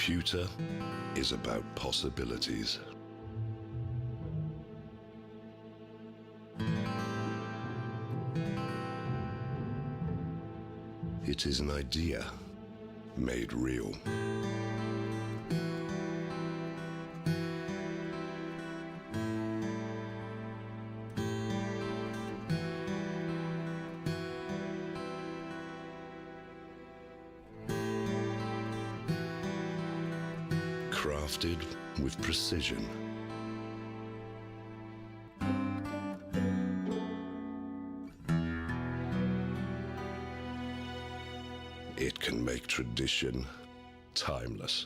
computer is about possibilities. It is an idea made real. Crafted with precision. It can make tradition timeless.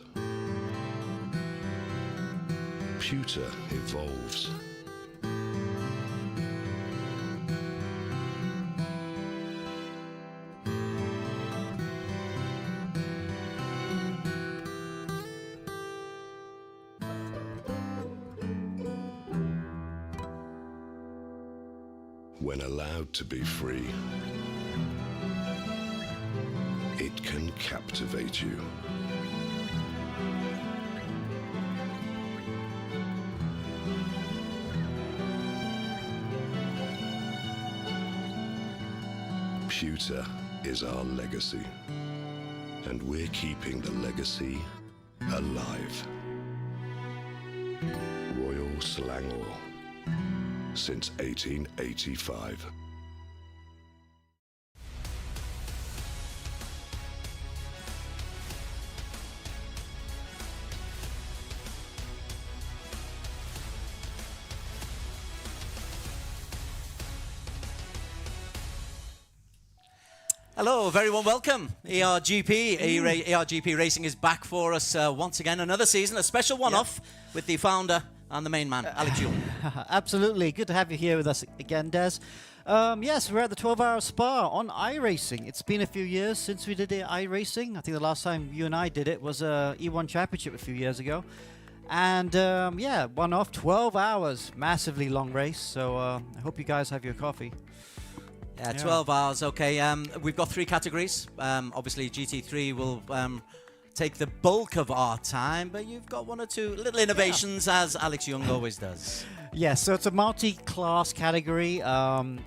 Pewter evolves. When allowed to be free, it can captivate you. Pewter is our legacy, and we're keeping the legacy alive. Royal Selangor, since 1885. Hello, very warm welcome. eRGP Racing is back for us once again. Another season, a special one-off with the founder and the main man, Alex Young. Absolutely. Good to have you here with us again, Des. Yes, we're at the 12-hour Spa on iRacing. It's been a few years since we did iRacing. I think the last time you and I did it was E1 Championship a few years ago. And yeah, one-off, 12 hours. Massively long race. So I hope you guys have your coffee. Yeah, 12 hours, okay. We've got three categories. Obviously, GT3 will take the bulk of our time, but you've got one or two little innovations, as Alex Young always does. Yes, so it's a multi-class category.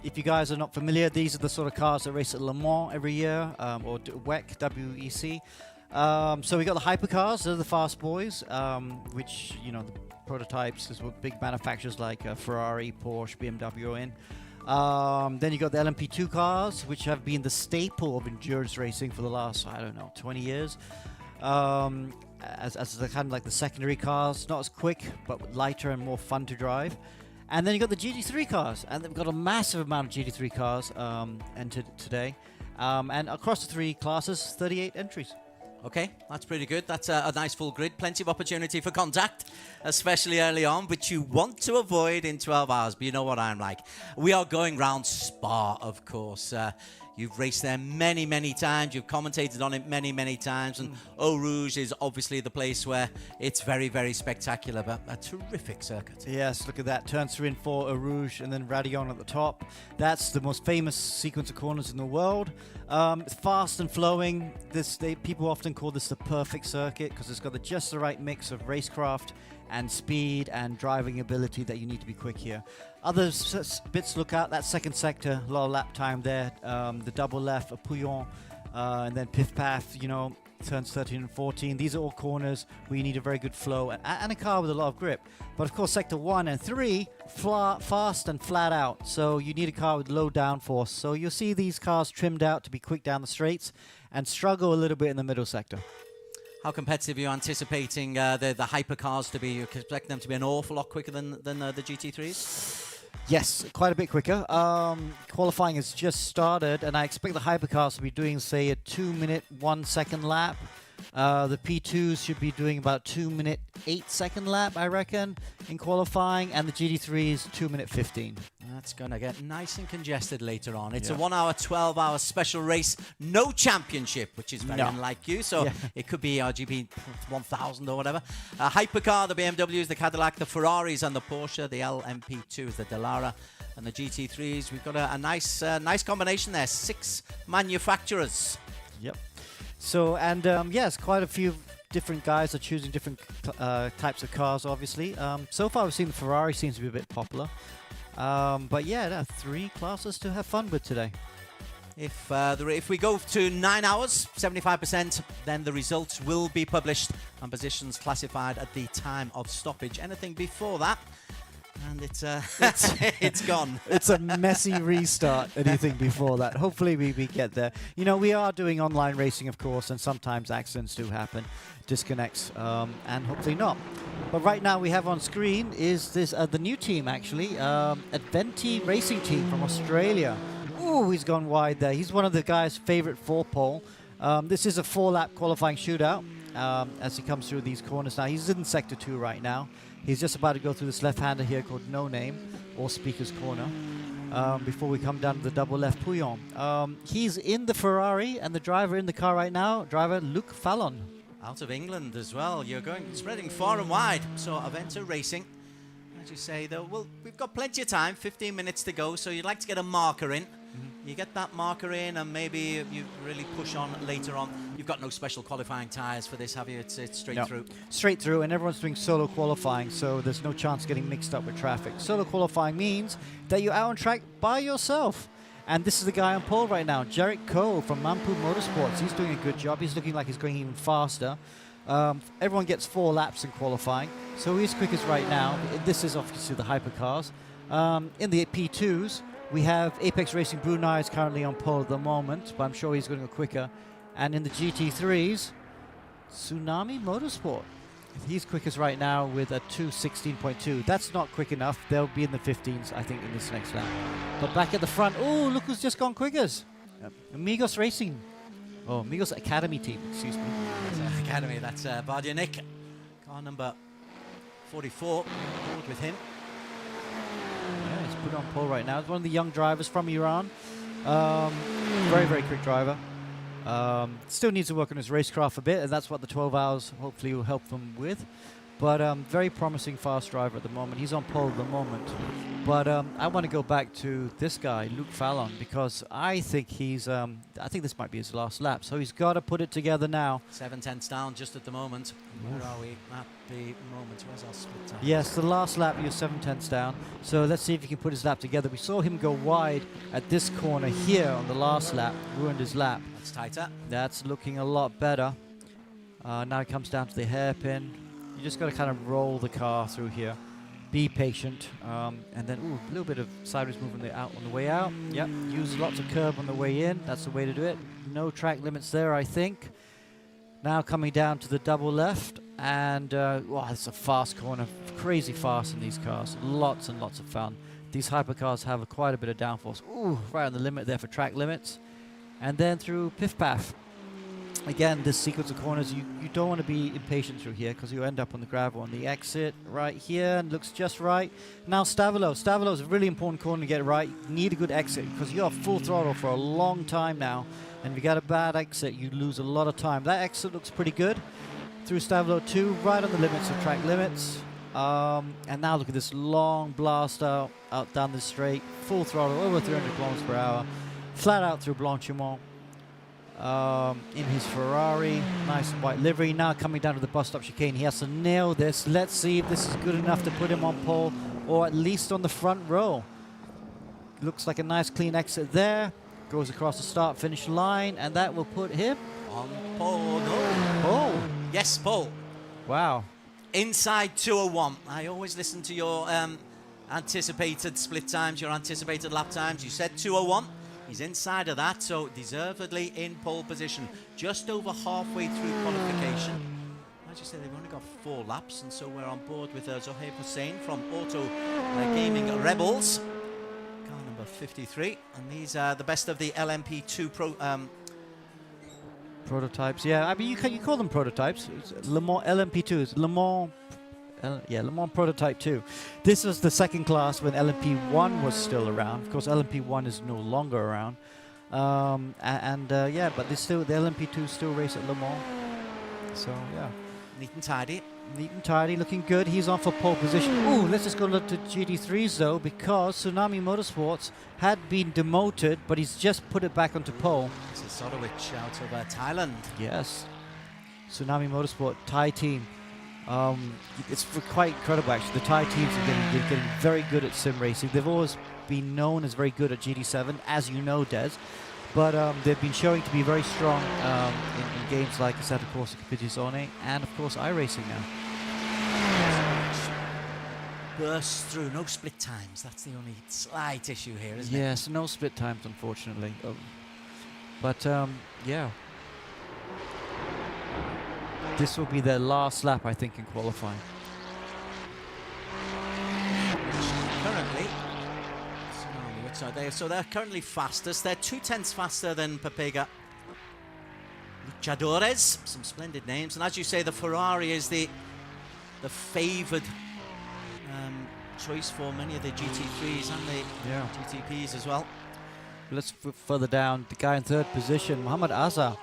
If you guys are not familiar, these are the sort of cars that race at Le Mans every year, or WEC, W-E-C. So we got the hypercars, they're the fast boys, which, you know, the prototypes is what big manufacturers like Ferrari, Porsche, BMW are in. Then you got the LMP2 cars, which have been the staple of endurance racing for the last, I don't know, 20 years. As the kind of like the secondary cars, not as quick, but lighter and more fun to drive. And then you got the GT3 cars, and they've got a massive amount of GT3 cars entered today. And across the three classes, 38 entries. Okay, that's pretty good. That's a nice full grid. Plenty of opportunity for contact, especially early on, which you want to avoid in 12 hours. But you know what I'm like. We are going round Spa, of course. You've raced there many, many times. You've commentated on it many, many times. And Eau Rouge is obviously the place where it's very, very spectacular, but a terrific circuit. Yes, look at that. Turns 3 and 4, Eau Rouge, and then Radillon at the top. That's the most famous sequence of corners in the world. It's fast and flowing. People often call this the perfect circuit because it's got just the right mix of racecraft and speed and driving ability that you need to be quick here. Other bits to look at, that second sector, a lot of lap time there. The double left of Pouillon, and then Piff Path, you know, turns 13 and 14. These are all corners where you need a very good flow and a car with a lot of grip. But of course, sector 1 and 3, fast and flat out. So you need a car with low downforce. So you'll see these cars trimmed out to be quick down the straights and struggle a little bit in the middle sector. How competitive are you anticipating the hypercars to be? You expect them to be an awful lot quicker than the GT3s? Yes, quite a bit quicker. Qualifying has just started, and I expect the hypercars to be doing, say, a 2-minute, 1-second lap. The P2s should be doing about 2-minute, 8-second lap, I reckon, in qualifying, and the GT3s 2-minute 15. That's going to get nice and congested later on. It's a 1-hour, 12-hour special race, no championship, which is very unlike you. So it could be RGB 1000 or whatever. Hypercar, the BMWs, the Cadillac, the Ferraris, and the Porsche. The LMP2 is the Dallara, and the GT3s. We've got a nice combination there. 6 manufacturers. Yep. So, and yes, quite a few different guys are choosing different types of cars, obviously. So far, we've seen the Ferrari seems to be a bit popular. But yeah, there are 3 classes to have fun with today. If we go to 9 hours, 75%, then the results will be published and positions classified at the time of stoppage. Anything before that, and it's gone. It's a messy restart, anything before that. Hopefully we get there. You know, we are doing online racing, of course, and sometimes accidents do happen, disconnects, and hopefully not. But right now we have on screen is this the new team, actually, Adventi Racing Team from Australia. Ooh, he's gone wide there. He's one of the guys' favorite for pole. This is a 4-lap qualifying shootout as he comes through these corners now. He's in Sector 2 right now. He's just about to go through this left-hander here called No Name, or Speaker's Corner, before we come down to the double left Pouillon. He's in the Ferrari, and the driver in the car right now, driver Luke Fallon. Out of England as well. You're spreading far and wide. So Adventi Racing, as you say, though, well, we've got plenty of time, 15 minutes to go, so you'd like to get a marker in. You get that marker in, and maybe you really push on later on. You've got no special qualifying tyres for this, have you? It's straight through. Straight through, and everyone's doing solo qualifying, so there's no chance of getting mixed up with traffic. Solo qualifying means that you're out on track by yourself. And this is the guy on pole right now, Jarek Cole from Mampu Motorsports. He's doing a good job. He's looking like he's going even faster. Everyone gets 4 laps in qualifying, so he's quickest right now. This is obviously the hypercars. In the P2s, we have Apex Racing Brunei is currently on pole at the moment, but I'm sure he's going to go quicker. And in the GT3s, Tsunami Motorsport. He's quickest right now with a 2:16.2. That's not quick enough. They'll be in the 15s, I think, in this next lap. But back at the front, oh, look who's just gone quickest. Amigos Racing. Oh, Amigos Academy team, excuse me. Academy, that's Bardianik. Car number 44, forward with him. Yeah, he's put on pole right now. He's one of the young drivers from Iran. Very, very quick driver. Still needs to work on his racecraft a bit, and that's what the 12 hours hopefully will help them with. But very promising fast driver at the moment. He's on pole at the moment. But I want to go back to this guy, Luke Fallon, because I think I think this might be his last lap. So he's got to put it together now. 7/10 down just at the moment. Where are we at the moment? Where's our split time? Yes, the last lap, you're 7/10 down. So let's see if he can put his lap together. We saw him go wide at this corner here on the last lap, ruined his lap. That's tighter. That's looking a lot better. Now it comes down to the hairpin. You just got to kind of roll the car through here. Be patient. And then, a little bit of sideways movement on the way out. Yep, use lots of curb on the way in. That's the way to do it. No track limits there, I think. Now coming down to the double left. And, wow, it's a fast corner. Crazy fast in these cars. Lots and lots of fun. These hypercars have quite a bit of downforce. Ooh, right on the limit there for track limits. And then through Piff Paff. Again, this sequence of corners, you don't want to be impatient through here because you end up on the gravel on the exit right here, and looks just right. Now Stavilo. Stavilo is a really important corner to get right. You need a good exit because you have full throttle for a long time now, and if you got a bad exit, you lose a lot of time. That exit looks pretty good through Stavilo 2, right on the limits of track limits. And now look at this long blast out down the straight, full throttle, over 300 kilometers per hour, flat out through Blanchimont. In his Ferrari, nice white livery. Now coming down to the bus stop chicane, he has to nail this. Let's see if this is good enough to put him on pole, or at least on the front row. Looks like a nice clean exit there. Goes across the start-finish line, and that will put him on pole. No. Pole. Yes, pole. Wow. Inside 2:01. I always listen to your anticipated split times, your anticipated lap times. You said 2:01. He's inside of that, so deservedly in pole position. Just over halfway through qualification. As you said, they've only got 4 laps, and so we're on board with Zohaib Hussain from Auto Gaming Rebels. Car number 53, and these are the best of the LMP2 prototypes. Yeah, I mean, you call them prototypes. It's Le Mans LMP2s, Le Mans. Le Mans Prototype 2. This was the second class when LMP1 was still around. Of course, LMP1 is no longer around. Yeah, but the LMP2 still race at Le Mans. So, yeah. Neat and tidy. Neat and tidy, looking good. He's on for pole position. Ooh, let's just go look to GT3s, though, because Tsunami Motorsports had been demoted, but he's just put it back onto pole. This is Sodowich out of Thailand. Yes. Tsunami Motorsport Thai team. It's quite incredible actually. The Thai teams are getting very good at sim racing. They've always been known as very good at GT7, as you know, Des. But they've been showing to be very strong in games like Assetto Corsa Competizione and of course iRacing now. Burst through, no split times. That's the only slight issue here, isn't it? Yes, no split times unfortunately. But yeah. This will be their last lap, I think, in qualifying. Currently, which are they? So they're currently fastest. They're 2/10 faster than Pepega Luchadores. Some splendid names. And as you say, the Ferrari is the favoured choice for many of the GT3s and the GTPs as well. Let's further down. The guy in third position, Mohamed Azza.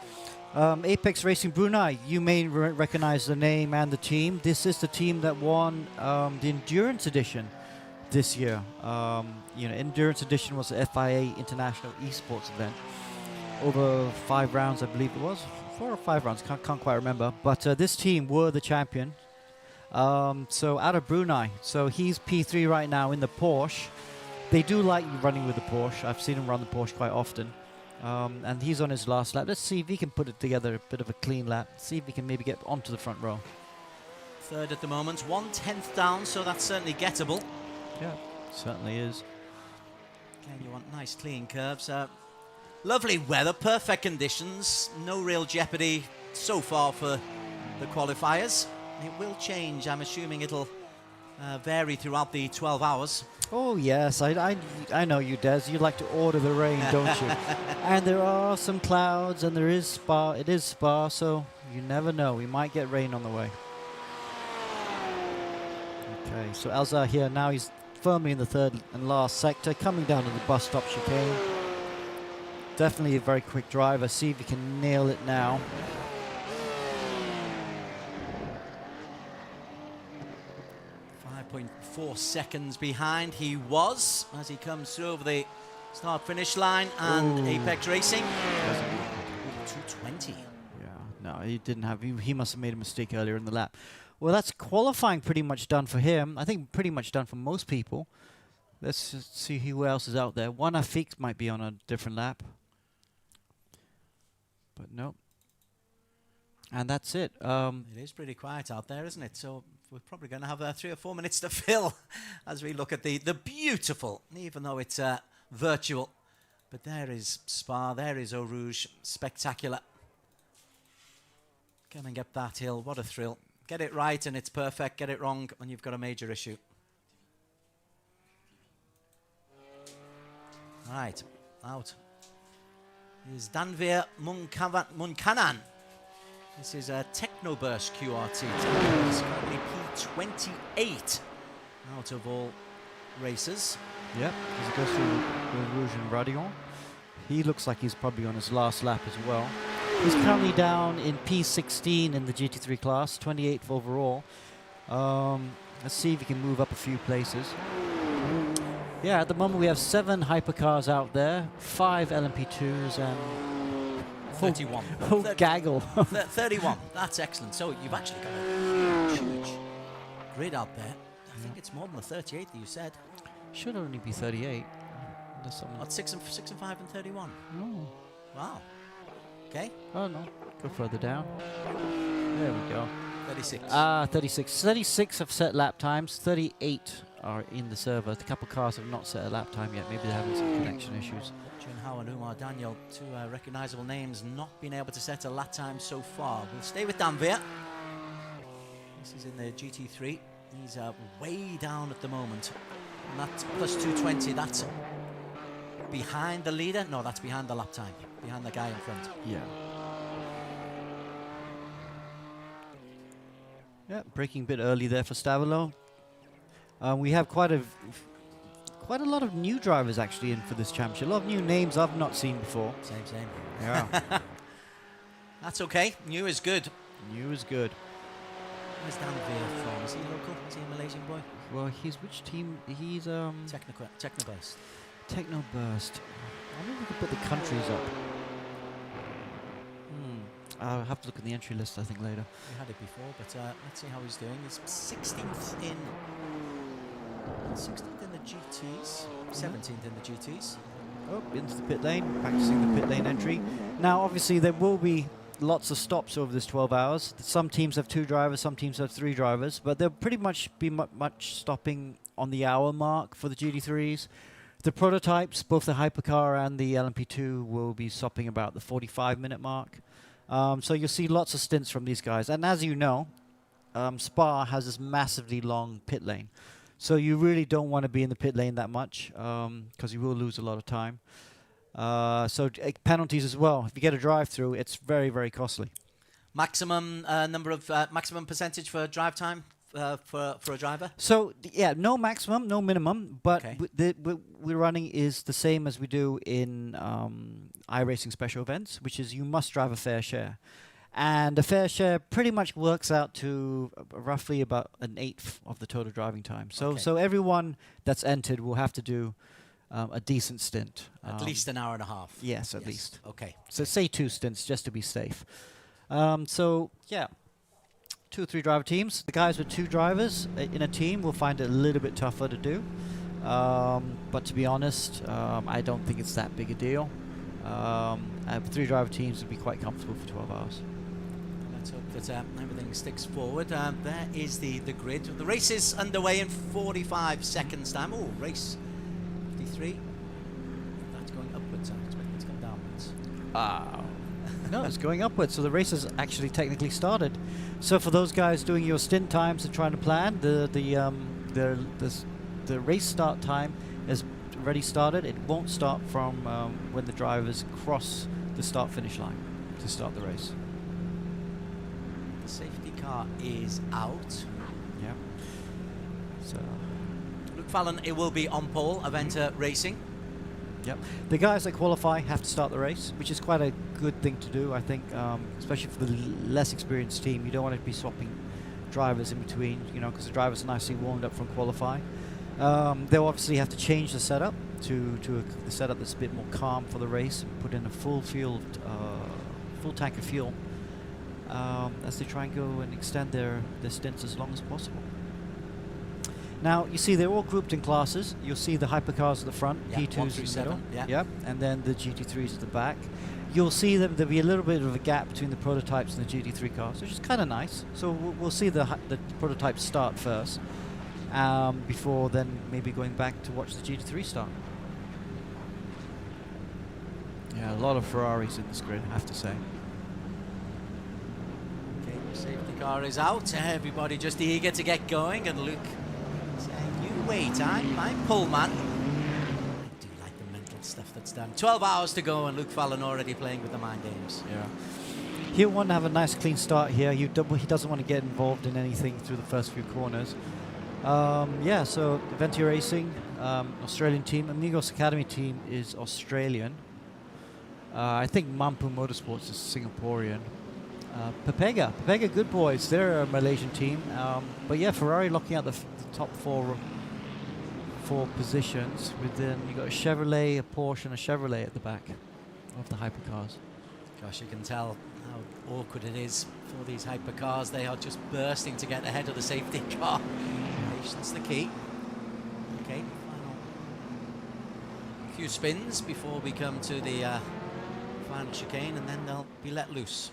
Apex Racing Brunei, you may recognize the name and the team. This is the team that won the Endurance Edition this year. Endurance Edition was the FIA International Esports event. Over 5 rounds, I believe it was. 4 or 5 rounds, can't quite remember. But this team were the champion. So out of Brunei. So he's P3 right now in the Porsche. They do like running with the Porsche. I've seen him run the Porsche quite often. And he's on his last lap. Let's see if he can put it together, a bit of a clean lap. See if he can maybe get onto the front row. Third at the moment, 1/10 down, so that's certainly gettable. Yeah, certainly is. Again, you want nice clean curves. Lovely weather, perfect conditions. No real jeopardy so far for the qualifiers. It will change. I'm assuming it'll vary throughout the 12 hours. Oh yes, I know you, Des. You like to order the rain, don't you? And there are some clouds, and there is Spa. It is Spa, so you never know. We might get rain on the way. Okay, so Elzar here now. He's firmly in the third and last sector, coming down to the bus stop chicane. Definitely a very quick driver. See if he can nail it now. .4 seconds behind he was as he comes through over the start-finish line, and Apex Racing 220. Yeah, no, he didn't have. He must have made a mistake earlier in the lap. Well, that's qualifying pretty much done for him. I think pretty much done for most people. Let's just see who else is out there. One Afik might be on a different lap, but nope. And that's it. It is pretty quiet out there, isn't it? So we're probably going to have 3 or 4 minutes to fill as we look at the beautiful, even though it's virtual. But there is Spa, there is Eau Rouge, spectacular. Coming up that hill, what a thrill. Get it right and it's perfect, get it wrong and you've got a major issue. Right, out is Danveer Munkanan. This is a Technoburst QRT. It's currently P28 out of all races. Yeah, as it goes through Rouge and Radion. He looks like he's probably on his last lap as well. He's currently down in P16 in the GT3 class, 28th overall. Let's see if he can move up a few places. Yeah, at the moment we have 7 hypercars out there, 5 LMP2s and 31. Oh, gaggle. 31. That's excellent. So you've actually got a huge grid out there. I think it's more than the 38 that you said. Should only be 38. What, 6 and 5 and 31? No. Wow. Okay. Oh no. Go further down. There we go. 36. 36. 36 have set lap times. 38 are in the server. A couple cars have not set a lap time yet. Maybe they're having some connection issues. Junhao and Umar Daniel, 2 recognisable names, not been able to set a lap time so far. We'll stay with Danveer. This is in the GT3. He's way down at the moment. And that's plus 220. That's behind the leader. No, that's behind the lap time. Behind the guy in front. Yeah. Yeah, braking a bit early there for Stavilo. We have quite a lot of new drivers actually in for this championship. A lot of new names I've not seen before. Same. Yeah. That's okay. New is good. New is good. Where's Danveer from? Is he local? Is he a Malaysian boy? Well, he's which team? He's Technoburst. Technoburst. I wonder if we could put the countries up. I'll have to look at the entry list, I think, later. We had it before, but let's see how he's doing. He's 16th in the GTs, 17th in the GTs. Oh, into the pit lane, practicing the pit lane entry. Now, obviously, there will be lots of stops over this 12 hours. Some teams have 2 drivers, some teams have 3 drivers, but there'll pretty much be much stopping on the hour mark for the GT3s. The prototypes, both the Hypercar and the LMP2, will be stopping about the 45-minute mark. So you'll see lots of stints from these guys. And as you know, Spa has this massively long pit lane. So you really don't want to be in the pit lane that much because you will lose a lot of time. So penalties as well. If you get a drive-through, it's very, very costly. Maximum maximum percentage for drive time for a driver? So yeah, no maximum, no minimum, but Okay. we're running is the same as we do in iRacing special events, which is you must drive a fair share. And a fair share pretty much works out to roughly about 1/8 of the total driving time. So Okay. so everyone that's entered will have to do a decent stint. At least an hour and a half. Yes, at least. Okay. So say 2 stints just to be safe. So yeah, 2 or 3 driver teams. The guys with 2 drivers in a team will find it a little bit tougher to do. But to be honest, I don't think it's that big a deal. 3 driver teams would be quite comfortable for 12 hours. Let's hope that everything sticks forward. There is the grid. The race is underway in 45 seconds time. Oh, race 53. That's going upwards. I expect it's going downwards. No, it's going upwards. So the race has actually technically started. So for those guys doing your stint times and trying to plan, the race start time has already started. It won't start from when the drivers cross the start-finish line to start the race. The safety car is out. Yeah. So. Luke Fallon, it will be on pole, Aventa Racing. Yep. The guys that qualify have to start the race, which is quite a good thing to do, I think, especially for the less experienced team. You don't want to be swapping drivers in between, because the drivers are nicely warmed up from qualify. They'll obviously have to change the setup to the setup that's a bit more calm for the race and put in a full tank of fuel as they try and go and extend their stints as long as possible. Now, you see they're all grouped in classes. You'll see the hypercars at the front, Yeah, P2s 1 in through the 7, middle, yeah. and then the GT3s at the back. You'll see there'll be a little bit of a gap between the prototypes and the GT3 cars, which is kind of nice. So we'll see the prototypes start first, before then maybe going back to watch the GT3 start. Yeah, a lot of Ferraris in this grid, I have to say. Okay, safety car is out. Everybody just eager to get going, and Luke saying, "You wait, I'm pole man." I do like the mental stuff that's done. 12 hours to go, and Luke Fallon already playing with the mind games. Yeah. He'll want to have a nice clean start here. He doesn't want to get involved in anything through the first few corners. Yeah, so Aventa Racing, Australian team. Amigos Academy team is Australian. I think Mampu Motorsports is Singaporean. Pepega, good boys. They're a Malaysian team. But yeah, Ferrari locking out the top four positions. Then you got a Chevrolet, a Porsche, and a Chevrolet at the back of the hypercars. Gosh, you can tell how awkward it is for these hypercars. They are just bursting to get ahead of the safety car. Patience the key. Okay, final few spins before we come to the final chicane, and then they'll be let loose.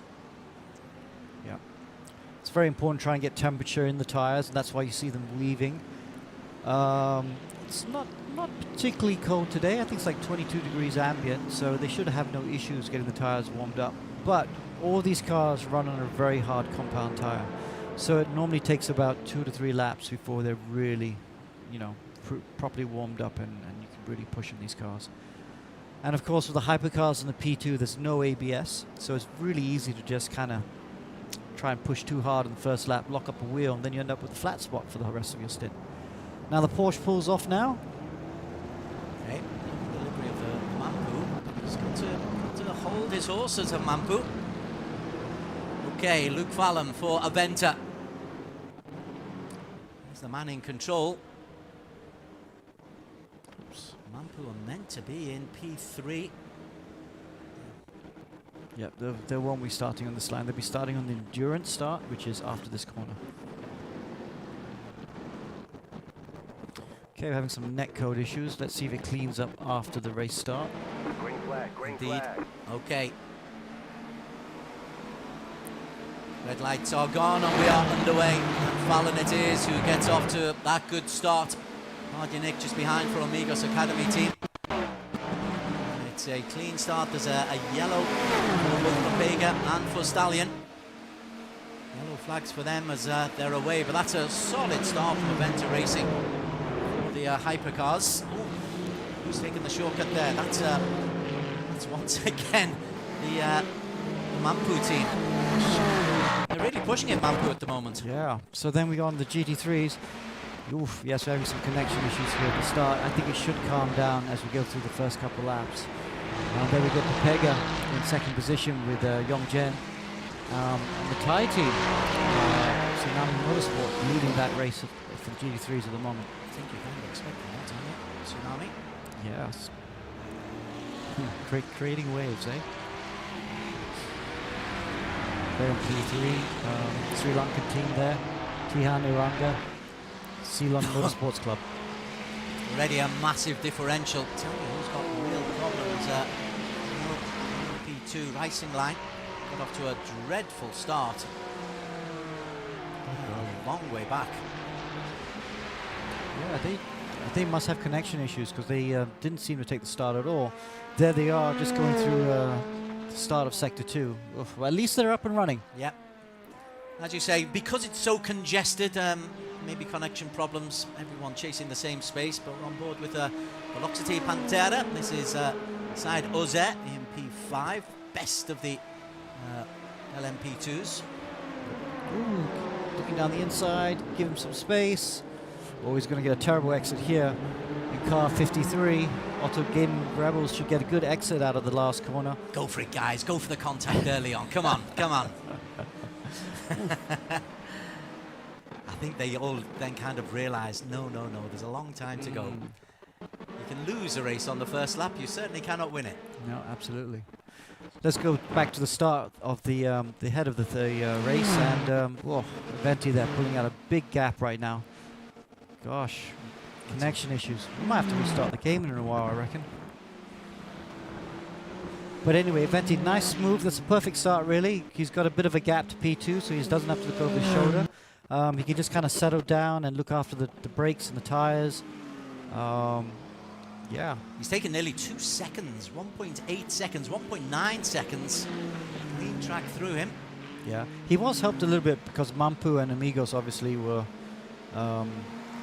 Yeah, it's very important to try and get temperature in the tires, and that's why you see them weaving. It's not particularly cold today. I think it's like 22 degrees ambient, so they should have no issues getting the tires warmed up. But all these cars run on a very hard compound tire, so it normally takes about 2 to 3 laps before they're really, properly warmed up and you can really push in these cars. And of course, with the hypercars and the P2, there's no ABS, so it's really easy to just kind of try and push too hard in the first lap, lock up a wheel, and then you end up with a flat spot for the rest of your stint. Now the Porsche pulls off now. Okay, delivery of the Mampu. He's got to hold his horses of Mampu. Okay, Luke Fallon for Aventa. He's the man in control. Oops. Mampu are meant to be in P3. Yep, they won't be starting on this line. They'll be starting on the endurance start, which is after this corner. Okay, we're having some netcode issues. Let's see if it cleans up after the race start. Green flag, green Indeed. flag. Okay. Red lights are gone and we are underway. And Fallon it is who gets off to that good start. Nick just behind for Amigos Academy team. And it's a clean start. There's a yellow for both Pega and for Stallion. Yellow flags for them as they're away, but that's a solid start from Aventa Racing for the hypercars. Ooh, who's taking the shortcut there? That's once again the Mampu team. They're really pushing it, Mampu, at the moment. Yeah, so then we go on the GT3s. Oof, yes, we're having some connection issues here at the start. I think it should calm down as we go through the first couple laps. There we go, Pega in second position with Yongzhen. And the Thai team, Tsunami Motorsport, leading that race for the GT3s at the moment. I think you're kind of expecting that, aren't you? Tsunami? Yes. Creating waves, eh? They're in P3, Sri Lankan team there, Tihan Iranga, Ceylon Motorsports Club. Already a massive differential. Tell you who's got real problems. P2 racing line got off to a dreadful start. A long way back. Yeah, they must have connection issues because they didn't seem to take the start at all. There they are, just going through the start of Sector 2. Oof, well, at least they're up and running. Yeah. As you say, because it's so congested, maybe connection problems, everyone chasing the same space, but we're on board with Velocity Pantera. This is side Oze in P5, best of the LMP2s. Ooh, looking down the inside, give him some space. Oh, he's going to get a terrible exit here in car 53. Otto Gaming Rebels should get a good exit out of the last corner. Go for it, guys. Go for the contact early on. Come on, come on. I think they all then kind of realised, no, there's a long time to go. You can lose a race on the first lap. You certainly cannot win it. No, absolutely. Let's go back to the start of the head of the race, and Venti there pulling out a big gap right now. Gosh, connection issues. We might have to restart the game in a while, I reckon. But anyway, Venti, nice move. That's a perfect start, really. He's got a bit of a gap to P2, so he doesn't have to look over his shoulder. He can just kind of settle down and look after the brakes and the tires. Yeah. He's taken nearly 2 seconds, 1.8 seconds, 1.9 seconds. Clean track through him. Yeah. He was helped a little bit because Mampu and Amigos obviously were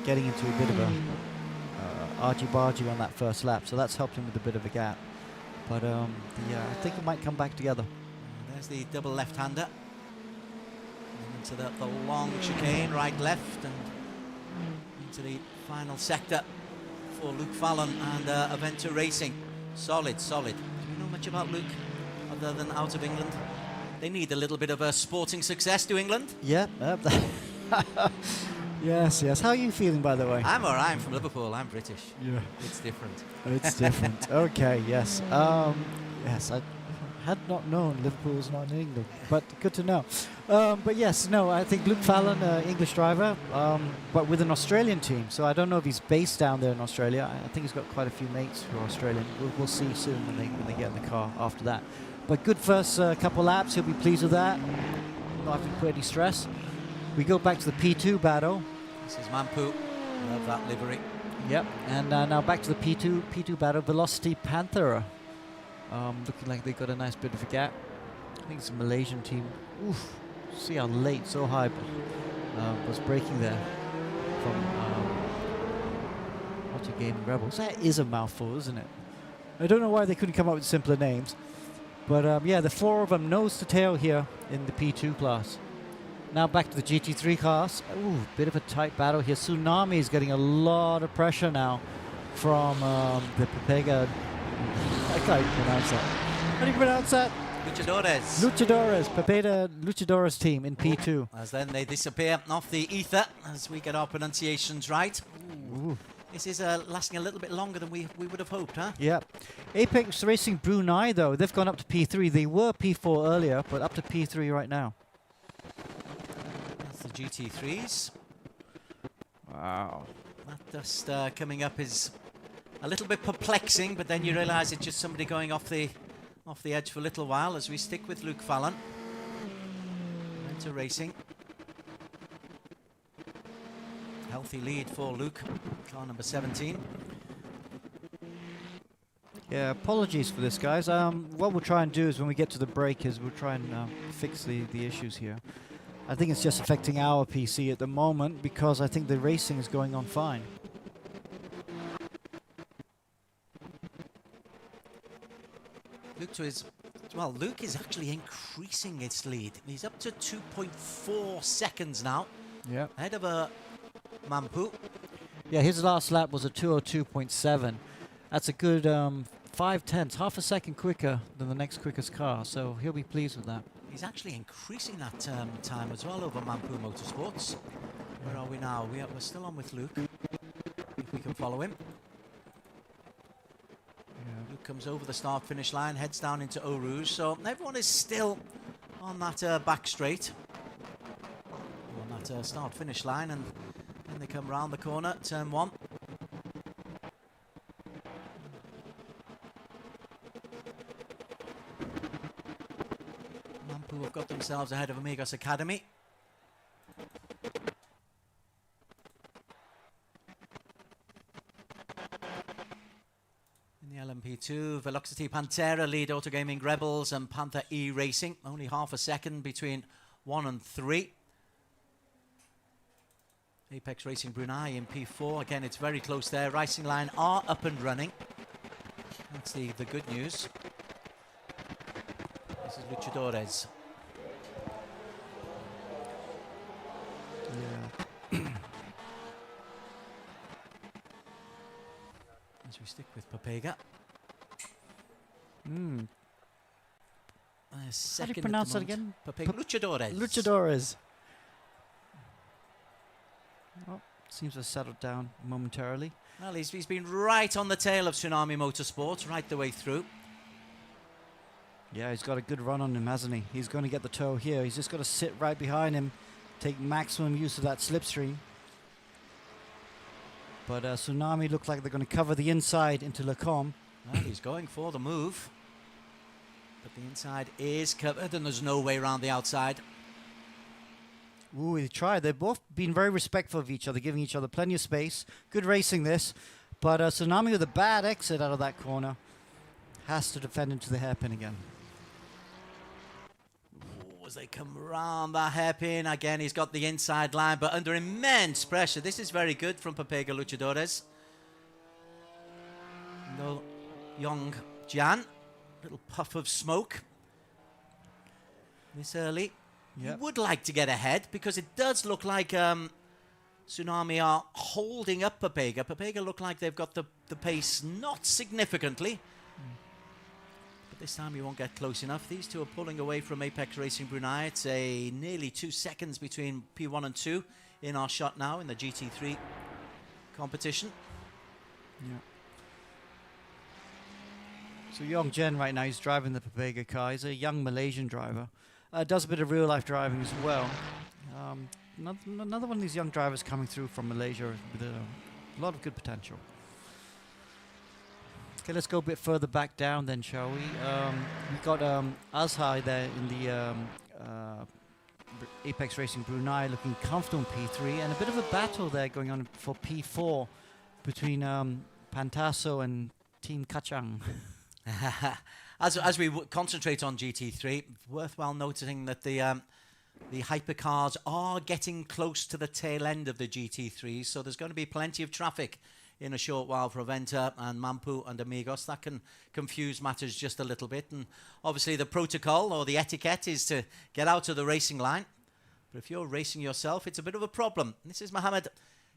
getting into a bit of a argy-bargy on that first lap, so that's helped him with a bit of a gap. But yeah, I think it might come back together. There's the double left-hander. Into the long chicane, right, left, and into the final sector for Luke Fallon and Aventa Racing. Solid. Do you know much about Luke, other than out of England? They need a little bit of a sporting success to England. Yeah. Yes. How are you feeling, by the way? I'm all right. I'm from Liverpool. I'm British. Yeah. It's different. It's different. Okay, yes. Yes, I had not known Liverpool was not in England, but good to know. But yes, no, I think Luke Fallon, English driver, but with an Australian team. So I don't know if he's based down there in Australia. I think he's got quite a few mates who are Australian. We'll see soon when they get in the car after that. But good first couple laps. He'll be pleased with that. Not having to put any stress. We go back to the P2 battle. This is Mampu. Love that livery. Yep. And now back to the P2 battle. Velocity Panther. Looking like they got a nice bit of a gap. I think it's a Malaysian team. Oof. See how late, so high, was braking there from Auto Gaming Rebels. That is a mouthful, isn't it? I don't know why they couldn't come up with simpler names. But yeah, the four of them nose to tail here in the P2 class. Now back to the GT3 class. Ooh, bit of a tight battle here. Tsunami is getting a lot of pressure now from the Pepega. I can't pronounce that. How do you pronounce that? Luchadores, Pepeda Luchadores team in P2. As then they disappear off the ether as we get our pronunciations right. Ooh. This is lasting a little bit longer than we would have hoped, huh? Yeah. Apex Racing Brunei, though, they've gone up to P3. They were P4 earlier, but up to P3 right now. That's the GT3s. Wow. That dust coming up is a little bit perplexing, but then you realise it's just somebody going off the edge for a little while as we stick with Luke Fallon. Into racing. Healthy lead for Luke, car number 17. Yeah, apologies for this, guys. What we'll try and do is when we get to the break is we'll try and fix the issues here. I think it's just affecting our PC at the moment because I think the racing is going on fine. Luke is actually increasing its lead. He's up to 2.4 seconds now. Yeah. Ahead of Mampu. Yeah, his last lap was a 2:02.7. That's a good 5/10, half a second quicker than the next quickest car, so he'll be pleased with that. He's actually increasing that time as well over Mampu Motorsports. Where are we now? We're still on with Luke. If we can follow him. Yeah. Luke comes over the start-finish line, heads down into Eau Rouge, so everyone is still on that back straight. On that start-finish line, and then they come round the corner, turn 1. Mampu have got themselves ahead of Amigos Academy. In the LMP2, Velocity Pantera lead Autogaming Rebels and Panther eRacing. Only half a second between 1 and 3. Apex Racing Brunei in P4. Again, it's very close there. Racing line are up and running. That's the good news. This is Luchadores. Yeah. As we stick with Papega. How do you pronounce that again? Papega. Luchadores. Luchadores. Oh, seems to have settled down momentarily. Well, he's been right on the tail of Tsunami Motorsports right the way through. Yeah, he's got a good run on him, hasn't he? He's going to get the toe here. He's just got to sit right behind him, take maximum use of that slipstream. But Tsunami look like they're going to cover the inside into Lecom. Well, he's going for the move. But the inside is covered and there's no way around the outside. Ooh, they tried. They've both been very respectful of each other, giving each other plenty of space. Good racing this. But Tsunami with a bad exit out of that corner has to defend into the hairpin again. Ooh, as they come around that hairpin, again, he's got the inside line, but under immense pressure. This is very good from Papega Luchadores. No young Jan. Little puff of smoke. This early. Yep. You would like to get ahead because it does look like Tsunami are holding up Papega. Papega look like they've got the pace not significantly. But this time you won't get close enough. These two are pulling away from Apex Racing Brunei. It's a nearly 2 seconds between P1 and 2 in our shot now in the GT3 competition. Yeah. So young Jen right now, he's driving the Papega car. He's a young Malaysian driver. Does a bit of real-life driving as well. Another one of these young drivers coming through from Malaysia with a lot of good potential. Okay, let's go a bit further back down then, shall we? We've got Azhar there in the Apex Racing Brunei looking comfortable in P3, and a bit of a battle there going on for P4 between Pantaso and Team Kachang. As we concentrate on GT3, worthwhile noting that the hypercars are getting close to the tail end of the GT3s, so there's going to be plenty of traffic in a short while for Aventa and Mampu and Amigos. That can confuse matters just a little bit, and obviously the protocol or the etiquette is to get out of the racing line. But if you're racing yourself, it's a bit of a problem. This is Mohammed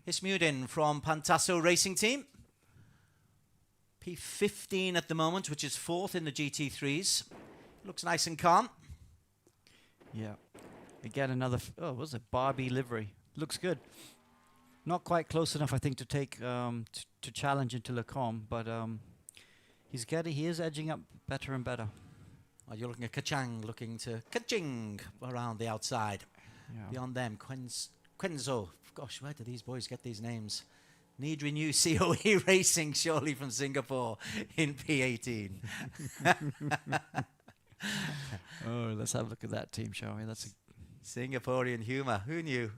Ismuddin from Pantaso Racing Team. P15 at the moment, which is 4th in the GT3s. Looks nice and calm. Yeah. Again, another, what was it? Barbie livery. Looks good. Not quite close enough, I think, to take to challenge into Lecom, but he is edging up better and better. Well, you're looking at Kachang, looking to Kaching around the outside. Yeah. Beyond them, Quenzo. Gosh, where do these boys get these names? Need renew COE Racing, surely from Singapore in P18. Oh, let's have a look at that team, shall we? That's Singaporean humour. Who knew?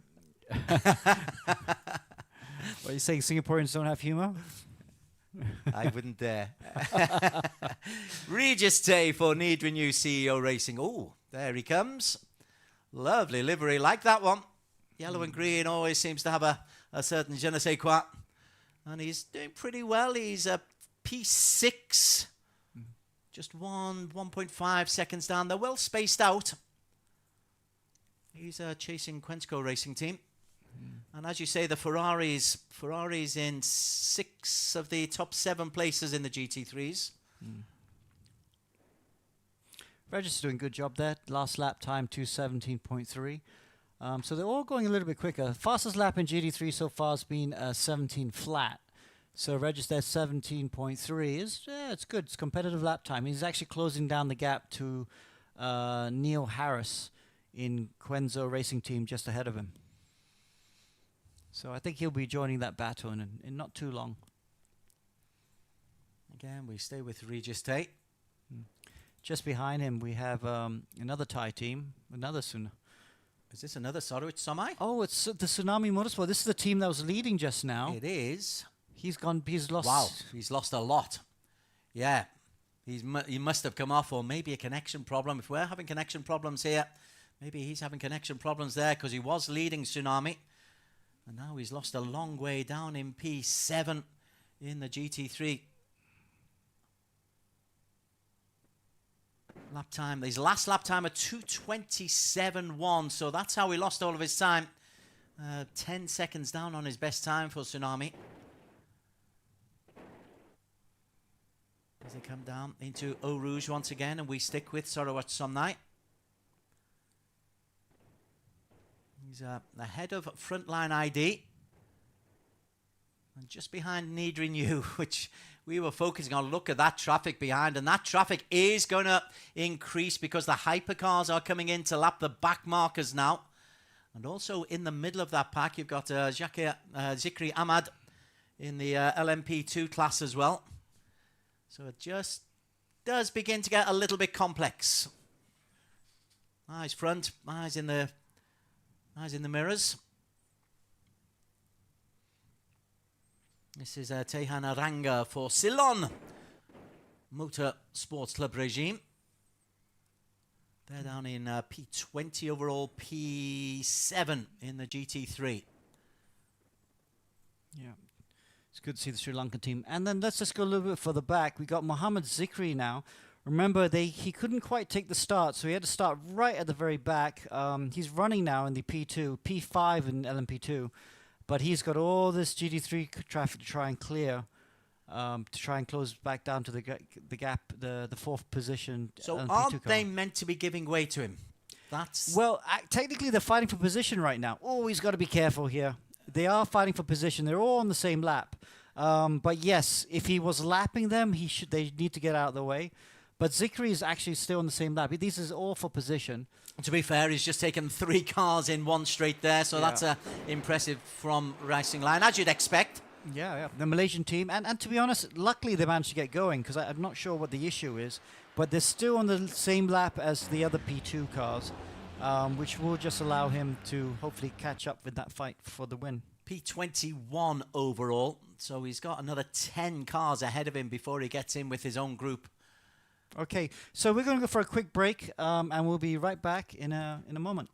What are you saying? Singaporeans don't have humor? I wouldn't dare. Regis Tay for Need Renew CEO Racing. Oh, there he comes. Lovely livery, like that one. Yellow and green always seems to have a certain je ne sais quoi. And he's doing pretty well. He's a P6. Just 1.5 seconds down. They're well spaced out. He's chasing Quensco Racing Team. And as you say, the Ferraris in 6 of the top 7 places in the GT3s. Regis doing a good job there. Last lap time 2:17.3. So they're all going a little bit quicker. Fastest lap in GT3 so far has been 17 flat. So Regis there 17.3 is it's good. It's competitive lap time. He's actually closing down the gap to Neil Harris in Quenzo Racing Team just ahead of him. So I think he'll be joining that battle in not too long. Again, we stay with Regis Tate. Just behind him, we have another Thai team, another Is this another Sarawit Samai? Oh, it's the Tsunami Motorsport. This is the team that was leading just now. It is. He's lost. Wow, he's lost a lot. Yeah, he must have come off, or maybe a connection problem. If we're having connection problems here, maybe he's having connection problems there, because he was leading Tsunami. And now he's lost a long way down in P7 in the GT3. Lap time, his last lap time at 2:27.1, so that's how he lost all of his time. 10 seconds down on his best time for Tsunami. As they come down into Eau Rouge once again, and we stick with Sarawat Somnai. He's ahead of Frontline ID. And just behind Need Renew, which we were focusing on. Look at that traffic behind. And that traffic is going to increase because the hypercars are coming in to lap the back markers now. And also in the middle of that pack, you've got Zikri Ahmad in the LMP2 class as well. So it just does begin to get a little bit complex. Eyes front, eyes in the mirrors. This is Tehan Aranga for Ceylon Motor Sports Club regime. They're down in P20 overall, P7 in the GT3. Yeah, it's good to see the Sri Lankan team. And then let's just go a little bit further back. We got Mohammed Zikri now. Remember, he couldn't quite take the start, so he had to start right at the very back. He's running now in the P2, P5 in LMP2, but he's got all this GT3 traffic to try and clear, to try and close back down to the gap, the 4th position. So LMP2 aren't car. they meant to be giving way to him? Well, technically they're fighting for position right now. Oh, he's got to be careful here. They are fighting for position. They're all on the same lap. But yes, if he was lapping them, they need to get out of the way. But Zikri is actually still on the same lap. This is all for position. To be fair, he's just taken 3 cars in one straight there, so that's impressive from Racing Line, as you'd expect. Yeah. The Malaysian team. And to be honest, luckily they managed to get going, because I'm not sure what the issue is. But they're still on the same lap as the other P2 cars, which will just allow him to hopefully catch up with that fight for the win. P21 overall, so he's got another 10 cars ahead of him before he gets in with his own group. Okay, so we're going to go for a quick break, and we'll be right back in a moment.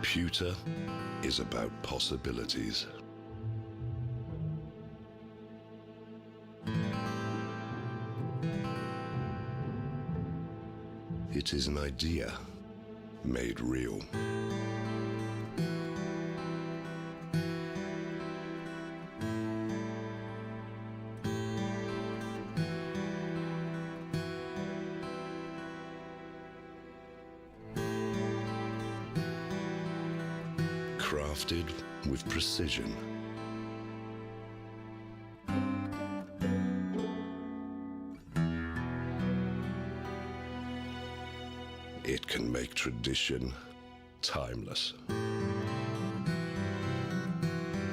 Pewter is about possibilities. It is an idea made real. Crafted with precision. It can make tradition timeless.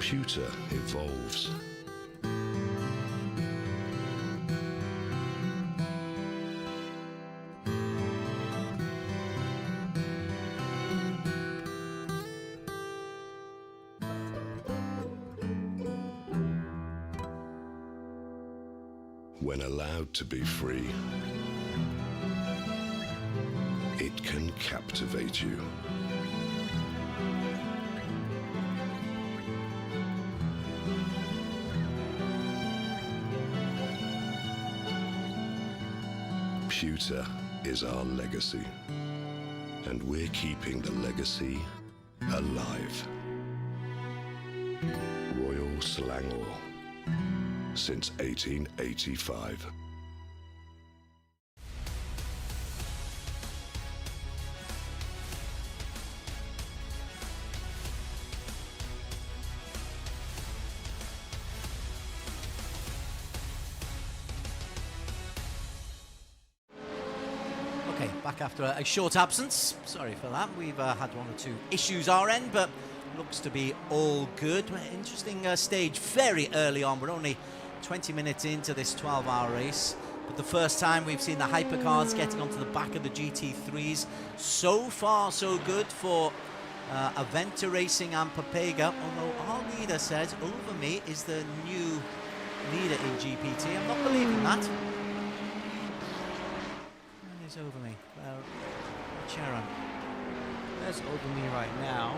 Pewter evolves. When allowed to be free, it can captivate you. Pewter is our legacy, and we're keeping the legacy alive. Royal Selangor, since 1885. Okay, back after a short absence. Sorry for that. We've had one or two issues our end, but looks to be all good. Interesting stage very early on. We're only 20 minutes into this 12-hour race, but the first time we've seen the hypercars getting onto the back of the GT3s. So far, so good for Aventa Racing and Papega, although our leader says Over Me is the new leader in GPT. I'm not believing that. Over Me. Charon. There's Over Me right now.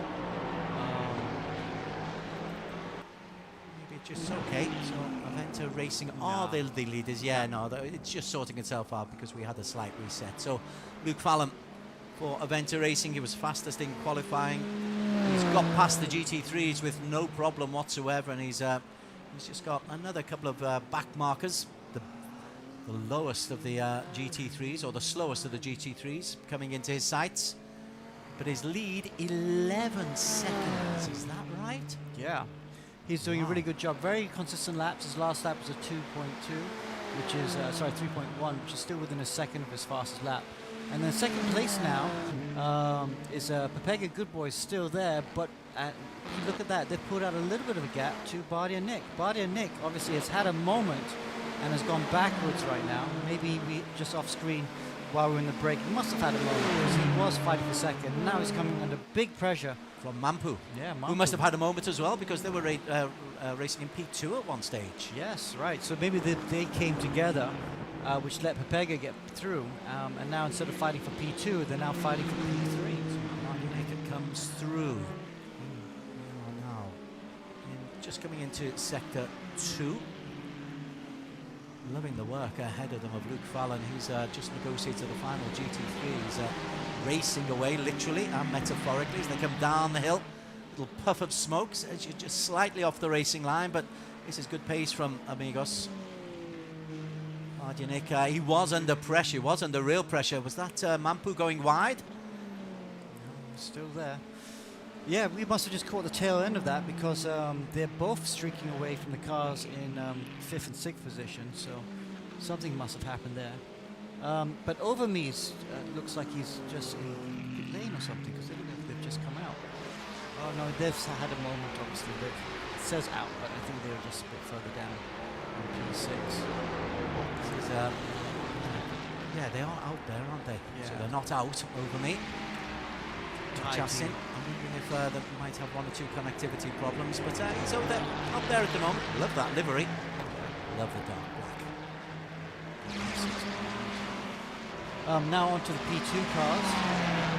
Maybe just okay. So Aventa Racing are the leaders. Yeah, no, it's just sorting itself out because we had a slight reset. So Luke Fallon for Aventa Racing. He was fastest in qualifying. He's got past the GT3s with no problem whatsoever, and he's just got another couple of back markers. The lowest of the GT3s, or the slowest of the GT3s, coming into his sights. But his lead, 11 seconds. Is that right? Yeah. He's doing a really good job. Very consistent laps. His last lap was a 2.2, which is, 3.1, which is still within a second of his fastest lap. And then second place now is Papega Good Boy still there, but if you look at that, they've put out a little bit of a gap to Bardia Nick. Bardia Nick obviously has had a moment and has gone backwards right now. Maybe we just off screen while we're in the break. He must have had a moment because he was fighting for second. And now he's coming under big pressure from Mampu. Yeah, Mampu. Who must have had a moment as well because they were racing in P2 at one stage. Yes, right. So maybe they came together, which let Papega get through. And now instead of fighting for P2, they're now fighting for P3. So comes through. Now, just coming into sector 2. Loving the work ahead of them of Luke Fallon. He's just negotiated the final GT3. He's racing away, literally and metaphorically, as they come down the hill. Little puff of smoke, as you're just slightly off the racing line, but this is good pace from Amigos. Bardia he was under pressure, was under real pressure. Was that Mampu going wide? Still there. Yeah, we must have just caught the tail end of that because they're both streaking away from the cars in 5th and 6th position, so something must have happened there. But Over Me looks like he's just in pit lane or something because they look like they've just come out. Oh no, they've had a moment obviously. It says out, but I think they were just a bit further down on P6. This is, yeah, they are out there, aren't they? Yeah. So they're not out, Over Me. Justin, I'm wondering if they might have one or two connectivity problems, but he's up there at the moment. Love that livery. Love the dark black. Now onto the P2 cars.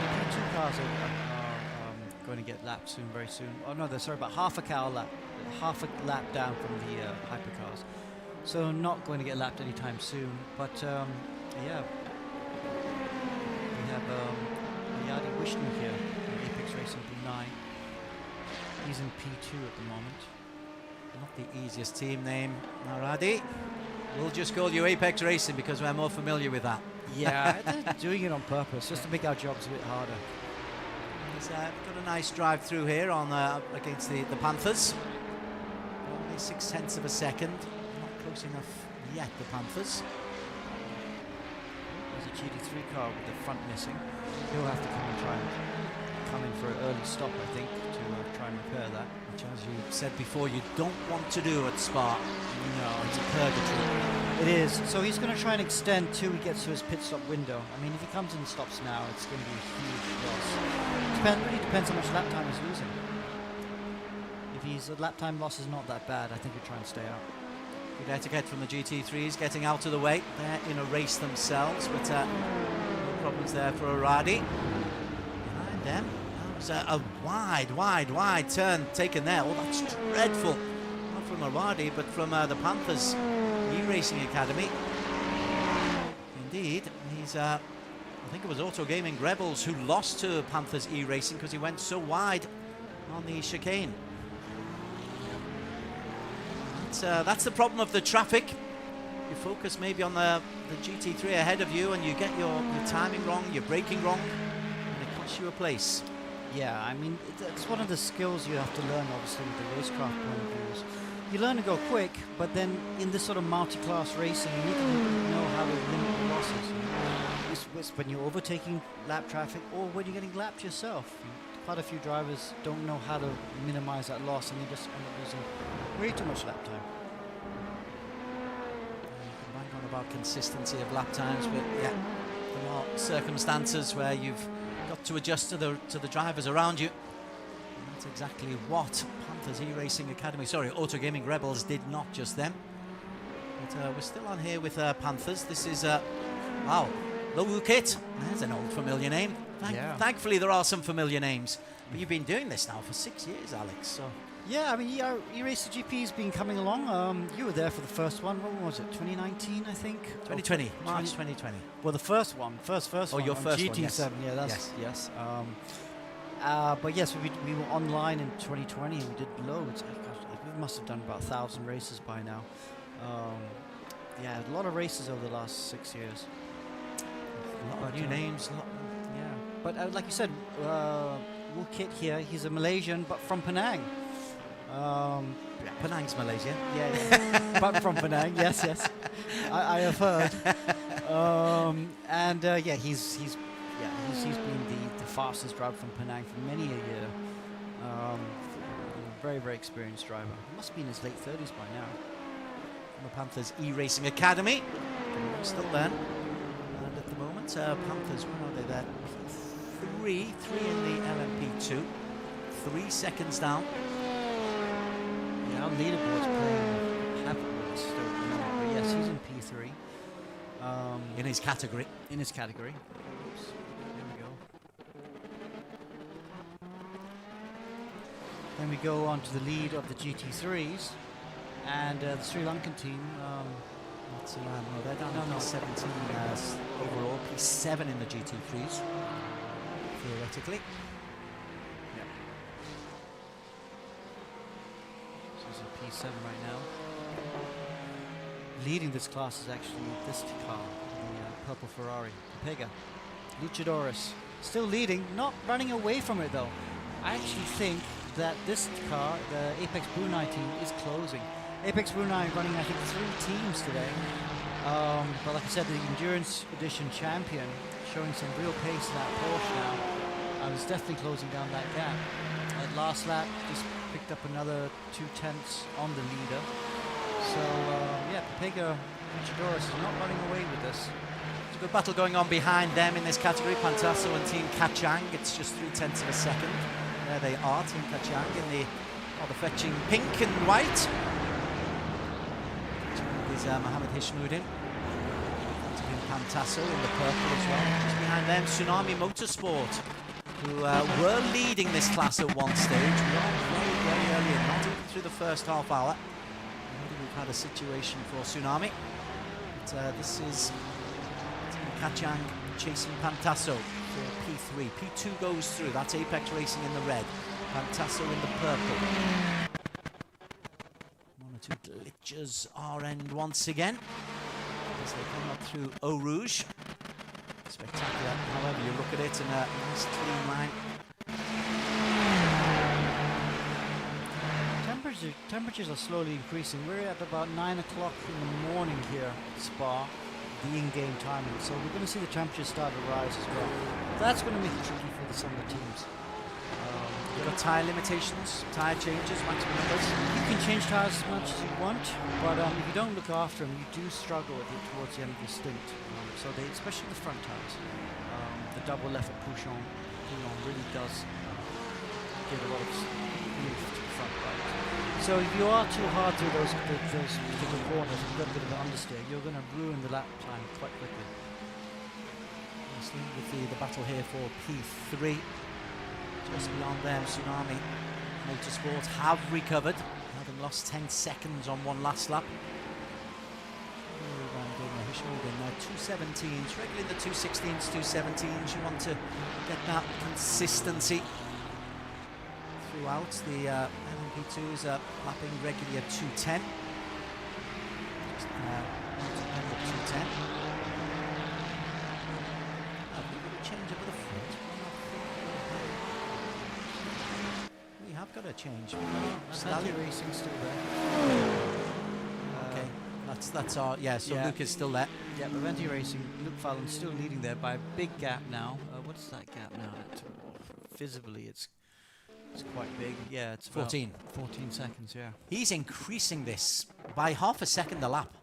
The P2 cars are going to get lapped soon, very soon. Oh no, they're sorry, about half a lap down from the hypercars. So not going to get lapped anytime soon. But yeah, we have Yadi Vishnu here in Apex Racing Brunei. He's in P2 at the moment. Not the easiest team name, Naradi. We'll just call you Apex Racing because we're more familiar with that. Yeah, they're doing it on purpose, just to make our jobs a bit harder. He's got a nice drive through here on against the Panthers. Only 0.6 of a second. Not close enough yet, the Panthers. There's a GT3 car with the front missing. He'll have to come in for an early stop, I think, to try and repair that. Which, as you said before, you don't want to do at Spa. No, It's a purgatory. it is. So he's going to try and extend till he gets to his pit stop window. I mean, if he comes in and stops now, it's going to be a huge loss. Really depends how much lap time he's losing. If his lap time loss is not that bad, I think he'll try and stay out. Good etiquette from the GT3s, getting out of the way. They're in a race themselves, but no problems there for Aradi. Behind them, that was a wide turn taken there. Oh, that's dreadful. Not from Aradi, but from the Panthers eRacing Academy. Indeed, he's, I think it was Auto Gaming Rebels who lost to Panthers eRacing because he went so wide on the chicane. That's the problem of the traffic. You focus maybe on the GT3 ahead of you and you get your timing wrong, your braking wrong, and it costs you a place. Yeah, I mean, it's one of the skills you have to learn, obviously, with the racecraft point of views. You learn to go quick, but then in this sort of multi-class racing, you need to know how to limit the losses. It's when you're overtaking lap traffic or when you're getting lapped yourself. Quite a few drivers don't know how to minimize that loss, and they just end up losing way too much lap time. You can bang on about consistency of lap times, but yeah, there are circumstances where you've got to adjust to the drivers around you. And that's exactly what Panthers eRacing Academy, sorry, Auto Gaming Rebels did not just then. But we're still on here with Panthers. This is, wow, Lowu Kit. There's an old familiar name. Thankfully, there are some familiar names. But you've been doing this now for 6 years, Alex. So. Yeah, I mean, eRacing GP's been coming along. You were there for the first one. When was it? 2019, I think. 2020, March 2020. Well, the first one, first one. Oh, your first GT7, one, yes. Yeah, that's yes. But yes, we were online in 2020 and we did loads. We must have done about 1,000 races by now. Yeah, a lot of races over the last 6 years. A lot of new names. Yeah, but like you said, Will Kit here. He's a Malaysian, but from Penang. Penang's Malaysia. Yeah. But from Penang, yes. I have heard. Yeah, he's been the fastest driver from Penang for many a year. Very, very experienced driver. Must be in his late 30s by now. From the Panthers eRacing Academy. Still there. And at the moment, Panthers, where are they there? Three in the LMP2. 3 seconds down. Yeah, our leaderboard's playing havoc with us still. But yes, he's in P3. In his category. Oops, there we go. Then we go on to the lead of the GT3s. And the Sri Lankan team... no, they're down to P17 overall. P7 in the GT3s. Theoretically. Yeah. So he's in P7 right now. Leading this class is actually this car, the purple Ferrari, Pega. Luchadores. Still leading, not running away from it though. I actually think that this car, the Apex Brunei team, is closing. Apex Brunei running, I think, 3 teams today. But like I said, the Endurance Edition champion, showing some real pace in that Porsche now. I was definitely closing down that gap. At last lap, just picked up another 2/10 on the leader. So, yeah, Pega Luchadores is not running away with this. There's a good battle going on behind them in this category. Pantasso and Team Kachang. It's just 0.3 of a second. There they are, Team Kachang in the fetching pink and white. Is Mohammed Hishmuddin. Pantasso in the purple as well. Just behind them, Tsunami Motorsport. who were leading this class at one stage. Not very, very early in, not even through the first half hour. Already we've had a situation for Tsunami. But this is Team Kachang chasing Pantasso for P3. P2 goes through. That's Apex Racing in the red. Pantasso in the purple. One or two glitches our end once again as they come up through Eau Rouge. Spectacular, however you look at it, and a nice clean line. Temperatures are slowly increasing. We're at about 9 o'clock in the morning here at Spa, the in-game timing. So we're going to see the temperatures start to rise as well. That's going to make it tricky for some of the teams. You've got tyre limitations, tyre changes, maximum numbers. You can change tyres as much as you want, but if you don't look after them, you do struggle with it towards the end of your stint. So they, especially the front tyres, the double left at Pouchon really does give a lot of oomph to the front bike. So if you are too hard through those particular corners, you've got a bit of an understeer, you're going to ruin the lap time quite quickly. Obviously, with the battle here for P3. Just beyond them, Tsunami Motorsport have recovered, having lost 10 seconds on one last lap. Now 217s, regularly in the 216s, 217s. You want to get that consistency throughout. The LMP2s are lapping regularly at 210. Just, 210. Change up at the front. We have got a change. eRacing still there. Okay, that's our So yeah. Luke is still there. Yeah, but eRacing, Luke Fallon's still leading there by a big gap now. What is that gap now? Visibly, it's quite big. Yeah, it's 14 seconds. Yeah. He's increasing this by half a second a lap.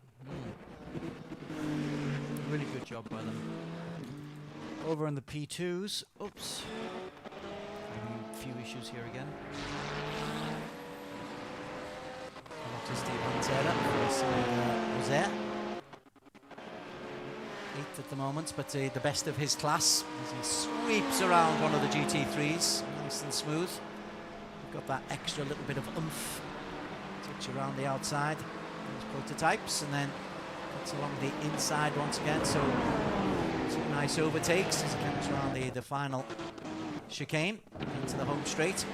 Really good job by them. Over on the P2s. Oops. A few issues here again. Jose. 8th at the moment, but the best of his class as he sweeps around one of the GT3s, nice and smooth. We've got that extra little bit of oomph. Touch around the outside, those prototypes, and then cuts along the inside once again. So some nice overtakes as he comes around the final chicane into the home straight.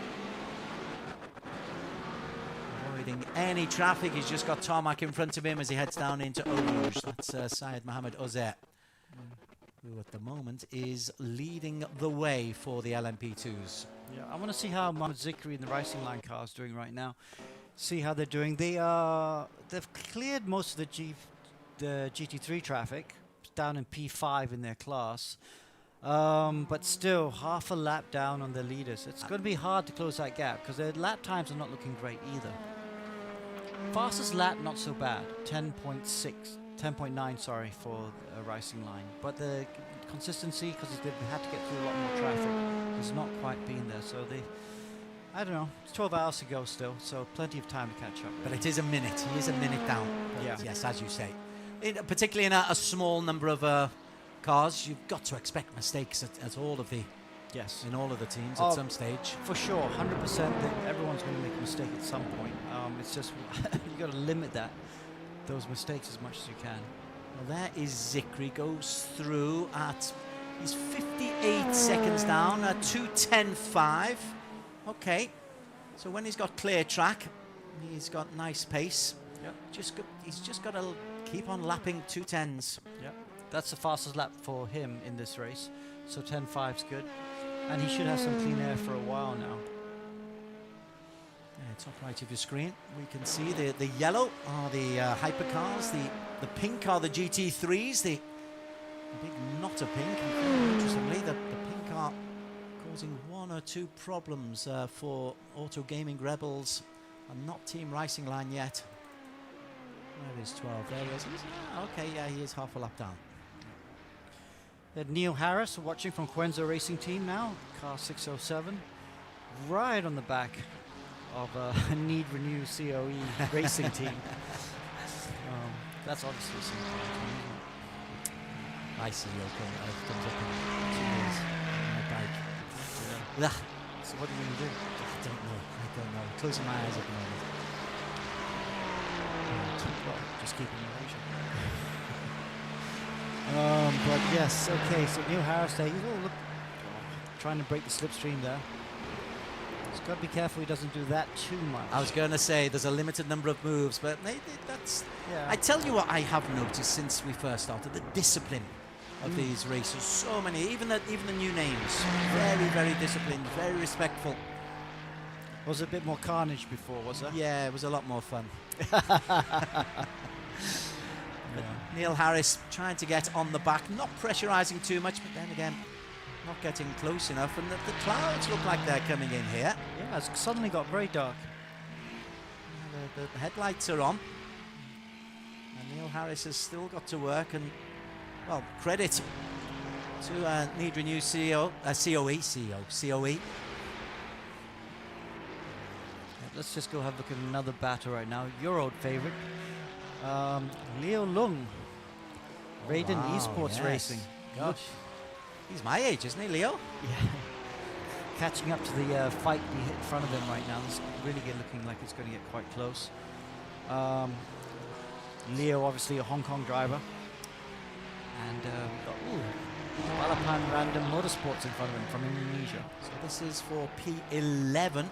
Avoiding any traffic, he's just got tarmac in front of him as he heads down into Eau Rouge. That's Syed Mohammed Ozer, who at the moment is leading the way for the LMP2s. Yeah, I want to see how Mohammed Zikri and the Racing Line car is doing right now. See how they're doing. They've cleared most of the GT3 traffic down in P5 in their class, but still half a lap down on the leaders. It's going to be hard to close that gap because their lap times are not looking great either. Fastest lap, not so bad, 10.9, sorry, for a Racing Line. But the consistency, because they've had to get through a lot more traffic, has not quite been there. So I don't know, it's 12 hours to go still, so plenty of time to catch up. But it is a minute. He is a minute down. Yeah. Yes, as you say. Particularly in a small number of cars, you've got to expect mistakes at all of the... Yes. In all of the teams at some stage. For sure, 100%. Everyone's going to make a mistake at some point. It's just you got to limit those mistakes as much as you can. Well, there is Zikri, goes through at, he's 58 seconds down at 2:10.5. Okay, so when he's got clear track, he's got nice pace. Yep. He's just got to keep on lapping 2:10s. Yep. That's the fastest lap for him in this race. So 10.5's good. And he should have some clean air for a while now. Yeah, top right of your screen, we can see the yellow are the hypercars, the pink are the GT3s, the big knot of pink. And interestingly, the pink are causing one or two problems for Auto Gaming Rebels, and not Team Racing Line yet. Where is 12? There he is. Okay, yeah, he is half a lap down. Neil Harris watching from Quenzo Racing Team now, car 607, right on the back of a Need Renew COE racing team. That's obviously a simple team. I see Yoko comes up in 2 years on a bike. Ugh, So what are you going to do? I don't know. Closing my eyes at the moment. Well, just keep in relation. But yes, okay, so Neil Harris there, he's all trying to break the slipstream there. He's got to be careful he doesn't do that too much. I was going to say there's a limited number of moves, but that's... Yeah. I tell you what I have noticed since we first started, the discipline of these races. So many, even the new names, very, very disciplined, very respectful. Was it a bit more carnage before, was there? Yeah, it was a lot more fun. Yeah. Neil Harris trying to get on the back, not pressurising too much, but then again, not getting close enough. And the clouds look like they're coming in here. Yeah, it's suddenly got very dark. The headlights are on. And Neil Harris has still got to work. And, well, credit to Need Renew COE. Let's just go have a look at another batter right now. Your old favourite, Leo Lung, Raiden wow, esports yes. racing. Gosh, he's my age, isn't he, Leo? Yeah. Catching up to the fight in front of him right now. It's really looking like it's going to get quite close. Leo, obviously a Hong Kong driver. And Balapan Random Motorsports in front of him from Indonesia. So this is for P11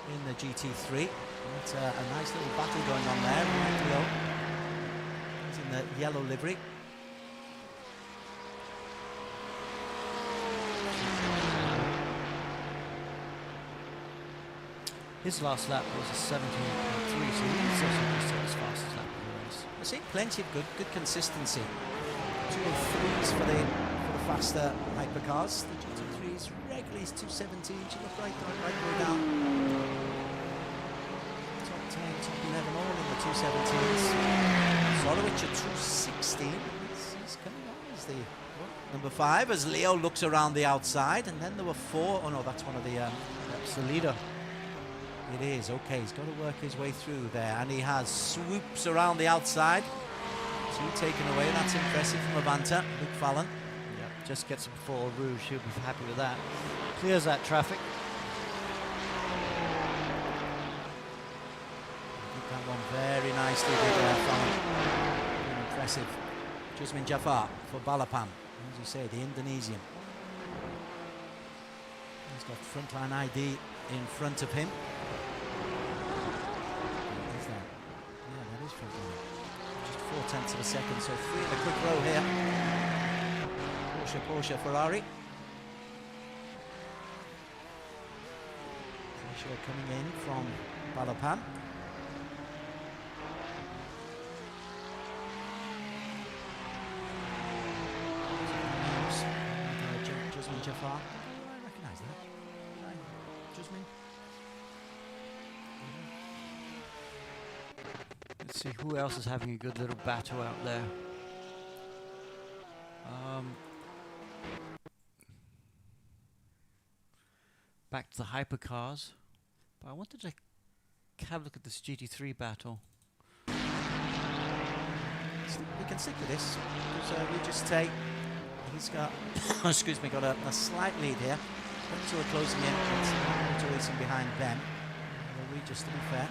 in the GT3. That's a nice little battle going on there. Right, Leo. He's in the yellow livery. His last lap was a 17.3, so he's also as fast as that in the race. I've seen plenty of good consistency. 203s for the faster hypercars. The GT3s regularly is 217. She looked right the way down. Top 10, top 11, all in the 217s. Solowich at 216. He's coming on as the number 5 as Leo looks around the outside. And then there were 4. Oh no, that's one of the... That's the leader. It is, okay, he's got to work his way through there, and he has swoops around the outside. 2 taken away, that's impressive from Avanta, Luke Fallon. Yep, just gets him before Rouge, he'll be happy with that. Clears that traffic. Did that one very nicely, did Fallon. Impressive. Jusmin Jafar for Balapan, as you say, the Indonesian. He's got frontline ID in front of him. That is frontline. Just 0.4 of a second, so 3 in a quick row here. Porsche, Ferrari. Porsche coming in from Balapan. Jusmin Jafar. I recognise that. Jusmin. Let's see who else is having a good little battle out there. Back to the hypercars. But I wanted to have a look at this GT3 battle. We can stick with this because we just take. He's got, excuse me, got a slight lead here. So we're closing in. It's racing behind them. Regis, to be fair.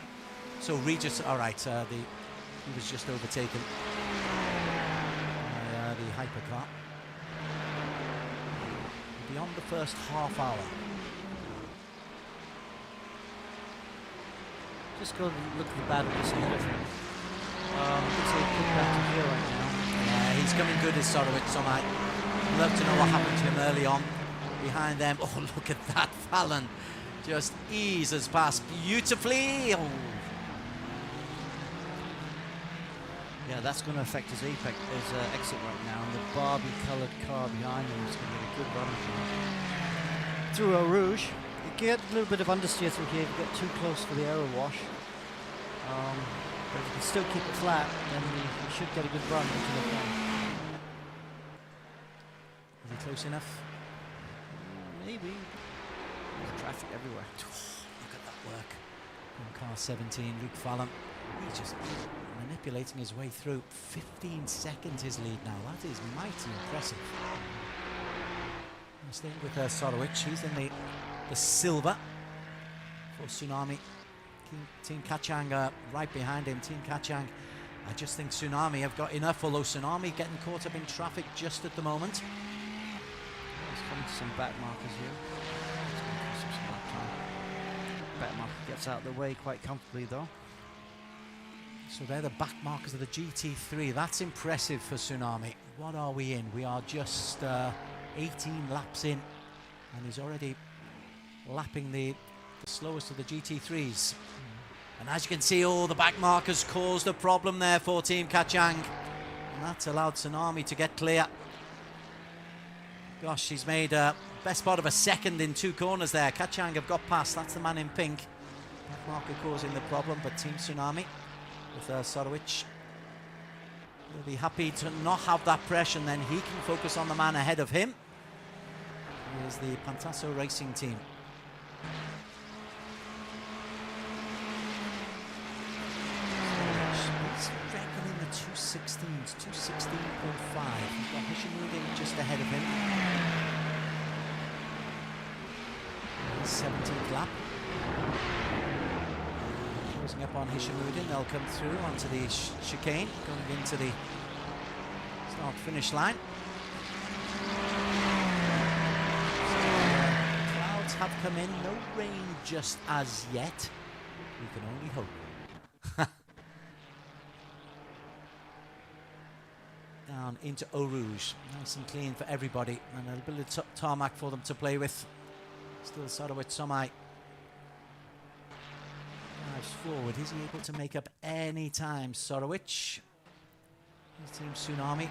So Regis, all right. He was just overtaken by the hypercar. Beyond the first half hour. Just go look at the battle just ahead of him. Looks like a good battle here right now. Yeah, he's coming good as Sorowitz, so I'd love to know what happened to him early on. Behind them, oh look at that, Fallon just eases past beautifully. Oh. Yeah, that's going to affect his exit right now, and the Barbie-coloured car behind him is going to get a good run through Eau Rouge. You get a little bit of understeer through here if you get too close for the aero wash. But if you can still keep it flat, then you should get a good run into the front. Is he close enough? Maybe. There's traffic everywhere. Look at that work from car 17, Luke Fallon. He's just manipulating his way through. 15 seconds his lead now. That is mighty impressive. Staying with Sorowicz. He's in the silver for Tsunami. Team Kachang right behind him. Team Kachang, I just think Tsunami have got enough, although Tsunami getting caught up in traffic just at the moment. He's coming to some back markers here. Some lap time. Back marker gets out of the way quite comfortably though. So they're the back markers of the GT3. That's impressive for Tsunami. What are we in? We are just 18 laps in, and he's already lapping the slowest of the GT3s. And as you can see, all the back markers caused a problem there for Team Kachang. And that's allowed Tsunami to get clear. Gosh, he's made best part of a second in 2 corners there. Kachang have got past. That's the man in pink. Back marker causing the problem, but Team Tsunami with Sorowicz will be happy to not have that pressure, and then he can focus on the man ahead of him. Here's the Pantasso Racing team. He's reckoning the 216s, 216.5. He's got Hishimuddin just ahead of him. His 17th lap. Closing up on Hishimuddin, they'll come through onto the chicane, going into the start-finish line. Clouds have come in, no rain just as yet. We can only hope. Down into Eau Rouge, nice and clean for everybody, and a little bit of tarmac for them to play with. Still Sorowicz Somai drives forward. Is he able to make up any time? Sorowicz. His team Tsunami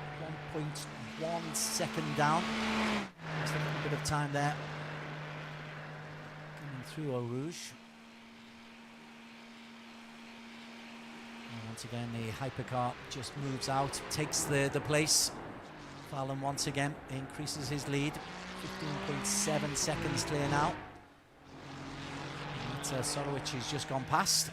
1.1 second down. Just a little bit of time there. Coming through Eau Rouge. And once again, the hypercar just moves out, takes the place. Fallon once again increases his lead. 15.7 seconds clear now. Sorowicz has just gone past.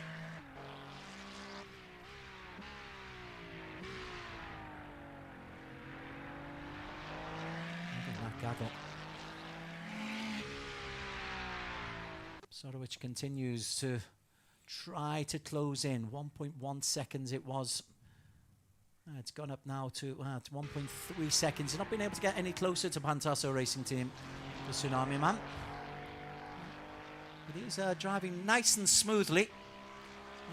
Sorowicz continues to try to close in. 1.1 seconds it was. It's gone up now to 1.3 seconds. He's not been able to get any closer to Pantasso Racing Team, the Tsunami man. But he's driving nice and smoothly.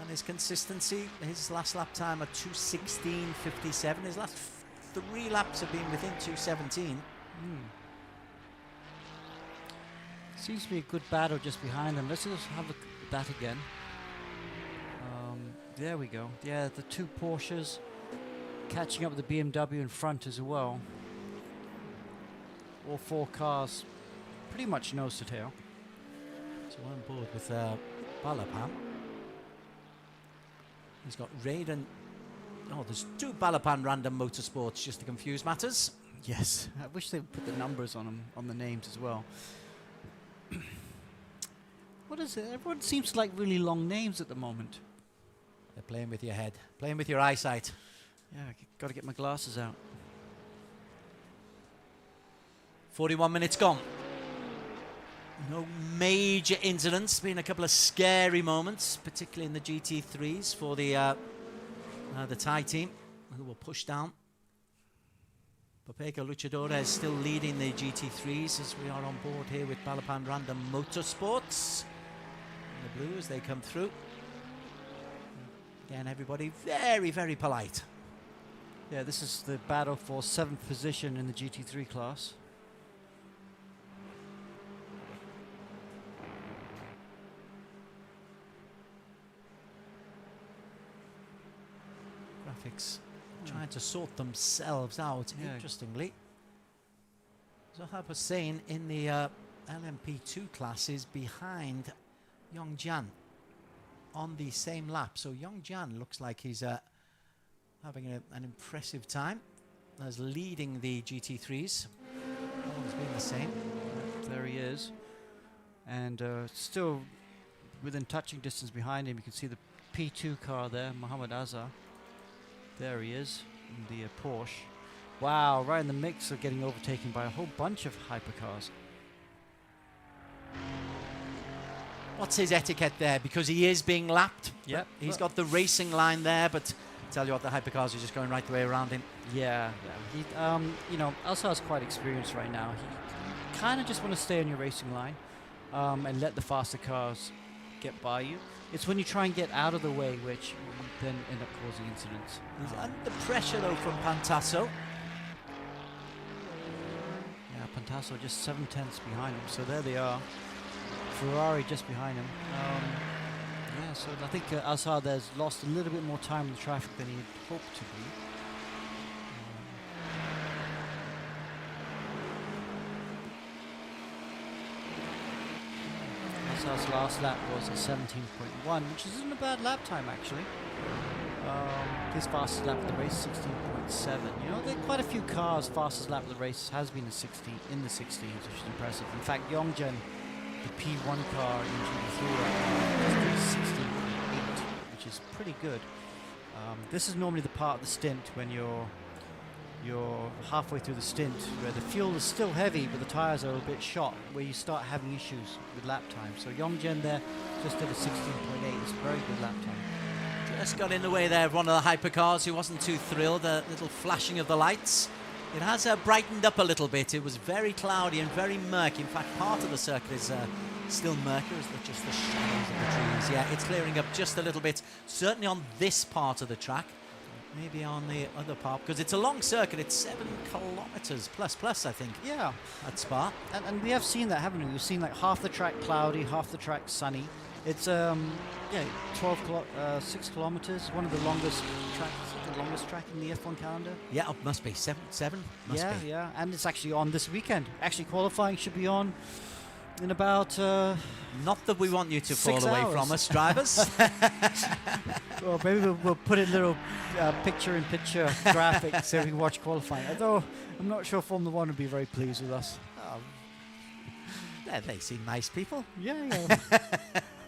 And his consistency, his last lap time at 2:16.57. His last 3 laps have been within 2:17. Seems to be a good battle just behind them. Let's just have that again. There we go. Yeah, the 2 Porsches catching up with the BMW in front as well. All 4 cars pretty much nose to tail. So on board with Balapan. He's got Raiden. Oh, there's 2 Balapan Random Motorsports just to confuse matters. Yes, I wish they would put the numbers on them, on the names as well. What is it? Everyone seems to like really long names at the moment. They're playing with your head, playing with your eyesight. Yeah, got to get my glasses out. 41 minutes gone. No major incidents. Been a couple of scary moments, particularly in the GT3s for the Thai team, who will push down. Popeka Luchadora is still leading the GT3s as we are on board here with Balapan Random Motorsports. And the blue as they come through. Again, everybody very, very polite. Yeah, this is the battle for 7th position in the GT3 class. Graphics trying to sort themselves out, interestingly. Zohab Hussain in the LMP2 classes behind Yongjian on the same lap. So Yongjian looks like he's having an impressive time as leading the GT3s. Always been the same. There he is. And still within touching distance behind him, you can see the P2 car there, Mohammed Azhar. There he is, in the Porsche. Wow, right in the mix of getting overtaken by a whole bunch of hypercars. what's his etiquette there? Because he is being lapped. Yep. He's got the racing line there, but tell you what, the hypercars are just going right the way around him. Yeah. He, you know, Alsar's quite experienced right now. He kind of just want to stay on your racing line and let the faster cars get by you. It's when you try and get out of the way which you then end up causing incidents. He's under pressure though from Pantasso. Yeah, Pantasso just 7/10 behind him. So there they are. Ferrari just behind him. Yeah, so I think Alsar there's lost a little bit more time in the traffic than he had hoped to be. Alsar's last lap was a 17.1, which isn't a bad lap time actually. His fastest lap of the race, 16.7. You know, there are quite a few cars. Fastest lap of the race has been in the 16s, which is impressive. In fact, Yongjen, the P1 car in GT3, just did 16.8, which is pretty good. This is normally the part of the stint when you're halfway through the stint where the fuel is still heavy but the tires are a bit shot, where you start having issues with lap time. So Yongjen there just did a 16.8. It's a very good lap time. Just got in the way there of one of the hypercars who wasn't too thrilled. A little flashing of the lights. It has brightened up a little bit. It was very cloudy and very murky. In fact, part of the circuit is still murky, as just the shadows of the trees. Yeah, it's clearing up just a little bit. Certainly on this part of the track. Maybe on the other part, because it's a long circuit. It's 7 kilometers plus, I think. Yeah, at Spa. And we have seen that, haven't we? We've seen like half the track cloudy, half the track sunny. It's 6 kilometers. One of the longest tracks, the longest track in the F1 calendar. Yeah, it must be seven. Must be. Yeah, and it's actually on this weekend. Actually, qualifying should be on in about. Not that we want you to 6 fall away hours. from us, drivers. Well, maybe we'll put a little picture-in-picture graphic so we can watch qualifying. Although I'm not sure Formula One would be very pleased with us. Yeah, they seem nice people. Yeah.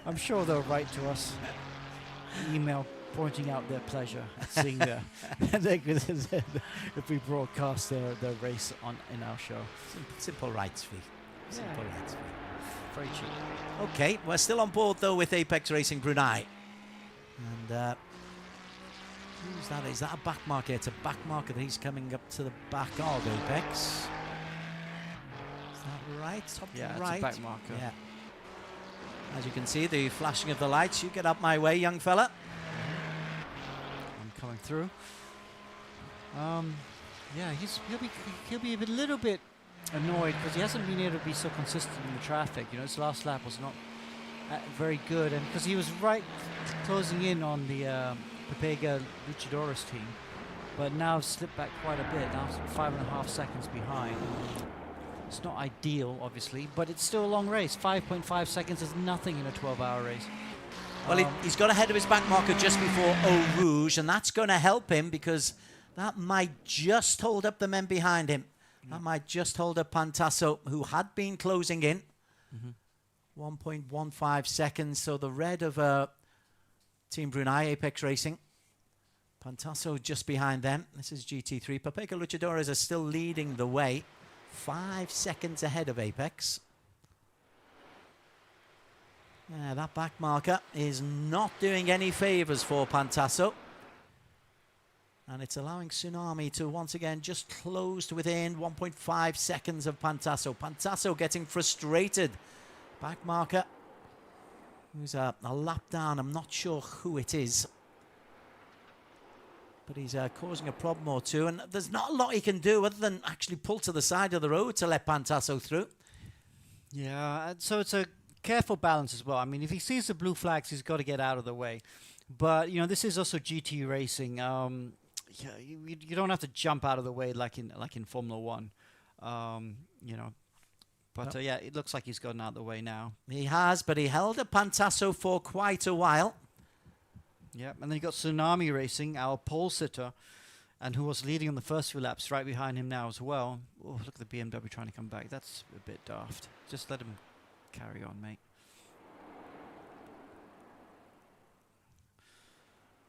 I'm sure they'll write to us, email pointing out their pleasure at seeing if we broadcast their race in our show. Simple rights fee. Simple rights fee. Very cheap. Okay, we're still on board though with Apex Racing Brunei. And who's that? Is that a back marker? It's a back marker that he's coming up to the back of Apex. Is that right? Top right. It's a back marker. Yeah. As you can see, the flashing of the lights. You get up my way, young fella. I'm coming through. Yeah, he'll be a little bit annoyed because he hasn't been able to be so consistent in the traffic. You know, his last lap was not very good, and because he was right closing in on the Pepega Luchadores team, but now slipped back quite a bit. Now 5.5 seconds behind. It's not ideal, obviously, but it's still a long race. 5.5 seconds is nothing in a 12-hour race. Well, he's got ahead of his back marker just before Eau Rouge, and that's going to help him because that might just hold up the men behind him. That might just hold up Pantasso, who had been closing in. 1.15 seconds. So the red of Team Brunei, Apex Racing. Pantasso just behind them. This is GT3. Pepega Luchadores are still leading the way. 5 seconds ahead of Apex. Yeah, that back marker is not doing any favours for Pantasso. And it's allowing Tsunami to once again just close to within 1.5 seconds of Pantasso. Pantasso getting frustrated. Back marker. Who's a lap down. I'm not sure who it is. But he's causing a problem or two. And there's not a lot he can do other than actually pull to the side of the road to let Pantasso through. Yeah, so it's a careful balance as well. I mean, if he sees the blue flags, he's got to get out of the way. But, you know, this is also GT racing. Yeah, you don't have to jump out of the way like in Formula One, you know. But yeah, it looks like he's gotten out of the way now. He has, but he held up Pantasso for quite a while. Yeah, and then you got Tsunami Racing, our pole sitter, and who was leading on the first few laps, right behind him now as well. Oh, look at the BMW trying to come back. That's a bit daft. Just let him carry on, mate.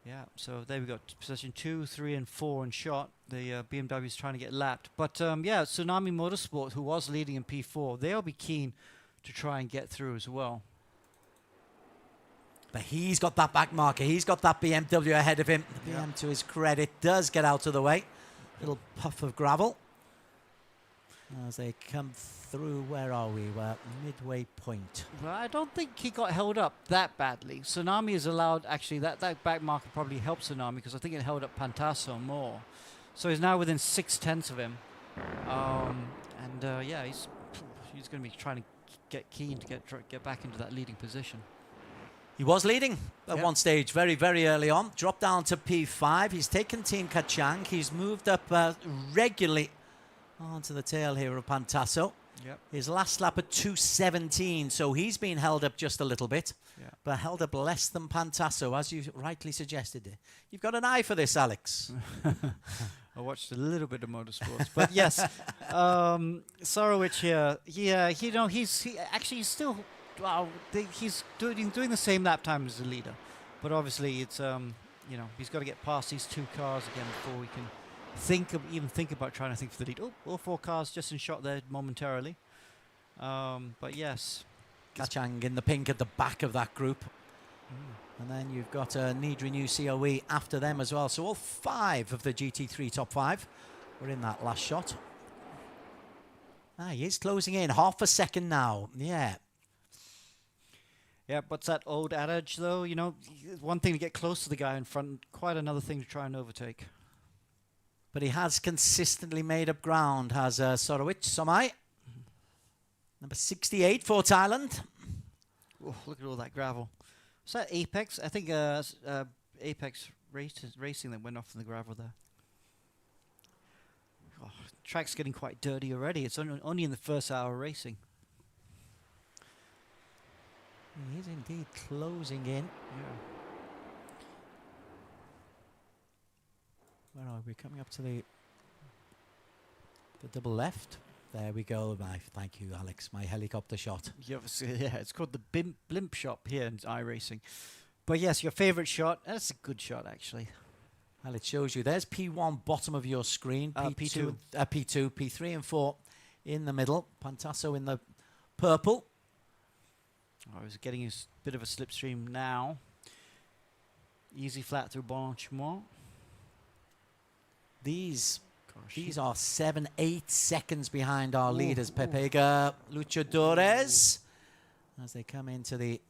Yeah, so there we go. Position 2, 3, and 4 in shot. The BMW is trying to get lapped. But yeah, Tsunami Motorsport, who was leading in P4, they'll be keen to try and get through as well. But he's got that back marker. He's got that BMW ahead of him. The BM, to his credit, does get out of the way. Little puff of gravel. As they come through, where are we? We're midway point. Well, I don't think he got held up that badly. Tsunami is allowed, actually, that back marker probably helped Tsunami because I think it held up Pantasso more. So he's now within 6/10 of him. Yeah, he's going to be trying to get keen to get back into that leading position. He was leading at one stage very, very early on. Dropped down to P5. He's taken Team Kachang. He's moved up regularly onto the tail here of Pantasso. Yep. His last lap at 2:17, so he's been held up just a little bit, but held up less than Pantasso, as you rightly suggested. You've got an eye for this, Alex. I watched a little bit of motorsports, but yes, Sorowich here. Yeah, he's still. Well, he's doing the same lap time as the leader, but obviously it's he's got to get past these 2 cars again before we can even think about trying to think for the lead. Oh, all 4 cars just in shot there momentarily. But yes, Kachang in the pink at the back of that group. And then you've got Need Renew COE after them as well. So all 5 of the GT3 top 5 were in that last shot. He is closing in half a second now. Yeah. Yeah, what's that old adage though? One thing to get close to the guy in front, quite another thing to try and overtake. But he has consistently made up ground, has Sorowich Somai. Number 68 for Thailand. Oh, look at all that gravel. Is that Apex? I think Apex Racing that went off in the gravel there. Oh, track's getting quite dirty already. It's only in the first hour of racing. He is indeed closing in. Yeah. Where are we? Coming up to the double left. There we go. Thank you, Alex. My helicopter shot. Yeah, it's called the blimp shot here in iRacing. But yes, your favourite shot. That's a good shot, actually. Well, it shows you. There's P1, bottom of your screen. P2. P2, P3 and 4 in the middle. Pantasso in the purple. Oh, he's getting a bit of a slipstream now. Easy flat through Blanchimont. These are 7-8 seconds behind our leaders, Pepega Luchadores, as they come into the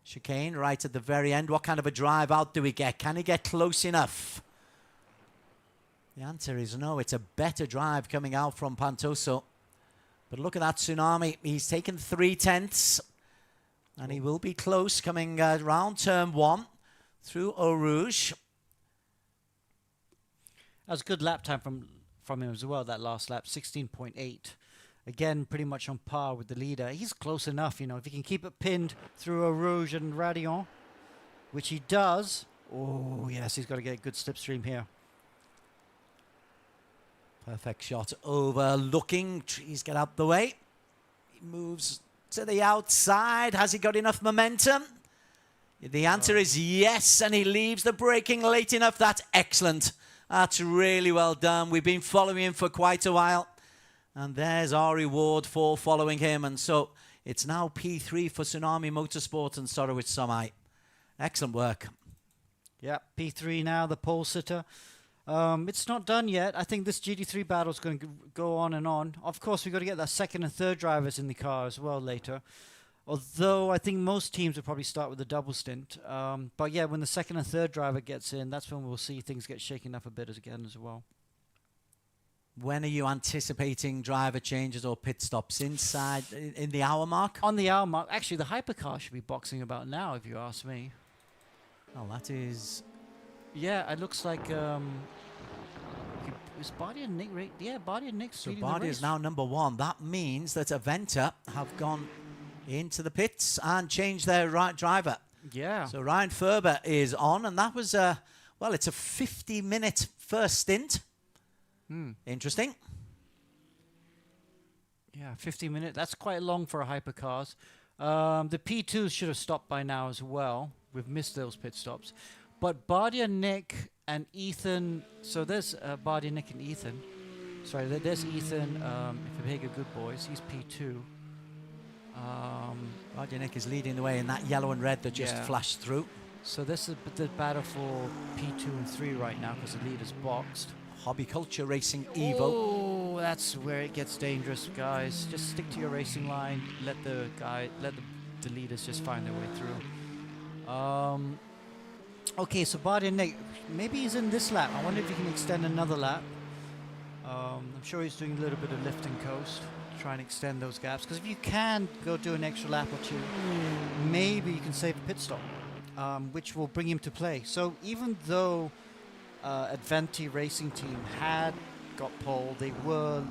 chicane right at the very end. What kind of a drive out do we get? Can he get close enough? The answer is no. It's a better drive coming out from Pantasso. But look at that Tsunami. He's taken 3/10, and he will be close coming round turn 1 through Eau Rouge. That was a good lap time from him as well, that last lap, 16.8. Again, pretty much on par with the leader. He's close enough, if he can keep it pinned through Eau Rouge and Radion, which he does. Oh, yes, he's got to get a good slipstream here. Perfect shot overlooking. Trees get out the way. He moves to the outside. Has he got enough momentum? The answer is yes, and he leaves the braking late enough. That's excellent. That's really well done. We've been following him for quite a while. And there's our reward for following him. And so it's now P3 for Tsunami Motorsport and Sorowich Somai. Excellent work. Yeah, P3 now, the pole sitter. It's not done yet. I think this GT3 battle is going to go on and on. Of course, we've got to get that second and third drivers in the car as well later. Although I think most teams will probably start with a double stint. But yeah, when the second and third driver gets in, that's when we'll see things get shaken up a bit again as well. When are you anticipating driver changes or pit stops inside in the hour mark? On the hour mark. Actually, the hypercar should be boxing about now, if you ask me. Well, that is... Yeah, it looks like... is Bardi and Nick... Yeah, Bardi and Nick's leading the race. So Bardi is now number 1. That means that Aventa have gone into the pits and changed their driver. Yeah. So Ryan Ferber is on, and that was it's a 50-minute first stint. Interesting. Yeah, 50 minutes. That's quite long for a hypercars. The P2s should have stopped by now as well. We've missed those pit stops. But Bardia, Nick, and Ethan. So there's Bardia, Nick, and Ethan. Sorry, there's Ethan. If you make a good boys, he's P2. Bardianic is leading the way in that yellow and red that just flashed through. So this is the battle for P2 and 3 right now because the lead is boxed. Hobby Culture Racing Evo. Oh, that's where it gets dangerous, guys. Just stick to your racing line. Let the leaders just find their way through. Okay, so Bardianic, maybe he's in this lap. I wonder if he can extend another lap. I'm sure he's doing a little bit of lift and coast to try and extend those gaps. Because if you can go do an extra lap or two, maybe you can save a pit stop, which will bring him to play. So even though Adventi Racing Team had got pole, they were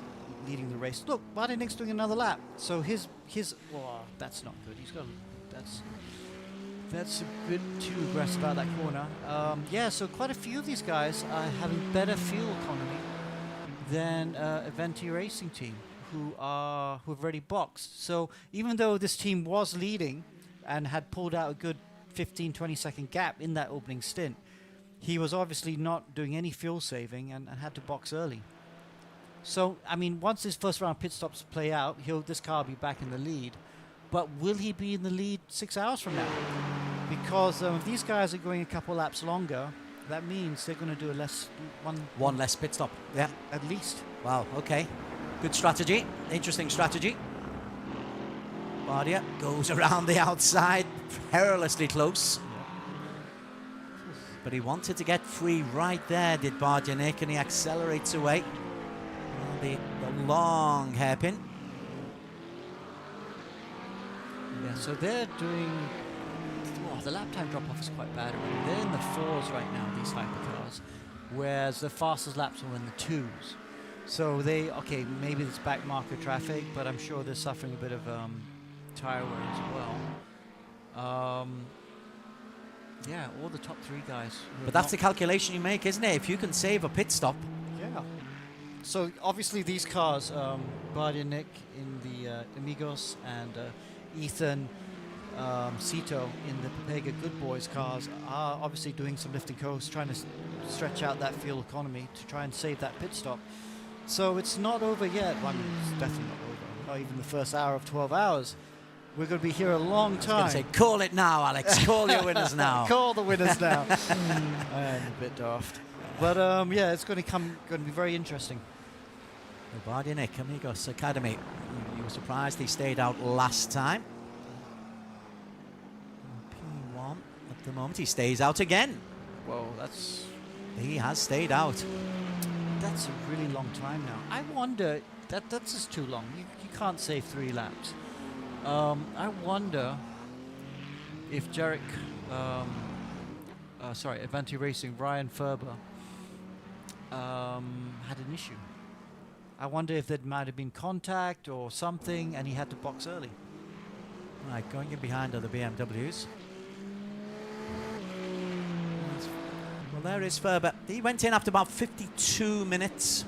leading the race. Look, Bardianic's doing another lap. So his that's not good. He's got that's a bit too aggressive out that corner. Yeah, so quite a few of these guys are having better fuel economy than Adventi Racing Team, who've already boxed. So even though this team was leading and had pulled out a good 15-20 second gap in that opening stint, he was obviously not doing any fuel saving and had to box early. So, I mean, once his first round pit stops play out, this car will be back in the lead. But will he be in the lead 6 hours from now? Because if these guys are going a couple laps longer, that means they're going to do one less pit stop. Yeah, at least. Wow. Okay, good strategy. Interesting strategy. Bardia goes around the outside, perilously close. But he wanted to get free right there, did Bardianic, and he accelerates away. The long hairpin. Yeah, so they're doing... the lap time drop-off is quite bad already. They're in the 4s right now, these hypercars, whereas the fastest laps are in the 2s. So maybe it's back marker traffic, but I'm sure they're suffering a bit of tire wear as well. Yeah, all the top 3 guys. But that's the calculation you make, isn't it? If you can save a pit stop. Yeah. So obviously these cars, Bardianic in the Amigos and Ethan Cito in the Pepega Good Boys cars are obviously doing some lift and coast, trying to stretch out that fuel economy to try and save that pit stop. So it's not over yet. Well, I mean, it's definitely not over. Not even the first hour of 12 hours. We're going to be here a long time. I was going to say, call it now, Alex. Call your winners now. Call the winners now. I'm a bit daft. But yeah, it's going to be very interesting. Bardianic, Amigos Academy. You were surprised he stayed out last time. P1 at the moment. He stays out again. Well, he has stayed out. That's a really long time now. I wonder, that's just too long. You can't save 3 laps. I wonder if Adventi Racing, Ryan Ferber, had an issue. I wonder if there might have been contact or something and he had to box early. Right, going in behind other BMWs. Well, there is Ferber. He went in after about 52 minutes.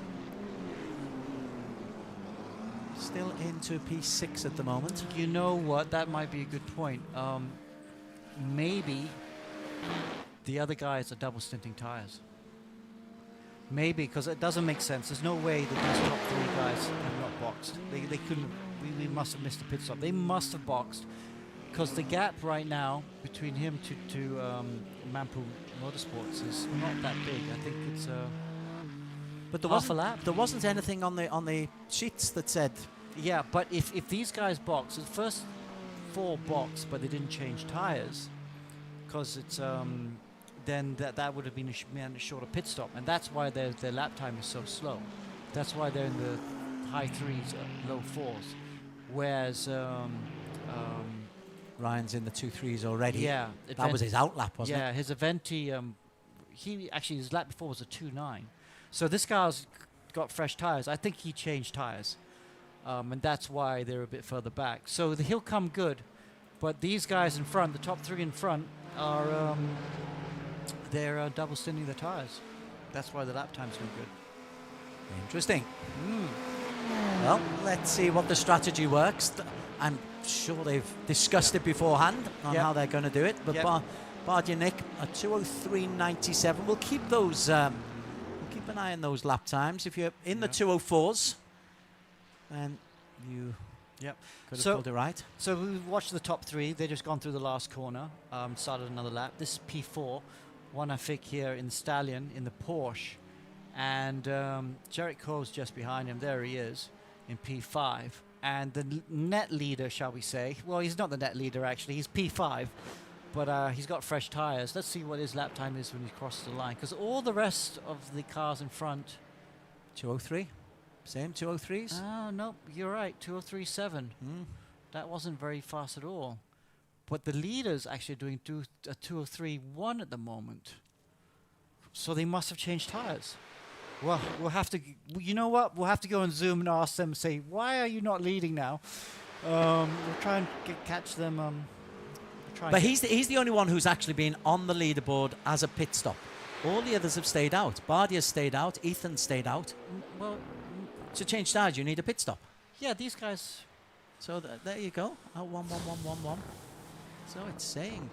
Still into P6 at the moment. You know what? That might be a good point. Maybe the other guys are double stinting tires. Maybe, because it doesn't make sense. There's no way that these top 3 guys have not boxed. They couldn't. We must have missed a pit stop. They must have boxed, because the gap right now between him to Mampu Motorsports is not that big. I think it's but there half a lap. There wasn't anything on the sheets that said. Yeah, but if these guys box, the first 4 boxed, but they didn't change tires, because it's then that would have been a shorter pit stop, and that's why their lap time is so slow. That's why they're in the high 3s, low 4s, whereas Ryan's in the 2.3s already. Yeah, that was his out lap, wasn't it? Yeah, his Aventi, his lap before was a 2.9. So this guy's got fresh tires. I think he changed tires, and that's why they're a bit further back. So he'll come good, but these guys in front, the top 3 in front, are they're double stinting their tires. That's why the lap time's no good. Interesting. Well, let's see what the strategy works. I'm sure they've discussed it beforehand on how they're going to do it. But Bardianic, a 2:03.97. We'll keep those. We'll keep an eye on those lap times. If you're in the 2:04s, then you Yep. Could have pulled it right. So we've watched the top three. They just gone through the last corner, started another lap. This is P4, one I think here in the Stallion in the Porsche. And Jarek Cole's just behind him. There he is in P5. And the net leader, shall we say, well, he's not the net leader, actually. He's P5, but he's got fresh tires. Let's see what his lap time is when he crosses the line, because all the rest of the cars in front... 203. Same 203s? Oh, no, you're right, 203.7. That wasn't very fast at all. But the leader's actually doing a 203.1 at the moment. So they must have changed tires. Well, we'll have to, you know what? We'll have to go and Zoom and ask them, say, why are you not leading now? We'll try and catch them. But he's the only one who's actually been on the leaderboard as a pit stop. All the others have stayed out. Bardia's stayed out. Ethan stayed out. Well, to change tires, you need a pit stop. Yeah, these guys. So there you go. Oh, 1-1-1-1-1. So it's saying.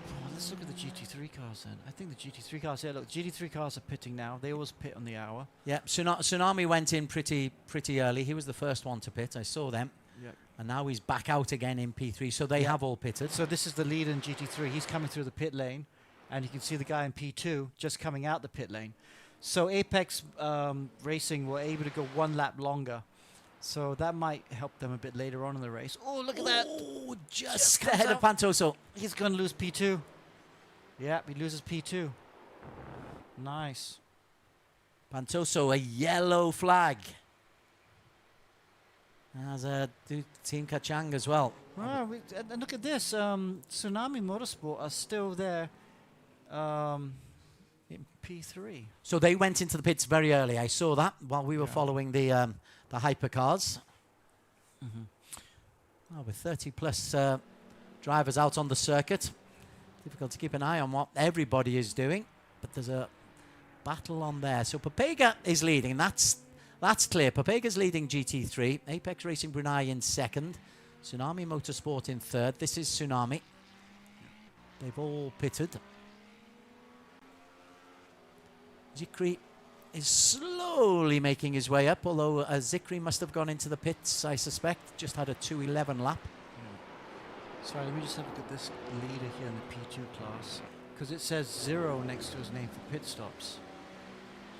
Oh, let's look at the GT3 cars then. I think the GT3 cars, yeah, look, GT3 cars are pitting now. They always pit on the hour. Yeah, Tsunami went in pretty early. He was the first one to pit. I saw them. Yep. And now he's back out again in P3. So they have all pitted. So this is the lead in GT3. He's coming through the pit lane. And you can see the guy in P2 just coming out the pit lane. So Apex Racing were able to go one lap longer. So that might help them a bit later on in the race. Oh, look at that. Oh, just ahead of Pantoso. He's going to lose P2. Yeah, he loses P2. Nice. Pantoso, a yellow flag. As Team Kachang as well. Oh, and look at this. Tsunami Motorsport are still there in P3. So they went into the pits very early. I saw that while we were following the hypercars. Oh, with 30 plus drivers out on the circuit, difficult to keep an eye on what everybody is doing, but there's a battle on there. So Papega is leading, and that's clear. Papega's leading GT3, Apex Racing Brunei in second, Tsunami Motorsport in third. This is Tsunami. They've all pitted. Zikri is slowly making his way up, although Zikri must have gone into the pits, I suspect. Just had a 2:11 lap. Sorry, let me just have a look at this leader here in the P2 class, because it says 0 next to his name for pit stops.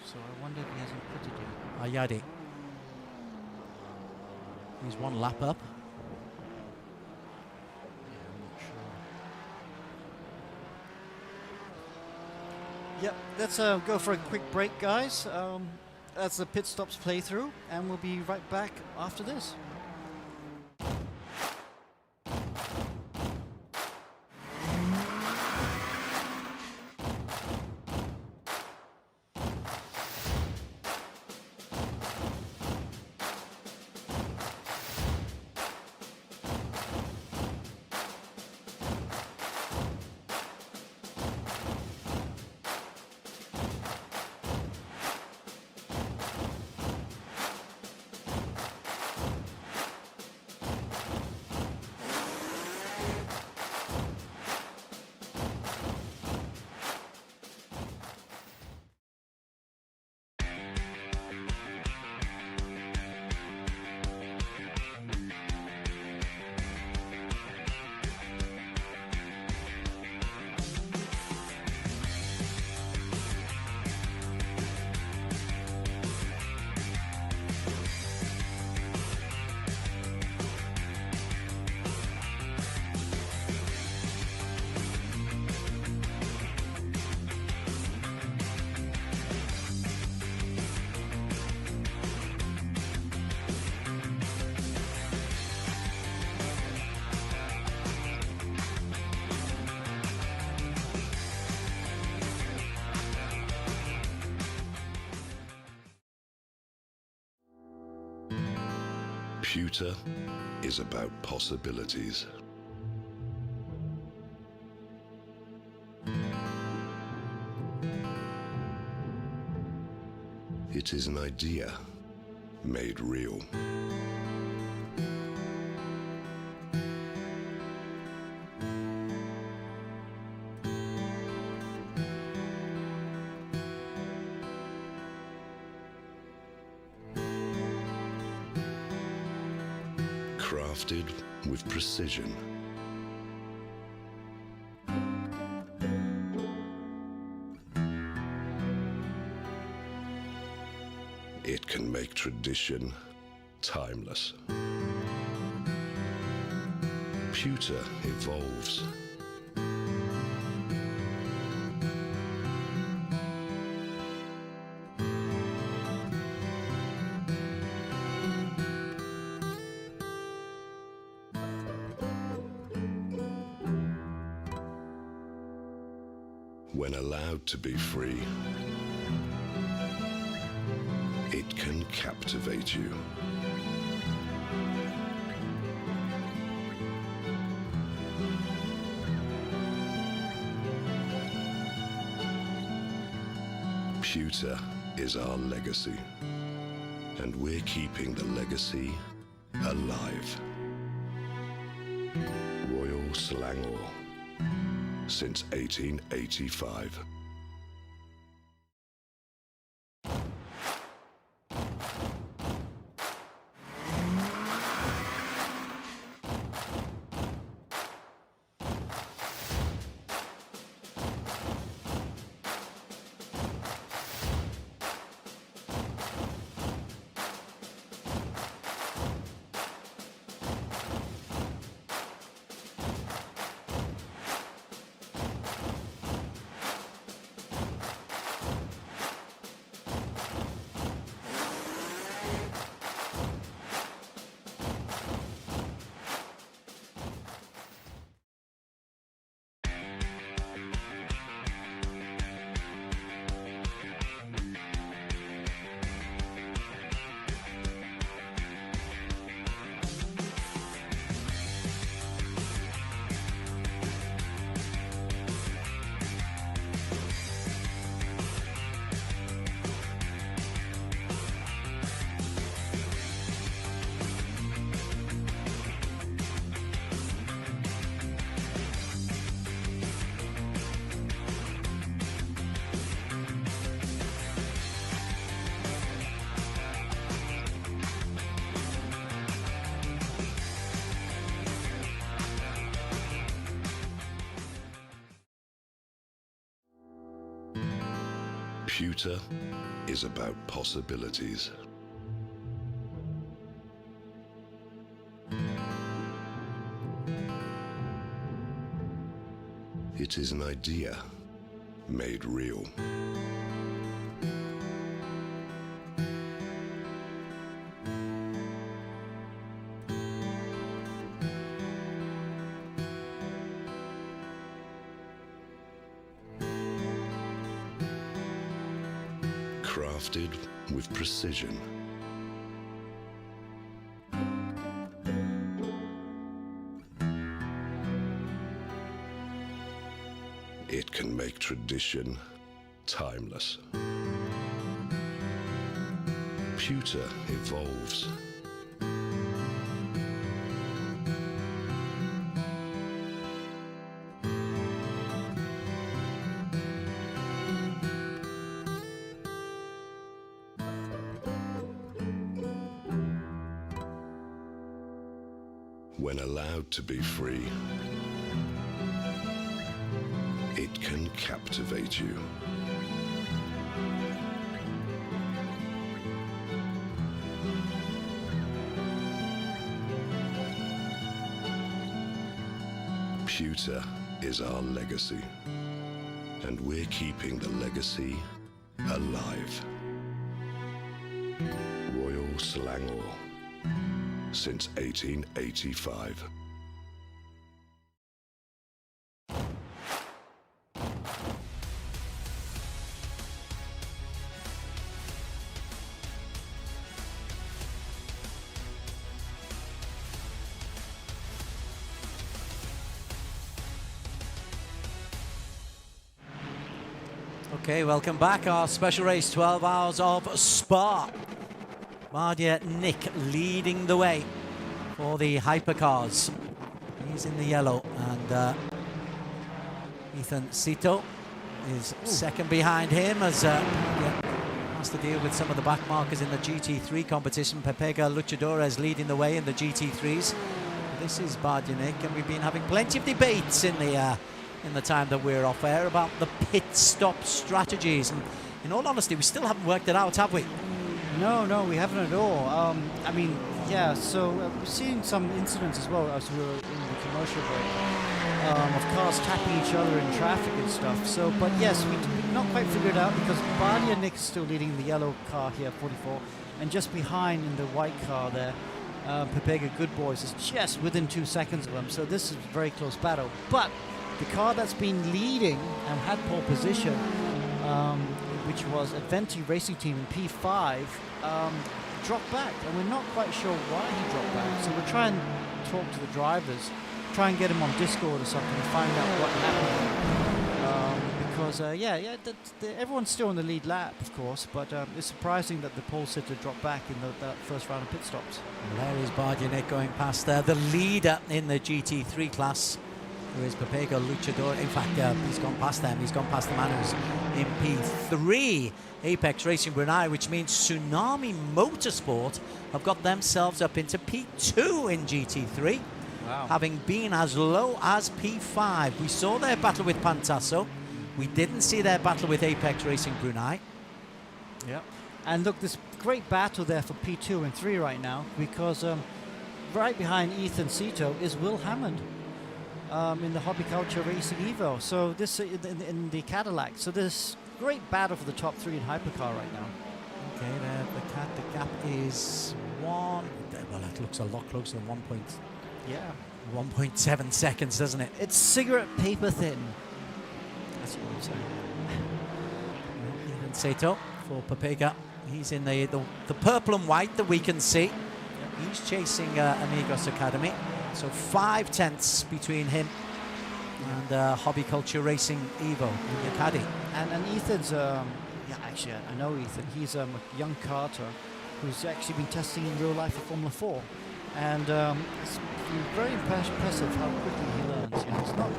So I wonder if he hasn't pitted yet. Ayadi. He's one lap up. Yeah, I'm not sure. Yep, let's go for a quick break, guys. That's the pit stops playthrough, and we'll be right back after this. Computer is about possibilities. It is an idea made real. Crafted with precision. It can make tradition timeless. Pewter evolves. When allowed to be free, it can captivate you. Pewter is our legacy, and we're keeping the legacy alive. Royal Slangor, since 1885. Pewter is about possibilities. It is an idea made real. Crafted with precision. It can make tradition timeless. Pewter evolves. When allowed to be free, it can captivate you. Pewter is our legacy, and we're keeping the legacy alive. Royal Slangor, since 1885. Okay, welcome back. Our special race, 12 hours of Spa. Mardia Nick leading the way for the hypercars. He's in the yellow, and Ethan Sito is second behind him as has to deal with some of the back markers in the GT3 competition. Pepega Luchadores leading the way in the GT3s. This is Bardianic, and we've been having plenty of debates in the time that we're off air about the pit stop strategies. And in all honesty, we still haven't worked it out, have we? No, we haven't at all. I mean, yeah, so we've seen some incidents as well as we were in the commercial break of cars tapping each other in traffic and stuff. So, but yes, we've not quite figured it out because Bardia Nick is still leading the yellow car here, 44, and just behind in the white car there, Pepega Good Boys is just within 2 seconds of them. So this is a very close battle. But the car that's been leading and had pole position, which was Adventi Racing Team in P5, dropped back, and we're not quite sure why he dropped back. So we're trying to talk to the drivers, try and get him on Discord or something and find out what happened. Because everyone's still in the lead lap, of course, but it's surprising that the pole sitter dropped back in that first round of pit stops. Well, there is Bardianic going past the leader in the GT3 class, who is Pepega Luchador. In fact, he's gone past them. He's gone past the man who's in P3, Apex Racing Brunei, which means Tsunami Motorsport have got themselves up into P2 in GT3. Wow. Having been as low as P5. We saw their battle with Pantasso. We didn't see their battle with Apex Racing Brunei. Yep. And look, this great battle there for P2 and 3 right now, because right behind Ethan Cito is Will Hammond in the Hobbyculture Racing Evo. So this in the Cadillac. So this great battle for the top 3 in hypercar right now. Okay, the gap is 1. Well, it looks a lot closer than 1. Yeah. 1.7 seconds, doesn't it? It's cigarette paper thin. That's what I'm saying. Ethan Sato for Pepega. He's in the purple and white that we can see. Yep. He's chasing Amigos Academy. So 5 tenths between him and Hobbyculture Racing Evo in the Caddy. And Ethan's, actually, I know Ethan. He's a young karter who's actually been testing in real life for Formula 4. And it's very impressive how quickly he learns. You know, he's not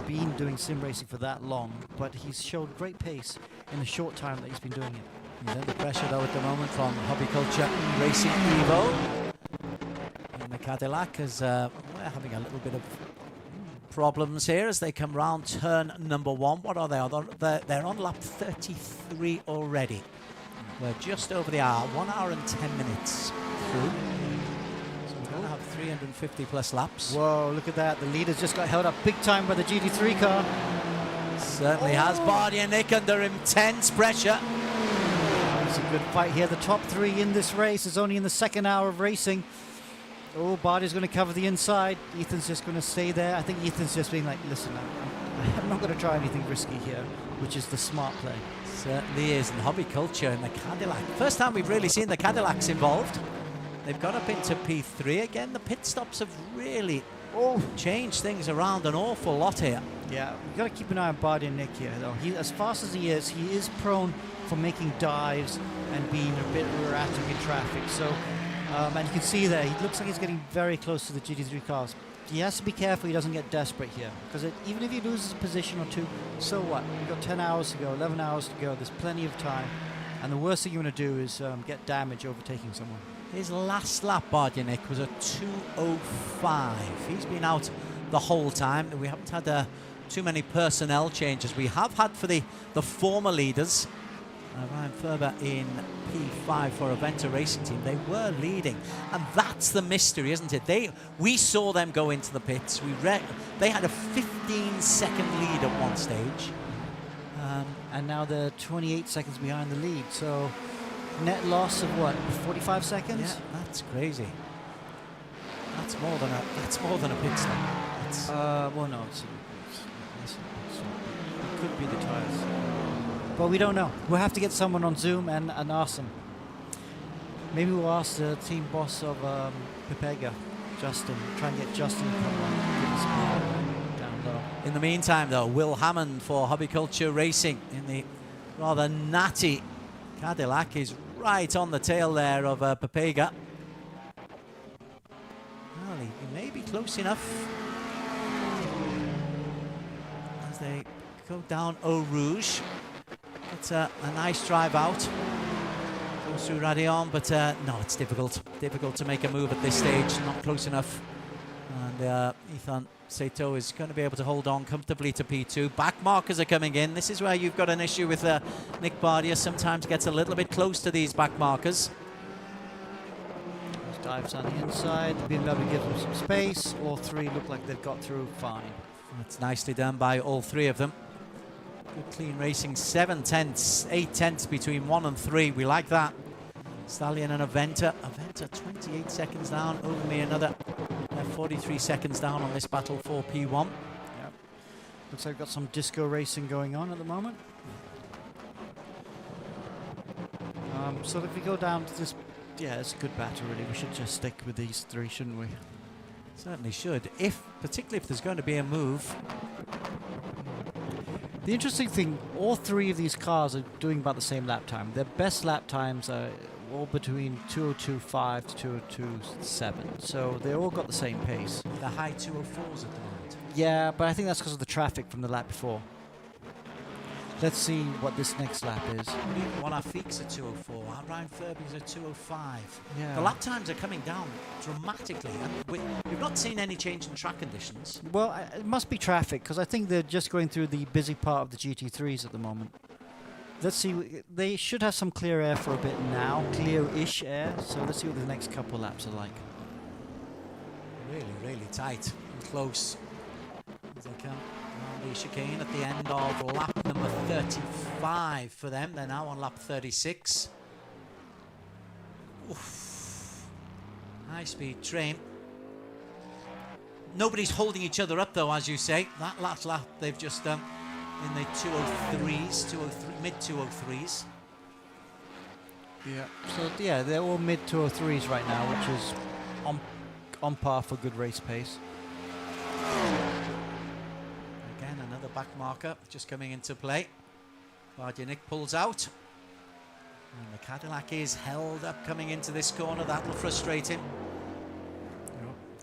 been doing sim racing for that long, but he's showed great pace in the short time that he's been doing it. He's under pressure though at the moment from Hobbyculture Racing Evo. And the Cadillac is we're having a little bit of problems here as they come round turn number 1. What are they? They're on lap 33 already. We're just over the hour, 1 hour and 10 minutes through. 350 plus laps. Whoa, look at that. The leader's just got held up big time by the GT3 car. Certainly has. Bardianic under intense pressure. It's a good fight here. The top 3 in this race is only in the 2nd hour of racing. Oh, Bardi's going to cover the inside. Ethan's just going to stay there. I think Ethan's just being like, listen, I'm not going to try anything risky here, which is the smart play. Certainly is. And Hobbyculture in the Cadillac. First time we've really seen the Cadillacs involved. They've got up into P3 again. The pit stops have really changed things around an awful lot here. Yeah, we've got to keep an eye on Bardianic here, though. As fast as he is prone for making dives and being a bit erratic in traffic. So, and you can see there, he looks like he's getting very close to the GT3 cars. He has to be careful he doesn't get desperate here, because even if he loses a position or 2, so what? We've got 10 hours to go, 11 hours to go. There's plenty of time. And the worst thing you want to do is get damage overtaking someone. His last lap, Bardianic, was a 2:05. He's been out the whole time. We haven't had too many personnel changes. We have had for the former leaders. Ryan Ferber in P5 for Aventa Racing Team. They were leading, and that's the mystery, isn't it? We saw them go into the pits. They had a 15-second lead at one stage. And now they're 28 seconds behind the lead. So net loss of what, 45 seconds? Yeah, that's crazy. That's more than a pit stop. Well, no, it could be the tires. But we don't know. We'll have to get someone on Zoom and ask them. Maybe we'll ask the team boss of Pepega, Justin. Try and get Justin to come on and give us a down low. In the meantime, though, Will Hammond for Hobbyculture Racing in the rather natty Cadillac is right on the tail there of Pepega. Well, he may be close enough as they go down Eau Rouge. It's a nice drive out. Goes through Radion, but no, it's difficult. Difficult to make a move at this stage. Not close enough. And Ethan Sato is going to be able to hold on comfortably to P2. Back markers are coming in. This is where you've got an issue with Nick Bardia. Sometimes gets a little bit close to these back markers. Those dives on the inside. The BMW gives them some space. All three look like they've got through fine. That's nicely done by all three of them. Good clean racing. 7 tenths, 8 tenths between 1 and 3. We like that. Stallion and Aventa. Aventa 28 seconds down. Over me another 43 seconds down on this battle for P1. Yep. Looks like we've got some disco racing going on at the moment. So if we go down to this, yeah, it's a good battle really. We should just stick with these three, shouldn't we? Certainly should. Particularly if there's going to be a move. The interesting thing, all three of these cars are doing about the same lap time. Their best lap times are all between 2:02.5 to 2:02.7. So they all got the same pace. The high 2:04s at the moment. Yeah, but I think that's because of the traffic from the lap before. Let's see what this next lap is. One Afik's at 2:04. Ryan Furby's at 2:05. Yeah. The lap times are coming down dramatically. And we've not seen any change in track conditions. Well, it must be traffic because I think they're just going through the busy part of the GT3s at the moment. Let's see. They should have some clear air for a bit now, clear-ish air. So let's see what the next couple laps are like. Really, really tight and close as they come around the chicane at the end of lap number 35 for them. They're now on lap 36. Oof. High-speed train. Nobody's holding each other up, though, as you say. That last lap they've just done in the 2:03s, mid 2:03s. Yeah. So yeah, they're all mid 2:03s right now, which is on par for good race pace. Again, another back marker just coming into play. Bardia pulls out. And the Cadillac is held up coming into this corner. That'll frustrate him.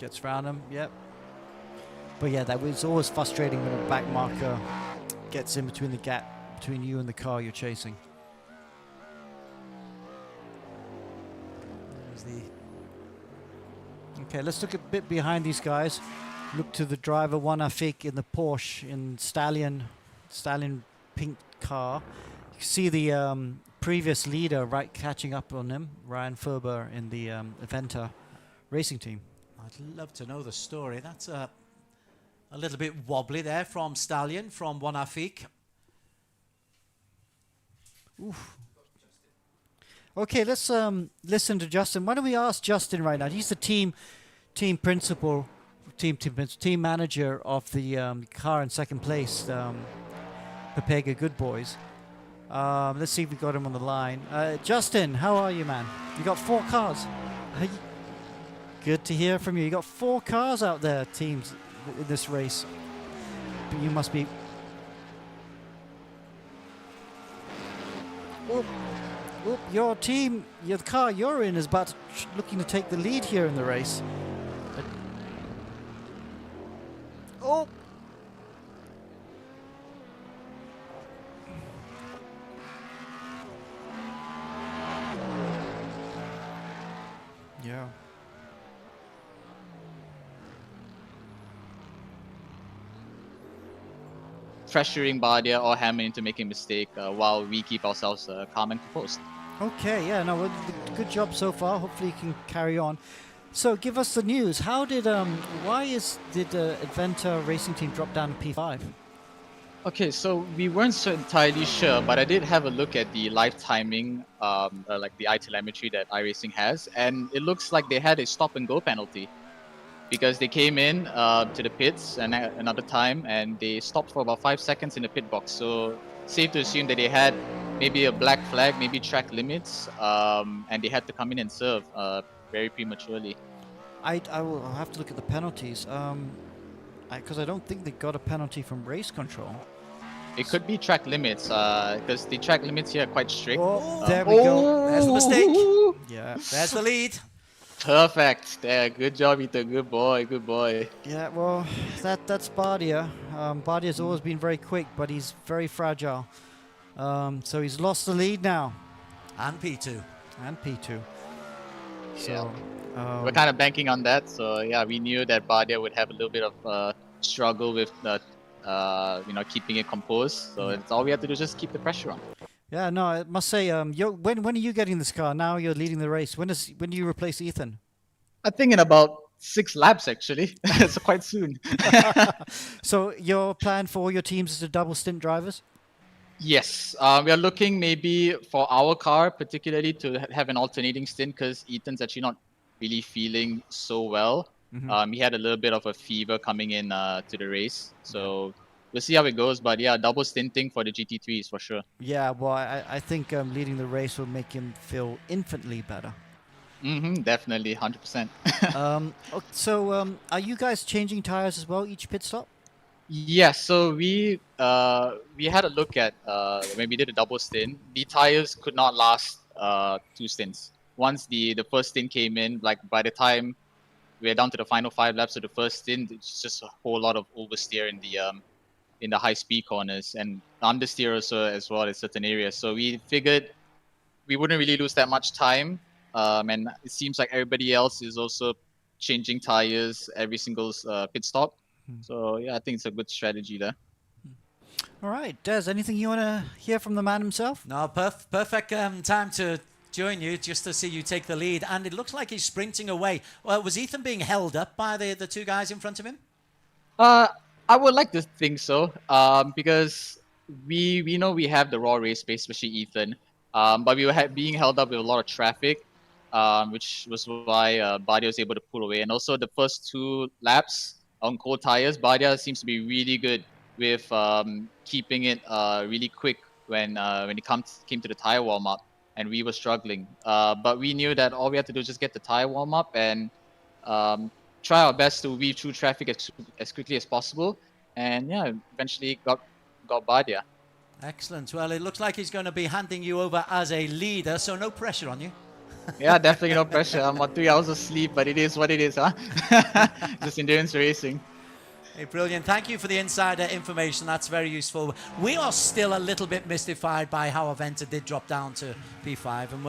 Gets round him, yep. But yeah, that was always frustrating when a back marker gets in between the gap between you and the car you're chasing. Okay, let's look a bit behind these guys. Look to the driver, one Afik in the Porsche in Stallion pink car. You can see the previous leader right catching up on him, Ryan Ferber in the Aventa racing team. I'd love to know the story. That's a little bit wobbly there from Stallion, from one Afik. Oof. Okay, let's listen to Justin. Why don't we ask Justin right now? He's the team principal, team manager of the car in second place, Pepega Good Boys. Let's see if we got him on the line. Justin, how are you, man? You got 4 cars. Good to hear from you. You got 4 cars out there, teams, in this race. But you must be. Your team, the car you're in, is about looking to take the lead here in the race. Oh! Yeah. Pressuring Bardia or Hammond into making a mistake while we keep ourselves calm and composed. Okay, yeah, no, good job so far. Hopefully you can carry on. So give us the news. How did did Adventa Racing Team drop down to P5? Okay, so we weren't so entirely sure, but I did have a look at the live timing, like the iTelemetry that iRacing has, and it looks like they had a stop and go penalty because they came in to the pits another time and they stopped for about 5 seconds in the pit box. So safe to assume that they had maybe a black flag, maybe track limits, and they had to come in and serve very prematurely. I will have to look at the penalties, because I don't think they got a penalty from race control. It could be track limits, because the track limits here are quite strict. Oh, there we go. There's the mistake. Yeah. There's the lead. Perfect. There, good job, Ethan. Good boy. Good boy. Yeah, well, that's Bardia. Bardia's always been very quick, but he's very fragile. So he's lost the lead now. And P2. and P2. So, Yeah. We're kind of banking on that. So yeah, we knew that Bardia would have a little bit of struggle with keeping it composed. So it's all we have to do is just keep the pressure on. yeah, no, I must say, when are you getting this car? Now you're leading the race. When do you replace Ethan? I think in about 6 laps actually. So quite soon. So your plan for your teams is to double stint drivers? Yes, we are looking maybe for our car particularly to have an alternating stint because Ethan's actually not really feeling so well. He had a little bit of a fever coming in to the race, so we'll see how it goes. But yeah, double stinting for the GT3s for sure. Yeah, well, I think leading the race will make him feel infinitely better. Definitely, 100%. So are you guys changing tires as well each pit stop? Yeah, so we had a look at when we did a double stint. The tires could not last 2 stints. Once the first stint came in, like by the time we are down to the final 5 laps of the first stint, it's just a whole lot of oversteer in the high speed corners and understeer also as well in certain areas. So we figured we wouldn't really lose that much time. And it seems like everybody else is also changing tires every single pit stop. So yeah, I think it's a good strategy there. All right, Des, anything you want to hear from the man himself? No, perfect time to join you just to see you take the lead. And it looks like he's sprinting away. Well, was Ethan being held up by the 2 guys in front of him? I would like to think so, because we know we have the raw race space, especially Ethan, but we were being held up with a lot of traffic, which was why Badia was able to pull away. And also the first 2 laps on cold tires, Badia seems to be really good with keeping it really quick when it came to the tire warm up, and we were struggling. But we knew that all we had to do was just get the tire warm up and try our best to weave through traffic as quickly as possible. And yeah, eventually got Badia. Excellent. Well, it looks like he's going to be handing you over as a leader, so no pressure on you. Yeah, definitely no pressure. I'm on 3 hours of sleep, but it is what it is, huh? Just endurance racing. Hey, brilliant. Thank you for the insider information. That's very useful. We are still a little bit mystified by how Aventa did drop down to P5, and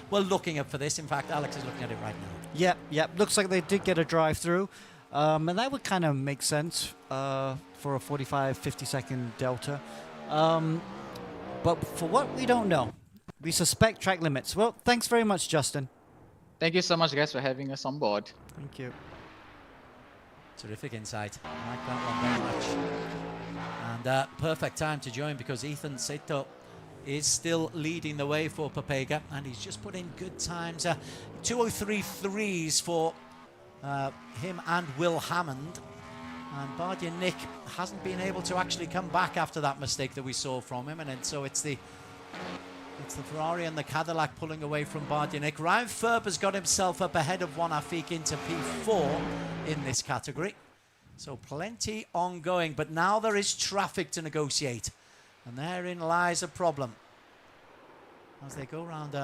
we're looking up for this. In fact, Alex is looking at it right now. Yep. Looks like they did get a drive-through, and that would kind of make sense for a 45, 50-second delta. But for what we don't know, we suspect track limits. Well, thanks very much, Justin. Thank you so much, guys, for having us on board. Thank you. Terrific insight. I like that one very much. And perfect time to join because Ethan Seto is still leading the way for Papega, and he's just put in good times. 2:03.3s for him and Will Hammond. And Bardia Nick hasn't been able to actually come back after that mistake that we saw from him, and so it's the Ferrari and the Cadillac pulling away from Bardia Nick. Ryan Ferb has got himself up ahead of Juan Afik into P4 in this category. So plenty ongoing, but now there is traffic to negotiate. And therein lies a problem. As they go around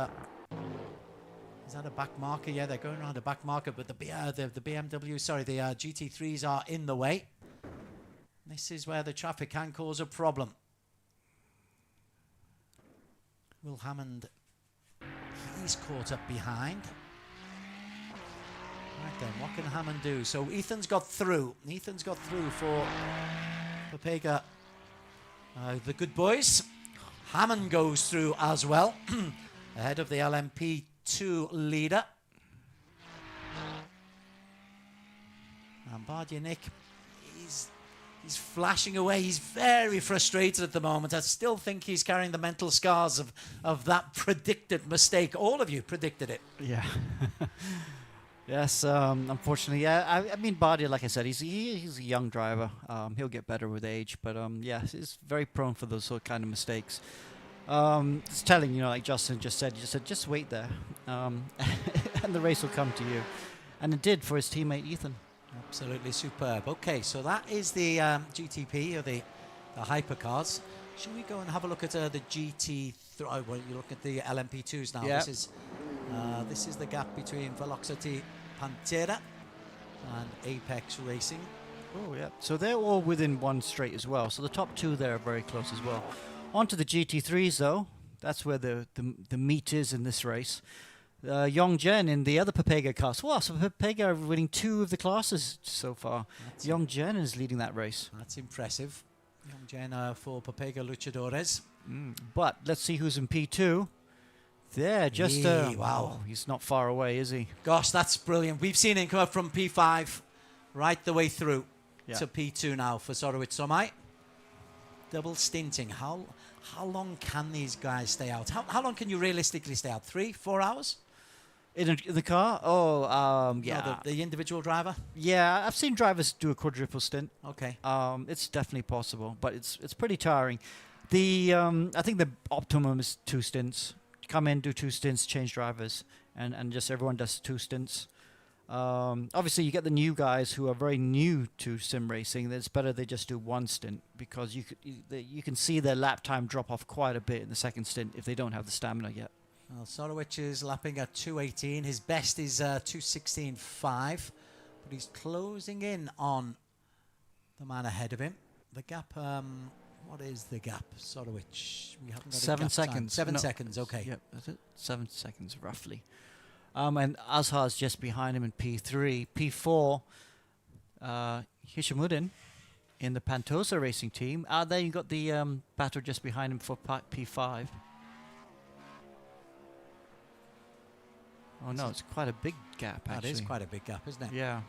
is that a back marker? Yeah, they're going around a back marker, but the BMW, sorry, the GT3s are in the way. This is where the traffic can cause a problem. Will Hammond, he's caught up behind. Right then, what can Hammond do? So Ethan's got through. Ethan's got through for Papega, the good boys. Hammond goes through as well, ahead of the LMP2 leader. And Bardia Nick, he's flashing away. He's very frustrated at the moment. I still think he's carrying the mental scars of that predicted mistake. All of you predicted it. Yeah. Yes, unfortunately, yeah. I mean, Bardia, like I said, he's a young driver. He'll get better with age, but yeah, he's very prone for those sort of kind of mistakes. It's telling, like Justin just said, just wait there, and the race will come to you, and it did for his teammate Ethan. Absolutely superb. Okay, so that is the GTP, or the hypercars. Should we go and have a look at the GT? Well, you look at the LMP2s now. Yep. This is the gap between Velocity Pantera and Apex Racing. Oh yeah. So they're all within one straight as well. So the top two there are very close as well. On to the GT3s though. That's where the meat is in this race. Yong Jen in the other Papega class. Wow, so Papega are winning 2 of the classes so far. Yong Jen is leading that race. That's impressive. Young Jen for Papega Luchadores. But let's see who's in P2. There, just wow. He's not far away, is he? Gosh, that's brilliant. We've seen him come up from P5 right the way through Yeah. to P2 now for Sorowitz Somai. Double stinting. How long can these guys stay out? How long can you realistically stay out? 3, 4 hours? In the car? Oh, yeah. No, the individual driver? Yeah, I've seen drivers do a quadruple stint. Okay. It's definitely possible, but it's pretty tiring. I think the optimum is 2 stints. Come in, do 2 stints, change drivers, and just everyone does 2 stints. Obviously, you get the new guys who are very new to sim racing. It's better they just do 1 stint because you can see their lap time drop off quite a bit in the second stint if they don't have the stamina yet. Well, Sorowicz is lapping at 2:18. His best is 2:16.5, but he's closing in on the man ahead of him. The gap. What is the gap, Sorowicz? We haven't got 7 a gap time. seconds. 7 No. seconds. Okay. Yep, that's it. 7 seconds roughly. And Azhar's just behind him in P3. P4, Hishamuddin in the Pantosa racing team. Then you got the battle just behind him for P5. Oh no, it's quite a big gap actually. That is quite a big gap, isn't it? Yeah.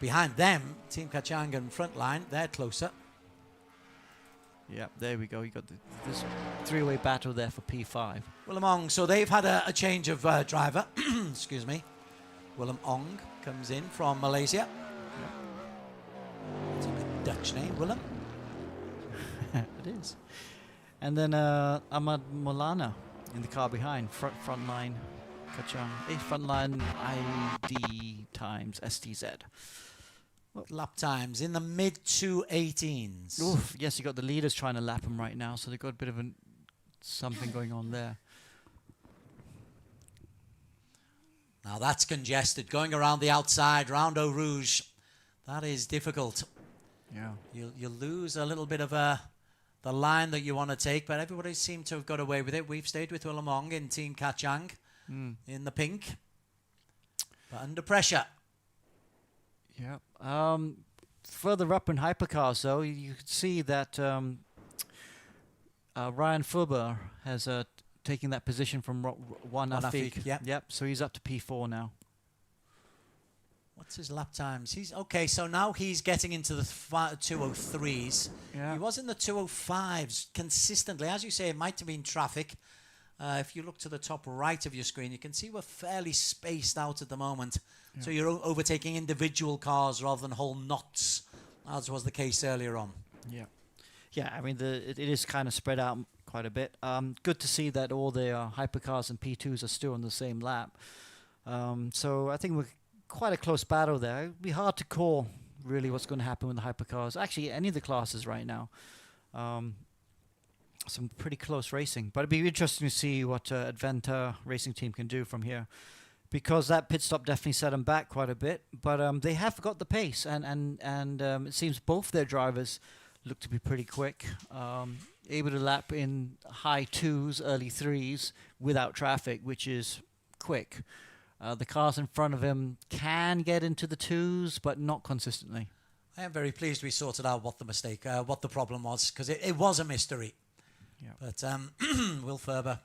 Behind them, Team Kachang and Frontline, they're closer. Yeah, there we go. You got this 3-way battle there for P5. Willem Ong, so they've had a change of driver. Excuse me. Willem Ong comes in from Malaysia. It's a bit Dutch name, Willem. It is. And then Ahmad Molana in the car behind, frontline Kachang. Frontline ID times STZ. Lap times in the mid 2:18s. Oof, yes, you got the leaders trying to lap him right now, so they've got a bit of something going on there. Now that's congested. Going around the outside, round Eau Rouge, that is difficult. Yeah. You lose a little bit of the line that you want to take, but everybody seemed to have got away with it. We've stayed with Willem Ong in Team Kachang in the pink, but under pressure. Yeah. Further up in hypercars, though, you can see that Ryan Fulber has taken that position from Juan Afik. Yep. So he's up to P4 now. What's his lap times? He's okay. So now he's getting into the 2:03s. Yeah. He was in the 2:05s consistently. As you say, it might have been traffic. If you look to the top right of your screen, you can see we're fairly spaced out at the moment. Yeah. So you're overtaking individual cars rather than whole knots, as was the case earlier on. Yeah. Yeah, I mean, it is kind of spread out quite a bit. Good to see that all the hypercars and P2s are still on the same lap. So I think we're quite a close battle there. It'd be hard to call really what's going to happen with the hypercars. Actually, any of the classes right now. Some pretty close racing, but it'd be interesting to see what Adventa racing team can do from here, because that pit stop definitely set them back quite a bit. But they have got the pace, and it seems both their drivers look to be pretty quick, able to lap in high 2s, early 3s without traffic, which is quick. The cars in front of him can get into the 2s, but not consistently. I am very pleased we sorted out what the problem was, because it was a mystery. Yeah. But Will Ferber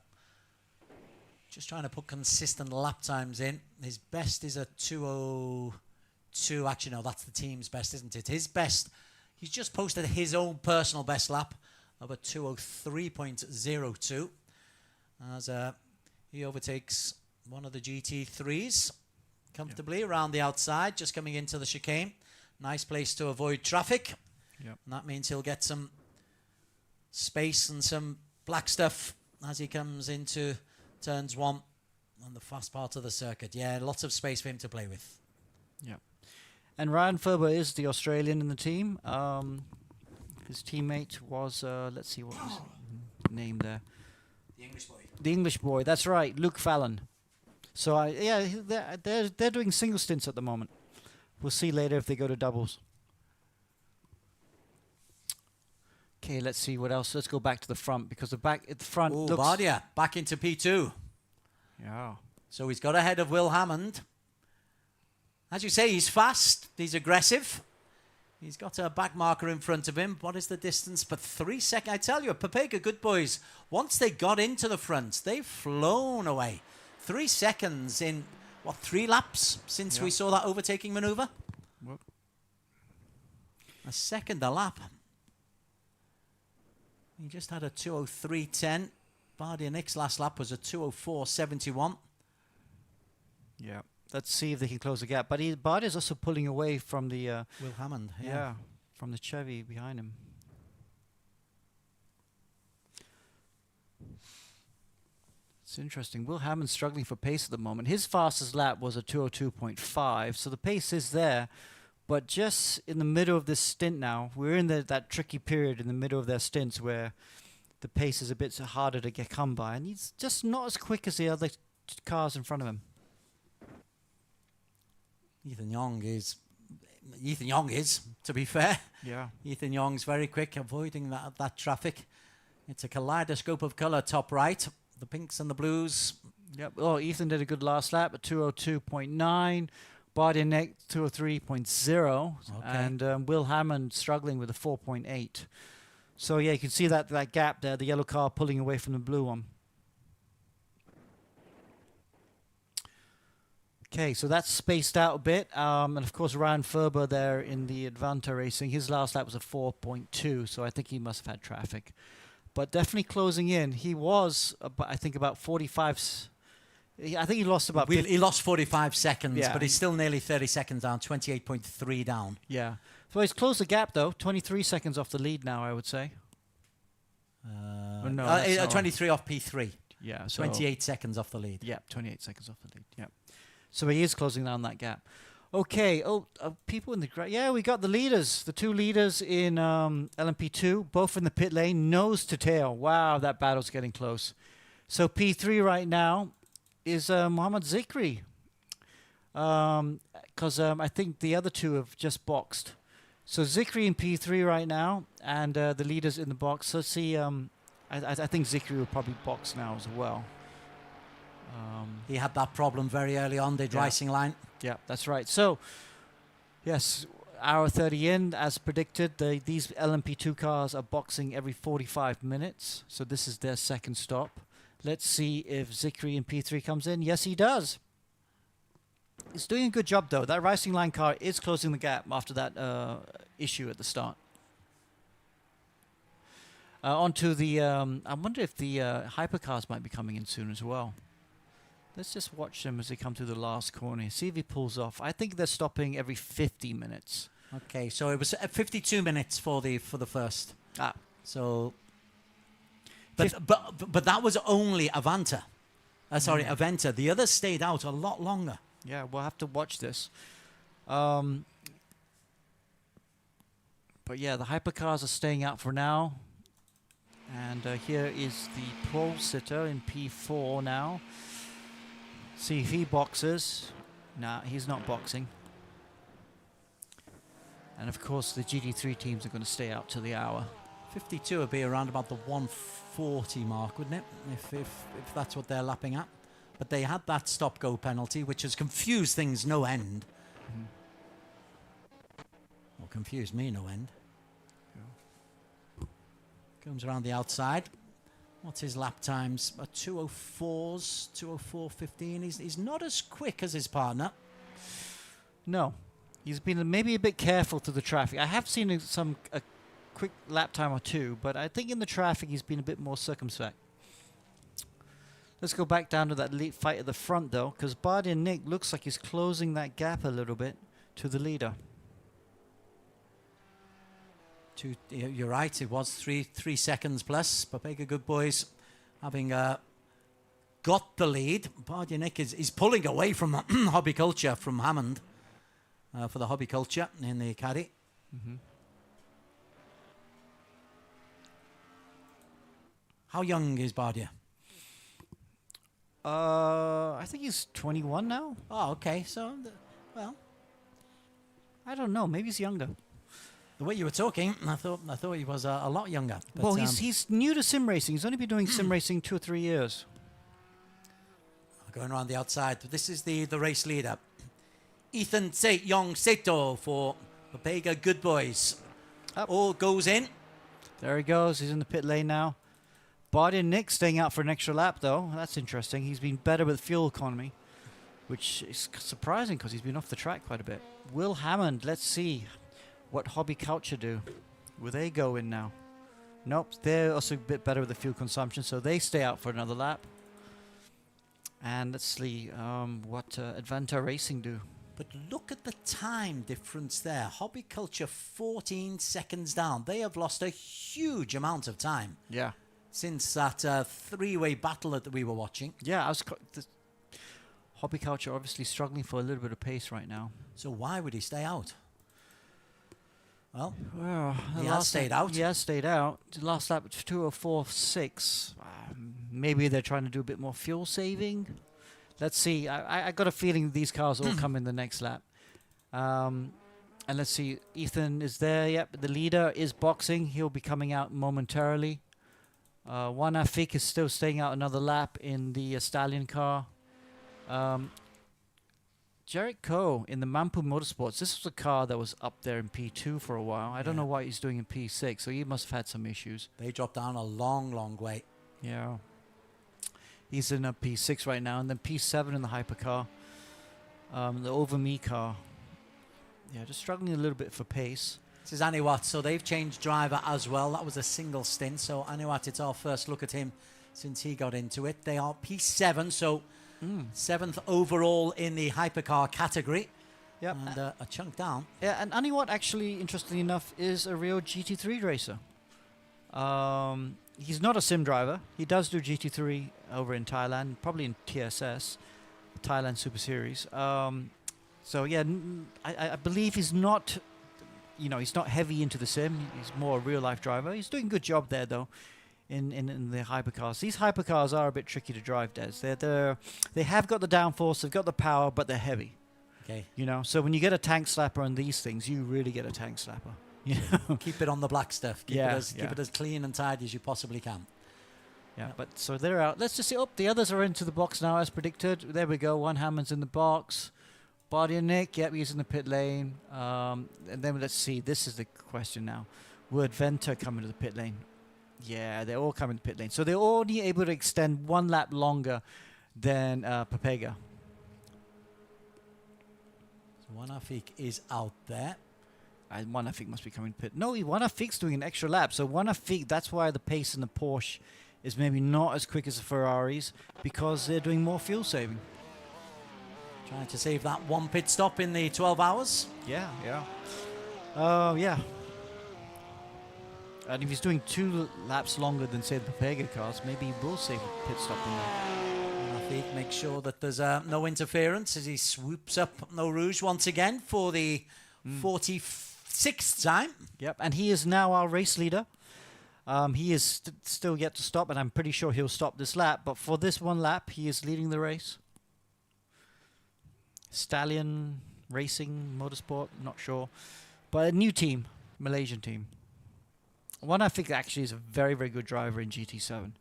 just trying to put consistent lap times in. His best is a 2:02. Actually, no, that's the team's best, isn't it? His best, he's just posted his own personal best lap of a 2:03.02 as he overtakes one of the GT3s comfortably around the outside, just coming into the chicane. Nice place to avoid traffic. Yep. And that means he'll get some space and some black stuff as he comes into turns 1 on the fast part of the circuit. Yeah, lots of space for him to play with. Yeah. And Ryan Ferber is the Australian in the team. His teammate was, let's see what was his name there. The English boy. The English boy, that's right, Luke Fallon. So, they're doing single stints at the moment. We'll see later if they go to doubles. Okay, let's see what else. Let's go back to the front because at the front Oh, looks. Bardia back into P2. Yeah. So he's got ahead of Will Hammond. As you say, he's fast. He's aggressive. He's got a back marker in front of him. What is the distance? But 3 seconds. I tell you, Papega Good Boys, once they got into the front, they've flown away. 3 seconds in, 3 laps since we saw that overtaking maneuver? Well. A second a lap. He just had a 2:03.10. Bardia Nick's last lap was a 2:04.71. Yeah. Let's see if they can close the gap. But Bardia's also pulling away from the Will Hammond, from the Chevy behind him. It's interesting. Will Hammond's struggling for pace at the moment. His fastest lap was a 2:02.5, so the pace is there. But just in the middle of this stint now, we're in that tricky period in the middle of their stints where the pace is a bit harder to come by, and he's just not as quick as the other cars in front of him. Ethan Young is, to be fair. Yeah. Ethan Young's very quick, avoiding that traffic. It's a kaleidoscope of colour top right. The pinks and the blues. Yep. Oh, Ethan did a good last lap at 2:02.9. Bardia Nick 2:03.0. Okay. And Will Hammond struggling with a 4.8. So yeah, you can see that gap there, the yellow car pulling away from the blue one. Okay, so that's spaced out a bit. And of course, Ryan Ferber there in the Advanta Racing, his last lap was a 4.2, so I think he must have had traffic. But definitely closing in. He was, I think, about 45. I think he lost about. He lost 45 seconds, Yeah. but he's still nearly 30 seconds down, 28.3 down. Yeah. So he's closed the gap, though. 23 seconds off the lead now, I would say. Oh, no, that's not 23 off P3. Yeah. So 28 seconds off the lead. Yeah, 28 seconds off the lead. Yeah. So he is closing down that gap. Okay. People in the yeah, we got the leaders, the 2 leaders in LMP2, both in the pit lane, nose to tail. Wow, that battle's getting close. So P3 right now is Mohammed Zikri, because I think the other 2 have just boxed. So Zikri in P3 right now, and the leaders in the box. Let's see. I think Zikri will probably box now as well. He had that problem very early on, the racing line. Yeah, that's right. So, yes, hour 30 in, as predicted, these LMP2 cars are boxing every 45 minutes. So this is their second stop. Let's see if Zikri in P3 comes in. Yes, he does. He's doing a good job, though. That racing line car is closing the gap after that issue at the start. Onto the... I wonder if the hypercars might be coming in soon as well. Let's just watch them as they come to the last corner. See if he pulls off. I think they're stopping every 50 minutes. Okay, so it was 52 minutes for the first. So, but that was only Avanta. Aventa. The others stayed out a lot longer. Yeah, we'll have to watch this. But yeah, the hypercars are staying out for now. And here is the pole sitter in P4 now. See if he boxes. Nah, he's not boxing. And of course, the GT3 teams are going to stay out till the hour. 52 would be around about the 140 mark, wouldn't it? If that's what they're lapping at. But they had that stop-go penalty, which has confused things no end. Or confused me no end. Comes around the outside. What's his lap times? 2:04s, 2:04.15. He's not as quick as his partner. No. He's been maybe a bit careful through the traffic. I have seen a quick lap time or 2, but I think in the traffic he's been a bit more circumspect. Let's go back down to that lead fight at the front, though, because Bardia Nick looks like he's closing that gap a little bit to the leader. You're right, it was 3 seconds plus. Papega Good Boys having got the lead. Bardia Nick is pulling away from Hobby Culture, from Hammond, for the Hobby Culture in the caddy. How young is Bardia? I think he's 21 now. Oh, okay. So, well, I don't know. Maybe he's younger. The way you were talking, I thought he was a lot younger. But, Well, he's new to sim racing. He's only been doing sim racing 2 or 3 years. going around the outside. This is the race leader, Ethan Yong Seto for Papega Good Boys. Up. All goes in. There he goes. He's in the pit lane now. Bardi and Nick staying out for an extra lap, though. That's interesting. He's been better with fuel economy, which is surprising because he's been off the track quite a bit. Will Hammond, let's see what Hobby Culture do. Will they go in now? Nope, they're also a bit better with the fuel consumption, so they stay out for another lap. And let's see what Advanta Racing do. But look at the time difference there. Hobby Culture 14 seconds down. They have lost a huge amount of time. Yeah. Since that three-way battle that we were watching. Yeah, Hobby Culture obviously struggling for a little bit of pace right now. So why would he stay out? Well, he has stayed out. He has stayed out. The last lap was 2:04.6. Maybe they're trying to do a bit more fuel saving. Let's see. I got a feeling these cars will come in the next lap. And let's see. Ethan is there. Yep, the leader is boxing. He'll be coming out momentarily. Juan Afik is still staying out another lap in the Stallion car. Jarek Coe in the Mampu Motorsports. This was a car that was up there in P2 for a while. I don't know why he's doing in P6, so he must have had some issues. They dropped down a long, long way. Yeah. He's in a P6 right now, and then P7 in the hypercar. The Over Me car. Yeah, just struggling a little bit for pace. This is Aniwat, so they've changed driver as well. That was a single stint, so Aniwat, it's our first look at him since he got into it. They are P7, so 7th overall in the hypercar category. Yep. And a chunk down. Yeah, and Aniwat actually, interestingly enough, is a real GT3 racer. He's not a sim driver. He does do GT3 over in Thailand, probably in TSS, Thailand Super Series. So yeah, I believe he's not, he's not heavy into the sim. He's more a real life driver. He's doing a good job there though, in the hypercars. These hypercars are a bit tricky to drive, Des. They have got the downforce, they've got the power, but they're heavy. Okay. So when you get a tank slapper on these things, you really get a tank slapper. Keep it on the black stuff. Keep it as clean and tidy as you possibly can. Yeah, but so they're out. Let's just see. Oh, the others are into the box now, as predicted. There we go. One Hammond's in the box. Bardi and Nick, yep, he's in the pit lane. And then let's see. This is the question now. Will Adventa come into the pit lane? Yeah, they're all coming to the pit lane. So they're only able to extend one lap longer than Papega. So Juan Afik is out there. Juan Afik must be coming to pit. No, Juan Afik's doing an extra lap. So Juan Afik, that's why the pace in the Porsche is maybe not as quick as the Ferraris, because they're doing more fuel saving. Trying to save that one pit stop in the 12 hours. Yeah. Yeah. And if he's doing 2 laps longer than, say, the Papega cars, maybe he will save a pit stop in there. Afik makes sure that there's no interference as he swoops up No Rouge once again for the 46th time. Yep, and he is now our race leader. He is still yet to stop, and I'm pretty sure he'll stop this lap. But for this one lap, he is leading the race. Stallion Racing Motorsport, not sure. But a new team, Malaysian team. One I think actually is a very, very good driver in GT7.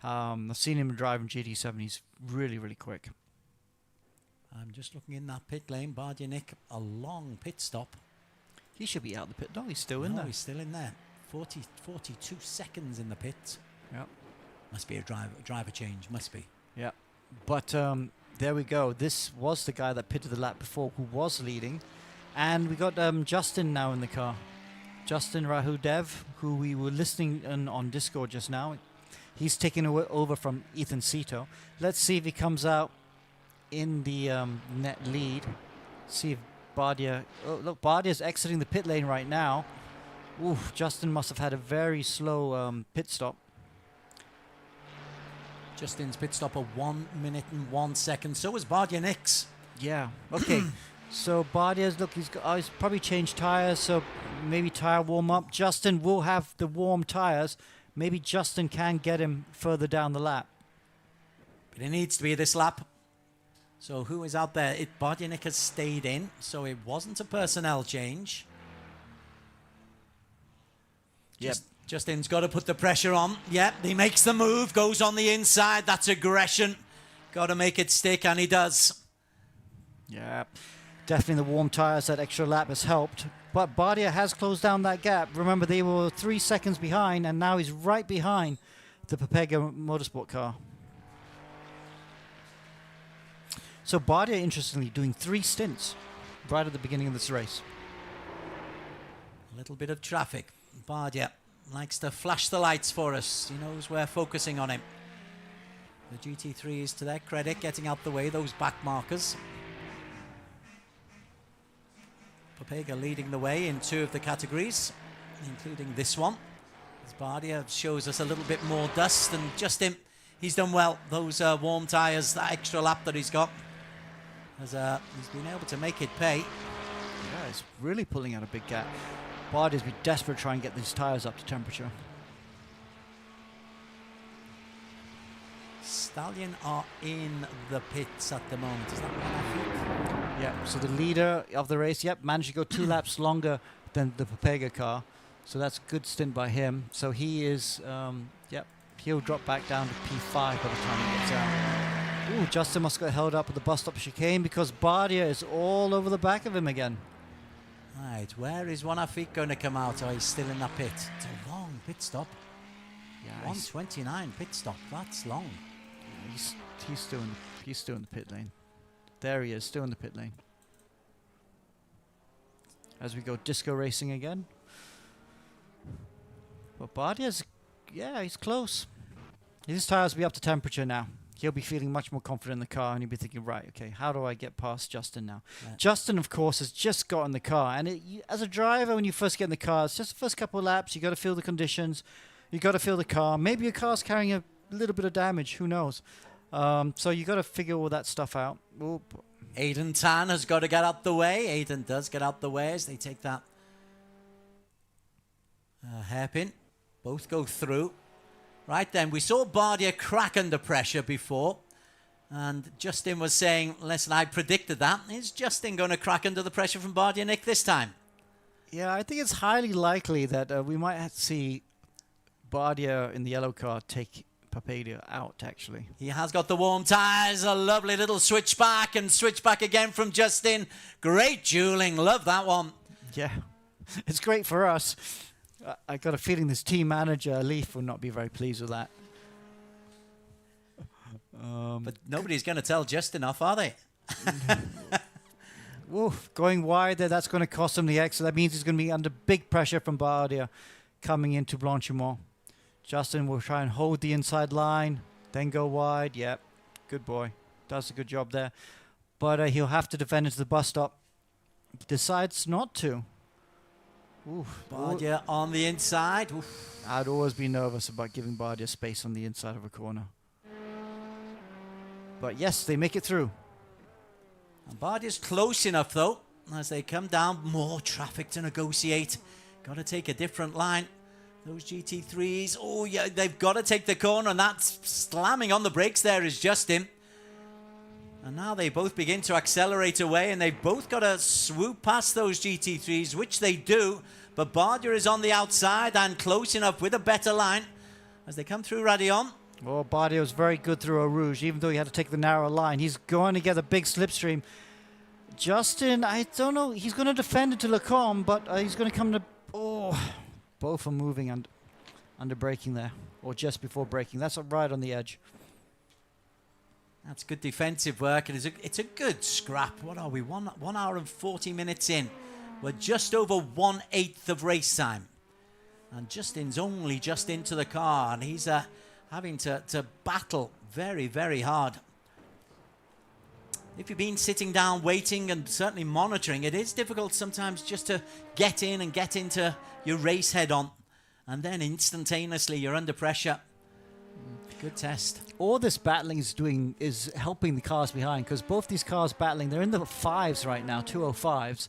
I've seen him drive in GT7. He's really, really quick. I'm just looking in that pit lane. Bardianik, a long pit stop. He should be out the pit. No, he's still in there. He's still in there. 42 seconds in the pit. Yep. Must be a driver change. Must be. Yeah. But there we go. This was the guy that pitted the lap before who was leading. And we got Justin now in the car. Justin Rahudev, who we were listening on Discord just now. He's taking over from Ethan Cito. Let's see if he comes out in the net lead. See if Bardia... Oh, look, Bardia's exiting the pit lane right now. Oof, Justin must have had a very slow pit stop. Justin's pit stop of 1 minute and 1 second. So was Bardianik's. Yeah, okay. So Bardia's, look, he's probably changed tires, so maybe tire warm up. Justin will have the warm tires. Maybe Justin can get him further down the lap. But it needs to be this lap. So who is out there? Bardianik has stayed in, so it wasn't a personnel change. Yep. Justin's got to put the pressure on. Yep, he makes the move, goes on the inside. That's aggression. Got to make it stick, and he does. Yeah, definitely the warm tyres, that extra lap has helped. But Bardia has closed down that gap. Remember, they were 3 seconds behind, and now he's right behind the Papega Motorsport car. So Bardia, interestingly, doing 3 stints right at the beginning of this race. A little bit of traffic. Bardia likes to flash the lights for us. He knows we're focusing on him. The GT3 is, to their credit, getting out the way, those back markers. Papega leading the way in 2 of the categories, including this one. As Bardia shows us a little bit more dust, and Justin, he's done well. Those warm tyres, that extra lap that he's got, as he's been able to make it pay. Yeah, he's really pulling out a big gap. Bardia's been desperate to try and get these tyres up to temperature. Stallion are in the pits at the moment. Is that what I think? Yeah, so the leader of the race, managed to go 2 laps longer than the Papega car. So that's a good stint by him. So he is, he'll drop back down to P5 by the time he gets out. Ooh, Justin must get held up at the bus stop chicane because Bardia is all over the back of him again. Right, where is Wanafik going to come out? Oh, he's still in that pit. It's a long pit stop. Yeah, 129 pit stop. That's long. He's still in the pit lane. There he is, still in the pit lane. As we go disco racing again. But Bardia's, he's close. His tyres will be up to temperature now. He'll be feeling much more confident in the car, and he'll be thinking, right, okay, how do I get past Justin now? Yeah. Justin, of course, has just got in the car, and as a driver, when you first get in the car, it's just the first couple of laps. You got to feel the conditions. You got to feel the car. Maybe your car's carrying a little bit of damage. Who knows? So you got to figure all that stuff out. Aiden Tan has got to get out the way. Aiden does get out the way as they take that hairpin. Both go through. Right then, we saw Bardia crack under pressure before, and Justin was saying, listen, I predicted that. Is Justin going to crack under the pressure from Bardia, Nick, this time? Yeah, I think it's highly likely that we might have to see Bardia in the yellow car take Papega out, actually. He has got the warm tyres, a lovely little switchback, and switchback again from Justin. Great dueling, love that one. Yeah, it's great for us. I got a feeling this team manager, Leaf, will not be very pleased with that. But nobody's going to tell Justin off, are they? Woof, going wide there, that's going to cost him the extra. That means he's going to be under big pressure from Bardia coming into Blanchimont. Justin will try and hold the inside line, then go wide. Yep, good boy. Does a good job there. But he'll have to defend into the bus stop. Decides not to. Oof. Bardia on the inside. Oof. I'd always be nervous about giving Bardia space on the inside of a corner. But yes, they make it through. And Bardia's close enough, though, as they come down. More traffic to negotiate. Got to take a different line. Those GT3s, oh yeah, they've got to take the corner, and that's slamming on the brakes there is Justin. And now they both begin to accelerate away, and they've both got to swoop past those GT3s, which they do. But Bardia is on the outside and close enough with a better line as they come through Radion. Well, Bardia was very good through Eau Rouge, even though he had to take the narrow line. He's going to get a big slipstream. Justin, I don't know, he's going to defend it to Lecombe, but he's going to come to... Oh, both are moving under braking there, or just before braking. That's right on the edge. That's good defensive work, and it's a good scrap. What are we, 1 hour and 40 minutes in? We're just over 1/8 of race time. And Justin's only just into the car, and he's having to battle very, very hard. If you've been sitting down waiting and certainly monitoring, it is difficult sometimes just to get in and get into your race head on, and then instantaneously you're under pressure. Good test. All this battling is helping the cars behind, because both these cars battling, they're in the 5s right now, 205s.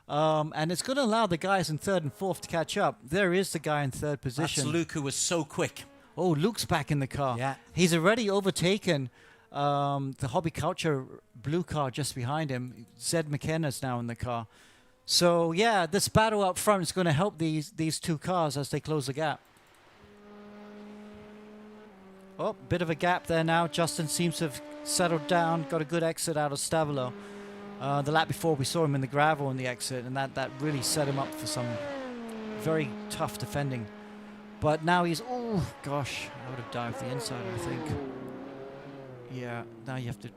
And it's going to allow the guys in 3rd and 4th to catch up. There is the guy in 3rd position. That's Luke, who was so quick. Oh, Luke's back in the car. Yeah. He's already overtaken the Hobby Culture blue car just behind him. Zed McKenna's now in the car. So yeah, this battle up front is going to help these two cars as they close the gap. Oh, bit of a gap there now. Justin seems to have settled down, got a good exit out of Stavilo. The lap before we saw him in the gravel in the exit, and that really set him up for some very tough defending. But now he's, oh gosh, I would have dived the inside, I think. Yeah, now you have to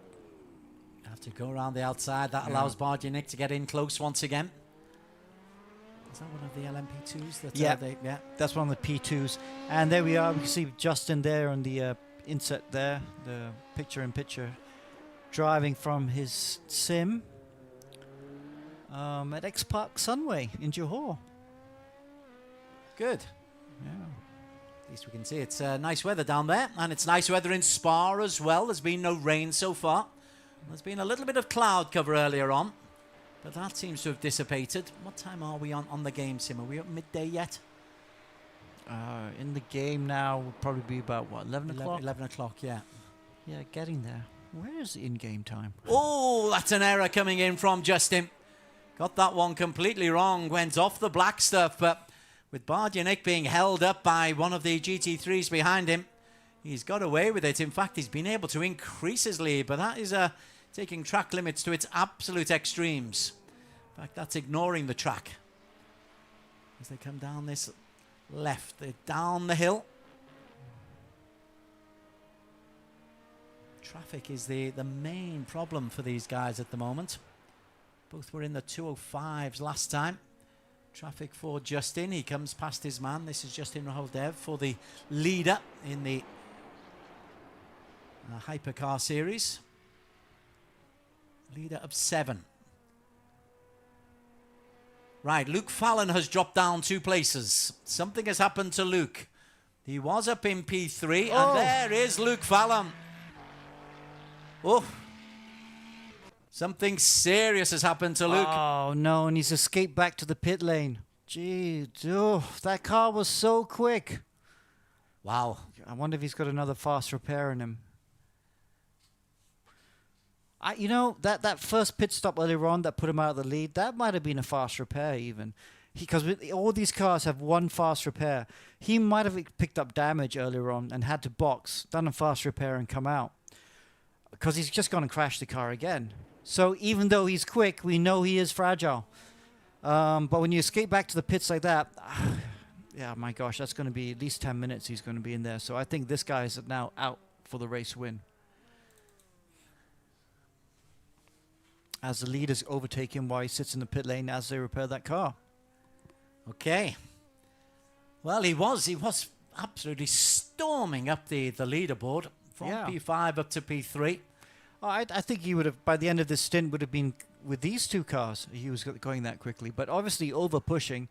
go around the outside. That allows Bardianic to get in close once again. Is that one of the LMP2s? That, yeah, that's one of the P2s. And there we are. We can see Justin there on the inset there, the picture-in-picture, driving from his sim at X Park Sunway in Johor. Good. Yeah. At least we can see it's nice weather down there, and it's nice weather in Spa as well. There's been no rain so far. There's been a little bit of cloud cover earlier on, but that seems to have dissipated. What time are we on the game, Sim? Are we at midday yet? In the game now will probably be about, what, 11 o'clock? 11 o'clock, yeah. Yeah, getting there. Where is the in-game time? Oh, that's an error coming in from Justin. Got that one completely wrong. Went off the black stuff, but with Bardianic being held up by one of the GT3s behind him, he's got away with it. In fact, he's been able to increase his lead, but that is taking track limits to its absolute extremes. In fact, that's ignoring the track. As they come down this left, they're down the hill. Traffic is the main problem for these guys at the moment. Both were in the 205s last time. Traffic for Justin. He comes past his man. This is Justin Raholdev for the leader in the Hypercar Series. Leader of 7. Right, Luke Fallon has dropped down 2 places. Something has happened to Luke. He was up in P3, and there is Luke Fallon. Oh, something serious has happened to Luke. Oh no, and he's escaped back to the pit lane. Gee, that car was so quick. Wow. I wonder if he's got another fast repair in him. You know, that first pit stop earlier on that put him out of the lead, that might have been a fast repair even. Because all these cars have one fast repair. He might have picked up damage earlier on and had to box, done a fast repair and come out. Because he's just gone and crashed the car again. So even though he's quick, we know he is fragile. But when you escape back to the pits like that, yeah, my gosh, that's going to be at least 10 minutes he's going to be in there. So I think this guy is now out for the race win. As the leaders overtake him while he sits in the pit lane as they repair that car. Okay. Well, he was absolutely storming up the leaderboard from P5 up to P3. Oh, I think he would have, by the end of this stint, would have been with these 2 cars. He was going that quickly, but obviously over pushing.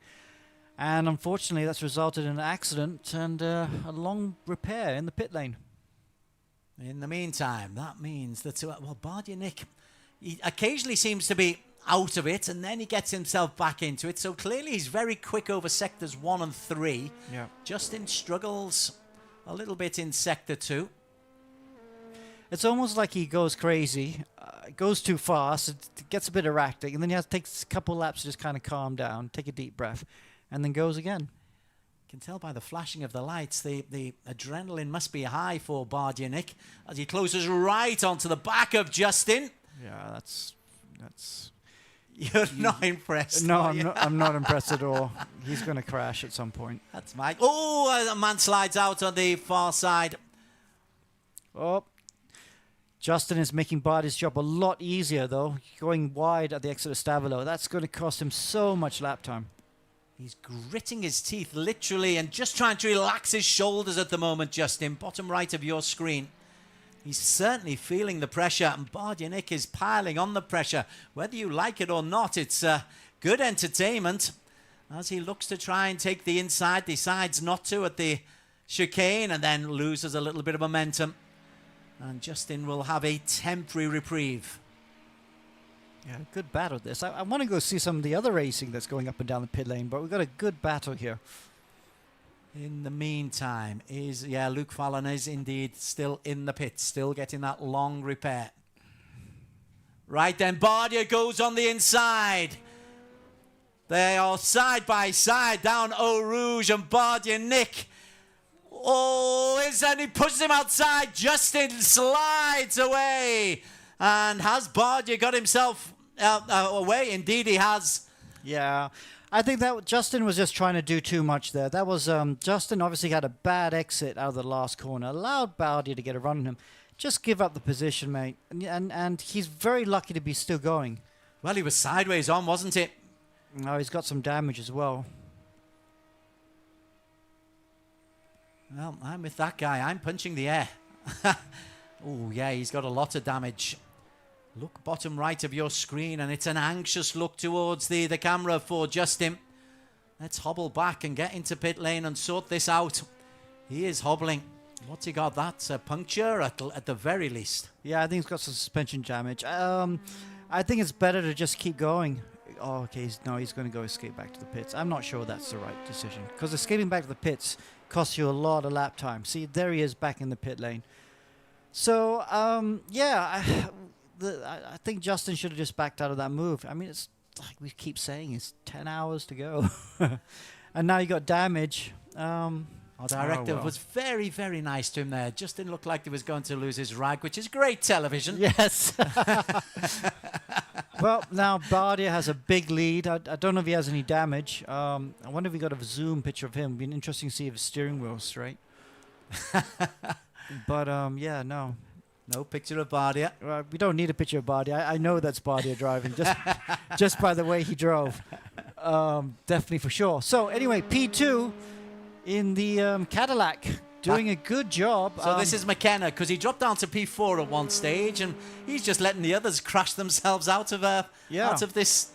And unfortunately, that's resulted in an accident and a long repair in the pit lane. In the meantime, that means that, Bardianic, he occasionally seems to be out of it, and then he gets himself back into it. So clearly he's very quick over sectors 1 and 3. Yeah. Justin struggles a little bit in sector 2. It's almost like he goes crazy, goes too fast, it gets a bit erratic, and then he has to take a couple laps to just kind of calm down, take a deep breath, and then goes again. You can tell by the flashing of the lights, the adrenaline must be high for Bardianic as he closes right onto the back of Justin. Yeah, that's. You're not impressed. No, I'm not impressed at all. He's going to crash at some point. That's Mike. Oh, a man slides out on the far side. Oh, Justin is making Bardi's job a lot easier, though. Going wide at the exit of Stavilo. That's going to cost him so much lap time. He's gritting his teeth, literally, and just trying to relax his shoulders at the moment, Justin. Bottom right of your screen. He's certainly feeling the pressure, and Bardianic is piling on the pressure. Whether you like it or not, it's good entertainment. As he looks to try and take the inside, decides not to at the chicane, and then loses a little bit of momentum. And Justin will have a temporary reprieve. Yeah, good battle this. I want to go see some of the other racing that's going up and down the pit lane, but we've got a good battle here. In the meantime, Luke Fallon is indeed still in the pit, still getting that long repair. Right then, Bardia goes on the inside. They are side by side down Eau Rouge and Bardia Nick. Oh, and he pushes him outside. Justin slides away. And has Bardia got himself away? Indeed, he has. Yeah. I think that Justin was just trying to do too much there. That was Justin obviously had a bad exit out of the last corner. Allowed Bardia to get a run on him. Just give up the position, mate. And he's very lucky to be still going. Well, he was sideways on, wasn't it? Oh, he's got some damage as well. Well, I'm with that guy. I'm punching the air. Oh, yeah, he's got a lot of damage. Look bottom right of your screen, and it's an anxious look towards the camera for Justin. Let's hobble back and get into pit lane and sort this out. He is hobbling. What's he got? That's a puncture at the very least. Yeah, I think he's got some suspension damage. I think it's better to just keep going. Oh, okay. He's going to go escape back to the pits. I'm not sure that's the right decision, because escaping back to the pits costs you a lot of lap time. See, there he is back in the pit lane. So, yeah, I think Justin should have just backed out of that move. I mean, it's like we keep saying, it's 10 hours to go. And now you got damage. Our director was very, very nice to him there. Justin looked like he was going to lose his rag, which is great television. Yes. Well, now Bardia has a big lead. I don't know if he has any damage. I wonder if we got a zoom picture of him. It'd be interesting to see if his steering wheel's straight. But, yeah, no. No picture of Bardia. We don't need a picture of Bardia. I know that's Bardia driving, just by the way he drove. Definitely for sure. So, anyway, P2 in the Cadillac. Doing a good job. So this is McKenna, because he dropped down to P4 at one stage, and he's just letting the others crash themselves out of this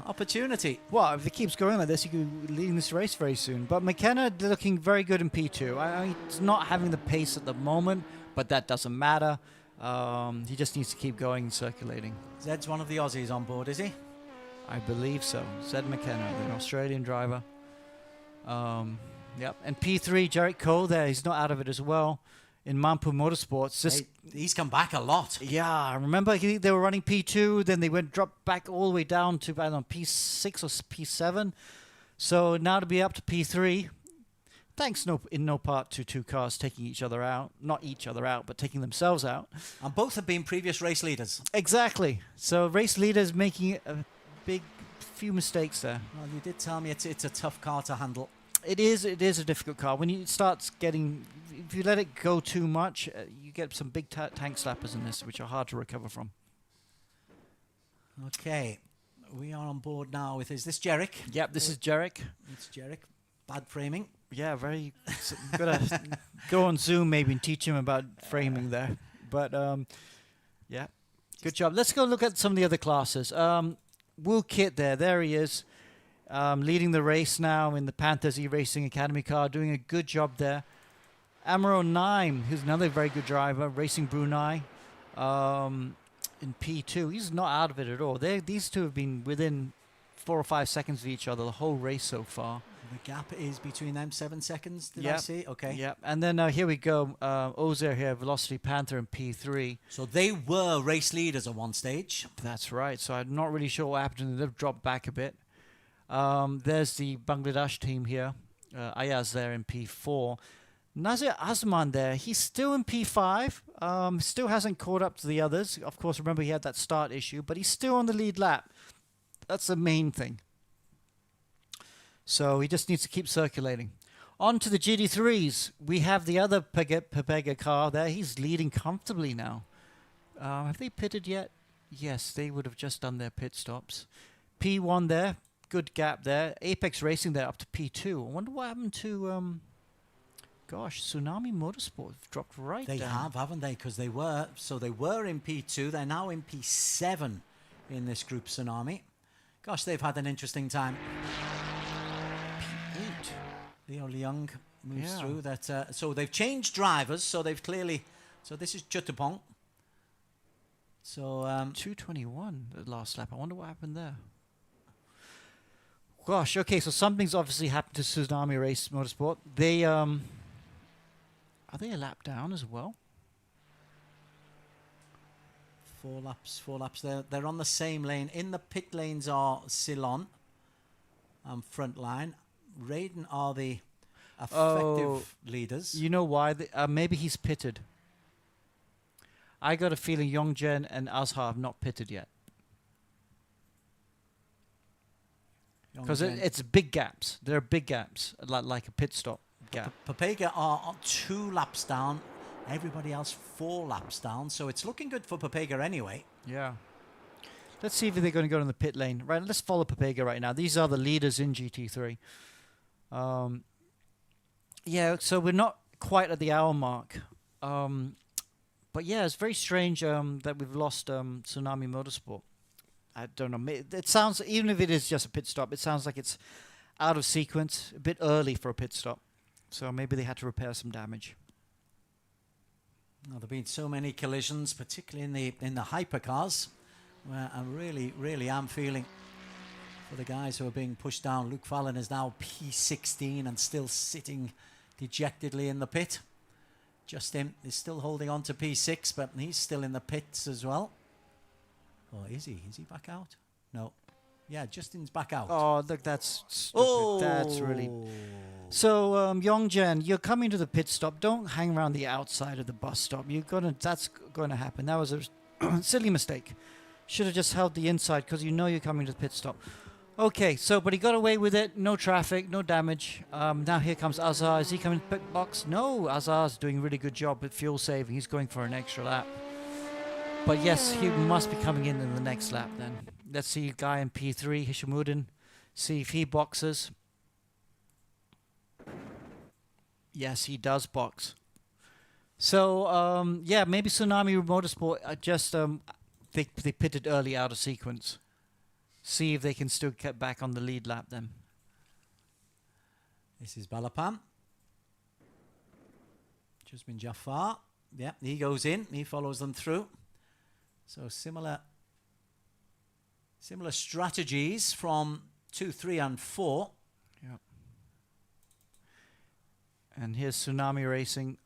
opportunity. Well, if it keeps going like this, he could be leading this race very soon. But McKenna looking very good in P2. I mean, he's not having the pace at the moment, but that doesn't matter. He just needs to keep going and circulating. Zed's one of the Aussies on board, is he? I believe so. Zed McKenna, the Australian driver. Yep, and P3, Jarek Cole there, he's not out of it as well. In Mampu Motorsports. He's come back a lot. Yeah, I remember they were running P2, then they dropped back all the way down to, I don't know, P6 or P7. So now to be up to P3, thanks in no part to two cars taking each other out. Not each other out, but taking themselves out. And both have been previous race leaders. Exactly. So race leaders making a big few mistakes there. Well, you did tell me it's a tough car to handle. It is a difficult car. When you start getting, if you let it go too much, you get some big tank slappers in this, which are hard to recover from. Okay, we are on board now with, is this Jarek? Yep, this is Jarek. It's Jarek. Bad framing. Yeah, very. Gotta go on Zoom maybe and teach him about framing there. But yeah, good job. Let's go look at some of the other classes. Will Kit there he is. Leading the race now in the Panthers eRacing Academy car, doing a good job there. Amaro 9, who's another very good driver, racing Brunei in P2. He's not out of it at all. These two have been within 4 or 5 seconds of each other the whole race so far. The gap is between them 7 seconds, did I see? Okay. Yeah, and then here we go. Ozer here, Velocity Panther in P3. So they were race leaders at one stage. That's right. So I'm not really sure what happened to them. They've dropped back a bit. There's the Bangladesh team here. Ayaz there in P4. Nazir Azman there. He's still in P5. Still hasn't caught up to the others. Of course, remember he had that start issue, but he's still on the lead lap. That's the main thing. So he just needs to keep circulating. On to the GT3s. We have the other Pepega car there. He's leading comfortably now. Have they pitted yet? Yes, they would have just done their pit stops. P1 there. Good gap there. Apex Racing there up to P2. I wonder what happened to, Tsunami Motorsport dropped right down. They have, haven't they? Because they were in P2. They're now in P7 in this group, Tsunami. Gosh, they've had an interesting time. P8. Leo Leung moves through that. So they've changed drivers. So they've clearly. So this is Chutapong. So 221 the last lap. I wonder what happened there. Gosh, okay, so something's obviously happened to Tsunami Race Motorsport. They are they a lap down as well? 4 laps. They're on the same lane. In the pit lanes are Ceylon, front line. Raiden are the effective leaders. You know why? Maybe he's pitted. I got a feeling Yongzhen and Azhar have not pitted yet. Because it's big gaps. There are big gaps, like a pit stop gap. Papega are on 2 laps down. Everybody else 4 laps down. So it's looking good for Papega anyway. Yeah. Let's see if they're going to go in the pit lane. Right, let's follow Papega right now. These are the leaders in GT3. Yeah, so we're not quite at the hour mark. But yeah, it's very strange that we've lost Tsunami Motorsport. I don't know. It sounds, even if it is just a pit stop, it sounds like it's out of sequence, a bit early for a pit stop. So maybe they had to repair some damage. Well, there have been so many collisions, particularly in the hypercars, where I really am feeling for the guys who are being pushed down. Luke Fallon is now P16 and still sitting dejectedly in the pit. Justin is still holding on to P6, but he's still in the pits as well. Or is he? Is he back out? No. Yeah, Justin's back out. Oh, look, that's stupid. Oh. That's really... So, Yongzhen, you're coming to the pit stop. Don't hang around the outside of the bus stop. That's going to happen. That was a silly mistake. Should have just held the inside because you know you're coming to the pit stop. Okay, so, but he got away with it. No traffic, no damage. Now here comes Azhar. Is he coming to the pit box? No, Azhar's doing a really good job with fuel saving. He's going for an extra lap. But yes, he must be coming in the next lap then. Let's see, guy in P3, Hishamudin. See if he boxes. Yes, he does box. So, yeah, maybe Tsunami Motorsport just they pitted early out of sequence. See if they can still get back on the lead lap then. This is Balapan. Jasmine Jafar. Yep, he goes in. He follows them through. So similar strategies from 2, 3, and 4. Yeah. And here's Tsunami Racing,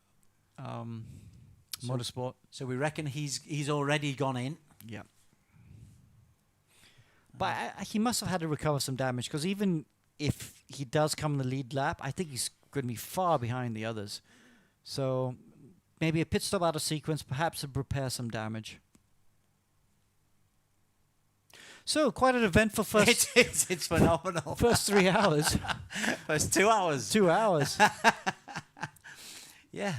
Motorsport. So we reckon he's already gone in. Yeah. But he must have had to recover some damage because even if he does come in the lead lap, I think he's going to be far behind the others. So maybe a pit stop out of sequence, perhaps to repair some damage. So, quite an eventful first... It's phenomenal. First 3 hours. First 2 hours. 2 hours. Yeah.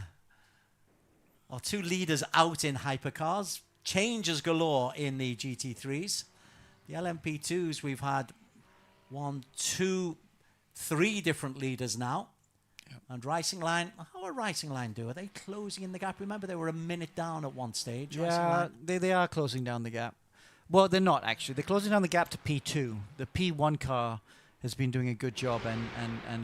Our 2 leaders out in hypercars. Changes galore in the GT3s. The LMP2s, we've had 1, 2, 3 different leaders now. Yep. And Racing Line, how are Racing Line do? Are they closing in the gap? Remember, they were a minute down at one stage. Yeah, they are closing down the gap. Well, they're not actually. They're closing down the gap to P2. The P1 car has been doing a good job and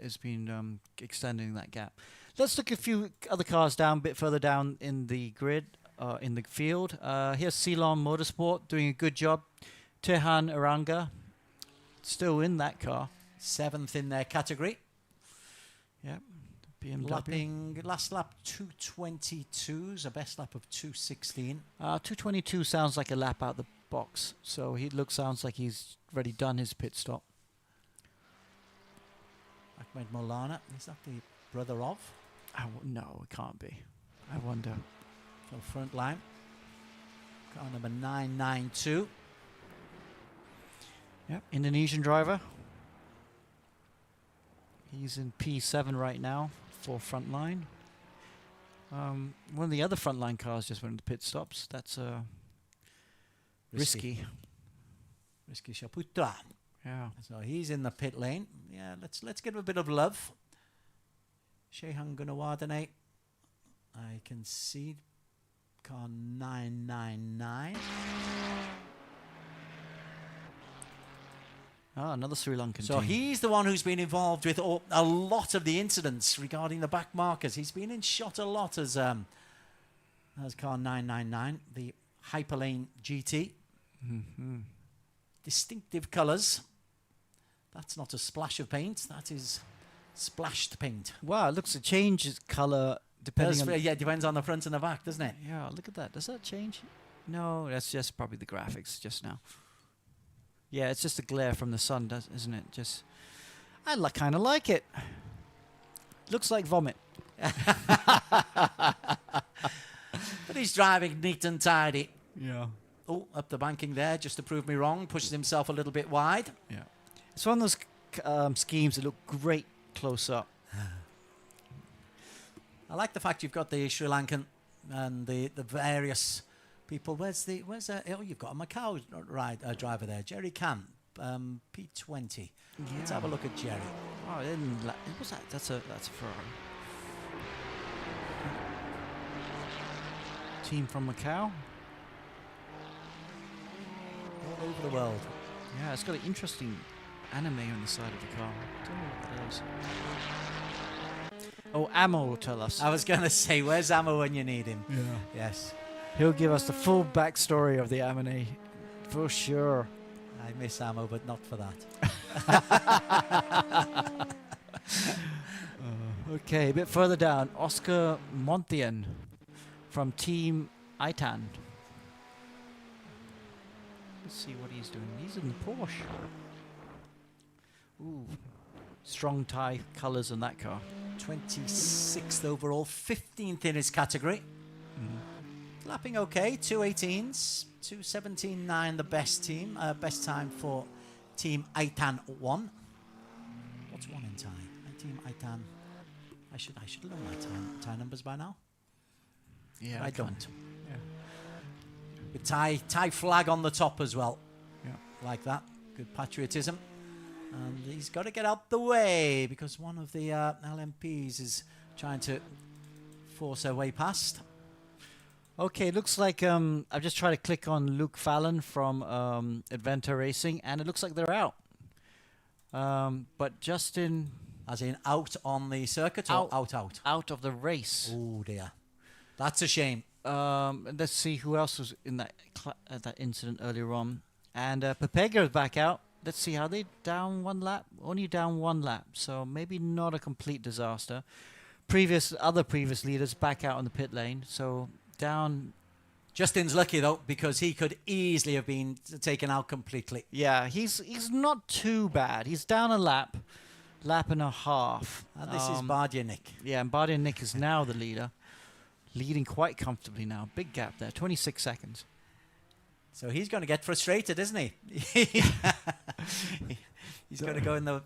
has been extending that gap. Let's look at a few other cars down, a bit further down in the grid, in the field. Here's Ceylon Motorsport doing a good job. Tehan Aranga still in that car. 7th in their category. Yep. BMW. Lapping last lap 2:22s, a best lap of 2:16. 2:22 sounds like a lap out the box, so sounds like he's already done his pit stop. Ahmed Molana, is that the brother of? No, it can't be. I wonder. So front line, car number 992. Yep, Indonesian driver. He's in P7 right now for front line. One of the other frontline cars just went into pit stops. That's risky. Risky Shaputra. Yeah. So he's in the pit lane. Yeah, let's give him a bit of love. Shehan Gunawadane. I can see car 999. Another Sri Lankan So team. he's the one who's been involved with a lot of the incidents regarding the back markers. He's been in shot a lot as car 999, the Hyperlane GT. Mm-hmm. Distinctive colours. That's not a splash of paint. That is splashed paint. Wow, it looks to change its colour depending on... Yeah, it depends on the front and the back, doesn't it? Yeah, look at that. Does that change? No, that's just probably the graphics just now. Yeah, it's just the glare from the sun, isn't it? Just, I kind of like it. Looks like vomit. But he's driving neat and tidy. Yeah. Oh, up the banking there, just to prove me wrong. Pushes himself a little bit wide. Yeah. It's one of those schemes that look great close up. I like the fact you've got the Sri Lankan and the various people. Where's oh, you've got a Macau driver there, Jerry Camp, P20. Let's have a look at Jerry. Oh, what's that? That's a Ferrari. Team from Macau. All over the world. Yeah, it's got an interesting anime on the side of the car. I don't know what that is. Oh, Ammo will tell us. I was going to say, where's Ammo when you need him? Yeah. Yes. He'll give us the full backstory of the anime, for sure. I miss Ammo, but not for that. Okay, a bit further down, Oscar Monthian from Team Itan. Let's see what he's doing. He's in the Porsche. Ooh, strong Thai colours in that car. 26th overall, 15th in his category. Lapping okay, 2:18s, 2:17.9 the best team. Best time for Team Aitan 1. What's 1 in Thai? Team Aitan. I should know my Thai numbers by now. Yeah, I don't. Yeah. With Thai flag on the top as well. Yeah. Like that. Good patriotism. And he's got to get out the way because one of the LMPs is trying to force her way past. Okay, looks like I've just tried to click on Luke Fallon from Adventa Racing, and it looks like they're out. But Justin... As in out on the circuit or out? Out of the race. Oh, dear. That's a shame. Let's see who else was in that incident earlier on. And Pepega is back out. Let's see, how they down one lap? Only down one lap, so maybe not a complete disaster. Other previous leaders back out on the pit lane, so down. Justin's lucky though because he could easily have been taken out completely. Yeah, he's not too bad. He's down a lap and a half. And this is Bardia Nick. Yeah, and Bardia Nick is now the leader, leading quite comfortably now. Big gap there, 26 seconds. So he's going to get frustrated, isn't he? He's going to go in the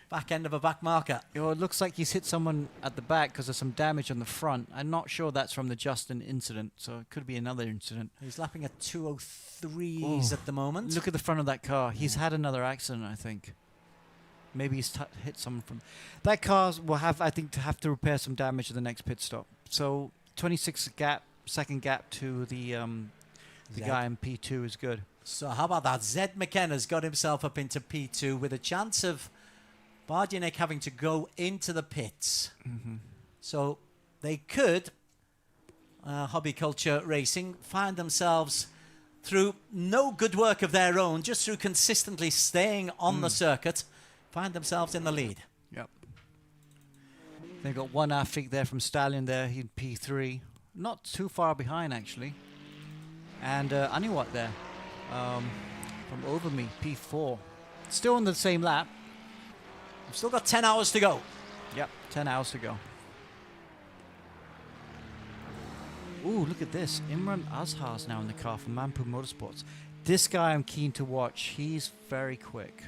back end of a back marker. Well, it looks like he's hit someone at the back because there's some damage on the front. I'm not sure that's from the Justin incident, so it could be another incident. He's lapping at 2:03s at the moment. Look at the front of that car. He's had another accident, I think. Maybe he's hit someone from... That car will have, I think, have to repair some damage at the next pit stop. So 26 second gap to the guy in P2 is good. So how about that? Zed McKenna's got himself up into P2 with a chance of Bardianek having to go into the pits. So they could, Hobby Culture Racing, find themselves through no good work of their own, just through consistently staying on the circuit, find themselves in the lead. Yep. They've got one Afik there from Stallion there, in P3. Not too far behind, actually. And Aniwat there from over me, P4. Still on the same lap. We've still got 10 hours to go. Yep, 10 hours to go. Ooh, look at this. Imran Azhar's now in the car from Mampu Motorsports. This guy I'm keen to watch. He's very quick.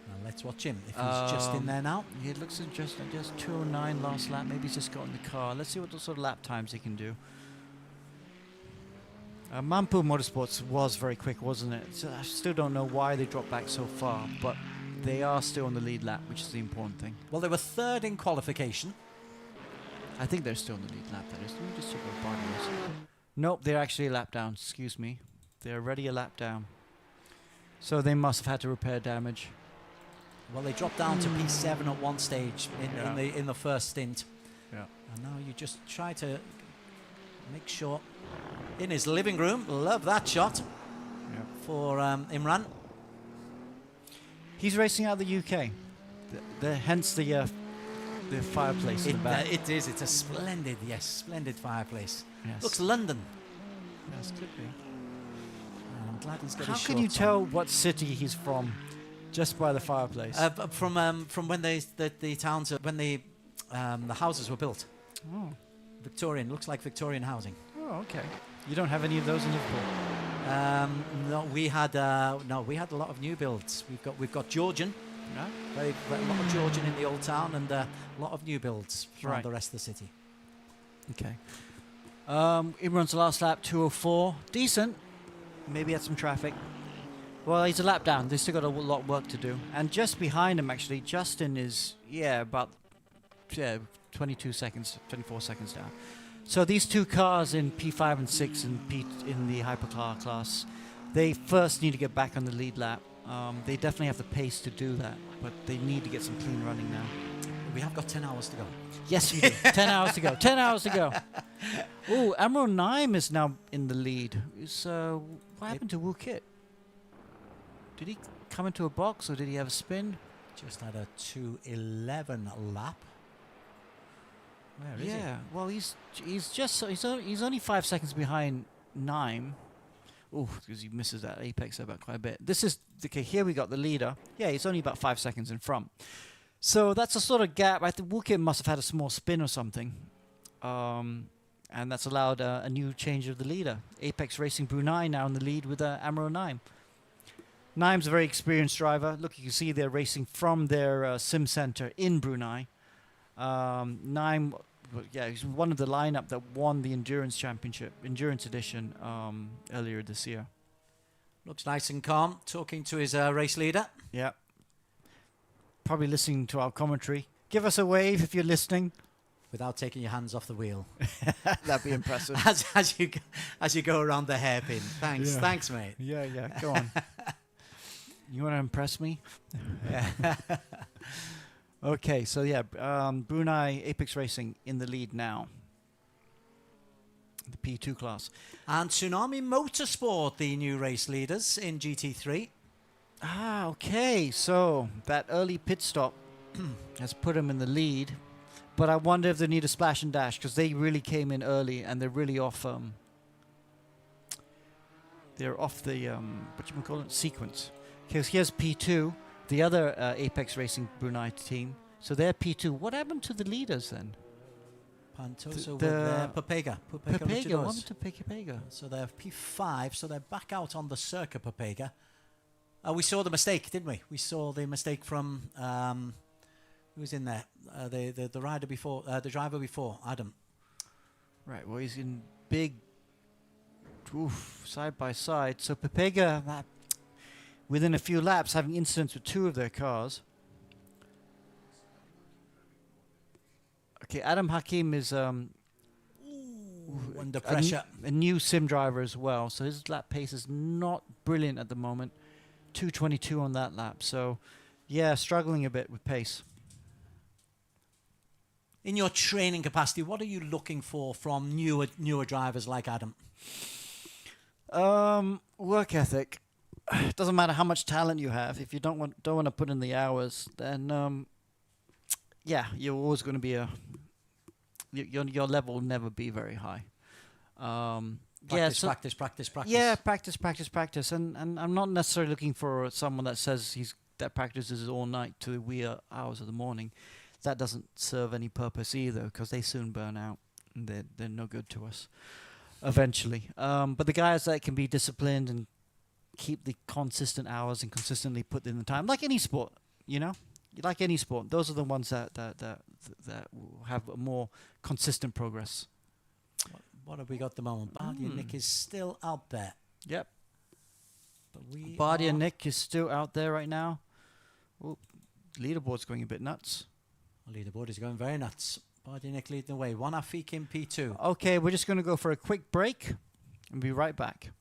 Well, let's watch him. If he's just in there now. Yeah, it looks just 2:09 last lap. Maybe he's just got in the car. Let's see what sort of lap times he can do. Mampu Motorsports was very quick, wasn't it? So I still don't know why they dropped back so far, but they are still on the lead lap, which is the important thing. Well, they were third in qualification. I think they're still on the lead lap, that is. Let me just check what body is. Nope, they're actually a lap down. Excuse me. They're already a lap down. So they must have had to repair damage. Well, they dropped down to P7 at one stage in the first stint. Yeah. And now you just try to make sure. In his living room, love that shot for Imran. He's racing out of the UK. Hence the fireplace in the back. It is. It's a splendid fireplace. Yes. Looks London. Yes, could be. I'm glad he's got How his can you shorts tell what city he's from just by the fireplace? From when the towns when the houses were built. Oh. Victorian, looks like Victorian housing. Oh, okay. You don't have any of those in Liverpool? No, we had a lot of new builds. We've got Georgian, No? a lot of Georgian in the old town, and a lot of new builds from Right. the rest of the city. Okay. Imran's last lap, 2:04. Decent. Maybe had some traffic. Well, he's a lap down. They've still got a lot of work to do. And just behind him, actually, Justin is, about 22 seconds, 24 seconds down. So these two cars in P5 and 6 and in the hypercar class, they first need to get back on the lead lap. They definitely have the pace to do that, but they need to get some clean running now. We have got 10 hours to go. Yes, we do. 10 hours to go. 10 hours to go. Oh, Amro Naim is now in the lead. What happened to Wu Kit? Did he come into a box or did he have a spin? Just had a 2:11 lap. Where is he? Yeah. Well, he's only 5 seconds behind Naim. Oh, because he misses that apex about quite a bit. This is okay. Here we got the leader. Yeah, he's only about 5 seconds in front. So that's a sort of gap. I think Wu Kit must have had a small spin or something. And that's allowed a new change of the leader. Apex Racing Brunei now in the lead with Amro Naim. Naim's a very experienced driver. Look, you can see they're racing from their sim center in Brunei. Naim, he's one of the lineup that won the Endurance Championship, Endurance Edition, earlier this year. Looks nice and calm, talking to his race leader. Yeah. Probably listening to our commentary. Give us a wave if you're listening. Without taking your hands off the wheel. That'd be impressive. as you go around the hairpin. Thanks, Yeah. thanks, mate. Yeah, go on. You want to impress me? Yeah. Okay, so Brunei Apex Racing in the lead now. The P2 class. And Tsunami Motorsport, the new race leaders in GT3. Ah, okay. So that early pit stop has put them in the lead. But I wonder if they need a splash and dash because they really came in early and they're really off. They're off the sequence. Because here's P2, the other Apex Racing Brunei team. So they're P2. What happened to the leaders then? Pantoso with the Papega. Papega. What Luchadores. happened to Papega? So they're P5, so they're back out on the Circa Papega. We saw the mistake, didn't we? We saw the mistake from who was in there? The rider before, the driver before, Adam. Right. Well, he's in big, side by side. So Papega, within a few laps, having incidents with two of their cars. Okay, Adam Hakim is Under pressure. a new sim driver as well, so his lap pace is not brilliant at the moment. 2:22 on that lap, so yeah, struggling a bit with pace. In your training capacity, what are you looking for from newer drivers like Adam? Work ethic. It doesn't matter how much talent you have. If you don't want to put in the hours, then you're always going to be your level will never be very high. Practice. Yeah, practice. And I'm not necessarily looking for someone that says that practices all night to the wee hours of the morning. That doesn't serve any purpose either because they soon burn out and they're no good to us eventually. But the guys that can be disciplined and keep the consistent hours and consistently put in the time, like any sport, like any sport, those are the ones that will have a more consistent progress. What have we got at the moment? Bardi and Nick is still out there. Yep. But Bardi and Nick is still out there right now. Ooh, leaderboard's going a bit nuts. Leaderboard is going very nuts. Bardi and Nick leading the way. One Afik in P2. Okay, we're just going to go for a quick break and be right back.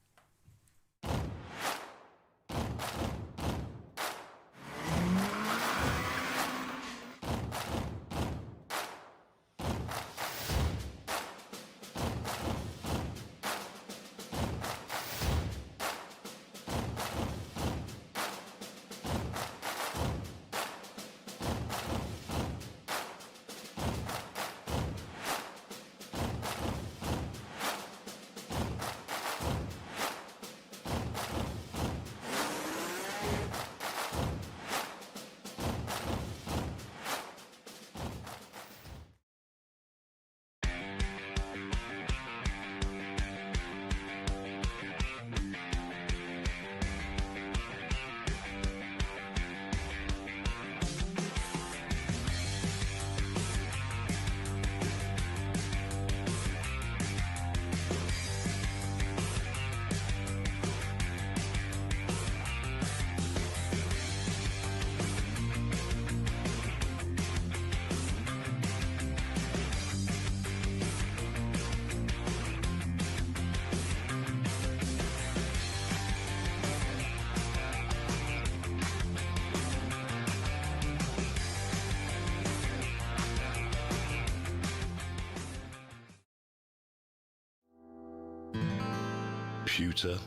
Pewter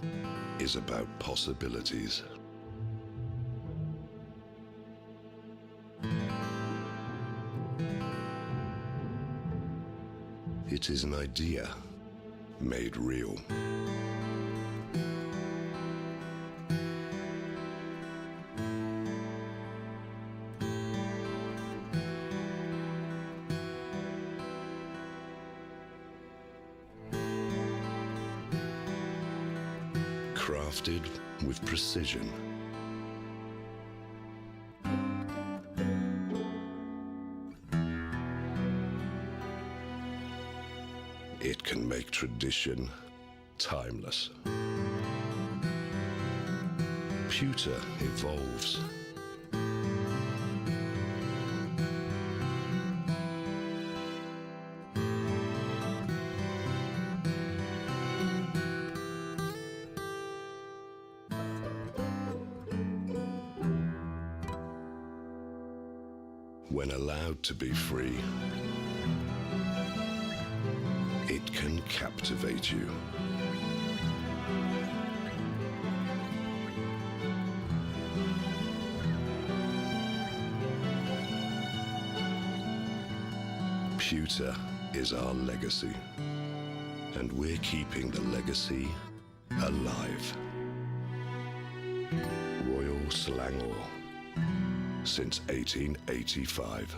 is about possibilities. It is an idea made real. Crafted with precision. It can make tradition timeless. Pewter evolves. When allowed to be free, it can captivate you. Pewter is our legacy, and we're keeping the legacy alive. Royal Selangor, since 1885.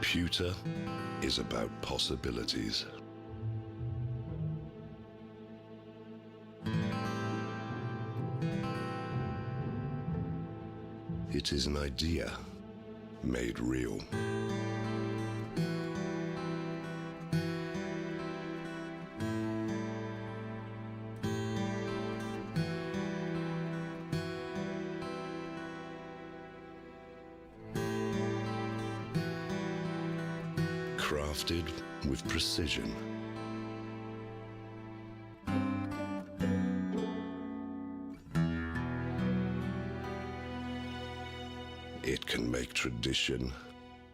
Pewter is about possibilities. It is an idea made real. Crafted with precision. It can make tradition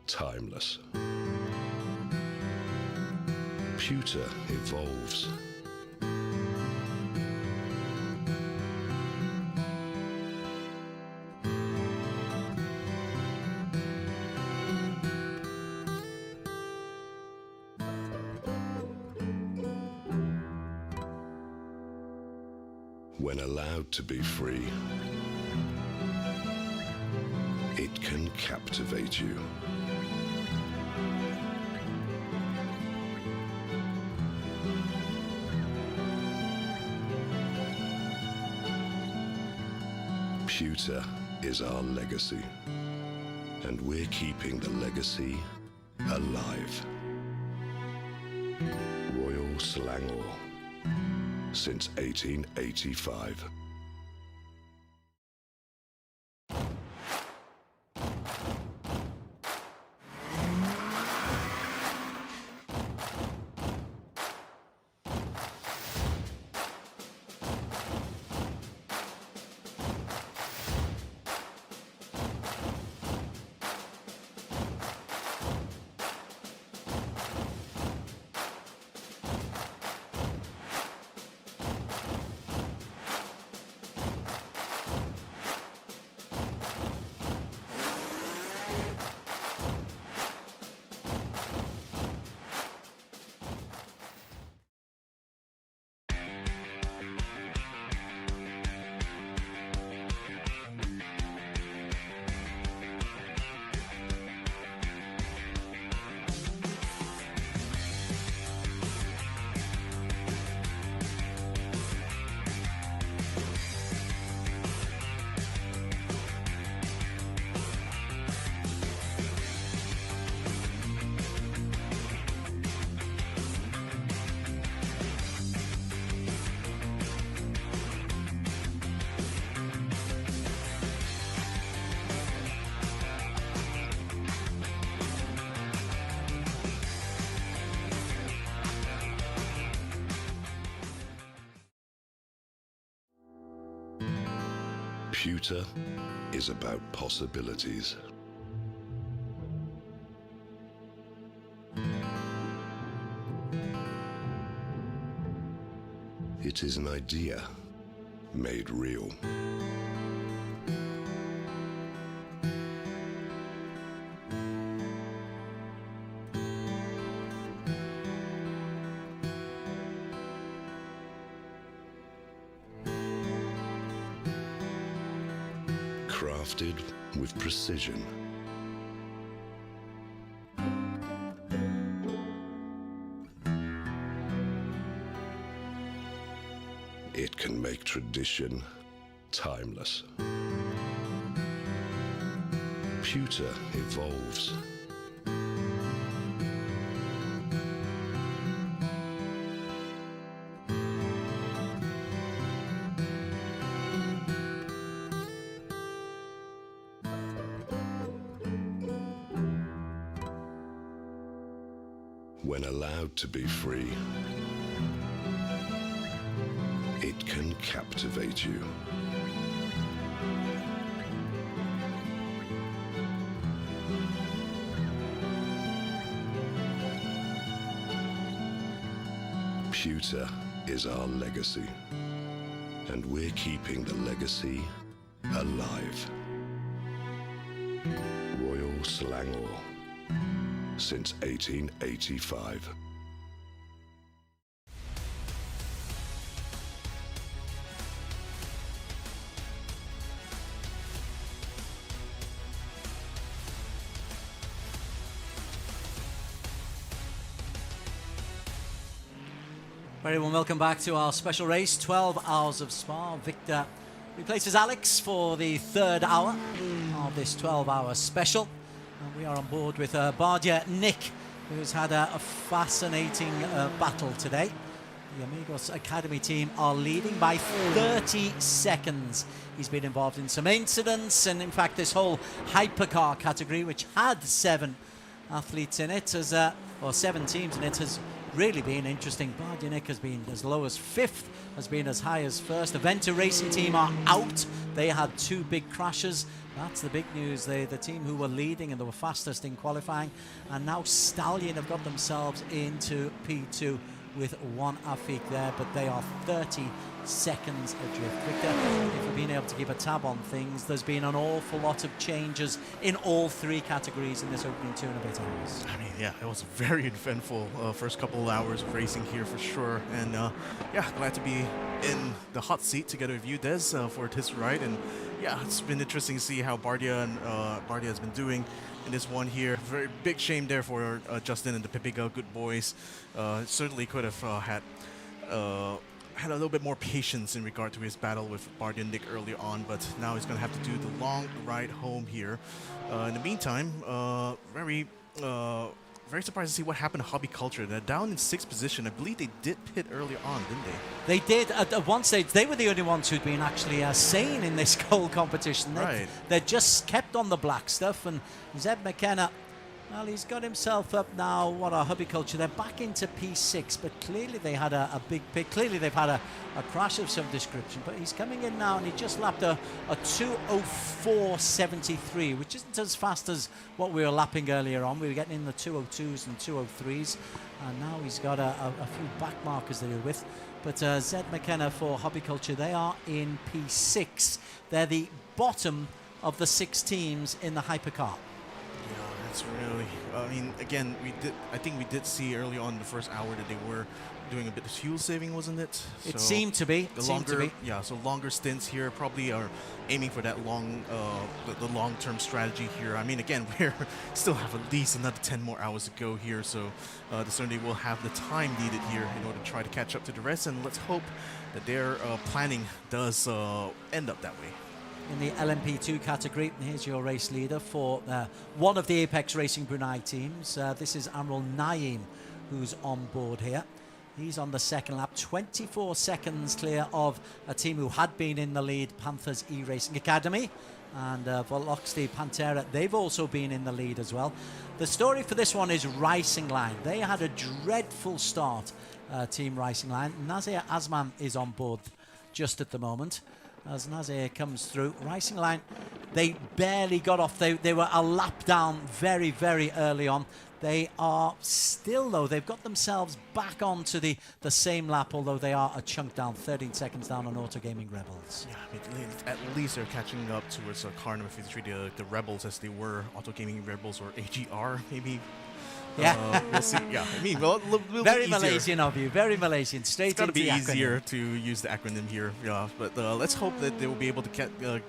timeless. Pewter evolves. When allowed to be free, it can captivate you. Pewter is our legacy, and we're keeping the legacy alive. Royal Selangor, since 1885. Pewter is about possibilities. It is an idea made real. Crafted with precision. It can make tradition timeless. Pewter evolves. When allowed to be free, it can captivate you. Pewter is our legacy, and we're keeping the legacy alive. Royal Selangor, since 1885. Very warm welcome back to our special race, 12 hours of Spa. Victor replaces Alex for the third hour of this 12-hour special. And we are on board with Bardia Nick, who's had a fascinating battle today. The Amigos Academy team are leading by 30 seconds. He's been involved in some incidents, and in fact this whole hypercar category, which had 7 athletes in it, or 7 teams in it, has really been interesting. Bardia Nick has been as low as 5th, has been as high as 1st. The Venta Racing team are out. They had 2 big crashes. That's the big news. The team who were leading and they were fastest in qualifying, and now Stallion have got themselves into P2 with 1 Afik there, but they are 30 seconds adrift. Victor, if you've been able to keep a tab on things, there's been an awful lot of changes in all 3 categories in this opening 2 and a bit hours. I mean, yeah, it was a very eventful first couple of hours of racing here for sure. And yeah, glad to be in the hot seat together with you, Des, for this ride. And yeah, it's been interesting to see how Bardia has been doing in this one here. Very big shame there for Justin and the Pipiga good boys. Certainly could have had a little bit more patience in regard to his battle with Bardia Nick early on, but now he's going to have to do the long ride home here. In the meantime, very surprised to see what happened to Hobby Culture. They're down in 6th position. I believe they did pit early on, didn't they? They did. At one stage, they were the only ones who'd been actually sane in this whole competition. They just kept on the black stuff, and Zed McKenna, well, he's got himself up now. What a Hobby Culture. They're back into P6, but clearly they had a big pit. Clearly they've had a crash of some description, but he's coming in now, and he just lapped a 2:04.73, which isn't as fast as what we were lapping earlier on. We were getting in the 2:02s and 2:03s, and now he's got a few back markers to deal with. But Zed McKenna for Hobby Culture, they are in P6. They're the bottom of the 6 teams in the hypercar. Yeah, that's really. I mean, again, I think we did see early on in the first hour that they were doing a bit of fuel saving, wasn't it? It seemed to be. Yeah. So longer stints here probably are aiming for that the long-term strategy here. I mean, again, we still have at least another 10 more hours to go here, so they certainly will have the time needed here in order to try to catch up to the rest. And let's hope that their planning does end up that way. In the LMP2 category, here's your race leader for one of the Apex Racing Brunei teams. This is Amrul Naeem, who's on board here. He's on the 2nd lap, 24 seconds clear of a team who had been in the lead, Panthers eRacing Academy. And Voloxti Pantera, they've also been in the lead as well. The story for this one is Racing Line. They had a dreadful start, Team Racing Line. Nazir Azman is on board just at the moment. as Nazir comes through. Racing Line, they barely got off. They were a lap down very, very early on. They are still, though, they've got themselves back onto the same lap, although they are a chunk down, 13 seconds down on Auto Gaming Rebels. Yeah, I mean, at least they're catching up towards car number 53, the Rebels, as they were Auto Gaming Rebels or AGR, maybe. Yeah. We'll see. Yeah, I mean, we'll Very be easier. Malaysian of you, very Malaysian. Straight It's got to into be the easier acronym. to use the acronym here, yeah. But let's hope that they will be able to get a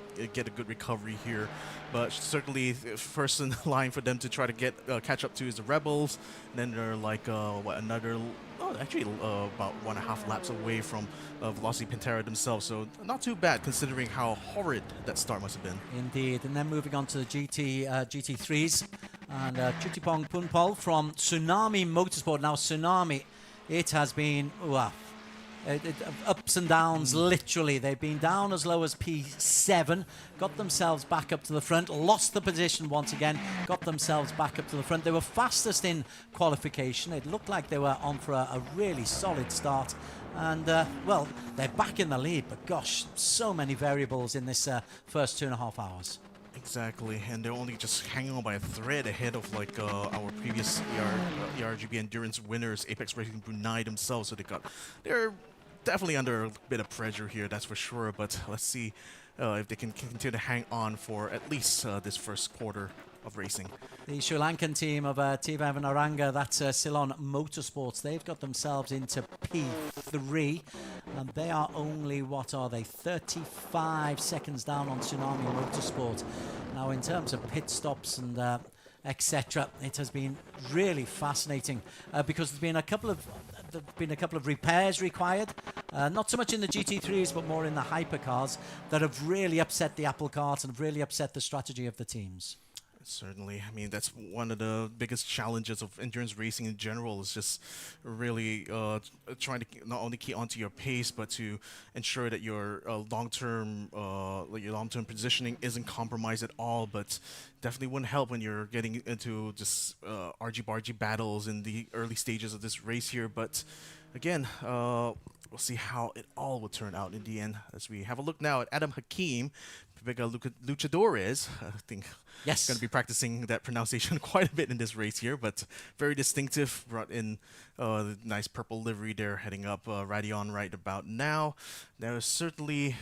good recovery here. But certainly, first in line for them to try to get catch up to is the Rebels. And then they're like about 1.5 laps away from Velocity Pantera themselves. So not too bad considering how horrid that start must have been. Indeed. And then moving on to the GT3s. And Chutipong Punpol from Tsunami Motorsport. Now, Tsunami, it has been ups and downs, literally. They've been down as low as P7, got themselves back up to the front, lost the position once again, got themselves back up to the front. They were fastest in qualification. It looked like they were on for a really solid start. And, well, they're back in the lead, but gosh, so many variables in this first 2.5 hours. Exactly, and they're only just hanging on by a thread ahead of like our previous ERGB Endurance winners, Apex Racing Brunei themselves. So they're definitely under a bit of pressure here, that's for sure. But let's see if they can continue to hang on for at least this first quarter of racing. The Sri Lankan team of Tivav and Aranga, that's Ceylon Motorsports, they've got themselves into P3, and they are only, 35 seconds down on Tsunami Motorsport. Now, in terms of pit stops and etc., it has been really fascinating because there's been a couple of repairs required, not so much in the GT3s, but more in the hypercars, that have really upset the apple cart and have really upset the strategy of the teams. Certainly. I mean, that's one of the biggest challenges of endurance racing in general, is just really trying to not only keep onto your pace, but to ensure that your long-term positioning isn't compromised at all. But definitely wouldn't help when you're getting into just argy-bargy battles in the early stages of this race here. But again, we'll see how it all will turn out in the end, as we have a look now at Adam Hakim, Luchadores. I think yes, going to be practicing that pronunciation quite a bit in this race here, but very distinctive. Brought in the nice purple livery there, heading up Radion right about now. They're certainly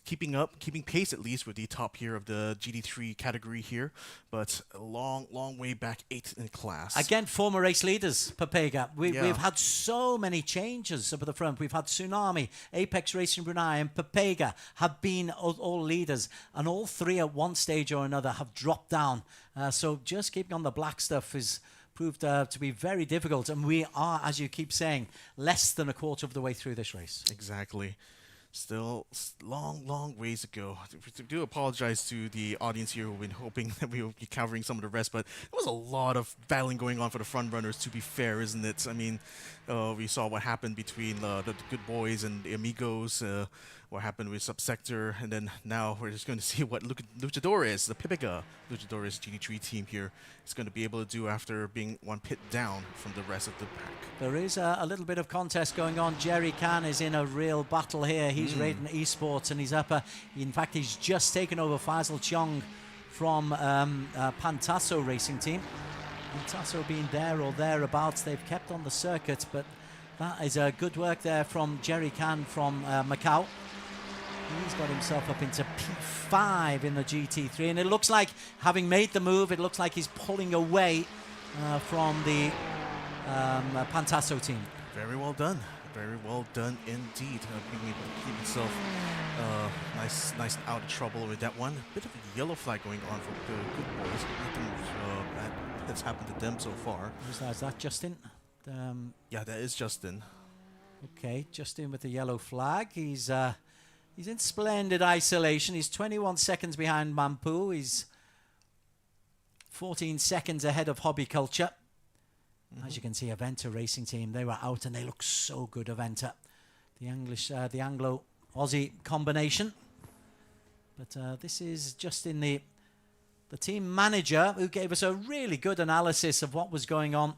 keeping pace, at least with the top here of the GT3 category here, but a long way back, 8th in class. Again, former race leaders, Papega. We've had so many changes up at the front. We've had Tsunami, Apex Racing Brunei, and Papega have been all leaders, and all three at one stage or another have dropped down. So just keeping on the black stuff is proved to be very difficult, and we are, as you keep saying, less than a quarter of the way through this race. Exactly. Still long ways to go. I do apologize to the audience here who've been hoping that we will be covering some of the rest, but there was a lot of battling going on for the front runners, to be fair, isn't it? I mean, we saw what happened between the Good Boys and the Amigos, what happened with Subsector, and then now we're just going to see what Luchadores, the Pipica Luchadores GT3 team here, is going to be able to do after being one pit down from the rest of the pack. There is a little bit of contest going on. Jerry Khan is in a real battle here. He's raiding esports, and he's up. In fact, he's just taken over Faisal Chong from Pantasso Racing Team. Pantasso being there or thereabouts. They've kept on the circuit, but that is good work there from Jerry Khan from Macau. He's got himself up into P5 in the GT3, and it looks like, having made the move, it looks like he's pulling away from the Pantasso team. Very well done. Very well done indeed. Being able to keep himself nice out of trouble with that one. Bit of a yellow flag going on for the Good Boys. Nothing bad that's happened to them so far. Is that Justin? Yeah, that is Justin. Okay, Justin with the yellow flag. He's in splendid isolation. He's 21 seconds behind Mampu. He's 14 seconds ahead of Hobby Culture. As you can see, Aventa Racing Team, they were out and they look so good, Aventa. The Anglo-Aussie combination. But this is just in the team manager, who gave us a really good analysis of what was going on,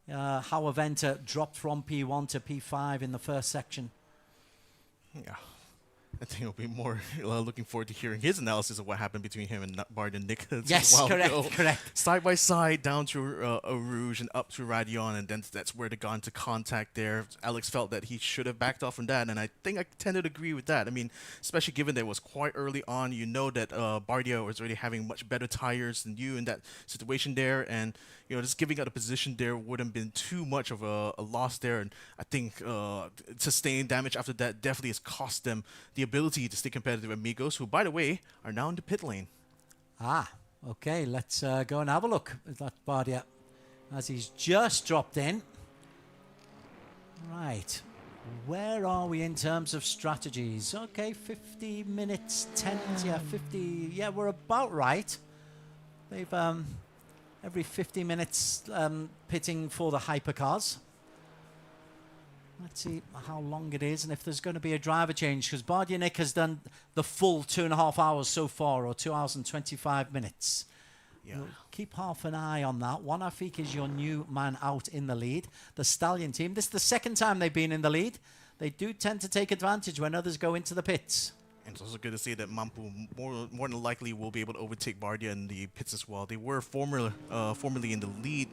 how Aventa dropped from P1 to P5 in the first section. Yeah. I think it'll be more looking forward to hearing his analysis of what happened between him and Bard and Nick. Yes, correct. Side by side, down to Rouge and up to Radion, and then that's where they got into contact there. Alex felt that he should have backed off from that, and I think I tend to agree with that. I mean, especially given that it was quite early on, you know that Bardia was already having much better tires than you in that situation there, and just giving up a position there wouldn't have been too much of a loss there, and I think sustained damage after that definitely has cost them the ability to stay competitive. Amigos, who, by the way, are now in the pit lane. Okay, let's go and have a look at that Bardia as he's just dropped in. Right, where are we in terms of strategies? Okay, 50 minutes, 10, 50, we're about right. They've every 50 minutes pitting for the hypercars. Let's see how long it is and if there's going to be a driver change, because Bardia Nick has done the full 2.5 hours so far, or 2 hours and 25 minutes. Yeah. We'll keep half an eye on that. One Afik is your new man out in the lead. The Stallion team, this is the second time they've been in the lead. They do tend to take advantage when others go into the pits. And it's also good to see that Mampu more than likely will be able to overtake Bardia in the pits as well. They were formerly in the lead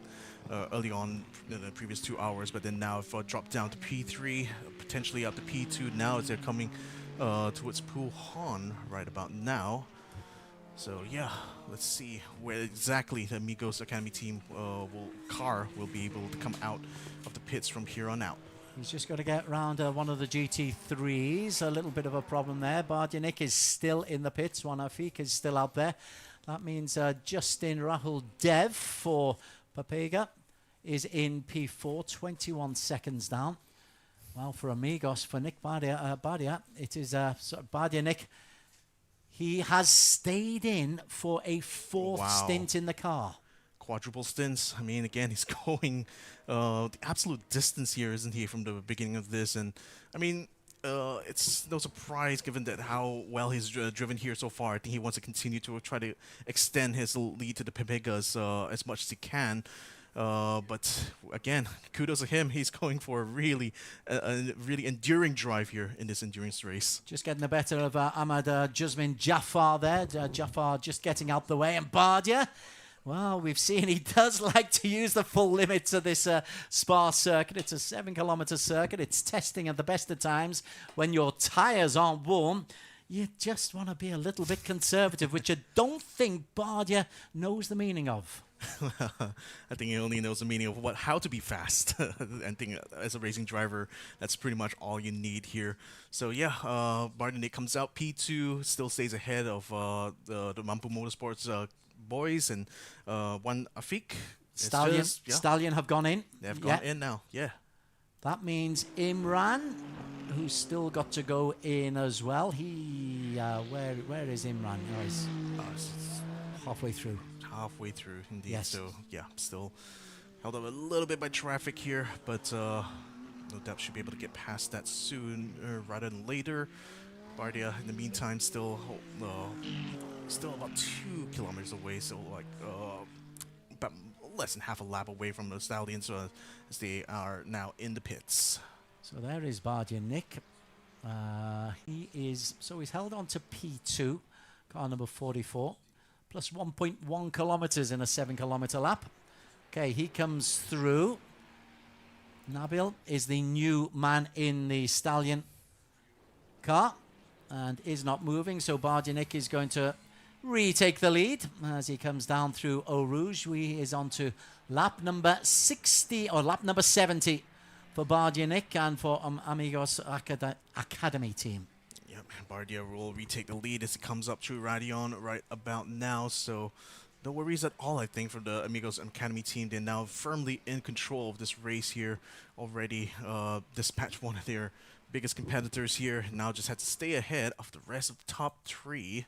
early on in the previous 2 hours, but then now have dropped down to P3, potentially up to P2 now as they're coming towards Poo Han right about now. So yeah, let's see where exactly the Amigos Academy team car will be able to come out of the pits from here on out. He's just got to get around one of the GT3s. A little bit of a problem there. Bardia Nick is still in the pits. One Afik is still out there. That means Justin Rahul Dev for Papega is in P4, 21 seconds down. Well, for Amigos, for Nick Bardia, it is Bardia Nick. He has stayed in for a fourth stint in the car. Quadruple stints. I mean, again, he's going the absolute distance here, isn't he, from the beginning of this? And I mean, it's no surprise given that how well he's driven here so far. I think he wants to continue to try to extend his lead to the Pepegas as much as he can. But again, kudos to him. He's going for a really enduring drive here in this endurance race. Just getting the better of Ahmad Juzmin Jafar there. Jafar just getting out the way. And Bardia, well, we've seen he does like to use the full limits of this Spa circuit. It's a 7-kilometer circuit. It's testing at the best of times. When your tyres aren't warm, you just want to be a little bit conservative, which I don't think Bardia knows the meaning of. I think he only knows the meaning of how to be fast. I think as a racing driver, that's pretty much all you need here. So yeah, Bardia comes out P2, still stays ahead of the Mampu Motorsports boys, and one Afik. Stallion have gone in. They've gone in now, yeah. That means Imran, who's still got to go in as well. He, where is Imran? Oh, he's halfway through. Halfway through, indeed. Yes. So, yeah, still held up a little bit by traffic here, but no doubt should be able to get past that soon rather than later. Bardia, in the meantime, still about 2 kilometers away, so like about less than half a lap away from the Stallions as they are now in the pits. So there is Bardia Nick. He's held on to P2, car number 44. Plus 1.1 kilometers in a 7-kilometer lap. Okay, he comes through. Nabil is the new man in the Stallion car and is not moving, so Bardia Nick is going to retake the lead as he comes down through Eau Rouge. He is on to lap number 60 or lap number 70 for Bardia Nick and for Amigos Academy team. Yep, Bardia will retake the lead as it comes up to Radion right about now, so no worries at all, I think, for the Amigos Academy team. They're now firmly in control of this race here already. Dispatched one of their biggest competitors here. Now just had to stay ahead of the rest of the top 3.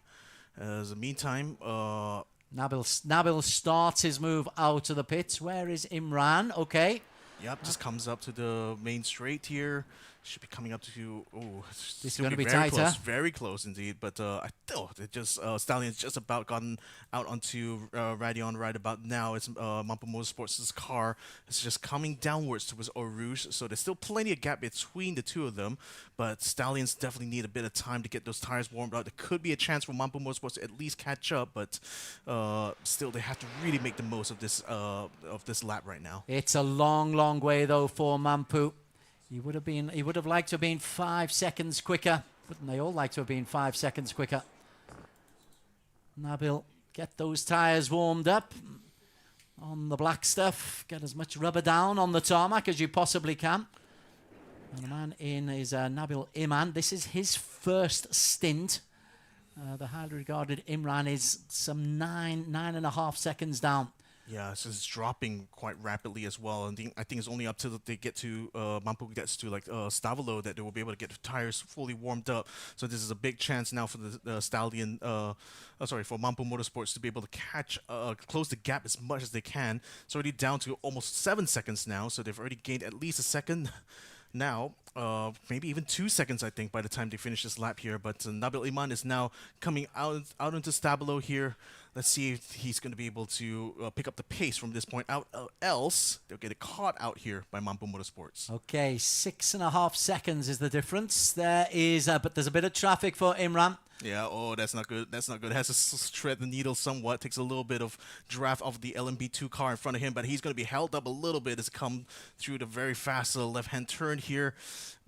As in the meantime, Nabil starts his move out of the pits. Where is Imran? Okay. Yep, just comes up to the main straight here. Should be coming up to. Oh, This is still gonna be very tighter. close, very close indeed. But I thought it just Stallion's just about gotten out onto Radeon right about now. It's Mampu Motorsports' car. It's just coming downwards towards Eau Rouge, so there's still plenty of gap between the two of them. But Stallions definitely need a bit of time to get those tires warmed up. There could be a chance for Mampu Motorsports to at least catch up, but still they have to really make the most of this lap right now. It's a long, long way though for Mampu. He would have liked to have been 5 seconds quicker. Wouldn't they all like to have been 5 seconds quicker? Nabil, get those tyres warmed up on the black stuff. Get as much rubber down on the tarmac as you possibly can. And the man in is Nabil Iman. This is his first stint. The highly regarded Imran is some 9.5 seconds down. Yeah, so it's dropping quite rapidly as well. And I think it's only up till they get to Mampu gets to like Stavolo that they will be able to get the tires fully warmed up. So this is a big chance now for the Stallion, for Mampu Motorsports to be able to close the gap as much as they can. It's already down to almost 7 seconds now, so they've already gained at least a second now. Maybe even 2 seconds, I think, by the time they finish this lap here. But Nabil Iman is now coming out into Stabilo here. Let's see if he's going to be able to pick up the pace from this point out. Else, they'll get caught out here by Mampu Motorsports. Okay, 6.5 seconds is the difference. There is, but there's a bit of traffic for Imran. Yeah, oh, that's not good. That's not good. Has to thread the needle somewhat. Takes a little bit of draft off the LMB2 car in front of him, but he's going to be held up a little bit as it comes through the very fast left-hand turn here.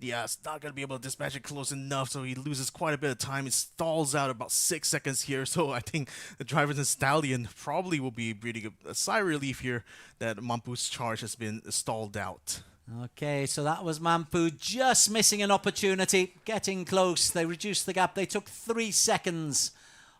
Yeah, it's not going to be able to dispatch it close enough, so he loses quite a bit of time. It stalls out about 6 seconds here, so I think the drivers in Stallion probably will be breathing a sigh of relief here that Mampu's charge has been stalled out. Okay, so that was Mampu just missing an opportunity, getting close. They reduced the gap. They took 3 seconds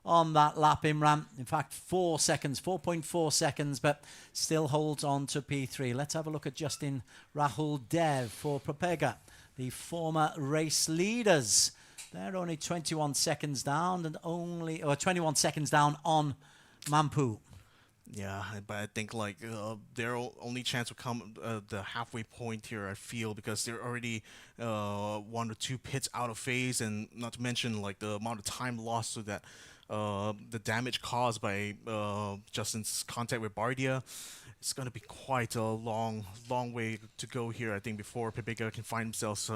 on that lap, Imran. In fact, 4 seconds, 4.4 seconds, but still holds on to P3. Let's have a look at Justin Rahul Dev for Propega, the former race leaders. They're only 21 seconds down and 21 seconds down on Mampu. Yeah, but I think like their only chance will come the halfway point here, I feel, because they're already 1 or 2 pits out of phase, and not to mention like the amount of time lost, so that the damage caused by Justin's contact with Bardia, it's going to be quite a long way to go here, I think, before Pepega can find themselves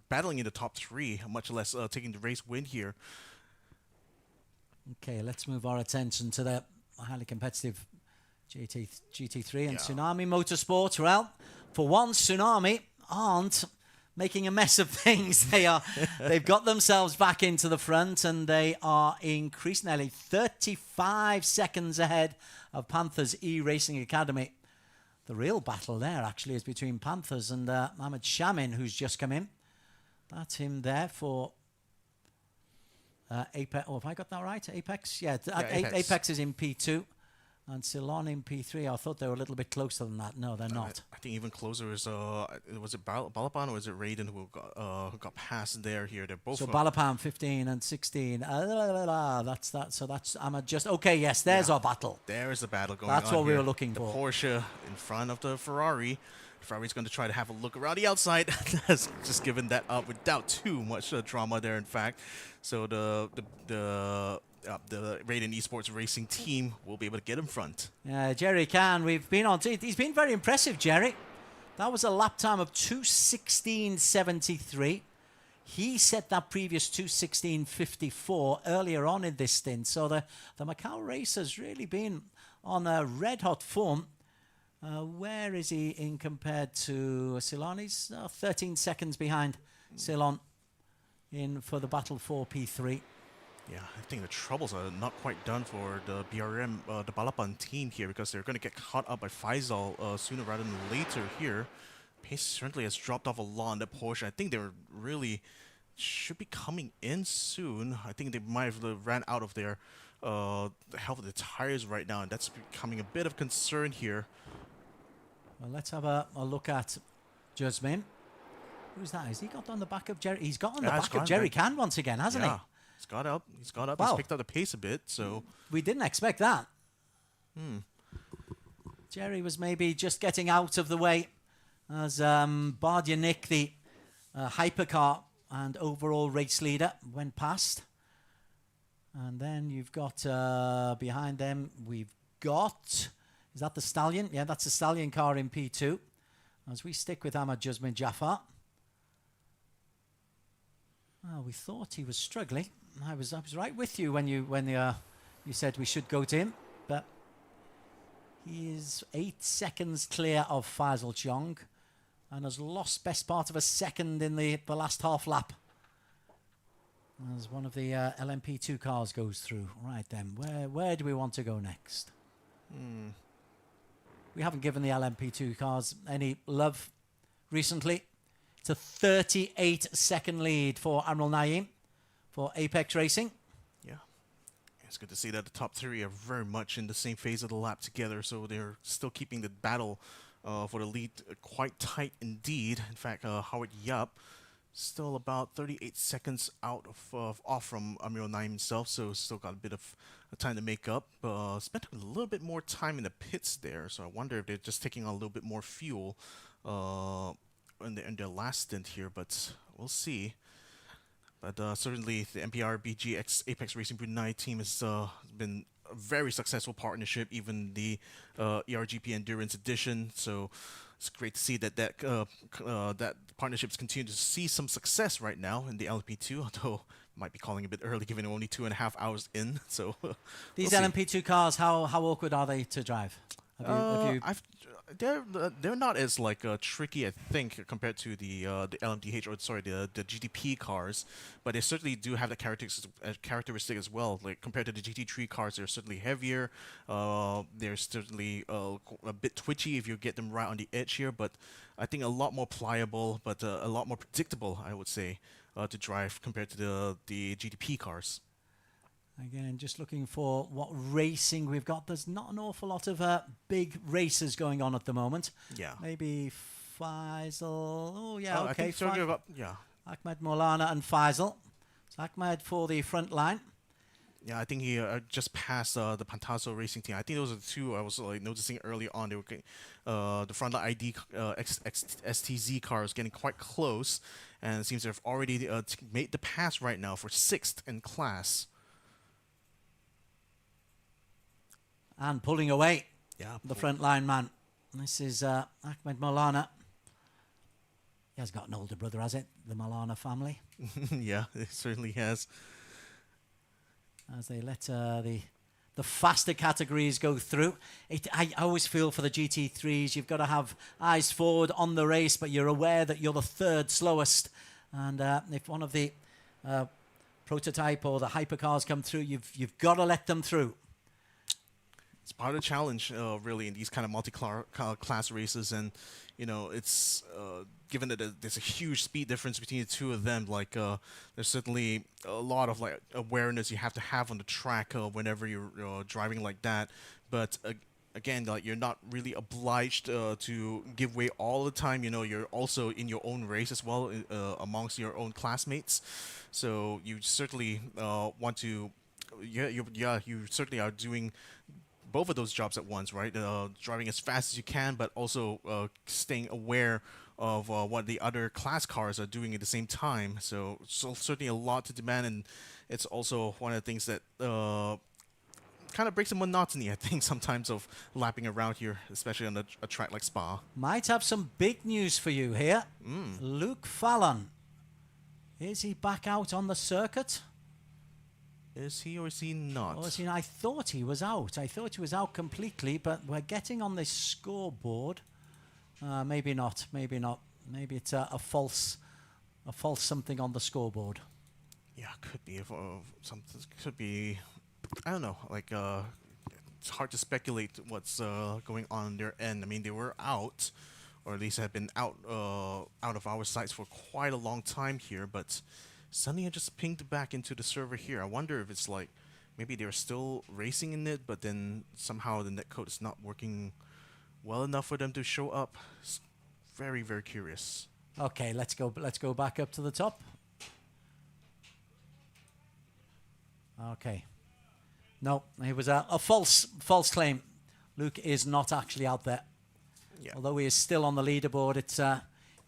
battling in the top 3, much less taking the race win here. Okay, let's move our attention to the highly competitive GT3 and Tsunami Motorsport. Well, for once, Tsunami aren't making a mess of things. They've got themselves back into the front, and they are increased nearly 35 seconds ahead of Panthers eRacing Academy. The real battle there actually is between Panthers and Mohamed Shamin, who's just come in. That's him there for Apex. Oh, have I got that right? Apex? Yeah, Apex is in P2 and Ceylon in P3. I thought they were a little bit closer than that. No, they're not. I think even closer is was it Balapan or was it Raiden who got past there here? They're both. So Balapan 15 and 16. That's that. So that's okay. Yes, there's our battle. There is the battle going on. That's what we here. were looking for. Porsche in front of the Ferrari. Ferrari's going to try to have a look around the outside. Has just given that up without too much drama there, in fact. So the Raiden Esports Racing team will be able to get in front. Jerry Can, we've been on. He's been very impressive, Jerry. That was a lap time of 2:16.73. He set that previous 2:16.54 earlier on in this stint. So the Macau race has really been on a red-hot form. Where is he in compared to Ceylon? He's 13 seconds behind Ceylon in for the battle for P3. Yeah, I think the troubles are not quite done for the BRM, the Balapan team here, because they're going to get caught up by Faisal sooner rather than later here. Pace certainly has dropped off a lot on the Porsche. I think they're really should be coming in soon. I think they might have ran out of their the health of the tires right now, and that's becoming a bit of concern here. Well, let's have a look at Jasmine. Who's that? Has he got on the back of Jerry? He's got on the back of Jerry Can once again, hasn't he? He's got up. Wow. He's picked up the pace a bit, so... We didn't expect that. Jerry was maybe just getting out of the way as Bardia Nick, the hypercar and overall race leader went past. And then you've got behind them, we've got, is that the Stallion? Yeah, that's the Stallion car in P2. As we stick with Ahmad Juzmin Jafar. Well, we thought he was struggling. I was right with you when you said we should go to him, but he is 8 seconds clear of Faisal Chong and has lost best part of a second in the last half lap. As one of the LMP2 cars goes through. Right then, where do we want to go next? We haven't given the LMP2 cars any love recently. It's a 38-second lead for Admiral Naeem for Apex Racing. Yeah. It's good to see that the top three are very much in the same phase of the lap together, so they're still keeping the battle for the lead quite tight indeed. In fact, Howard Yap still about 38 seconds off from Admiral Naeem himself, so still got a bit of time to make up. Spent a little bit more time in the pits there, so I wonder if they're just taking on a little bit more fuel in their last stint here, but we'll see. But certainly the MPR BGX Apex Racing Brunei team has been a very successful partnership, even the ERGP Endurance Edition, so it's great to see that partnerships continue to see some success right now in the LMP2, although might be calling a bit early given only 2.5 hours in. So these we'll LMP2 cars, how awkward are they to drive? They're not as tricky, I think, compared to the LMDH or the GTP cars, but they certainly do have the characteristic as well. Like compared to the GT3 cars, they're certainly heavier. They're certainly a bit twitchy if you get them right on the edge here, but I think a lot more pliable, but a lot more predictable, I would say, to drive compared to the GTP cars. Again, just looking for what racing we've got. There's not an awful lot of big races going on at the moment. Yeah. Maybe Faisal. Oh, yeah, okay. I think so. Yeah. Ahmed Maulana and Faisal. So Ahmed for the front line. Yeah, I think he just passed the Pantaso Racing team. I think those are the two I was noticing early on. They were the frontline ID STZ car is getting quite close, and it seems they've already made the pass right now for 6th in class. And pulling away. Yeah, the front line man. This is Ahmed Maulana. He has got an older brother, has it? The Maulana family. Yeah, it certainly has. As they let the faster categories go through. I always feel for the GT3s, you've got to have eyes forward on the race, but you're aware that you're the third slowest. And if one of the prototype or the hypercars come through, you've got to let them through. It's part of the challenge, really, in these kind of multi-class races, and it's given that there's a huge speed difference between the two of them. There's certainly a lot of awareness you have to have on the track whenever you're driving like that. But again, you're not really obliged to give way all the time. You're also in your own race as well amongst your own classmates. So you certainly want to. You certainly are doing both of those jobs at once, right? Driving as fast as you can, but also staying aware of what the other class cars are doing at the same time. So certainly a lot to demand, and it's also one of the things that kind of breaks the monotony, I think, sometimes of lapping around here, especially on a track like Spa. Might have some big news for you here. Luke Fallon. Is he back out on the circuit? Is he or is he not? Well, I thought he was out. I thought he was out completely, but we're getting on this scoreboard. Maybe not. Maybe not. Maybe it's a false something on the scoreboard. Yeah, could be. Something could be. I don't know. It's hard to speculate what's going on their end. I mean, they were out, or at least have been out of our sites for quite a long time here, but suddenly I just pinged back into the server here. I wonder if it's maybe they're still racing in it, but then somehow the netcode is not working well enough for them to show up. It's very, very curious. Okay, let's go back up to the top. Okay. No, it was a false claim. Luke is not actually out there. Yeah. Although he is still on the leaderboard,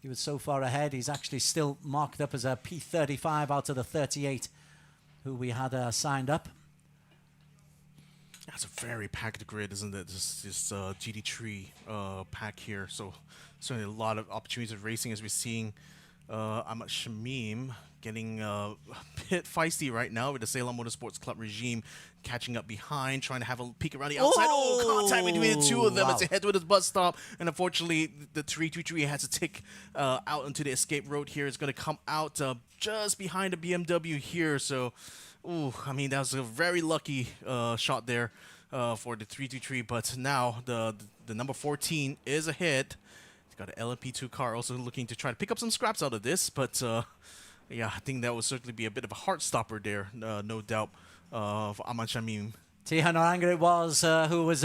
he was so far ahead. He's actually still marked up as a P35 out of the 38 who we had signed up. That's a very packed grid, isn't it? This GD3 pack here. So certainly a lot of opportunities of racing as we're seeing Ahmad Shamim getting a bit feisty right now with the Salem Motorsports Club regime catching up behind, trying to have a peek around the outside. Oh, contact between the two of them as they head to this bus stop. And unfortunately, the 323 has to take out into the escape road here. It's going to come out just behind the BMW here. So, ooh, I mean, that was a very lucky shot there for the 323. But now the number 14 is ahead. Got an LMP2 car also looking to try to pick up some scraps out of this, but yeah, I think that will certainly be a bit of a heart stopper there, no doubt, for Ahmad Shamim. Tihan Oranga it was, who was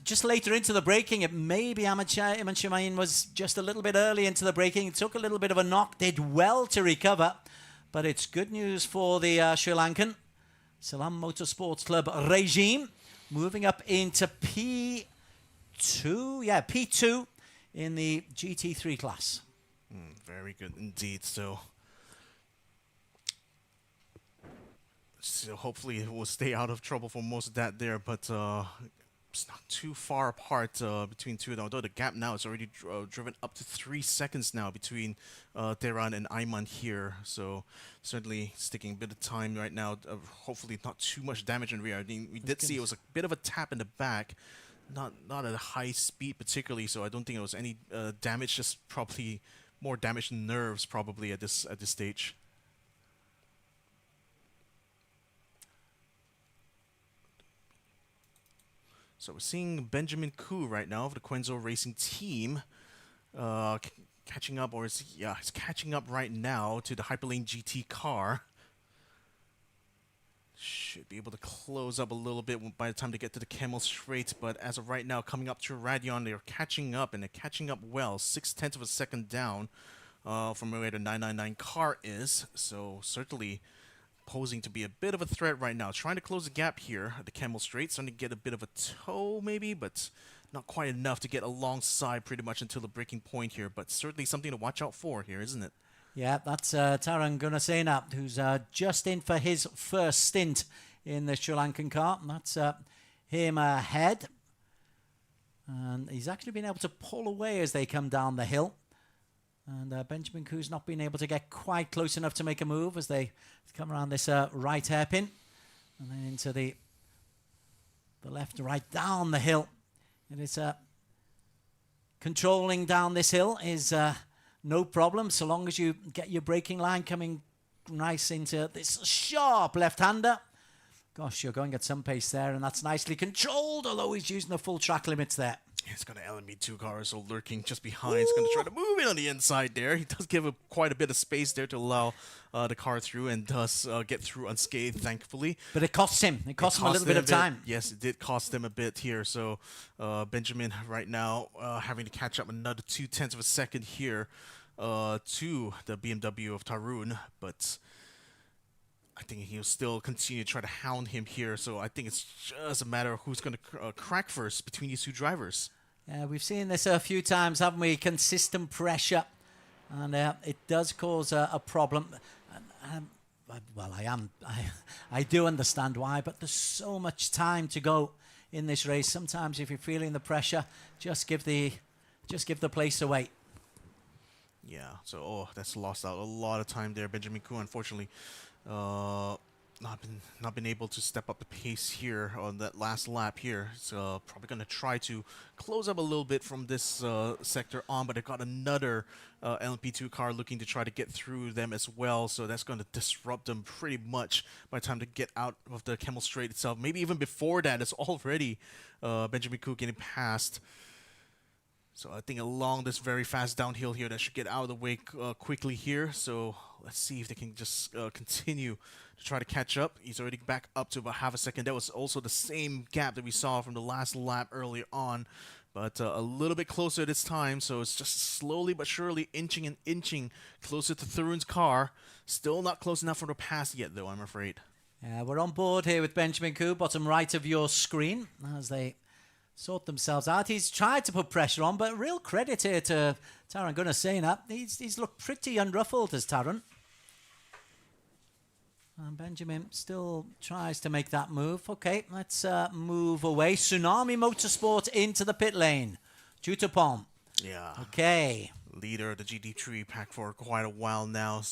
just later into the braking. It maybe Ahmad Shamim was just a little bit early into the braking. It took a little bit of a knock, did well to recover, but it's good news for the Sri Lankan Salem Motorsports Club regime, moving up into P2, P2. In the GT3 class. Very good indeed. So hopefully we'll stay out of trouble for most of that there, but it's not too far apart between two of them. Although the gap now is already driven up to 3 seconds now between Tehran and Ayman here. So certainly sticking a bit of time right now. Hopefully not too much damage in rear. I mean, we did see it was a bit of a tap in the back. Not at a high speed particularly, so I don't think it was any damage. Just probably more damage to nerves probably at this stage. So we're seeing Benjamin Koo right now of the Quenzo Racing team catching up, or he's catching up right now to the Hyperlane GT car. Should be able to close up a little bit by the time they get to the Camel Straight, but as of right now, coming up to Radion, they're catching up, and they're catching up well, 0.6 of a second down from where the 999 car is. So certainly posing to be a bit of a threat right now. Trying to close the gap here at the Camel Straight, starting to get a bit of a toe maybe, but not quite enough to get alongside pretty much until the breaking point here. But certainly something to watch out for here, isn't it? Yeah, that's Taran Gunasena, who's just in for his first stint in the Sri Lankan car. And that's him ahead. And he's actually been able to pull away as they come down the hill. And Benjamin Koo's not been able to get quite close enough to make a move as they come around this right hairpin. And then into the left, right, down the hill. And it's controlling down this hill is... no problem, so long as you get your braking line coming nice into this sharp left-hander. Gosh, you're going at some pace there, and that's nicely controlled, although he's using the full track limits there. He's got an LMB2 car also lurking just behind. He's going to try to move in on the inside there. He does give quite a bit of space there to allow the car through, and does get through unscathed, thankfully. But it costs him. It cost him a little bit of time. Yes, it did cost him a bit here. So Benjamin right now having to catch up another 0.2 of a second here to the BMW of Tarun. But I think he'll still continue to try to hound him here. So I think it's just a matter of who's going to crack first between these two drivers. Yeah, we've seen this a few times, haven't we? Consistent pressure. And it does cause a problem. Well, I do understand why, but there's so much time to go in this race. Sometimes if you're feeling the pressure, just give the place away. Yeah, so that's lost out a lot of time there. Benjamin Koo, unfortunately, not been able to step up the pace here on that last lap here. So probably going to try to close up a little bit from this sector on, but they've got another LMP2 car looking to try to get through them as well. So that's going to disrupt them pretty much by the time to get out of the Camel Straight itself. Maybe even before that, it's already Benjamin Koo getting past. So I think along this very fast downhill here, that should get out of the way quickly here. So let's see if they can just continue to try to catch up. He's already back up to about half a second. That was also the same gap that we saw from the last lap earlier on, but a little bit closer this time. So it's just slowly but surely inching closer to Thurun's car. Still not close enough for the pass yet, though, I'm afraid. We're on board here with Benjamin Koo, bottom right of your screen, as they sort themselves out. He's tried to put pressure on, but real credit here to Taran Gunnarsena. He's looked pretty unruffled as Taran. And Benjamin still tries to make that move. Okay, let's move away. Tsunami Motorsport into the pit lane. Jutapom. Yeah. Okay. Leader of the GT3 pack for quite a while now.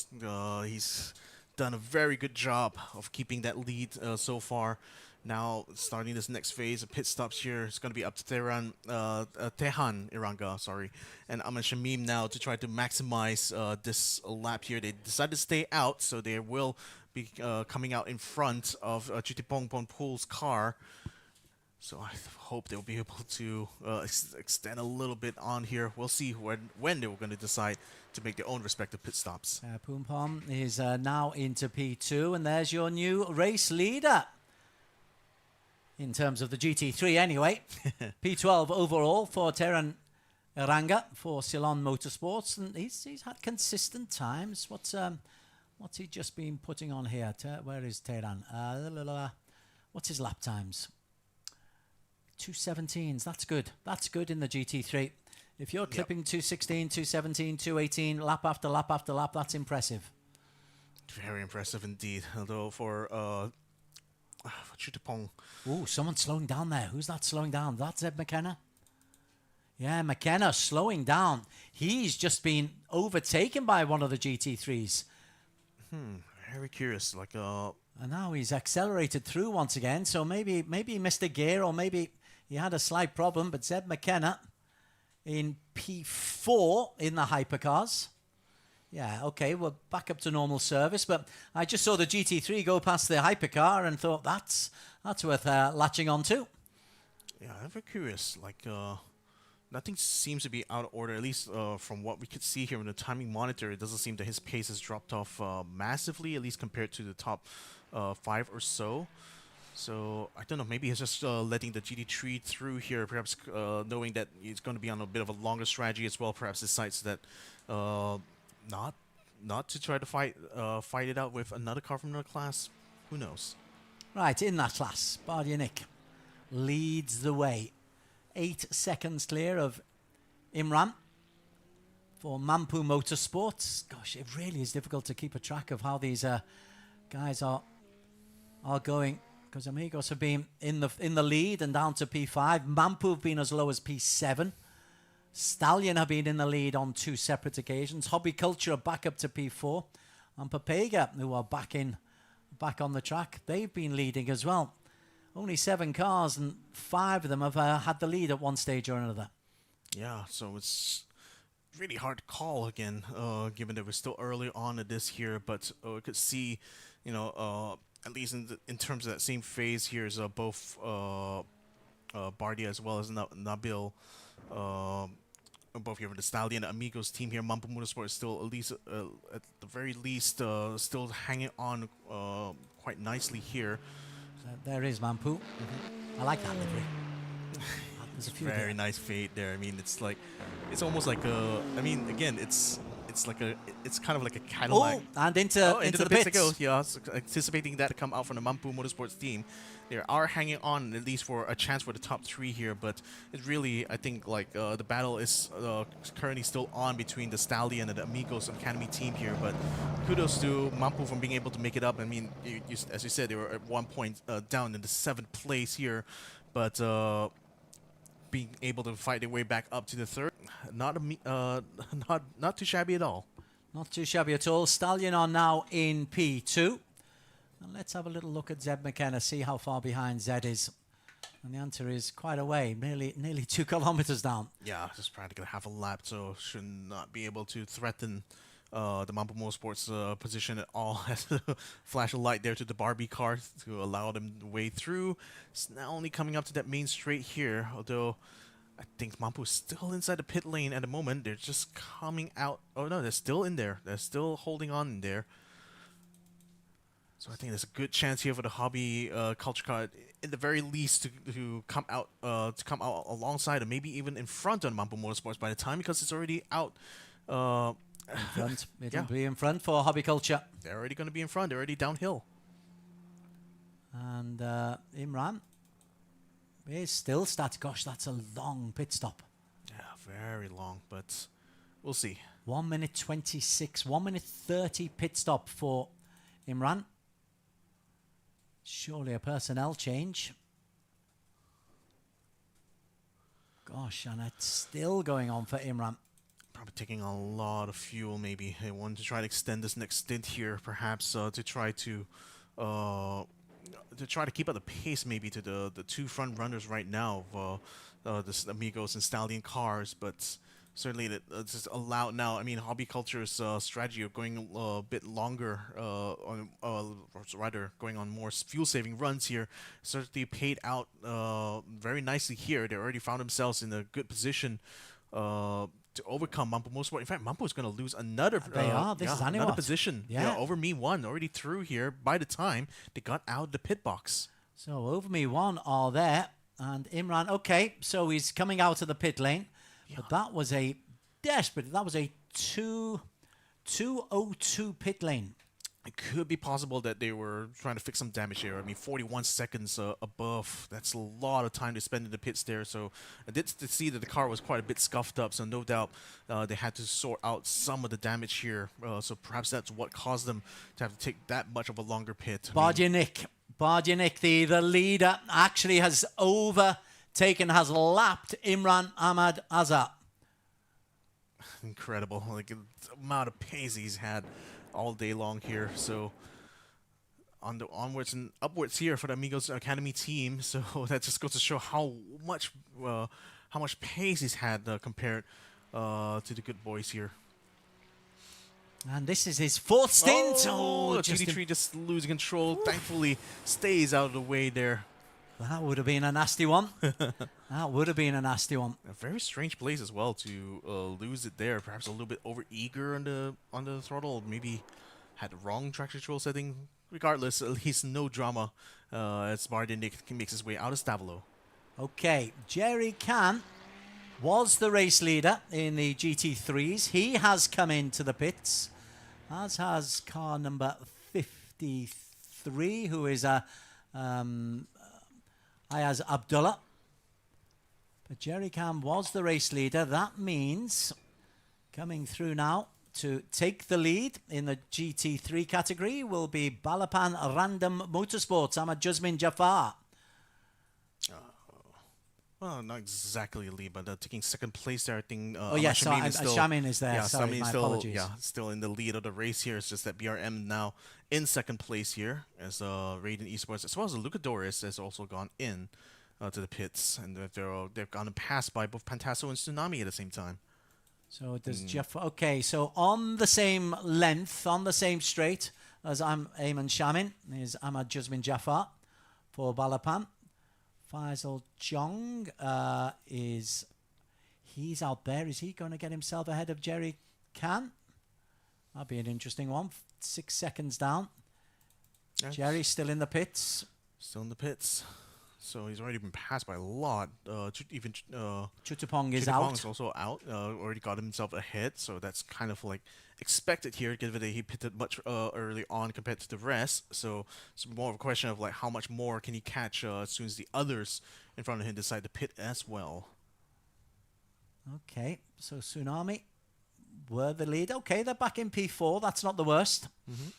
He's done a very good job of keeping that lead so far. Now, starting this next phase of pit stops here, it's going to be up to Tehan Iranga, sorry, and Ahmed Shamim now to try to maximize this lap here. They decided to stay out, so they will be coming out in front of Chutipong Ponpool's car. So I hope they'll be able to extend a little bit on here. We'll see when they were going to decide to make their own respective pit stops. Poom Pom is now into P2, and there's your new race leader. In terms of the GT3 anyway. P12 overall for Teran Iranga for Ceylon Motorsports, and he's had consistent times. What's he just been putting on here? Where is Teran? What's his lap times? 2:17s. That's good. That's good in the GT3. If you're clipping 2:16, 2:17, 2:18, lap after lap after lap, that's impressive. Very impressive indeed. Although for Chutipong. Ooh, someone's slowing down there. Who's that slowing down? That's Zeb McKenna. Yeah, McKenna slowing down. He's just been overtaken by one of the GT3s. Very curious. Like And now he's accelerated through once again. So maybe he missed a gear, or maybe he had a slight problem. But Zeb McKenna in P4 in the hypercars. Yeah, okay, we're back up to normal service, but I just saw the GT3 go past the hypercar and thought that's worth latching on to. Yeah, I'm very curious. Like, nothing seems to be out of order, at least from what we could see here on the timing monitor. It doesn't seem that his pace has dropped off massively, at least compared to the top 5 or so. So, I don't know, maybe he's just letting the GT3 through here, perhaps knowing that it's going to be on a bit of a longer strategy as well. Perhaps decides that not to try to fight it out with another car from another class. Who knows? Right, in that class, Bardyanik leads the way. 8 seconds clear of Imran for Mampu Motorsports. Gosh, it really is difficult to keep a track of how these guys are going, because Amigos have been in the lead and down to P5. Mampu have been as low as P7. Stallion have been in the lead on 2 separate occasions. Hobby Culture are back up to P4. And Papega, who are back on the track, they've been leading as well. Only 7 cars, and 5 of them have had the lead at one stage or another. Yeah, so it's really hard to call again, given that we're still early on in this here. But we could see, at least in terms of that same phase here, is both Bardia as well as Nabil. Both here for the Stallion and Amigos team here. Mampu Motorsport is still, at least at the very least, still hanging on quite nicely here. There is Mampu. I like that livery. There's a few very nice fade there. I mean, it's almost like a. I mean, again, it's kind of like a Cadillac. Oh, and into the pits. pits. Go. Yeah, so anticipating that to come out from the Mampu Motorsports team. They are hanging on at least for a chance for the top 3 here, but it's really, I think, like the battle is currently still on between the Stallion and the Amigos Academy team here. But kudos to Mampu for being able to make it up. I mean, as you said, they were at one point down in the 7th place here, but being able to fight their way back up to the 3rd, not too shabby at all. Not too shabby at all. Stallion are now in P2. And let's have a little look at Zeb McKenna, see how far behind Zed is. And the answer is quite a way, nearly 2 kilometers down. Yeah, just practically half a lap, so should not be able to threaten the Mampu Motorsports position at all. Has to flash a light there to the Barbie car to allow them the way through. It's now only coming up to that main straight here, although I think Mampu is still inside the pit lane at the moment. They're just coming out. Oh no, they're still in there. They're still holding on in there. So I think there's a good chance here for the Hobby Culture car, at the very least, to come out alongside, or maybe even in front of Mampu Motorsports by the time, because it's already out. In front. It'll be in front for Hobby Culture. They're already going to be in front. They're already downhill. And Imran It's still stats. Gosh, that's a long pit stop. Yeah, very long, but we'll see. 1 minute 26, 1 minute 30 pit stop for Imran. Surely a personnel change. Gosh, and it's still going on for Imran. Probably taking a lot of fuel, maybe. They want to try to extend this next stint here, perhaps to try to keep up the pace, maybe to the two front runners right now of this Amigos and Stallion cars, but certainly it's just allowed now. I mean, Hobby Culture's strategy of going a bit longer, rather going on more fuel-saving runs here, certainly paid out very nicely here. They already found themselves in a good position to overcome Mampo Motorsport. In fact, Mampo is going to lose another. This is another position. Yeah. Over Me One already through here by the time they got out of the pit box. So Over Me One are there, and Imran. Okay, so he's coming out of the pit lane, but that was a desperate. That was a 2:02 pit lane. It could be possible that they were trying to fix some damage here. I mean, 41 seconds above. That's a lot of time to spend in the pits there. So I did see that the car was quite a bit scuffed up. So no doubt they had to sort out some of the damage here. So perhaps that's what caused them to have to take that much of a longer pit. Bardyanik, the leader, actually has has lapped Imran Ahmad Azar. Incredible. Like the amount of pace he's had all day long here. So on the onwards and upwards here for the Amigos Academy team. So that just goes to show how much pace he's had compared to the good boys here. And this is his fourth stint. GT3 just losing control. Thankfully stays out of the way there. That would have been a nasty one. That would have been a nasty one. A very strange place as well to lose it there. Perhaps a little bit over eager on the throttle. Maybe had the wrong traction control setting. Regardless, at least no drama as Bardyanik makes his way out of Stavolo. Okay, Jerry Can was the race leader in the GT3s. He has come into the pits, as has car number 53, who is Ayaz Abdullah. But Jerry Cam was the race leader. That means coming through now to take the lead in the GT3 category will be Balapan Random Motorsports, Ahmad Juzmin Jafar. Well, not exactly a lead, but taking second place there, I think. Shamin is there. Yeah, Sorry, my apologies. Still in the lead of the race here. It's just that BRM now in second place here, as Raiden Esports, as well as Lucadores, has also gone in to the pits, and they've gone passed by both Pantasso and Tsunami at the same time. So does Jeff? Okay, so on the same length, on the same straight as Ayman Shamin is Ahmad Juzmin Jafar for Balapan. Faisal Jong he's out there. Is he going to get himself ahead of Jerry Can? That'd be an interesting one. 6 seconds down. Yeah. Jerry's still in the pits. Still in the pits. So he's already been passed by a lot. Even Chutapong is out. Chutapong is also out. Already got himself ahead. So that's kind of like expected here, given that he pitted much early on compared to the rest. So it's more of a question of like how much more can he catch as soon as the others in front of him decide to pit as well. Okay, so Tsunami were the lead. Okay, they're back in P4. That's not the worst. Mm-hmm.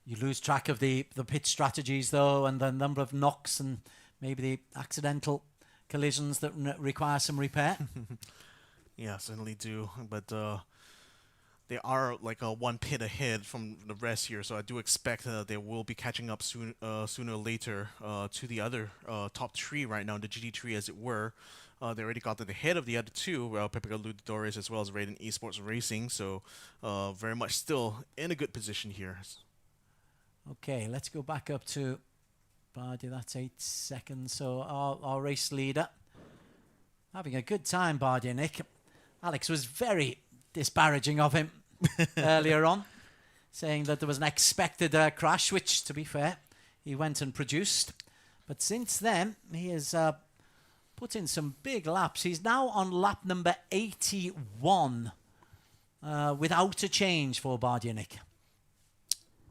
You lose track of the pit strategies, though, and the number of knocks and maybe the accidental collisions that require some repair. Yeah, certainly do. But they are like one pit ahead from the rest here, so I do expect they will be catching up sooner or later to the other top three right now, the GT3 as it were. They already got to the head of the other two, Pepica Ludadores as well as Raiden Esports Racing, so very much still in a good position here. Okay, let's go back up to Bardi. That's 8 seconds. So our race leader having a good time, Bardyanik. Alex was very disparaging of him earlier on, saying that there was an expected crash, which, to be fair, he went and produced. But since then, he has put in some big laps. He's now on lap number 81 without a change for Bardyanik.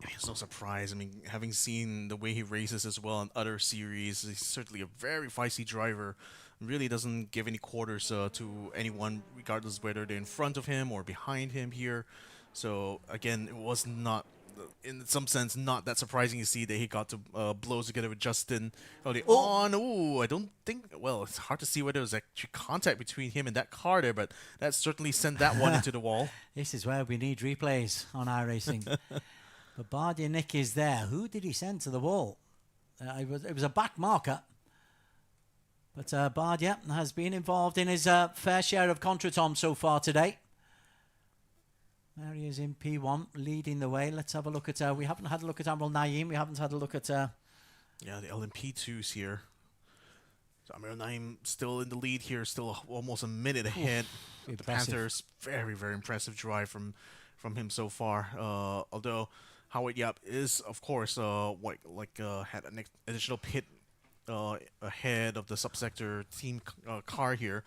It's no surprise. I mean, having seen the way he races as well in other series, he's certainly a very feisty driver. Really doesn't give any quarters to anyone, regardless whether they're in front of him or behind him here. So again, it was not, in some sense, not that surprising to see that he got to blows together with Justin early on. Ooh, I don't think. Well, it's hard to see whether there was actually contact between him and that car there, but that certainly sent that one into the wall. This is where we need replays on iRacing. But Bardia Nick is there. Who did he send to the wall? It was a back marker. But Bardia has been involved in his fair share of Contretemps so far today. There he is in P1, leading the way. Let's have a look at... we haven't had a look at Admiral Naeem. We haven't had a look at... Yeah, the LMP2s here. So Admiral Naeem still in the lead here, still almost a minute ahead. The Panthers, very, very impressive drive from him so far. Although Howard Yap is, of course, had an additional pit ahead of the subsector team car here.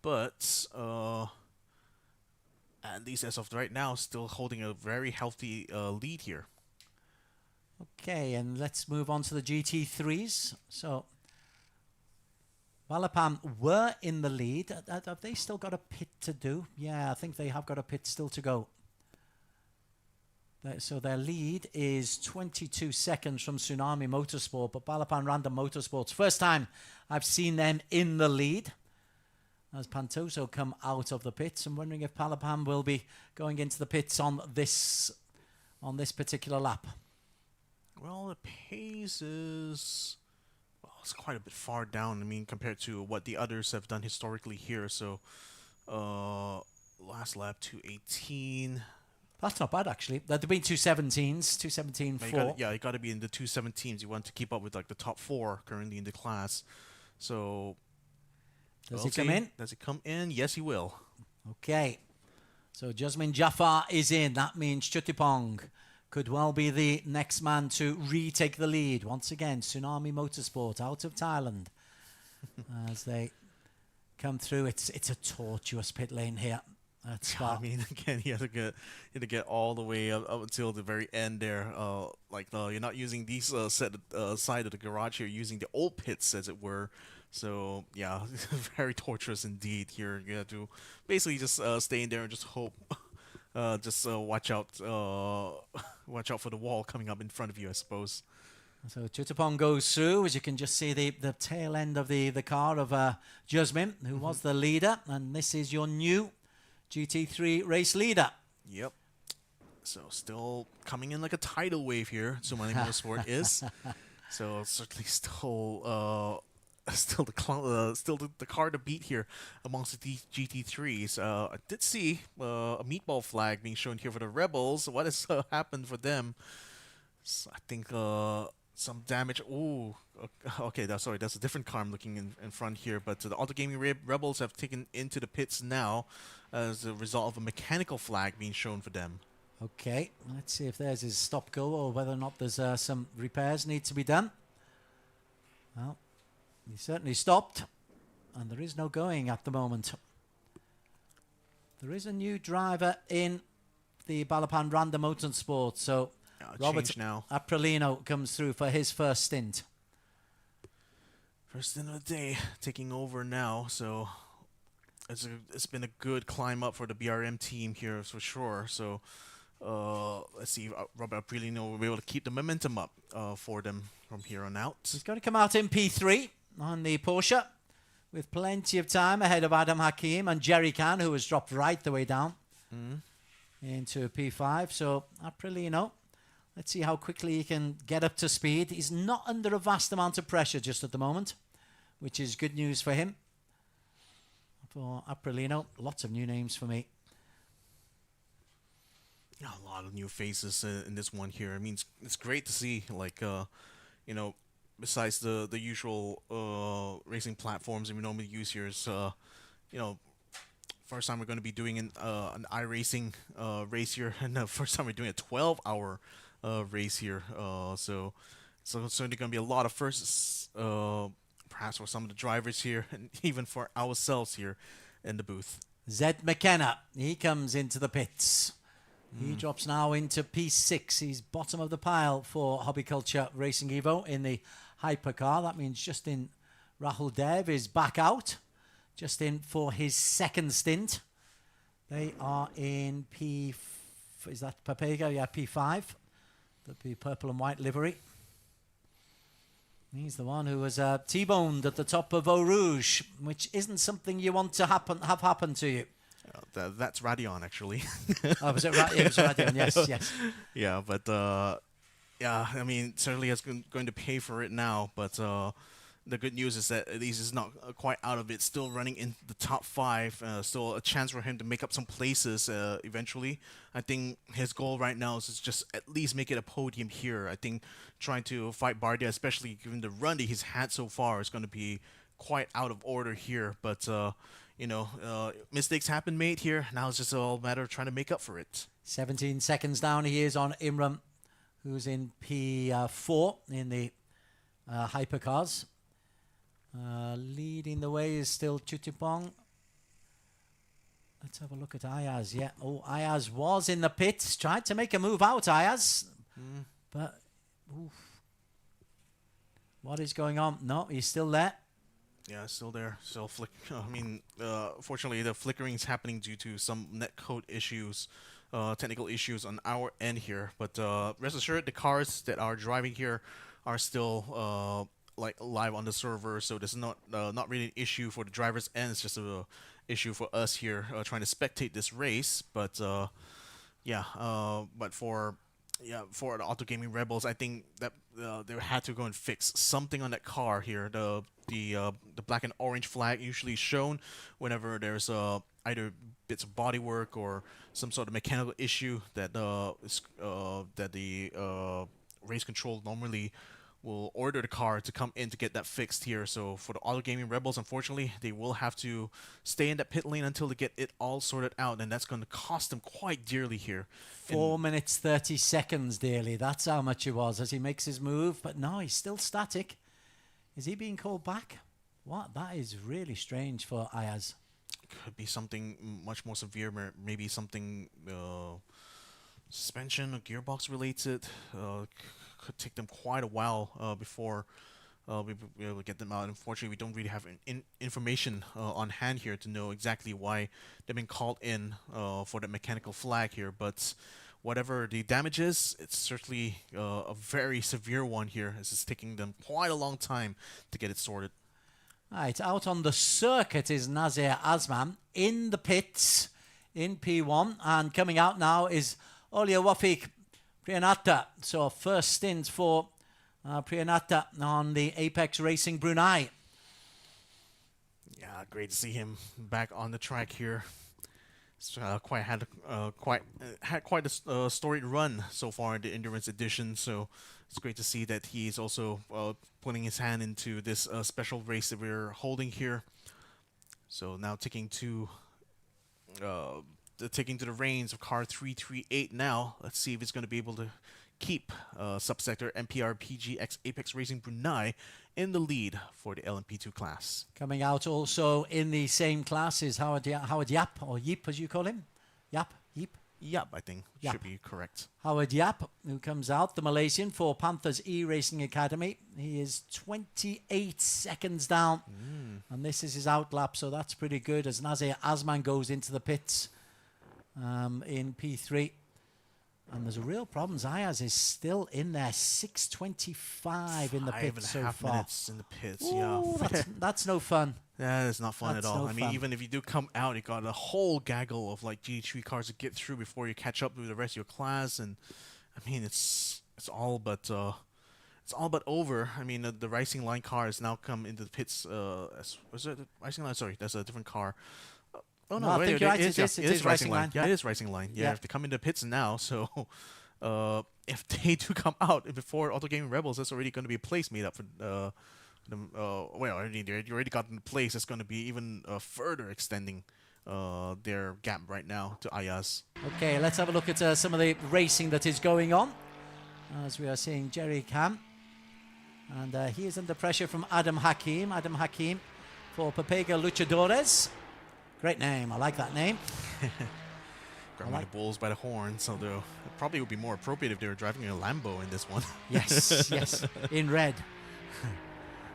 But... at least as of right now, still holding a very healthy lead here. Okay, and let's move on to the GT3s. So, Wallapam were in the lead. Have they still got a pit to do? Yeah, I think they have got a pit still to go. So their lead is 22 seconds from Tsunami Motorsport, but Balapan Random Motorsports, first time I've seen them in the lead. As Pantoso come out of the pits, I'm wondering if Palapam will be going into the pits on this particular lap. Well, the pace is it's quite a bit far down. I mean, compared to what the others have done historically here. So, last lap 2:18. That's not bad actually. There'd been 2:17s, 2:17.4. You got to be in the 2:17s. You want to keep up with like the top 4 currently in the class. So. Does he come in? Does he come in? Yes, he will. Okay. So Jasmine Jafar is in. That means Chutipong could well be the next man to retake the lead. Once again, Tsunami Motorsport out of Thailand. As they come through, it's a tortuous pit lane here. I mean, again, you have to get all the way up until the very end there. You're not using these side of the garage here, you're using the old pits, as it were. So yeah, very torturous indeed. Here you have to basically just stay in there and just hope, watch out for the wall coming up in front of you, I suppose. So Chutapong goes through, as you can just see the tail end of the car of Jasmine, who was the leader, and this is your new GT3 race leader. Yep. So still coming in like a tidal wave here. Tsunami Motorsport is. So certainly still the car to beat here amongst the GT3s. I did see a meatball flag being shown here for the Rebels. What has happened for them? So I think some damage. Ooh, okay. That's a different car I'm looking in front here. But the Auto Gaming Rebels have taken into the pits now as a result of a mechanical flag being shown for them. Okay, let's see if there's his stop go or whether or not there's some repairs need to be done. Well, he certainly stopped, and there is no going at the moment. There is a new driver in the Balapan Random Motorsport, so Robert Aprilino comes through for his first stint. First stint of the day, taking over now, so it's been a good climb up for the BRM team here for sure. So let's see if Robert Aprilino will be able to keep the momentum up for them from here on out. He's going to come out in P3 on the Porsche with plenty of time ahead of Adam Hakim and Jerry Khan, who has dropped right the way down into P5. So Aprilino, let's see how quickly he can get up to speed. He's not under a vast amount of pressure just at the moment, which is good news for him. For Aprilino, lots of new names for me. A lot of new faces in this one here. I mean, it's great to see, like, besides the usual racing platforms that we normally use here, is, first time we're going to be doing an iRacing race here, and the first time we're doing a 12-hour race here. So it's certainly going to be a lot of firsts, perhaps for some of the drivers here, and even for ourselves here in the booth. Zed McKenna, he comes into the pits. He drops now into P6. He's bottom of the pile for Hobbyculture Racing Evo in the hypercar. That means Justin Rahul Dev is back out. Just in for his second stint. They are in P... Is that Papega? Yeah, P5. The purple and white livery. He's the one who was T-boned at the top of Eau Rouge, which isn't something you want to have happen to you. That's Radion, actually. Oh, was it Radion? It was Radion, yes. Yeah, but yeah, I mean, certainly it's going to pay for it now, but the good news is that at least he's not quite out of it, still running in the top 5, still a chance for him to make up some places eventually. I think his goal right now is just at least make it a podium here. I think trying to fight Bardia, especially given the run that he's had so far, is going to be quite out of order here, but you know, mistakes happen made here. Now it's just all a matter of trying to make up for it. 17 seconds down he is on Imran, who's in P4 in the hypercars. Leading the way is still Chutipong. Let's have a look at Ayaz. Yeah. Oh, Ayaz was in the pits. Tried to make a move out, Ayaz. But, oof. What is going on? No, he's still there. Yeah, still there. Still I mean, fortunately, the flickering is happening due to some netcode issues, technical issues on our end here. But rest assured, the cars that are driving here are still like live on the server, so there's not really an issue for the driver's end. It's just a issue for us here trying to spectate this race. But yeah, but for the Auto Gaming Rebels, I think that they had to go and fix something on that car here. The black and orange flag usually shown whenever there's either bits of bodywork or some sort of mechanical issue that that the race control normally will order the car to come in to get that fixed here. So for the Auto Gaming Rebels, unfortunately, they will have to stay in that pit lane until they get it all sorted out, and that's going to cost them quite dearly here. 4 minutes 30 seconds dearly. That's how much it was as he makes his move. But no, he's still static. Is he being called back? What? That is really strange for Ayaz. Could be something much more severe, maybe something suspension or gearbox related. Could take them quite a while before we be able to get them out. Unfortunately, we don't really have information on hand here to know exactly why they've been called in for the mechanical flag here. But whatever the damage is, it's certainly a very severe one here, as it's taking them quite a long time to get it sorted. Right, out on the circuit is Nazir Azman in the pits in P1, and coming out now is Olia Wafik Priyanata. So first stint for Priyanata on the Apex Racing Brunei. Yeah, great to see him back on the track here. Had quite a storied run so far in the Endurance Edition, so it's great to see that he's also putting his hand into this special race that we're holding here. So now taking to the reins of car 338 now. Let's see if it's going to be able to keep subsector MPR PGX Apex Racing Brunei in the lead for the LMP2 class. Coming out also in the same class is Howard Yap, or Yip as you call him. Yip. Yep, I think Yap. Should be correct. Howard Yap, who comes out, the Malaysian for Panthers eRacing Academy. He is 28 seconds down, and this is his outlap, so that's pretty good as Nazir Azman goes into the pits in P3. And there's a real problem. Ayaz is still in there, 6:25 in the pits so 5.5 far. minutes in the pits, Ooh, yeah. that's no fun. Yeah, it's not fun That's at all. no I mean, fun. even if you do come out, you got a whole gaggle of like GT3 cars to get through before you catch up with the rest of your class, and I mean, it's all but over. I mean, the Racing Line car has now come into the pits. Was it the Racing Line? Sorry, that's a different car. Oh no, I think you're right. it It is Racing Line. Yeah, it is Racing Line. Yeah, Yeah. if they come into pits now, so if they do come out before Auto Gaming Rebels, that's already going to be a place made up for them. Well, you already got in the place. That's going to be even further extending their gap right now to Ayaz. Okay, let's have a look at some of the racing that is going on. As we are seeing Jerry Cam. And he is under pressure from Adam Hakim. Adam Hakim for Papega Luchadores. Great name. I like that name. Grab my bulls by the horns, so it probably would be more appropriate if they were driving a Lambo in this one. Yes, yes, in red.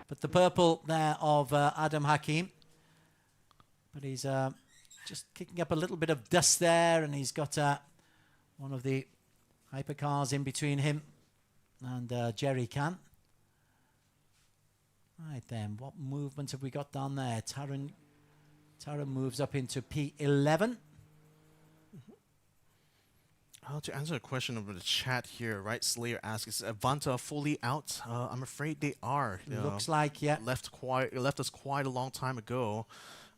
But the purple there of Adam Hakim. But he's just kicking up a little bit of dust there, and he's got one of the hypercars in between him and Jerry Can. Right then, what movement have we got down there? Taran moves up into P11. To answer a question over the chat here, right? Slayer asks, is Avanta fully out? I'm afraid they are. Looks like, yeah. Left us quite a long time ago.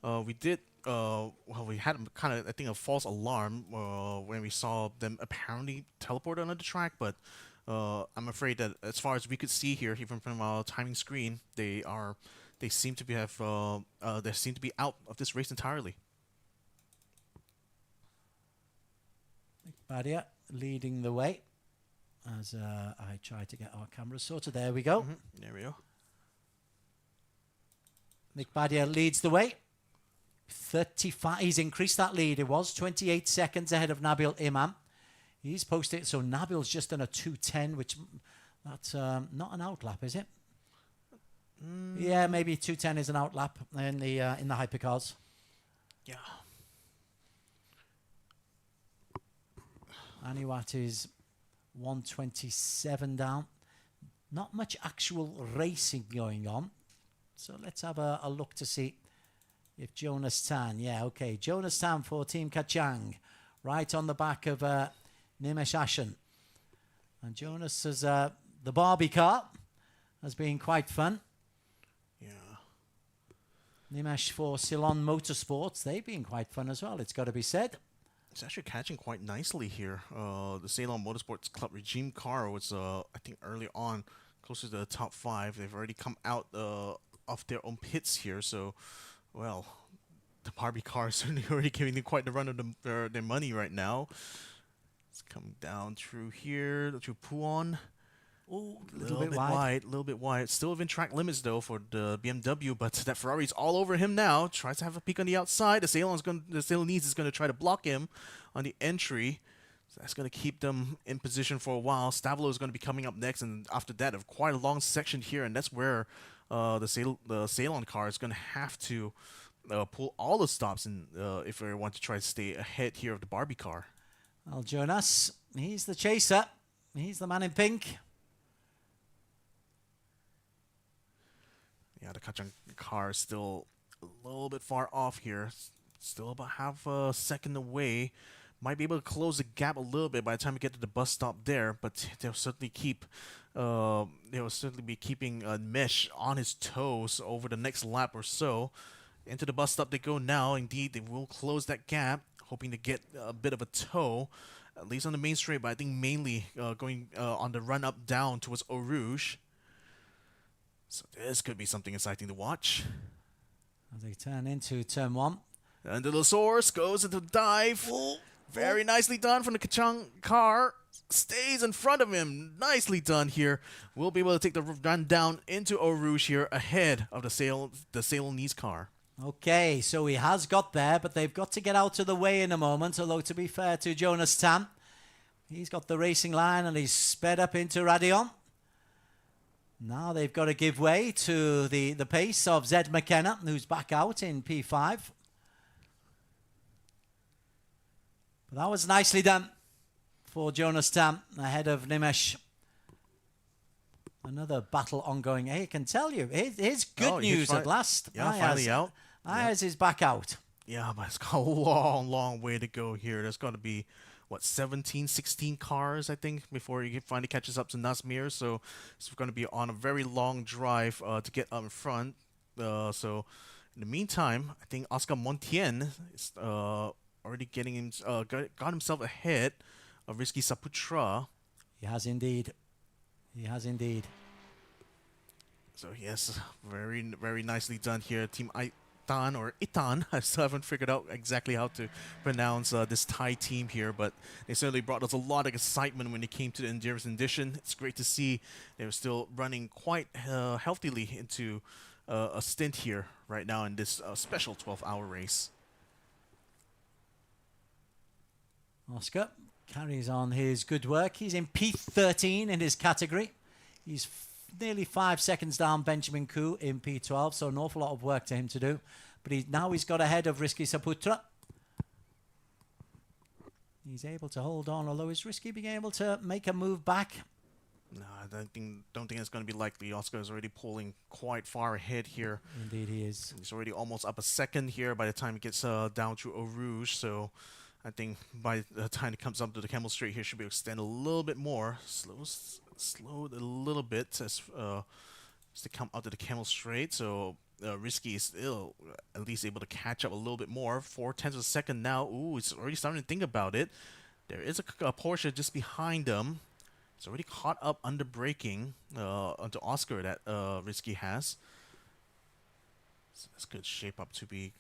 We did, we had kind of, I think, a false alarm when we saw them apparently teleport onto the track, but I'm afraid that as far as we could see here, even from our timing screen, they seem to be out of this race entirely. Badia leading the way as I try to get our cameras sorted. There we go. There we go. Nick Badia leads the way. 35. He's increased that lead. It was 28 seconds ahead of Nabil Imam. He's posted. So Nabil's just done a 2:10, which that's not an outlap, is it? Yeah, maybe 2:10 is an outlap in the hypercars. Yeah. Aniwat is 127 down. Not much actual racing going on. So let's have a look to see if Jonas Tan. Yeah, okay. Jonas Tan for Team Kachang. Right on the back of Nimesh Ashen. And Jonas has the Barbie car has been quite fun. Yeah. Nimesh for Ceylon Motorsports. They've been quite fun as well, it's got to be said. It's actually catching quite nicely here. The Ceylon Motorsports Club Regime car was, I think, early on, closer to the top 5. They've already come out of their own pits here, so, well, the Barbie car is certainly already giving them quite the run of their money right now. It's coming down through here, through Puon. Oh, A little bit wide. Still within track limits though for the BMW, but that Ferrari's all over him now. Tries to have a peek on the outside. The Ceylonese is going to try to block him on the entry. So that's going to keep them in position for a while. Stavlo is going to be coming up next, and after that, quite a long section here, and that's where the Ceylon car is going to have to pull all the stops in if they want to try to stay ahead here of the Barbie car. Well, Jonas, he's the chaser. He's the man in pink. Yeah, the Kachang car is still a little bit far off here. Still about half a second away. Might be able to close the gap a little bit by the time we get to the bus stop there, but they'll certainly be keeping Mesh on his toes over the next lap or so. Into the bus stop they go now. Indeed, they will close that gap, hoping to get a bit of a tow, at least on the main straight, but I think mainly going on the run up down towards Eau Rouge. So this could be something exciting to watch. As they turn into turn 1. And the Source goes into dive. Very nicely done from the Kachang car. Stays in front of him. Nicely done here. We'll be able to take the run down into Eau Rouge here ahead of the Ceylonese car. Okay, so he has got there, but they've got to get out of the way in a moment, although to be fair to Jonas Tam, he's got the racing line and he's sped up into Radion. Now they've got to give way to the pace of Zed McKenna, who's back out in P5. But that was nicely done for Jonas Tam ahead of Nimesh. Another battle ongoing. Hey, I can tell you, here's good news at last. Yeah, finally out. Ayaz is back out. Yeah, but it's got a long, long way to go here. There's got to be, 17, 16 cars, I think, before he finally catches up to Nasmir. So it's going to be on a very long drive to get up in front. So in the meantime, I think Oscar Montien is already getting him, got himself ahead of Risky Saputra. He has indeed. He has indeed. So yes, very, very nicely done here. Team Itan or Itan. I still haven't figured out exactly how to pronounce this Thai team here, but they certainly brought us a lot of excitement when it came to the Endurance Edition. It's great to see they're still running quite healthily into a stint here right now in this special 12-hour race. Oscar carries on his good work. He's in P13 in his category. He's nearly 5 seconds down Benjamin Koo in P12, so an awful lot of work to him to do. But now he's got ahead of Risky Saputra. He's able to hold on, although is Risky being able to make a move back? No, I don't think it's going to be likely. Oscar is already pulling quite far ahead here. Indeed he is. He's already almost up a second here by the time he gets down to Eau Rouge, so I think by the time it comes up to the Camel Straight here, should be able to extend a little bit more. Slowed a little bit as they come out to the Camel Straight, so Risky is still at least able to catch up a little bit more. 4/10 of a second now. Ooh, it's already starting to think about it. There is a Porsche just behind him. It's already caught up under braking onto Oscar that Risky has. So this could shape up to be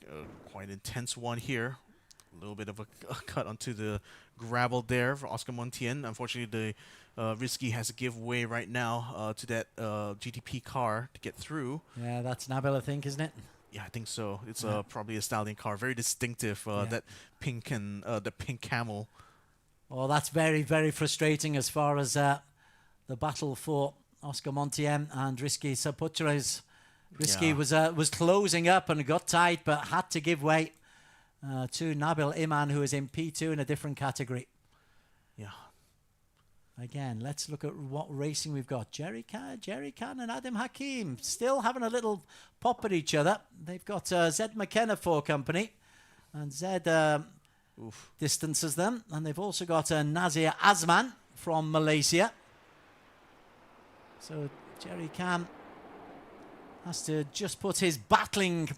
quite an intense one here. A little bit of a cut onto the gravel there for Oscar Montien. Unfortunately, the Risky has to give way right now to that GTP car to get through. Yeah, that's Nabil, I think, isn't it? Yeah, I think so. It's probably a Stallion car, very distinctive. That pink and the pink camel. Well, that's very, very frustrating as far as the battle for Oscar Montien and Risky Saputra is. Risky was closing up and got tight, but had to give way to Nabil Iman, who is in P2 in a different category. Yeah. Again, let's look at what racing we've got. Jerry Khan and Adam Hakim still having a little pop at each other. They've got Zed McKenna for company, and Zed distances them. And they've also got Nazir Azman from Malaysia. So Jerry Khan has to just put his battling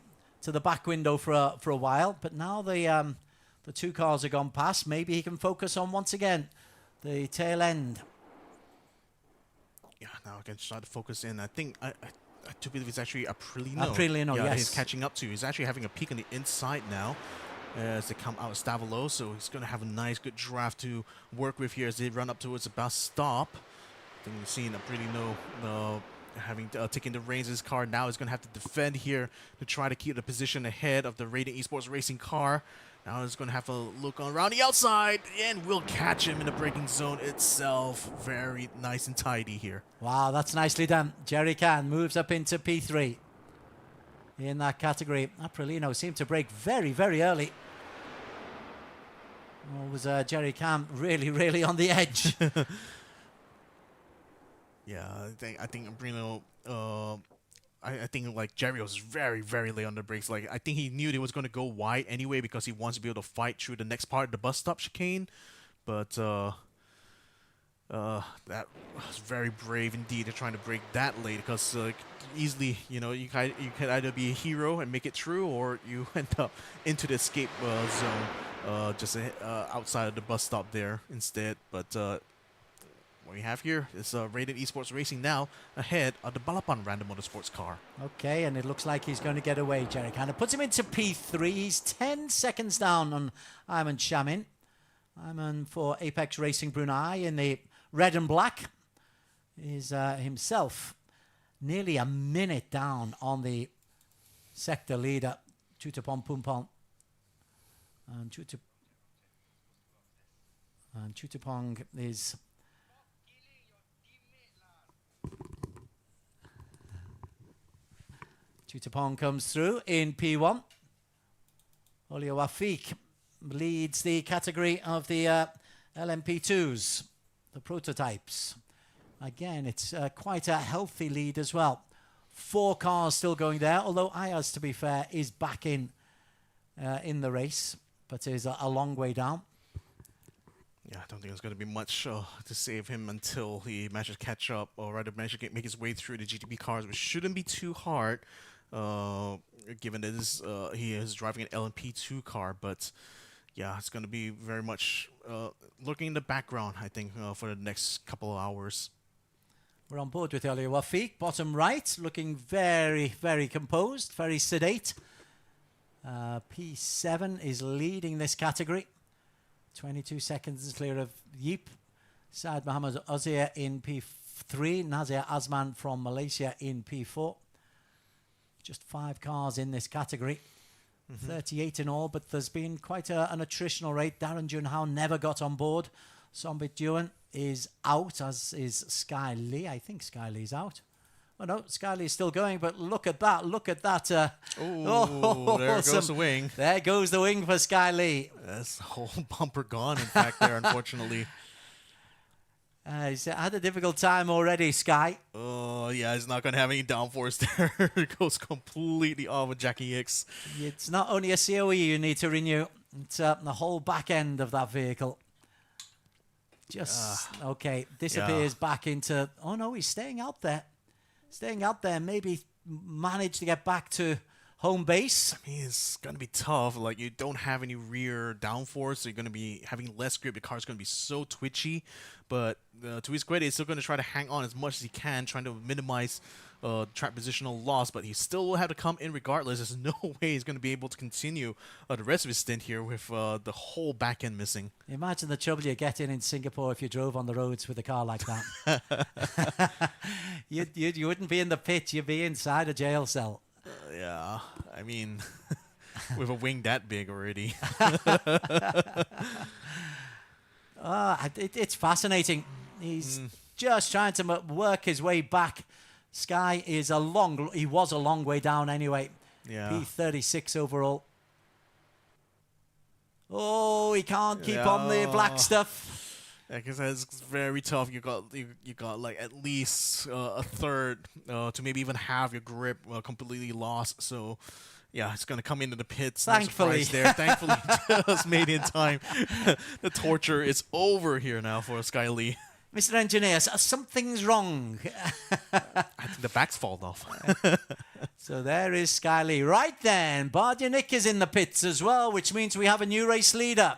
to the back window for a while, but now the two cars have gone past. Maybe he can focus on once again the tail end. Yeah, now I can start to focus in. I think I do believe it's actually Aprilino. Aprilino, yeah, yes. He's catching up to. He's actually having a peek on the inside now as they come out of Stavolo, so he's going to have a nice, good draft to work with here as they run up towards the bus stop. I think we've seen Aprilino having taken the reins of his car. Now he's going to have to defend here to try to keep the position ahead of the Radiant Esports Racing car. Now he's going to have a look around the outside and will catch him in the braking zone itself. Very nice and tidy here. Wow, that's nicely done. Jerry Khan moves up into P3 in that category. Aprilino seemed to brake very, very early. Or was Jerry Khan really, really on the edge? Yeah, I think Bruno, I think like Jerry was very, very late on the brakes. Like I think he knew he was going to go wide anyway because he wants to be able to fight through the next part of the bus stop chicane. But that was very brave indeed. They're trying to brake that late because easily, you know, you can either be a hero and make it through, or you end up into the escape zone just outside of the bus stop there instead. But what we have here is Radiant Esports Racing now ahead of the Balapan Random Motorsports car. Okay, and it looks like he's going to get away, Jerry Khan. It puts him into P3. He's 10 seconds down on Ayman Shamin. Ayman for Apex Racing Brunei in the red and black is himself nearly a minute down on the sector leader, Chutapong Pumpong. And Chutapong is... Chutapong comes through in P1. Olio Wafik leads the category of the LMP2s, the prototypes. Again, it's quite a healthy lead as well. 4 cars still going there, although Ayaz, to be fair, is back in the race, but is a long way down. Yeah, I don't think there's going to be much to save him until he manages to catch up, or rather manages to make his way through the GTP cars, which shouldn't be too hard, given that he is driving an LMP2 car. But yeah, it's going to be very much looking in the background, I think, for the next couple of hours. We're on board with Olio Wafik, bottom right, looking very, very composed, very sedate. P7 is leading this category. 22 seconds clear of Yeep. Saad Muhammad Ozir in P3. Nazir Azman from Malaysia in P4. Just 5 cars in this category. 38 in all, but there's been quite an attritional rate. Darren Junhao never got on board. Sombit Duan is out, as is Sky Lee. I think Sky Lee's out. Oh no, Sky Lee's still going, but look at that. Look at that. There goes the wing. There goes the wing for Sky Lee. That's the whole bumper gone, in fact, there, unfortunately. He's had a difficult time already, Sky. Oh, yeah, he's not going to have any downforce there. It goes completely off with Jackie Hicks. It's not only a COE you need to renew. It's the whole back end of that vehicle. Just, okay, disappears back into... Oh, no, he's staying out there. Staying out there, maybe manage to get back to home base. I mean, it's going to be tough. Like, you don't have any rear downforce, so you're going to be having less grip. The car's going to be so twitchy. But to his credit, he's still going to try to hang on as much as he can, trying to minimize track positional loss. But he still will have to come in regardless. There's no way he's going to be able to continue the rest of his stint here with the whole back end missing. Imagine the trouble you get in Singapore if you drove on the roads with a car like that. You wouldn't be in the pit. You'd be inside a jail cell. Yeah, I mean, with a wing that big already. It's fascinating. He's just trying to work his way back. Sky is he was a long way down anyway. Yeah. P36 overall. Oh, he can't keep on the black stuff. Yeah, because it's very tough. You got like at least a third to maybe even half your grip completely lost. So yeah, it's gonna come into the pits. Thankfully, no surprise there. Thankfully, just made in time. The torture is over here now for Sky Lee. Mr. Engineer, something's wrong. I think the back's fallen off. So there is Sky Lee. Right then, Bardyanik is in the pits as well, which means we have a new race leader.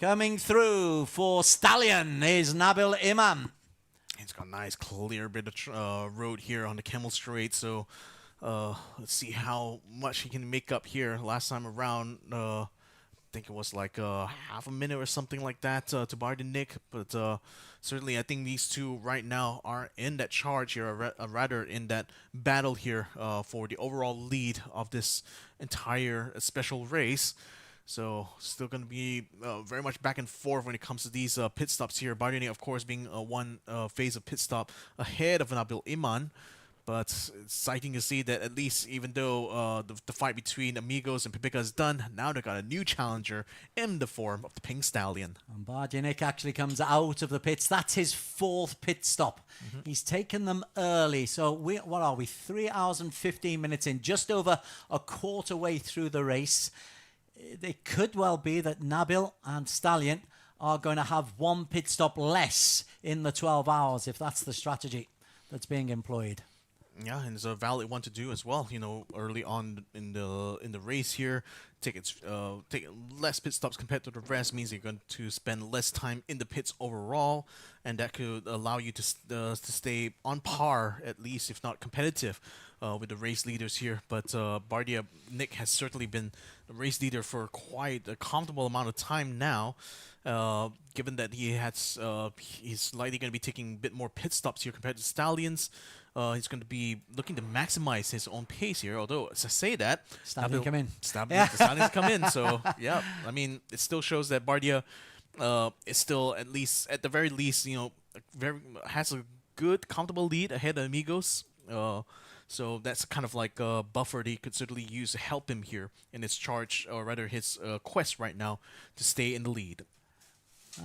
Coming through for Stallion is Nabil Imam. He's got a nice clear bit of road here on the Camel Straight, so let's see how much he can make up here. Last time around, I think it was like half a minute or something like that to Bardyanik, but certainly I think these two right now are in that charge here, or rather in that battle here for the overall lead of this entire special race. So still going to be very much back and forth when it comes to these pit stops here. Bardyanik, of course, being one phase of pit stop ahead of Nabil Iman. But it's exciting to see that at least, even though the fight between Amigos and Pipika is done, now they've got a new challenger in the form of the Pink Stallion. And Bardyanik actually comes out of the pits. That's his fourth pit stop. He's taken them early. So what are we? 3 hours and 15 minutes in, just over a quarter way through the race. It could well be that Nabil and Stallion are going to have one pit stop less in the 12 hours, if that's the strategy that's being employed. Yeah, and it's a valid one to do as well. You know, early on in the race here, take less pit stops compared to the rest means you're going to spend less time in the pits overall, and that could allow you to stay on par, at least if not competitive, with the race leaders here. But Bardyanik has certainly been the race leader for quite a comfortable amount of time now. Given that he's likely going to be taking a bit more pit stops here compared to Stallions. He's going to be looking to maximize his own pace here. Although, as I say that, Stallion come in. The Stallions come in. So, yeah, I mean, it still shows that Bardia is still, at the very least, you know, has a good, comfortable lead ahead of Amigos. So that's kind of like a buffer that he could certainly use to help him here in his charge, or rather his quest right now to stay in the lead.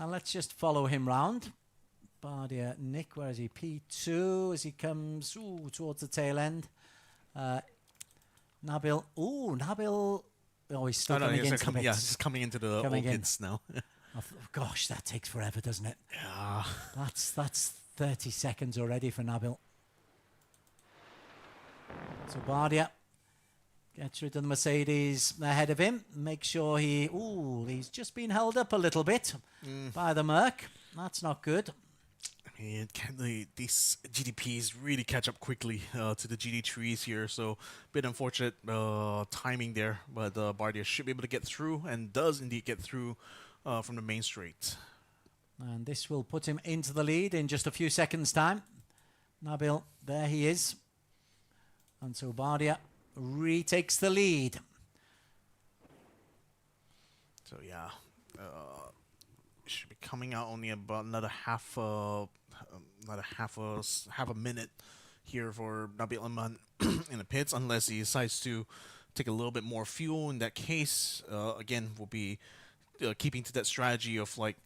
Let's just follow him round. Bardyanik, where is he? P2 as he comes towards the tail end. Nabil. Nabil. Oh, he's still coming into the pits. Yeah, just coming into the old pits now. Gosh, that takes forever, doesn't it? Yeah. That's 30 seconds already for Nabil. So Bardia gets rid of the Mercedes ahead of him. Make sure he's just been held up a little bit by the Merc. That's not good. I mean, these GDPs really catch up quickly to the GD3s here, so a bit unfortunate timing there, but Bardia should be able to get through, and does indeed get through from the main straight. And this will put him into the lead in just a few seconds' time. Nabil, there he is. And so Bardia retakes the lead. So yeah, should be coming out only about half a minute here for Nabil Iman in the pits, unless he decides to take a little bit more fuel. In that case, again, we'll be keeping to that strategy of like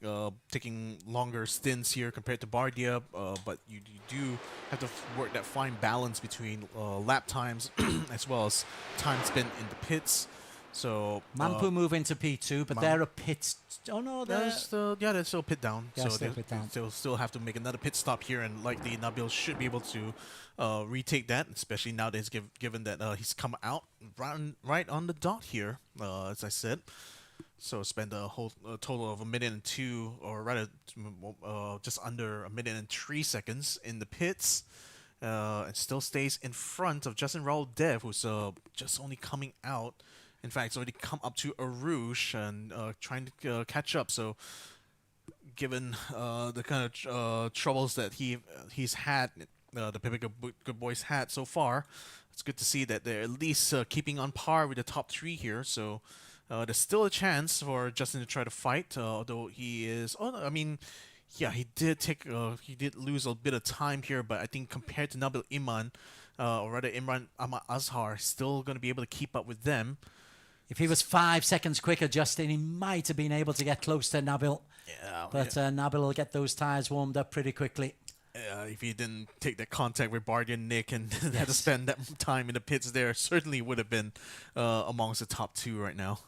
taking longer stints here compared to Bardia, but you do have to work that fine balance between lap times as well as time spent in the pits. So Mampu move into P2, but they're a pit. Oh no, they're they're still pit down. Yeah, So still pit down. they'll still have to make another pit stop here, and likely Nabil should be able to retake that, especially nowadays given that he's come out right on the dot here, as I said. So spend a total of 1:02, or rather just under 1:03 in the pits. And still stays in front of Justin Raul Dev, who's just only coming out. In fact, it's already come up to Arouge and trying to catch up. So, given the kind of troubles that he's had, the Pacific Good Boys had so far, it's good to see that they're at least keeping on par with the top 3 here. So, there's still a chance for Justin to try to fight, although he is. Oh, I mean, yeah, he did lose a bit of time here, but I think compared to Nabil Iman, or rather Imran Ahmad Azhar, still going to be able to keep up with them. If he was 5 seconds quicker, Justin, he might have been able to get close to Nabil. Yeah, But Nabil will get those tyres warmed up pretty quickly. If he didn't take that contact with Bardia and Nick and had to spend that time in the pits there, certainly would have been amongst the top 2 right now.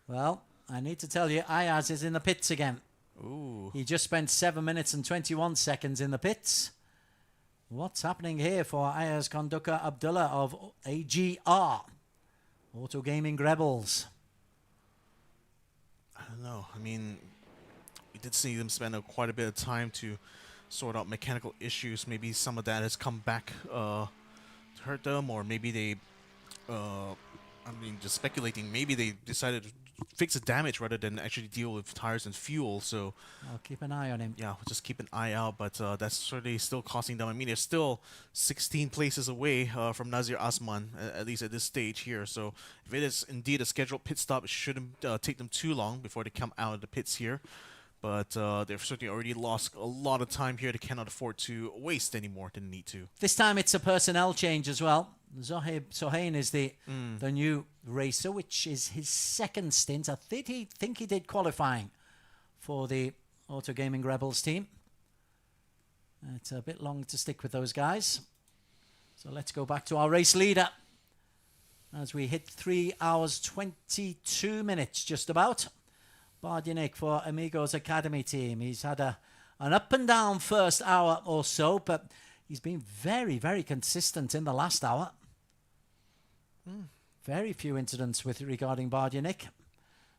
Well, I need to tell you, Ayaz is in the pits again. Ooh. He just spent 7 minutes and 21 seconds in the pits. What's happening here for Ayaz Konduka Abdullah of AGR, Auto Gaming Rebels? I don't know. I mean, we did see them spend quite a bit of time to sort out mechanical issues. Maybe some of that has come back to hurt them, or maybe they, just speculating, maybe they decided to fix the damage rather than actually deal with tires and fuel. So I'll keep an eye on him. yeah, we'll just keep an eye out, but that's certainly still costing them. I mean, they're still 16 places away from Nazir Asman, at least at this stage here. So if it is indeed a scheduled pit stop, it shouldn't take them too long before they come out of the pits here. But they've certainly already lost a lot of time here. They cannot afford to waste any more than they need to. This time it's a personnel change as well. Zohaib Sohain is the new racer, which is his second stint. I think he did qualifying for the Auto Gaming Rebels team. It's a bit long to stick with those guys. So let's go back to our race leader as we hit 3 hours 22 minutes just about. Bardianik for Amigos Academy team. He's had an up and down first hour or so, but he's been very, very consistent in the last hour. Very few incidents regarding Bardianik.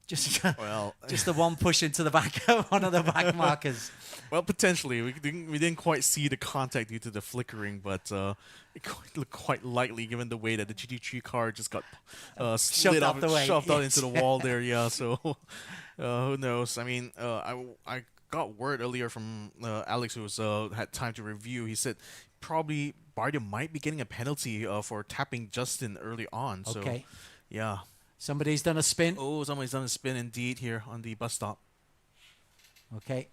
Just the one push into the back, one of the back markers. Well, potentially. We didn't quite see the contact due to the flickering, but it looked quite likely given the way that the GT3 car just got shoved out into the wall there. Yeah, so who knows? I mean, I got word earlier from Alex, who had time to review. He said probably Bardia might be getting a penalty for tapping Justin early on. So, okay. Yeah. Somebody's done a spin. Oh, somebody's done a spin indeed here on the bus stop. Okay.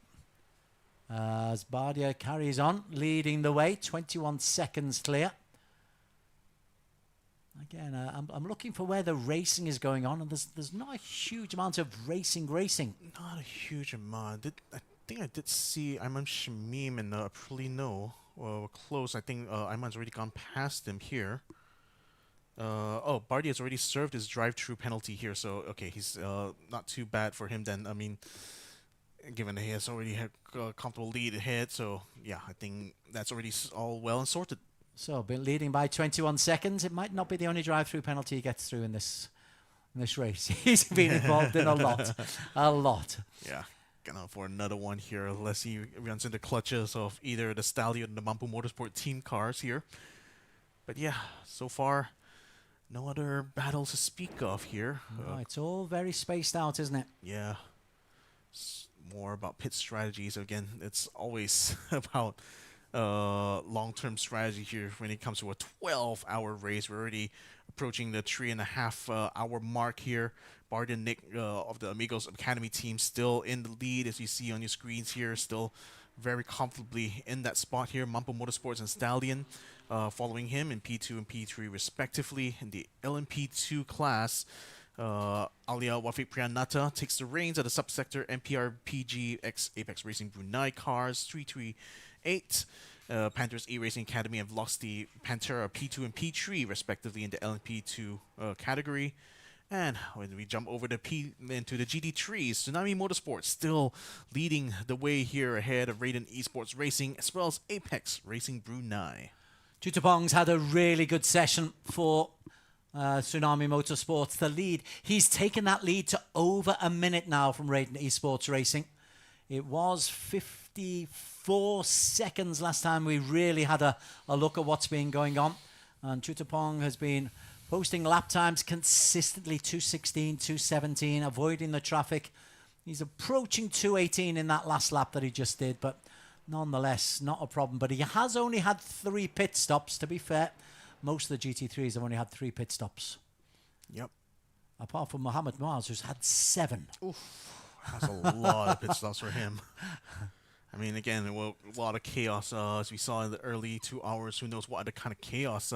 As Bardia carries on, leading the way, 21 seconds clear. Again, I'm looking for where the racing is going on, and there's not a huge amount of racing. Not a huge amount. I think I did see Ayman Shamim and Aprilino close. I think Ayman's already gone past them here. Bardia has already served his drive-through penalty here, so okay, he's not too bad for him then. I mean, given that he has already had a comfortable lead ahead, so yeah, I think that's already all well and sorted. So, been leading by 21 seconds. It might not be the only drive-through penalty he gets through in this race. He's been involved in a lot. Yeah, gonna for another one here, unless he runs into clutches of either the Stallion and the Mampu Motorsport team cars here. But yeah, so far, no other battles to speak of here. No, it's all very spaced out, isn't it? Yeah. It's more about pit strategies. Again, it's always about long-term strategy here when it comes to a 12-hour race. We're already approaching the 3.5 hour mark here. Bard and Nick of the Amigos Academy team still in the lead, as you see on your screens here, still very comfortably in that spot here. Mampo Motorsports and Stallion following him in P2 and P3 respectively. In the LMP2 class, Alia Wafik Priyanata takes the reins at the subsector MPRPG x Apex Racing Brunei cars 338. Panthers eRacing Academy and Velocity Pantera P2 and P3 respectively in the LMP2 category. And when we jump over into the GT3s, Tsunami Motorsports still leading the way here ahead of Raiden Esports Racing as well as Apex Racing Brunei. Jutapong's had a really good session for Tsunami Motorsports. The lead, he's taken that lead to over a minute now from Raiden Esports Racing. It was 54 seconds last time we really had a look at what's been going on. And Jutapong has been posting lap times consistently, 2:16, 2:17, avoiding the traffic. He's approaching 2:18 in that last lap that he just did, but nonetheless, not a problem. But he has only had 3 pit stops, to be fair. Most of the GT3s have only had 3 pit stops. Yep. Apart from Mohammed Moaz, who's had 7. Oof. That's a lot of pit stops for him. I mean, again, a lot of chaos, as we saw in the early 2 hours. Who knows what other kind of chaos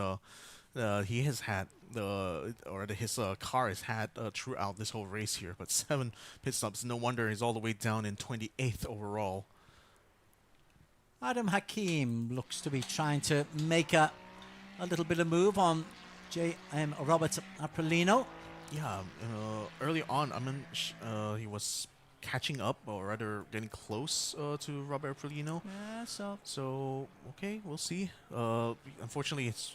he has had, his car has had throughout this whole race here. But 7 pit stops, no wonder he's all the way down in 28th overall. Adam Hakim looks to be trying to make a little bit of move on Robert Aprilino. Yeah, early on, I mean, he was catching up, or rather getting close to Robert Aprilino. Yeah, So, okay, we'll see. Unfortunately, it's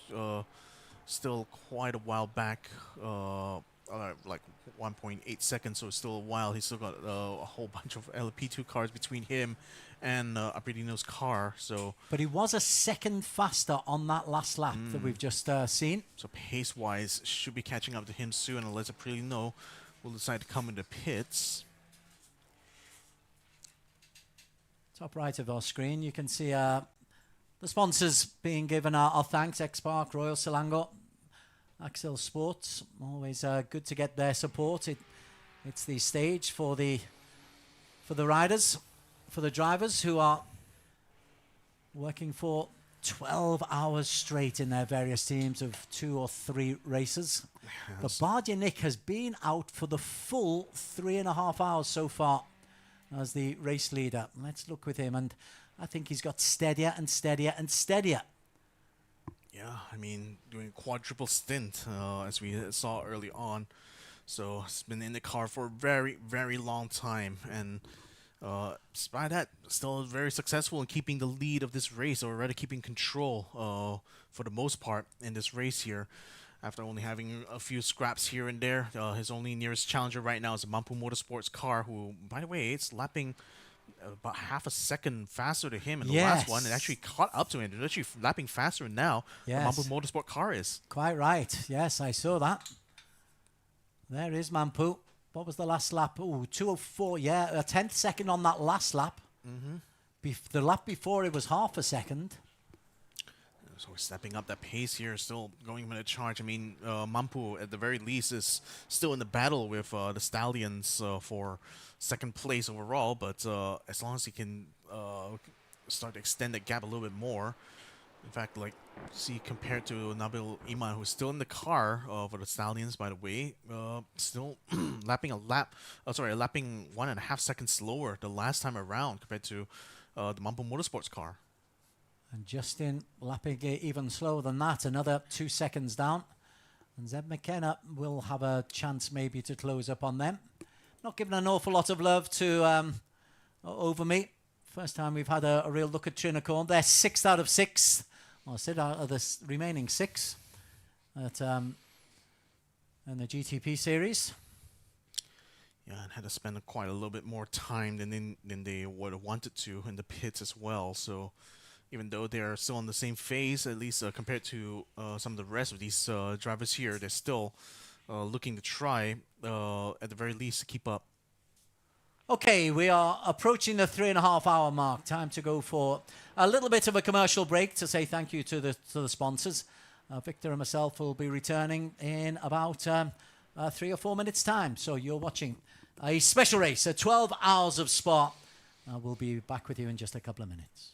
still quite a while back, like 1.8 seconds, so it's still a while. He's still got a whole bunch of LP2 cars between him and Aprilino's car. So, but he was a second faster on that last lap that we've just seen. So pace-wise, should be catching up to him soon, unless Aprilino will decide to come into pits. Top right of our screen, you can see the sponsors being given our thanks: X-Park, Royal Selangor, Axel Sports. Always good to get their support. It's the stage for the riders, for the drivers who are working for 12 hours straight in their various teams of 2 or 3 races. Yes. But Bardia Nick has been out for the full 3.5 hours so far as the race leader. Let's look with him, and I think he's got steadier and steadier and steadier. Yeah, I mean, doing a quadruple stint, as we saw early on. So he's been in the car for a very, very long time, and despite that, still very successful in keeping the lead of this race, or rather keeping control for the most part in this race here. After only having a few scraps here and there, his only nearest challenger right now is a Mampu Motorsports car, who, by the way, it's lapping about half a second faster to him in the last one, and actually caught up to him. They're actually lapping faster now. Yes. The Mampu Motorsport car is. Quite right. Yes, I saw that. There is Mampu. What was the last lap? Oh, 2:04. Yeah, a 10th second on that last lap. The lap before it was half a second. So we're stepping up that pace here, still going with a charge. I mean, Mampu, at the very least, is still in the battle with the Stallions for second place overall. But as long as he can start to extend that gap a little bit more. In fact, like, see, compared to Nabil Iman, who's still in the car for the Stallions, by the way, still lapping 1.5 seconds slower the last time around compared to the Mampu Motorsports car. And Justin lapping it even slower than that, another 2 seconds down. And Zeb McKenna will have a chance maybe to close up on them. Not giving an awful lot of love to Over Me. First time we've had a real look at Trinacorn. They're 6th out of 6. Well, I said out of the remaining 6 at, in the GTP series. Yeah, and had to spend quite a little bit more time than they would have wanted to in the pits as well. So even though they're still on the same phase, at least compared to some of the rest of these drivers here, they're still looking to try, at the very least, to keep up. Okay, we are approaching the 3.5 hour mark. Time to go for a little bit of a commercial break to say thank you to the sponsors. Victor and myself will be returning in about 3 or 4 minutes' time. So you're watching a special race, 12 hours of sport. We'll be back with you in just a couple of minutes.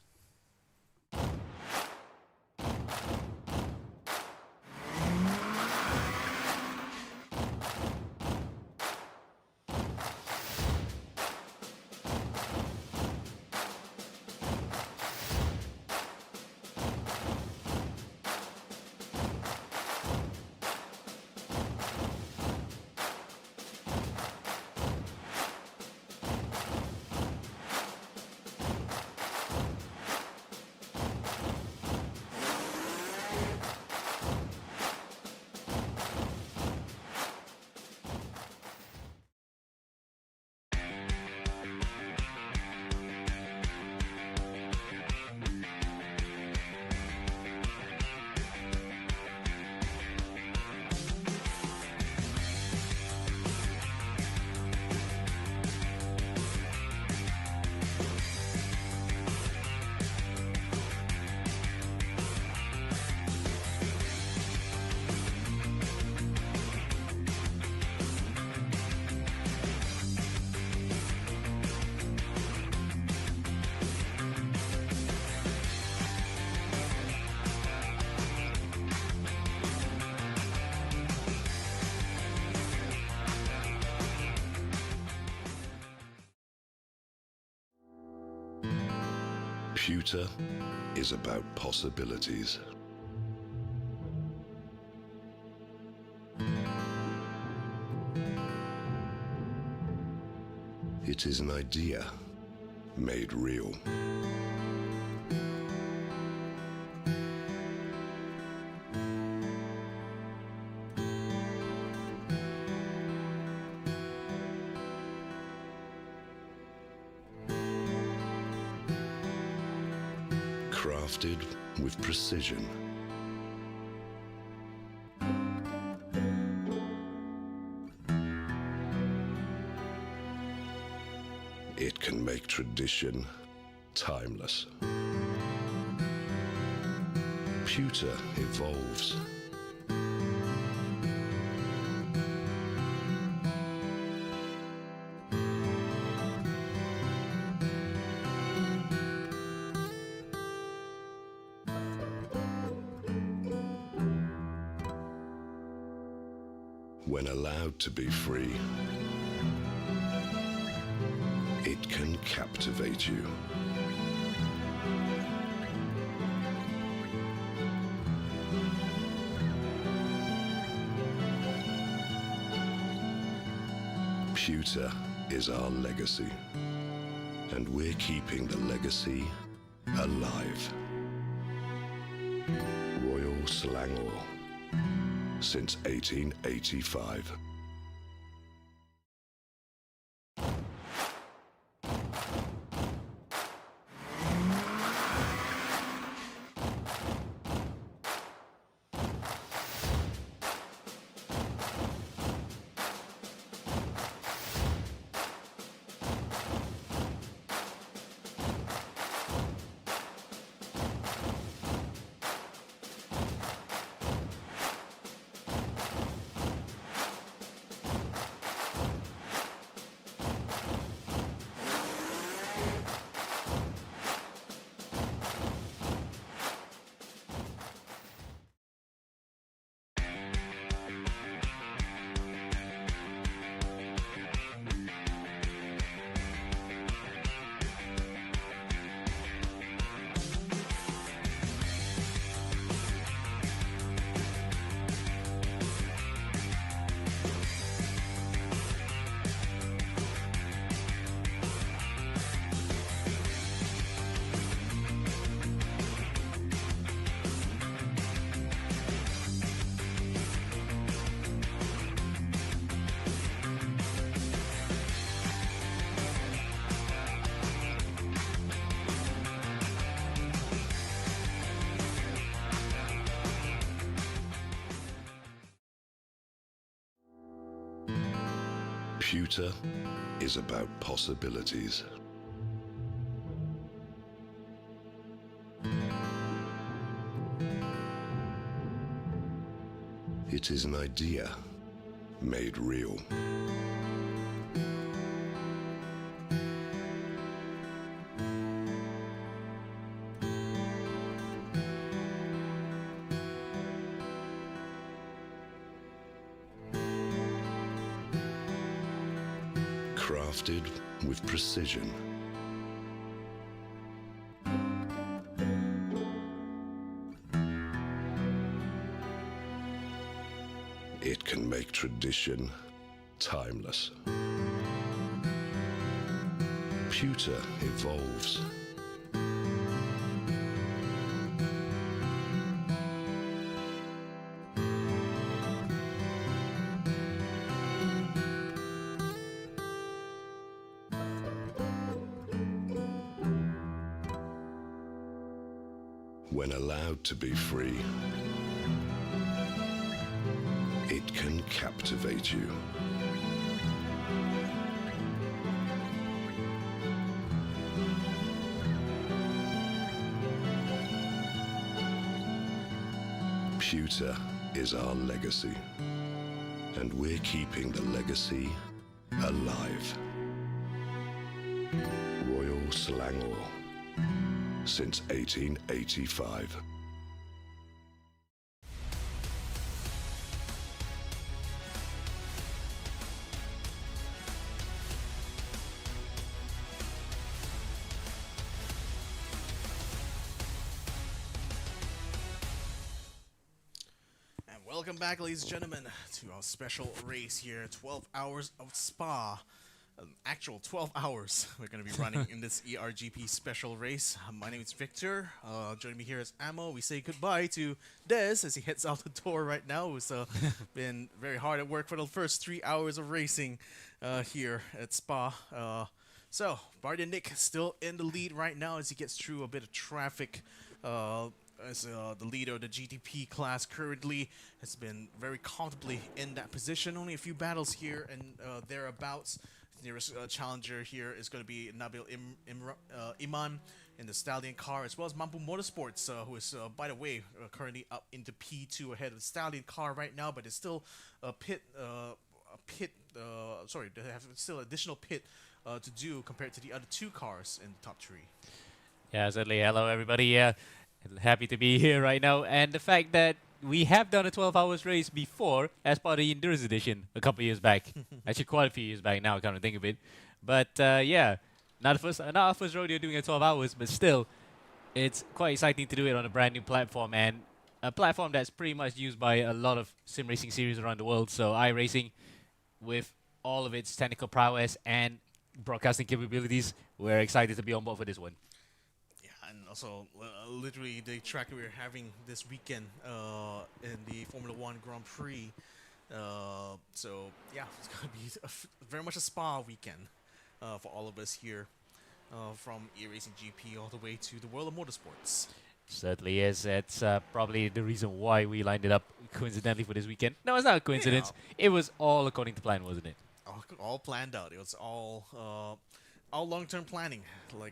Pewter is about possibilities. It is an idea made real. Crafted with precision. It can make tradition timeless. Pewter evolves. When allowed to be free, it can captivate you. Pewter is our legacy, and we're keeping the legacy alive. Royal Selangor, since 1885. Pewter is about possibilities. It is an idea made real. Crafted with precision. It can make tradition timeless. Pewter evolves. When allowed to be free, it can captivate you. Pewter is our legacy, and we're keeping the legacy alive. Royal Selangor, since 1885. And welcome back, ladies and gentlemen, to our special race here. 12 hours of Spa. An actual 12 hours we're going to be running in this ERGP special race. My name is Victor. Joining me here is Ammo. We say goodbye to Des as he heads out the door right now. He's been very hard at work for the first 3 hours of racing here at Spa. So, Barty and Nick still in the lead right now as he gets through a bit of traffic. As the leader of the GTP class currently has been very comfortably in that position. Only a few battles here and thereabouts. The nearest challenger here is going to be Nabil Iman in the Stallion car, as well as Mampu Motorsports, who is, by the way, currently up into P2 ahead of the Stallion car right now, but it's still a sorry, they have still additional pit to do compared to the other two cars in the top three. Yeah, certainly. Hello, everybody. Yeah, happy to be here right now. And the fact that we have done a 12 hours race before as part of the Endurance Edition a couple years back. Actually, quite a few years back now, kind of think of it. But yeah, not our first rodeo doing a 12 hours, but still, it's quite exciting to do it on a brand new platform, and a platform that's pretty much used by a lot of sim racing series around the world. So iRacing, with all of its technical prowess and broadcasting capabilities, we're excited to be on board for this one. And also, literally, the track we're having this weekend in the Formula One Grand Prix. So, yeah, it's going to be very much a spa weekend for all of us here from eRacing GP all the way to the world of motorsports. Certainly is. It's probably the reason why we lined it up coincidentally for this weekend. No, it's not a coincidence. Yeah. It was all according to plan, wasn't it? All planned out. It was all long-term planning,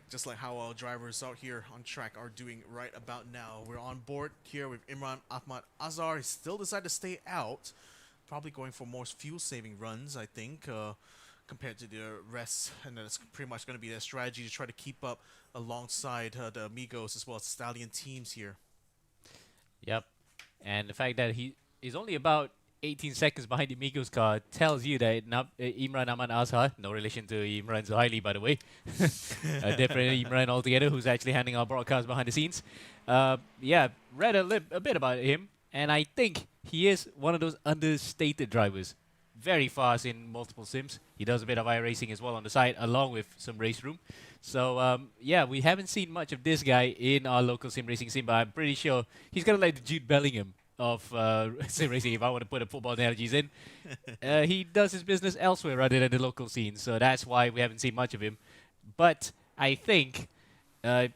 just like how our drivers out here on track are doing right about now. We're on board here with Imran Ahmad Azhar. He still decided to stay out, probably going for more fuel-saving runs, I think, compared to the rest. And that's pretty much going to be their strategy to try to keep up alongside the Amigos as well as Stallion teams here. Yep. And the fact that he is only about 18 seconds behind the Amigos car tells you that Imran Ahmad Azhar, no relation to Imran Zuhaili, by the way, a different Imran altogether, who's actually handling our broadcast behind the scenes. Yeah, read a bit about him, and I think he is one of those understated drivers. Very fast in multiple sims. He does a bit of iRacing as well on the side, along with some race room. So, yeah, we haven't seen much of this guy in our local sim racing scene, but I'm pretty sure he's going to like the Jude Bellingham of sim racing, if I want to put a football analogies in. He does his business elsewhere rather than the local scene, so that's why we haven't seen much of him. But I think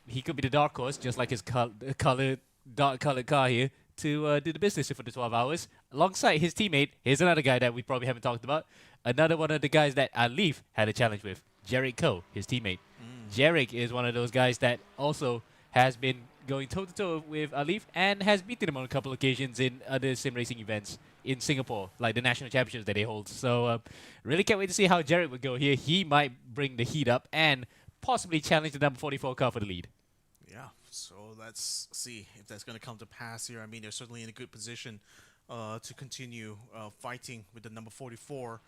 he could be the dark horse, just like his dark colored car here, to do the business for the 12 hours. Alongside his teammate, here's another guy that we probably haven't talked about, another one of the guys that Alif had a challenge with, Jarek Ko, his teammate. Jarek is one of those guys that also has been going toe-to-toe with Alif and has beaten him on a couple occasions in other sim racing events in Singapore, like the national championships that they hold. So really can't wait to see how Jarek would go here. He might bring the heat up and possibly challenge the number 44 car for the lead. Yeah, so let's see if that's going to come to pass here. I mean, they're certainly in a good position to continue fighting with the number 44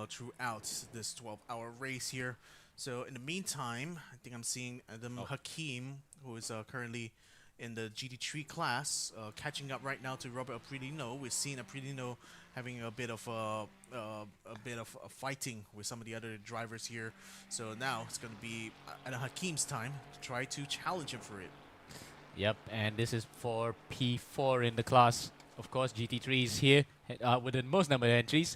throughout this 12-hour race here. So in the meantime, I think I'm seeing Adam Hakim, who is currently in the GT3 class, catching up right now to Robert Aprilino. We've seen Aprilino having a bit of fighting with some of the other drivers here. So now it's going to be Adam Hakim's time to try to challenge him for it. Yep, and this is for P4 in the class. Of course, GT3 is here with the most number of entries.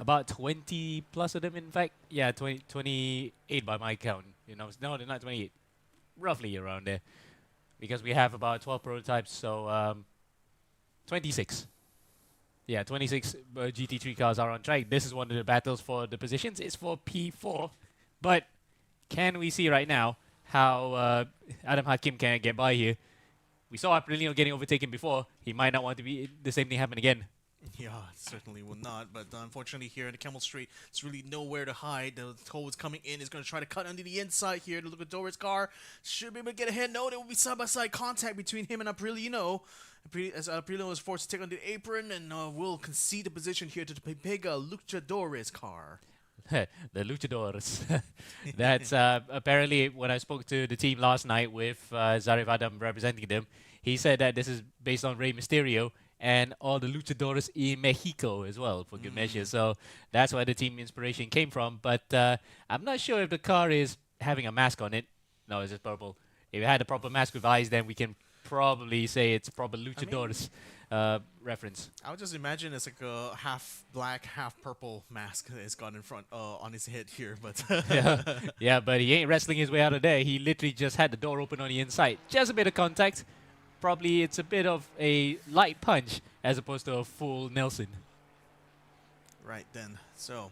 About 20 plus of them, in fact. Yeah, 28 by my count. You know, no, they're not 28. Roughly around there. Because we have about 12 prototypes, so 26. Yeah, 26 GT3 cars are on track. This is one of the battles for the positions. It's for P4. But can we see right now how Adam Hakim can get by here? We saw Aprilino getting overtaken before. He might not want to be the same thing happen again. Yeah, it certainly will not. But unfortunately here in the Camel Street, it's really nowhere to hide. The toll is coming in. He's going to try to cut under the inside here to look at Doris' car. Should be able to get ahead. No, there will be side-by-side contact between him and Aprilino. As Aprilino is forced to take on the apron and will concede the position here to the Pepega Luchadores car. The Luchadores. That's apparently when I spoke to the team last night with Zarif Adam representing them, he said that this is based on Rey Mysterio and all the luchadores in Mexico as well, for good measure. So that's where the team inspiration came from. But I'm not sure if the car is having a mask on it. No, it's just purple. If it had a proper mask with eyes, then we can probably say it's proper luchadores reference. I would just imagine it's like a half black, half purple mask that he's got in front on his head here. But yeah, but he ain't wrestling his way out of there. He literally just had the door open on the inside. Just a bit of contact. Probably it's a bit of a light punch as opposed to a full Nelson. Right then. So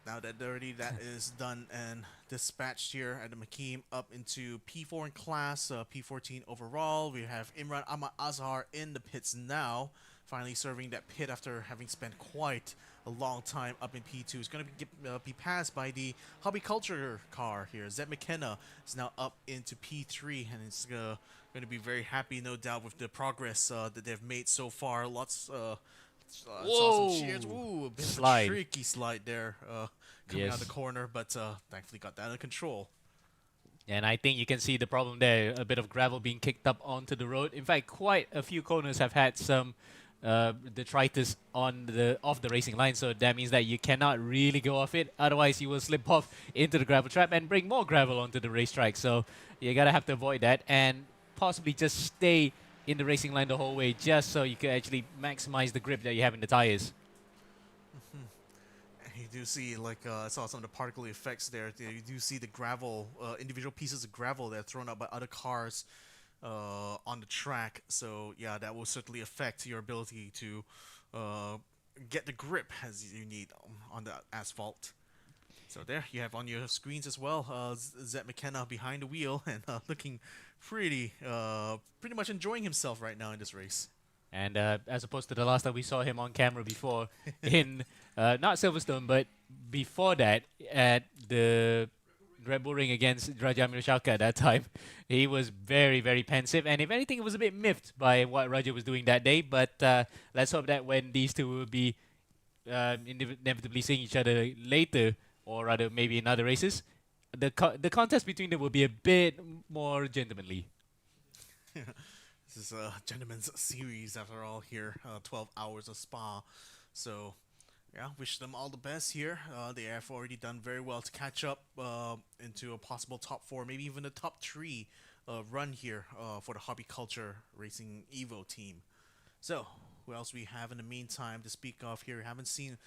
now that already that is done and dispatched here, Adam Hakim up into P4 in class, P14 overall. We have Imran Ahmad Azhar in the pits now, finally serving that pit after having spent quite a long time up in P2. It's going to be passed by the Hobby Culture car here. Zed McKenna is now up into P3, and it's going to be very happy, no doubt, with the progress that they've made so far. Lots saw some cheers. Ooh, a bit of a tricky slide there coming out of the corner, but thankfully got that under control. And I think you can see the problem there, a bit of gravel being kicked up onto the road. In fact, quite a few corners have had some detritus off the racing line, so that means that you cannot really go off it. Otherwise, you will slip off into the gravel trap and bring more gravel onto the racetrack. So you gotta have to avoid that and possibly just stay in the racing line the whole way, just so you can actually maximize the grip that you have in the tires. You do see, like I saw some of the particle effects there. You do see the gravel, individual pieces of gravel that are thrown out by other cars on the track. So yeah, that will certainly affect your ability to get the grip as you need on the asphalt. So there you have on your screens as well, Zed McKenna behind the wheel and looking pretty much enjoying himself right now in this race. And as opposed to the last time we saw him on camera before in not Silverstone, but before that at the Red Bull Ring against Raja Mirashaka at that time, he was very, very pensive. And if anything, it was a bit miffed by what Raja was doing that day. But let's hope that when these two will be inevitably seeing each other later, or rather maybe in other races, the contest between them will be a bit more gentlemanly. This is a gentleman's series after all here, 12 hours of Spa. So yeah, wish them all the best here. They have already done very well to catch up into a possible top 4, maybe even a top 3 run here for the Hobby Culture Racing Evo team. So who else we have in the meantime to speak of here? We haven't seen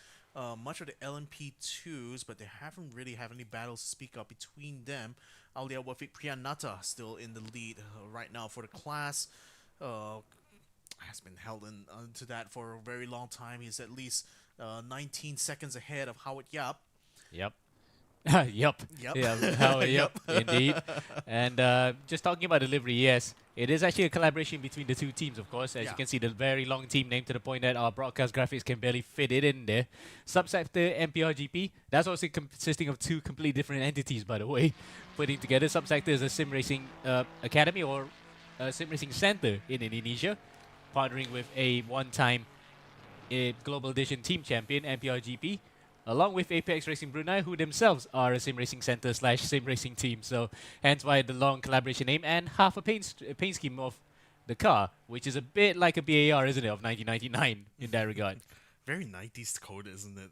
much of the LMP2s, but they haven't really had any battles to speak of between them. Alia Wafik Priyanata still in the lead right now for the class. Has been held into that for a very long time. He's at least 19 seconds ahead of Howard Yap. Yep. Yep. Yep. Yeah, yep, indeed. And just talking about delivery, yes, it is actually a collaboration between the two teams, of course. As Yeah. you can see, the very long team name to the point that our broadcast graphics can barely fit it in there. Subsector MPRGP, that's also consisting of two completely different entities, by the way, putting together. Subsector is a sim racing academy or a sim racing center in Indonesia, partnering with a one-time Global Edition team champion, MPRGP, along with Apex Racing Brunei, who themselves are a sim racing center / sim racing team. So hence why the long collaboration name and half a paint scheme of the car, which is a bit like a BAR, isn't it, of 1999 in that regard. Very 90s code, isn't it?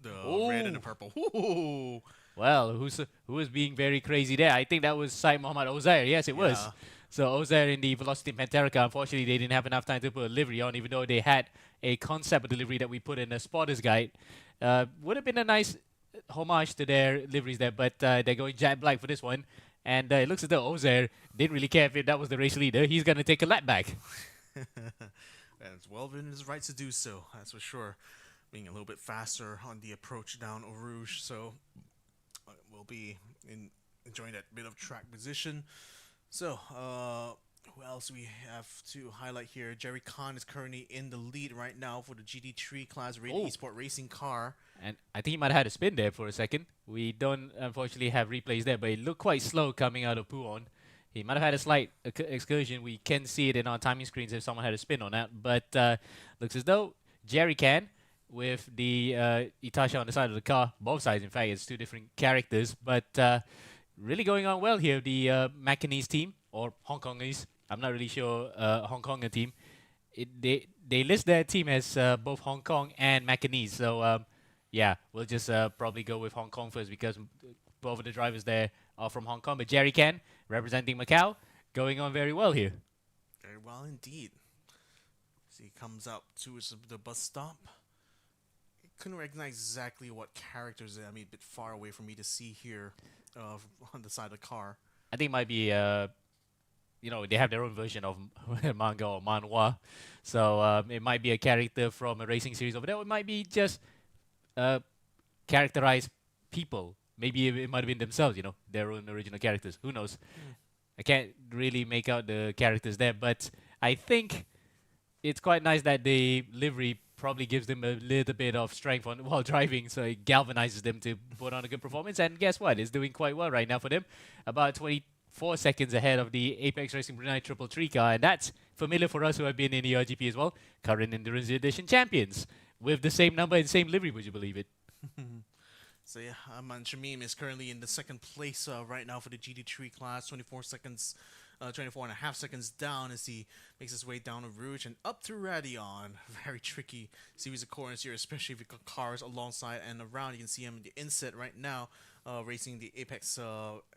The Ooh. red and the purple. Ooh. Well, who was being very crazy there? I think that was Syed Muhammad Ozair. Yes, it was. Yeah. So Ozair in the Velocity Pantera, unfortunately, they didn't have enough time to put a livery on, even though they had a concept of delivery that we put in a spotter's guide. Would have been a nice homage to their liveries there, but they're going jet black for this one. And it looks as though Ozair didn't really care if that was the race leader. He's going to take a lap back. And it's well within his right to do so, that's for sure. Being a little bit faster on the approach down Eau Rouge, so we'll be enjoying that bit of track position. So, who else we have to highlight here? Jerry Khan is currently in the lead right now for the GT3 class eSport racing car. And I think he might have had a spin there for a second. We don't, unfortunately, have replays there, but it looked quite slow coming out of Puon. He might have had a slight excursion. We can see it in our timing screens if someone had a spin on that. But looks as though Jerry can, with the Itasha on the side of the car. Both sides, in fact, it's two different characters. But really going on well here. The Macanese team, or Hong Kongese, I'm not really sure, Hong Konger team. They list their team as both Hong Kong and Macanese. So, yeah, we'll just probably go with Hong Kong first because both of the drivers there are from Hong Kong. But Jerry Can, representing Macau, going on very well here. Very well indeed. So he comes up to the bus stop. Couldn't recognize exactly what characters. I mean, a bit far away from me to see here on the side of the car. I think it might be, they have their own version of manga or manhwa. So it might be a character from a racing series over there. Or it might be just characterized people. Maybe it might have been themselves, their own original characters. Who knows? I can't really make out the characters there. But I think it's quite nice that the livery probably gives them a little bit of strength while driving, so it galvanizes them to put on a good performance. And guess what? It's doing quite well right now for them. About 24 seconds ahead of the Apex Racing Brunei 333 car, and that's familiar for us who have been in the RGP as well. Current Endurance Edition champions with the same number and same livery, would you believe it? So yeah, Aman Shamim is currently in the second place right now for the GT3 class. 24 and a half seconds down as he makes his way down to Rouge and up to Radion. Very tricky series of corners here, especially if you've got cars alongside and around. You can see him in the inset right now, racing the Apex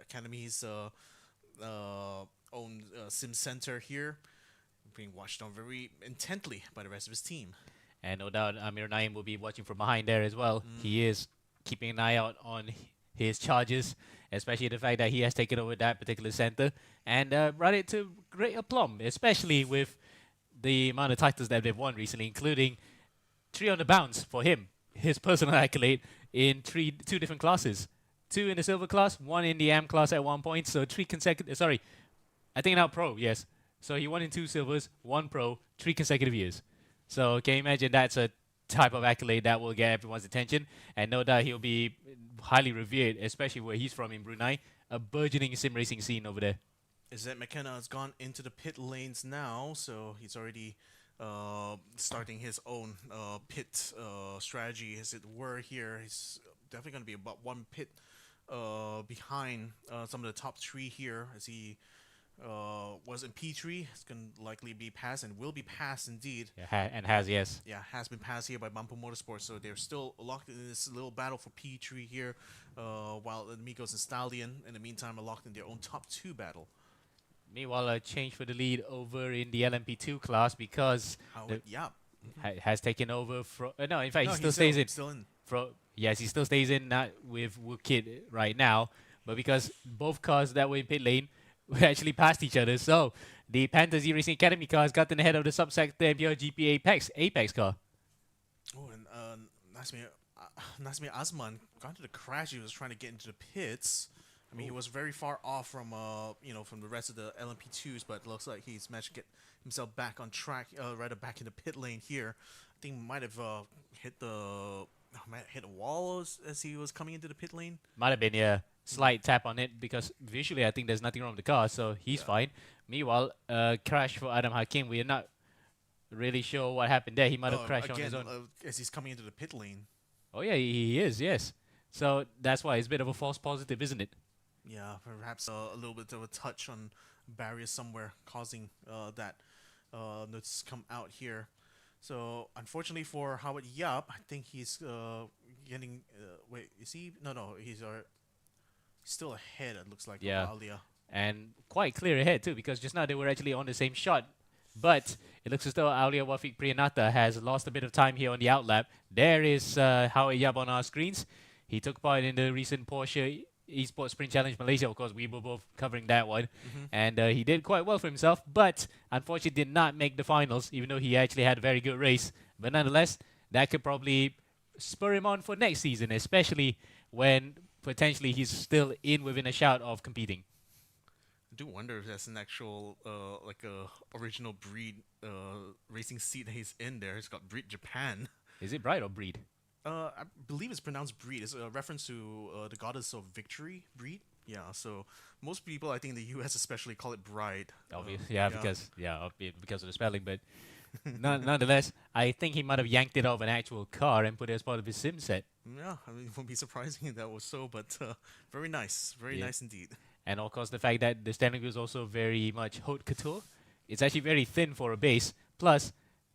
Academy's own sim center here, being watched on very intently by the rest of his team. And no doubt Amir Naim will be watching from behind there as well. He is keeping an eye out on his charges, especially the fact that he has taken over that particular center and run it to great aplomb, especially with the amount of titles that they've won recently, including 3 on the bounce for him, his personal accolade in two different classes. 2 in the silver class, 1 in the AM class at one point, so 3 consecutive, I think now pro, yes. So he won in 2 silvers, 1 pro, 3 consecutive years. So can you imagine that's a type of accolade that will get everyone's attention, and no doubt he'll be highly revered, especially where he's from in Brunei, a burgeoning sim racing scene over there. Izzet McKenna has gone into the pit lanes now, so he's already starting his own pit strategy, as it were. Here, he's definitely going to be about 1 pit behind some of the top 3 here, as he was in P3. It's going to likely be passed and will be passed indeed. Yeah, yes. Yeah, has been passed here by Bampo Motorsports, so they're still locked in this little battle for P3 here, while Amigos and Stallion, in the meantime, are locked in their own top 2 battle. Meanwhile, a change for the lead over in the LMP2 class because has taken over from... no, in fact, he still stays in. Still in. Yes, he still stays in with Wookid right now, but because both cars that were in pit lane we actually passed each other, so the Panthers eRacing Academy car has gotten ahead of the subsector MPR GP Apex car. Oh, and Nasmi Asman got into the crash. He was trying to get into the pits. I mean, he was very far off from from the rest of the LMP2s, but it looks like he's managed to get himself back on track, rather back in the pit lane here. I think might have hit a wall as he was coming into the pit lane. Might have been, yeah, slight tap on it because visually I think there's nothing wrong with the car, so he's fine. Meanwhile, crash for Adam Hakim. We are not really sure what happened there. He might have crashed on his own. As he's coming into the pit lane. Oh yeah, he is, yes. So that's why it's a bit of a false positive, isn't it? Yeah, perhaps a little bit of a touch on barrier somewhere causing that notice come out here. So unfortunately for Howard Yap, I think he's getting. Wait, is he? No, he's still ahead. It looks like. Yeah, Alia. and quite clear ahead too, because just now they were actually on the same shot. But it looks as though Aulia Wafik Priyanatha has lost a bit of time here on the outlap. There is Howard Yap on our screens. He took part in the recent Porsche Esports Sprint Challenge Malaysia. Of course, we were both covering that one. And he did quite well for himself, but unfortunately did not make the finals, even though he actually had a very good race. But nonetheless, that could probably spur him on for next season, especially when potentially he's still within a shout of competing. I do wonder if that's an actual like a original breed racing seat that he's in there. It's got Breed Japan. Is it Bride or Breed? I believe it's pronounced Breed. It's a reference to the goddess of victory, Breed. Yeah, so most people, I think in the U.S. especially, call it Bride. Obviously, because of the spelling. But nonetheless, I think he might have yanked it off an actual car and put it as part of his sim set. Yeah, I mean, it won't be surprising if that was so, but very nice. Very nice indeed. And of course, the fact that the steering wheel is also very much haute couture. It's actually very thin for a base, plus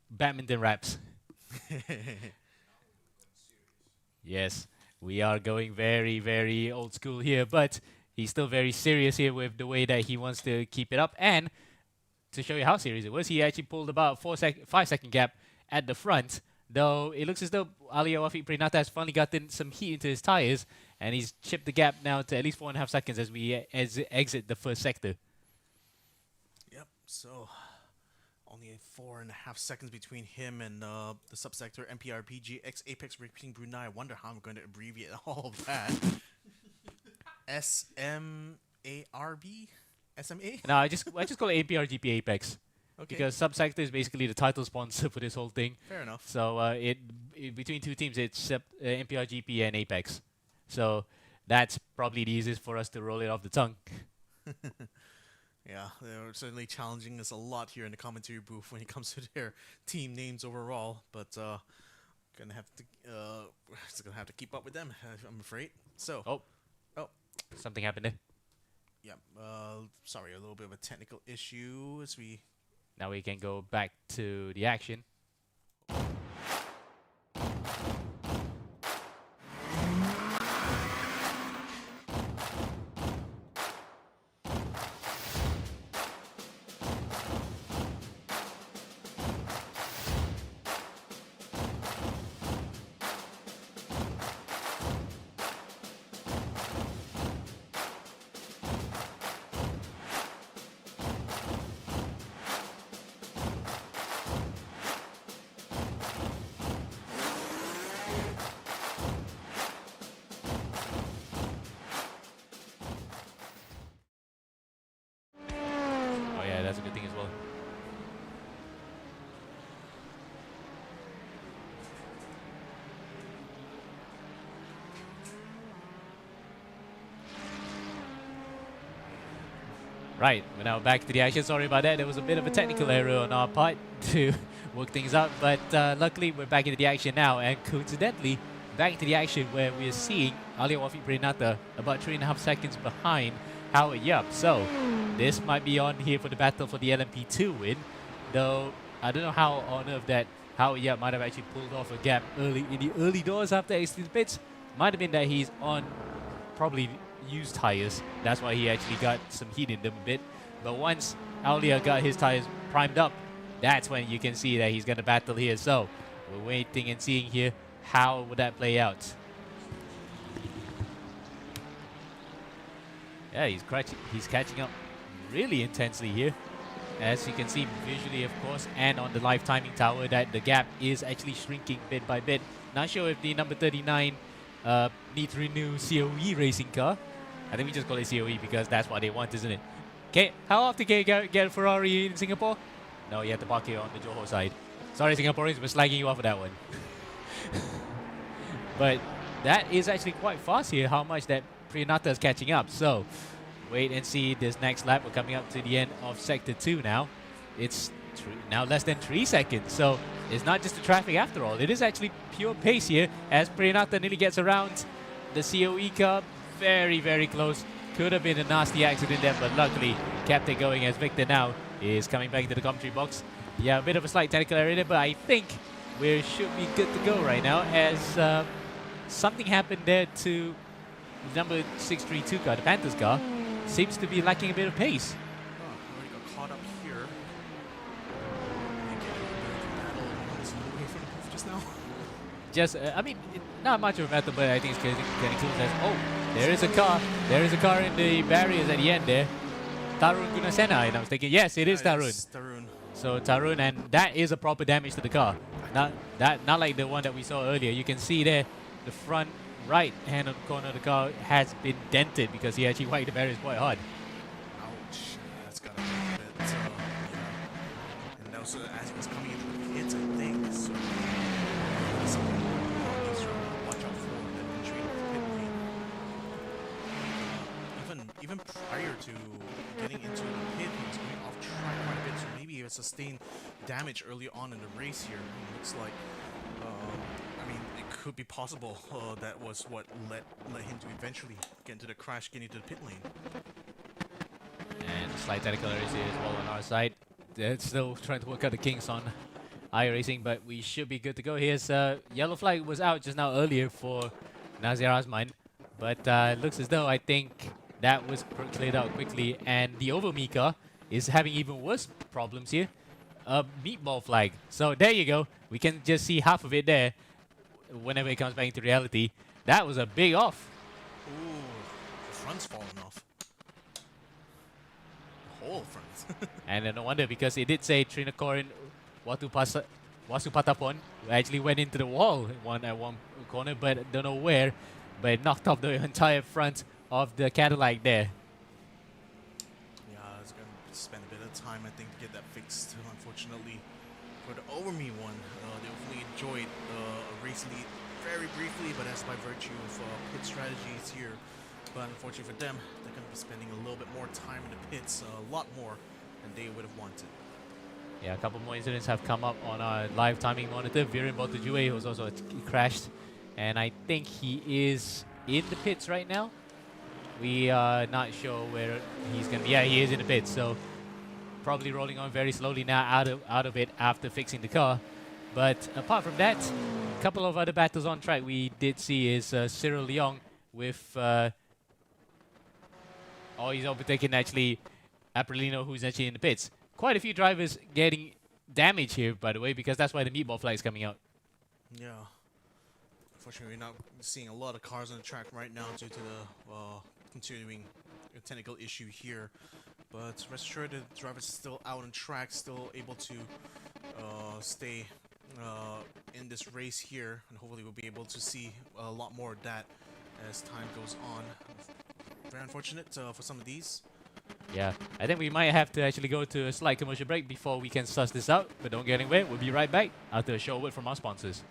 badminton wraps. Yes, we are going very, very old school here, but he's still very serious here with the way that he wants to keep it up. And to show you how serious it was, he actually pulled about 5-second gap at the front, though it looks as though Aulia Wafik Priyanatha has finally gotten some heat into his tires, and he's chipped the gap now to at least 4.5 seconds as we exit the first sector. Yep, so only 4.5 seconds between him and the subsector MPRPG X Apex Racing Brunei. I wonder how I'm going to abbreviate all of that. SMARB? SMA? No, I just call it APRGP Apex. Okay. Because subsector is basically the title sponsor for this whole thing. Fair enough. So between two teams, it's MPRGP and Apex. So that's probably the easiest for us to roll it off the tongue. Yeah, they're certainly challenging us a lot here in the commentary booth when it comes to their team names overall. But gonna have to keep up with them, I'm afraid. So. Oh, something happened there. Yeah. Sorry, a little bit of a technical issue as we. Now we can go back to the action. Oh yeah, that's a good thing as well. Right, we're now back to the action. Sorry about that. There was a bit of a technical error on our part to work things out, but luckily we're back into the action now, and coincidentally, back to the action where we are seeing Aulia Wafik Priyanatha about 3.5 seconds behind Howard Yap. So this might be on here for the battle for the LMP2 win, though I don't know how on earth that Howard Yap might have actually pulled off a gap in the early doors after exiting the pits. Might have been that he's on probably used tires. That's why he actually got some heat in them a bit. But once Aulia got his tires primed up, that's when you can see that he's going to battle here. So we're waiting and seeing here how would that play out. Yeah, he's catching up really intensely here. as you can see visually, of course, and on the live timing tower, that the gap is actually shrinking bit by bit. Not sure if the number 39 needs to renew COE racing car. I think we just call it COE because that's what they want, isn't it? Okay, how often can you get a Ferrari in Singapore? No, you have to park here on the Johor side. Sorry, Singaporeans, we're slagging you off for that one. But that is actually quite fast here, how much that Pranatha is catching up. So, wait and see this next lap. We're coming up to the end of Sector 2 now. It's now less than 3 seconds. So, it's not just the traffic after all. It is actually pure pace here as Pranatha nearly gets around the COE car. Very, very close. Could have been a nasty accident there, but luckily kept it going as Victor now is coming back into the commentary box. Yeah, a bit of a slight technical error there, but I think we should be good to go right now as something happened there to number 632 car, the Panthers car. Seems to be lacking a bit of pace. Already got caught up here. Just now. Just, I mean, not much of a battle, but I think it's getting close. Oh, there is a car. There is a car in the barriers at the end there. Tarun Gunasena, and I was thinking, yes, it is Tarun. Tarun. So Tarun, and that is a proper damage to the car. Not like the one that we saw earlier. You can see there, the front right hand of the corner of the car has been dented because he actually whacked the barriers quite hard. Ouch. That's got to be a bit, yeah. And also, as he was coming into the pits, I think, so something needs to watch out for that entry into the pit lane. Even prior to getting into the pit, he was going off track quite a bit, so maybe he sustained damage early on in the race here. It looks like, I mean, it could be possible that was what led him to eventually get into the crash, get into the pit lane. And slight technical errors here as well on our side. They're still trying to work out the kinks on iRacing, but we should be good to go. Here's yellow flag was out just now earlier for Nazir Azman, but it looks as though I think that was cleared out quickly, and the Over Mika is having even worse problems here. A meatball flag. So there you go. We can just see half of it there whenever it comes back into reality. That was a big off. Ooh, the front's falling off. The whole front. And no wonder, because it did say Trinakorin Wasupatapon actually went into the wall at one corner, but don't know where. But it knocked off the entire front of the Cadillac there. Yeah, it's going to spend a bit of time, I think, to get that fixed. Unfortunately, for the Over Me one, they hopefully enjoyed a race lead very briefly, but that's by virtue of pit strategies here. But unfortunately for them, they're going to be spending a little bit more time in the pits, a lot more than they would have wanted. Yeah, a couple more incidents have come up on our live timing monitor. Viren Botajue, who's also crashed, and I think he is in the pits right now. We are not sure where he's going to be. Yeah, he is in the pits, so probably rolling on very slowly now out of it after fixing the car. But apart from that, a couple of other battles on track we did see is Cyril Leong with... he's overtaken actually Aprilino, who's actually in the pits. Quite a few drivers getting damage here, by the way, because that's why the meatball flag is coming out. Yeah. Unfortunately, we're not seeing a lot of cars on the track right now due to the continuing technical issue here. But rest assured, the drivers still out on track, still able to stay in this race here, and hopefully we'll be able to see a lot more of that as time goes on. Very unfortunate for some of these. Yeah, I think we might have to actually go to a slight commercial break before we can suss this out, but don't get anywhere. We'll be right back after a short word from our sponsors.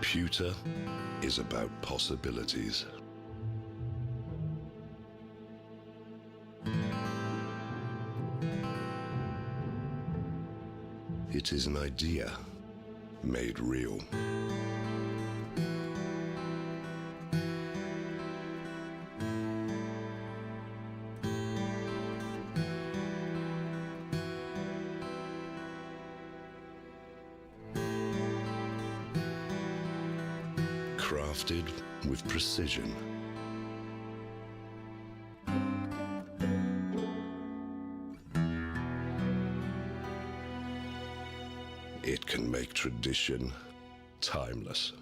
Pewter is about possibilities. It is an idea made real. Crafted with precision. It can make tradition timeless.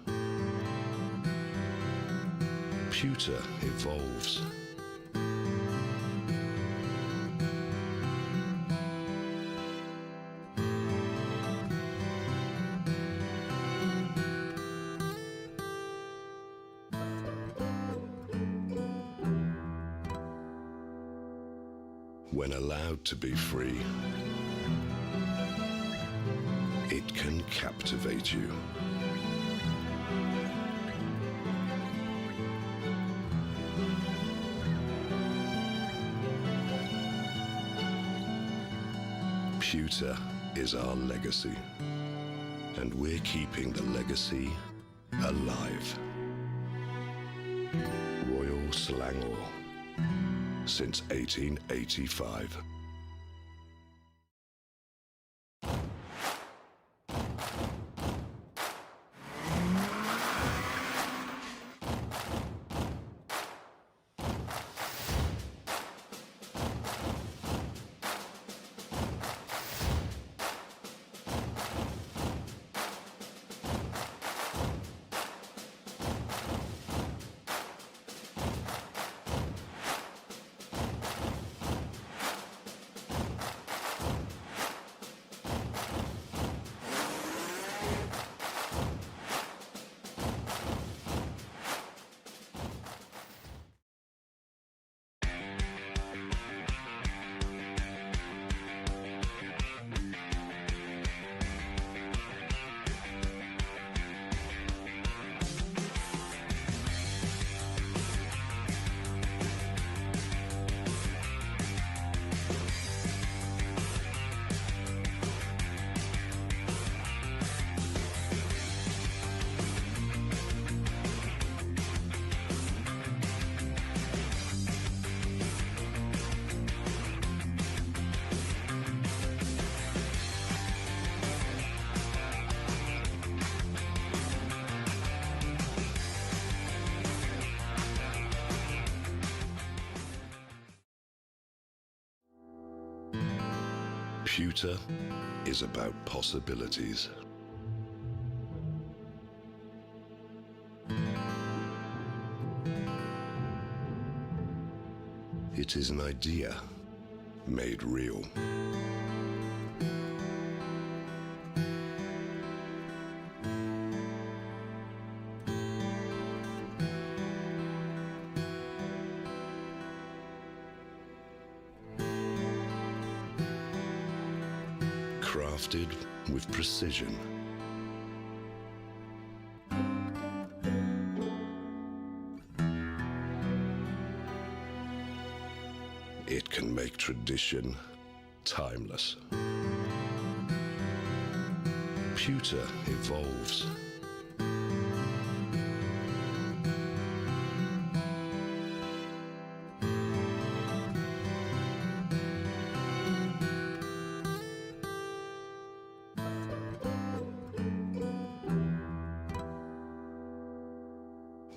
Pewter evolves. When allowed to be free, it can captivate you. Pewter is our legacy, and we're keeping the legacy alive. Royal Slangor, since 1885. Pewter is about possibilities. It is an idea made real. Crafted with precision. It can make tradition timeless. Pewter evolves.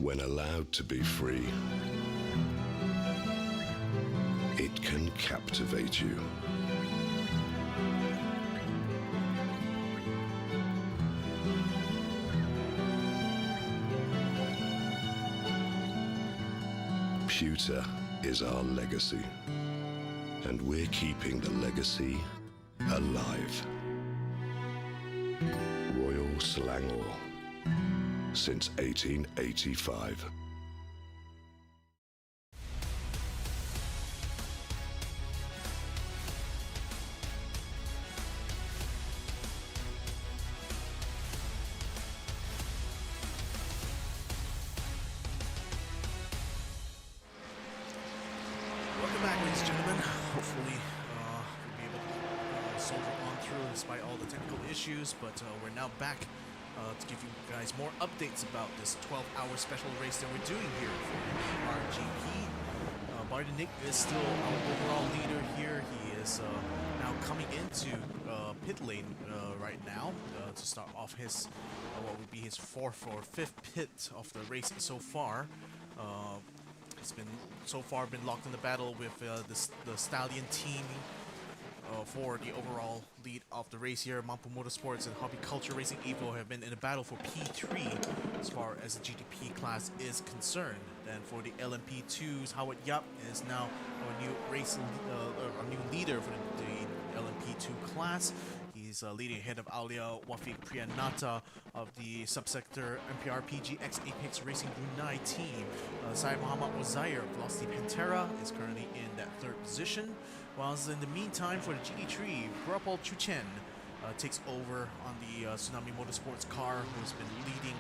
When allowed to be free, it can captivate you. Pewter is our legacy, and we're keeping the legacy alive. Royal Slangor, since 1885. ladies and gentlemen. Hopefully, we'll be able to soldier on through despite all the technical issues. But we're now back to give you guys more updates about this 12-hour special race that we're doing here for RGP. Bardonik is still our overall leader here. He is now coming into pit lane right now to start off his what would be his 4th or 5th pit of the race so far. He's been so far been locked in the battle with the Stallion team for the overall lead of the race here. Mampu Motorsports and Hobby Culture Racing Evo have been in a battle for P3 as far as the GTP class is concerned. Then for the LMP2s, Howard Yap is now our new our new leader for the LMP2 class. He's leading ahead of Alia Wafik Priyanata of the subsector MPRPG X Apex Racing Brunei team. Syed Muhammad Ozair of Velocity Pantera is currently in that 3rd position. Whilst in the meantime, for the GT3, Gropal Chuchen takes over on the Tsunami Motorsports car, who's been leading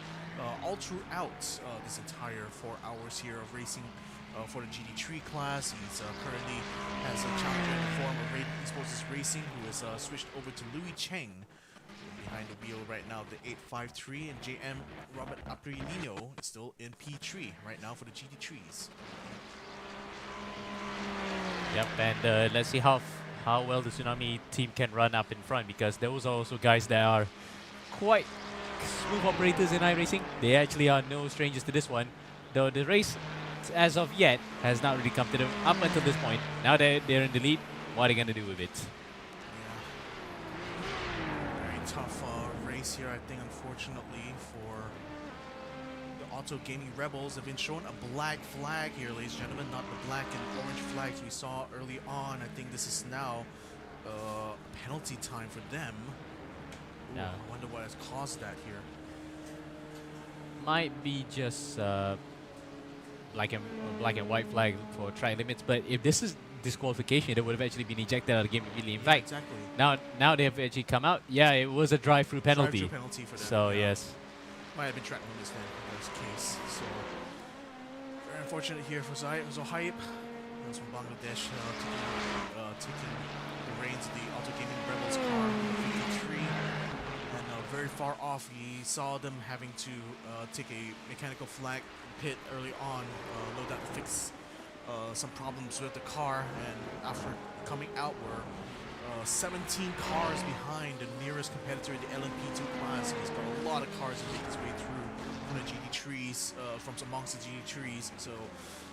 all throughout this entire 4 hours here of racing for the GT3 class. He's currently has a challenger in the form of Raiden Esports Racing, who has switched over to Louis Cheng. Behind the wheel right now, the 853, and JM Robert Aprilino is still in P3 right now for the GT3s. Yep, and let's see how well the Tsunami team can run up in front, because those are also guys that are quite smooth operators in iRacing. They actually are no strangers to this one, though the race as of yet has not really come to them up until this point. Now they're in the lead. What are they going to do with it? Yeah. Very tough race here, I think, unfortunately, for the Auto Gaming Rebels. Have been shown a black flag here, ladies and gentlemen, not the black and orange flags we saw early on. I think this is now penalty time for them. Ooh, Yeah. I wonder what has caused that here. Might be just black and white flag for track limits, but if this is disqualification, they would have actually been ejected out of the game immediately. In fact, Exactly. now they have actually come out. Yeah, it was a drive-through penalty. Drive-through penalty for them. So yeah. yes. Might have been track limits then in this case. So very unfortunate here for Zohaib. He's from Bangladesh, taking the reins of the Auto Gaming Rebels car, 53. And very far off, he saw them having to take a mechanical flag pit early on, no doubt to fix some problems with the car. And after coming out, we're 17 cars behind the nearest competitor in the LMP2 class. He's got a lot of cars to make his way through from the GT3s, from amongst the GT3s. So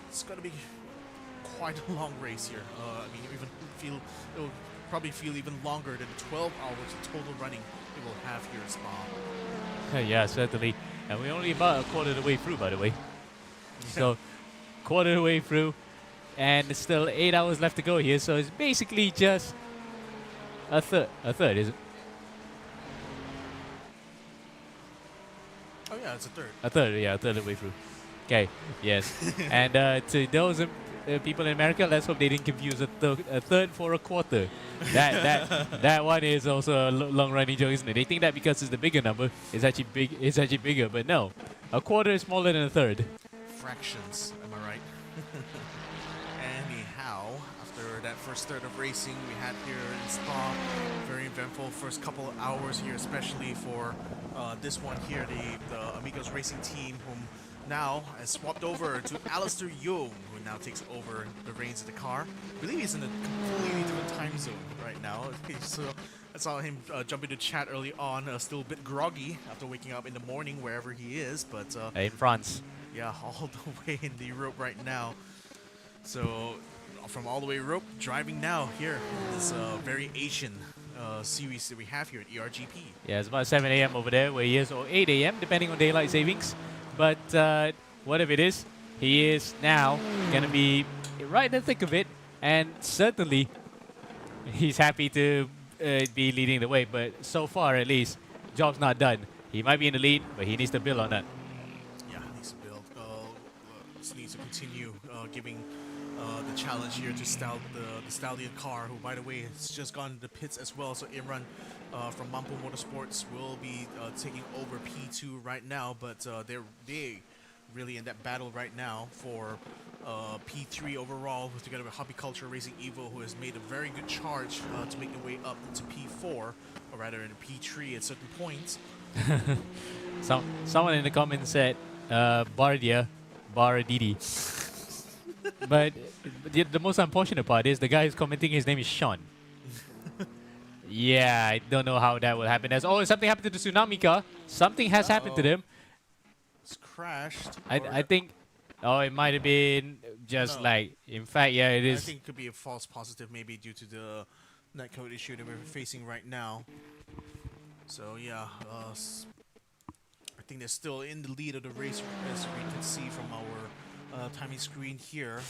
it's going to be quite a long race here. I mean, it'll probably feel even longer than the 12 hours of total running it will have here at Spa. Yeah, certainly. And we're only about a quarter of the way through, by the way. So, quarter of the way through, and it's still 8 hours left to go here. So it's basically just a third, is it? Oh yeah, it's a third. A third of the way through. Okay, yes. And to those people in America, let's hope they didn't confuse a third for a quarter. That one is also a long-running joke, isn't it? They think that because it's the bigger number, it's actually bigger, but no. A quarter is smaller than a third. Fractions, am I right? Anyhow, after that first third of racing we had here in Spa, very eventful first couple of hours here, especially for this one here, the Amigos Racing team, whom now has swapped over to Alistair Young, who now takes over the reins of the car. I believe he's in a completely different time zone right now. So I saw him jump into chat early on, still a bit groggy after waking up in the morning wherever he is, but In France. yeah, all the way in the Europe right now. So from all the way Europe, driving now here in this very Asian series that we have here at eRGP. Yeah, it's about 7 a.m. over there where he is, or 8 a.m. depending on daylight savings. But whatever it is, he is now going to be right in the thick of it. And certainly, he's happy to be leading the way. But so far, at least, job's not done. He might be in the lead, but he needs to build on that. Yeah, needs to build. Just needs to continue giving the challenge here to the Stallion car, who, by the way, has just gone to the pits as well. So Imran from Mampu Motorsports will be taking over P2 right now, but they really in that battle right now for P3 overall, together with Hobbyculture Racing Evo, who has made a very good charge to make their way up into P4, or rather into P3 at certain points. Someone in the comments said Bardia, Baradidi. But the most unfortunate part is the guy who's commenting, his name is Sean. Yeah, I don't know how that will happen. There's always something happened to the Tsunami car. Something has happened to them. It's crashed. I think... Oh, it might have been just like... In fact, yeah, it is. I think it could be a false positive, maybe due to the netcode issue that we're facing right now. So, yeah, I think they're still in the lead of the race, as we can see from our timing screen here.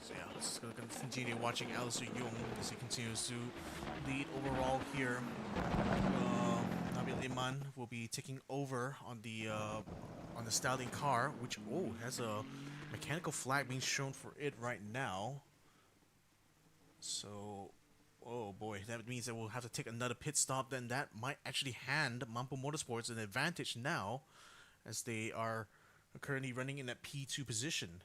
So yeah, let's go continue watching Alistair Young as he continues to lead overall here. Nabil Iman will be taking over on the Stallion car, which has a mechanical flag being shown for it right now. So, oh boy, that means that we'll have to take another pit stop. Then that might actually hand Mampo Motorsports an advantage now, as they are currently running in that P2 position.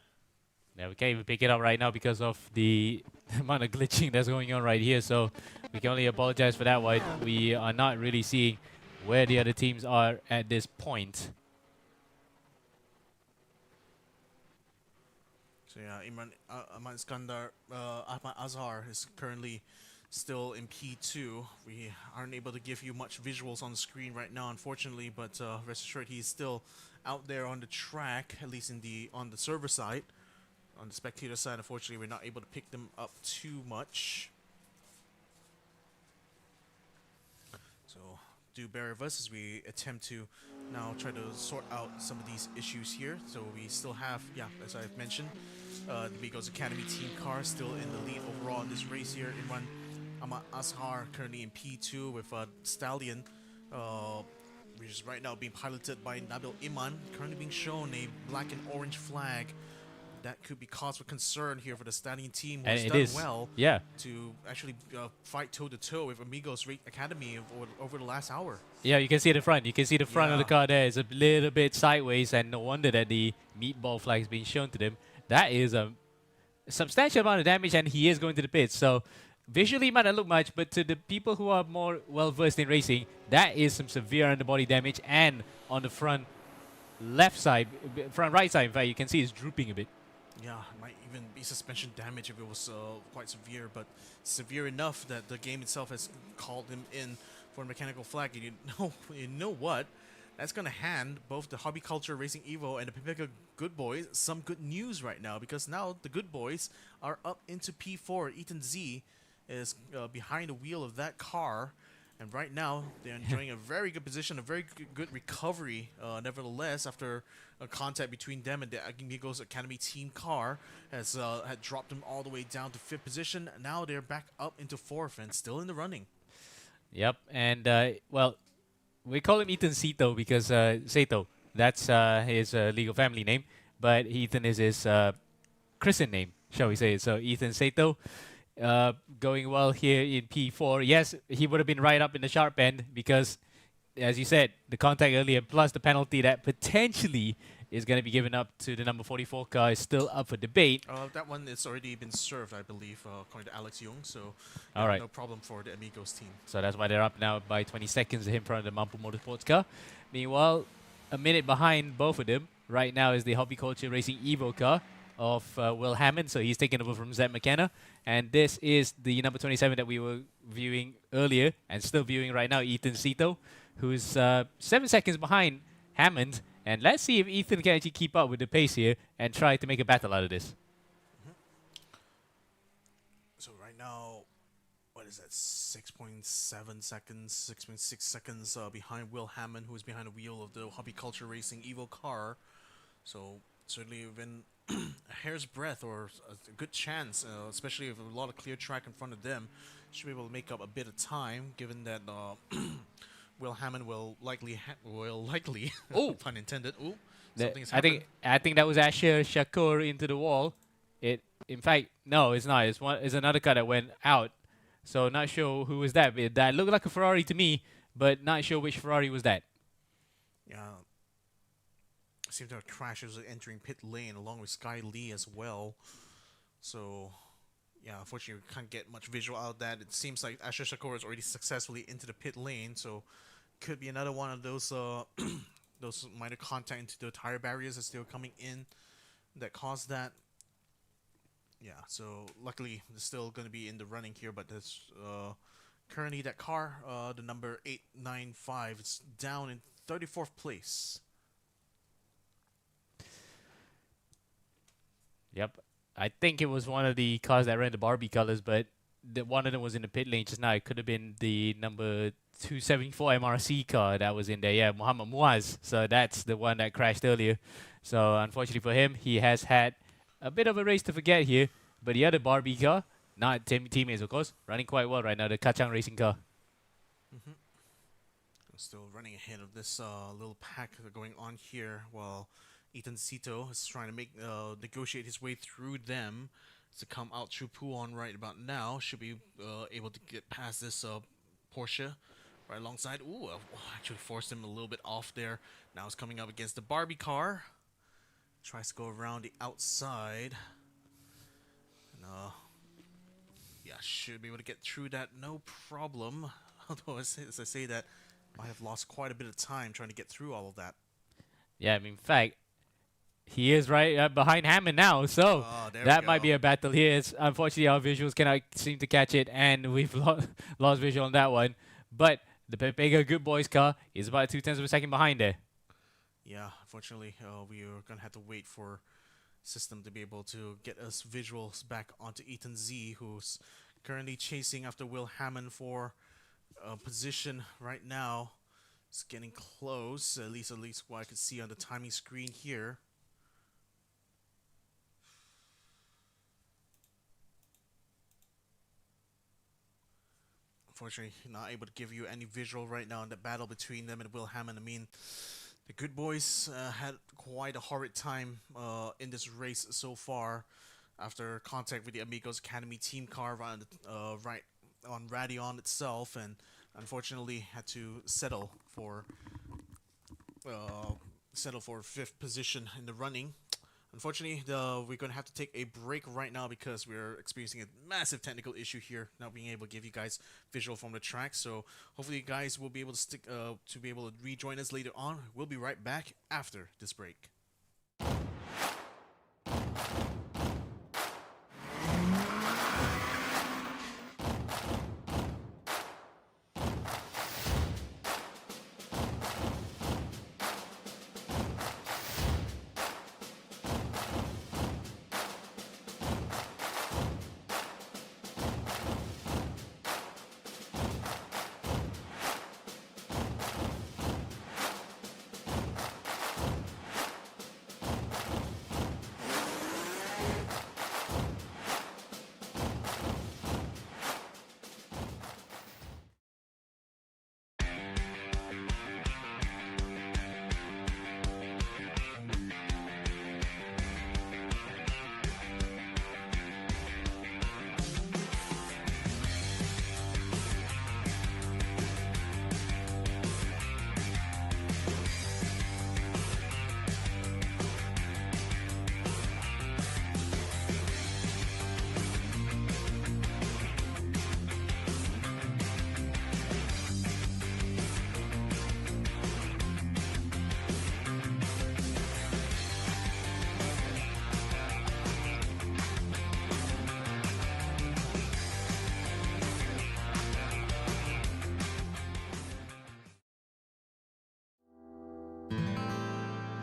Yeah, we can't even pick it up right now because of the amount of glitching that's going on right here. So we can only apologize for that one. We are not really seeing where the other teams are at this point. So yeah, Ahmad Iskandar, Ahmad Azhar is currently still in P2. We aren't able to give you much visuals on the screen right now, unfortunately, but rest assured he's still out there on the track, at least on the server side. On the spectator side, unfortunately, we're not able to pick them up too much. So do bear with us as we attempt to now try to sort out some of these issues here. So we still have, yeah, as I've mentioned, the Migos Academy team car still in the lead overall in this race here. Imran Ahmad Azhar currently in P2 with Stallion, which is right now being piloted by Nabil Iman, currently being shown a black and orange flag. That could be cause for concern here for the Stallion team, who's done well to actually fight toe-to-toe with Amigos Academy over the last hour. Yeah, you can see the front. You can see the front of the car there is a little bit sideways, and no wonder that the meatball flag is being shown to them. That is a substantial amount of damage, and he is going to the pits. So visually it might not look much, but to the people who are more well-versed in racing, that is some severe underbody damage. And on the front right side, in fact, you can see it's drooping a bit. Yeah, might even be suspension damage if it was quite severe, but severe enough that the game itself has called him in for a mechanical flag. And you know what? That's going to hand both the Hobbyculture Racing Evo and the Pimpica Good Boys some good news right now, because now the Good Boys are up into P4. Ethan Z is behind the wheel of that car, and right now they're enjoying a very good position, a very good recovery, nevertheless, after a contact between them and the Amigos Academy team car has had dropped them all the way down to 5th position. Now they're back up into 4th and still in the running. Yep, and well, we call him Ethan Sito because Sato, that's his legal family name, but Ethan is his christened name, shall we say. So Ethan Sato, going well here in P4. Yes, he would have been right up in the sharp end because, as you said, the contact earlier plus the penalty that potentially is going to be given up to the number 44 car is still up for debate. That one is already been served, I believe, according to Alex Young. So all right, no problem for the Amigos team. So that's why they're up now by 20 seconds in front of the Mampo Motorsports car. Meanwhile, a minute behind both of them right now is the Hobbyculture Racing Evo car of Will Hammond. So he's taken over from Zed McKenna. And this is the number 27 that we were viewing earlier and still viewing right now, Ethan Sito, who's 7 seconds behind Hammond. And let's see if Ethan can actually keep up with the pace here and try to make a battle out of this. So right now, what is that, 6.7 seconds, 6.6 seconds behind Will Hammond, who is behind the wheel of the Hobbyculture Racing Evo car. So certainly within a hair's breadth or a good chance, especially with a lot of clear track in front of them, should be able to make up a bit of time, given that Will Hammond will likely, oh, pun intended. Ooh, something's happened. I think that was Asher Shakur into the wall. In fact, no, it's not. It's another car that went out. So not sure who was that. But that looked like a Ferrari to me. but not sure which Ferrari was that. Yeah. Seemed to have crashes entering pit lane along with Sky Lee as well. So, yeah, unfortunately, we can't get much visual out of that. It seems like Asher Shakur is already successfully into the pit lane, so could be another one of those those minor contact into the tire barriers that's still coming in that caused that. Yeah, so luckily they're still going to be in the running here, but there's currently that car, the number 895, is down in 34th place. Yep. I think it was one of the cars that ran the Barbie colors, but one of them was in the pit lane just now. It could have been the number 274 MRC car that was in there. Yeah, Muhammad Muaz. So that's the one that crashed earlier. So unfortunately for him, he has had a bit of a race to forget here. But the other Barbie car, not teammates of course, running quite well right now, the Kachang Racing car. Still running ahead of this little pack going on here while Ethan Sito is trying to negotiate his way through them to come out through Puon right about now. Should be able to get past this Porsche right alongside. Ooh, actually forced him a little bit off there. Now it's coming up against the Barbie car. Tries to go around the outside. And, yeah, should be able to get through that, no problem. Although, as I say that, might have lost quite a bit of time trying to get through all of that. Yeah, I mean, in fact, he is right behind Hammond now, so that might be a battle here. Unfortunately, our visuals cannot seem to catch it, and we've lost visual on that one. But the Pepega Good Boys car is about 0.2 of a second behind there. Yeah, unfortunately, we are going to have to wait for system to be able to get us visuals back onto Ethan Z, who's currently chasing after Will Hammond for position right now. It's getting close, at least what I could see on the timing screen here. Unfortunately, not able to give you any visual right now in the battle between them and Will Hammond. I mean, the Good Boys had quite a horrid time in this race so far after contact with the Amigos Academy team car right on Radeon itself, and unfortunately had to settle for 5th position in the running. Unfortunately, we're going to have to take a break right now because we're experiencing a massive technical issue here, not being able to give you guys visual from the track. So hopefully you guys will be able to be able to rejoin us later on. We'll be right back after this break.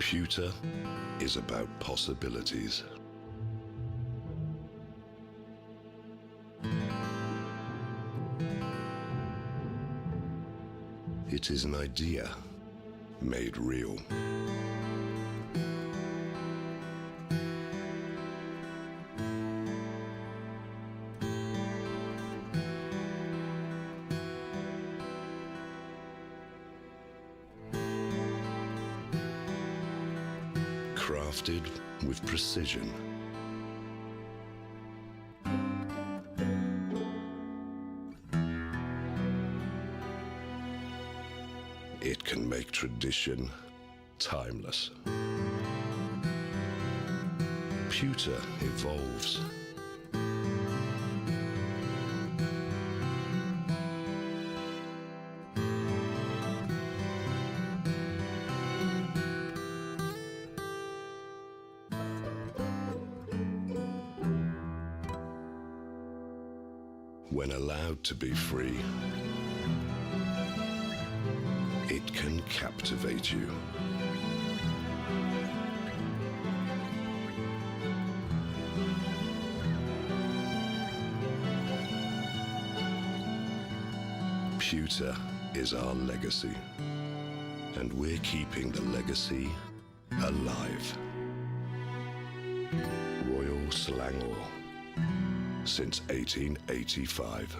Pewter is about possibilities. It is an idea made real. Crafted with precision. It can make tradition timeless. Pewter evolves. When allowed to be free, it can captivate you. Pewter is our legacy, and we're keeping the legacy alive. Royal Selangor, since 1885.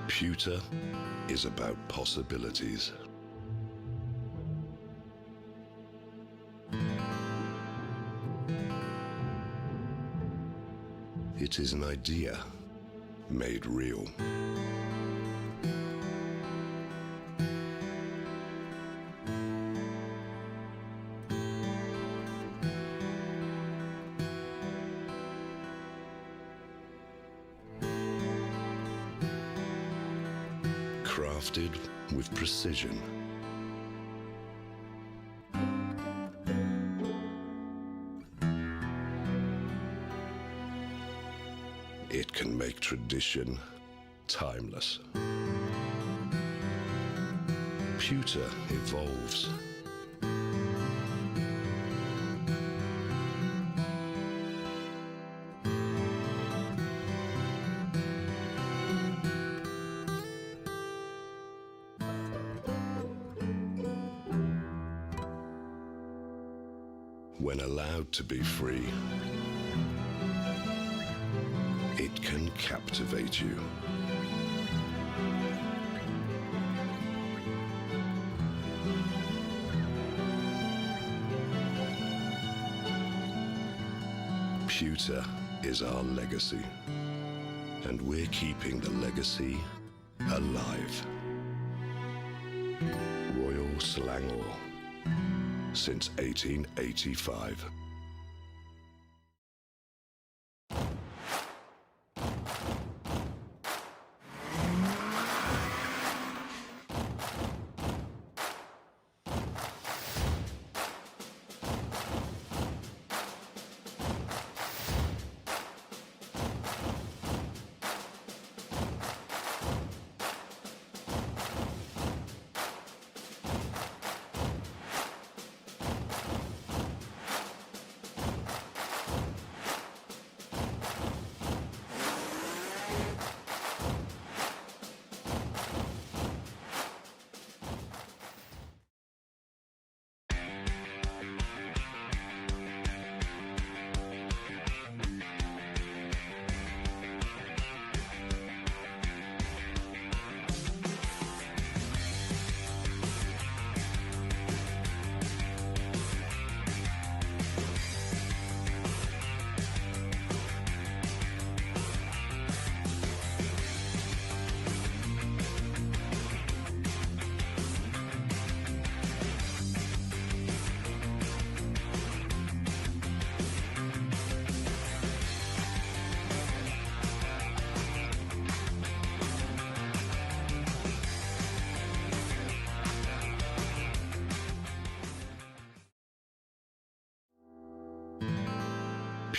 Pewter is about possibilities. It is an idea made real. Crafted with precision. It can make tradition timeless. Pewter evolves. When allowed to be free, it can captivate you. Pewter is our legacy, and we're keeping the legacy alive. Royal Selangor, since 1885.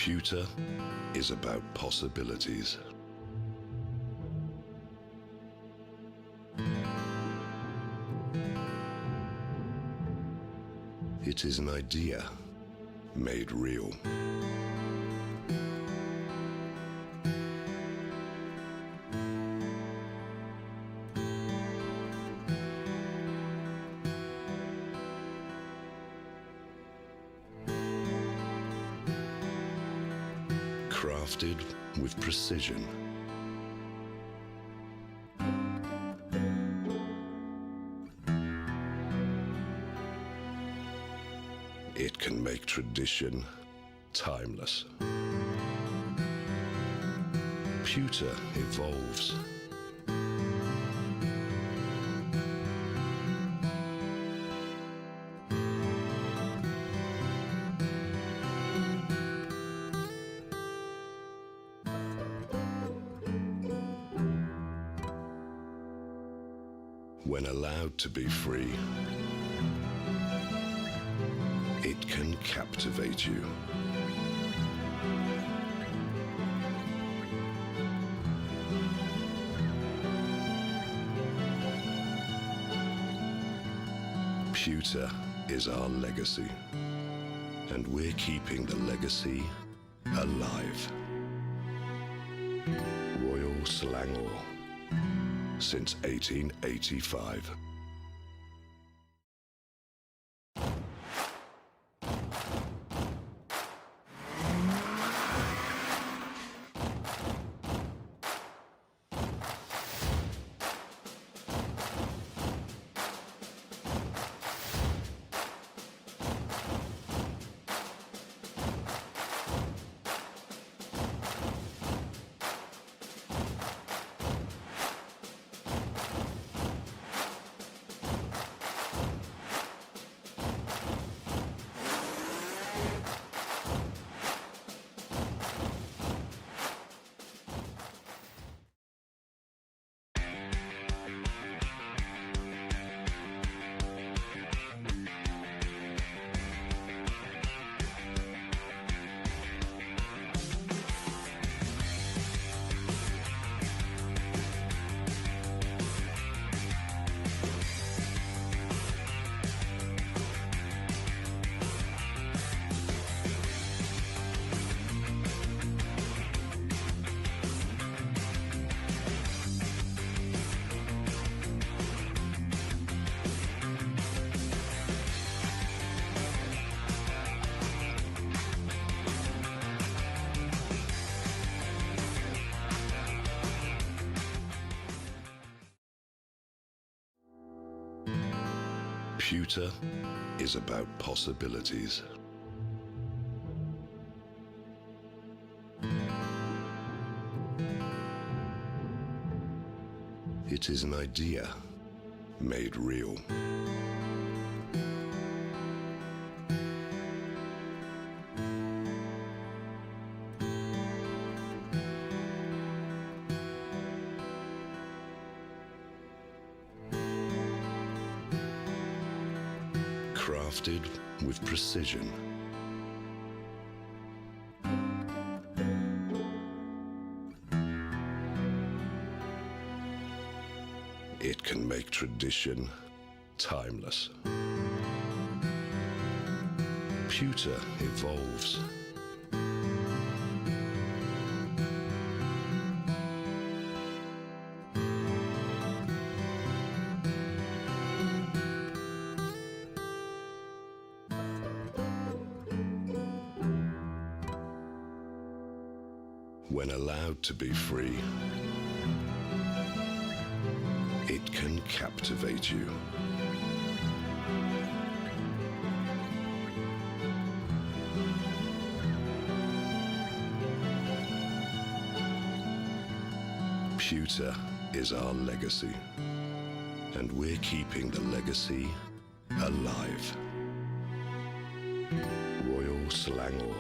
Pewter is about possibilities. It is an idea made real. Crafted with precision. It can make tradition timeless. Pewter evolves. When allowed to be free, it can captivate you. Pewter is our legacy, and we're keeping the legacy alive. Royal Selangor, since 1885. Pewter is about possibilities. It is an idea made real. Crafted with precision. It can make tradition timeless. Pewter evolves. When allowed to be free, it can captivate you. Pewter is our legacy, and we're keeping the legacy alive. Royal Selangor,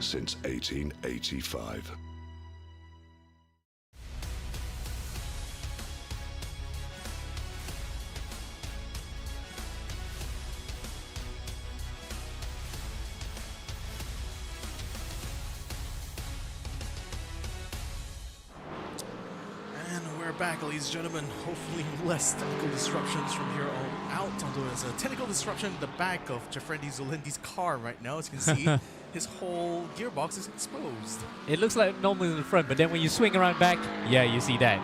since 1885. back, ladies and gentlemen. Hopefully less technical disruptions from here on out. Although there's a technical disruption in the back of Jeffrendi Zulindi's car right now. As you can see, his whole gearbox is exposed. It looks like normal in the front, but then when you swing around back, yeah, you see that.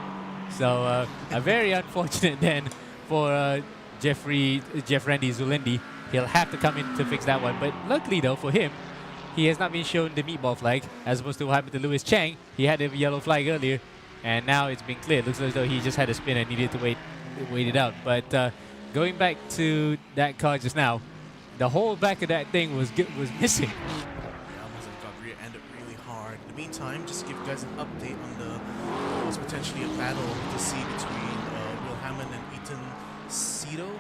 So a very unfortunate then for Jeffrendi Zulindi. He'll have to come in to fix that one. But luckily though for him, he has not been shown the meatball flag, as opposed to what happened to Lewis Chang. He had the yellow flag earlier, and now it's been cleared. Looks as though he just had a spin and needed to wait it out. But going back to that car just now, the whole back of that thing was missing. Yeah, almost got rear-ended really hard. In the meantime, just to give you guys an update on what was potentially a battle to see between Will Hammond and Ethan Seto?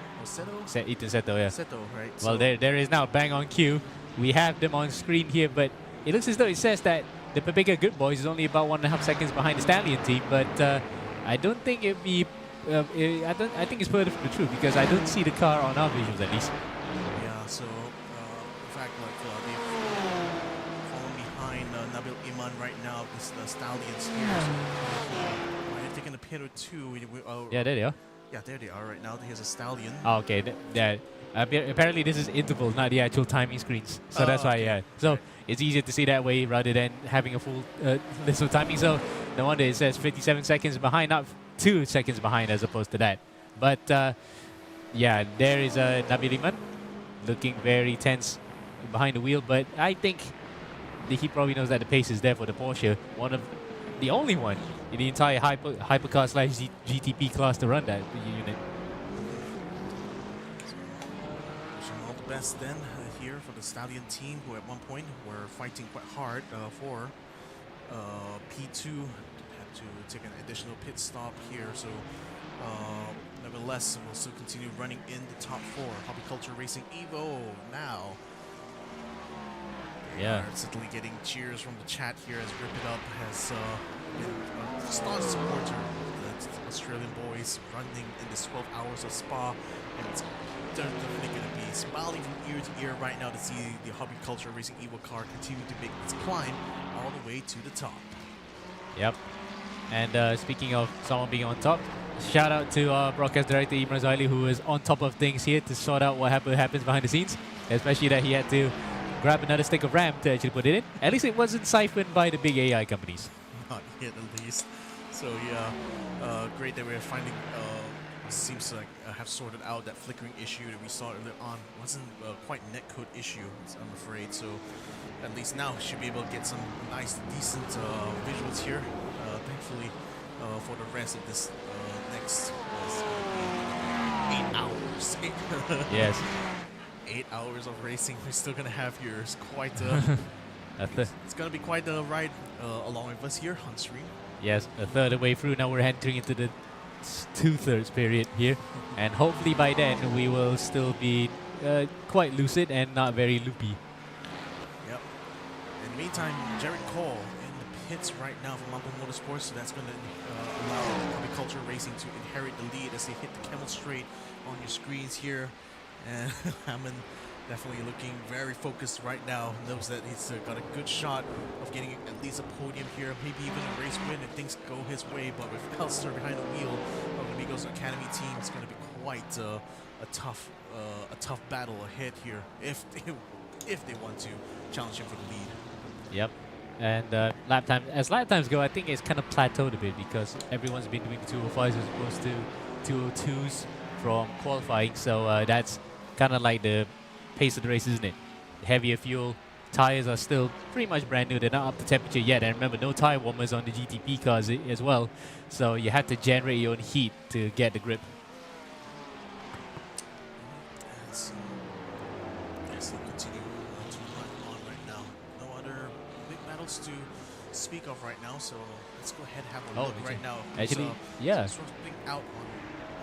Ethan Seto, yeah. Seto, right? Well, there is now bang on cue. We have them on screen here, but it looks as though it says that the Papega Good Boys is only about 1.5 seconds behind the Stallion team, but I don't think it'd be. I think it's further from the truth because I don't see the car on our visuals at least. Yeah, so in fact, like they've fallen behind Nabil Iman right now. The Stallions here. So, they're taking a pit or two. Yeah, there they are. Yeah, there they are right now. Here's a Stallion. Oh, okay. Apparently this is intervals, not the actual timing screens. So that's why, yeah. So it's easier to see that way rather than having a full list of timing. So no wonder it says 57 seconds behind, not 2 seconds behind as opposed to that. But yeah, there is Nabil Iman looking very tense behind the wheel. But I think he probably knows that the pace is there for the Porsche. One of the only one in the entire hypercar / GTP class to run that unit. All the best then here for the Stallion team, who at one point were fighting quite hard for P2. Had to take an additional pit stop here, so nevertheless we'll still continue running in the top 4. Hobbyculture Racing Evo now. Yeah. Are certainly getting cheers from the chat here as Rip It Up has been a staunch supporter of the Australian boys running in this 12 hours of Spa, and it's definitely going to be smiling from ear to ear right now to see the Hobbyculture Racing Evo car continue to make its climb all the way to the top. Yep. And speaking of someone being on top, shout out to our broadcast director Imran Zaili, who is on top of things here to sort out what happens behind the scenes, especially that he had to grab another stick of RAM to actually put it in. At least it wasn't siphoned by the big AI companies. Not yet, at least. So yeah, great that we're finding. Seems to have sorted out that flickering issue that we saw earlier on. Wasn't quite netcode issue, I'm afraid. So at least now should be able to get some nice, decent visuals here. Thankfully, for the rest of this next 8 hours. Yes. 8 hours of racing. We're still gonna have here. It's quite. It's gonna be quite a ride along with us here on stream. Yes, a third of the way through. Now we're entering into the 2/3 period here, and hopefully by then we will still be quite lucid and not very loopy. Yep. In the meantime, Jared Cole in the pits right now for Mambo Motorsports, so that's going to allow Hobbyculture Racing to inherit the lead as they hit the Camel Straight on your screens here. And Hammond definitely looking very focused right now. Knows that he's got a good shot of getting at least a podium here, maybe even a race win if things go his way. But with Elster behind the wheel of the Amigos Academy team, it's going to be quite a tough battle ahead here if they want to challenge him for the lead. Yep. And as lap times go, I think it's kind of plateaued a bit because everyone's been doing 205s as opposed to 202s from qualifying. So that's kind of like the pace of the race, isn't it? Heavier fuel, tires are still pretty much brand new. They're not up to temperature yet. And remember, no tire warmers on the GTP cars as well. So you have to generate your own heat to get the grip. Yes, they continue to run on right now. No other big battles to speak of right now. So let's go ahead and have a look right now. Actually, yeah. Something out on.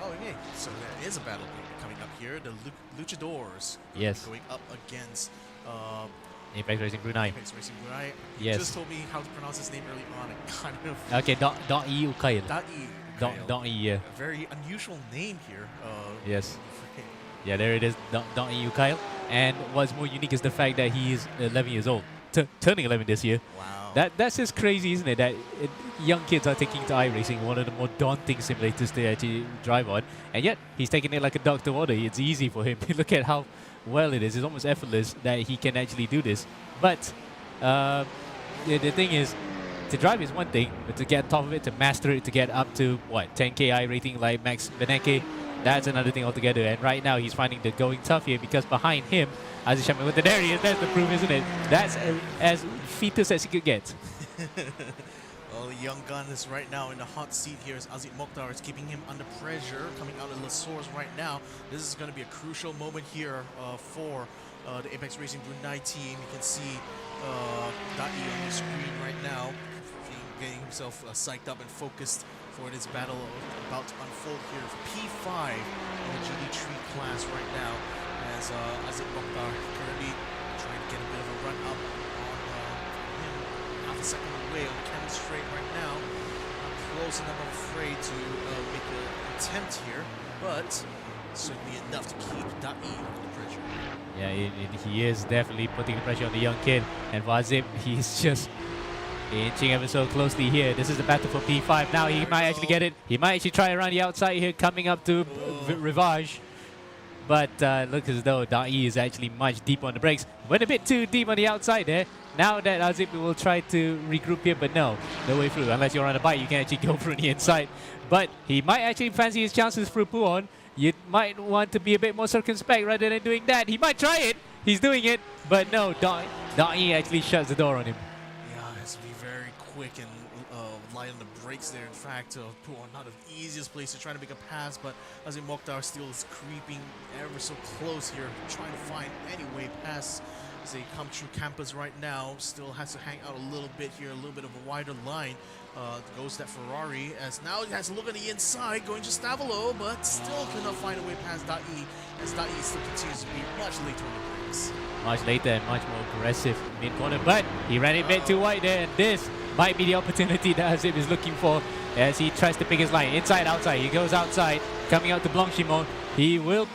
Oh, okay. So there is a battle coming up here. The Luchadors. Yes. Going up against Apex Racing Brunei. Apex Racing Brunei. Yes. You just told me how to pronounce his name early on. I kind of. Okay, Da'i Ukail. Da'i. Da'i, yeah. A very unusual name here. Yes. Yeah, there it is, Da'i Ukail. And what's more unique is the fact that he is 11 years old, turning 11 this year. Wow. That's just crazy, isn't it? That young kids are taking to iRacing, one of the more daunting simulators to actually drive on, and yet he's taking it like a duck to water. It's easy for him. Look at how well it is. It's almost effortless that he can actually do this. But the thing is, to drive is one thing, but to get on top of it, to master it, to get up to, what, 10k I rating like Max Beneke, that's another thing altogether. And right now, he's finding the going tough here because behind him, Aziz Shamil, with the there he is, that's the proof, isn't it? That's as fetus as he could get. Well, the young gun is right now in the hot seat here as Aziz Mokhtar is keeping him under pressure, coming out of the source right now. This is going to be a crucial moment here for the Apex Racing Brunei team. You can see Dai on the screen right now, getting himself psyched up and focused for this battle about to unfold here for P5 in the GD3 class right now, as Aziz Mokhtar currently trying to get a bit of a run up on him, half a second away on the camera straight right now. Not close enough, I'm afraid, to make an attempt here, but certainly enough to keep Dai under pressure. Yeah, he is definitely putting the pressure on the young kid. And for Azib, he's just inching ever so closely here. This is the battle for P5. Now he might actually get it. He might actually try around the outside here, coming up to Rivage. But looks as though Dai is actually much deeper on the brakes. Went a bit too deep on the outside there. Now that Azib will try to regroup here, but no way through. Unless you're on a bike, you can actually go through the inside. But he might actually fancy his chances through Puon. You might want to be a bit more circumspect rather than doing that. He might try it. He's doing it. But no, Dai actually shuts the door on him. Yeah, has to be very quick and light on the brakes there. In fact, Puon not the easiest place to try to make a pass, but Aziz Mokhtar still is creeping ever so close here, trying to find any way past as they come through campus right now. Still has to hang out a little bit here, a little bit of a wider line. Goes that Ferrari, as now he has to look on the inside, going to Stavolo, but still cannot find a way past Dai, as Dai still continues to be much later on the brakes. Much later and much more aggressive mid-corner, but he ran it a bit too wide there, and this might be the opportunity that Azib is looking for as he tries to pick his line. Inside, outside. He goes outside, coming out to Blanchimon. He will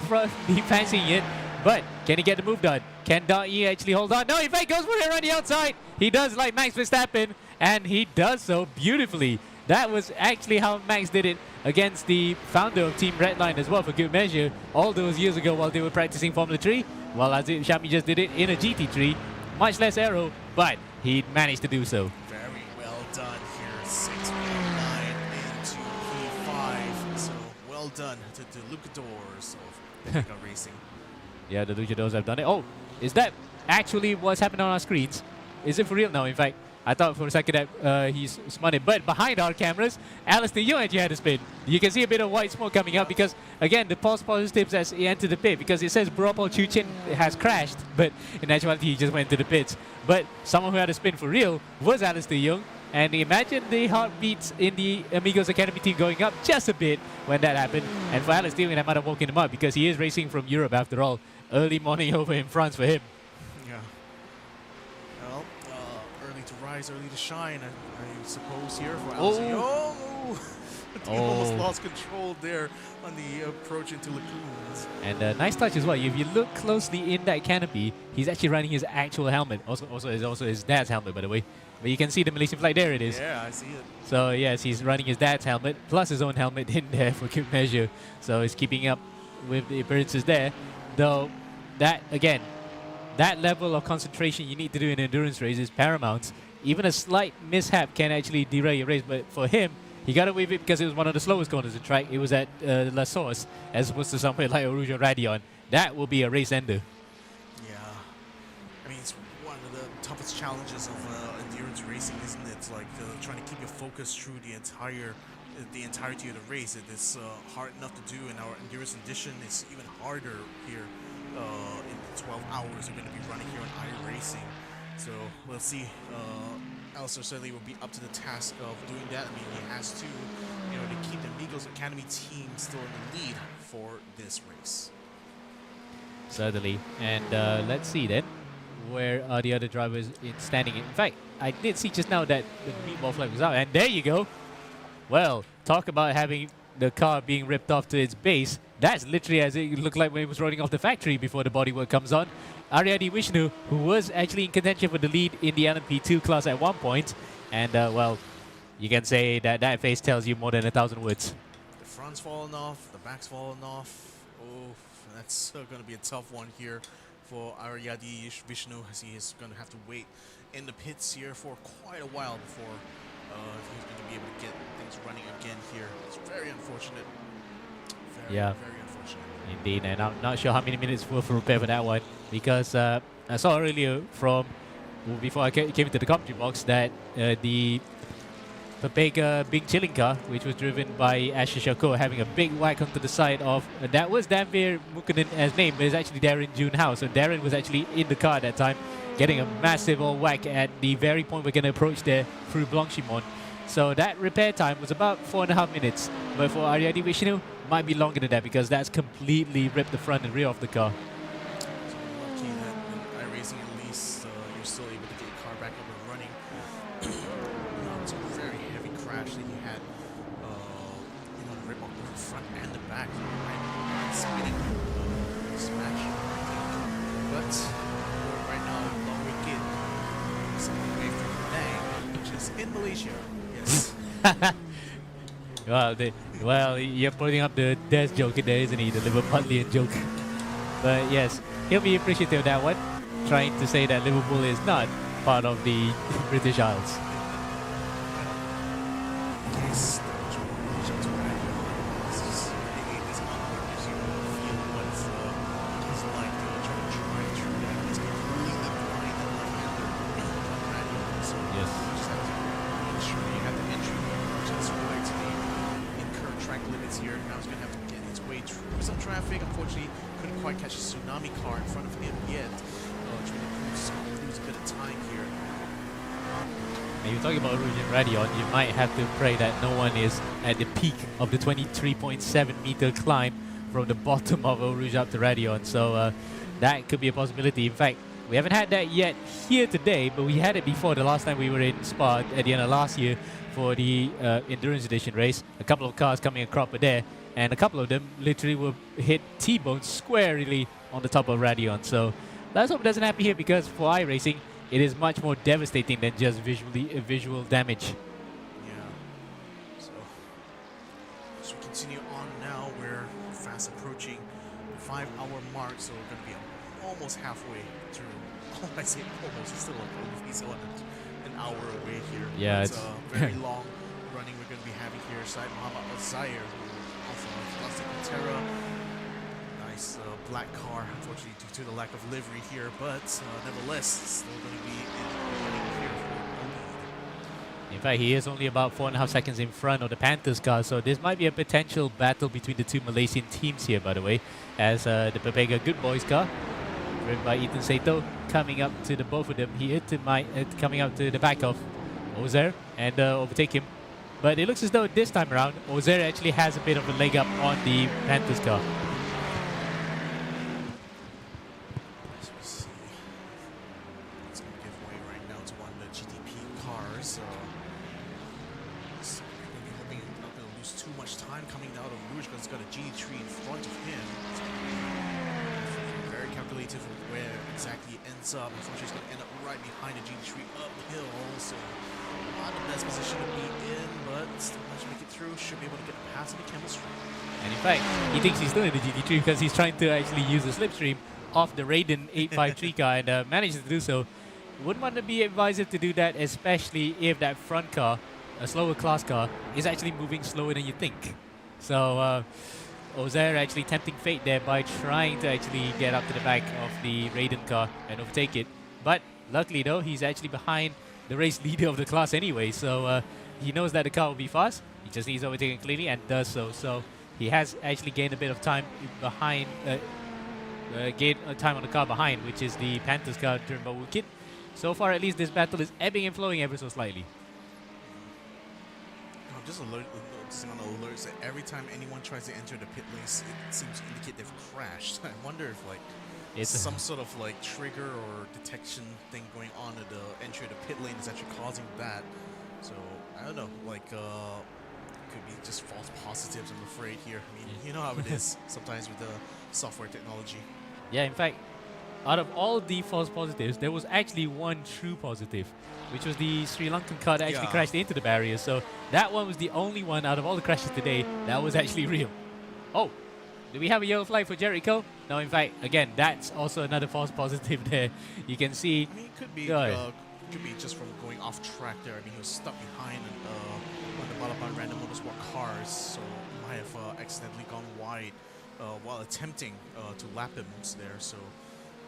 be fancying it, but can he get the move done? Can Dai actually hold on? No, in fact, goes for it around the outside. He does like Max Verstappen, and he does so beautifully. That was actually how Max did it against the founder of Team Redline as well, for good measure, all those years ago while they were practicing Formula 3. While Azib Shami just did it in a GT3, much less aero, but he managed to do so. Very well done here, 6.9 into P5. So well done to the Lucadors of Epica Racing. Yeah, the Luchadors have done it. Oh, is that actually what's happening on our screens? Is it for real now, in fact? I thought for a second that he's spun it. But behind our cameras, Alistair Young actually had a spin. You can see a bit of white smoke coming up because, again, the false positives as he entered the pit, because it says Bropol Chuchin has crashed, but in actuality he just went to the pits. But someone who had a spin for real was Alistair Young. And imagine the heartbeats in the Amigos Academy team going up just a bit when that happened. And for Alistair Young, that might have woken him up because he is racing from Europe after all. Early morning over in France for him. Yeah. Well, early to rise, early to shine, I suppose, here for Alistair Young. Oh! He almost lost control there on the approach into Lagoons. And nice touch as well. If you look closely in that canopy, he's actually running his actual helmet. Also his dad's helmet, by the way. But you can see the Malaysian flag. There it is. Yeah, I see it. So yes, he's running his dad's helmet plus his own helmet in there for good measure. So he's keeping up with the appearances there. Though that again, that level of concentration you need to do in an endurance race is paramount. Even a slight mishap can actually derail your race. But for him, he got away with it because it was one of the slowest corners in track. It was at La Source, as opposed to somewhere like Oruge or Radion. That will be a race ender. Yeah. I mean, it's one of the toughest challenges of endurance racing, isn't it? It's like trying to keep your focus through the entirety of the race. It is hard enough to do in our endurance edition. It's even harder here in the 12 hours we're going to be running here on iRacing. So we'll see. Alistair certainly will be up to the task of doing that. I mean, he has to, to keep the Amigos Academy team still in the lead for this race. Certainly. And let's see then. Where are the other drivers standing? In fact, I did see just now that the meatball flag was out. And there you go. Well, talk about having the car being ripped off to its base. That's literally as it looked like when it was rolling off the factory before the bodywork comes on. Aryadi Vishnu, who was actually in contention for the lead in the LMP2 class at one point, and well, you can say that that face tells you more than 1,000 words. The front's fallen off, the back's fallen off. Oh, that's going to be a tough one here for Aryadi Vishnu, as he is going to have to wait in the pits here for quite a while before he's going to be able to get things running again here. It's very unfortunate. Very unfortunate. Indeed, and I'm not sure how many minutes we'll prepare for that one, because I saw earlier from before I came into the commentary box that the big chilling car, which was driven by Asher Shako, having a big whack onto the side of that was Danveer Mukkunen as name, but it's actually Darren June House. So Darren was actually in the car at that time, getting a massive old whack at the very point we're going to approach there through Blanchimont. So that repair time was about 4.5 minutes, but for Aryadi Vishnu, might be longer than that, because that's completely ripped the front and rear of the car. So lucky that in iRacing at least you're still able to get your car back up and running. It's a very heavy crash that you had. Rip off the front and the back. Right? Spinning smash. But right now, long wicket is away from Penang, which is in Malaysia. Yes. Well, you're putting up the Des joke there, isn't he? The Liverpudlian joke. But yes, he'll be appreciative of that one, trying to say that Liverpool is not part of the British Isles. Yes, traffic. Unfortunately, couldn't quite catch a tsunami car in front of him yet. Trying to lose a bit of time here. And you're talking about Rouge and Radion, you might have to pray that no one is at the peak of the 23.7 meter climb from the bottom of Rouge up to Radion. So that could be a possibility. In fact, we haven't had that yet here today, but we had it before the last time we were in Spa at the end of last year for the Endurance Edition race. A couple of cars coming across there, and a couple of them literally will hit T-bones squarely on the top of Radion. So let's hope it doesn't happen here, because for iRacing, it is much more devastating than just visual damage. Yeah. So we continue on now. We're fast approaching the 5-hour mark, so we're going to be almost halfway through. Oh, I say almost. It's still like an hour away here. Yeah, it's very long running we're going to be having here. Said Muhammad Al-Zaire, of Plastic Terra. Nice black car, unfortunately due to the lack of livery here, but nevertheless, still going to be in here for the lead. In fact, he is only about 4.5 seconds in front of the Panthers car, so this might be a potential battle between the two Malaysian teams here, by the way, as the Pepega Good Boys car, driven by Ethan Sato, coming up to the both of them here, coming up to the back of Ozer and overtake him. But it looks as though this time around, Ozer actually has a bit of a leg up on the Panthers car. As we see, it's going to give way right now to one of the GTP cars. He's hoping he's not going to lose too much time coming out of Rouge, because he's got a GT3 in front of him. Very calculated for where exactly he ends up. Unfortunately, he's going to end up right behind the GT3 uphill. So not the best position to be in, but still managed to make it through. Should be able to get past the chemistry. And in fact, he thinks he's still in the GT3 because he's trying to actually use the slipstream of the Raiden 853 car, and manages to do so. Wouldn't want to be advised to do that, especially if that front car, a slower class car, is actually moving slower than you think. So Ozer actually tempting fate there by trying to actually get up to the back of the Raiden car and overtake it. But luckily though, he's actually behind the race leader of the class anyway, so he knows that the car will be fast. He just needs overtaking cleanly and does so. So he has actually gained a bit of time behind, gained time on the car behind, which is the Panthers car driven by Wukit. So far, at least, this battle is ebbing and flowing ever so slightly. I'm just noticing on the alerts that every time anyone tries to enter the pit lanes, it seems to indicate they've crashed. I wonder if it's some sort of trigger or detection thing going on at the entry of the pit lane is actually causing that. So I don't know, could be just false positives, I'm afraid, here. I mean, you know how it is sometimes with the software technology. Yeah, in fact, out of all the false positives, there was actually one true positive, which was the Sri Lankan car that actually Yeah. crashed into the barrier. So that one was the only one out of all the crashes today that was actually real. Oh, do we have a yellow flag for Jericho? No, in fact, again, that's also another false positive there. You can see. I mean, it could be Go ahead. just from going off track there. I mean, he was stuck behind one of the Balapan random motorsport cars, so he might have accidentally gone wide while attempting to lap him there. So,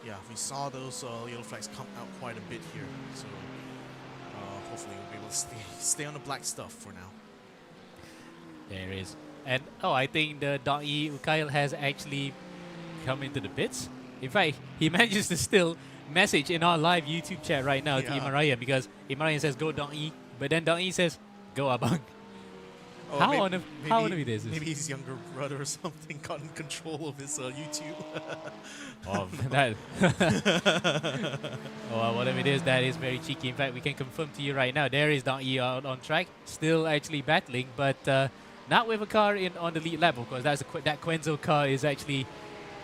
yeah, we saw those yellow flags come out quite a bit here. So, hopefully we'll be able to stay on the black stuff for now. There it is. And, oh, I think the Dong-Yi Ukail has actually come into the pits. In fact, he manages to still message in our live YouTube chat right now to Yeah. Imarayan, because Imarayan says, go Dong-Yi, but then Dong-Yi says, go Abang. Oh, How maybe- on earth- how on earth is this? Maybe his younger brother or something got in control of his YouTube. Oh, that. Oh, whatever it is, that is very cheeky. In fact, we can confirm to you right now, there is Dong-Yi out on track, still actually battling, but not with a car on the lead lap, of course. That Quenzo car is actually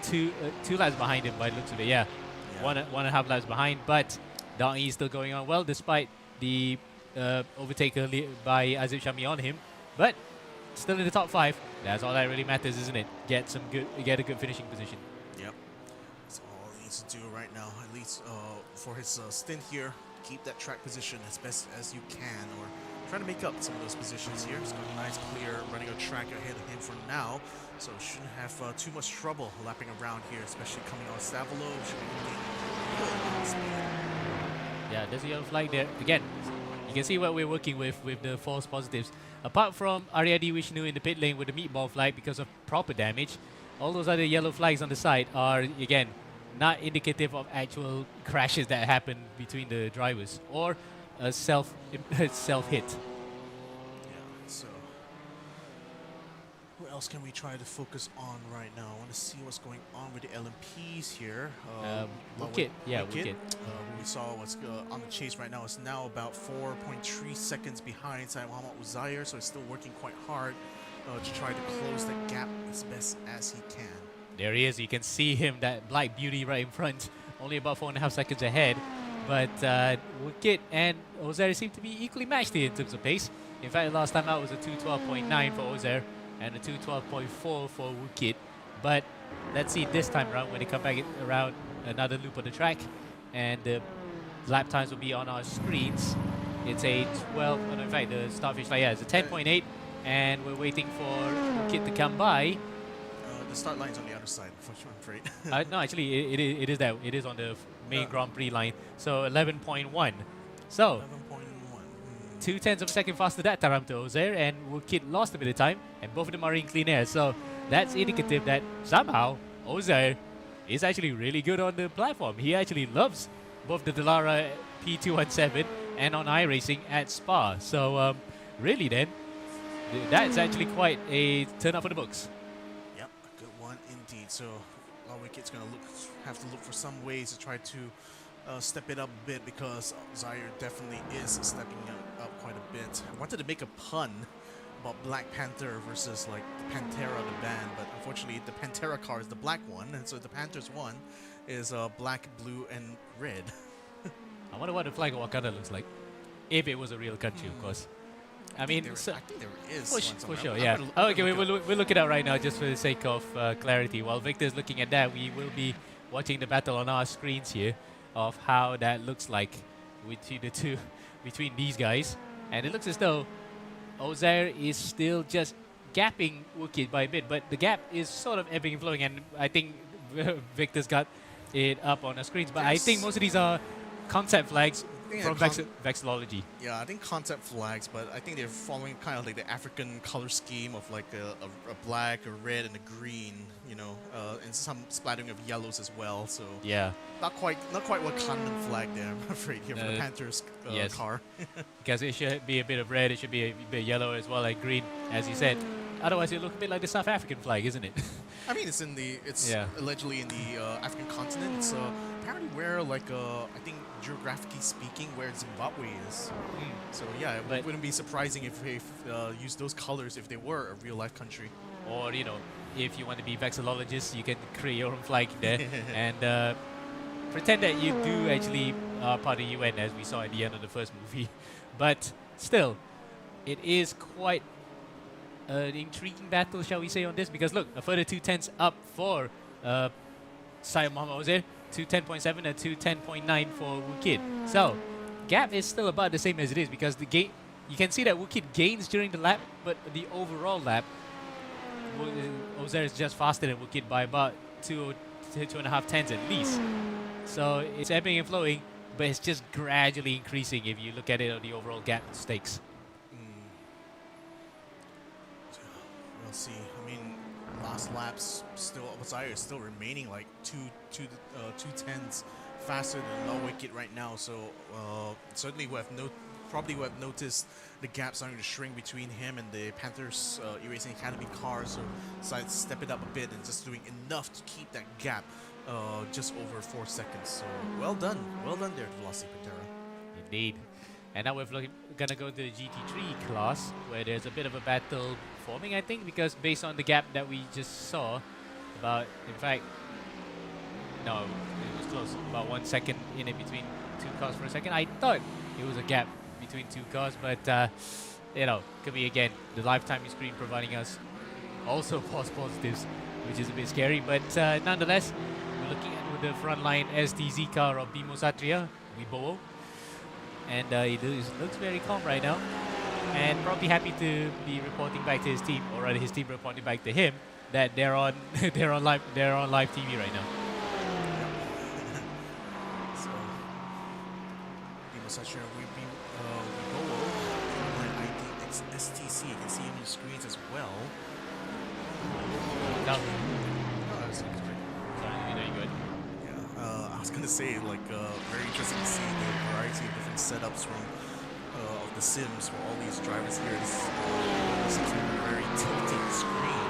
two laps behind him by the looks of it. Yeah, Yeah. one and a half laps behind, but Dong-Yi is still going on well despite the overtake by Azib Shami on him. But still in the top 5. That's all that really matters, isn't it? Get a good finishing position. Yep. That's all he needs to do right now, at least for his stint here. Keep that track position as best as you can, or try to make up some of those positions here. He's got a nice, clear running a track ahead of him for now, so shouldn't have too much trouble lapping around here, especially coming on Savalo. Should be good speed. Yeah, there's a yellow flag there. Again, you can see what we're working with the false positives. Apart from Aryadi Vishnu in the pit lane with the meatball flag because of proper damage, all those other yellow flags on the side are, again, not indicative of actual crashes that happen between the drivers or a self-hit. Yeah, so what else can we try to focus on right now? I want to see what's going on with the LMPs here. Wicket, yeah, Wicket. Who we saw was on the chase right now is now about 4.3 seconds behind Syed Muhammad Uzair, so he's still working quite hard to try to close that gap as best as he can. There he is. You can see him, that black beauty right in front, only about 4.5 seconds ahead. But Wicket and Ozair seem to be equally matched here in terms of pace. In fact, last time out was a 2:12.9 for Ozair and a 2:12.4 for Wicket. But let's see this time around when they come back around another loop on the track. And the lap times will be on our screens. It's a 12, oh no, in fact, the starfish line, yeah, it's a 10.8. And we're waiting for Wicket to come by. The start line's on the other side, for sure, I'm afraid. No, actually, it is that. It is on the main Grand Prix line. So 11.1. So 11.1. 0.2 of a second faster that time to Ozair, and Wicket lost a bit of time, and both of them are in clean air. So that's indicative that somehow Ozair is actually really good on the platform. He actually loves both the Dallara P217 and on iRacing at Spa. So really then, that's actually quite a turn up for the books. Yep, a good one indeed. So Wicket's going to have to look for some ways to try to step it up a bit, because Zaire definitely is stepping up quite a bit. I wanted to make a pun about Black Panther versus like Pantera, the band, but unfortunately the Pantera car is the black one, and so the Panthers one is black, blue, and red. I wonder what the flag of Wakanda looks like, if it was a real country, of course. I mean, I think there is for one sure, somewhere. yeah. I'm gonna Okay, look it up. we'll look it up right now just for the sake of clarity. While Victor's looking at that, we will be watching the battle on our screens here of how that looks like between these guys. And it looks as though Ozair is still just gapping Wicket by a bit, but the gap is sort of ebbing and flowing, and I think Victor's got it up on the screens. But I think most of these are concept flags Yeah, from Vexillology. Yeah, I think concept flags, but I think they're following kind of like the African color scheme of like a black, a red, and a green, you know, and some splattering of yellows as well. So Yeah. not quite Wakandan flag there, I'm afraid, here for the Panthers yes. car. Because it should be a bit of red, it should be a bit of yellow as well, like green, as you said. Otherwise, it look a bit like the South African flag, isn't it? I mean, it's Yeah. allegedly in the African continent. It's apparently where like I think geographically speaking, where Zimbabwe is. So yeah, it But- wouldn't be surprising if they used those colors if they were a real-life country. Or, you know, if you want to be vexillologist, you can create your own flag there and pretend that you do actually are part of UN, as we saw at the end of the first movie. But still, it is quite an intriguing battle, shall we say, on this, because look, a further 2 tenths up for Syed Mohammad Ozair, 210.7 and 210.9 for Wukid. So, gap is still about the same as it is, because the game, you can see that Wukid gains during the lap, but the overall lap, Ozair is just faster than Wukid by about 2.5 tenths at least. So it's ebbing and flowing, but it's just gradually increasing if you look at it on the overall gap stakes. We'll see. I mean, last laps still, Ozair is still remaining like two tenths faster than low wicket right now. So certainly we have probably would have noticed the gap starting to shrink between him and the Panthers eRacing Academy cars. So decided to step it up a bit and just doing enough to keep that gap just over 4 seconds. So well done there to Velocity Pantera. Indeed. And now we're gonna go to the GT3 class, where there's a bit of a battle forming, I think, because based on the gap that we just saw, in fact, no, it was close, about 1 second in between two cars for a second. I thought it was a gap between two cars, but you know, could be again the live timing screen providing us also false positives, which is a bit scary. But nonetheless, we're looking at the front line STZ car of Bimo Satria, Wibowo, and he looks very calm right now, and probably happy to be reporting back to his team, or rather his team reporting back to him, that they're on live TV right now. So Bimo Satria, Wibowo, ID STC. You can see him on the screens as well. No. Oh, that was great. Sorry, very good. Yeah, I was gonna say, like, very interesting to see the variety of different setups from of the sims for all these drivers here. This seems to be a very tilted screen.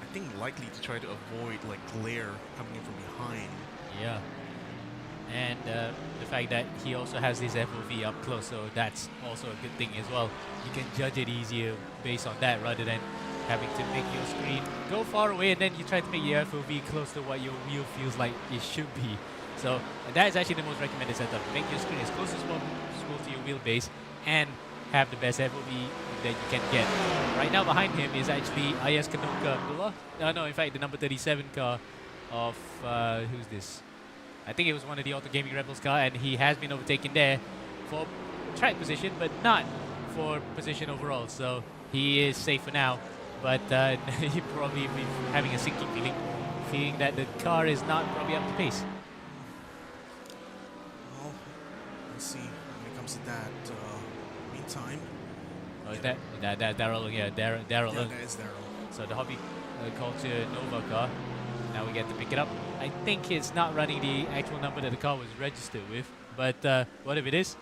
I think likely to try to avoid like glare coming in from behind. Yeah. And the fact that he also has his FOV up close, so that's also a good thing as well. You can judge it easier based on that rather than having to make your screen go far away and then you try to make your FOV close to what your wheel feels like it should be. So that is actually the most recommended setup. Make your screen as close as possible to your wheelbase and have the best FOV that you can get. Right now behind him is actually IS Kanuka Abdullah. No, in fact the number 37 car of, who's this? I think it was one of the Auto Gaming Rebels car, and he has been overtaken there for track position, but not for position overall. So he is safe for now, but he probably be having a sinking feeling that the car is not probably up to pace. Well, we'll see when it comes to that. Meantime, Oh, is that Daryl? Yeah, Daryl. yeah, that is Daryl. So the Hobby Culture Nova car. Now we get to pick it up. I think it's not running the actual number that the car was registered with, but what if it is?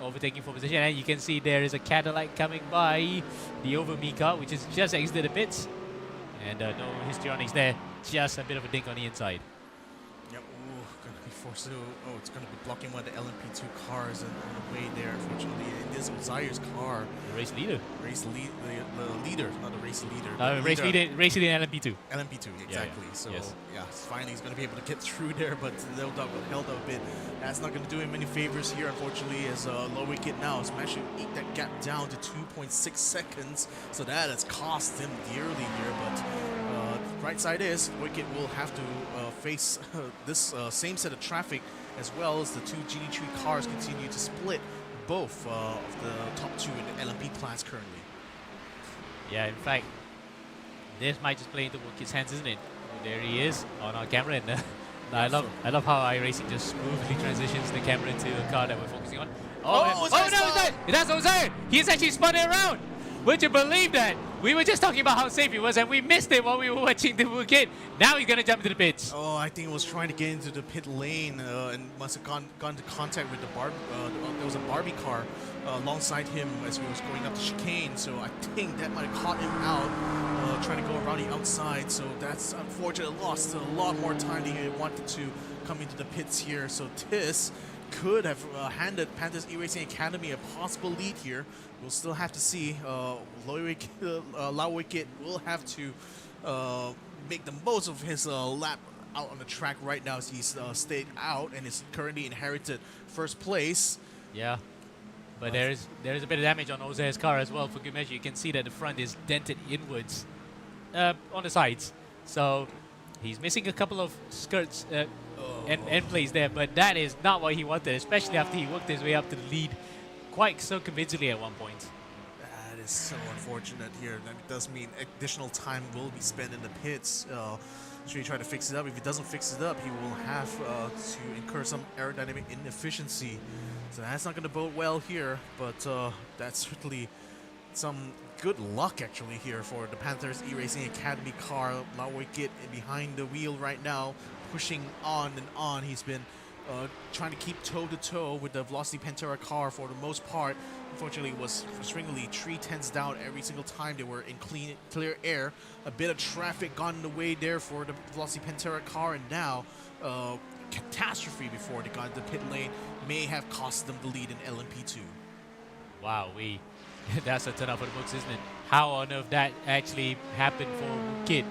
Overtaking for position, and you can see there is a Cadillac coming by the Over Me car, which is just exited the pits, and no histrionics there, just a bit of a dink on the inside. Yep, ooh, gonna be forced to. Oh, it's gonna be blocking one of the LMP2 cars on the way there. Unfortunately, it is Ozair's car. The race leader. The leader, not the race leader. Race leader in LMP2. LMP2, exactly. yeah. So Yes. yeah, finally he's gonna be able to get through there, but held up a bit. That's not gonna do him any favors here, unfortunately, as low wicket now has managed to eat that gap down to 2.6 seconds. So that has cost him dearly here. But the bright side is wicket will have to face this same set of traffic, as well as the two GT3 cars continue to split both of the top two in the LMP class currently. Yeah, in fact, this might just play into Wookie's hands, isn't it? There he is on our camera, and I love how iRacing just smoothly transitions the camera to a car that we're focusing on. Oh, That's Ozair! He's actually spun it around! Would you believe that? We were just talking about how safe he was, and we missed it while we were watching the Wookid. Now he's gonna jump into the pits. Oh, I think it was trying to get into the pit lane and must have gone into contact with the there was a Barbie car alongside him as he was going up the chicane. So I think that might have caught him out, trying to go around the outside. So that's unfortunate. Lost a lot more time than he wanted to come into the pits here. So this could have handed Panthers eRacing Academy a possible lead here. We'll still have to see. Lao Wicket will have to make the most of his lap out on the track right now as he's stayed out and is currently inherited first place. Yeah. But there is a bit of damage on Jose's car as well. For good measure, you can see that the front is dented inwards on the sides. So he's missing a couple of skirts and end plates there, but that is not what he wanted, especially after he worked his way up to the lead quite so convincingly at one point. That is so unfortunate here. That does mean additional time will be spent in the pits. Should he try to fix it up? If he doesn't fix it up, he will have to incur some aerodynamic inefficiency. So that's not going to bode well here, but that's certainly some good luck actually here for the Panthers eRacing Academy car. Lao Wicket behind the wheel right now, pushing on and on. He's been trying to keep toe-to-toe with the Velocity Pantera car for the most part. Unfortunately, it was frustratingly 3/10 down every single time they were in clear air. A bit of traffic got in the way there for the Velocity Pantera car, and now catastrophe before they got into the pit lane may have cost them the lead in LMP2. Wow, that's a turn out for the books, isn't it? How on earth that actually happened for Kid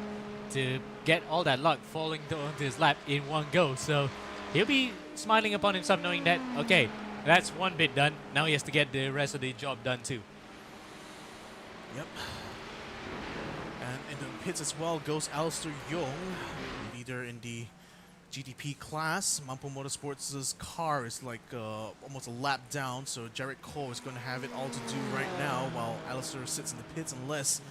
to get all that luck falling onto his lap in one go. So he'll be smiling upon himself knowing that, okay, that's one bit done. Now he has to get the rest of the job done too. Yep. And in the pits as well goes Alistair Young, leader in the GTP class. Mampo Motorsports' car is like almost a lap down, so Jarrett Cole is going to have it all to do right now while Alistair sits in the pits, unless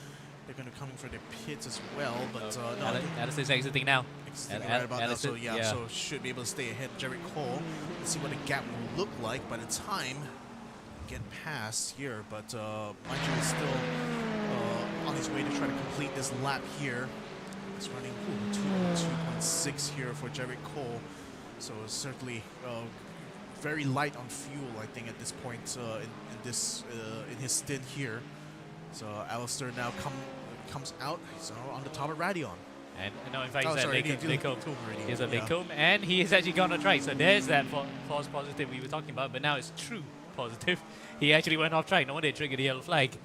they're going to come in for their pits as well. But no, Alistair's exiting now. Exiting right about now, so yeah, so should be able to stay ahead of Jarrett Cole. Let's see what the gap will look like by the time get past here. But mind you, is still on his way to try to complete this lap here. It's running 2.6 here for Jarrett Cole, so it's certainly very light on fuel, I think, at this point in his stint here. So Alistair now comes out. He's on the top of Radion. And no, in fact, he's at Lacombe. He's at Lacombe, and he has actually gone on track. So there's that false positive we were talking about, but now it's true positive. He actually went off track. No wonder it triggered the yellow flag.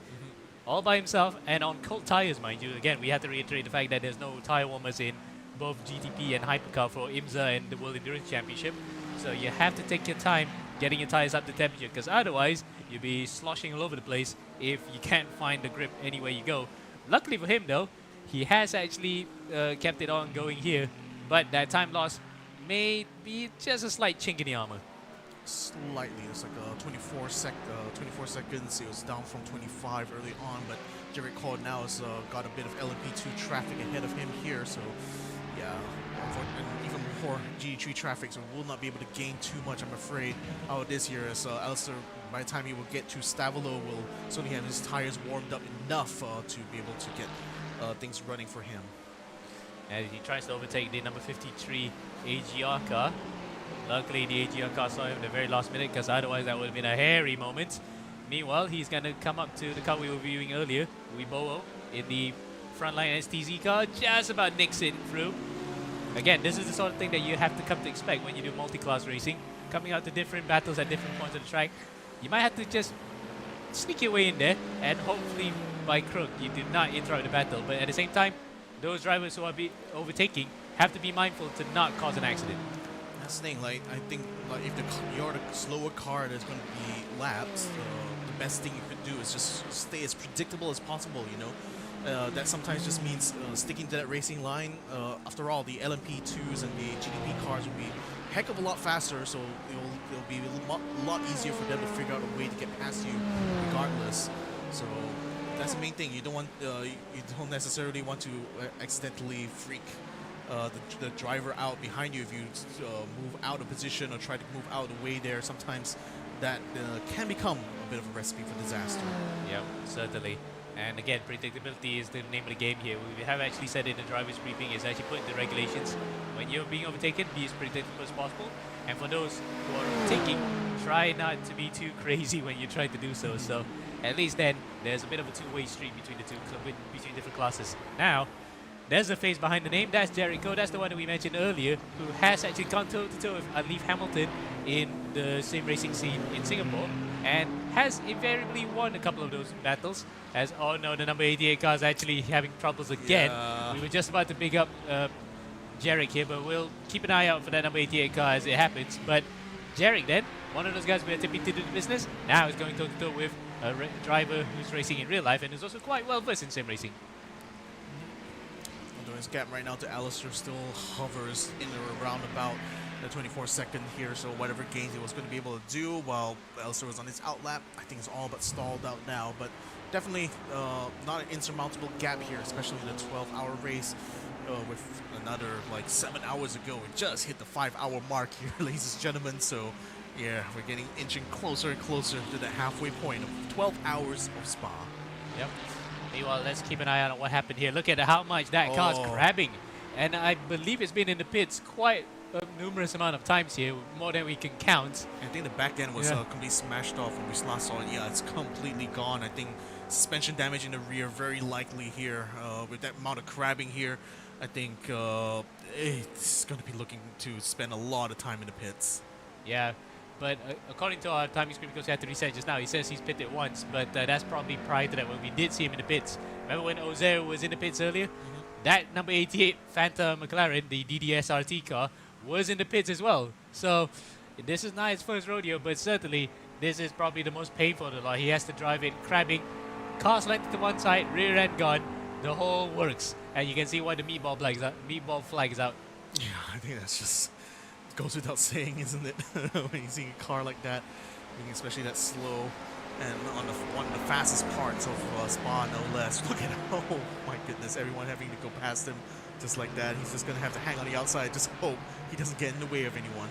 All by himself and on cold tires, mind you. Again, we have to reiterate the fact that there's no tire warmers in both GTP and Hypercar for IMSA and the World Endurance Championship. So you have to take your time getting your tires up to temperature, because otherwise you'll be sloshing all over the place if you can't find the grip anywhere you go. Luckily for him, though, he has actually kept it on going here, but that time loss may be just a slight chink in the armor. Slightly, it's like 24 seconds. It was down from 25 early on, but Jarrett Cole now has got a bit of LMP2 traffic ahead of him here, so yeah, and even more GT3 traffic, so we'll not be able to gain too much, I'm afraid, how it is here, as Alistair, by the time he will get to Stavolo, will certainly have his tires warmed up enough to be able to get things running for him. And he tries to overtake the number 53 AGR car. Luckily, the AGR car saw him in the very last minute, because otherwise that would have been a hairy moment. Meanwhile, he's going to come up to the car we were viewing earlier, Weibo, in the frontline STZ car, just about nicks it through. Again, this is the sort of thing that you have to come to expect when you do multi-class racing. Coming out to different battles at different points of the track, you might have to just sneak your way in there, and hopefully by crook you do not interrupt the battle. But at the same time, those drivers who are overtaking have to be mindful to not cause an accident. That's the thing, like, I think like, if you're the slower car that's going to be lapped, the best thing you could do is just stay as predictable as possible, you know. That sometimes just means sticking to that racing line. After all, the LMP2s and the GTP cars will be a heck of a lot faster, so it'll be a lot easier for them to figure out a way to get past you regardless. So that's the main thing. You don't want you don't necessarily want to accidentally freak the driver out behind you if you move out of position or try to move out of the way there. Sometimes that can become a bit of a recipe for disaster. Yep, certainly. And again, predictability is the name of the game here. We have actually said in the driver's briefing is actually put in the regulations. When you're being overtaken, be as predictable as possible. And for those who are overtaking, try not to be too crazy when you try to do so. So at least then, there's a bit of a two-way street between the two, between different classes. Now, there's the face behind the name. That's Jericho. That's the one that we mentioned earlier, who has actually gone toe-to-toe with Leif Hamilton in the sim racing scene in Singapore, and has invariably won a couple of those battles. As, oh no, the number 88 car is actually having troubles again. Yeah. We were just about to pick up Jarek here, but we'll keep an eye out for that number 88 car as it happens. But Jarek then, one of those guys we attempting to do the business, now is going toe-to-toe with a driver who's racing in real life and is also quite well versed in sim racing. Although his gap right now to Alistair still hovers in or around about the 24-second here, so whatever gains he was going to be able to do while Alistair was on his outlap, I think it's all but stalled out now. But definitely not an insurmountable gap here, especially in the 12-hour race. With another like 7 hours ago, we just hit the 5-hour mark here, ladies and gentlemen. So yeah, we're getting inching closer and closer to the halfway point of 12 hours of Spa. Yep. Meanwhile, let's keep an eye on what happened here. Look at how much that car's grabbing. And I believe it's been in the pits quite a numerous amount of times here, more than we can count. I think the back end was completely smashed off when we last saw it. Yeah, it's completely gone. I think suspension damage in the rear, very likely here. With that amount of crabbing here, I think it's going to be looking to spend a lot of time in the pits. Yeah, but according to our timing screen, because we had to reset just now, he says he's pitted once, but that's probably prior to that when we did see him in the pits. Remember when Ozair was in the pits earlier? That number 88 Fanta McLaren, the DDS RT car, was in the pits as well. So this is not his first rodeo, but certainly this is probably the most painful of the lot. He has to drive it, crabbing, car selected to one side, rear end gone, the whole works. And you can see why the meatball flag is out. Yeah, I think that's just goes without saying, isn't it? When you see a car like that, especially that slow and on one of the fastest parts of Spa, no less. Look at him. Oh my goodness, everyone having to go past him just like that. He's just gonna have to hang on the outside, just hope he doesn't get in the way of anyone.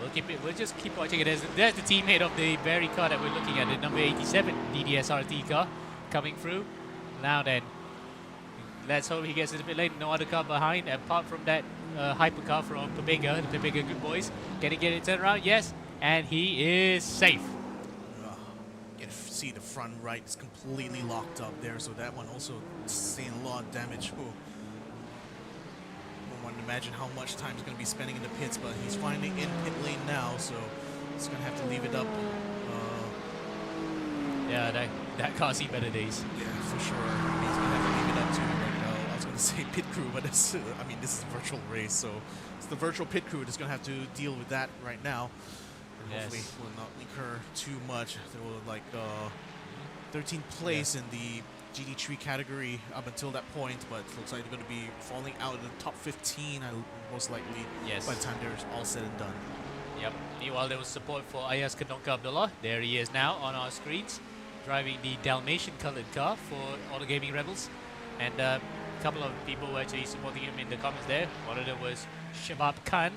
We'll just keep watching it. There's the teammate of the very car that we're looking at, the number 87 DDS RT car coming through. Now then, let's hope he gets it a bit late. No other car behind, apart from that hypercar from Pabega, the Pabega good boys. Can he get it turned around? Yes, and he is safe. You can see the front right is completely locked up there, so that one also seeing a lot of damage. Ooh. I want to imagine how much time he's going to be spending in the pits, but he's finally in pit lane now, so he's going to have to leave it up. Yeah, that car's seen better days. Yeah, for sure. He's going to have to leave it up to, I was going to say pit crew, but it's, I mean, this is a virtual race, so it's the virtual pit crew that's going to have to deal with that right now. And hopefully will not incur too much. They will like 13th place in the GD3 category up until that point, but it looks like they're going to be falling out of the top 15, most likely, by the time they're all said and done. Yep. Meanwhile, there was support for Ayaz Kadonka Abdullah. There he is now on our screens, driving the Dalmatian-colored car for Auto Gaming Rebels. And a couple of people were actually supporting him in the comments there. One of them was Shabab Khan.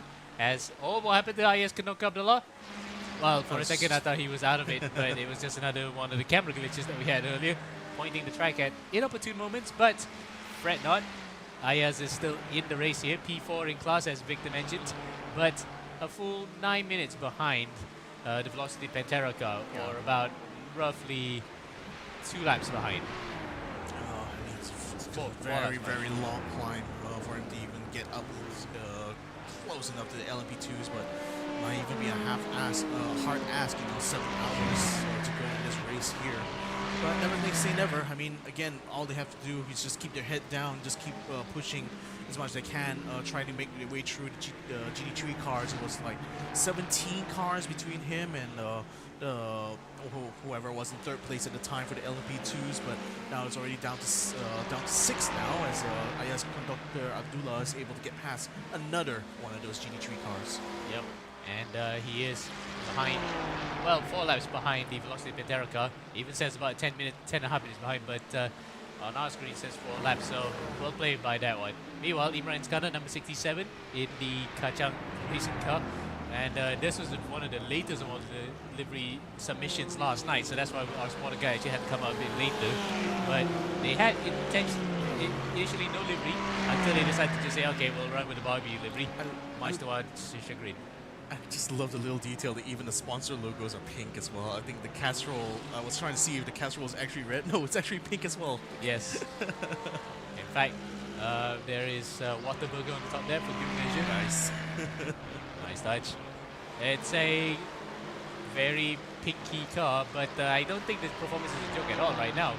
What happened to Ayaz Kadonka Abdullah? Well, for a second I thought he was out of it, but it was just another one of the camera glitches that we had earlier, pointing the track at inopportune moments, but fret not. Ayaz is still in the race here, P4 in class as Victor mentioned, but a full 9 minutes behind the Velocity Pantera car, or about roughly 2 laps behind. It's a very long climb for him to even get up close enough to the LMP2s, but might even be a hard ask, 7 hours to go in this race here. But never say never. I mean, again, all they have to do is just keep their head down, just keep pushing as much as they can, try to make their way through the GD3 cars. It was like 17 cars between him and whoever was in 3rd place at the time for the LMP2s, but now it's already down to 6 now, as Ayaz Conductor Abdullah is able to get past another one of those GD3 cars. Yep, and he is behind, well, 4 laps behind the Velocity Pantera car. It even says about 10 and a half minutes behind, but on our screen it says 4 laps, so well played by that one. Meanwhile, Imran Skanda, number 67 in the Kachang racing car. And this was one of the latest of the livery submissions last night, so that's why our spotter guy actually had to come out a bit later. But they had initially no livery until they decided to just say, okay, we'll run with the Barbie livery, much to our chagrin. I just love the little detail that even the sponsor logos are pink as well. I think the casserole, I was trying to see if the casserole is actually red. No, it's actually pink as well. Yes. In fact, There is Waterburger on the top there for good measure. Nice. Nice touch. It's a very pinky car, but I don't think this performance is a joke at all right now.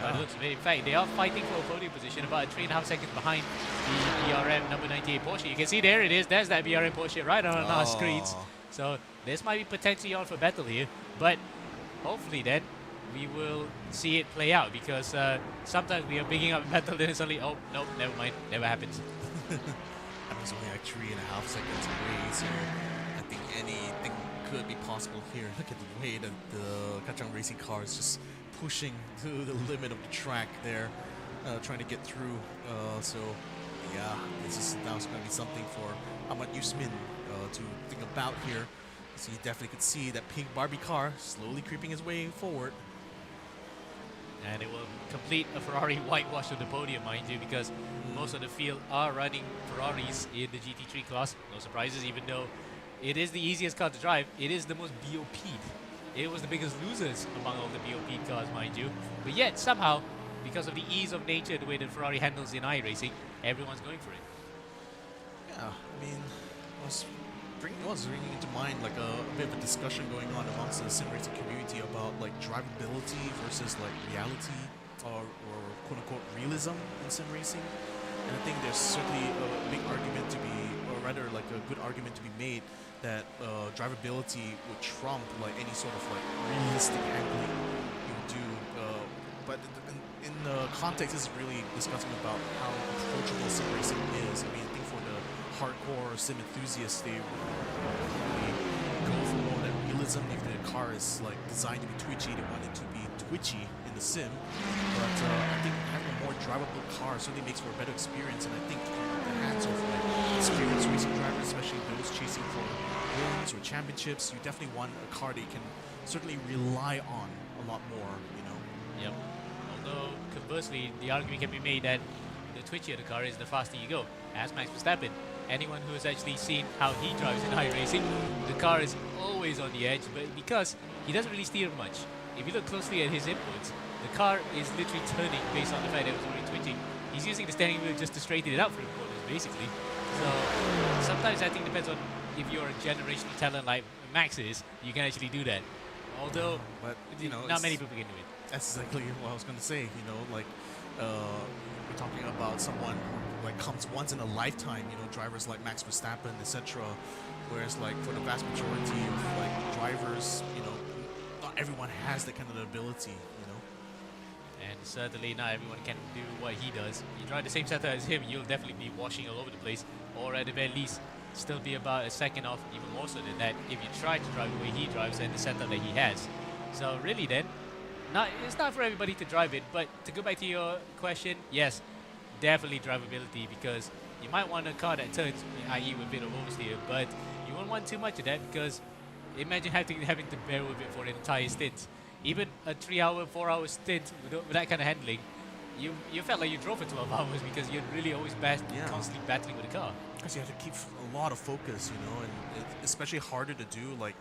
It looks in fact, they are fighting for a podium position, about 3.5 seconds behind the BRM number 98 Porsche. You can see there it is. There's that BRM Porsche right on our screens. So this might be potentially on for battle here, but hopefully then we will see it play out, because sometimes we are picking up a battle and suddenly, oh, nope, never mind, never happens. I was only like 3.5 seconds away, so I think anything could be possible here. Look at the way that the Kachang Racing car is just pushing to the limit of the track there, trying to get through. So yeah, that was going to be something for Ahmad Yusmin to think about here. So you definitely could see that pink Barbie car slowly creeping his way forward. And it will complete a Ferrari whitewash of the podium, mind you, because most of the field are running Ferraris in the GT3 class. No surprises, even though it is the easiest car to drive. It is the most BOP'd. It was the biggest losers among all the BOP'd cars, mind you. But yet, somehow, because of the ease of nature, the way that Ferrari handles in iRacing, everyone's going for it. Yeah, I mean, it was bringing into mind like a bit of a discussion going on amongst the sim racing community about like drivability versus like reality or quote-unquote realism in sim racing. And I think there's certainly a big argument to be, or rather like a good argument to be made, that drivability would trump like any sort of like realistic handling you would do. But in the context, this is really discussing about how approachable sim racing is. I mean, I think for the hardcore sim enthusiasts, they would probably go for more of that realism. If the car is like designed to be twitchy, they want it to be twitchy in the sim. But I think having a more drivable car certainly makes for a better experience. And I think in the hands of like experienced racing drivers, especially those chasing for wins or championships, you definitely want a car that you can certainly rely on a lot more. You know. Yep. Although, conversely, the argument can be made that the twitchier the car is, the faster you go. As Max Verstappen, anyone who has actually seen how he drives in iRacing, the car is always on the edge, but because he doesn't really steer much. If you look closely at his inputs, the car is literally turning based on the fact that it was already twitching. He's using the steering wheel just to straighten it out for the corners, basically. So, sometimes I think it depends on if you're a generational talent like Max is, you can actually do that. Although, but you know, not many people can do it. That's exactly what I was going to say. You know, like we're talking about someone who like comes once in a lifetime. You know, drivers like Max Verstappen, etc. Whereas, like for the vast majority of like drivers, you know, not everyone has that kind of ability. You know, and certainly not everyone can do what he does. You drive the same setup as him, you'll definitely be washing all over the place, or at the very least, still be about a second off, even more so than that, if you try to drive the way he drives and the setup that he has. So really then, it's not for everybody to drive it, but to go back to your question, yes, definitely drivability, because you might want a car that turns, i.e. with a bit of oversteer, but you won't want too much of that, because imagine having to bear with it for an entire stint. Even a 3-hour, 4-hour stint with that kind of handling, you felt like you drove for 12 hours because you're really always constantly battling with the car. Because you have to keep a lot of focus, you know, and it's especially harder to do like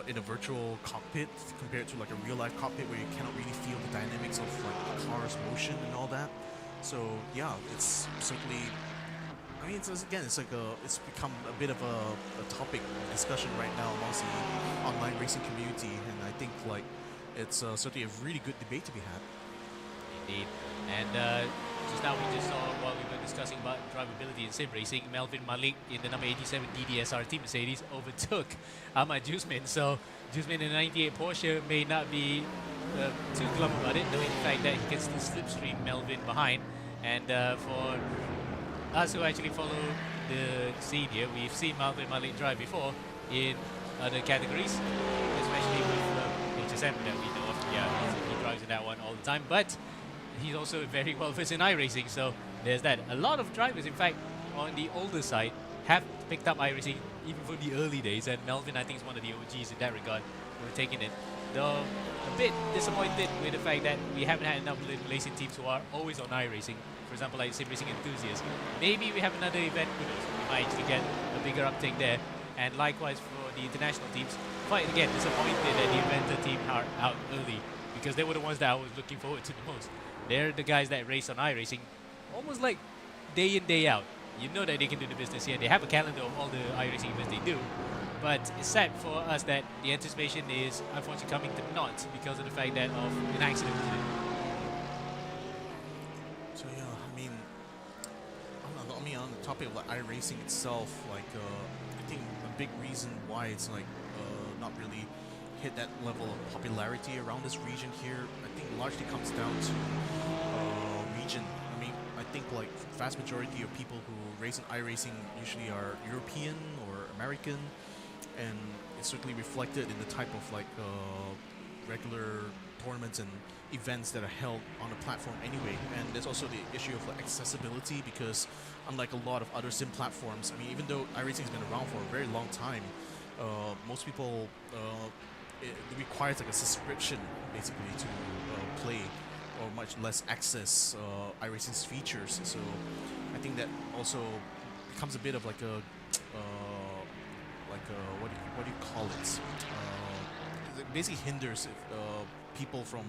in a virtual cockpit compared to like a real life cockpit where you cannot really feel the dynamics of like the car's motion and all that. So yeah, it's certainly. I mean, it's become a bit of a topic of discussion right now amongst the online racing community, and I think like it's certainly a really good debate to be had. Indeed. And just now we just saw while we were discussing about drivability in sim racing, Melvin Malik in the number 87 DDSRT Mercedes overtook Ahmad Jusmin. So Jusmin in the 98 Porsche may not be too glum about it, knowing the fact that he can still slipstream Melvin behind. And for us who actually follow the scene here, we've seen Melvin Malik drive before in other categories, especially with HSM that we know of. Yeah, he drives in that one all the time. But he's also very well versed in iRacing, so there's that. A lot of drivers, in fact, on the older side, have picked up iRacing even from the early days, and Melvin, I think, is one of the OGs in that regard who are taking it. Though a bit disappointed with the fact that we haven't had enough racing teams who are always on iRacing. For example, like sim racing enthusiasts. Maybe we have another event with us, we might actually get a bigger uptake there. And likewise for the international teams, quite again disappointed that the Inventor team are out early, because they were the ones that I was looking forward to the most. They're the guys that race on iRacing, almost like day in, day out. You know that they can do the business here. They have a calendar of all the iRacing events they do. But it's sad for us that the anticipation is unfortunately coming to naught because of the fact that of an accident. So yeah, I mean, on the topic of like iRacing itself, like I think a big reason why it's like not really hit that level of popularity around this region here, I think largely comes down to region. I mean, I think like vast majority of people who race in iRacing usually are European or American, and it's certainly reflected in the type of like regular tournaments and events that are held on the platform anyway. And there's also the issue of like accessibility, because unlike a lot of other sim platforms, I mean, even though iRacing has been around for a very long time, most people it requires like a subscription basically to play, or much less access iRacing's features. So I think that also becomes a bit of like a what do you call it? It basically hinders people from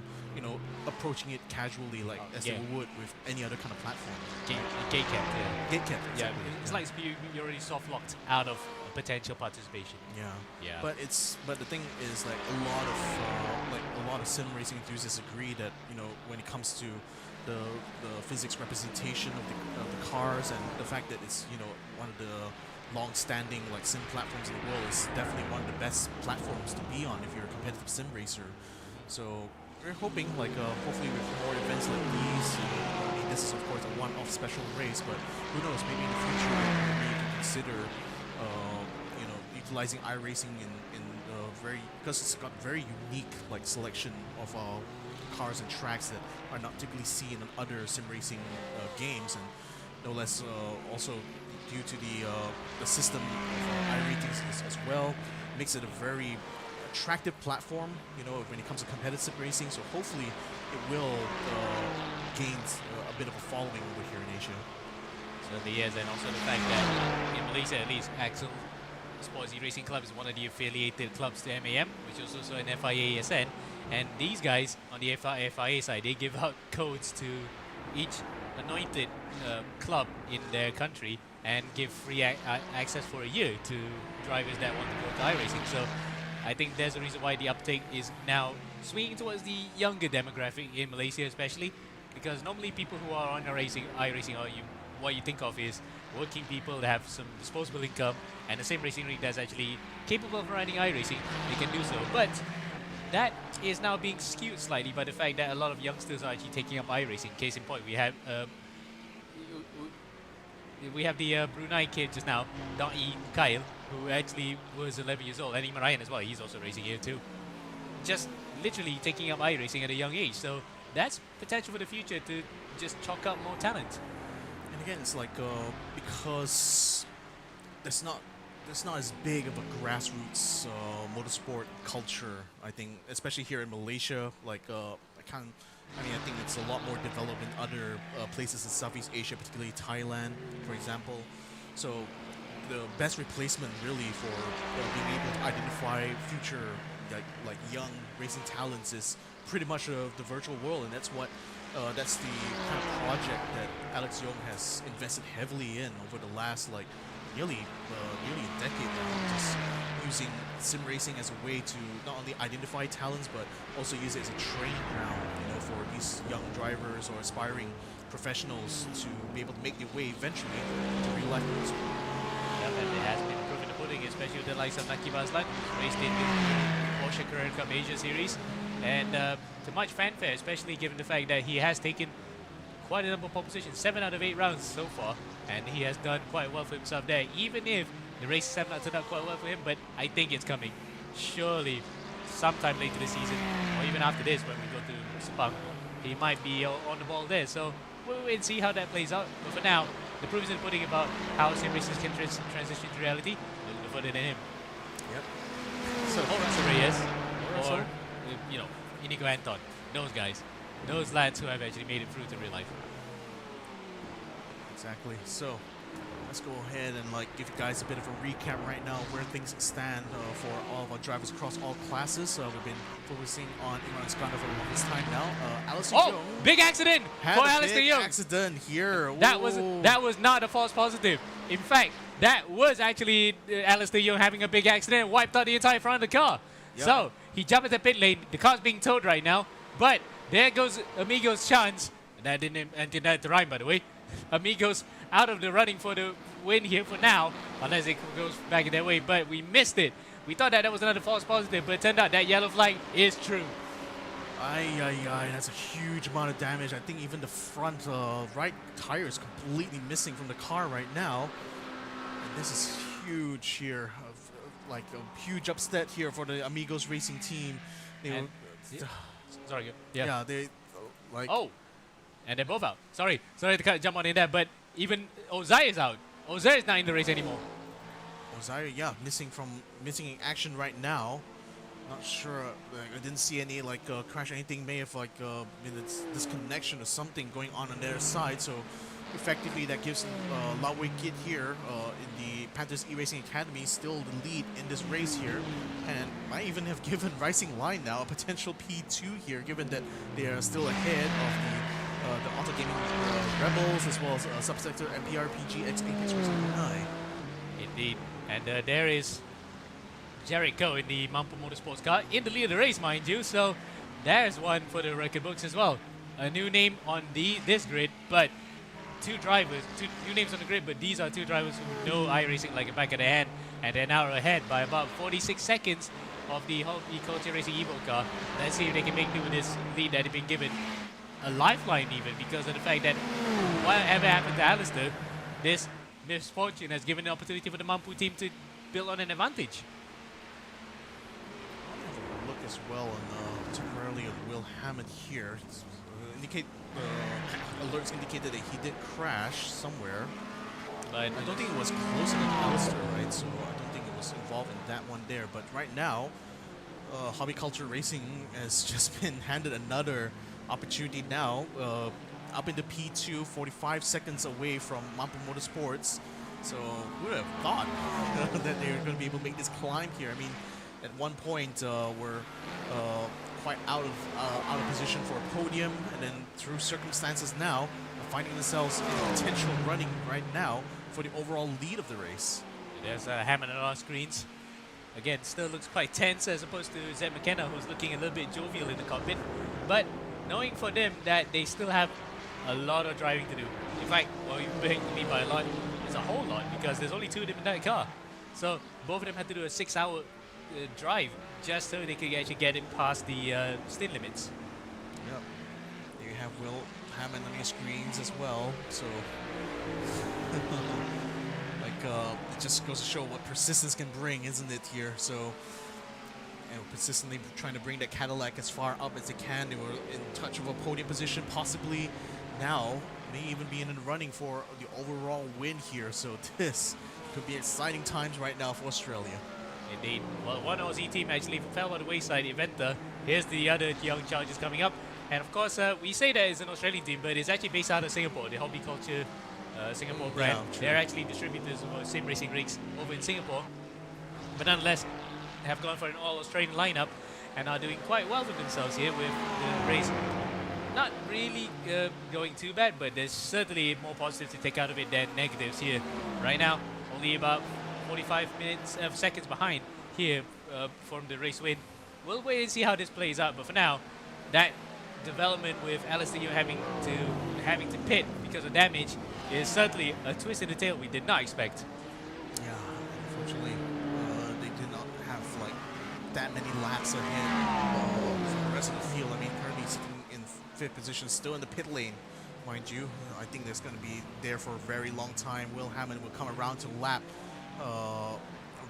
approaching it casually, like as yeah. they would with any other kind of platform. Gate cap, yeah. Gate cap, Yeah, exactly. it's like you're already soft locked out of potential participation. Yeah. Yeah. But the thing is, like a lot of sim racing enthusiasts agree that when it comes to the physics representation of the cars, and the fact that it's one of the long-standing like sim platforms in the world, is definitely one of the best platforms to be on if you're a competitive sim racer. So we're hoping like hopefully with more events like these, I mean, this is of course a one-off special race, but who knows, maybe in the future maybe you can consider utilizing iRacing in because it's got very unique like selection of cars and tracks that are not typically seen in other sim racing games, and no less also due to the system of iRatings as well, makes it a very attractive platform when it comes to competitive racing. So hopefully it will gain a bit of a following over here in Asia. Certainly is, and also the fact that in Malaysia at least, Axel Sports eRacing Club is one of the affiliated clubs to MAM, which is also an FIA ASN, and these guys on the FIA side, they give out codes to each anointed club in their country and give free access for a year to drivers that want to go to iRacing. So I think there's a reason why the uptake is now swinging towards the younger demographic in Malaysia, especially because normally people who are on iRacing are what you think of is working people that have some disposable income, and the same racing rig that's actually capable of running iRacing, they can do so. But that is now being skewed slightly by the fact that a lot of youngsters are actually taking up iRacing. Case in point, we have the Brunei kid just now, Da'i Kyle, who actually was 11 years old, and Imran as well. He's also racing here too. Just literally taking up iRacing at a young age. So that's potential for the future to just chalk up more talent. And again, it's like because there's not as big of a grassroots motorsport culture, I think, especially here in Malaysia. Like I think it's a lot more developed in other places in Southeast Asia, particularly Thailand, for example. So the best replacement really for being able to identify future like young racing talents is pretty much the virtual world, and that's the kind of project that Alex Young has invested heavily in over the last like nearly a decade now, just using sim racing as a way to not only identify talents but also use it as a training ground, for these young drivers or aspiring professionals to be able to make their way eventually to real life motorsport. And it has been proven the pudding, especially with the likes of Naki Baslan, who's raced in the Porsche Carrera Cup Asia Series, and to much fanfare, especially given the fact that he has taken quite a number of pole positions, 7 out of 8 rounds so far, and he has done quite well for himself there, even if the races have not turned out quite well for him. But I think it's coming. Surely, sometime later this season, or even after this, when we go to Sepang, he might be on the ball there. So we'll wait and see how that plays out. But for now, the proof is in the pudding about how sim races can transition to reality. We'll look further than him. Yep. So Horace Reyes, or Inigo Anton, those guys, those lads who have actually made it through to real life. Exactly. So let's go ahead and give you guys a bit of a recap right now where things stand for all of our drivers across all classes. We've been focusing on Imran Iskandar for the longest time now. Alistair Oh, Young big accident had for a Alistair big Young. accident here. That Whoa. was not a false positive. In fact, that was actually Alistair Young having a big accident, wiped out the entire front of the car. Yeah. So he jumped into the pit lane. The car's being towed right now, but there goes Amigo's chance. That didn't have to rhyme, by the way. Amigos out of the running for the win here for now, unless it goes back in their way. But we missed it. We thought that was another false positive, but it turned out that yellow flag is true. Aye, that's a huge amount of damage. I think even the front right tire is completely missing from the car right now. And this is huge here. Like a huge upset here for the Amigos Racing team. They And- were, Sorry. Yeah. yeah, they like. Oh, and they're both out. Sorry to jump on in there, but even Ozai is out. Ozai is not in the race anymore. Ozair, yeah, missing in action right now. Not sure. I didn't see any crash or anything. May have been a disconnection or something going on their side. So effectively, that gives Laowei Kid here in the Panthers eRacing Academy still the lead in this race here, and might even have given Rising Line now a potential P2 here, given that they are still ahead of the Auto Gaming Rebels as well as Subsector and PRPG X Apex Racing 9. Indeed. And there is Jared Coe in the Mampu Motorsports car in the lead of the race, mind you. So there's one for the record books as well. A new name on this grid, but two new names on the grid, but these are two drivers who know iRacing like a back of their hand, and they're now ahead by about 46 seconds of the Hobby Culture Racing Evo car. Let's see if they can make do with this lead that they've been given. A lifeline even, because of the fact that whatever happened to Alistair, this misfortune has given the opportunity for the Mampu team to build on an advantage. Have a look as well on temporarily on Will Hammond here. Alerts indicated that he did crash somewhere. But I don't think it was closer than Alistair, right? So I don't think it was involved in that one there. But right now, Hobby Culture Racing has just been handed another opportunity now. Up into P2, 45 seconds away from Mampu Motorsports. So who would have thought that they were going to be able to make this climb here? I mean, at one point we're quite out of position for a podium, and then through circumstances now, finding themselves in potential running right now for the overall lead of the race. there's Hammond on our screens. Again, still looks quite tense as opposed to Zed McKenna, who's looking a little bit jovial in the cockpit. But knowing for them that they still have a lot of driving to do. In fact, well, you mean by a lot, it's a whole lot, because there's only two of them in that car. So both of them had to do a 6-hour drive just so they could actually get it past the stint limits. Yep. There you have Will Hammond on your screens as well. So, it just goes to show what persistence can bring, isn't it? Here, so. Persistently trying to bring that Cadillac as far up as they can. They were in touch of a podium position, possibly now may even be in the running for the overall win here. So this could be exciting times right now for Australia. Indeed. Well, one Aussie team actually fell by the wayside, Eventer. Here's the other young chargers coming up. And of course, we say that it's an Australian team, but it's actually based out of Singapore, the Hobby Culture Singapore brand. Yeah, they're actually distributors of sim racing rigs over in Singapore. But nonetheless, have gone for an all-Australian lineup and are doing quite well for themselves here with the race. Not really going too bad, but there's certainly more positives to take out of it than negatives here. Right now, only about 45 seconds behind here from the race win. We'll wait and see how this plays out, but for now, that development with Alistair having to pit because of damage is certainly a twist in the tail we did not expect. Yeah, unfortunately, they did not have that many laps ahead from the rest of the field. I mean, currently sitting in 5th position, still in the pit lane, mind you. I think that's going to be there for a very long time. Will Hammond will come around to lap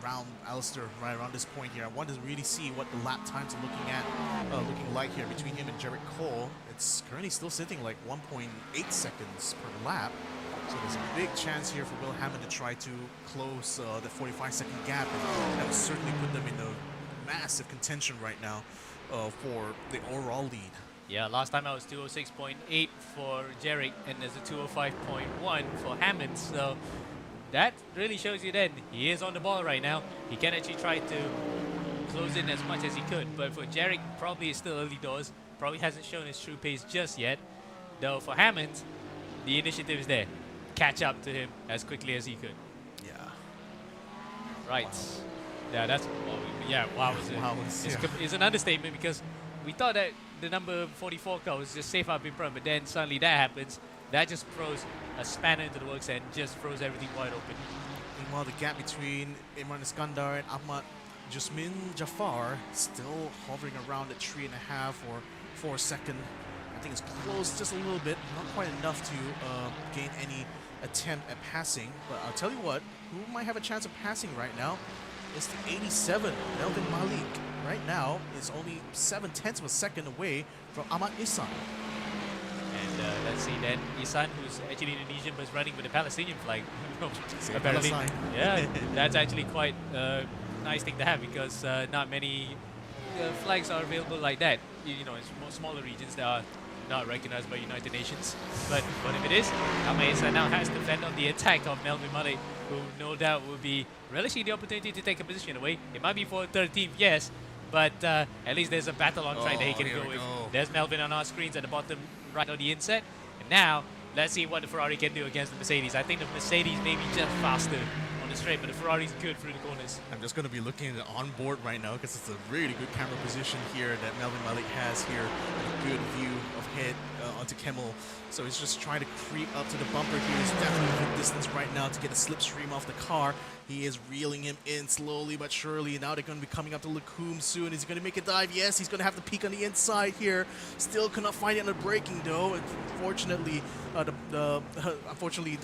around Alistair right around this point here. I want to really see what the lap times are looking like here between him and Jared Cole. It's currently still sitting like 1.8 seconds per lap. So there's a big chance here for Will Hammond to try to close the 45-second gap, and that would certainly put them in a massive contention right now for the overall lead. Yeah, last time I was 206.8 for Jarek, and there's a 205.1 for Hammond. So that really shows you then he is on the ball right now. He can actually try to close in as much as he could. But for Jarek, probably it's still early doors. Probably hasn't shown his true pace just yet. Though for Hammond, the initiative is there. Catch up to him as quickly as he could. Yeah. Right. Wow. Yeah, that's wow. It's an understatement because we thought that the number 44 car was just safe up in front, but then suddenly that happens. That just throws a spanner into the works and just throws everything wide open. Meanwhile, the gap between Imran Iskandar and Ahmad Jasmin Jafar still hovering around at 3.5 or 4 second. I think it's close just a little bit, not quite enough to gain any attempt at passing. But I'll tell you what, who might have a chance of passing right now is the 87, Melvin Malik. Right now is only 0.7 of a second away from Ahmad Ihsan. And let's see then, Ihsan, who's actually Indonesian but is running with a Palestinian flag. Apparently, Palestine. yeah, that's actually quite a nice thing to have because not many flags are available like that. You know, in smaller regions that are not recognized by United Nations. But if it is, Ahmad Ihsan now has to fend on the attack of Melvin Malik, who no doubt will be relishing the opportunity to take a position away. It might be for 13th, yes, but at least there's a battle on track that he can go with. There's Melvin on our screens at the bottom right on the inset. And now, let's see what the Ferrari can do against the Mercedes. I think the Mercedes may be just faster on the straight, but the Ferrari's good through the corners. I'm just going to be looking at it on board right now because it's a really good camera position here that Melvin Malik has here. A good view of head onto Kemmel. So he's just trying to creep up to the bumper here. He's definitely good distance right now to get a slipstream off the car. He is reeling him in slowly but surely. Now they're going to be coming up to Lacombe soon. Is he going to make a dive? Yes, he's going to have to peek on the inside here. Still cannot find it on the braking though. Unfortunately, the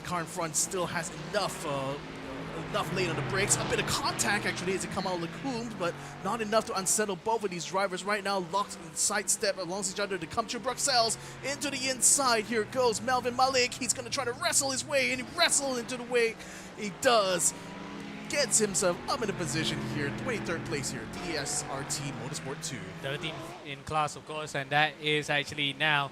car in front still has enough late on the brakes. A bit of contact actually as it come out of Lacombe, but not enough to unsettle both of these drivers right now. Locked in sidestep alongside each other to come to Bruxelles into the inside. Here goes Melvin Malik. He's going to try to wrestle his way, and he wrestles into the way. He does. Gets himself up in a position here. 23rd place here. DSRT Motorsport 2. 13th in class, of course, and that is actually now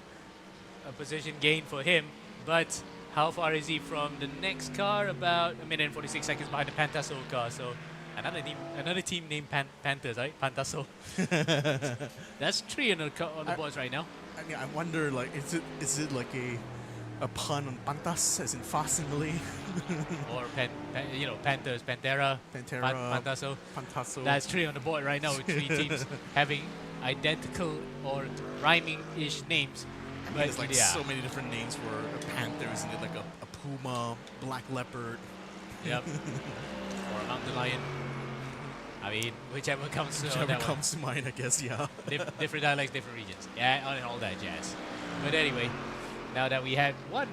a position gain for him. But how far is he from the next car? About 1 minute and 46 seconds behind the Pantaso car. So another team named Panthers, right? Pantaso. That's 3 on the boards right now. I mean, I wonder, like, is it like a pun on Pantas, as in Fast and Malay? Or Panthers, Pantera, Pantaso. Pantaso. That's 3 on the board right now with 3 teams having identical or rhyming-ish names. I mean, there's like so many different names for a panther, isn't it? Like a puma, black leopard. Yep. Or a mountain lion. I mean, whichever comes to mind, I guess, yeah. Different dialects, different regions. Yeah, and all that jazz. But anyway, now that we have one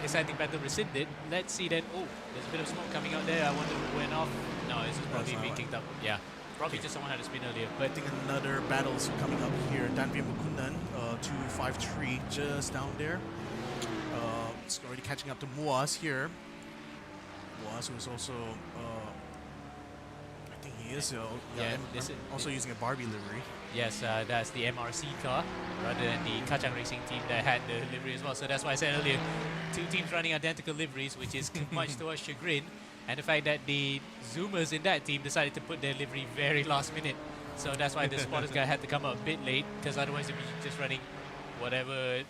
exciting battle rescinded, let's see then. Oh, there's a bit of smoke coming out there. I wonder who went off. No, this is probably being kicked up. Yeah. Probably just someone had a spin earlier. But I think another battle's coming up here. Danvir Mukundan, 253, just down there. It's already catching up to Muaz here. Muaz, who is also, I think he is also using a Barbie livery. Yes, that's the MRC car rather than the Kacang Racing team that had the livery as well. So that's why I said earlier, 2 teams running identical liveries, which is much to our chagrin. And the fact that the Zoomers in that team decided to put their livery very last minute. So that's why the spotters guy had to come up a bit late, because otherwise they'd be just running whatever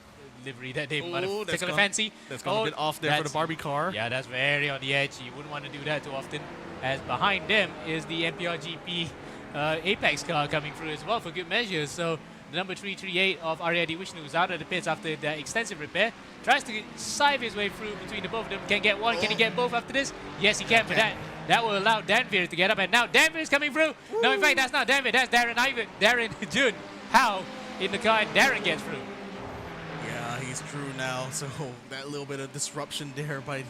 livery that they might have taken a fancy. That's gone a bit off there for the Barbie car. Yeah, that's very on the edge. You wouldn't want to do that too often. As behind them is the MPRGP Apex car coming through as well for good measure. So the number 338 of Aryadi Vishnu is out of the pits after the extensive repair. Tries to sieve his way through between the both of them. Can get one. Can he get both after this? Yes, he can. But that will allow Danvir to get up. And now Danvir is coming through. Woo. No, in fact, that's not Danvir. That's Darren Jun Howe in the car. And Darren gets through. Yeah, he's through now. So that little bit of disruption there by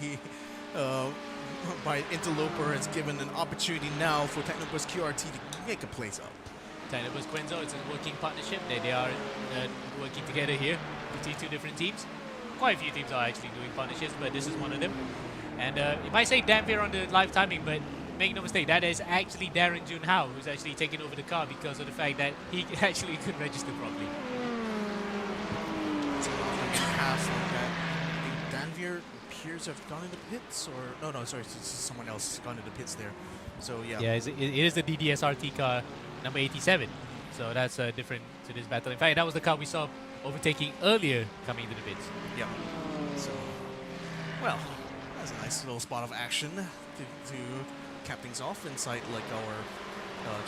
Interloper has given an opportunity now for Technobus QRT to make a place up. Technobus Quenzo, it's a working partnership. They are working together here between 2 different teams. Quite a few teams are actually doing partnerships, but this is one of them. And it might say Danvir on the live timing, but make no mistake, that is actually Darren Jun Howe, who's actually taking over the car because of the fact that he actually couldn't register properly. here appears to have gone into pits, or no, sorry, it's someone else gone into pits there. So yeah. Yeah, it is the DDSRT car number 87. So that's different to this battle. In fact, that was the car we saw overtaking earlier coming into the pits. Yep. So, well, that's a nice little spot of action to cap things off inside like our 5.5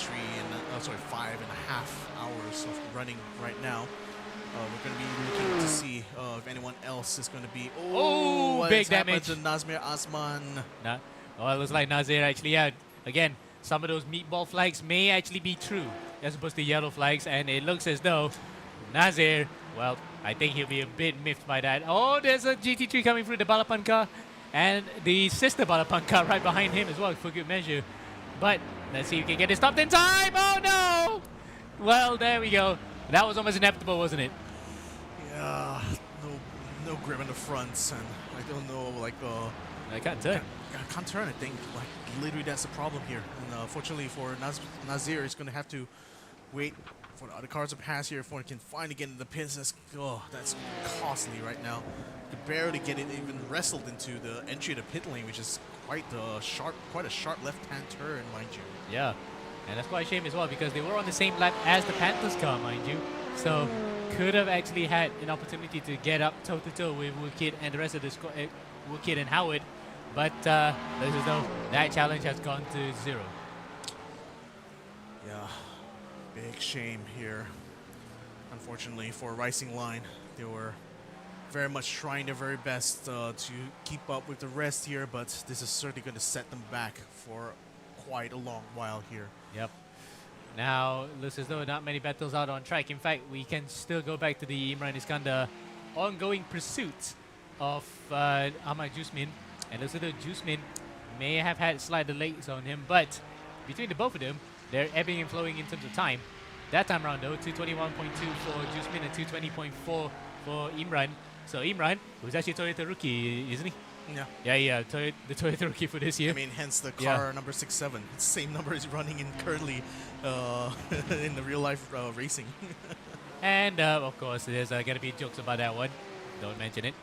hours of running right now. We're going to be looking to see if anyone else is going to be. Oh, what big has happened damage. to Nazmir Asman. Well, it looks like Nazir actually had, again, some of those meatball flags may actually be true as opposed to yellow flags, and it looks as though Nazir, well, I think he'll be a bit miffed by that. Oh, there's a GT3 coming through the Balapan car, and the sister Balapan car right behind him as well, for good measure. But let's see if we can get it stopped in time. Oh, no! Well, there we go. That was almost inevitable, wasn't it? Yeah, no grip in the fronts, and I don't know, like, I can't turn. I can't turn, I think. Like, literally, that's the problem here. And fortunately for Nazir, he's going to have to wait for the other cars to pass here before he can finally get into the pits. That's costly right now. He could barely get it even wrestled into the entry of the pit lane, which is quite a sharp left-hand turn, mind you. Yeah, and that's quite a shame as well because they were on the same lap as the Panthers car, mind you. So could have actually had an opportunity to get up toe-to-toe with Wookid and the rest of the squad, Wookid and Howard. But looks as though that challenge has gone to 0. Yeah, big shame here. Unfortunately for Rising Line, they were very much trying their very best to keep up with the rest here, but this is certainly going to set them back for quite a long while here. Yep. Now, looks as though not many battles out on track. In fact, we can still go back to the Imran Iskandar ongoing pursuit of Ahmad Jusmin. And looks as though Jusmin may have had slight delays on him, but between the both of them, they're ebbing and flowing in terms of time. That time around though, 221.2 for Jusmin and 220.4 for Imran. So Imran, who's actually a Toyota rookie, isn't he? Yeah. Yeah, the Toyota rookie for this year. I mean, hence the car number 67. It's the same number he's running in currently in the real life racing. And of course, there's going to be jokes about that one. Don't mention it.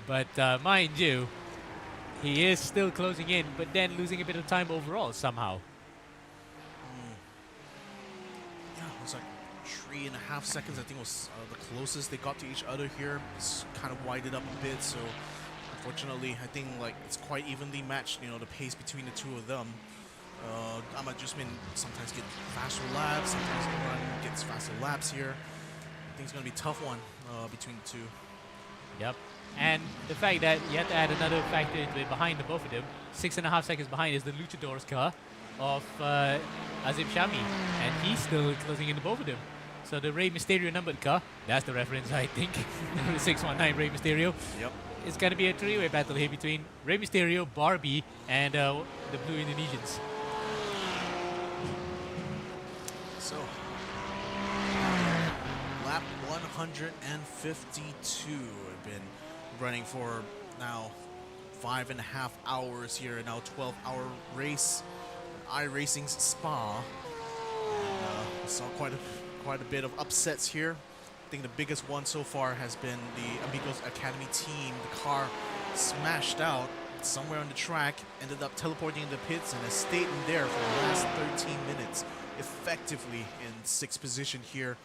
But mind you, he is still closing in, but then losing a bit of time overall somehow. Yeah, it was like 3.5 seconds, I think was the closest they got to each other here. It's kind of widened up a bit, so unfortunately, I think like it's quite evenly matched, you know, the pace between the two of them. Ahmad Jusmin sometimes gets faster laps, sometimes Imran gets faster laps here. I think it's going to be a tough one between the two. Yep. And the fact that you have to add another factor into it behind the both of them, 6.5 seconds behind is the Luchadors car of Azim Shami, and he's still closing in the both of them. So the Rey Mysterio numbered car, that's the reference I think, the 619 Rey Mysterio. Yep. It's going to be a three-way battle here between Rey Mysterio, Barbie, and the Blue Indonesians. So, lap 152 have been running for now 5.5 hours here, now 12-hour race at eRacing's Spa. And, saw quite a bit of upsets here. I think the biggest one so far has been the Amigos Academy team. The car smashed out somewhere on the track, ended up teleporting into pits, and has stayed in there for the last 13 minutes, effectively in 6th position here.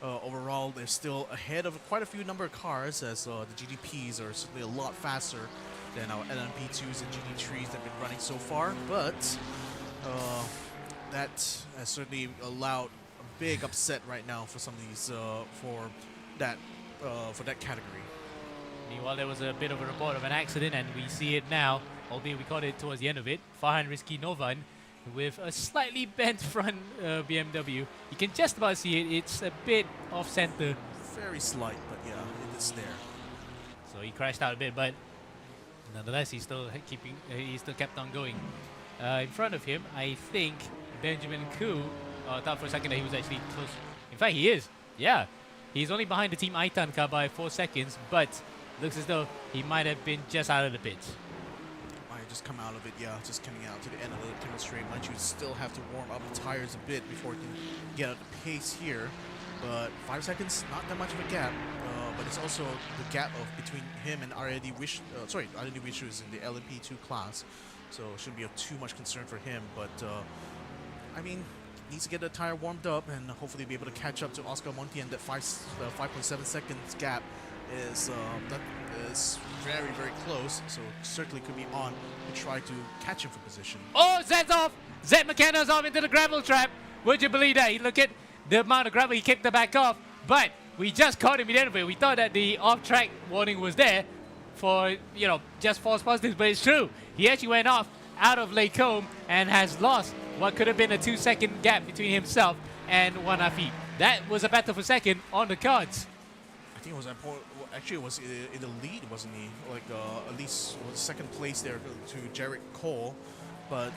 Overall, they're still ahead of quite a few number of cars, as the GDPs are certainly a lot faster than our LMP2s and GT3s that have been running so far. But that has certainly allowed a big upset right now for some of these for that category. Meanwhile, there was a bit of a report of an accident, and we see it now, albeit we caught it towards the end of it. Farhan Rizki Novan with a slightly bent front BMW. You can just about see it. It's a bit off-center. Very slight, but yeah, it is there. So he crashed out a bit, but nonetheless, he still kept on going. In front of him, I think Benjamin Koo thought for a second that he was actually close. In fact, he is. Yeah, he's only behind the Team Aitan car by 4 seconds, but looks as though he might have been just out of the pits. Might just come out of it, yeah, just coming out to the end of the chemistry. Might you still have to warm up the tires a bit before you can get at the pace here. But 5 seconds, not that much of a gap. But but it's also the gap between him and RD Wish. RD Wish is in the LMP2 class, so it shouldn't be of too much concern for him. But I mean, needs to get the tire warmed up and hopefully be able to catch up to Oscar Monti, and that 5.7 seconds gap is very, very close. So certainly could be on to try to catch him for position. Oh, Zed's off! Zed McKenna's off into the gravel trap. Would you believe that? Look at the amount of gravel he kicked the back off. But we just caught him in anyway. We thought that the off-track warning was there for, you know, just false positives, but it's true. He actually went off out of Lake Combe and has lost what could have been a 2-second gap between himself and Juan Afi. That was a battle for second on the cards. I think it was important. Actually, it was in the lead, wasn't he? Like at least was second place there to Jarrett Cole. But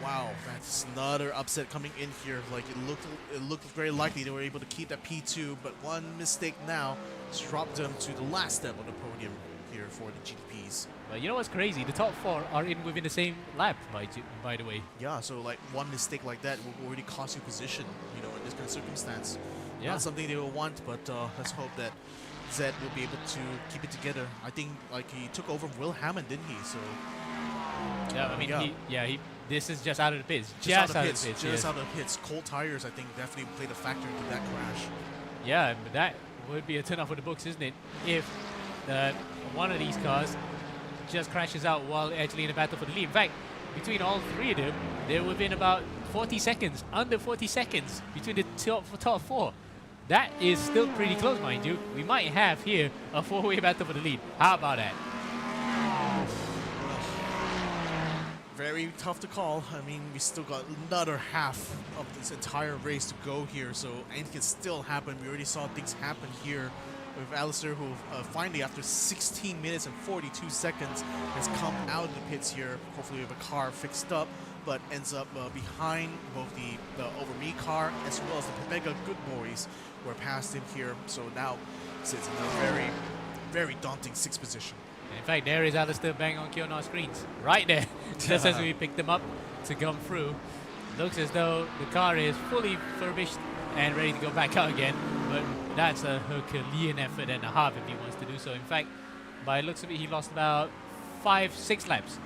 wow, that's another upset coming in here. Like it looked very likely they were able to keep that P2, but one mistake now has dropped them to the last step on the podium here for the GDPs. But you know what's crazy? The top 4 are in within the same lap, by the way. Yeah, so like one mistake like that will already cost you position, you know, in this kind of circumstance. Yeah. Not something they will want, but let's hope that Zed will be able to keep it together. I think like he took over Will Hammond, didn't he? So yeah, I mean, yeah. this is just out of the pits. Just out of the pits. Cold tires, I think, definitely played a factor into that crash. Yeah, but that would be a turn off for the books, isn't it? If one of these cars just crashes out while actually in a battle for the lead. In fact, between all 3 of them, they're within about 40 seconds, under 40 seconds between the top 4. That is still pretty close, mind you. We might have here a 4-way battle for the lead. How about that? Very tough to call. I mean, we still got another half of this entire race to go here, so anything can still happen. We already saw things happen here with Alistair, who finally, after 16 minutes and 42 seconds, has come out of the pits here, hopefully with a car fixed up, but ends up behind both the Over Me car as well as the Pepega Good Boys, who are past him here. So now sits in a very, very daunting 6th position. In fact, there is Alistair bang on our screens. Right there. Just as we picked them up to come through. Looks as though the car is fully furbished and ready to go back out again. But that's a Herculean effort and a half if he wants to do so. In fact, by looks of it, he lost about 5-6 laps.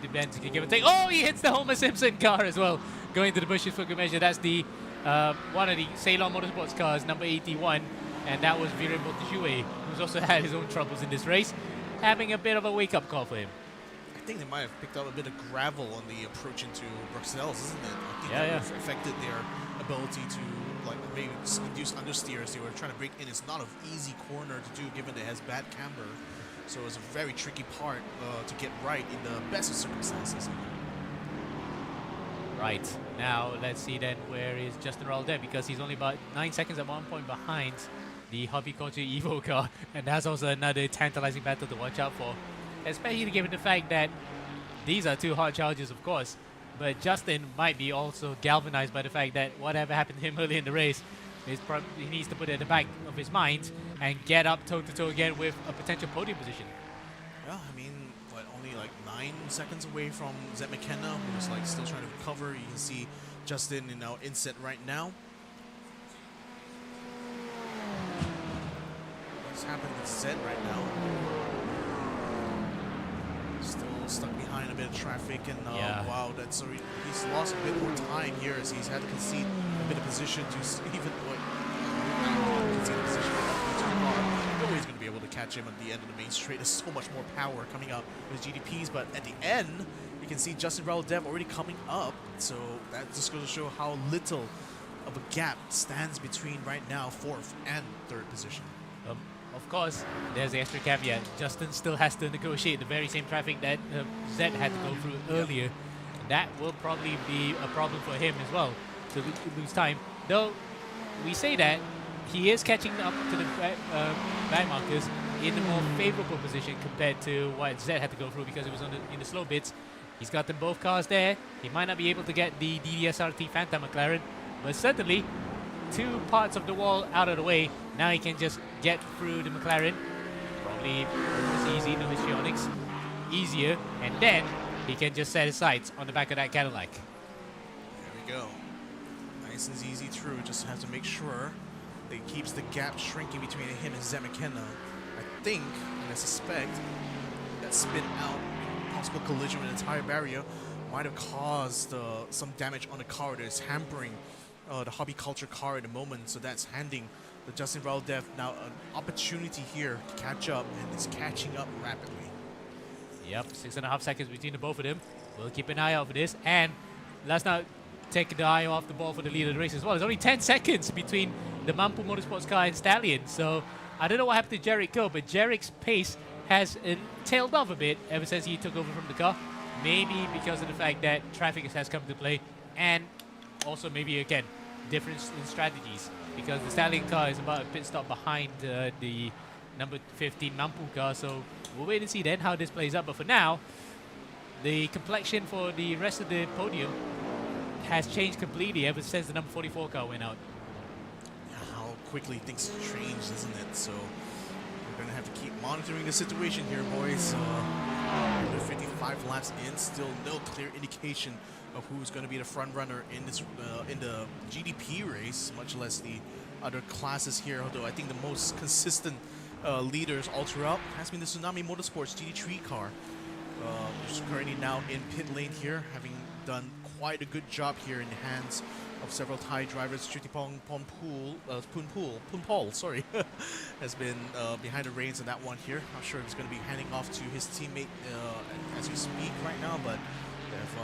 Depends if he can give and take. Oh, he hits the Homer Simpson car as well. Going to the bushes for good measure. That's the one of the Ceylon Motorsports cars, number 81. And that was Viren Bottajue, who's also had his own troubles in this race. Having a bit of a wake-up call for him. I think they might have picked up a bit of gravel on the approach into Bruxelles, isn't it? I think that affected their ability to like maybe induce understeers. They were trying to break in. It's not an easy corner to do given it has bad camber. So it's a very tricky part to get right in the best of circumstances. Right. Now, let's see then where is Justin Raul there, because he's only about 9 seconds at one point behind the Hobbyculture Evo car, and that's also another tantalizing battle to watch out for, especially given the fact that these are 2 hard charges, of course, but Justin might be also galvanized by the fact that whatever happened to him early in the race, he needs to put it at the back of his mind and get up toe-to-toe again with a potential podium position. Yeah, I mean, only like 9 seconds away from Zed McKenna, who's like still trying to recover. You can see Justin in our inset right now. What's happening with Zed right now? Still stuck behind a bit of traffic, and wow, that's he's lost a bit more time here as he's had to concede a bit of position to even concede a position. Nobody's going to be able to catch him at the end of the main straight. There's so much more power coming out with GDPs, but at the end, you can see Justin Raul Dev already coming up. So that just goes to show how little of a gap stands between right now 4th and 3rd position. Of course, there's the extra caveat. Justin still has to negotiate the very same traffic that Zed had to go through earlier. And that will probably be a problem for him as well, to lose time. Though, we say that, he is catching up to the back markers in a more favorable position compared to what Zed had to go through, because it was in the slow bits. He's got them both cars there. He might not be able to get the DDSRT Phantom McLaren, but certainly 2 parts of the wall out of the way. Now he can just get through the McLaren. Probably easy, no histrionics. Easier, and then he can just set his sights on the back of that Cadillac. There we go. Nice and easy through. Just have to make sure that he keeps the gap shrinking between him and Zed McKenna. think and I suspect that spin out, possible collision with an entire barrier, might have caused some damage on the car that is hampering the hobby culture car at the moment. So that's handing the Justin Valdev now an opportunity here to catch up, and it's catching up rapidly. Yep, 6.5 seconds between the both of them. We'll keep an eye out for this. And let's not take the eye off the ball for the leader of the race as well. There's only 10 seconds between the Mampu Motorsports car and Stallion. So I don't know what happened to Jarek Go, but Jarek's pace has tailed off a bit ever since he took over from the car. Maybe because of the fact that traffic has come to play, and also maybe, again, difference in strategies. Because the Stallion car is about a pit stop behind the number 15 Mampu car. So we'll wait and see then how this plays out. But for now, the complexion for the rest of the podium has changed completely ever since the number 44 car went out. How quickly things change, isn't it? So we're going to have to keep monitoring the situation here, boys. 55 laps in, still no clear indication of who's going to be the front runner in this in the GDP race, much less the other classes here. Although I think the most consistent leaders all throughout has been the Tsunami Motorsports GT3 car, which is currently now in pit lane here, having done quite a good job here in the hands of several Thai drivers. Chuttipong Punpol, sorry, has been behind the reins in that one here. Not sure if he's going to be handing off to his teammate as we speak right now, but they've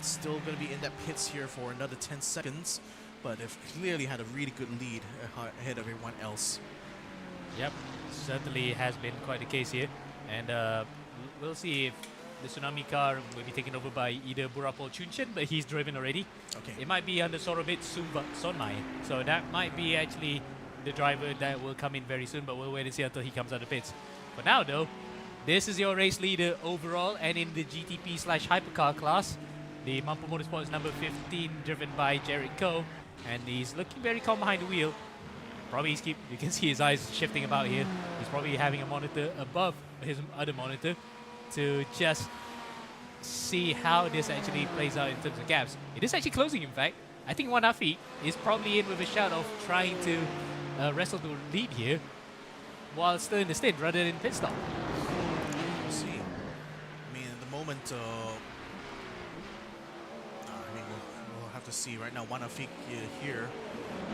still going to be in that pits here for another 10 seconds. But they've clearly had a really good lead ahead of everyone else. Yep, certainly has been quite the case here. And we'll see if the Tsunami car will be taken over by either Burapol Chunchen, but he's driven already. Okay. It might be under Sorobit Sonmai. So that might be actually the driver that will come in very soon, but we'll wait and see until he comes out of pits. For now, though, this is your race leader overall, and in the GTP/hypercar class, the Mampu Motorsports number 15, driven by Jarek Ko, and he's looking very calm behind the wheel. Probably you can see his eyes shifting about here. He's probably having a monitor above his other monitor to just see how this actually plays out in terms of gaps. It is actually closing, in fact. I think Wanafi is probably in with a shout of trying to wrestle the lead here while still in the stint rather than pit stop. We'll see. I mean, at the moment, we'll have to see. Right now, Wanafi here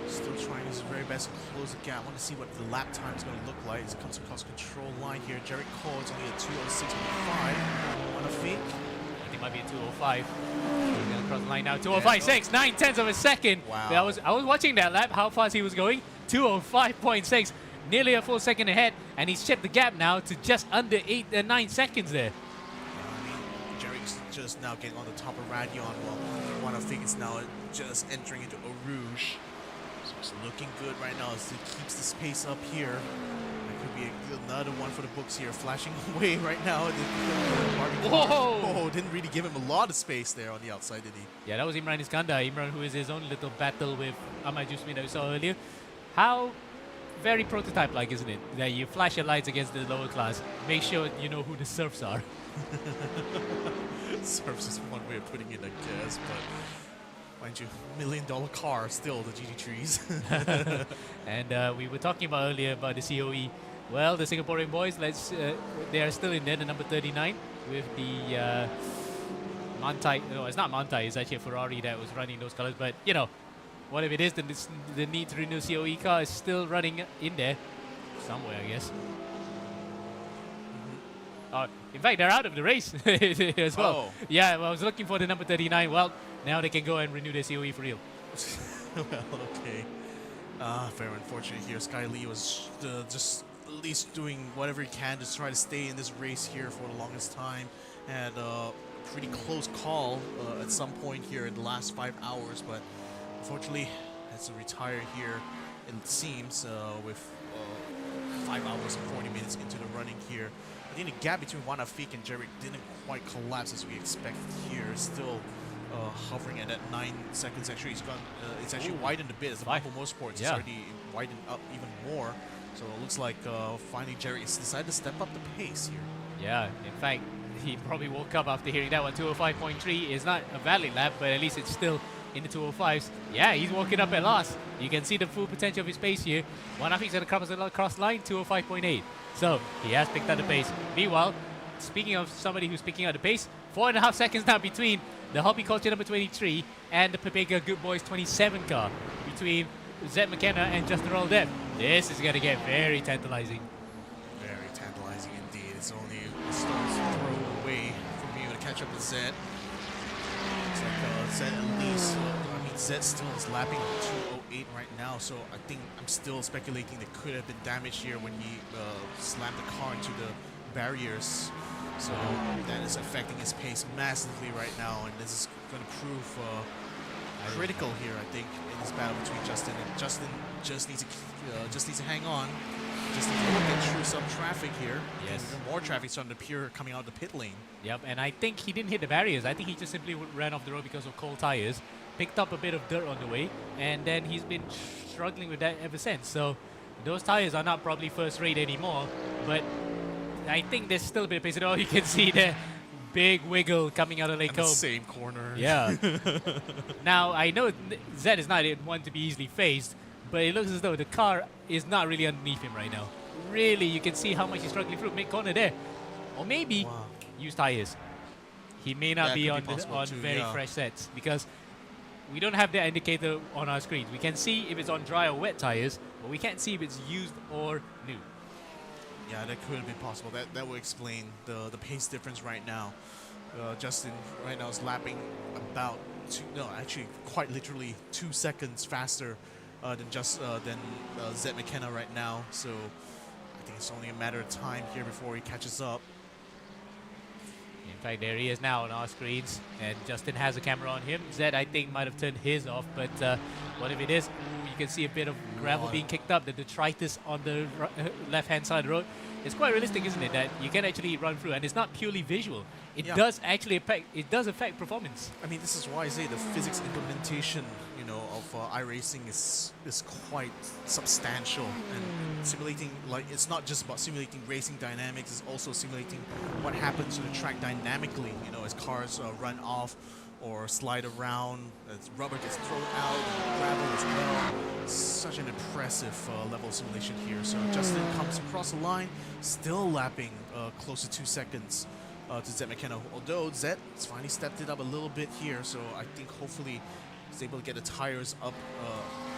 still trying his very best to close the gap. I want to see what the lap time is going to look like as it comes across control line here. Jarek Cole is only at 2:06.5. Wanafi, I think it might be a 2:05. He's going to cross the line now. 2:05.6, 9/10 of a second. Wow. I was watching that lap, how fast he was going. 2:05.6, nearly a full second ahead, and he's chipped the gap now to just under 9 seconds there. I mean, Jarek's just now getting on the top of Radion, while Wanafi is now just entering into Eau Rouge. So it's looking good right now as it keeps this pace up here. That could be another one for the books here. Flashing away right now. Whoa! Oh, didn't really give him a lot of space there on the outside, did he? Yeah, that was Imran Iskandar. Imran, who is his own little battle with Ahmad Jusmi that we saw earlier. How very prototype-like, isn't it? That you flash your lights against the lower class. Make sure you know who the serfs are. Serves is one way of putting it, I guess, but mind you, $1 million car still, the GT3s. And we were talking about earlier about the COE. Well, the Singaporean boys, they are still in there, the number 39, with the Mantai. No, it's not Mantai, it's actually a Ferrari that was running those colors. But, you know, whatever it is, the need to renew COE car is still running in there somewhere, I guess. In fact, they're out of the race as well. Oh. Yeah, well, I was looking for the number 39. Well, now they can go and renew their COE for real. Well, okay. Very unfortunate here. Sky Lee was just at least doing whatever he can to try to stay in this race here for the longest time. Had a pretty close call at some point here in the last 5 hours, but unfortunately has to retire here, it seems, with 5 hours and 40 minutes into the running here. I think the gap between Wanafik and Jarek didn't quite collapse as we expected here. Still hovering at that 9 seconds. Actually, it's actually widened a bit as the Mampu Motorsports is already widened up even more. So it looks like finally Jarek has decided to step up the pace here. Yeah, in fact, he probably woke up after hearing that one. 2:05.3 is not a valid lap, but at least it's still in the 2:05s. Yeah, he's walking up at last. You can see the full potential of his pace here. Wanafik's going to cross the line, 2:05.8. So he has picked up the pace. Meanwhile, speaking of somebody who's picking up the pace, 4.5 seconds now between the Hobby Culture number 23 and the Pepega Good Boys 27 car, between Zed McKenna and Justin Roldev. This is going to get very tantalizing. Very tantalizing indeed. It's only a stone's throw away from being able to catch up with Zed. Looks like Zed at least, I mean, Zed still is lapping 2:08 right now, so I think I'm still speculating there could have been damage here when he slammed the car into the barriers. So that is affecting his pace massively right now, and this is going to prove critical here, I think, in this battle between Justin. And Justin just needs to hang on. Just needs to get through some traffic here. Yes. Even more traffic starting to appear coming out of the pit lane. Yep, and I think he didn't hit the barriers. I think he just simply ran off the road because of cold tires, picked up a bit of dirt on the way, and then he's been struggling with that ever since. So those tires are not probably first rate anymore, but I think there's still a bit of pace. Oh, you can see the big wiggle coming out of Lake And the Cove. same corner. Yeah. Now, I know Zed is not one to be easily phased, but it looks as though the car is not really underneath him right now. Really, you can see how much he's struggling through mid-corner there. Or maybe use tires. He may not That be could on, be possible on too, very yeah. fresh sets, because we don't have that indicator on our screens. We can see if it's on dry or wet tires, but we can't see if it's used or new. Yeah, that could have been possible. That would explain the pace difference right now. Justin right now is lapping about actually quite literally 2 seconds faster than Zed McKenna right now. So I think it's only a matter of time here before he catches up. In fact, there he is now on our screens, and Justin has a camera on him. Zed, I think, might have turned his off, but what if it is? Ooh, you can see a bit of gravel being kicked up, the detritus on the left-hand side of the road. It's quite realistic, isn't it, that you can actually run through, and it's not purely visual. It does actually affect performance. I mean, this is why I say the physics implementation, of iRacing is quite substantial, and simulating, like, it's not just about simulating racing dynamics, it's also simulating what happens to the track dynamically, as cars run off or slide around, as rubber gets thrown out, gravel as well. Such an impressive level of simulation here. So Justin comes across the line, still lapping close to 2 seconds to Zed McKenna, although Zed has finally stepped it up a little bit here, so I think hopefully he's able to get the tires up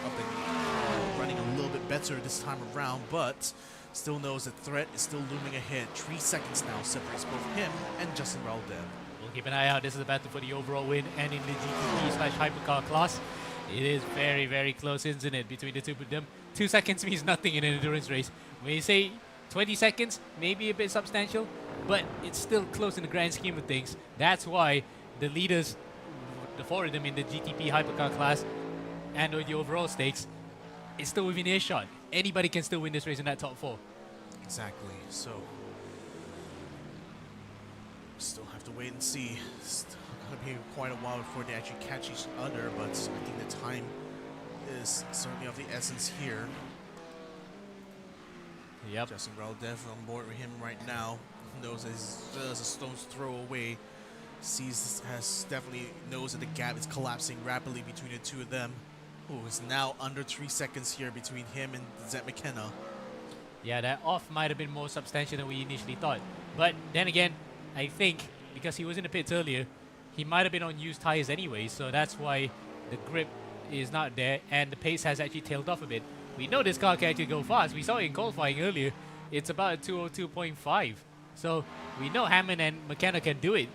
and running a little bit better this time around, but still knows the threat is still looming ahead. 3 seconds now separates both him and Justin Raldev. We'll keep an eye out. This is a battle for the overall win, and in the GTP/Hypercar class, it is very, very close, isn't it, between the two of them. 2 seconds means nothing in an endurance race. When you say 20 seconds, maybe a bit substantial, but it's still close in the grand scheme of things. That's why the leaders, the four of them in the GTP Hypercar class and the overall stakes, is still within earshot. Anybody can still win this race in that top four. Exactly. So still have to wait and see. Still gonna be quite a while before they actually catch each other, but I think the time is certainly of the essence here. Yep. Justin Raldev on board with him right now. Knows that he's just a stone's throw away. Definitely knows that the gap is collapsing rapidly between the two of them. Who is now under 3 seconds here between him and Zed McKenna. Yeah, that off might have been more substantial than we initially thought. But then again, I think because he was in the pits earlier, he might have been on used tires anyway, so that's why the grip is not there and the pace has actually tailed off a bit. We know this car can actually go fast. We saw it in qualifying earlier. It's about a 202.5. So we know Hammond and McKenna can do it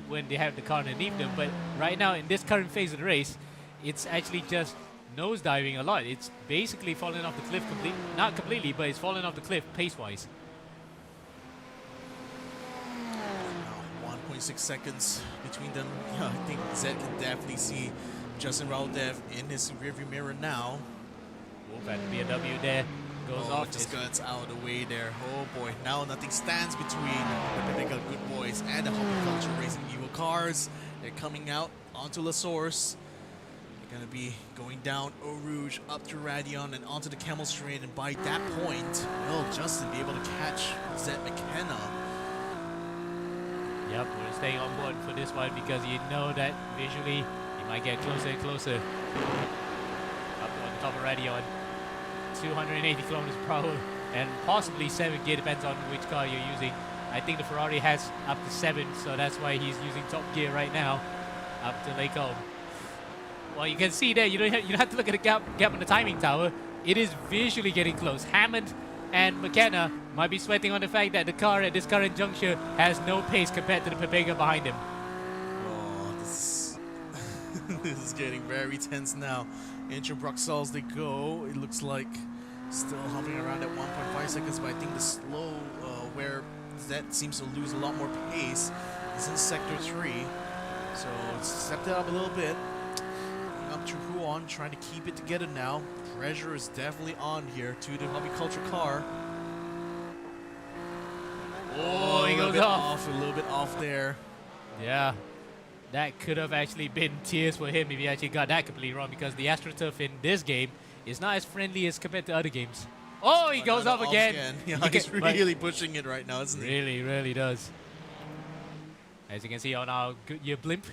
when they have the car underneath them, but right now in this current phase of the race, it's actually just nosediving a lot. It's basically falling off the cliff not completely, but it's falling off the cliff pace-wise. Now 1.6 seconds between them. I think Zed can definitely see Justin Raldev in his rearview mirror now. Wolf at the BMW there goes off. Just guns out of the way there. Oh boy, now nothing stands between the Pepega Good Boys and the Horticulture Racing Evo cars. They're coming out onto La Source. They're going to be going down Eau Rouge, up to Radion, and onto the Camel Strain. And by that point, will Justin be able to catch Zed McKenna? Yep, we're staying on board for this one because you know that visually he might get closer and closer. Up on the top of Radion. 280 kilometers per hour and possibly 7 gear, depends on which car you're using. I think the Ferrari has up to 7, so that's why he's using top gear right now, up to Lake Home. Well, you can see there, you don't have to look at the gap on the timing tower. It is visually getting close. Hammond and McKenna might be sweating on the fact that the car at this current juncture has no pace compared to the Pepega behind him. Oh, this this is getting very tense now. Intro Bruxelles they go. It looks like still hovering around at 1.5 seconds, but I think the slow where Zed seems to lose a lot more pace is in sector 3. So it's stepped it up a little bit. Up to Huon, trying to keep it together now. Pressure is definitely on here to the Hobbyculture car. Oh, he goes off. A little bit off there. Yeah, that could have actually been tears for him if he actually got that completely wrong, because the AstroTurf in this game is not as friendly as compared to other games. Oh, he goes off again. Yeah, he's really pushing it right now, isn't he? Really does. As you can see on our Goodyear blimp,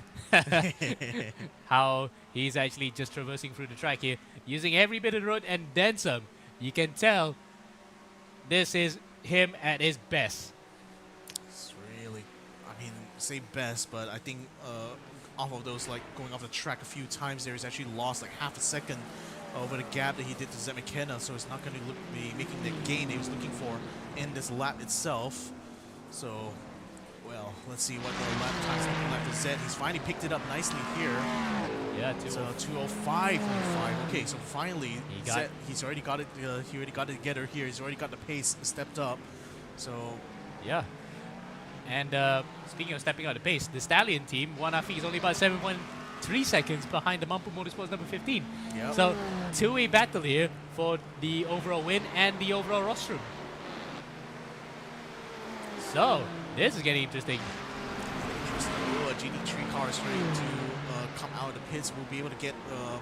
how he's actually just traversing through the track here, using every bit of the road and then some. You can tell this is him at his best. It's really, I mean, say best, but I think off of those, like going off the track a few times there, he's actually lost like half a second over the gap that he did to Zed McKenna, so it's not going to be making the gain he was looking for in this lap itself. So, well, let's see what the lap time's looking like for Zed. He's finally picked it up nicely here. Yeah, so 2:05.5. Okay, so finally, he's already got it. He already got it together here. He's already got the pace stepped up. So, yeah. And speaking of stepping up the pace, the Stallion team, Wanafi is only about 7.3 seconds behind the Mampu Motorsports number 15. Yep. So, two-way battle here for the overall win and the overall rostrum. So, this is getting interesting. GD3 car is ready to come out of the pits. We'll be able to get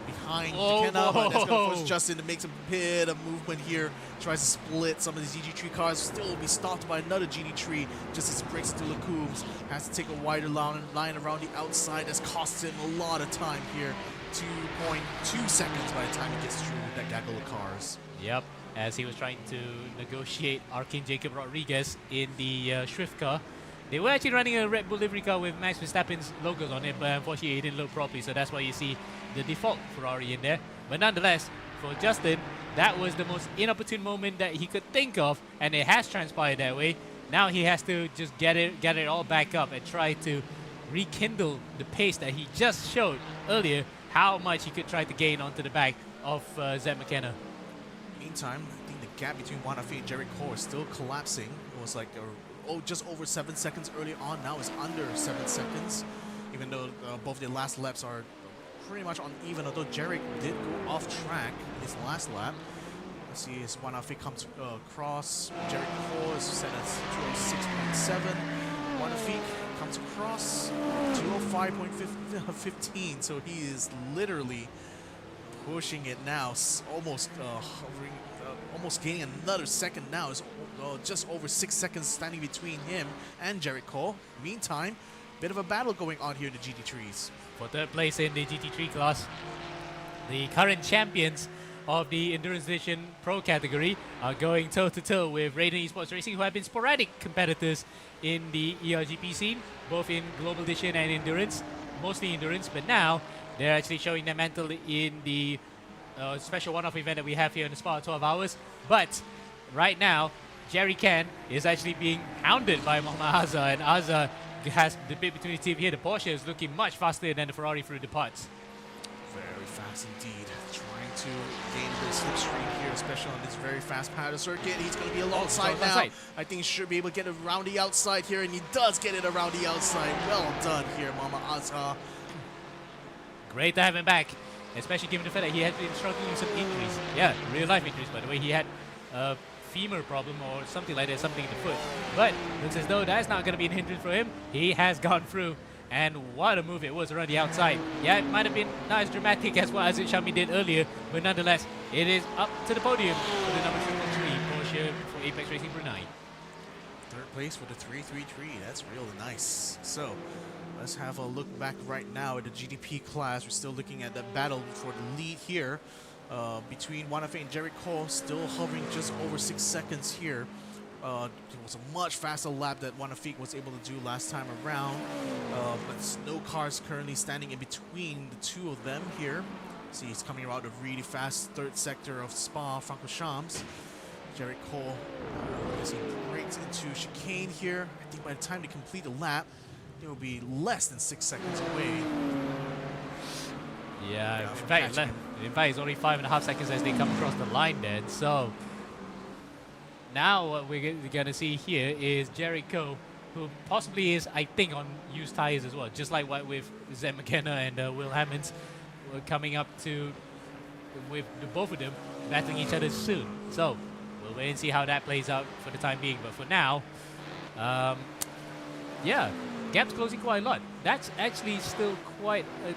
behind McKenna, but that's going to force Justin to make some bit of movement here. Tries to split some of these GD3 cars. Still will be stopped by another GD3 just as he breaks into Lacoombs. Has to take a wider line around the outside. That's cost him a lot of time here. 2.2 seconds by the time he gets through that gaggle of cars. Yep, as he was trying to negotiate Arkin Jacob Rodriguez in the Swift car. They were actually running a Red Bull livery car with Max Verstappen's logos on it, but unfortunately it didn't look properly, so that's why you see the default Ferrari in there. But nonetheless, for Justin, that was the most inopportune moment that he could think of, and it has transpired that way. Now he has to just get it all back up and try to rekindle the pace that he just showed earlier, how much he could try to gain onto the back of Zed McKenna. Meantime, I think the gap between Wanafi and Jerry Cole is still collapsing. It was like just over 7 seconds early on. Now it's under 7 seconds, even though both their last laps are pretty much uneven, although Jarek did go off track in his last lap. Let's see as Wanafi comes across. Jarek Cole is set at 206.7. Wanafi comes across 205.15, so he is literally pushing it now, almost hovering, almost gaining another second now. It's just over 6 seconds standing between him and Jarek Cole. Meantime, bit of a battle going on here in the GT3s. For third place in the GT3 class, the current champions of the Endurance Edition Pro category are going toe-to-toe with Raiden Esports Racing, who have been sporadic competitors in the ERGP scene, both in Global Edition and Endurance, mostly Endurance, but now they're actually showing their mantle in the special one-off event that we have here in the Spa 12 Hours. But right now, Jerry Can is actually being hounded by Mohamed Azza, and Azza has the bit between the team here. The Porsche is looking much faster than the Ferrari through the parts. Very fast indeed. Trying to gain a bit of slipstream here, especially on this very fast powder circuit. He's going to be alongside now. I think he should be able to get it around the outside here, and he does get it around the outside. Well done here, Mohamed Azza. Great to have him back, especially given the fact that he had been struggling with some injuries. Yeah, real-life injuries, by the way. He had a femur problem or something like that, something in the foot. But looks as though that's not going to be an hindrance for him. He has gone through, and what a move it was around the outside. Yeah, it might have been not as dramatic as what Aziz Shami did earlier, but nonetheless, it is up to the podium for the number 3 Porsche for Apex Racing Brunei. Third place for the 333. That's really nice. So, let's have a look back right now at the GDP class. We're still looking at the battle for the lead here. between Wanafe and Jerry Cole, still hovering just over 6 seconds here. It was a much faster lap that Wanafe was able to do last time around. But no cars currently standing in between the two of them here. See, he's coming around a really fast third sector of Spa-Francorchamps. Jerry Cole, as he breaks into chicane here, I think by the time they complete the lap, they will be less than 6 seconds away. Yeah, from in catching fact, it's only 5.5 seconds as they come across the line then. So now what we're going to see here is Jericho, who possibly is, I think, on used tires as well, just like what with Zed McKenna and Will Hammonds were coming up to, with the both of them battling each other soon. So we'll wait and see how that plays out for the time being. But for now, yeah, gap's closing quite a lot. That's actually still quite a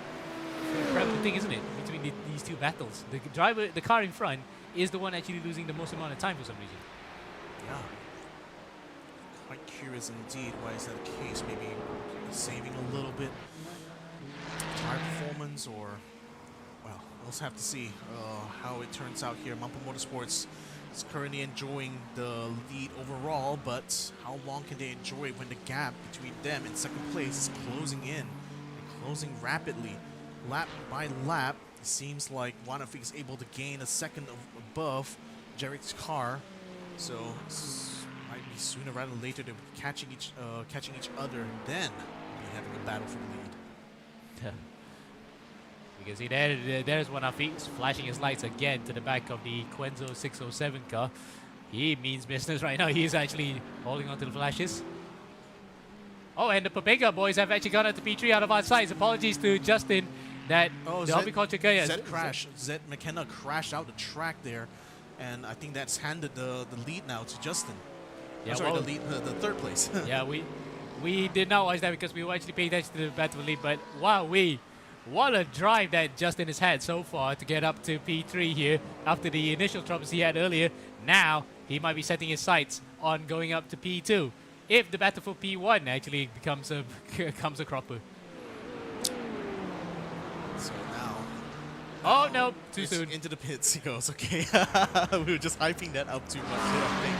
prevalent thing, isn't it, between these two battles? The car in front is the one actually losing the most amount of time for some reason. Yeah. Quite curious indeed. Why is that the case? Maybe saving a little bit tire performance, or well, we'll just have to see how it turns out here. Mampa Motorsports is currently enjoying the lead overall, but how long can they enjoy it when the gap between them and second place is closing in and closing rapidly? Lap by lap, it seems like Wanafe is able to gain a second above Jerry's car, so might be sooner rather than later they're catching each other and then be having a battle for the lead. You can see there's Wanafe flashing his lights again to the back of the Quenzo 607 car. He means business right now. He's actually holding on to the flashes. Oh, and the Papega boys have actually gone out to P3 out of our sights. Apologies to Justin that the Horticulture car. Zed McKenna crashed out the track there, and I think that's handed the lead now to Justin. Yeah, sorry, well, the third place. yeah, we did not watch that because we were actually paying attention to the battle lead. But wow, what a drive that Justin has had so far to get up to P3 here after the initial troubles he had earlier. Now he might be setting his sights on going up to P2 if the battle for P1 actually becomes a cropper. So now, oh no, too soon. Into the pits he goes. Okay, we were just hyping that up too much, I think.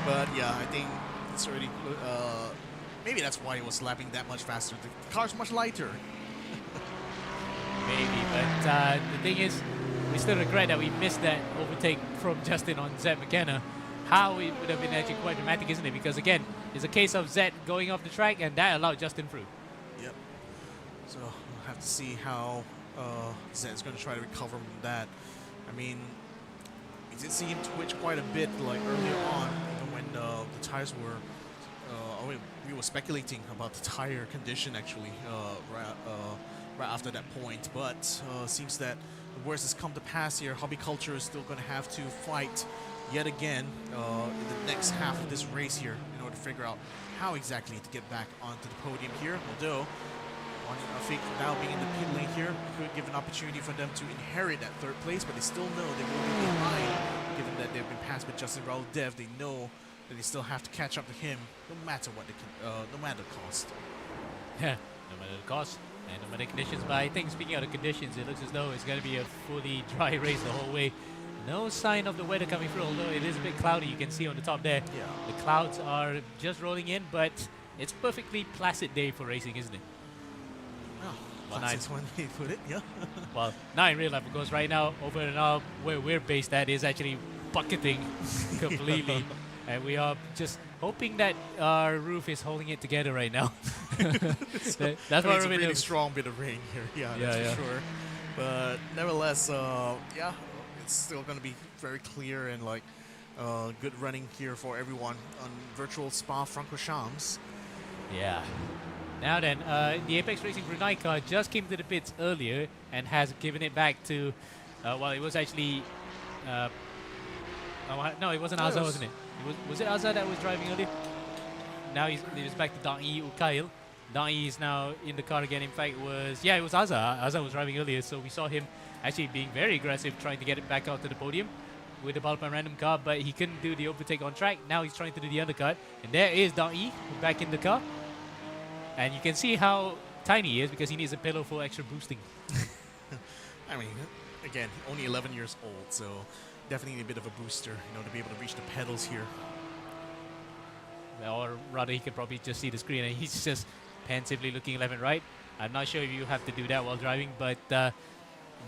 But yeah, I think it's already. Maybe that's why it was lapping that much faster. The car's much lighter. Maybe, but the thing is, we still regret that we missed that overtake from Justin on Zed McKenna. How it would have been actually quite dramatic, isn't it? Because again, it's a case of Zed going off the track, and that allowed Justin through. Yep. So we'll have to see how Zed's going to try to recover from that. I mean, we did see him twitch quite a bit, like earlier on, even when the tires were. We were speculating about the tire condition actually right after that point, but seems that the worst has come to pass here. Hobby Culture is still going to have to fight yet again in the next half of this race here in order to figure out how exactly to get back onto the podium here. Although, I think now being in the pit lane here could give an opportunity for them to inherit that third place, but they still know they will be behind, given that they've been passed by Justin Raul Dev. They know that they still have to catch up to him, no matter what they can, no matter the cost. Yeah, no matter the cost and no matter the conditions. But I think speaking of the conditions, it looks as though it's going to be a fully dry race the whole way. No sign of the weather coming through, although it is a bit cloudy. You can see on the top there. Yeah. The clouds are just rolling in, but it's perfectly placid day for racing, isn't it? Oh, Well, that's one way to put it, yeah. Well, not in real life, because right now, over and out where we're based at is actually bucketing completely. And we are just hoping that our roof is holding it together right now. That's I mean, what it's a we're really doing. strong bit of rain here, that's for sure. But nevertheless, yeah, it's still going to be very clear and like good running here for everyone on virtual Spa-Francorchamps. Yeah. Now then, the Apex Racing Brunei car just came to the pits earlier and has given it back to, well, it was actually, no, it wasn't Azza, wasn't it? Was it Azza that was driving earlier? Now it was back to Dang-Yi Ukail. Dang-Yi is now in the car again. In fact, it was Azza. Azza was driving earlier, so we saw him actually being very aggressive, trying to get it back out to the podium with the Balpan random car, but he couldn't do the overtake on track. Now he's trying to do the undercut, and there is Dang-Yi back in the car. And you can see how tiny he is because he needs a pillow for extra boosting. I mean, again, only 11 years old, so definitely a bit of a booster, to be able to reach the pedals here. Or rather, he can probably just see the screen and he's just pensively looking left and right. I'm not sure if you have to do that while driving, but the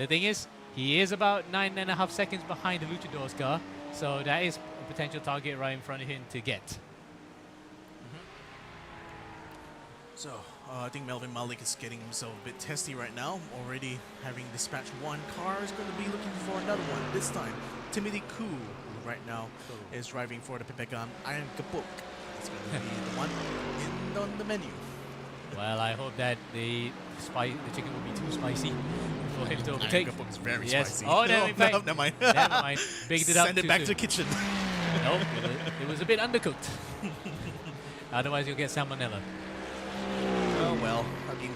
thing is, he is about 9.5 seconds behind the Luchador's car, so that is a potential target right in front of him to get. So, I think Melvin Malik is getting himself a bit testy right now. Already having dispatched one car, is going to be looking for another one. This time, Timothy Koo right now is driving for the Pepegan Iron Kapuk. It's going to be the one on the menu. Well, I hope that the chicken will be too spicy for him to overtake. Iron Kapuk is very Yes. spicy. Oh, no, in fact, never mind. never mind. Baked it up Send it too back to soon. the kitchen. Nope, it was a bit undercooked. Otherwise, you'll get salmonella. Oh well,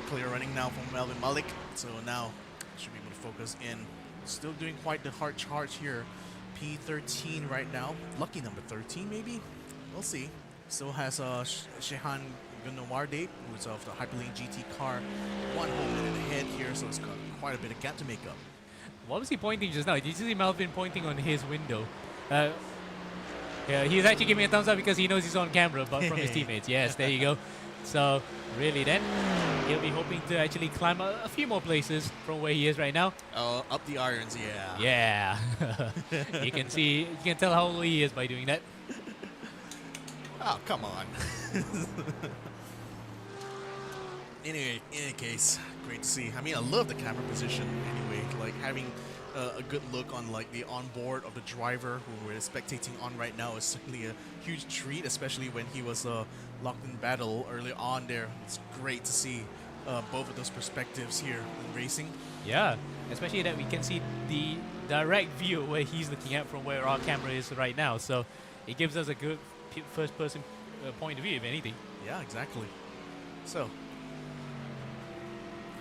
clear running now from Melvin Malik. So now should be able to focus in. Still doing quite the hard charge here. P13 right now. Lucky number 13 maybe? We'll see. Still has Shehan Gunawarde, who's of the Hyperlink GT car. 1 whole minute ahead here, so it's got quite a bit of gap to make up. What was he pointing just now? Did you see Melvin pointing on his window? Yeah, he's actually giving a thumbs up because he knows he's on camera, but from his teammates. Yes, there you go. So really then, he'll be hoping to actually climb a few more places from where he is right now. Up the irons, yeah. Yeah. you can tell how old he is by doing that. Oh, come on. Anyway, in any case, great to see. I mean, I love the camera position anyway, like having a good look on like the onboard of the driver who we're spectating on right now is certainly a huge treat, especially when he was locked in battle early on there. It's great to see both of those perspectives here in racing. Yeah, especially that we can see the direct view where he's looking at from where our camera is right now. So it gives us a good first-person point of view, if anything. Yeah, exactly. So,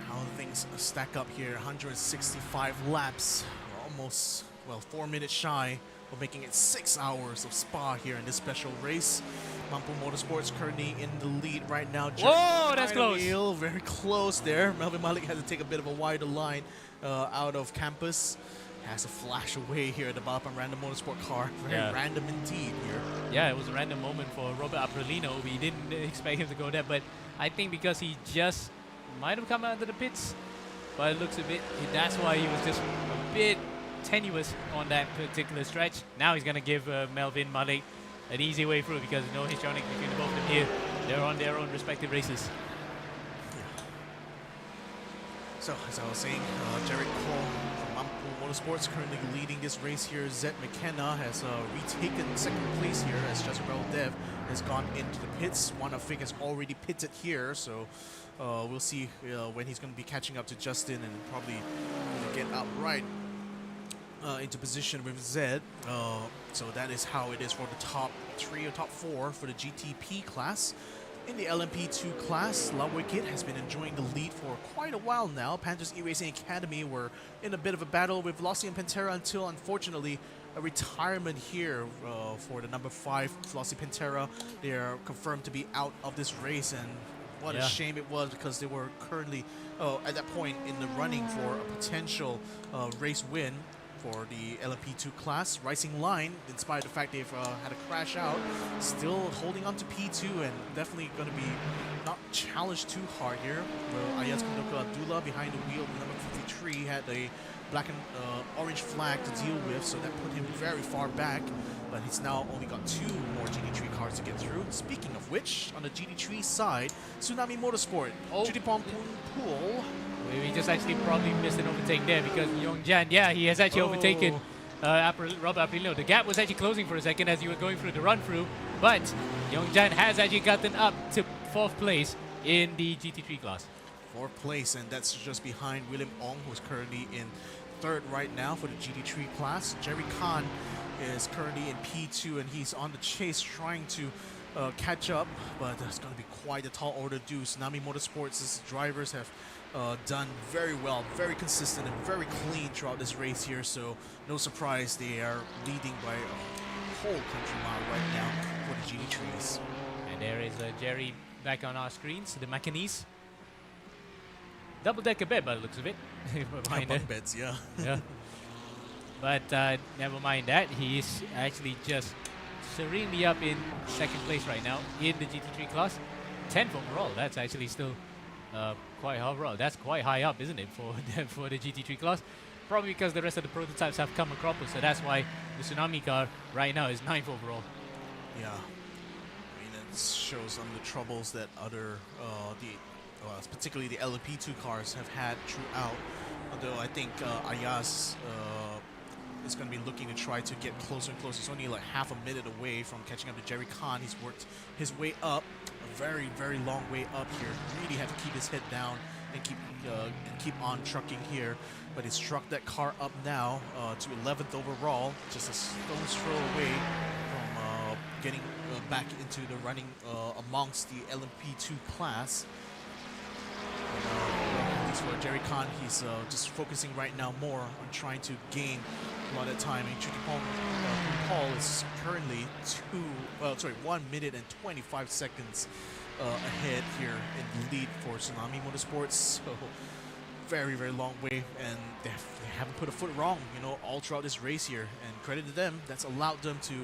how things stack up here. 165 laps. We're almost, 4 minutes shy of making it 6 hours of Spa here in this special race. Mampu Motorsports currently in the lead right now. Whoa, that's close. Wheel, very close there. Melvin Malik has to take a bit of a wider line out of campus. Has a flash away here at the bottom random motorsport car. Very random indeed here. Yeah, it was a random moment for Robert Aprilino. We didn't expect him to go there, but I think because he just might have come out of the pits, but it looks a bit, that's why he was just a bit tenuous on that particular stretch. Now he's going to give Melvin Malik an easy way through because no histrionic between the both of them here. They're on their own respective races. So, as I was saying, Jared Cole from Mampu Motorsports currently leading this race here. Zed McKenna has retaken second place here as Jezebel Dev has gone into the pits. One of Fig has already pitted here, so we'll see when he's going to be catching up to Justin and probably get up right into position with Zed. So that is how it is for the top 3 or top 4 for the GTP class. In the LMP2 class, La Wicked has been enjoying the lead for quite a while now. Panthers eRacing Academy were in a bit of a battle with Flossie and Pantera until, unfortunately, a retirement here for the number 5 Flossie Pantera. They are confirmed to be out of this race, and what a shame it was because they were currently at that point in the running for a potential race win for the LMP2 class. Rising Line, in spite of the fact they've had a crash out, still holding on to P2 and definitely going to be not challenged too hard here. Ayaz Kondoko Abdullah behind the wheel, number 53, had a black and orange flag to deal with, so that put him very far back. But he's now only got 2 more GD3 cars to get through. Speaking of which, on the GD3 side, Tsunami Motorsport, Judipong Pool. We just actually probably missed an overtake there because Yongjan, he has actually overtaken Robert Aprilino. The gap was actually closing for a second as he was going through the run-through, but Yongjan has actually gotten up to 4th place in the GT3 class. 4th place, and that's just behind William Ong, who's currently in 3rd right now for the GT3 class. Jerry Khan is currently in P2, and he's on the chase trying to catch up, but it's going to be quite a tall order to do. Tsunami Motorsports' drivers have done very well, very consistent and very clean throughout this race here, so no surprise they are leading by a whole country mile right now for the GT3s. And there is Jerry back on our screens, the Macanese. Double-decker bed by the looks of it. Bunk beds, yeah. But never mind that. He is actually just serenely up in second place right now in the GT3 class. 10th overall. That's actually still quite overall. That's quite high up, isn't it, for the GT3 class? Probably because the rest of the prototypes have come across, so that's why the Tsunami car right now is 9th overall. Yeah. I mean, it shows some of the troubles that other, particularly the LMP2 cars have had throughout. Although I think Ayaz is going to be looking to try to get closer and closer. He's only like half a minute away from catching up to Jerry Khan. He's worked his way up, a very, very long way up here. Really had to keep his head down and keep on trucking here. But he's struck that car up now to 11th overall, just a stone's throw away from getting back into the running amongst the LMP2 class. At least for Jerry Khan, he's just focusing right now more on trying to gain a lot of time. And Paul is currently 1 minute and 25 seconds ahead here in the lead for Tsunami Motorsports. So very, very long way, and they haven't put a foot wrong, all throughout this race here. And credit to them, that's allowed them to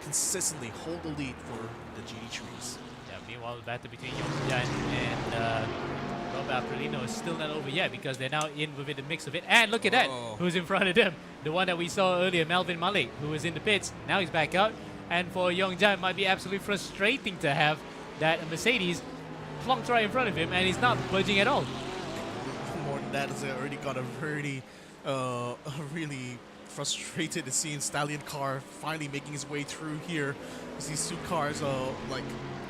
consistently hold the lead for the GT3s. Yeah, meanwhile, the battle between Yongjan and Robert Aprilino is still not over yet because they're now in within the mix of it. And look at that, who's in front of them? The one that we saw earlier, Melvin Malik, who was in the pits. Now he's back out. And for Yongjan, it might be absolutely frustrating to have that Mercedes plonked right in front of him, and he's not budging at all. More than that, has already got a very, really frustrated to seeing Stallion car finally making his way through here. These two cars, like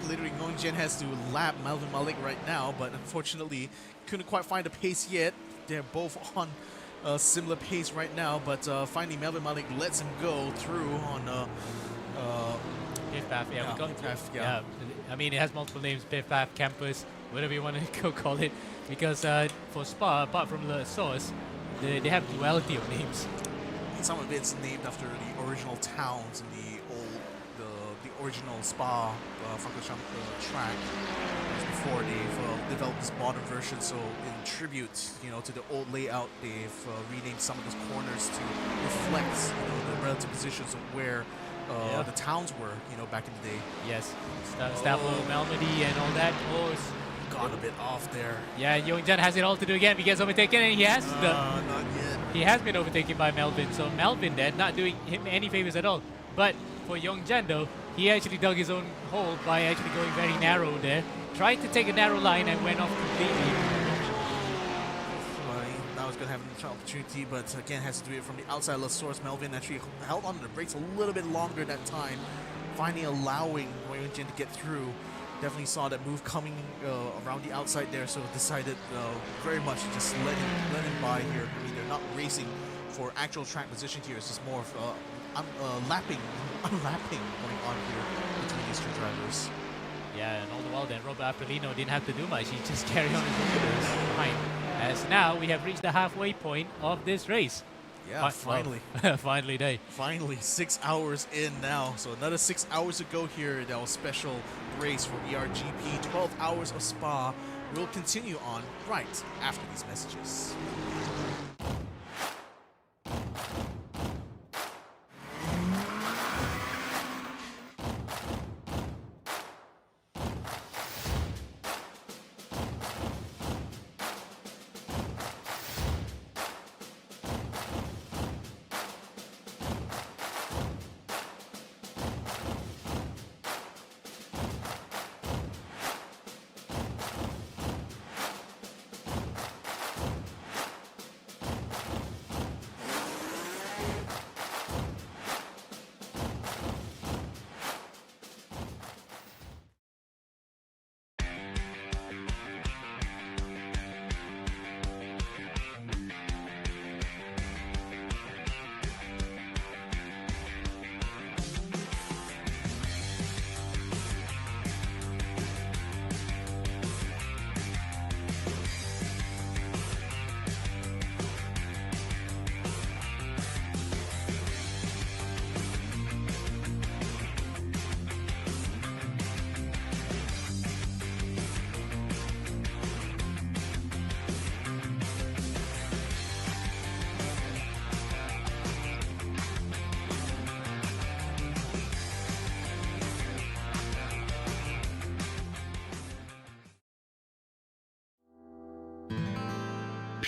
literally Yongjian has to lap Melvin Malik right now, but unfortunately couldn't quite find a pace yet. They're both on a similar pace right now, but finally Melvin Malik lets him go through on Piff Path, yeah, we got Piff Path, yeah. I mean, it has multiple names: Piff Path, Campus, whatever you want to go call it. Because for Spa, apart from the source, they have duality of names. Some of it's named after the original towns in the original Spa Francorchamps track. Before they've developed this modern version, so in tribute, to the old layout, they've renamed some of those corners to reflect, the relative positions of where the towns were, back in the day. Yes, Staffel, Malmedy, and all that. Oh, it's gone a bit off there. Yeah, Yongjan has it all to do again. He gets overtaken, and he has not yet. He has been overtaken by Melvin. So Melvin then not doing him any favors at all. But for Yongjan though, he actually dug his own hole by actually going very narrow there. Tried to take a narrow line and went off completely. Now he's going to have an opportunity, but again has to do it from the outside left source. Melvin actually held on to the brakes a little bit longer that time, finally allowing Yongjan to get through. Definitely saw that move coming around the outside there, so decided very much to just let him by here. I mean, they're not racing for actual track position here. It's just more of unlapping going on here between these two drivers. Yeah, and all the while then, Robert Aprilino didn't have to do much. He just carried on his own behind. As now we have reached the halfway point of this race. Yeah, finally. Finally day. Finally, 6 hours in now. So another 6 hours to go here in our special race for ERGP. 12 hours of Spa. We'll continue on right after these messages.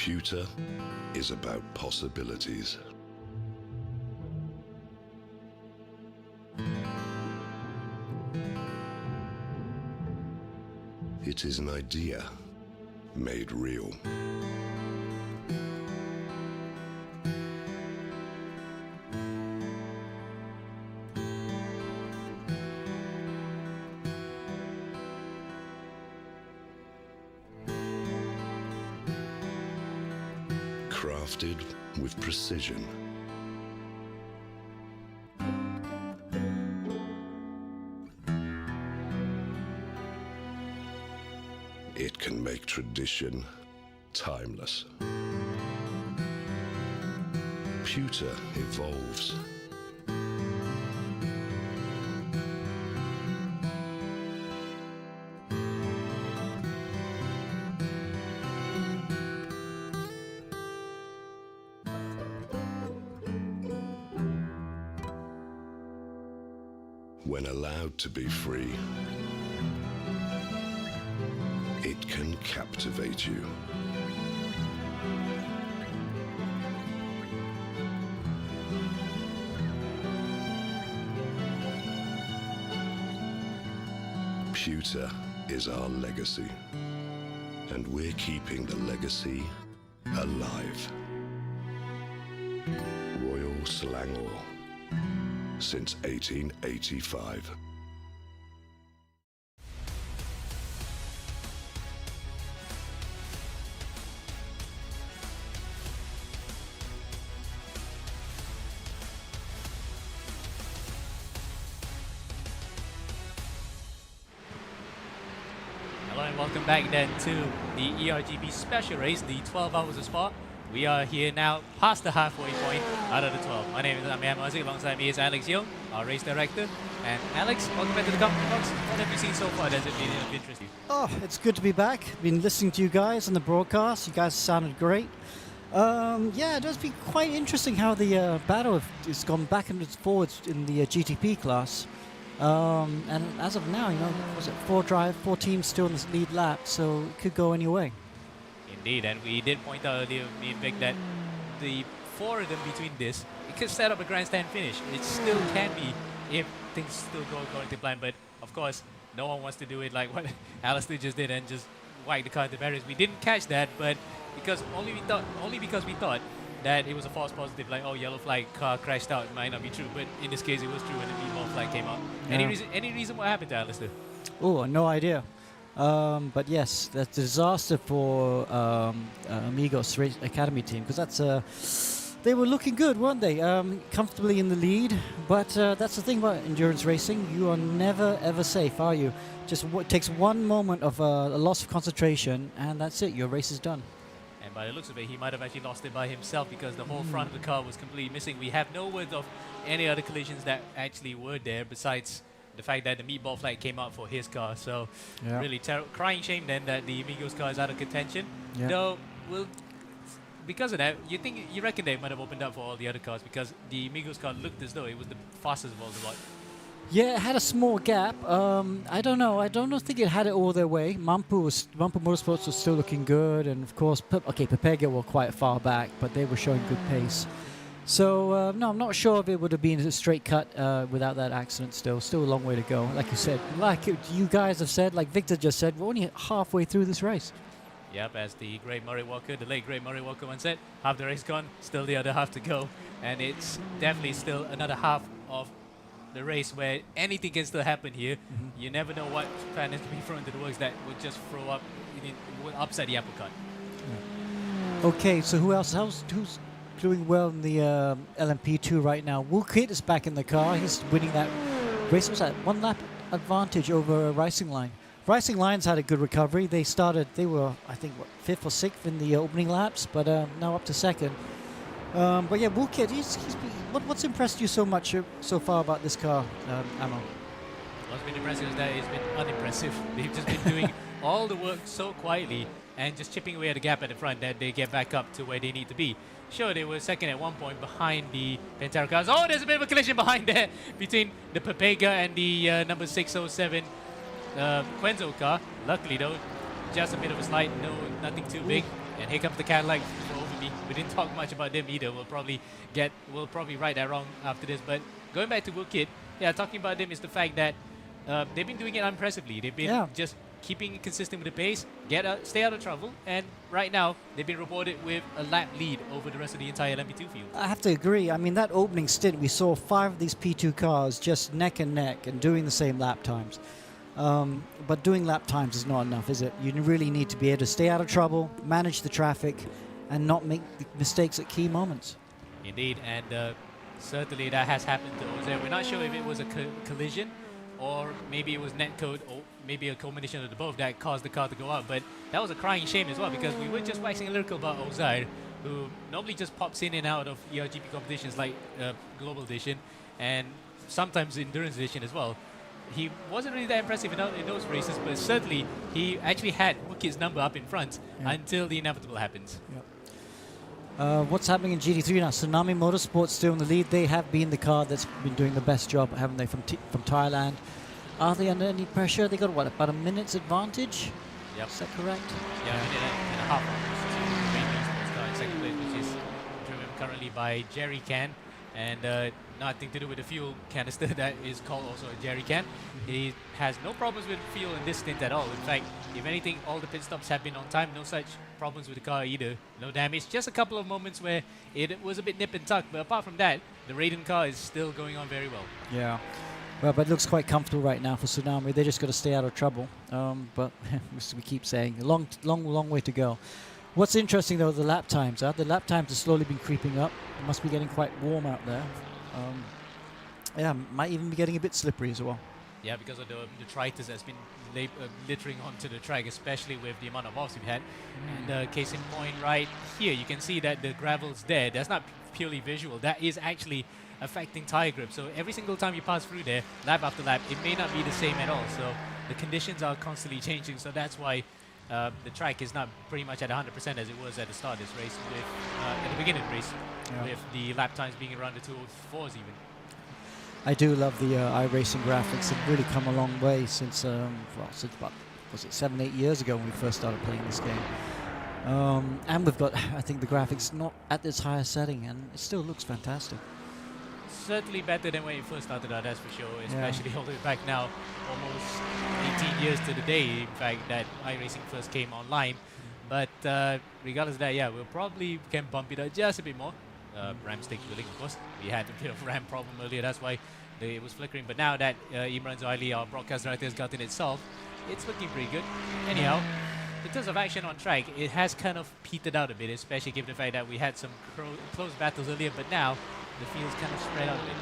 Computer is about possibilities. It is an idea made real. Crafted with precision. It can make tradition timeless. Pewter evolves. When allowed to be free, it can captivate you. Pewter is our legacy, and we're keeping the legacy alive. Royal Selangor, since 1885. Hello and welcome back then to the ERGB special race, the 12 hours of Spa. We are here now past the halfway point out of the 12. My name is Amir Mazi, alongside me is Alex Young, our race director. And Alex, welcome back to the commentary box. What have you seen so far? Has it been of interest to you? Oh, it's good to be back. Been listening to you guys on the broadcast. You guys sounded great. Yeah, it does be quite interesting how the battle has gone back and forwards in the GTP class. And as of now, you know, was it four teams still in this lead lap, so it could go any way. Indeed, and we did point out earlier, me and Vic, that the four of them between this, it could set up a grandstand finish. It still can be if things still go according to plan, but of course, no one wants to do it like what Alistair just did and just whack the car at the barriers. We didn't catch that, but because because we thought that it was a false positive, like, oh, yellow flag, car crashed out. It might not be true, but in this case, it was true when the yellow flag came out. Yeah. Any reason what happened to Alistair? Oh, no idea. But yes, that's a disaster for Amigos Race Academy team, because they were looking good, weren't they? Comfortably in the lead, but that's the thing about endurance racing. You are never ever safe, are you? Just takes one moment of a loss of concentration, and that's it. Your race is done. And by the looks of it, he might have actually lost it by himself because the whole front of the car was completely missing. We have no word of any other collisions that actually were there besides the fact that the meatball flag came out for his car. So really crying shame then that the Amigos car is out of contention. Yeah. Though, because of that, you reckon they might have opened up for all the other cars because the Amigos car looked as though it was the fastest of all the lot. Yeah, it had a small gap. I don't know. I don't think it had it all their way. Mampu Motorsports was still looking good, and of course, Pepega were quite far back, but they were showing good pace. So no, I'm not sure if it would have been a straight cut without that accident. Still a long way to go. Like you said, you guys have said, like Victor just said, we're only halfway through this race. Yep, as the late Great Murray Walker once said, half the race gone, still the other half to go, and it's definitely still another half of the race where anything can still happen here. You never know what fan is to be thrown into the works that would just throw up, would upset the apple cart. Okay, so who else? Who's doing well in the LMP2 right now? Wukit is back in the car. He's winning that race. Was that 1 lap advantage over Racing Line? Racing Line's had a good recovery. They were, I think, 5th or 6th in the opening laps, but now up to 2nd. But yeah, Wukit, what's impressed you so much so far about this car, Ammo? What's been impressive is that it's been unimpressive. They've just been doing all the work so quietly and just chipping away at the gap at the front that they get back up to where they need to be. Sure, they were second at one point behind the Pantera cars. Oh, there's a bit of a collision behind there between the Pepega and the number 607 Quenzo car. Luckily, though, just a bit of a slide, nothing too big. And here comes the Cadillac over me. We didn't talk much about them either. We'll probably write that wrong after this. But going back to Wookid, yeah, talking about them is the fact that they've been doing it unimpressively. They've been just keeping it consistent with the pace, stay out of trouble, and right now they've been rewarded with a lap lead over the rest of the entire LMP2 field. I have to agree. I mean, that opening stint, we saw 5 of these P2 cars just neck and neck and doing the same lap times. But doing lap times is not enough, is it? You really need to be able to stay out of trouble, manage the traffic, and not make mistakes at key moments. Indeed, and certainly that has happened to Jose. We're not sure if it was a collision or maybe it was netcode or maybe a combination of the both that caused the car to go out. But that was a crying shame as well, because we were just waxing lyrical about Ozar, who normally just pops in and out of ERGP competitions like Global Edition and sometimes Endurance Edition as well. He wasn't really that impressive in those races, but certainly he actually had Wookid's number up in front until the inevitable happens. What's happening in GT3 now? Tsunami Motorsports still in the lead. They have been the car that's been doing the best job, haven't they, from Thailand? Are they under any pressure? They got, what, about a minute's advantage? Yep. Is that correct? Yeah, a minute and a half to Rain Esports car in second place, which is driven currently by Jerry Can, and nothing to do with the fuel canister that is called also a jerry can. He has no problems with fuel in this stint at all. In fact, if anything, all the pit stops have been on time. No such problems with the car either. No damage. Just a couple of moments where it was a bit nip and tuck. But apart from that, the Raiden car is still going on very well. Yeah. Well, but it looks quite comfortable right now for Tsunami. They just got to stay out of trouble. But as we keep saying, a long way to go. What's interesting, though, the lap times. The lap times have slowly been creeping up. It must be getting quite warm out there. Yeah, might even be getting a bit slippery as well. Yeah, because of the detritus that's been littering onto the track, especially with the amount of offs we've had. And case in point, right here, you can see that the gravel's there. That's not purely visual. That is actually affecting tire grip. So every single time you pass through there, lap after lap, it may not be the same at all. So the conditions are constantly changing. So that's why the track is not pretty much at 100% as it was at the start of this race, with at the beginning of the race, with the lap times being around the 2:04s even. I do love the iRacing graphics. Have really come a long way since since about, was it 7-8 years ago when we first started playing this game. And we've got, I think, the graphics not at this higher setting, and it still looks fantastic. Certainly better than when it first started out, that's for sure, especially all the way back now, almost 18 years to the day, in fact, that iRacing first came online. But regardless of that, yeah, we'll probably can bump it up just a bit more. RAM stick willing, of course. We had a bit of RAM problem earlier, that's why it was flickering. But now that Imran Zoili, our broadcast director, has gotten it solved, it's looking pretty good. Anyhow, in terms of action on track, it has kind of petered out a bit, especially given the fact that we had some close battles earlier, but now the field's kind of spread out a bit.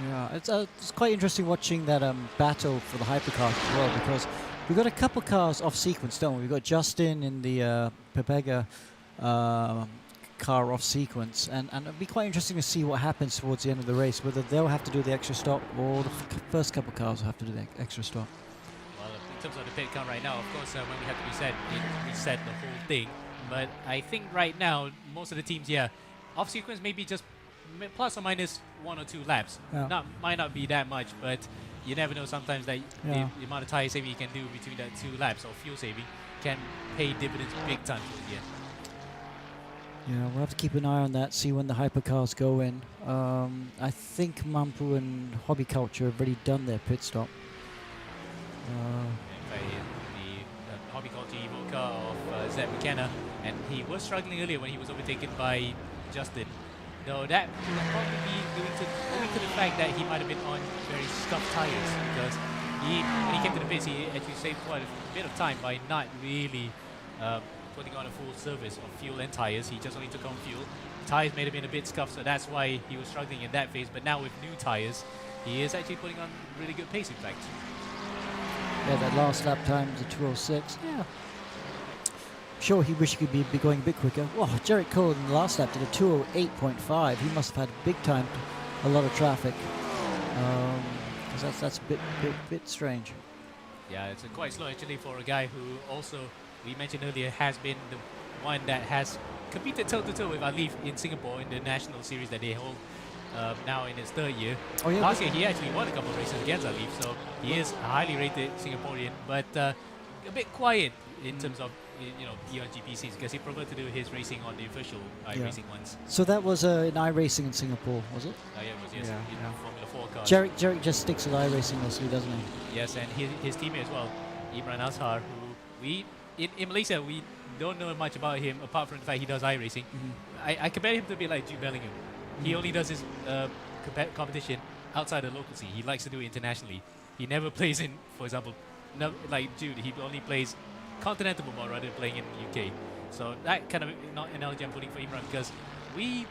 Yeah, it's quite interesting watching that battle for the hypercars as well, because we've got a couple cars off sequence, don't we? We've got Justin in the Pepega car off sequence, and it'll be quite interesting to see what happens towards the end of the race, whether they'll have to do the extra stop or the first couple cars will have to do the extra stop. Well, in terms of the pit count right now, of course, when we have to reset, it reset the whole thing. But I think right now, most of the teams, off sequence maybe just plus or minus 1 or 2 laps. Might not be that much, but you never know sometimes that the amount of tire saving you can do between that 2 laps or fuel saving can pay dividends big time towards the end. Yeah, we'll have to keep an eye on that, see when the hypercars go in. I think Mampu and Hobby Culture have already done their pit stop. The Hobby Culture Evo car of Zed McKenna, and he was struggling earlier when he was overtaken by Justin. Though that will probably be owing to the fact that he might have been on very scuffed tires, because when he came to the pits, he actually saved quite a bit of time by not really putting on a full service of fuel and tires. He just only took on fuel. Tires may have been a bit scuffed, so that's why he was struggling in that phase. But now with new tires, he is actually putting on really good pace, in fact. Yeah, that last lap time was a 2:06. Yeah. Sure, he wished he could be going a bit quicker. Wow, Jarrett Cole in the last lap did a 2:08.5. He must have had big time, a lot of traffic. That's a bit strange. Yeah, it's quite slow actually for a guy who also, we mentioned earlier, has been the one that has competed toe-to-toe with Alif in Singapore in the national series that they hold now in his 3rd year. Last year he actually won a couple of races against Alif, so he is a highly rated Singaporean, but a bit quiet in terms of Eon GPCs because he preferred to do his racing on the official iRacing ones. So that was in iRacing in Singapore, was it? Yeah, it was, yes, Yeah, in yeah. Formula 4 cars. Jarek just sticks with iRacing mostly, doesn't he? Yes, and his teammate as well, Imran Azhar, who we in Malaysia we don't know much about him apart from the fact he does iRacing. I compare him to a bit like Jude Bellingham. He only does his competition outside the local scene. He likes to do it internationally. He never plays in, for example, like Jude. He only plays continental football rather than playing in the UK. So that kind of not analogy I'm putting for Imran because we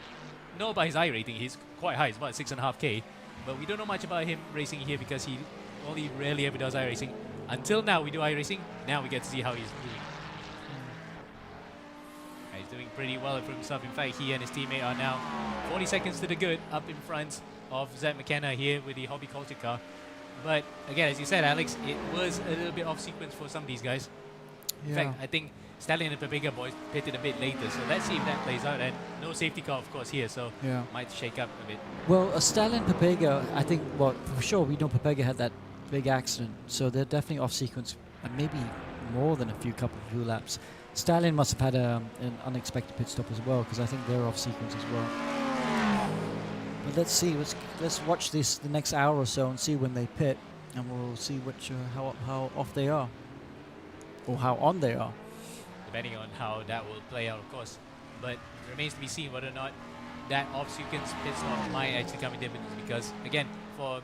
know about his iRating. He's quite high. It's about 6.5K. But we don't know much about him racing here because he only rarely ever does iRacing. Until now, we do iRacing. Now we get to see how he's doing. He's doing pretty well for himself. In fact, he and his teammate are now 40 seconds to the good up in front of Zed McKenna here with the Hobby Culture car. But again, as you said, Alex, it was a little bit off sequence for some of these guys. In fact, I think Stallion and the bigger boys pitted a bit later, so let's see if that plays out. And no safety car, of course, here, so might shake up a bit. Well, Stallion Papega, I think, well, for sure, we know Papega had that big accident, so they're definitely off sequence, and maybe more than a few laps. Stallion must have had an unexpected pit stop as well, because I think they're off sequence as well. But let's see, let's watch this the next hour or so and see when they pit, and we'll see how off they are, or how on they are. Depending on how that will play out, of course. But it remains to be seen whether or not that off-sequence pit stop might actually come in dividends because, again, for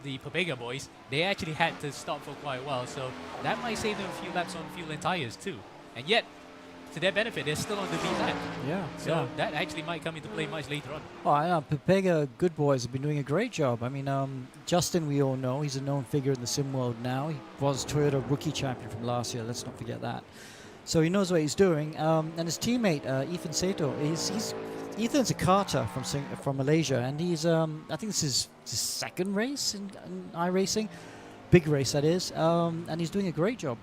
the Papega boys, they actually had to stop for quite a while, so that might save them a few laps on fuel and tires too. And yet, to their benefit, they're still on the lead lap. So that actually might come into play much later on. Oh, I know. Papega good boys have been doing a great job. I mean, Justin, we all know, he's a known figure in the sim world now. He was Toyota rookie champion from last year. Let's not forget that. So he knows what he's doing. And his teammate, Ethan Sato, Ethan's a karter from Malaysia, and he's I think this is his second race in iRacing, big race that is, and he's doing a great job.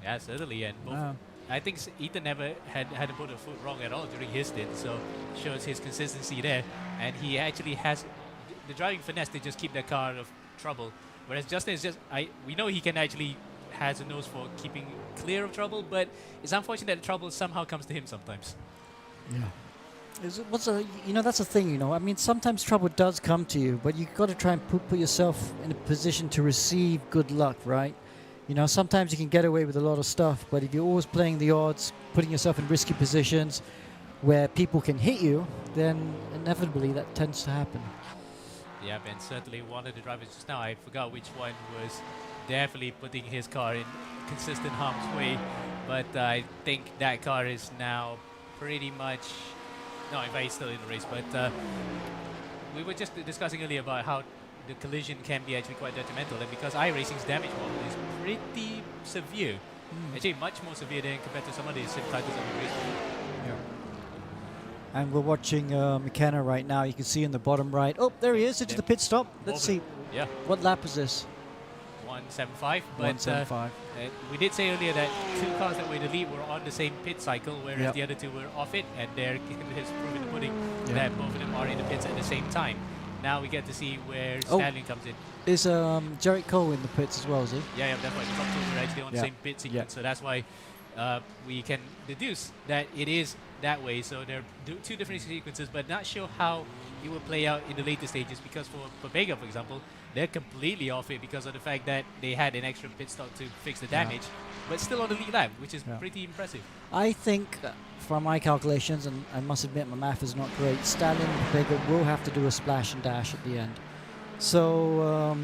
Yeah, certainly, and both. I think Ethan never had to put a foot wrong at all during his stint, so shows his consistency there, and he actually has the driving finesse to just keep the car out of trouble. Whereas Justin is just we know he can actually has a nose for keeping clear of trouble, but it's unfortunate that the trouble somehow comes to him sometimes. Yeah. That's the thing, I mean, sometimes trouble does come to you, but you've got to try and put yourself in a position to receive good luck, right? Sometimes you can get away with a lot of stuff, but if you're always playing the odds, putting yourself in risky positions where people can hit you, then inevitably that tends to happen. Yeah, and certainly one of the drivers just now, I forgot which one, was definitely putting his car in consistent harm's way, but I think that car is now pretty much... No, in fact, he's still in the race, but we were just discussing earlier about how the collision can be actually quite detrimental, and because iRacing's damage model is pretty severe, actually much more severe than compared to some of the sim titles that we raced before. And we're watching McKenna right now. You can see in the bottom right. Oh, there he is into the pit stop. Let's see. Yeah. What lap is this? 175. But 175. We did say earlier that two cars that were in the lead were on the same pit cycle, whereas the other two were off it, and there is proof in the pudding that both of them are in the pits at the same time. Now we get to see where Stallion comes in. Is Jarek Cole in the pits as well, is he? Yeah, that's why the top two are actually on the same pit sequence, so that's why we can deduce that it is that way. So there are two different sequences, but not sure how it will play out in the later stages, because for Papega, for example, they're completely off it because of the fact that they had an extra pit stop to fix the damage, but still on the lead lap, which is pretty impressive. I think, from my calculations, and I must admit my math is not great, Stallion and Papega will have to do a splash and dash at the end. So,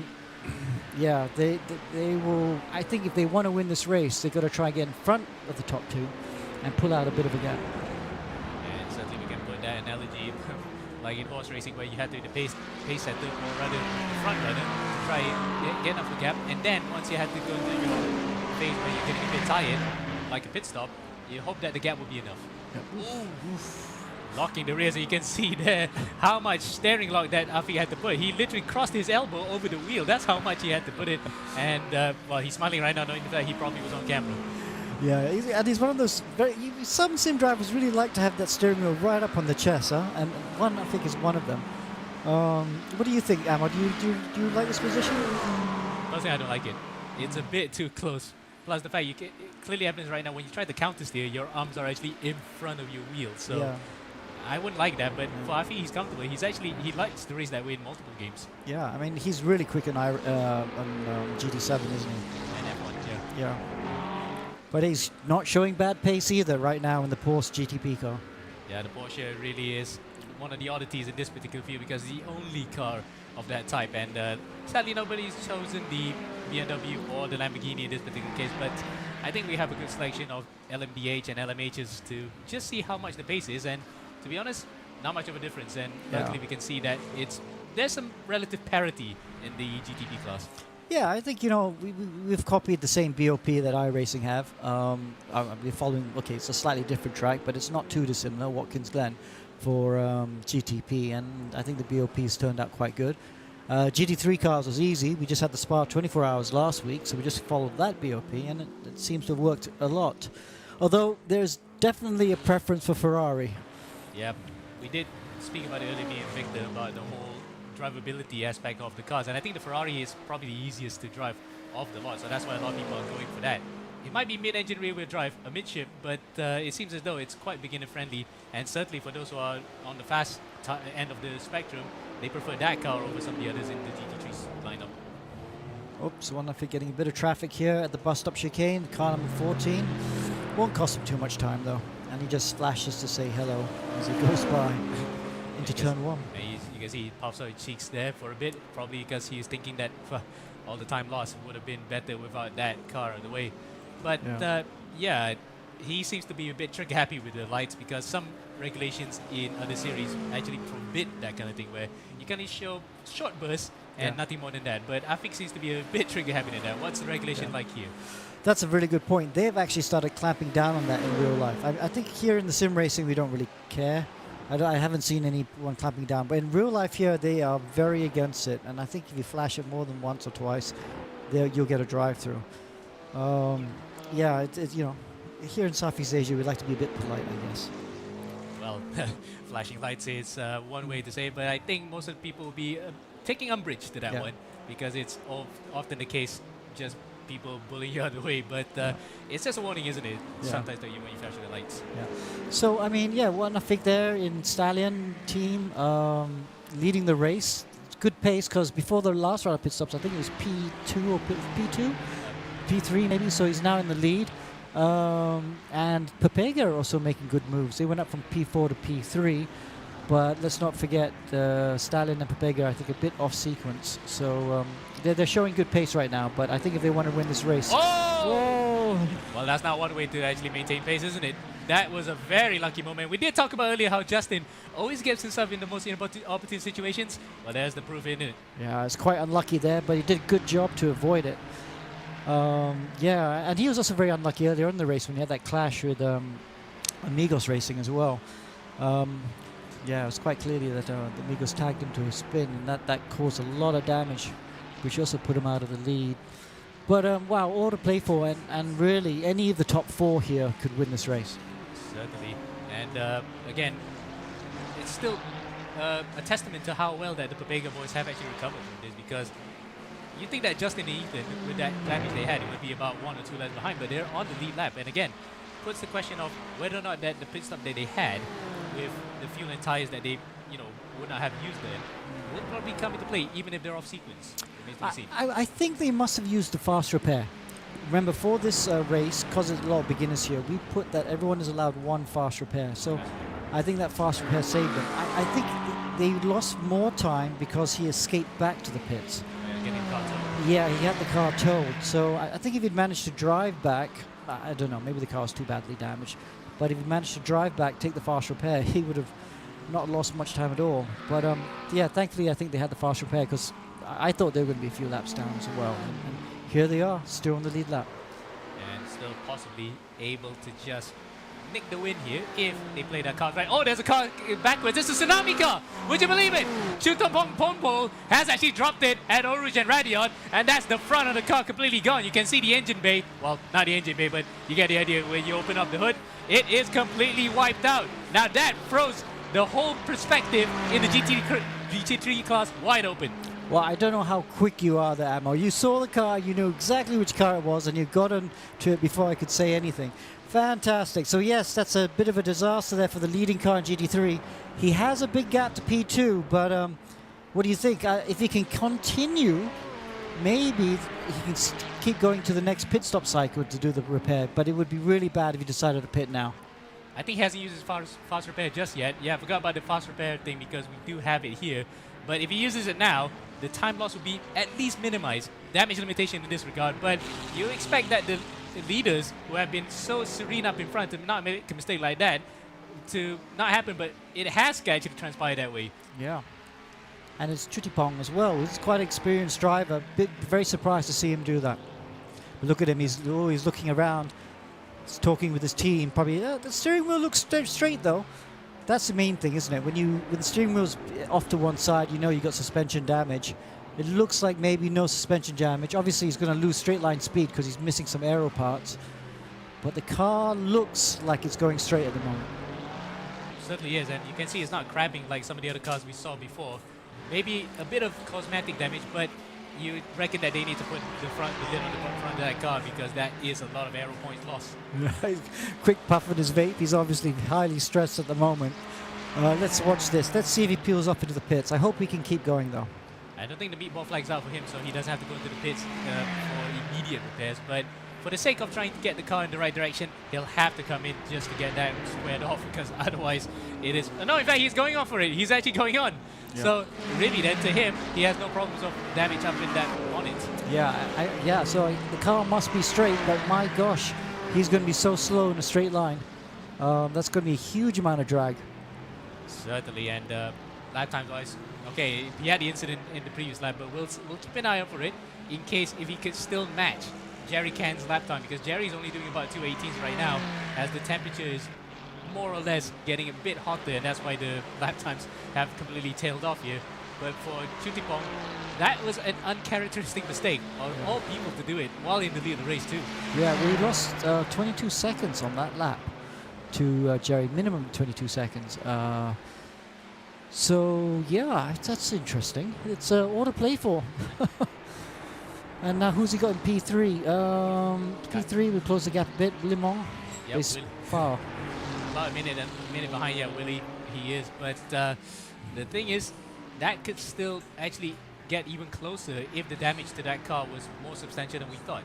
they will. I think if they want to win this race, they've got to try and get in front of the top two and pull out a bit of a gap. And certainly we can put that analogy like in horse racing, where you had to do the pace setter, or rather the front runner, to try and get enough of a gap, and then once you had to go into your phase where you're getting a bit tired, like a pit stop, you hope that the gap will be enough. Locking the rear, so you can see there how much steering lock that Afi had to put. He literally crossed his elbow over the wheel. That's how much he had to put it. And well, he's smiling right now, knowing that he probably was on camera. Yeah, and he's one of those some sim drivers really like to have that steering wheel right up on the chest, huh? And one, I think, is one of them. What do you think, Amar? Do you like this position? Personally, I don't like it. It's a bit too close. Plus the fact it clearly happens right now when you try to counter steer, your arms are actually in front of your wheel. So Yeah. I wouldn't like that, but for Afi, he's comfortable. He likes to race that way in multiple games. Yeah, I mean, he's really quick on GT7, isn't he? And F1, yeah. Yeah. But he's not showing bad pace either right now in the Porsche GTP car. Yeah, the Porsche really is one of the oddities in this particular field because it's the only car of that type. And sadly, nobody's chosen the BMW or the Lamborghini in this particular case. But I think we have a good selection of LMDH and LMHs to just see how much the pace is. And to be honest, not much of a difference. And luckily, we can see that there's some relative parity in the GTP class. Yeah, I think, we've copied the same BOP that iRacing have. We're following, okay, it's a slightly different track, but it's not too dissimilar, Watkins Glen, for GTP, and I think the BOP's turned out quite good. GT3 cars was easy. We just had the Spa 24 hours last week, so we just followed that BOP, and it seems to have worked a lot. Although there's definitely a preference for Ferrari. Yeah, we did speak about it earlier, me and Victor, about the whole drivability aspect of the cars, and I think the Ferrari is probably the easiest to drive of the lot, so that's why a lot of people are going for that. It might be mid-engine rear-wheel drive, a midship, but it seems as though it's quite beginner-friendly, and certainly for those who are on the fast end of the spectrum, they prefer that car over some of the others in the GT3's lineup. Oops, one of it getting a bit of traffic here at the bus stop chicane, car number 14. Won't cost him too much time though, and he just flashes to say hello as he goes by into turn 1. You can see he puffs out his cheeks there for a bit, probably because he's thinking that all the time lost would have been better without that car out of the way. But yeah, he seems to be a bit trigger happy with the lights because some regulations in other series actually forbid that kind of thing where you can only show short bursts and nothing more than that. But I think seems to be a bit trigger happy in that. What's the regulation like here? That's a really good point. They've actually started clamping down on that in real life. I think here in the sim racing we don't really care. I haven't seen anyone clamping down, but in real life here they are very against it. And I think if you flash it more than once or twice, you'll get a drive-through. Yeah, here in Southeast Asia we like to be a bit polite, I guess. Well, flashing lights is one way to say it, but I think most of the people will be taking umbrage to that one because it's often the case, just people bullying you out of the way. But it's just a warning, isn't it? Sometimes that when you flash the lights. Yeah. So I mean, one Afik there in Stallion team leading the race. Good pace because before the last round of pit stops, I think it was P2 or P2, P3 maybe. So he's now in the lead. And Pepega are also making good moves. They went up from P4 to P3, but let's not forget Stallion and Pepega, I think, a bit off sequence. So they're showing good pace right now, but I think if they want to win this race... Oh! Well, that's not one way to actually maintain pace, isn't it? That was a very lucky moment. We did talk about earlier how Justin always gets himself in the most opportune situations. Well, there's the proof in it. Yeah, it's quite unlucky there, but he did a good job to avoid it. And he was also very unlucky earlier in the race when he had that clash with Amigos Racing as well. It was quite clearly that the Amigos tagged him to a spin, and that caused a lot of damage, which also put him out of the lead. But wow, all to play for, and really any of the top 4 here could win this race. Certainly, and again, it's still a testament to how well that the Pepega boys have actually recovered from this, because you think that Justin and Ethan, with that damage they had, it would be about 1 or 2 laps behind, but they're on the lead lap. And again, puts the question of whether or not that the pit stop that they had with the fuel and tires that they, would not have used then, will probably come into play, even if they're off sequence. I think they must have used the fast repair. Remember, for this race, because there's a lot of beginners here, we put that everyone is allowed 1 fast repair. So I think that fast repair saved them. I think they lost more time because he escaped back to the pits. Yeah, he had the car towed. So I think if he'd managed to drive back, I don't know, maybe the car was too badly damaged, but if he managed to drive back, take the fast repair, he would have not lost much time at all. But thankfully I think they had the fast repair, because I thought they were going to be a few laps down as well. And here they are, still on the lead lap. And still possibly able to just nick the win here if they play that card right. Oh, there's a car backwards. It's a Tsunami car. Would you believe it? Chutompong Pompo has actually dropped it at Oruj and Radion, and that's the front of the car completely gone. You can see the engine bay. Well, not the engine bay, but you get the idea when you open up the hood. It is completely wiped out. Now that froze the whole perspective in the GT3 class wide open. Well, I don't know how quick you are there, Ammo. You saw the car, you knew exactly which car it was, and you got onto it before I could say anything. Fantastic. So yes, that's a bit of a disaster there for the leading car in GT3. He has a big gap to P2, but what do you think? If he can continue, maybe he can keep going to the next pit stop cycle to do the repair, but it would be really bad if he decided to pit now. I think he hasn't used his fast repair just yet. Yeah, I forgot about the fast repair thing because we do have it here. But if he uses it now, the time loss will be at least minimized. Damage limitation in this regard. But you expect that the leaders who have been so serene up in front to not make a mistake like that to not happen, but it has actually transpired that way. Yeah. And it's Chutipong as well. He's quite an experienced driver. Very surprised to see him do that. But look at him. He's always looking around. He's talking with his team. Probably the steering wheel looks straight though. That's the main thing, isn't it? When the steering wheel's off to one side, you know you got suspension damage. It looks like maybe no suspension damage. Obviously, he's going to lose straight line speed because he's missing some aero parts. But the car looks like it's going straight at the moment. Certainly is, and you can see it's not cramping like some of the other cars we saw before. Maybe a bit of cosmetic damage, but you reckon that they need to put the lid on the front of that car because that is a lot of aero points lost. Quick puff at his vape. He's obviously highly stressed at the moment. Let's watch this. Let's see if he peels off into the pits. I hope we can keep going though. I don't think the meatball flag's out for him, so he doesn't have to go into the pits for immediate repairs. But for the sake of trying to get the car in the right direction, he'll have to come in just to get that squared off because otherwise it is... No, in fact, he's going on for it. He's actually going on. Yeah. So really then to him, he has no problems of damage up in that on it. Yeah, so the car must be straight, but my gosh, he's going to be so slow in a straight line. That's going to be a huge amount of drag. Certainly, and lap time wise, okay, he had the incident in the previous lap, but we'll keep an eye out for it in case if he could still match Jerry Can's lap time, because Jerry's only doing about 2:18s right now as the temperature is more or less getting a bit hotter, and that's why the lap times have completely tailed off here. But for Chutipong, that was an uncharacteristic mistake of all people to do it while in the lead of the race too. Yeah, we lost 22 seconds on that lap to Jerry, minimum 22 seconds. So yeah, that's interesting. It's all to play for. And now who's he got in P3? P3, we close the gap a bit. Limon is far. About a minute behind, yeah, Willie, he is. But the thing is, that could still actually get even closer if the damage to that car was more substantial than we thought.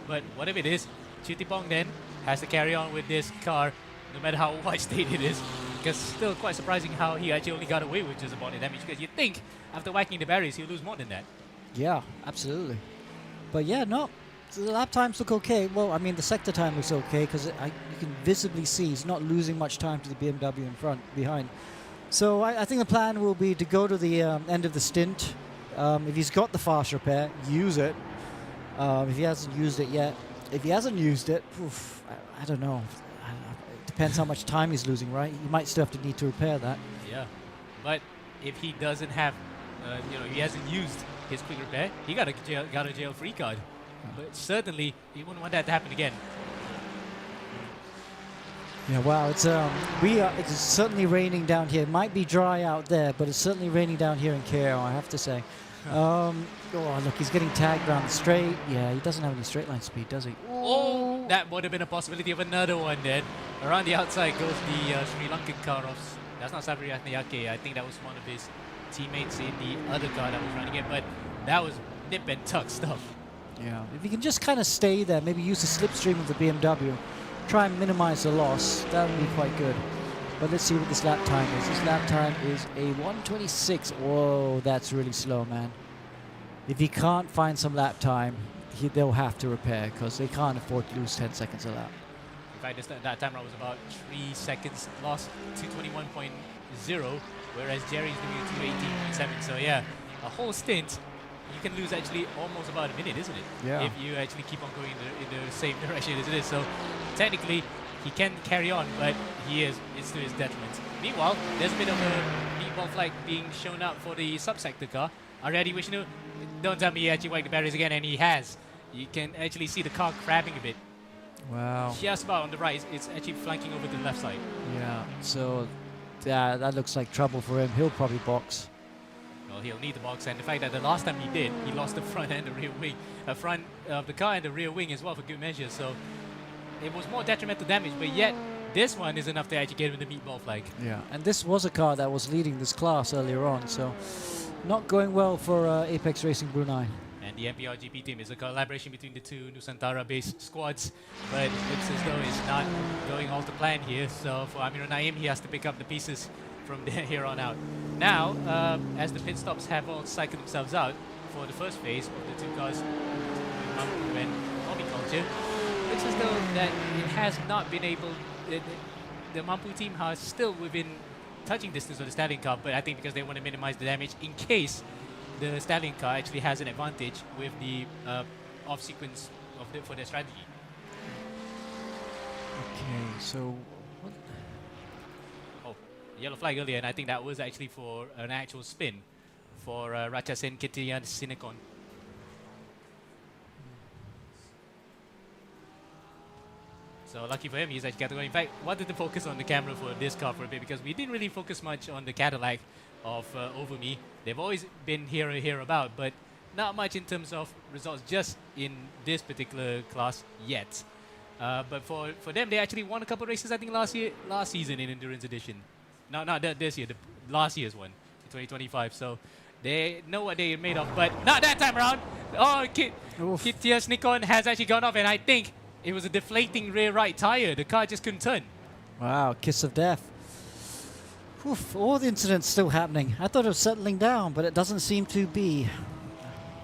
But whatever it is, Chutipong then has to carry on with this car, no matter how wide state it is. Because still quite surprising how he actually only got away with just about the damage. Because you'd think after whacking the barriers, he'll lose more than that. Yeah, absolutely. But yeah, no. So the lap times look okay. Well, I mean, the sector time looks okay because you can visibly see he's not losing much time to the BMW behind. So I think the plan will be to go to the end of the stint. If he's got the fast repair, use it. If he hasn't used it yet. If he hasn't used it, I don't know. It depends how much time he's losing, right? He might still have to need to repair that. Yeah, but if he doesn't have, he hasn't used his quick repair, he got a jail-free card. But certainly, you wouldn't want that to happen again. Yeah, wow, it's certainly raining down here. It might be dry out there, but it's certainly raining down here in KO, I have to say. Oh, look, he's getting tagged around the straight. Yeah, he doesn't have any straight line speed, does he? Oh, that would have been a possibility of another one then. Around the outside goes the Sri Lankan car of... That's not Sabri Atnayake. I think that was one of his teammates in the other car that was running it, but that was nip and tuck stuff. Yeah, if you can just kind of stay there, maybe use the slipstream of the BMW, try and minimize the loss, that would be quite good. But let's see what this lap time is. This lap time is a 1:26. Whoa, that's really slow, man. If he can't find some lap time, they'll have to repair because they can't afford to lose 10 seconds a lap. In fact, that time was about 3 seconds lost, 221.0, whereas Jerry's doing 218.7. So yeah, a whole stint. You can lose actually almost about a minute, isn't it? Yeah. If you actually keep on going in the same direction as it is. So technically, he can carry on, but it's to his detriment. Meanwhile, there's a bit of a meatball flag being shown up for the subsector car. Ariadi Vishnu, don't tell me he actually whacked the barriers again, and he has. You can actually see the car crabbing a bit. Wow. Just about on the right, it's actually flanking over to the left side. Yeah, so yeah, that looks like trouble for him. He'll probably box. well, he'll need the box, and the fact that the last time he did, he lost the front and the rear wing, front of the car and the rear wing as well for good measure. So it was more detrimental damage, but yet this one is enough to actually get him the meatball flag. Yeah, and this was a car that was leading this class earlier on, so not going well for Apex Racing Brunei. And the MPRGP team is a collaboration between the two Nusantara-based squads, but it looks as though it's not going all to plan here. So for Amirul Naim, he has to pick up the pieces from there here on out. Now, as the pit stops have all cycled themselves out for the first phase of the two cars, Mampu and Horticulture, it looks as though that it has not been able. The Mampu team has still within touching distance of the Stallion car, but I think because they want to minimize the damage in case the Stallion car actually has an advantage with the off sequence for their strategy. Okay, so Yellow flag earlier, and I think that was actually for an actual spin for Rachasen Kitian Sinekon. So lucky for him, he's actually got to go. In fact, wanted to focus on the camera for this car for a bit because we didn't really focus much on the Cadillac of Over Me. They've always been here about, but not much in terms of results just in this particular class yet. But for them, they actually won a couple of races, I think last season in Endurance Edition. No, not this year, the last year's one, 2025. So they know what they're made of, but not that time around. Oh, Kitias Nikon has actually gone off, and I think it was a deflating rear right tire. The car just couldn't turn. wow, kiss of death. Oof, all the incidents still happening. I thought it was settling down, but it doesn't seem to be.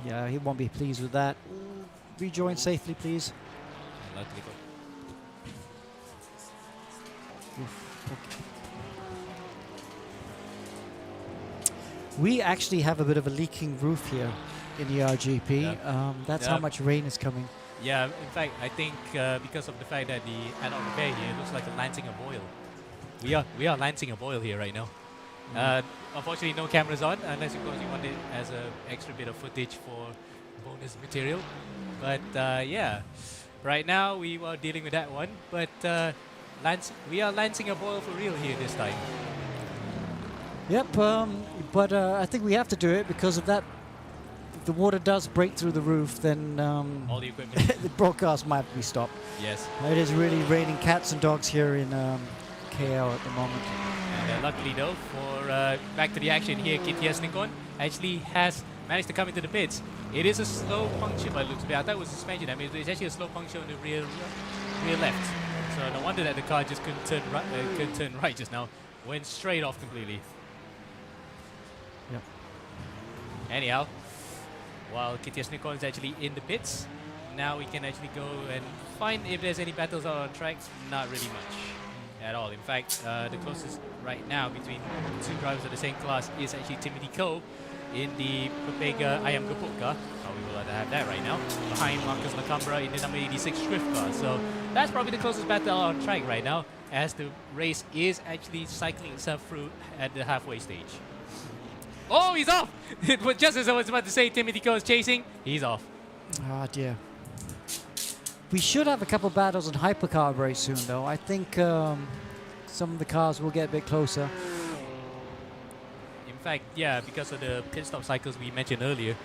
Yeah, he won't be pleased with that. Rejoin safely, please. Luckily for Oof, okay. We actually have a bit of a leaking roof here in the RGP. That's how much rain is coming. Yeah, in fact, I think because of the fact that the adult repair here looks like a lancing of oil. We are lancing of oil here right now. Unfortunately, no cameras on, unless of course you want it as an extra bit of footage for bonus material. But yeah, right now we are dealing with that one. But we are lancing of oil for real here this time. Yep, but I think we have to do it because of that. If the water does break through the roof, then All the equipment. the broadcast might be stopped. Yes. It is really raining cats and dogs here in KL at the moment. And luckily though, for back to the action here, Kitias Nikon actually has managed to come into the pits. It is a slow puncture by the looks of it. I thought it was suspension. I mean, it's actually a slow puncture on the rear left. So no wonder that the car just couldn't turn right just now. Went straight off completely. Yep. Anyhow, while Kitias Nikon is actually in the pits, now we can actually go and find if there's any battles out on tracks. Not really much at all. In fact, the closest right now between two drivers of the same class is actually Timothy Coe in the Propega Ayam Gepuk car. We will have that right now. Behind Marcus Lacambra in the number 86 Swift car. So that's probably the closest battle on track right now, as the race is actually cycling itself through at the halfway stage. Oh, he's off! It was just as I was about to say, Timothy Coe is chasing. He's off. Ah, dear. We should have a couple battles in hypercar very soon, though. I think some of the cars will get a bit closer. In fact, yeah, because of the pit stop cycles we mentioned earlier,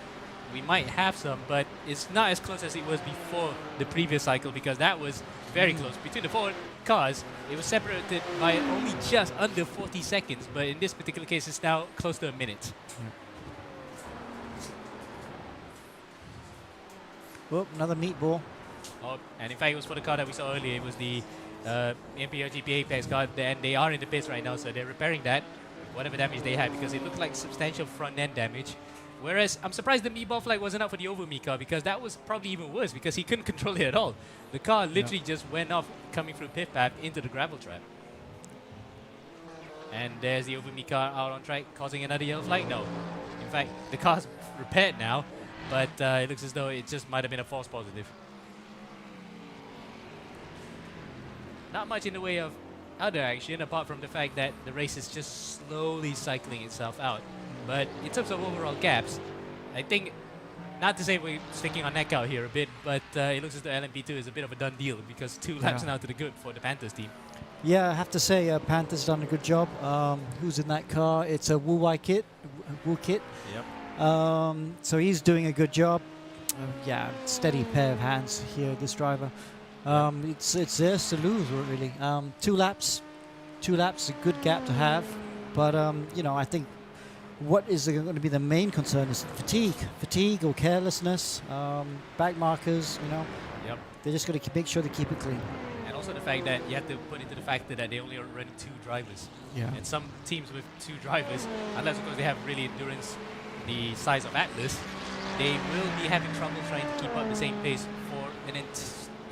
we might have some, but it's not as close as it was before the previous cycle, because that was very close. Between the four cars, it was separated by only just under 40 seconds, but in this particular case, it's now close to a minute. Oh, another meatball. Oh, and in fact, it was for the car that we saw earlier. It was the MPRGP Apex car, and they are in the pits right now, so they're repairing that, whatever damage they had, because it looked like substantial front-end damage. Whereas, I'm surprised the meatball flag wasn't out for the Over Me car, because that was probably even worse, because he couldn't control it at all. The car literally just went off coming through pit path into the gravel trap. And there's the Over Me car out on track, causing another yellow flag. No. In fact, the car's repaired now, but it looks as though it just might have been a false positive. Not much in the way of other action, apart from the fact that the race is just slowly cycling itself out. But in terms of overall gaps, I think, not to say we're sticking our neck out here a bit, but it looks as though LMP2 is a bit of a done deal, because 2 laps now to the good for the Panthers team. Yeah, I have to say Panthers done a good job. Who's in that car? It's a Wu Wai kit. Wookit. Yep. So he's doing a good job. Yeah, steady pair of hands here, this driver. It's theirs to lose, really. 2 laps, a good gap to have. But, I think what is going to be the main concern is fatigue or carelessness, back markers, Yep. They're just going to make sure they keep it clean. And also the fact that you have to put into the factor that they only are running 2 drivers. Yeah. And some teams with 2 drivers, unless of course they have really endurance the size of Atlas, they will be having trouble trying to keep up the same pace for an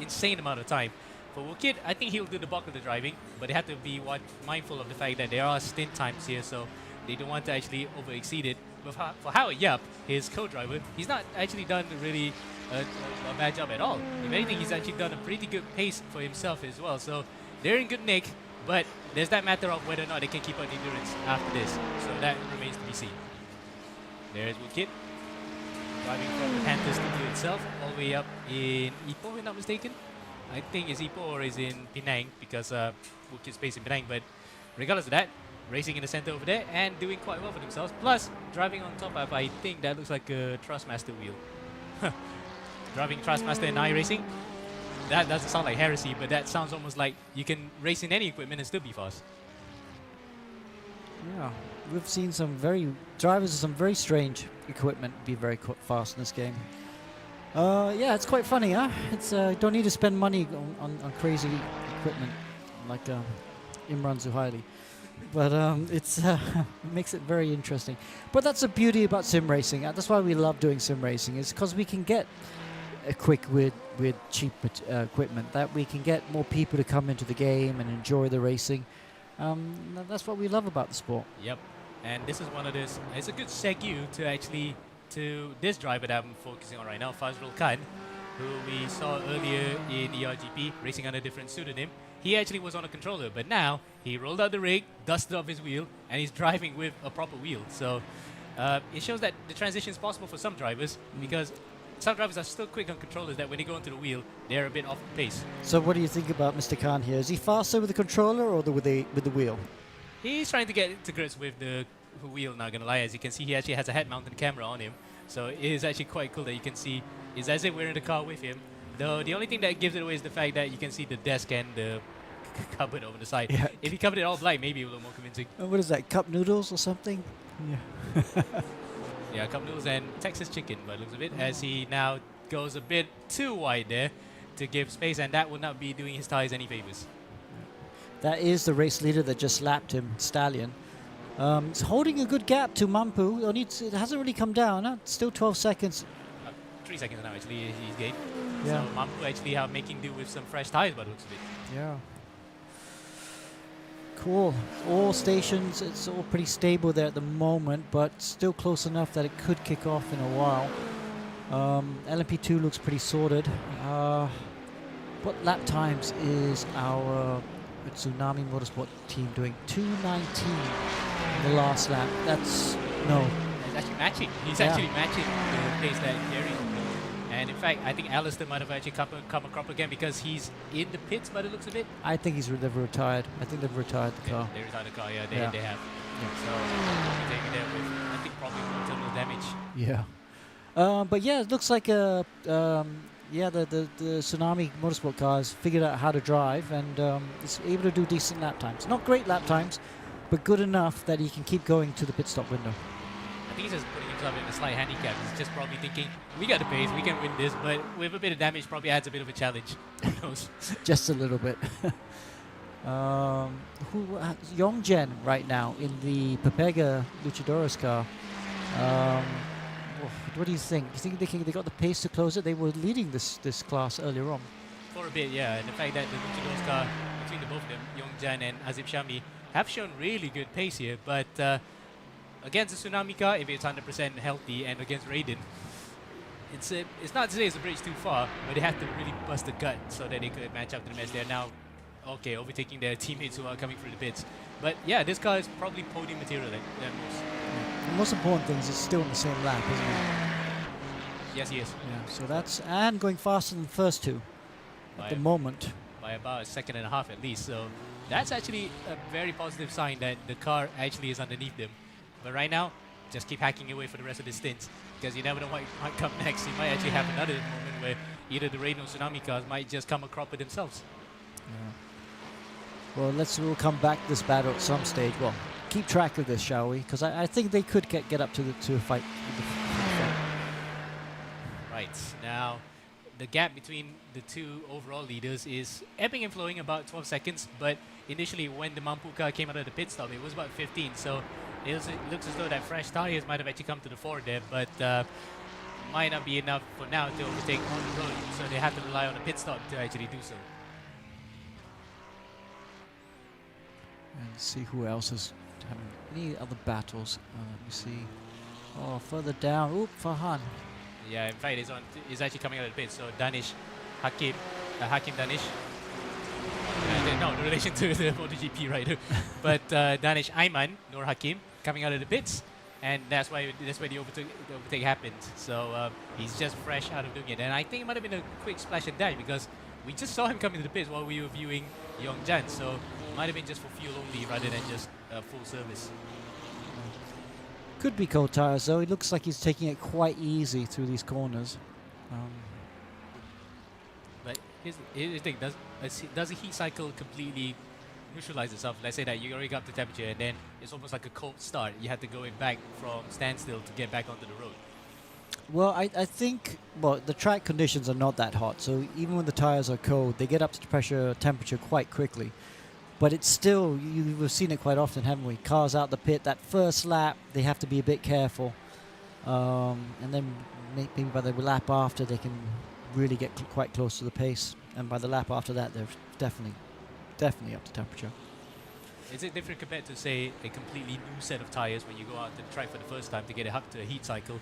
insane amount of time. For Wookid, I think he'll do the bulk of the driving, but they have to be mindful of the fact that there are stint times here, so they don't want to actually over-exceed it. But for Howard Yap, his co-driver, he's not actually done really a bad job at all. If anything, he's actually done a pretty good pace for himself as well. So they're in good nick, but there's that matter of whether or not they can keep up the endurance after this. So that remains to be seen. There's Wookid, driving from the Panthers to itself, all the way up in Ipoh, if I'm not mistaken. I think it's Ipoh or is in Penang, because Wookid's based in Penang. But regardless of that, racing in the center over there and doing quite well for themselves. Plus, driving on top of, I think that looks like a Trustmaster wheel. Driving Trustmaster in iRacing, that doesn't sound like heresy, but that sounds almost like you can race in any equipment and still be fast. Yeah, we've seen some drivers of some very strange equipment be very fast in this game. Yeah, it's quite funny, huh? It's don't need to spend money on crazy equipment like Imran Zuhaili. But it makes it very interesting. But that's the beauty about sim racing. That's why we love doing sim racing. Is because we can get quick with cheap equipment. That we can get more people to come into the game and enjoy the racing. That's what we love about the sport. Yep. And this is one of those. It's a good segue to actually to this driver that I'm focusing on right now, Fazrul Khan, who we saw earlier in ERGP racing under a different pseudonym. He actually was on a controller, but now he rolled out the rig, dusted off his wheel, and he's driving with a proper wheel. So it shows that the transition is possible for some drivers, because some drivers are still quick on controllers that when they go into the wheel, they're a bit off pace. So what do you think about Mr. Khan here? Is he faster with the controller or with the wheel? He's trying to get to grips with the wheel, not gonna lie. As you can see, he actually has a head-mounted camera on him. So it is actually quite cool that you can see, it's as if we're in the car with him. Though the only thing that gives it away is the fact that you can see the desk and the cupboard over the side. Yeah. If he covered it all black, maybe it would look more convincing. What is that, cup noodles or something? Yeah. Yeah, cup noodles and Texas chicken by the looks of it, as he now goes a bit too wide there to give space, and that would not be doing his tires any favors. That is the race leader that just lapped him, Stallion. It's holding a good gap to Mampu. It hasn't really come down. Huh? Still 12 seconds. 3 seconds now, actually, he's gained. Yeah. So Mampu actually making do with some fresh tires by the looks of it. Yeah. Cool. All stations, it's all pretty stable there at the moment, but still close enough that it could kick off in a while. LMP2 looks pretty sorted. What lap times is our Tsunami Motorsport team doing? 2:19 the last lap. That's no. He's actually matching. He's actually matching the pace that Gary's doing. And in fact, I think Alistair might have actually come a crop again because he's in the pits by the looks of it. I think they've retired. I think they've retired the car. They retired the car, yeah, they have. Yeah. So he's taking there with, I think, probably internal damage. Yeah. But yeah, it looks like the Tsunami Motorsport cars figured out how to drive and is able to do decent lap times. Not great lap times, but good enough that he can keep going to the pit stop window. I think he's just putting himself in a slight handicap. He's just probably thinking, we got the pace, we can win this, but with a bit of damage probably adds a bit of a challenge. Who knows? Just a little bit. Yongjen right now in the Pepega Luchadores car. What do you think? Do you think they got the pace to close it? They were leading this class earlier on. For a bit, yeah. And the fact that the Luchadores car, between the both of them, Yongjan and Azib Shami, have shown really good pace here. But against the Tsunami car, if it's 100% healthy, and against Raiden, it's not to say it's a bridge too far, but they have to really bust the gut so that they could match up to the mess. They're now, overtaking their teammates who are coming through the pits. But yeah, this car is probably podium material at most. The most important thing is it's still in the same lap, isn't it? Yes, he is. Yeah, so that's, and going faster than the first two at the moment. By about a second and a half at least. So that's actually a very positive sign that the car actually is underneath them. But right now, just keep hacking away for the rest of the stint, because you never know what might come next. You might actually have another moment where either the Rain or Tsunami cars might just come across with themselves. Well, we'll come back to this battle at some stage. Well, keep track of this, shall we? Because I think they could get up to a fight. Right, now the gap between the two overall leaders is ebbing and flowing about 12 seconds, but initially when the Mampu car came out of the pit stop, it was about 15, so it looks as though that fresh tires might have actually come to the fore there, but might not be enough for now to overtake on the road, so they have to rely on a pit stop to actually do so. And see who else is having any other battles. Let me see. Oh, further down. Oop, Farhan. Yeah, in fact, it's actually coming out of the pit. So Danish, Hakim Danish. No relation to the MotoGP rider, but Danish Ayman Nur Hakim coming out of the pits, and that's why the overtake happened. So he's just fresh out of doing it, and I think it might have been a quick splash and dash because we just saw him come into the pits while we were viewing Yongjan. So it might have been just for fuel only rather than just full service. Could be cold tires though. It looks like he's taking it quite easy through these corners. But here's the thing: does the heat cycle completely neutralize itself? Let's say that you already got the temperature, and then it's almost like a cold start. You have to go back from standstill to get back onto the road. Well, I think the track conditions are not that hot, so even when the tires are cold, they get up to temperature quite quickly. But it's still, we've seen it quite often, haven't we? Cars out the pit, that first lap, they have to be a bit careful. And then maybe by the lap after, they can really get quite close to the pace. And by the lap after that, they're definitely up to temperature. Is it different compared to, say, a completely new set of tires when you go out to the track for the first time to get it up to a heat cycle?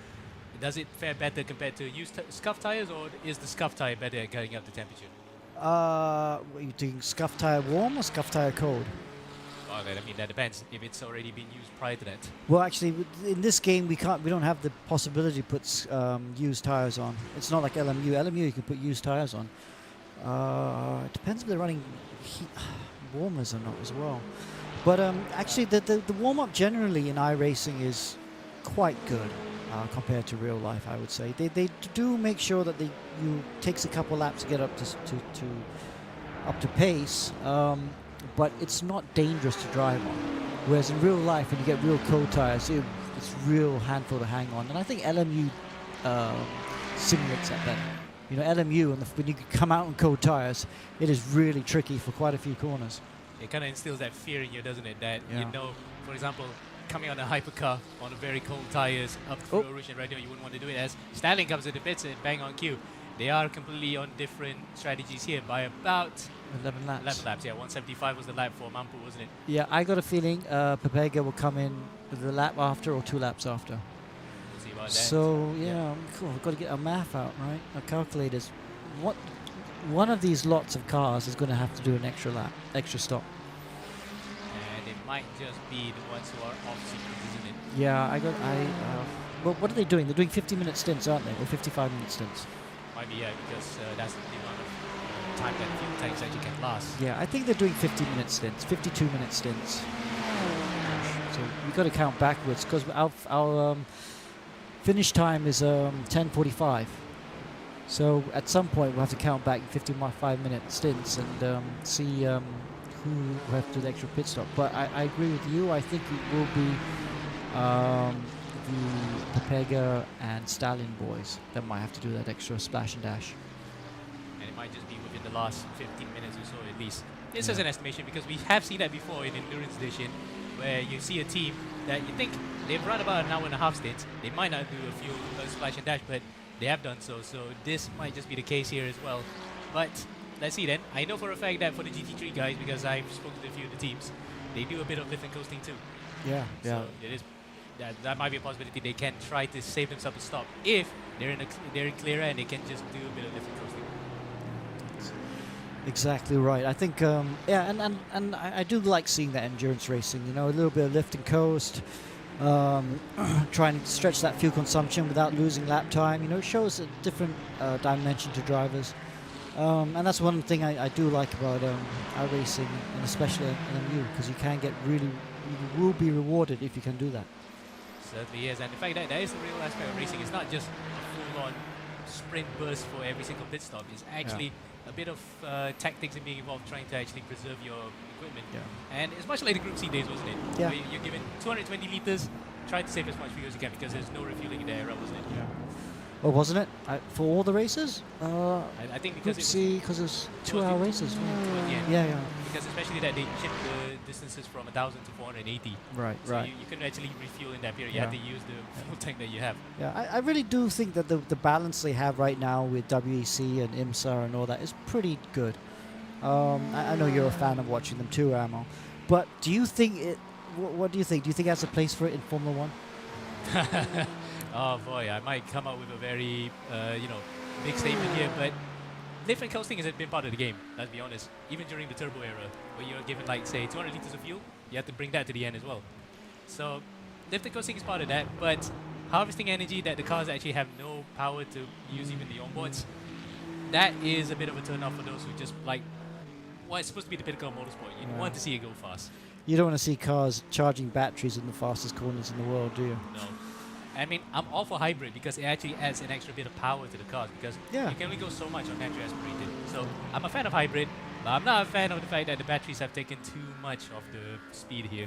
Does it fare better compared to used scuff tires, or is the scuff tire better at getting up the temperature? What are you doing, scuff tire warm or scuff tire cold? Well, I mean, that depends if it's already been used prior to that. Well, actually, in this game, we don't have the possibility to put used tires on. It's not like LMU. LMU, you can put used tires on. It depends if they're running warmers or not as well. But actually, the warm-up generally in iRacing is quite good compared to real life, I would say. They do make sure that takes a couple laps to get up to pace, but it's not dangerous to drive on. Whereas in real life, when you get real cold tires, it's real handful to hang on. And I think LMU simulates that better. You know, LMU, when you come out on cold tires, it is really tricky for quite a few corners. It kind of instills that fear in you, doesn't it? That you know, for example, coming on a hypercar on a very cold tires up through Rouge and Radio, you wouldn't want to do it. As Stalin comes to the pits and bang on cue. They are completely on different strategies here by about 11 laps. 11 laps, yeah. 175 was the lap for Mampu, wasn't it? Yeah, I got a feeling Pepega will come in the lap after or 2 laps after. We'll see about that. So, cool. We've got to get our math out, right? Our calculators. One of these lots of cars is going to have to do an extra lap, extra stop. And it might just be the ones who are off sequence, isn't it? Yeah, well, what are they doing? They're doing 50-minute stints, aren't they? Or 55-minute stints? Might be, yeah, because that's the amount of time that fuel tanks actually can last. Yeah, I think they're doing 50-minute stints, 52-minute stints. So we've got to count backwards because our finish time is 10:45. So at some point we'll have to count back 55-minute stints and see who will have to do the extra pit stop. But I agree with you. I think it will be the Pepega and Stalin boys that might have to do that extra splash and dash. And it might just be within the last 15 minutes or so at least. This is an estimation because we have seen that before in Endurance Edition where you see a team that you think they've run about an hour and a half stint. They might not do a few splash and dash, but they have done so. So this might just be the case here as well. But let's see then. I know for a fact that for the GT3 guys, because I've spoken to a few of the teams, they do a bit of lift and coasting too. Yeah. So it is. That might be a possibility. They can try to save themselves a stop if they're in clear and they can just do a bit of lift and coasting. Exactly right. I think, and I do like seeing that endurance racing. You know, a little bit of lift and coast, trying to stretch that fuel consumption without losing lap time. You know, it shows a different dimension to drivers, and that's one thing I do like about iRacing and especially LMU because you can get you will be rewarded if you can do that. Certainly is, and the fact that that is the real aspect of racing. It's not just a full-on sprint burst for every single pit stop. It's actually a bit of tactics and being involved, trying to actually preserve your equipment. Yeah. And it's much like the Group C days, wasn't it? Yeah. Where you're given 220 liters, try to save as much fuel as you can because there's no refueling in the era, wasn't it? Yeah. Well, wasn't it? For all the races? I think because Group C, because it's 2-hour races. towards the end. Yeah. Because especially that they chipped the distances from 1,000 to 480. Right, So right. you couldn't actually refuel in that period. You had to use the fuel tank that you have. Yeah, I really do think that the balance they have right now with WEC and IMSA and all that is pretty good. I know you're a fan of watching them too, Amo. But do you think it? What do you think? Do you think it has a place for it in Formula One? Oh boy, I might come up with a very, big statement here, but lift and coasting has been part of the game, let's be honest. Even during the turbo era, where you're given, like, say, 200 liters of fuel, you have to bring that to the end as well. So, lift and coasting is part of that, but harvesting energy that the cars actually have no power to use even the onboards, that is a bit of a turn off for those who just like, well, it's supposed to be the pinnacle of motorsport. You want to see it go fast. You don't want to see cars charging batteries in the fastest corners in the world, do you? No. I mean, I'm all for hybrid because it actually adds an extra bit of power to the cars because you can only go so much on naturally aspirated. So I'm a fan of hybrid, but I'm not a fan of the fact that the batteries have taken too much of the speed here.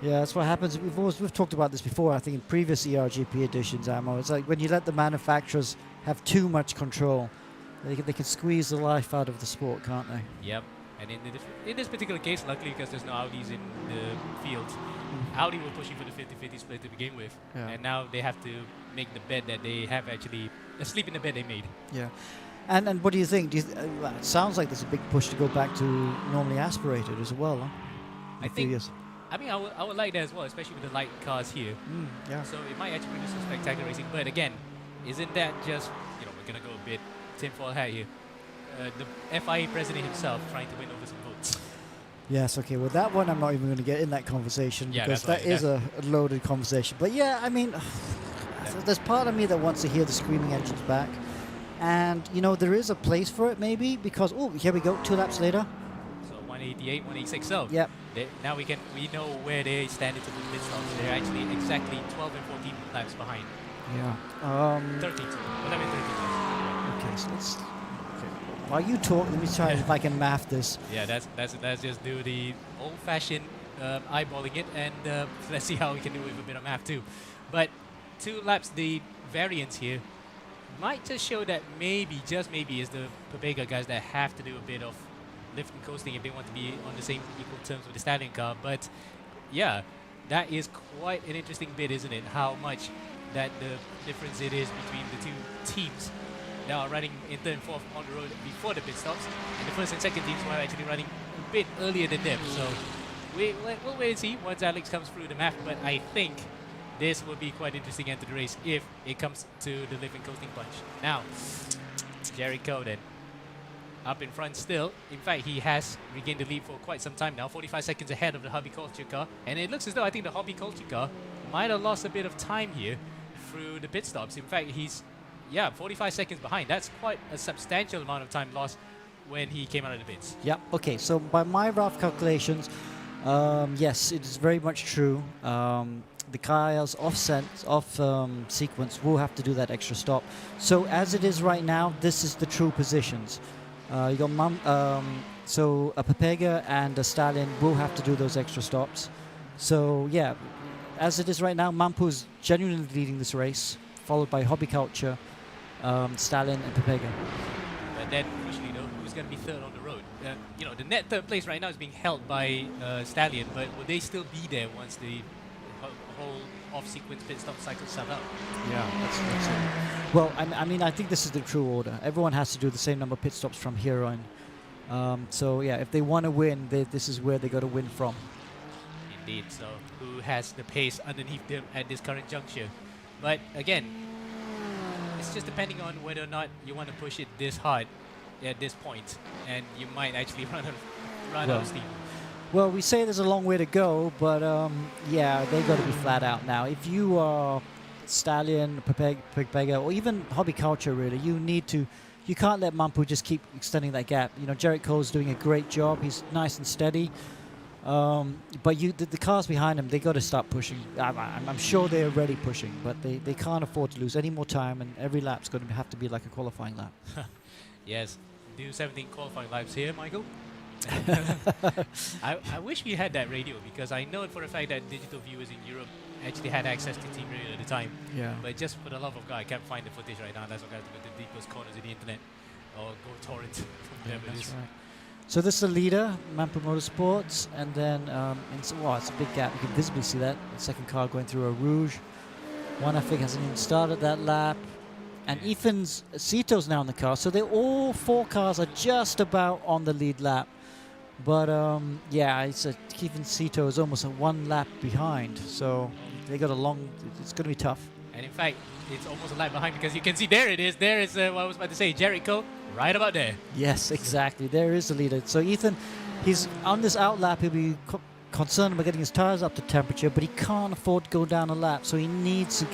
Yeah, that's what happens. We've talked about this before, I think, in previous ERGP editions, Amo. It's like when you let the manufacturers have too much control, they can squeeze the life out of the sport, can't they? Yep. And in this particular case, luckily, because there's no Audis in the field, Audi were pushing for the 50-50 split to begin with. Yeah. And now they have to make the bet that they have actually sleep in the bed they made. Yeah. And what do you think? Well, it sounds like there's a big push to go back to normally aspirated as well, huh? I think. I mean, I would like that as well, especially with the light cars here. Yeah. So it might actually produce some spectacular racing. But again, isn't that just, we're going to go a bit tinfoil hat here. The FIA president himself trying to win over some votes. Yes, okay. Well, that one I'm not even going to get in that conversation because that's that is a loaded conversation. But yeah, I mean, there's part of me that wants to hear the screaming engines back. And, there is a place for it maybe because, here we go, 2 laps later. So 188, 186. So yep. Now we know where they stand into the pit stops. They're actually exactly 12 and 14 laps behind. Yeah. 32. 11, 32. Okay, so let's... While you talk, let me try if I can math this. Yeah, let's just do the old-fashioned eyeballing it, and let's see how we can do it with a bit of math too. But 2 laps, the variance here might just show that maybe, just maybe, is the Pepega guys that have to do a bit of lift and coasting if they want to be on the same equal terms with the Stallion car. But yeah, that is quite an interesting bit, isn't it? How much that the difference it is between the two teams that are running in third and fourth on the road before the pit stops, and the first and second teams who are actually running a bit earlier than them. So we'll wait and see once Alex comes through the math, but I think this will be quite interesting end to the race if it comes to the lift and coasting punch. Now, Jerry Coden up in front still. In fact, he has regained the lead for quite some time now, 45 seconds ahead of the Hobby Culture car, and it looks as though I think the Hobby Culture car might have lost a bit of time here through the pit stops. In fact, he's 45 seconds behind. That's quite a substantial amount of time lost when he came out of the pits. Yeah, okay, so by my rough calculations, yes, it is very much true. The cars off sequence will have to do that extra stop. So as it is right now, this is the true positions. You got so a Pepega and a Stallion will have to do those extra stops. So yeah, as it is right now, Mampu's genuinely leading this race, followed by Hobby Culture, Stallion and Pepega. But then, crucially though, who's going to be third on the road? The net third place right now is being held by Stallion, but will they still be there once the whole off-sequence pit stop cycle set up? Yeah, that's it. Well, I mean, I think this is the true order. Everyone has to do the same number of pit stops from here on. So yeah, if they want to win, this is where they got to win from. Indeed. So who has the pace underneath them at this current juncture? But again, it's just depending on whether or not you want to push it this hard at this point, and you might actually run out of steam. Well, we say there's a long way to go, but yeah, they got to be flat out now. If you are Stallion, Pepega, or even Hobby Culture, really, you can't let Mampu just keep extending that gap. Jarrett Cole's doing a great job. He's nice and steady. But the cars behind them, they got to start pushing. I'm sure they're already pushing, but they can't afford to lose any more time, and every lap's going to have to be like a qualifying lap. Yes. Do 17 qualifying laps here, Michael? I wish we had that radio, because I know for a fact that digital viewers in Europe actually had access to team radio at the time. Yeah. But just for the love of God, I can't find the footage right now. That's why I have to go to the deepest corners of the internet or go torrent from whatever it is. Right. So this is the leader, Mampa Motorsports, and then it's a big gap. You can visibly see that. The second car going through a Rouge. One, I think, hasn't even started that lap. And Ethan's Cito's now in the car. So all 4 cars are just about on the lead lap. But Ethan Cito is almost 1 lap behind. So they got it's going to be tough. And in fact, it's almost a lap behind, because you can see there it is. There is what I was about to say, Jericho, right about there. Yes, exactly. There is the leader. So Ethan, he's on this out lap. He'll be concerned about getting his tires up to temperature, but he can't afford to go down a lap. So he needs to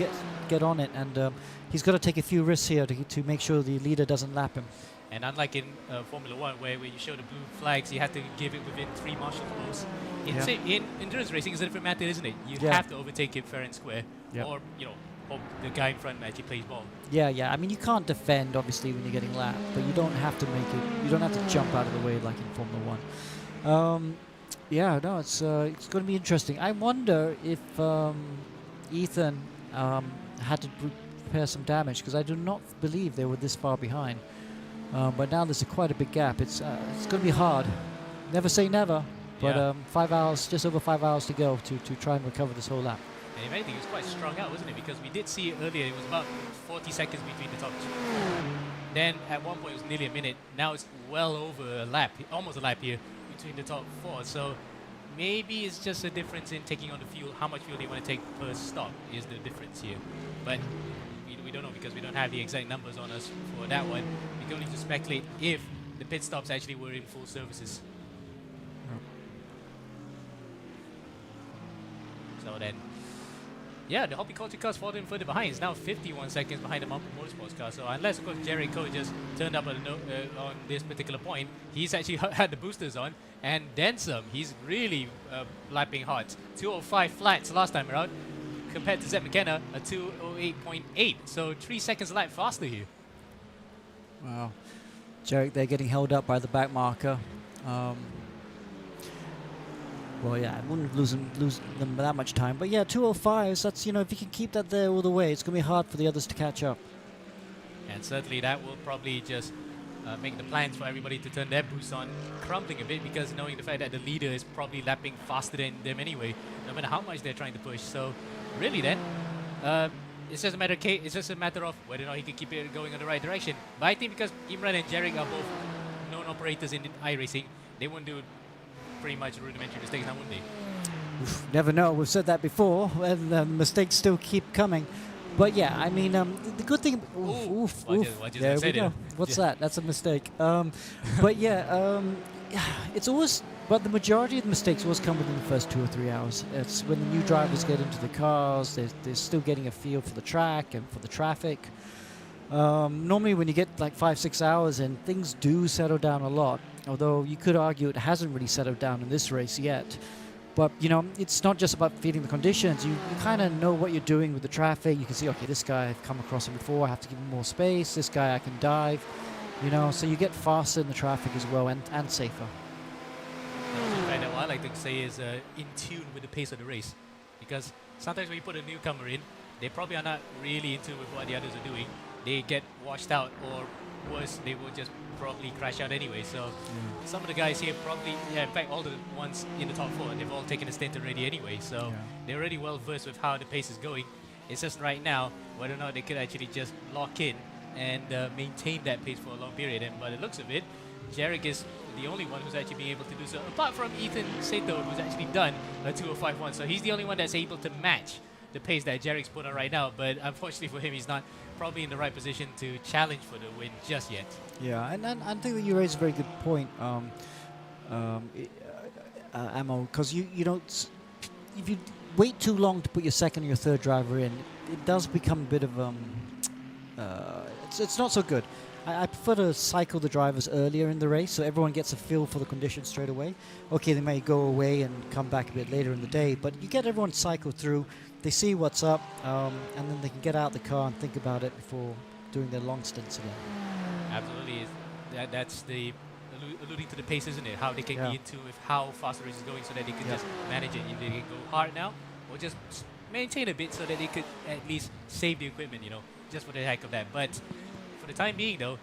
get on it, and he's got to take a few risks here to make sure the leader doesn't lap him. And unlike in Formula 1, where you show the blue flags, you have to give it within 3 marshal posts. In endurance racing, it's a different matter, isn't it? You have to overtake it fair and square, or hope the guy in front actually plays ball. Yeah. I mean, you can't defend obviously when you're getting lapped, but you don't have to you don't have to jump out of the way like in Formula 1. It's going to be interesting. I wonder if Ethan had to repair some damage, because I do not believe they were this far behind. But now there's quite a big gap. It's going to be hard. Never say never. But 5 hours, just over 5 hours to go to try and recover this whole lap. And if anything, it was quite strung out, wasn't it? Because we did see it earlier. It was about 40 seconds between the top 2. Then at one point it was nearly a minute. Now it's well over a lap, almost a lap here between the top 4. So maybe it's just a difference in taking on the fuel. How much fuel they want to take per stop is the difference here. But we don't know, because we don't have the exact numbers on us for that one. We can only just speculate if the pit stops actually were in full services. So then, the Hobby Culture car's falling further behind. It's now 51 seconds behind the Mampa Motorsports car. So unless, of course, Jericho just turned up on this particular point, he's actually had the boosters on, and then some. He's really lapping hard. 205 flats last time around, compared to Zeb McKenna, a 208.8. So 3 seconds a lap faster here. Wow. Jarek, they're getting held up by the back marker. I wouldn't lose them that much time. But 205s, that's, if you can keep that there all the way, it's going to be hard for the others to catch up. And certainly that will probably just make the plans for everybody to turn their boosts on crumbling a bit, because knowing the fact that the leader is probably lapping faster than them anyway, no matter how much they're trying to push. So really then, it's just a matter of whether or not he can keep it going in the right direction. But I think because Imran and Jarek are both known operators in iRacing, they won't do pretty much rudimentary mistakes now, wouldn't they? Never know. We've said that before, and mistakes still keep coming. But the good thing. There we go. What's that? That's a mistake. It's always. But the majority of the mistakes always come within the first 2 or 3 hours. It's when the new drivers get into the cars, they're still getting a feel for the track and for the traffic. Normally when you get like 5-6 hours in, things do settle down a lot. Although you could argue it hasn't really settled down in this race yet. But, it's not just about feeding the conditions. You kind of know what you're doing with the traffic. You can see, okay, this guy, I've come across him before. I have to give him more space. This guy, I can dive. So you get faster in the traffic as well, and safer. And what I like to say is in tune with the pace of the race. Because sometimes when you put a newcomer in, they probably are not really in tune with what the others are doing. They get washed out, or worse, they will just probably crash out anyway. So some of the guys here probably, in fact, all the ones in the top 4, they've all taken a stint already anyway. So they're already well versed with how the pace is going. It's just right now whether or not they could actually just lock in and maintain that pace for a long period. And by the looks of it, Jarek is the only one who's actually being able to do so, apart from Ethan Sato, who's actually done a 2:05.1. So he's the only one that's able to match the pace that Jarek's put on right now. But unfortunately for him, he's not probably in the right position to challenge for the win just yet. Yeah, and I think that you raise a very good point, Amo, because you don't. If you wait too long to put your second or your third driver in, it does become a bit of it's not so good. I prefer to cycle the drivers earlier in the race so everyone gets a feel for the conditions straight away. Okay, they may go away and come back a bit later in the day, but you get everyone cycled through, they see what's up, and then they can get out the car and think about it before doing their long stints again. Absolutely. That's the alluding to the pace, isn't it? How they can Yeah. be into if how fast the race is going so that they can just manage it. If they can go hard now or just maintain a bit so that they could at least save the equipment, just for the heck of that. But for the time being, though,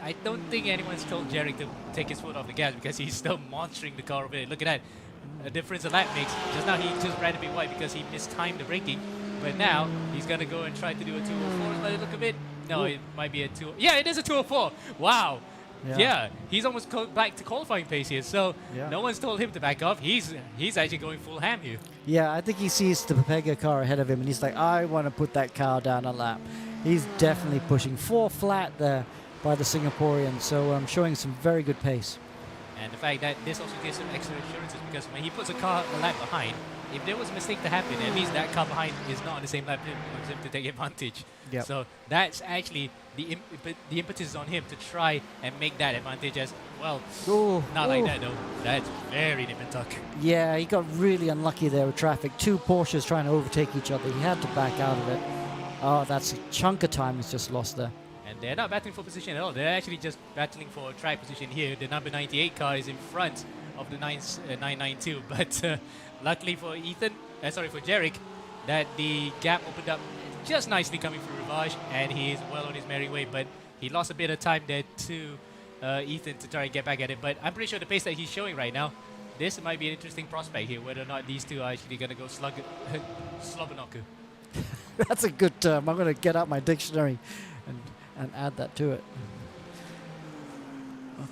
I don't think anyone's told Jarek to take his foot off the gas because he's still monstering the car over there. Look at that. A difference a lap makes. Just now he just ran a bit wide because he mistimed the braking. But now he's going to go and try to do a 204 by the look of it. No, it might be a 2. Yeah, it is a 204. Wow. Yeah, he's almost back to qualifying pace here. So no one's told him to back off. He's actually going full ham here. Yeah, I think he sees the Papega car ahead of him and he's like, I want to put that car down a lap. He's definitely pushing 4 flat there by the Singaporean, so showing some very good pace. And the fact that this also gives him extra assurances because when he puts a car a lap behind, if there was a mistake to happen, at least that car behind is not on the same lap as him to take advantage. Yep. So that's actually the impetus is on him to try and make that advantage as well. Not like that though. That's very nip and tuck. Yeah, he got really unlucky there with traffic. 2 Porsches trying to overtake each other. He had to back out of it. Oh, that's a chunk of time he's just lost there. And they're not battling for position at all. They're actually just battling for track position here. The number 98 car is in front of the 992. But luckily for for Jarek, that the gap opened up just nicely coming through Rivage, and he is well on his merry way. But he lost a bit of time there to Ethan to try and get back at it. But I'm pretty sure the pace that he's showing right now, this might be an interesting prospect here, whether or not these two are actually going to go Slobbernoku. That's a good term. I'm going to get out my dictionary and add that to it.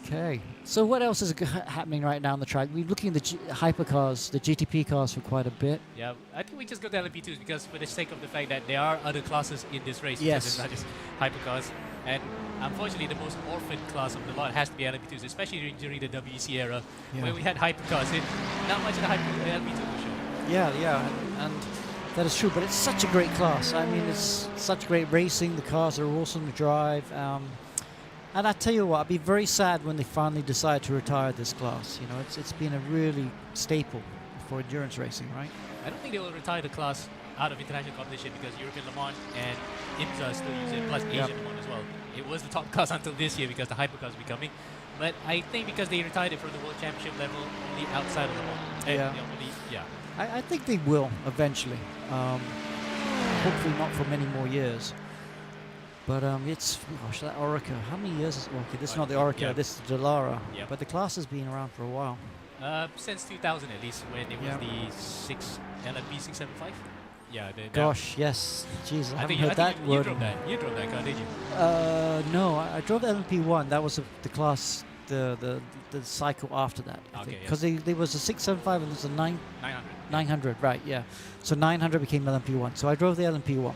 Okay. So what else is happening right now on the track? We're looking at the hypercars, the GTP cars for quite a bit. Yeah, I think we just go to LMP2s because for the sake of the fact that there are other classes in this race. Yes. It's not just hypercars. And unfortunately, the most orphaned class of the lot has to be LMP2s, especially during the WEC era, where we had hypercars. Not much of the LMP2 was shown. Yeah, and that is true, but it's such a great class. I mean, it's such great racing. The cars are awesome to drive. And I tell you what, I'd be very sad when they finally decide to retire this class. It's been a really staple for endurance racing, right? I don't think they will retire the class out of international competition because European Le Mans and IMSA still use it, plus Asian Le Mans as well. It was the top class until this year because the hypercars will be coming. But I think because they retired it from the World Championship level, only outside of Le Mans. I think they will eventually. Hopefully not for many more years. But that Orica. How many years is okay? This is not the Orica. This is the Dallara. Yep. But the class has been around for a while. Since 2000 at least, when it was the LMP 675. Yeah. Gosh, yes. Jesus, I haven't think heard that you word. You drove that car, did you? No, I drove the LMP1. That was the class, the cycle after that. Because there was a 675 and there was a 900, right? Yeah. So 900 became LMP1. So I drove the LMP1.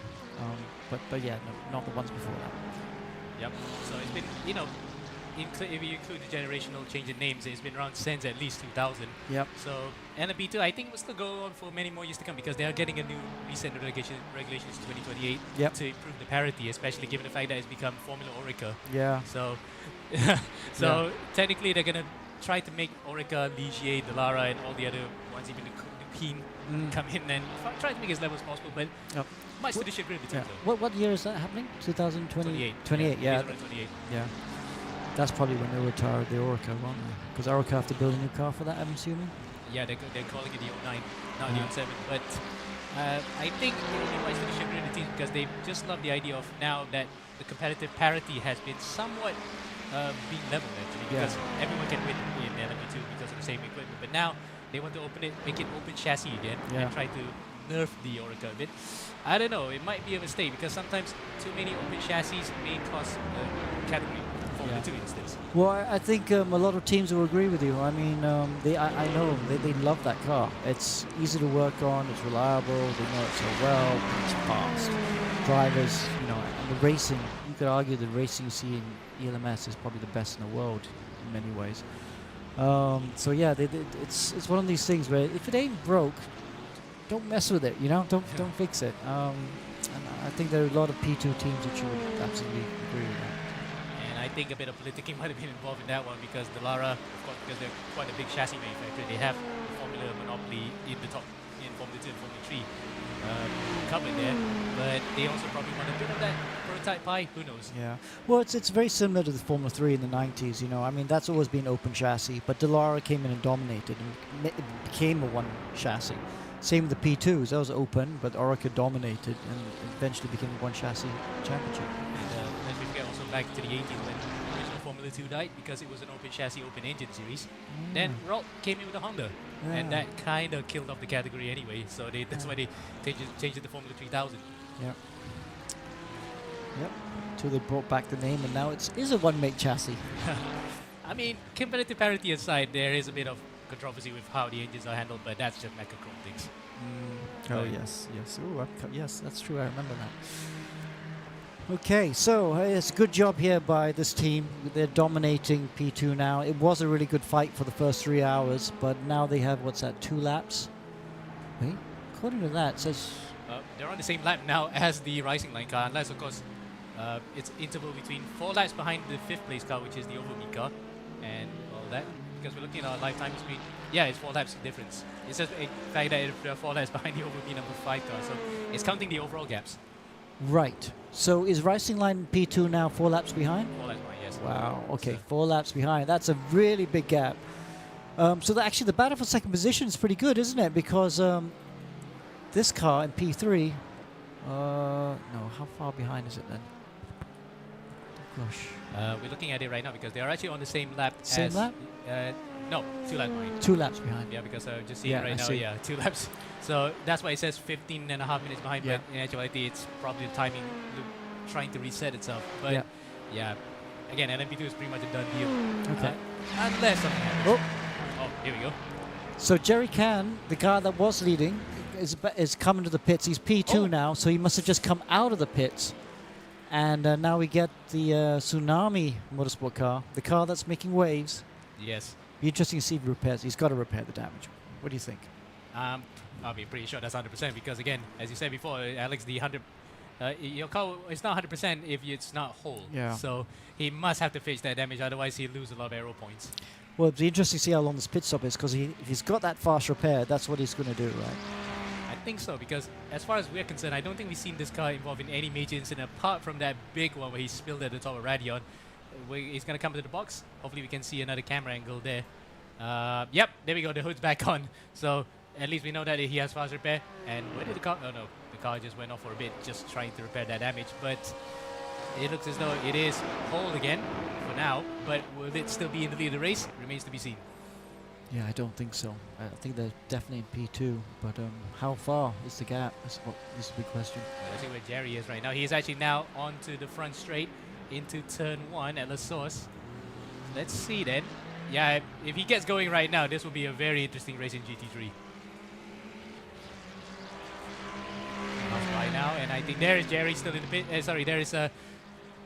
But yeah, no, not the ones before that. Yep. So it's been, if you include the generational change in names, it's been around since at least 2000. Yep. So LMP2, I think will still go on for many more years to come because they are getting a new recent regulations 2028 to improve the parity, especially given the fact that it's become Formula Orica. Yeah. So, technically they're gonna try to make Orica, Ligier, Dallara, and all the other ones, even the Keen, come in and try to make it as level as possible. But much to the chagrin of the team, though. What year is that happening? 2028. 28. Yeah. 28. Yeah. That's probably when they retired the Orica, won't they? Because Orica have to build a new car for that, I'm assuming. Yeah, they're calling it the 09, not the 07. But I think it will be much to the chagrin of the team because they just love the idea of now that the competitive parity has been somewhat being leveled actually because everyone can win in LMP2 because of the same equipment. But now they want to make it open chassis again and try to nerf the Orica a bit. I don't know, it might be a mistake because sometimes too many open chassis may cause category Formula 2 instance. Well, I think a lot of teams will agree with you. I mean, I know they love that car. It's easy to work on, it's reliable, they know it so well, it's fast. Drivers, and the racing, you could argue the racing you see in ELMS is probably the best in the world in many ways. So yeah, it's one of these things where if it ain't broke, don't mess with it. Don't fix it. And I think there are a lot of P2 teams that you would absolutely agree with that. think a bit of politicking might have been involved in that one because the Lara, of course, because they're quite a big chassis manufacturer, they have the Formula monopoly in the top in Formula 2 and Formula 3 covered there, but they also probably want a bit of that prototype pie. Who knows? Yeah. Well, it's very similar to the Formula 3 in the 90s. You know, I mean, that's always been open chassis, but Dallara came in and dominated, and it became a one chassis. Same with the P2s. That was open, but Orica dominated and eventually became a one chassis championship. And let's not forget also back to the 80s when the original Formula 2 died because it was an open chassis, open engine series. Then Rolt came in with a Honda, and that kind of killed off the category anyway. So that's why they changed it to Formula 3000. Yeah. Yep. Until they brought back the name, and now it is a one-make chassis. I mean, competitive parity aside, there is a bit of controversy with how the engines are handled, but that's just Mechachrome things. Oh yes, yes. Ooh, yes, that's true. I remember that. Okay, so it's a good job here by this team. They're dominating P2 now. It was a really good fight for the first 3 hours, but now they have, what's that, 2 laps? Wait, according to that, it says... They're on the same lap now as the Rising Line car, unless, of course, it's interval between 4 laps behind the 5th place car, which is the Overmeet car, and all that. Because we're looking at our lifetime screen. Yeah, it's 4 laps difference. It's just a fact that they're 4 laps behind the Overmeet number 5 car, so it's counting the overall gaps. Right. So is Racing Line P2 now 4 laps behind? 4 laps behind, yes. Wow. Okay, 4 laps behind. That's a really big gap. So actually, the battle for second position is pretty good, isn't it? Because this car in P3. No, how far behind is it then? Gosh. We're looking at it right now because they are actually on the same lap. Same lap? No, 2 laps behind. 2 laps behind. Yeah, because I just see it right now. See. Yeah, 2 laps. So that's why it says 15 and a half minutes behind. Yeah. But in actuality, it's probably the timing trying to reset itself. But yeah, again, LMP2 is pretty much a done deal. Okay. Unless something happens. Oh, here we go. So Jerry Can, the guy that was leading, is coming to the pits. He's P2 now, so he must have just come out of the pits. And now we get the Tsunami Motorsport car, the car that's making waves. Yes. Be interesting to see if he repairs. He's got to repair the damage. What do you think? I'll be pretty sure that's 100% because, again, as you said before, Alex, the 100, your car is not 100% if it's not whole. Yeah. So he must have to fix that damage, otherwise he'll lose a lot of aero points. Well, it'd be interesting to see how long this pit stop is because if he's got that fast repair, that's what he's going to do, right? I think so, because as far as we're concerned, I don't think we've seen this car involved in any major incident apart from that big one where he spilled at the top of Radion. He's going to come to the box. Hopefully we can see another camera angle there. Yep, there we go. The hood's back on. So at least we know that he has fast repair. And where did the car... Oh, no. The car just went off for a bit, just trying to repair that damage. But it looks as though it is whole again for now. But will it still be in the lead of the race? Remains to be seen. Yeah, I don't think so. I think they're definitely in P2. But how far is the gap? Is the big question. Well, let's see where Jerry is right now. He is actually now onto the front straight into turn 1 at La Source. Let's see then. Yeah, if he gets going right now, this will be a very interesting race in GT3. By now, and I think there is Jerry still in the pit. Sorry, there is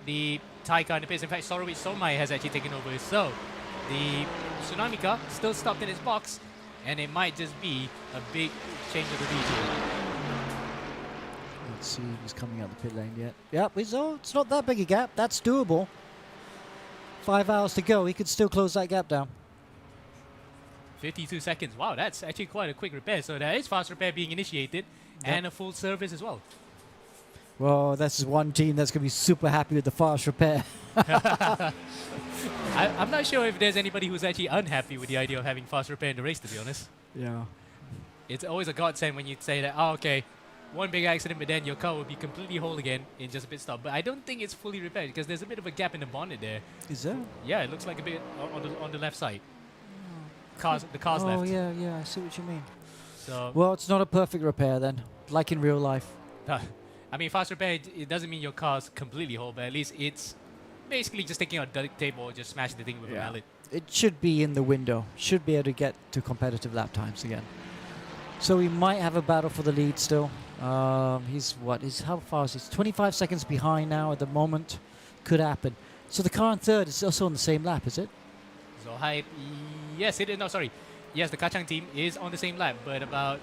the Thai car in the pits. In fact, Sorowich Somai has actually taken over. So the Tsunami car still stopped in its box, and it might just be a big change of the lead here. Let's see if he's coming out the pit lane yet. Yep, it's not that big a gap. That's doable. 5 hours to go. He could still close that gap down. 52 seconds. Wow, that's actually quite a quick repair. So there is fast repair being initiated and a full service as well. Well, this is one team that's going to be super happy with the fast repair. I'm not sure if there's anybody who's actually unhappy with the idea of having fast repair in the race, to be honest. Yeah. It's always a godsend when you say that, oh, okay, one big accident, but then your car will be completely whole again in just a pit stop. But I don't think it's fully repaired because there's a bit of a gap in the bonnet there. Is there? Yeah, it looks like a bit on the left side. The car's left. Oh, yeah, I see what you mean. So well, it's not a perfect repair then, like in real life. I mean, fast repair, it doesn't mean your car's completely whole, but at least it's basically just taking out duct tape or just smash the thing with a mallet. It should be in the window. Should be able to get to competitive lap times again. So we might have a battle for the lead still. How far is he? 25 seconds behind now at the moment. Could happen. So the car in third is also on the same lap, is it? So yes, it is. No, sorry. Yes, the Kachang team is on the same lap, but about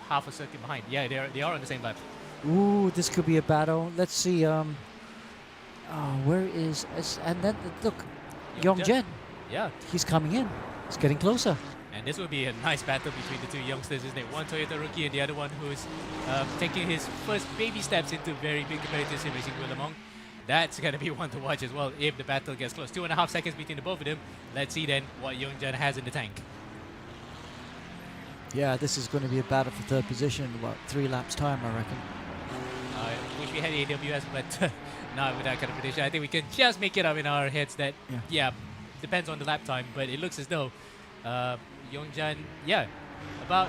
half a circuit behind. Yeah, they are on the same lap. Ooh, this could be a battle. Let's see. where and then look, Young Yongjen, Yeah. he's coming in. He's getting closer. And this would be a nice battle between the two youngsters, isn't it? One Toyota rookie and the other one who's taking his first baby steps into very big competitive sim racing, Willemong. That's going to be one to watch as well if the battle gets close. 2.5 seconds between the both of them. Let's see then what Youngjan has in the tank. Yeah, this is going to be a battle for third position in about 3 laps time, I reckon. I wish we had AWS, but not with that kind of prediction. I think we can just make it up in our heads that, yeah, depends on the lap time, but it looks as though Youngjan, about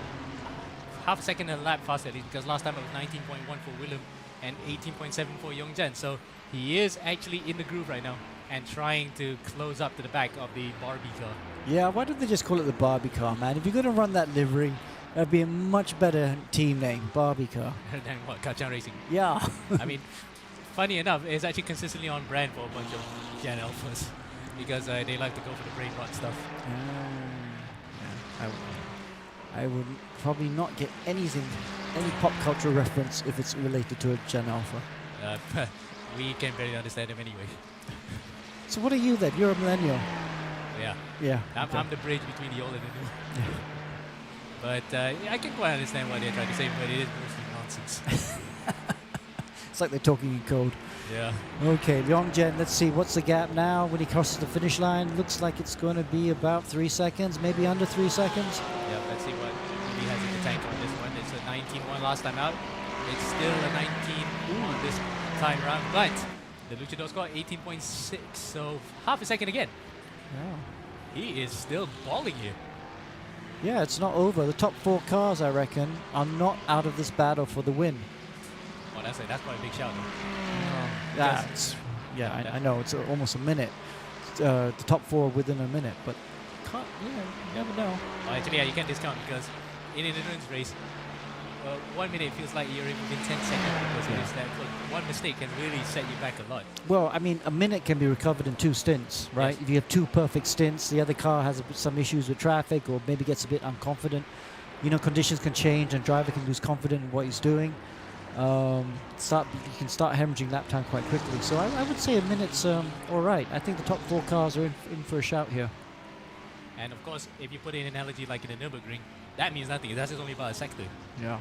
half a second a lap faster at least, because last time it was 19.1 for Willem and 18.7 for Youngjan. So he is actually in the groove right now and trying to close up to the back of the Barbie car. Yeah, why don't they just call it the Barbie car, man? If you're going to run that livery, that'd be a much better team name, Barbie car. Than what, Kacang Racing. Yeah. I mean, funny enough, it's actually consistently on brand for a bunch of Gen Alphas because they like to go for the brain rot stuff. I would probably not get any pop culture reference if it's related to a Gen Alpha. We can barely understand them anyway. So what are you then? You're a millennial. Yeah. Yeah. I'm the bridge between the old and the new. But I can quite understand what they're trying to say, but it is mostly nonsense. It's like they're talking in code. Yeah. Okay, Yongjen, let's see, what's the gap now when he crosses the finish line? Looks like it's going to be about 3 seconds, maybe under 3 seconds. Yeah, let's see what he has in the tank on this one. It's a 19-1 last time out. It's still a 19 on this time around, but the Luchador score 18.6, so half a second again. Yeah. He is still balling here. Yeah, it's not over. The top 4 cars, I reckon, are not out of this battle for the win. Oh, that's quite a big shout. I know, it's almost a minute. The top 4 within a minute, but you never know. Well, actually, yeah, you can't discount because in an endurance race, 1 minute feels like you're within 10 seconds because it is that close. One mistake can really set you back a lot. Well, I mean, a minute can be recovered in 2 stints, right? Yes. If you have 2 perfect stints, the other car has some issues with traffic or maybe gets a bit unconfident. You know, conditions can change and driver can lose confidence in what he's doing. You can start hemorrhaging lap time quite quickly. So I would say a minute's all right. I think the top 4 cars are in for a shout here. And of course, if you put in an analogy like in the Nürburgring, that means nothing. That's just only about a sector. Yeah.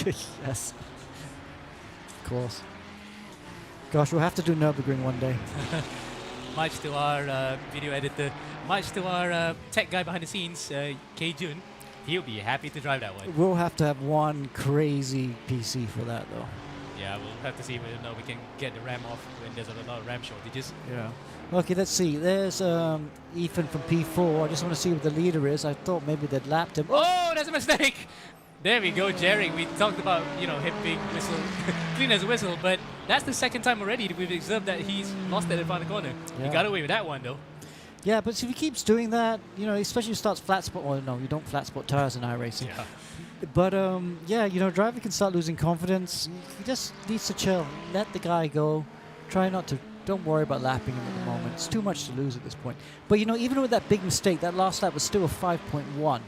Yes. Of course. Gosh, we'll have to do Nürburgring one day. Much to our video editor, much to our tech guy behind the scenes, K Jun. He'll be happy to drive that one. We'll have to have one crazy PC for that, though. Yeah, we'll have to see whether or not we can get the RAM off when there's a lot of RAM shortages. Yeah. Okay, let's see. There's Ethan from P4. I just want to see what the leader is. I thought maybe they'd lapped him. Oh, that's a mistake! There we go, Jerry. We talked about, him being whistle, clean as a whistle, but that's the second time already that we've observed that he's lost it in front of the corner. Yeah. He got away with that one, though. Yeah, but if he keeps doing that, especially if he starts flat spot. Well, no, you don't flat spot tires in iRacing. Yeah. But driver can start losing confidence. He just needs to chill. Let the guy go. Don't worry about lapping him at the moment. It's too much to lose at this point. But even with that big mistake, that last lap was still a 5.1.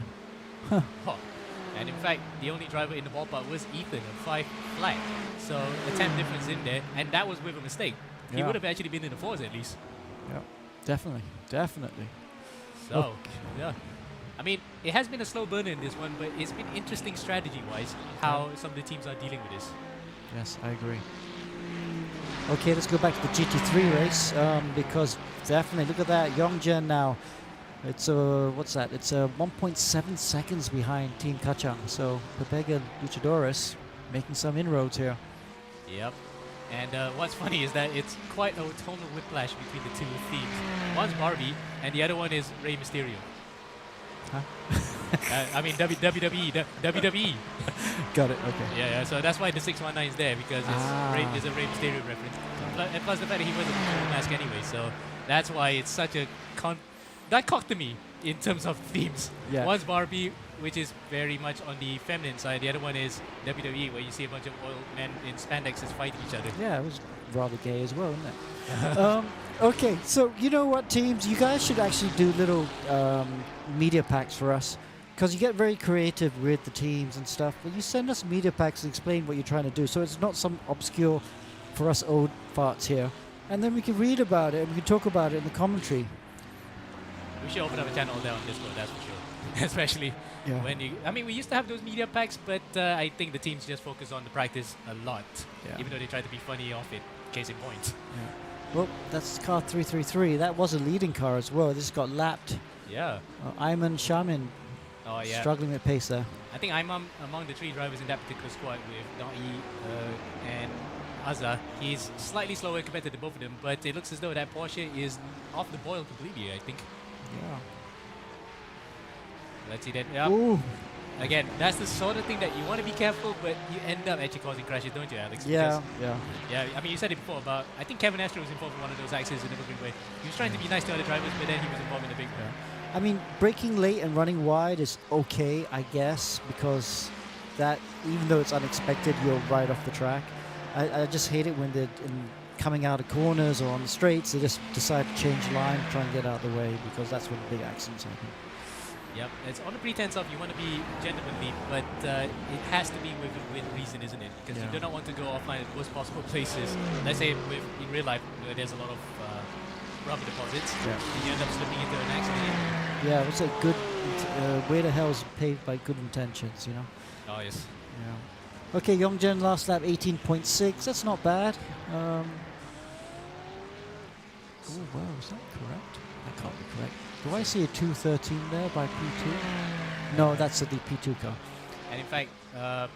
Oh. And in fact, the only driver in the ballpark was Ethan, a 5 flat. So a 10 difference in there, and that was with a mistake. He Yeah. would have actually been in the 4s at least. Yeah, definitely. So, yeah. I mean, it has been a slow burner in this one, but it's been interesting strategy-wise how some of the teams are dealing with this. Yes, I agree. Okay, let's go back to the GT3 race because definitely, look at that, Yongjen now. It's what's that? It's 1.7 seconds behind Team Kacang. So Pepega Luchadores making some inroads here. Yep. And what's funny is that it's quite a tonal whiplash between the two themes. One's Barbie, and the other one is Rey Mysterio. Huh? I mean WWE. WWE. Got it. Okay. Yeah. So that's why the 619 is there because it's a Rey Mysterio reference. And plus the fact that he wears a control mask anyway, so that's why it's such a dichotomy in terms of themes. Yeah. One's Barbie, which is very much on the feminine side. The other one is WWE, where you see a bunch of old men in spandexes fighting each other. Yeah, it was rather gay as well, wasn't it? Okay, so you know what, teams? You guys should actually do little media packs for us because you get very creative with the teams and stuff. But you send us media packs and explain what you're trying to do. So it's not some obscure, for us old farts here, and then we can read about it and we can talk about it in the commentary. We should open up a channel there on Discord, that's for sure. Especially Yeah. when you... I mean, we used to have those media packs, but I think the teams just focus on the practice a lot. Yeah. Even though they try to be funny off it. Case in point. Well, that's car 333. That was a leading car as well. This got lapped. Yeah. Ayman Shamin Oh, yeah. struggling with pace there. I think I'm among the 3 drivers in that particular squad with Da'i and Azza. He's slightly slower compared to the both of them, but it looks as though that Porsche is off the boil completely, I think. Yeah. Let's see that. Yeah. Ooh. Again, that's the sort of thing that you want to be careful, but you end up actually causing crashes, don't you, Alex? Yeah, Because- yeah. Yeah, I mean, you said it before about, I think Kevin Astro was involved in one of those accidents in a big way. He was trying to be nice to other drivers, but then he was involved in a big one. I mean, braking late and running wide is okay, I guess, because that, even though it's unexpected, you're right off the track. I just hate it when they're coming out of corners or on the straights, they just decide to change line, try and get out of the way, because that's when the big accidents happen. Yep, it's on the pretense of you want to be gentlemanly, but it has to be with reason, isn't it? Because you do not want to go offline at the worst possible places. Let's say in real life, where there's a lot of rubber deposits, and you end up slipping into an accident. Yeah, it's a good, where the hell is paved by good intentions, you know? Oh, yes. Yeah. Okay, Yongjen last lap 18.6. That's not bad. Oh wow, is that correct? That can't be correct. Do I see a 213 there by P2? No, that's the P2 car. And in fact,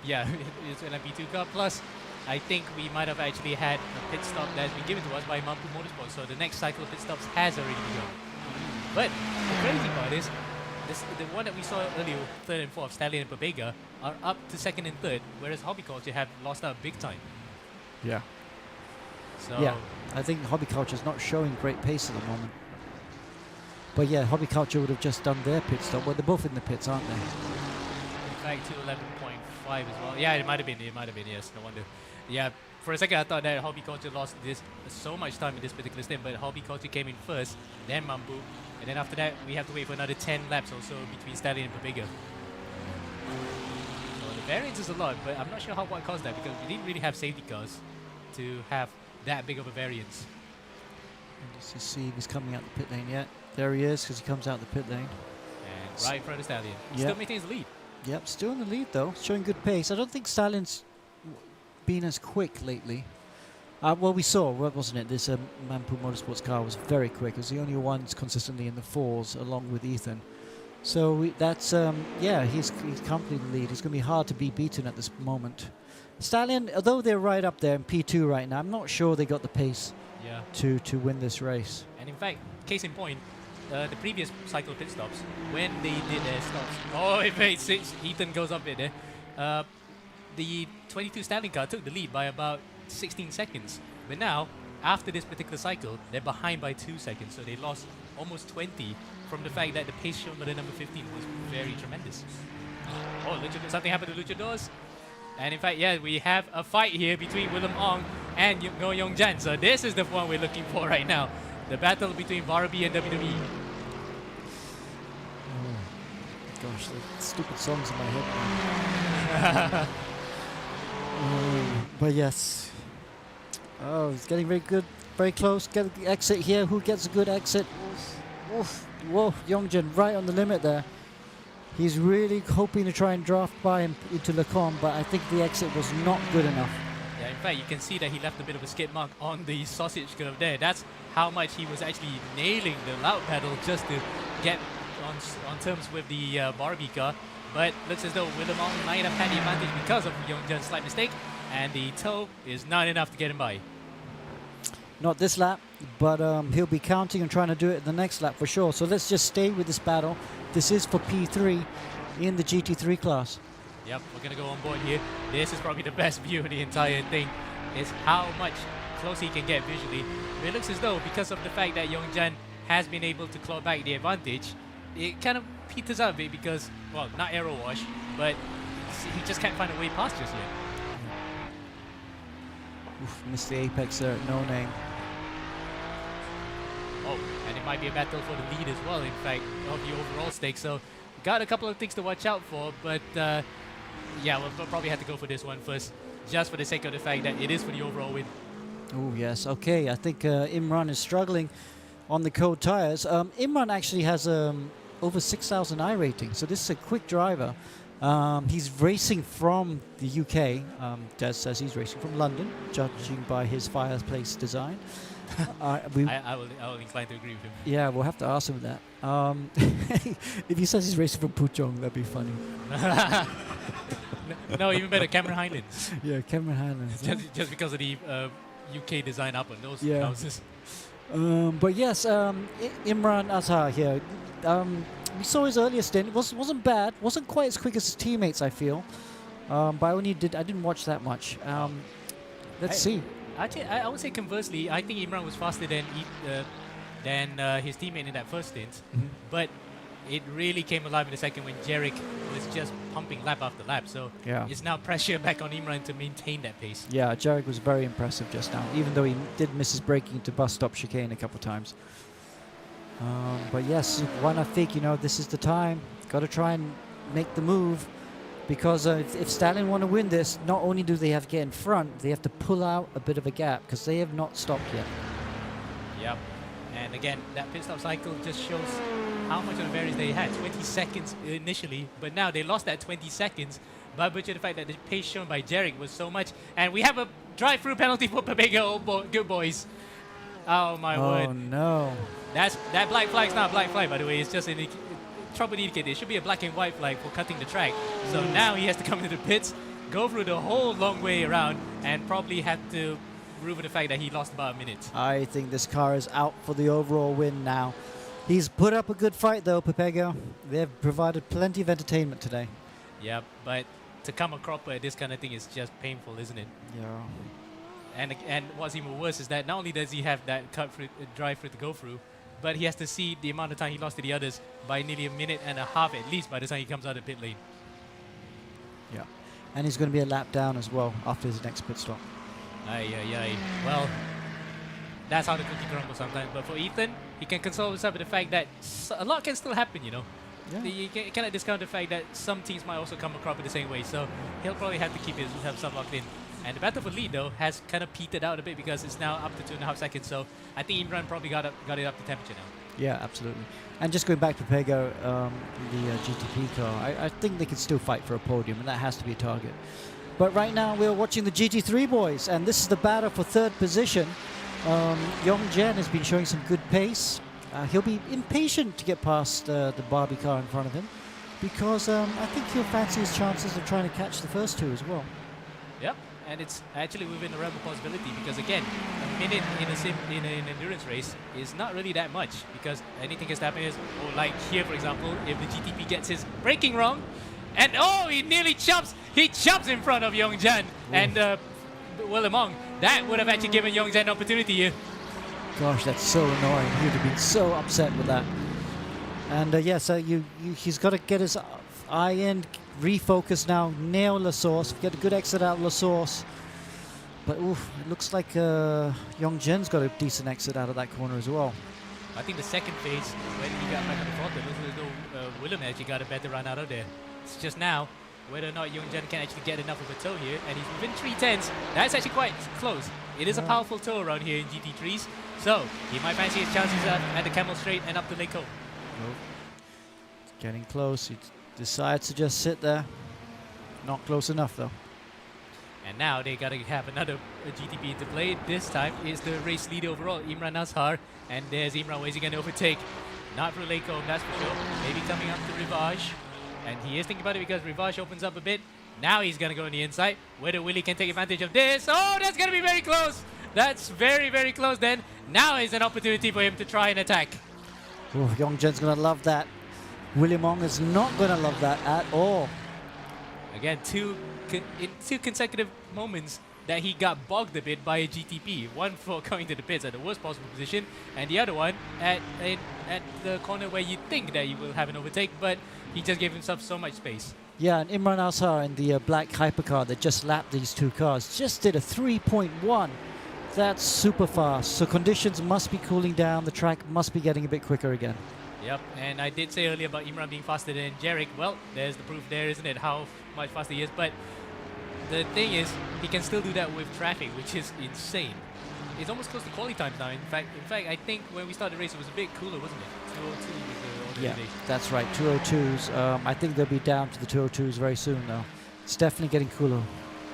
yeah, it's an P2 car. Plus, I think we might have actually had a pit stop that's been given to us by Mampu Motorsport. So the next cycle of pit stops has already begun. But the crazy part is, the one that we saw earlier, 3rd and 4th, Stallion and Babega, are up to 2nd and 3rd, whereas Hobbyculture have lost out big time. Yeah. So Yeah, I think Hobbyculture is not showing great pace at the moment. But yeah, Hobbyculture would have just done their pit stop. Well, they're both in the pits, aren't they? in fact, 211.5 as well. Yeah, it might have been, yes, no wonder. Yeah, for a second I thought that Hobbyculture lost this so much time in this particular stint, but Hobbyculture came in first, then Mambu, and then after that we have to wait for another 10 laps or so between Stallion and Babega. So the variance is a lot, but I'm not sure what caused that, because we didn't really have safety cars to have that big of a variance. Let's see if he's coming out the pit lane yet. There he is, because he comes out the pit lane. And right in front of Stallion. He Yep. still maintains the lead. Yep, still in the lead though, showing good pace. I don't think Stallion's been as quick lately. Well, we saw, wasn't it? This Mampu Motorsports car was very quick. It was the only ones consistently in the 4s, along with Ethan. So that's, yeah, he's comfortably in the lead. It's going to be hard to be beaten at this moment. Stallion, although they're right up there in P2 right now, I'm not sure they got the pace Yeah. to win this race. And in fact, case in point, the previous cycle pit stops, when they did their stops, oh, in fact, Ethan goes up in there. The 22 Stallion car took the lead by about 16 seconds. But now, after this particular cycle, they're behind by 2 seconds. So they lost almost 20 from the fact that the pace shown by the number 15 was very tremendous. Oh, something happened to Luchadors. And in fact, yeah, we have a fight here between Willem Ong and Ngo Yongjan. So this is the one we're looking for right now. The battle between Barbie and WWE. Gosh, the stupid songs in my head now. But yes. Oh, it's getting very good, very close. Get the exit here. Who gets a good exit? Oof. Whoa, Yongjin right on the limit there. He's really hoping to try and draft by him into Lecom, but I think the exit was not good enough. Yeah, in fact, you can see that he left a bit of a skid mark on the sausage curve there. That's how much he was actually nailing the loud pedal just to get on terms with the Barbie car. But looks as though Willem Ong might have had the advantage because of Yongjan's slight mistake, and the toe is not enough to get him by. Not this lap, but he'll be counting and trying to do it in the next lap for sure. So let's just stay with this battle. This is for P3 in the GT3 class. Yep, we're going to go on board here. This is probably the best view of the entire thing, is how much closer he can get visually. But it looks as though, because of the fact that Yongjan has been able to claw back the advantage, it kind of peters out a bit because, well, not aero wash, but he just can't find a way past just yet. Oof, missed the apex there at no name. Oh, and it might be a battle for the lead as well, in fact, of the overall stakes. So, got a couple of things to watch out for, but yeah, we'll probably have to go for this one first, just for the sake of the fact that it is for the overall win. Oh, yes. Okay, I think Imran is struggling on the cold tires. Imran actually has over 6,000 I rating, so this is a quick driver. He's racing from the UK. Des says he's racing from London, judging by his fireplace design. I will incline to agree with him. Yeah, we'll have to ask him that. If he says he's racing from Puchong, that'd be funny. No, even better, Cameron Highlands. Yeah, Cameron Highlands. Just because of the UK design up on those Yeah. houses. But yes, Imran Azhar here. We saw his earlier stint. It wasn't bad. Wasn't quite as quick as his teammates, I feel. But I didn't watch that much. Let's see. Actually, I would say conversely, I think Imran was faster than his teammate in that first stint. But it really came alive in the second when Jarek was just pumping lap after lap. So Yeah. it's now pressure back on Imran to maintain that pace. Yeah, Jarek was very impressive just now, even though he did miss his braking into bus stop chicane a couple of times. But yes, why not think, this is the time. Got to try and make the move. Because if Stalin want to win this, not only do they have to get in front, they have to pull out a bit of a gap because they have not stopped yet. Yep. And again, that pit stop cycle just shows how much of a variance they had. 20 seconds initially, but now they lost that 20 seconds by virtue of the fact that the pace shown by Jarek was so much. And we have a drive-through penalty for Pepega, good boys. Oh my word. Oh no. That black flag's not a black flag, by the way. It's just an trouble indicator. It should be a black and white flag for cutting the track. So now he has to come into the pits, go through the whole long way around, and probably have to prove the fact that he lost about a minute. I think this car is out for the overall win now. He's put up a good fight though, Pepego. They've provided plenty of entertainment today. Yeah, but to come a cropper at this kind of thing is just painful, isn't it? Yeah. And what's even worse is that not only does he have that drive through to go through, but he has to see the amount of time he lost to the others by nearly a minute and a half at least by the time he comes out of the pit lane. Yeah. And he's going to be a lap down as well after his next pit stop. Well, that's how the cookie crumbles sometimes. But for Ethan, he can console himself with the fact that a lot can still happen, Yeah. You cannot discount the fact that some teams might also come across in the same way. So he'll probably have to keep himself locked in. And the battle for lead, though, has kind of petered out a bit because it's now up to 2.5 seconds. So I think Imran probably got it up to temperature now. Yeah, absolutely. And just going back to Pego, the GTP car, I think they can still fight for a podium, and that has to be a target. But right now we're watching the GT3 boys, and this is the battle for third position. Yong Jen has been showing some good pace. He'll be impatient to get past the Barbie car in front of him because I think he'll fancy his chances of trying to catch the first two as well. Yep. And it's actually within the realm of possibility because, again, a minute in an endurance race is not really that much because anything can happen. Like here, for example, if the GTP gets his braking wrong, and he nearly chops in front of Yongjan and Willemong. That would have actually given Yongjan an opportunity here. Gosh, that's so annoying. He would have been so upset with that. And he's got to get his eye in, refocus now, nail La Source, get a good exit out of La Source. But it looks like Yongjen's got a decent exit out of that corner as well. I think the second phase, when he got back on the front, it looks as though Willem actually got a better run out of there. It's just now whether or not Yongjen can actually get enough of a tow here, and he's within 3/10. That's actually quite close. It is a powerful tow around here in GT3s, so he might fancy his chances at the Camel Straight and up to Lake Cove. It's getting close. He decides to just sit there. Not close enough though. And now they got to have another GTP into play. This time is the race leader overall, Imran Azhar. And there's Imran. Where's he going to overtake? Not through Lake Cove, that's for sure. Maybe coming up to Rivage. And he is thinking about it because Rivage opens up a bit. Now he's going to go on the inside. Whether Willie can take advantage of this. Oh, that's going to be very close. That's very, very close then. Now is an opportunity for him to try and attack. Yongjen's going to love that. William Ong is not going to love that at all. Again, in two consecutive moments that he got bogged a bit by a GTP. One for going to the pits at the worst possible position, and the other one at the corner where you think that he will have an overtake, but he just gave himself so much space. Yeah, and Imran Azhar in the black hypercar that just lapped these two cars just did a 3.1. That's super fast. So conditions must be cooling down. The track must be getting a bit quicker again. Yep, and I did say earlier about Imran being faster than Jarek. Well, there's the proof there, isn't it? How much faster he is. But the thing is, he can still do that with traffic, which is insane. it's almost close to quali times now. In fact, I think when we started the race, it was a bit cooler, wasn't it? 202 was the order Yeah, today. that's right. 202s. I think they'll be down to the 202s very soon now. It's definitely getting cooler.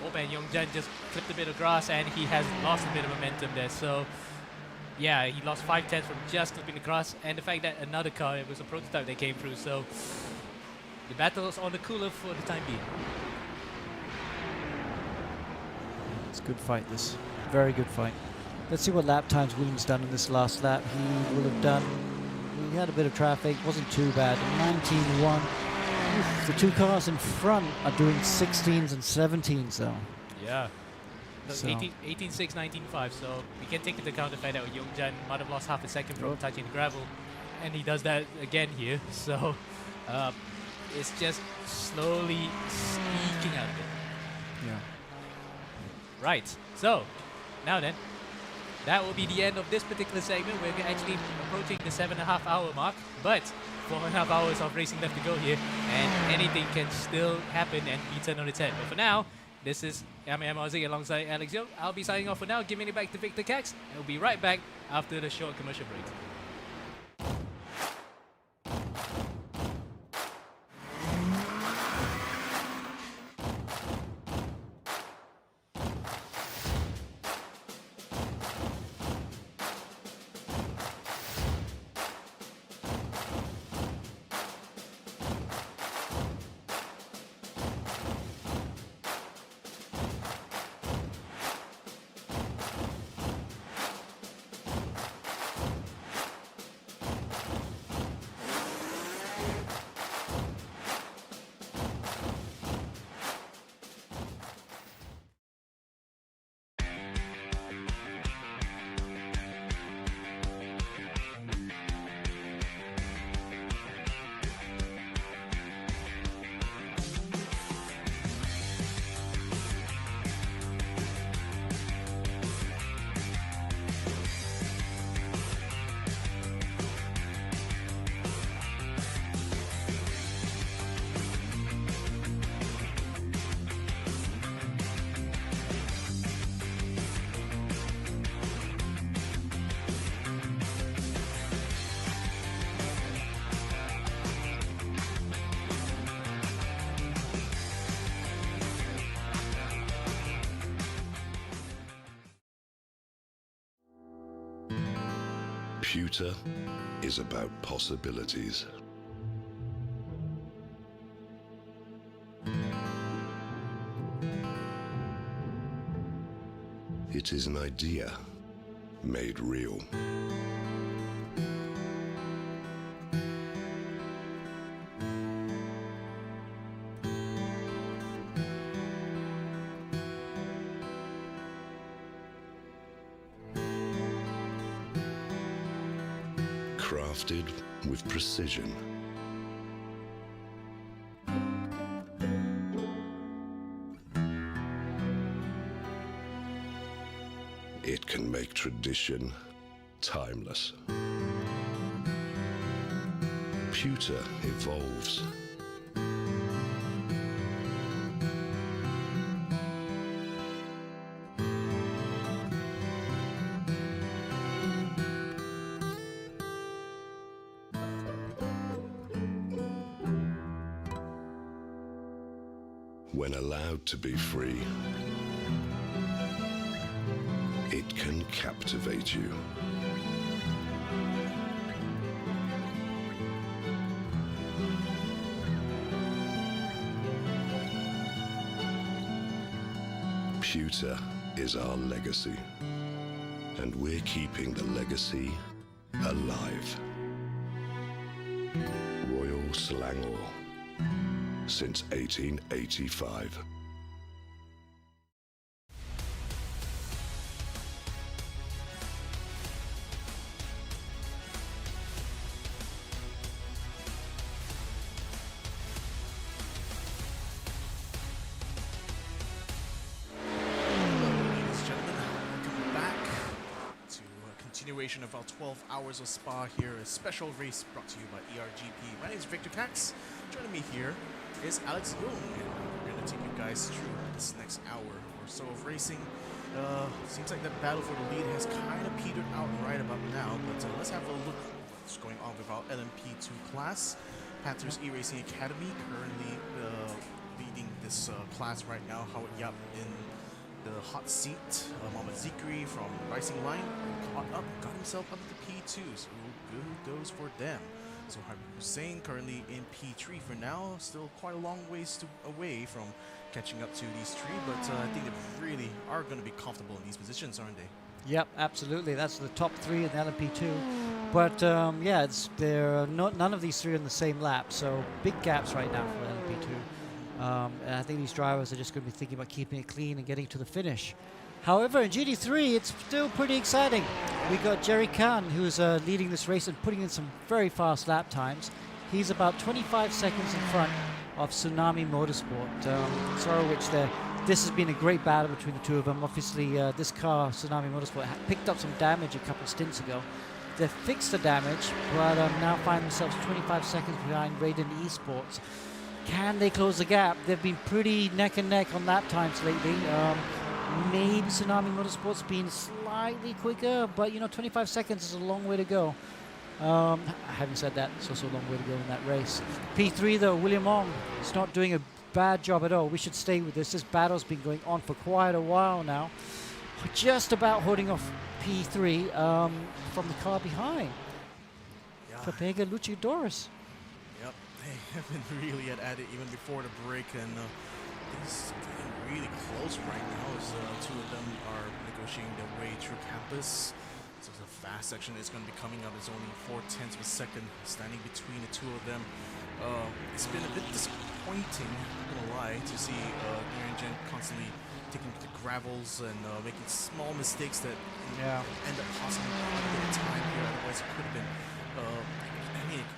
Oh, and Youngjan just clipped a bit of grass, and he has lost a bit of momentum there. So, yeah, he lost 5/10 from just clipping the grass, and the fact that another car, it was a prototype that came through. So, the battle's on the cooler for the time being. It's a good fight, this. Very good fight. Let's see what lap times Williams done in this last lap. He will have done... We had a bit of traffic. Wasn't too bad. 19.1. Oof, the two cars in front are doing 16s and 17s, though. Yeah. So- 18.6, 19.5. So, we can take into account the fact that Youngjan might have lost half a second from touching the gravel. And he does that again here. So, it's just slowly sneaking out of it. Yeah. Right, so now then, that will be the end of this particular segment. We're actually approaching the 7.5 hour mark, but 4.5 hours of racing left to go here, and anything can still happen and be turned on its head. But for now, this is MRZ alongside Alex Young. I'll be signing off for now, giving it back to Victor Cax, and we'll be right back after the short commercial break. Pewter is about possibilities. It is an idea made real. Crafted with precision. It can make tradition timeless. Pewter evolves. When allowed to be free, it can captivate you. Pewter is our legacy, and we're keeping the legacy alive. Royal Selangor, since 1885. Ladies and gentlemen, welcome back to a continuation of our 12 hours of Spa here, a special race brought to you by eRGP. My name is Victor Cax. Joining me here is Alex Young, and we're going to take you guys through this next hour or so of racing. Seems like that battle for the lead has kind of petered out right about now, but let's have a look what's going on with our LMP2 class. Panthers eRacing Academy currently leading this class right now. Howard Yap in the hot seat. Mohamed Zikri from Rising Line caught up, got himself up to P2, so good goes for them. So Hussein currently in P3 for now, still quite a long ways away from catching up to these three, but I think they really are going to be comfortable in these positions, aren't they? Yep, absolutely. That's the top three in the LMP2. But yeah, none of these three are in the same lap, so big gaps right now for LMP2. And I think these drivers are just going to be thinking about keeping it clean and getting to the finish. However, in GT3, it's still pretty exciting. We got Jerry Khan, who's leading this race and putting in some very fast lap times. He's about 25 seconds in front of Tsunami Motorsport. Sorowich there. This has been a great battle between the two of them. Obviously, this car, Tsunami Motorsport, picked up some damage a couple of stints ago. They've fixed the damage, but now find themselves 25 seconds behind Raiden Esports. Can they close the gap? They've been pretty neck and neck on lap times lately. Maybe Tsunami Motorsport's been slightly quicker, but 25 seconds is a long way to go. Having said that, it's also a long way to go in that race. P3 though, William Ong is not doing a bad job at all. We should stay with this. This battle's been going on for quite a while now. Just about holding off P3 from the car behind. Yeah. Pepega Luchadores. Yep, they have been really at it even before the break, and it's getting really close right now as two of them are negotiating their way through campus. So the fast section is going to be coming up. There's only 4/10 of a second standing between the two of them. It's been a bit disappointing, not gonna lie, to see Nguyen Jen constantly taking the gravels and making small mistakes that end up costing him quite a bit of time here. Otherwise, it could have been.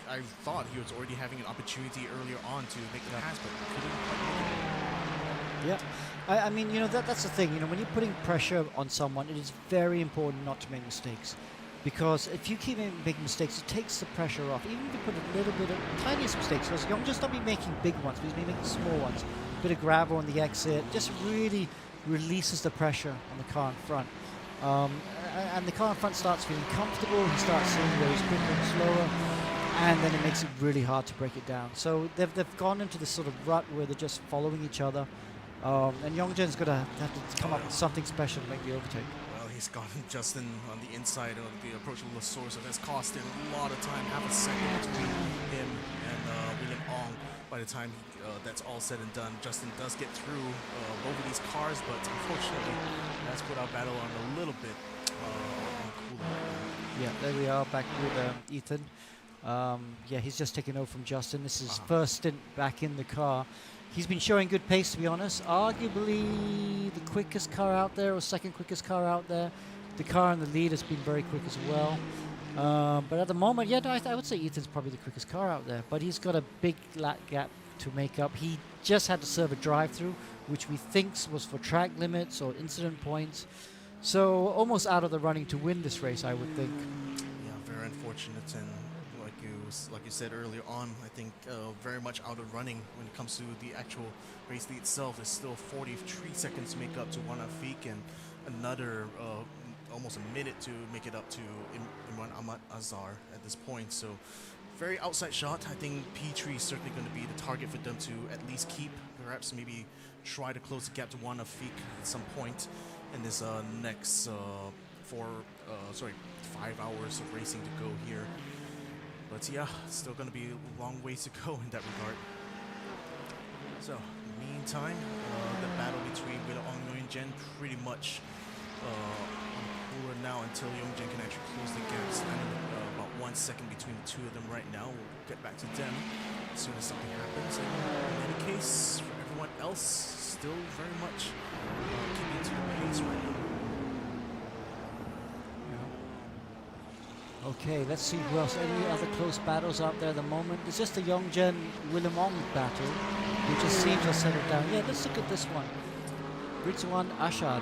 I thought he was already having an opportunity earlier on to make the pass, but couldn't quite make it. Yeah, I mean, that's the thing. When you're putting pressure on someone, it is very important not to make mistakes, because if you keep making mistakes, it takes the pressure off. Even if you put a little bit of tiniest mistakes, because you'll just not be making big ones, but you'll be making small ones. A bit of gravel on the exit just really releases the pressure on the car in front. And the car in front starts feeling comfortable. He starts seeing where he's quicker and slower, and then it makes it really hard to break it down. So they've gone into this sort of rut where they're just following each other. And Yongjen's going to have to come up with something special to make the overtake. Well, he's got Justin on the inside of the approachable source, so that's costing a lot of time, half a second between him and William Ong. By the time that's all said and done, Justin does get through both of these cars, but unfortunately, that's put our battle on a little bit cooler. Yeah, there we are back with Ethan. Yeah, he's just taken over from Justin. This is his first stint back in the car. He's been showing good pace, to be honest. Arguably the quickest car out there, or second quickest car out there. The car in the lead has been very quick as well. But at the moment, yeah, no, I would say Ethan's probably the quickest car out there. But he's got a big lap gap to make up. He just had to serve a drive-through, which we think was for track limits or incident points. So almost out of the running to win this race, I would think. Yeah, very unfortunate, and like you said earlier on, I think very much out of running when it comes to the actual race lead itself. There's still 43 seconds to make up to one Afik, and another almost a minute to make it up to Imran Ahmad Azhar at this point. So very outside shot. I think P3 is certainly going to be the target for them to at least keep, perhaps maybe try to close the gap to one Afik at some point in this next 5 hours of racing to go here. But yeah, still going to be a long ways to go in that regard. So, meantime, the battle between Willow Ong and Yongjen pretty much cooler now until Yongjen can actually close the gap. Standing about 1 second between the two of them right now. We'll get back to them as soon as something happens. And in any case, for everyone else, still very much keeping to the pace right now. Okay, let's see who else. Any other close battles out there at the moment? It's just the Yongjen William Ong battle, which just seems to settle down. Yeah, let's look at this one. Ritsuan Ashad.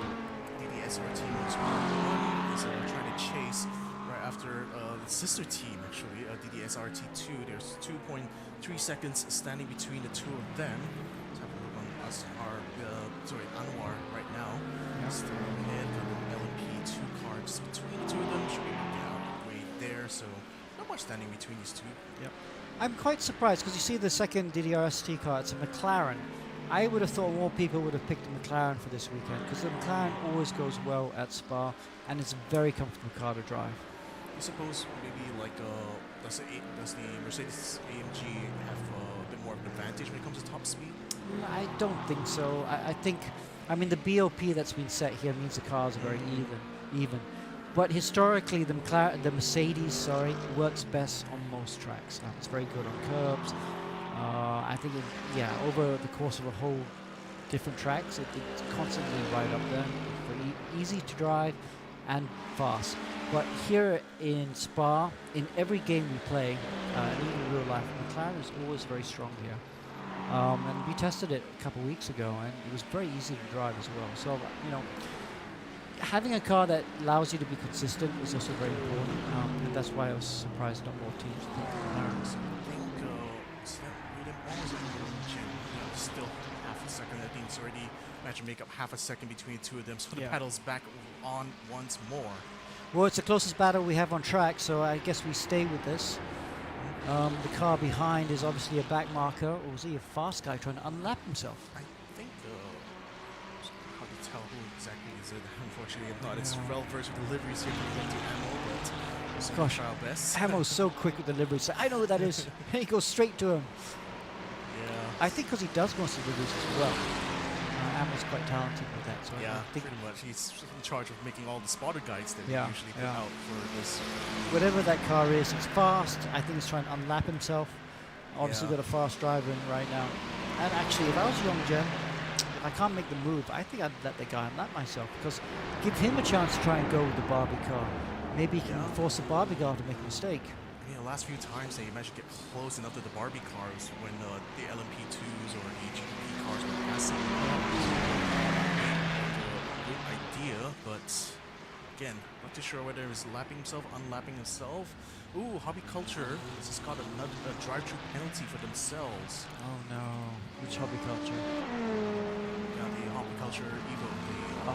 DDSR team is trying to chase right after the sister team, actually, DDSRT2. There's 2.3 seconds standing between the two of them. Let's have a look on Anwar right now. Still ahead with an LMP2 car just between the two of them. Should be working out right there, so not much standing between these two. Yep. I'm quite surprised because you see the second DDRST car, it's a McLaren. I would have thought more people would have picked a McLaren for this weekend because the McLaren always goes well at Spa and it's a very comfortable car to drive. I suppose maybe like does the Mercedes AMG have a bit more of an advantage when it comes to top speed? I don't think so. I mean, the BOP that's been set here means the cars are very even. But historically, the Mercedes, works best on most tracks. It's very good on curbs. I think, over the course of a whole different tracks, it's constantly right up there. Very easy to drive and fast. But here in Spa, in every game we play, and even in real life, McLaren is always very strong here. And we tested it a couple of weeks ago, and it was very easy to drive as well. So, having a car that allows you to be consistent is also very important. And that's why I was surprised not more teams picked McLaren. I think William almost still half a second. I think it's already managed to make up half a second between the two of them. So the pedals back on once more. Well, it's the closest battle we have on track, so I guess we stay with this. The car behind is obviously a back marker, or was he a fast guy trying to unlap himself? I think, how to tell who exactly is it? Unfortunately, I thought it's well-versed with deliveries here compared to Ammo, but we'll try our best. Ammo's so quick with deliveries. So I know who that is. He goes straight to him. Yeah. I think because he does most of the deliveries as well. Ammo's quite talented with that. So I think pretty much. He's in charge of making all the spotter guides that we usually put out for this. whatever that car is, it's fast. I think he's trying to unlap himself. Obviously got a fast driver in right now. And actually, if I was Young Jen, if I can't make the move, I think I'd let the guy unlap myself because give him a chance to try and go with the Barbie car. Maybe he can force the Barbie car to make a mistake. I mean, the last few times they managed to get close enough to the Barbie cars when the LMP2s or the GP cars were passing. Good idea, but again, not too sure whether he's lapping himself, unlapping himself. Ooh, Hobby Culture has just got another drive-through penalty for themselves. Oh no, which Hobby Culture? Yeah, the Hobby Culture Evo. Wow.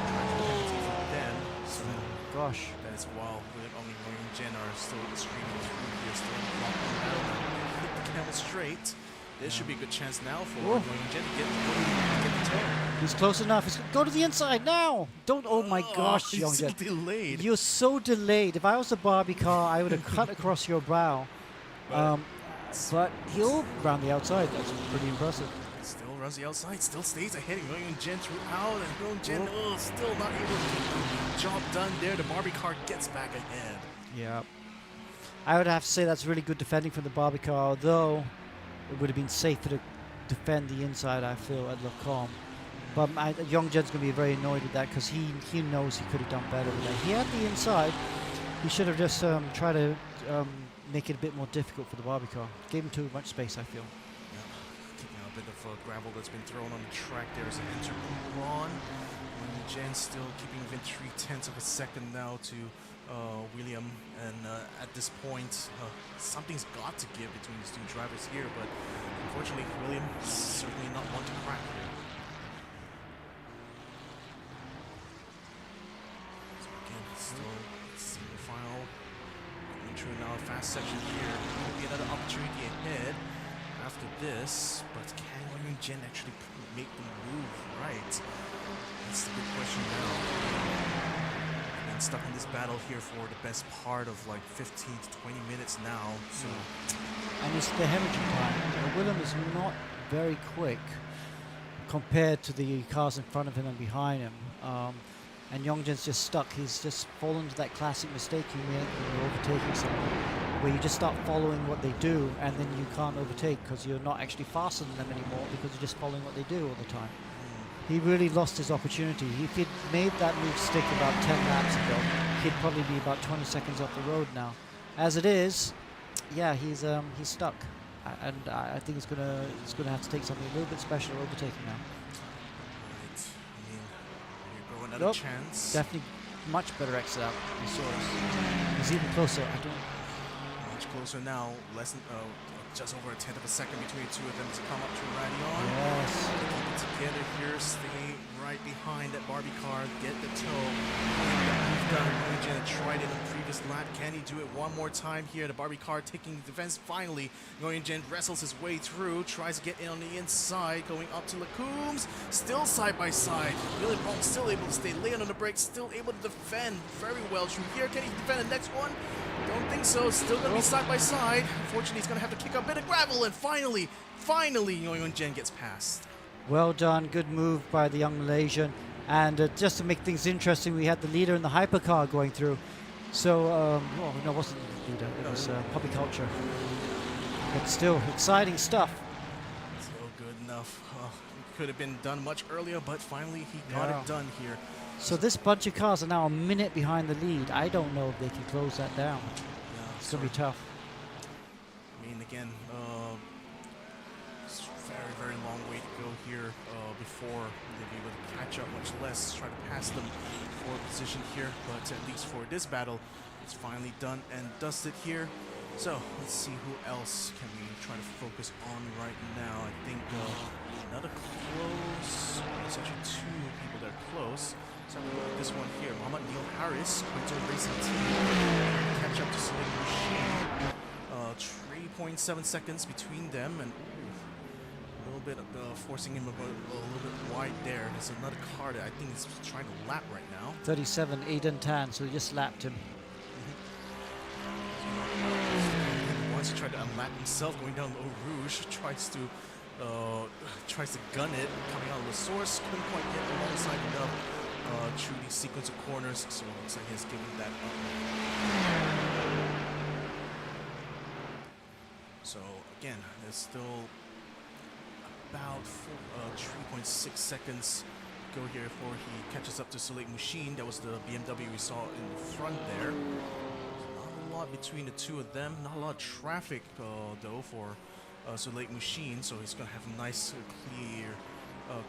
Drive-through penalty for them. So Gosh. that is while only William and Jen are still streaming through here, still blocking out. Hit the camel straight. This should be a good chance now for William and Jen to get the turn. He's close enough. Go to the inside now. Don't. Oh my gosh, Young He's Jen. so delayed. You're so delayed. If I was a Barbie car, I would have cut across your brow. But he'll round the outside. That's pretty impressive. Still runs the outside, still stays ahead. William Jen throughout, and William Jen still not able to get the job done there. The Barbie car gets back ahead. Yeah. I would have to say that's really good defending from the Barbie car, although it would have been safer to defend the inside, I feel, at Lacombe. But Young Jen's going to be very annoyed with that because he knows he could have done better with that. He had the inside. He should have just tried to make it a bit more difficult for the Barbie car. Gave him too much space, I feel. Taking out a bit of gravel that's been thrown on the track there as an enter Ron. Jen still keeping within 0.3 of a second now to William, and at this point something's got to give between these two drivers here, but unfortunately William is certainly not one to crack here. So again, still single file going through now a fast section here. Could be another opportunity ahead after this, but can William Jen actually make the move right? That's the big question now. Been stuck in this battle here for the best part of like 15 to 20 minutes now. So, and it's the hemorrhaging time. William is not very quick compared to the cars in front of him and behind him. And Youngjan's just stuck. He's just fallen into that classic mistake you make when you're overtaking someone, where you just start following what they do, and then you can't overtake because you're not actually faster than them anymore because you're just following what they do all the time. He really lost his opportunity. If he'd made that move stick about 10 laps ago, he'd probably be about 20 seconds off the road now. As it is, yeah, he's stuck, and I think it's gonna have to take something a little bit special overtaking now. right. I mean, here go another chance. Definitely much better exit out than Soros. He's even closer. Much closer now. Less than just over a tenth of a second between the two of them to come up to Radion. Yes. Keep it together here, stay right behind that Barbie car, get the toe. We've done Nguyen tried it in the previous lap. Can he do it one more time here? The Barbie car taking the defense finally. Nguyen wrestles his way through, tries to get in on the inside, going up to Lacooms, still side by side. William Bond still able to stay late on the brakes, still able to defend very well through here. Can he defend the next one? Don't think so. Still going to be side by side. Unfortunately, he's going to have to kick up a bit of gravel, and finally, Nguyen gets past. Well done. Good move by the young Malaysian. And just to make things interesting, we had the leader in the hypercar going through. So, well, no, it wasn't the leader. It was Puppy Culture. But still, exciting stuff. Still good enough. It could have been done much earlier, but finally he got it done here. So this bunch of cars are now a minute behind the lead. I don't know if they can close that down. Yeah, It's going to be tough. I mean, again, it's a very, very long way to go here before they'll be able to catch up, much less try to pass them for position here. But at least for this battle, it's finally done and dusted here. So let's see who else can we try to focus on right now. I think another close. There's actually two people that are close. So this one here, Muhammad Neil Harris, Quinto Racing Team, catch up to Select Machine. 3.7 seconds between them, and a little bit forcing him a little bit wide there. There's another car that I think is trying to lap right now. 37, Aiden Tan, so he just lapped him. Once he tried to unlap himself, going down Eau Rouge, tries to gun it, coming out of the source, couldn't quite get alongside enough through these sequence of corners, so it looks like he's giving that up. So again, there's still about 3.6 seconds to go here before he catches up to Select Machine. That was the BMW we saw in the front there. Not a lot between the two of them, not a lot of traffic though for Select Machine, so he's gonna have a nice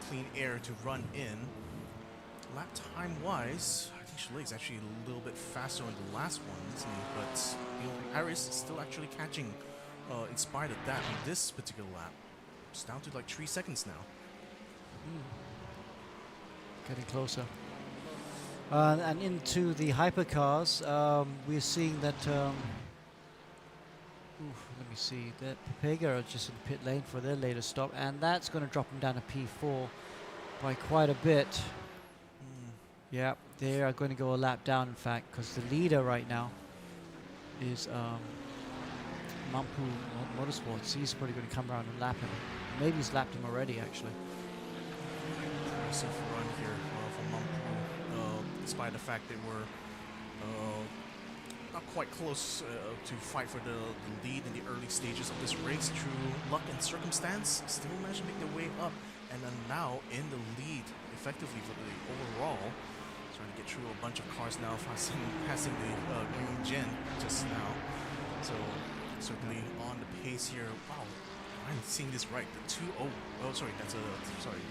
clean air to run in. Lap time wise, I think Chalet is actually a little bit faster on the last one, isn't he? But Harris is still actually catching in spite of that in this particular lap. It's down to like 3 seconds now. Getting closer. And into the hypercars, we're seeing that. Let me see. That Pepega are just in pit lane for their latest stop, and that's going to drop them down to P4 by quite a bit. Yeah, they are going to go a lap down, in fact, because the leader right now is Mampu Motorsports. He's probably going to come around and lap him. Maybe he's lapped him already, actually. Aggressive run here for Mampu, despite the fact they were not quite close to fight for the lead in the early stages of this race. Through luck and circumstance, still managed to make their way up, and are now in the lead effectively for the overall. Trying to get through a bunch of cars now, passing the Green Gen just now. So certainly on the pace here. Wow, I'm seeing this right. The 2:0. Oh, sorry, that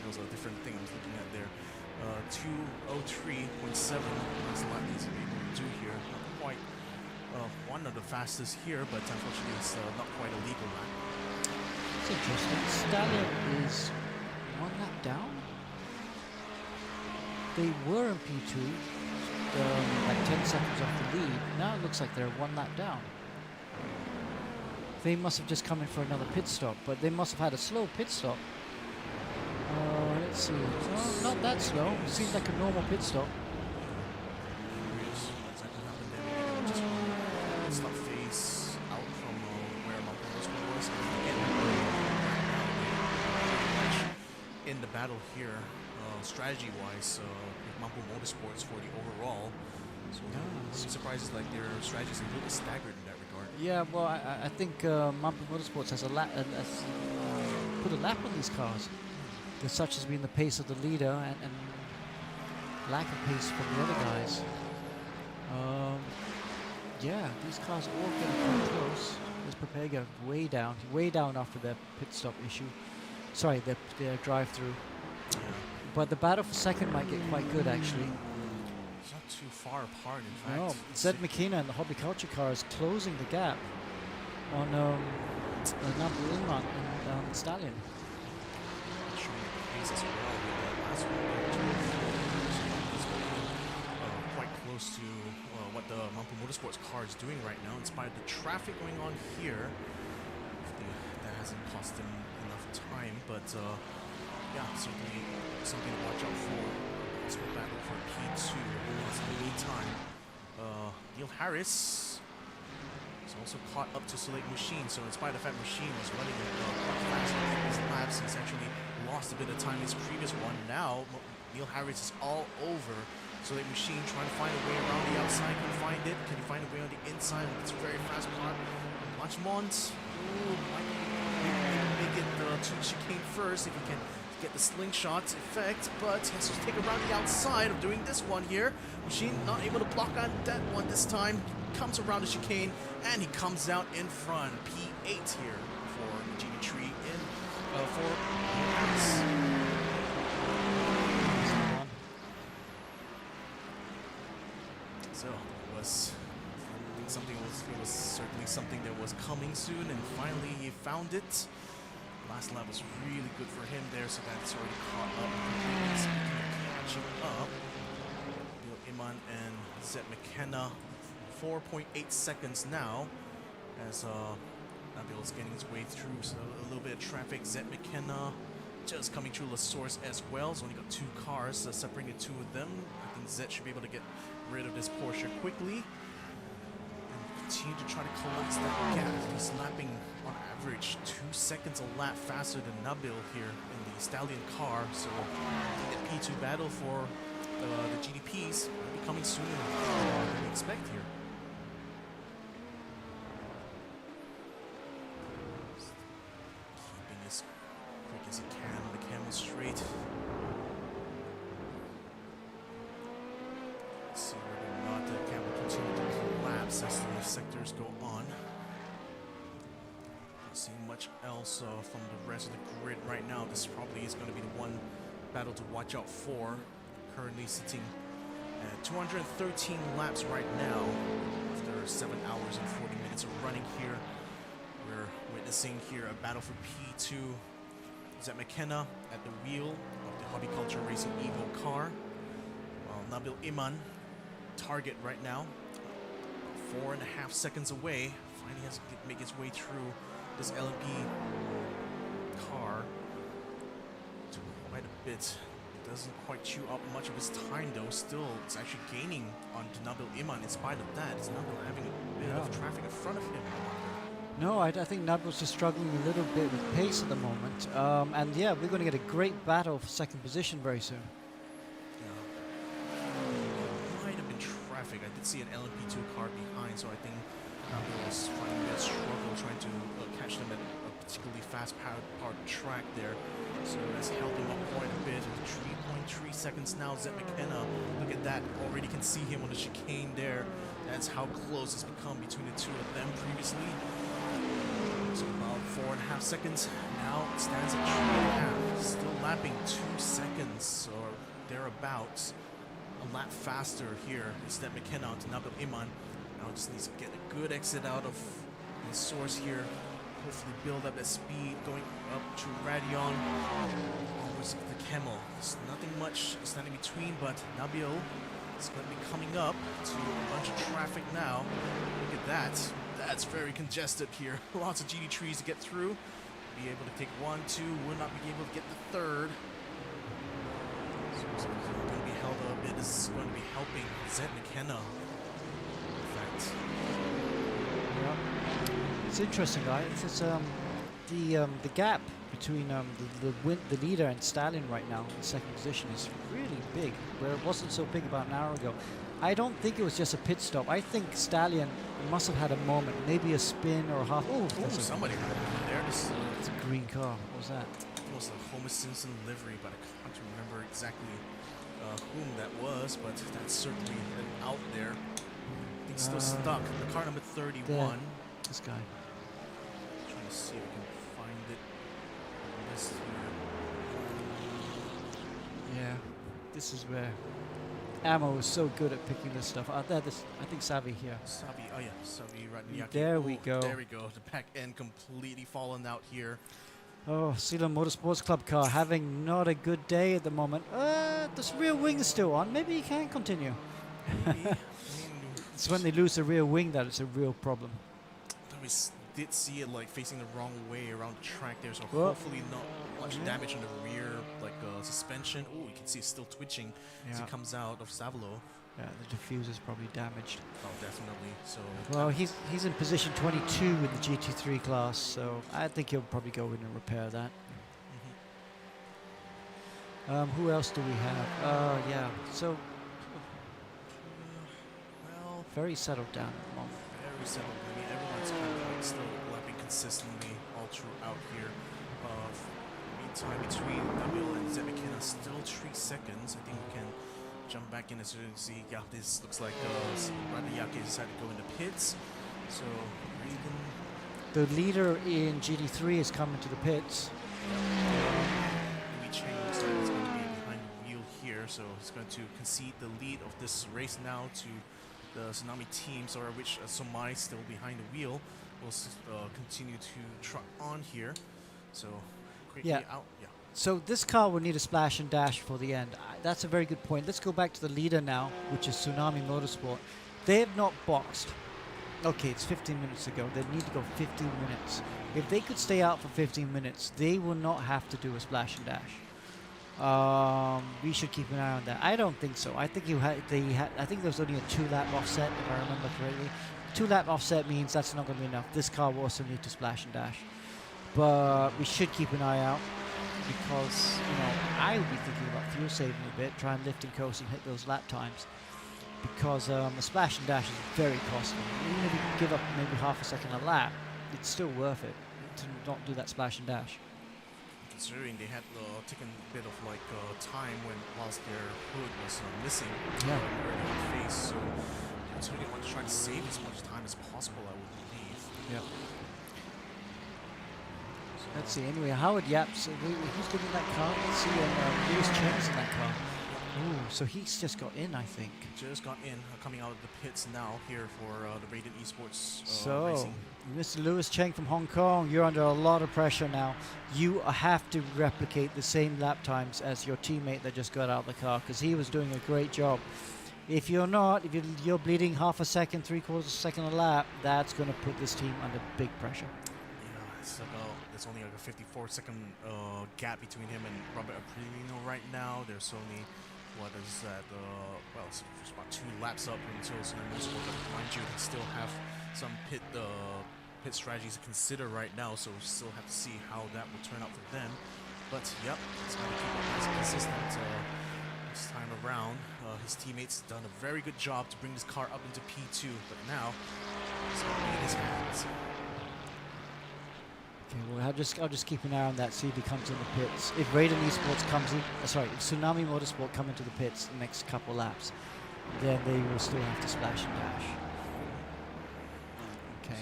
was a different thing I was looking at there. 2:03.7. Last lap he's able to do here. Not quite one of the fastest here, but unfortunately it's not quite a legal lap. It's interesting. Stallion is one lap down. They were in P2, like 10 seconds off the lead. Now it looks like they're one lap down. They must have just come in for another pit stop, but they must have had a slow pit stop. Let's see. Oh, not that slow. Seems like a normal pit stop. Let's not face out from where Mampu was. In the battle here, strategy-wise, with Mampu Motorsports for the overall. So some surprises, like their strategies are a little bit staggered in that regard. Yeah, well, I think Mampu Motorsports has put a lap on these cars. There's such as being the pace of the leader and lack of pace from the other guys. Yeah, these cars all getting quite close. There's Pepega way down after their pit stop issue. Sorry, their drive-through. But the battle for second might get quite good, actually. It's not too far apart, in fact. No, Zed McKenna and the Hobby Culture car is closing the gap on Number Iman and Stallion. Showing the pace as well with that last one there, he's quite close to what the Mampu Motorsports car is doing right now, in spite of the traffic going on here. Hopefully that hasn't cost him enough time, but yeah, certainly something to watch out for. Possible battle for P2. In the meantime, Neil Harris is also caught up to Select Machine, so in spite of the fact Machine was running quite fast in his laps, he's actually lost a bit of time in his previous one. Now, Neil Harris is all over Select Machine, trying to find a way around the outside. Can he find it? Can he find a way on the inside? It's a very fast car. Lachmont, might make it to the chicane first if he can get the slingshot effect, but has to take around the outside of doing this one here. Machine not able to block on that one this time. Comes around the chicane, and he comes out in front. P8 here for the Genie Tree in for Harris. So it was, I think it was certainly something that was coming soon, and finally he found it. Last lap was really good for him there, so that's already caught up. Catching up. Bill Iman and Zed McKenna, 4.8 seconds now, as Nabil is getting his way through. So a little bit of traffic. Zed McKenna just coming through La Source as well. He's only got 2 cars separating the 2 of them. I think Zed should be able to get rid of this Porsche quickly. Continue to try to collapse that gap. He's lapping on average 2 seconds a lap faster than Nabil here in the Stallion car. So I think that P2 battle for the GDPs will be coming sooner than we expect here. Keeping as quick as he can on the camel straight. Let's see whether or not the camel continue to collapse as the sectors go on. Not seeing much else from the rest of the grid right now. This probably is going to be the one battle to watch out for. Currently sitting at 213 laps right now after 7 hours and 40 minutes of running here. We're witnessing here a battle for P2. Zed McKenna at the wheel of the Hobbyculture Racing Evo car, while Nabil Iman target right now, 4.5 seconds away. Finally has to make his way through this LMP car to quite a bit. Doesn't quite chew up much of his time though. Still, it's actually gaining on Nabil Iman in spite of that. It's Nabil having a bit of traffic in front of him. No, I think Nabil's just struggling a little bit with pace at the moment. And yeah, we're going to get a great battle for second position very soon. Might have been traffic. I did see an LMP2 car behind, so I think Nabil was finding a struggle trying to catch them at a particularly fast-powered track there. So that's held him up quite a bit. 3.3 seconds now. Zed McKenna, look at that. Already can see him on the chicane there. That's how close it's become between the 2 of them previously. So about 4.5 seconds. Now it stands at 3.5. Still lapping 2 seconds or thereabouts. A lap faster here is Zed McKenna to Nabil Iman. Now just needs to get a good exit out of the source here. Hopefully build up that speed going up to Radion. Almost the Camel. There's nothing much standing between, but Nabil is going to be coming up to a bunch of traffic now. Look at that. That's very congested here. Lots of GD trees to get through. Be able to take 1, 2. Will not be able to get the 3rd. So it's going to be held up a bit. This is going to be helping Zed McKenna. In fact. Yeah. It's interesting, guys. It's the gap between the leader and Stallion right now in second position is really big, where it wasn't so big about an hour ago. I don't think it was just a pit stop. I think Stallion must have had a moment, maybe a spin or a half. Oh, somebody there. It's a green car. What was that? It was a Homer Simpson livery, but I can't remember exactly whom that was. But that's certainly out there. I think still stuck. The car number 31. There. This guy. Trying to see if we can find it. This here. Yeah, this is where Ammo is so good at picking this stuff. I think Savvy here. Savi, oh yeah, Savi Radniaki. There we go. There we go. The back end completely fallen out here. Oh, Ceylon Motorsports Club car having not a good day at the moment. This rear wing is still on. Maybe he can continue. Maybe. It's when they lose the rear wing that it's a real problem. We did see it like facing the wrong way around the track there, so Well, hopefully not much damage on the rear, like suspension. Oh, you can see it's still twitching as he Yeah. comes out of Savalo. Yeah, the diffuser's probably damaged. Oh, definitely. So Well, he's in position 22 in the GT3 class, so I think he'll probably go in and repair that. Who else do we have? Yeah, so well, very settled down at the moment. very settled. I mean, everyone's kind of like still lapping consistently all throughout here. Meantime, between Nabil and Zemekina, still 3 seconds. I think we can jump back in as soon as you see. Yeah, this looks like Radiyaki decided to go in the pits. So Regan. The leader in GT3 is coming to the pits. Louis Cheng looks like he's going to be behind the wheel here, so he's going to concede the lead of this race now to the Tsunami team, so which Somai still behind the wheel will continue to trot on here. So quickly out. Yeah. So this car will need a splash and dash for the end. That's a very good point. Let's go back to the leader now, which is Tsunami Motorsport. They have not boxed. Okay, it's 15 minutes ago. They need to go 15 minutes. If they could stay out for 15 minutes, they will not have to do a splash and dash. We should keep an eye on that. I don't think so. I think I think there was only a 2-lap offset, if I remember correctly. 2-lap offset means that's not going to be enough. This car will also need to splash and dash. But we should keep an eye out, because, I would be thinking about fuel saving a bit, try and lift and coast and hit those lap times. Because a splash and dash is very costly. Even if you give up maybe half a second a lap, it's still worth it to not do that splash and dash. Considering they had taken a bit of like time whilst their hood was missing Yeah. early in the phase, so they certainly want to try to save as much time as possible, I would believe. Yeah. Let's see. Anyway, Howard Yaps, who's getting that car? Let's see. Lewis Cheng's in that car. Ooh, so he's just got in, I think. Just got in, coming out of the pits now here for the Rated Esports So, racing. Mr. Lewis Cheng from Hong Kong, you're under a lot of pressure now. You have to replicate the same lap times as your teammate that just got out of the car, because he was doing a great job. If you're not, if you're bleeding half a second, 3/4 second a lap, that's going to put this team under big pressure. Yeah, it's about, there's only like a 54-second gap between him and Robert Aprilino right now. There's only, what is that, well, it's about 2 laps up until Tsunami Motorsport, but mind you, they still have some pit strategies to consider right now, so we still have to see how that will turn out for them. But yep, it's going to keep it nice and consistent this time around. His teammates done a very good job to bring this car up into P2, but now it's going to be in his hands. Okay, well, I'll just keep an eye on that, see if he comes in the pits. If Raiden Esports comes in, if Tsunami Motorsport come into the pits the next couple laps, then they will still have to splash and dash. Okay.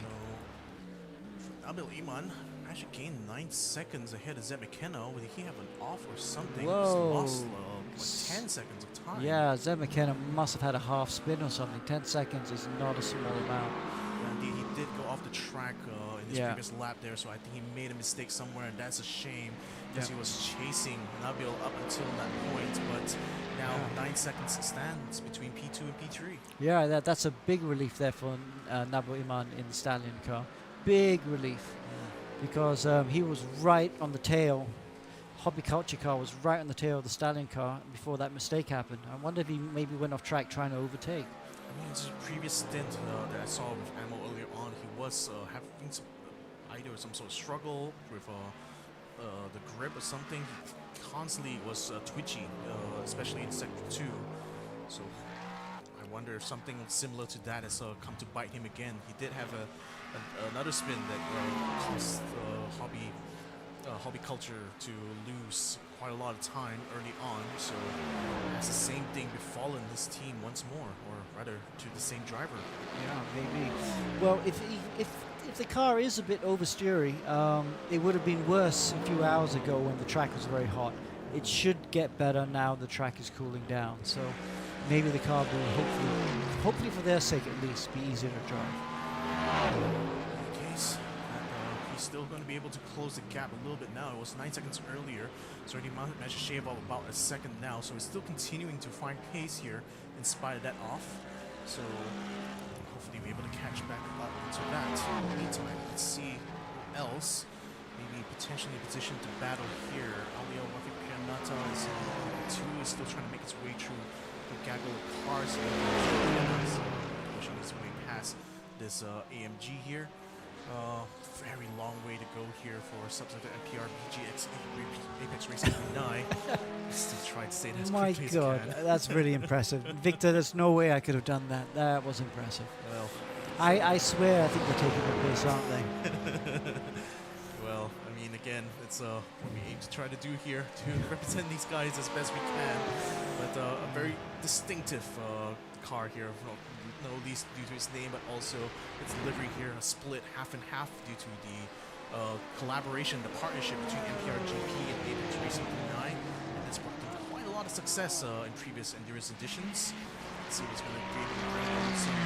So, Nabil Iman actually gained 9 seconds ahead of Zeb McKenna. Did he have an off or something? Whoa. He's lost 10 seconds of time. Yeah, Zeb McKenna must have had a half spin or something. 10 seconds is not a small amount. Indeed, he did go off the track in his Yeah. previous lap there, so I think he made a mistake somewhere, and that's a shame because Yeah. he was chasing Nabil up until that point, but now 9 seconds stands between P2 and P3. Yeah, that's a big relief there for Nabil Iman in the Stallion car. Big relief. Because he was right on the tail. Hobby Culture car was right on the tail of the Stallion car before that mistake happened. I wonder if he maybe went off track trying to overtake. I mean, his previous stint that I saw with Ammo earlier on, he was having either some sort of struggle with the grip or something. He constantly was twitchy, especially in Sector 2. So I wonder if something similar to that has come to bite him again. He did have another spin that caused Hobby Culture to lose quite a lot of time early on, so has the same thing befallen his team once more, or rather to the same driver. Yeah, maybe. Well, if the car is a bit oversteery, it would have been worse a few hours ago when the track was very hot. It should get better now the track is cooling down. So maybe the car will hopefully for their sake at least, be easier to drive. In case he's still going to be able to close the gap a little bit now. It was 9 seconds earlier, so he managed to shave off about a second now. So he's still continuing to find pace here in spite of that off. So hopefully be able to catch back up into that. In the meantime, let's see who else maybe potentially in position to battle here. Alio Pianata is in 2, is still trying to make its way through the gaggle of cars. Pushing his way past this AMG here. Very long way to go here for substitute MPR Apex Racing 9. Still try to say that as My quickly as God, I can. that's really impressive. Victor, there's no way I could have done that. That was impressive. Well, I swear I think they're taking the piss, aren't they? well, I mean, again, it's what we aim to try to do here to represent these guys as best we can. But a very distinctive car here, not least due to its name, but also its delivery here, a split half and half due to the collaboration, the partnership between MPRGP and Apex Racing 9. And it's brought them quite a lot of success in previous Endurance editions. Let's see what's going to bring some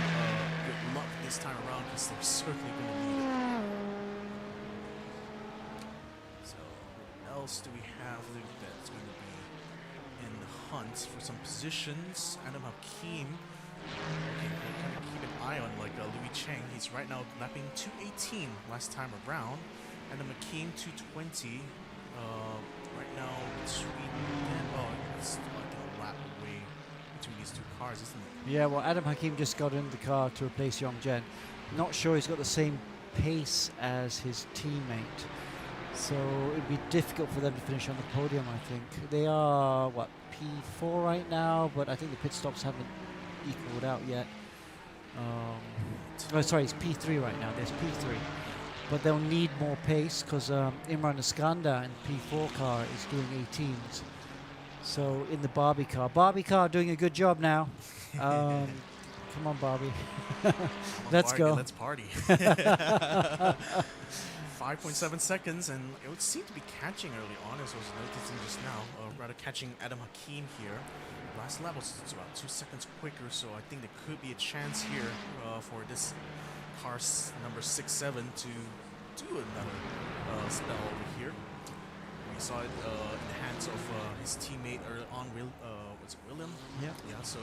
good luck this time around, because they're certainly going to need it. So, what else do we have that's going to be in the hunt for some positions? Adam Hakim. Okay, we're kind of keep an eye on like Louis Cheng. He's right now lapping 218 last time around. Adam Hakim 220. Right now between them. Oh, it's like a lap away between these two cars, isn't it? Yeah, well, Adam Hakim just got in the car to replace Yong Jen. Not sure he's got the same pace as his teammate. So it'd be difficult for them to finish on the podium, I think. They are, what, P4 right now, but I think the pit stops haven't equaled out yet. Oh, sorry, it's P3 right now. There's P3. But they'll need more pace because Imran Iskandar in the P4 car is doing 18s. So in the Barbie car doing a good job now. Come on, Barbie. Let's Barbie, go. Let's party. 5.7 seconds, and it would seem to be catching early on, as I was noticing just now. Rather catching Adam Hakim here. Last lap was about 2 seconds quicker, so I think there could be a chance here for this car number 6-7 to do another spell over here. We saw it in the hands of his teammate early on, was it William? Yeah. Yeah, so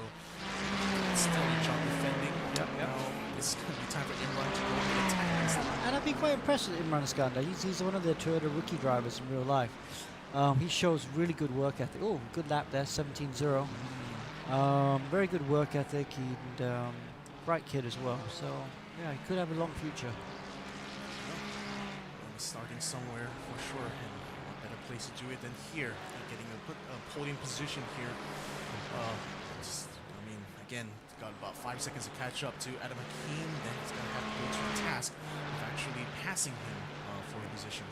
still in job defending. Yep. Now it's going to be time for Imran to go and attack. And I've been quite impressed with Imran Iskandar. He's one of the Toyota rookie drivers in real life. He shows really good work ethic. Oh, good lap there, 17-0. Very good work ethic and bright kid as well. So, yeah, he could have a long future. Starting somewhere for sure, and what better place to do it than here, getting a podium position here. I mean, again, got about 5 seconds to catch up to Adam Hakim, then he's going to have to go to the task of actually passing him for the position.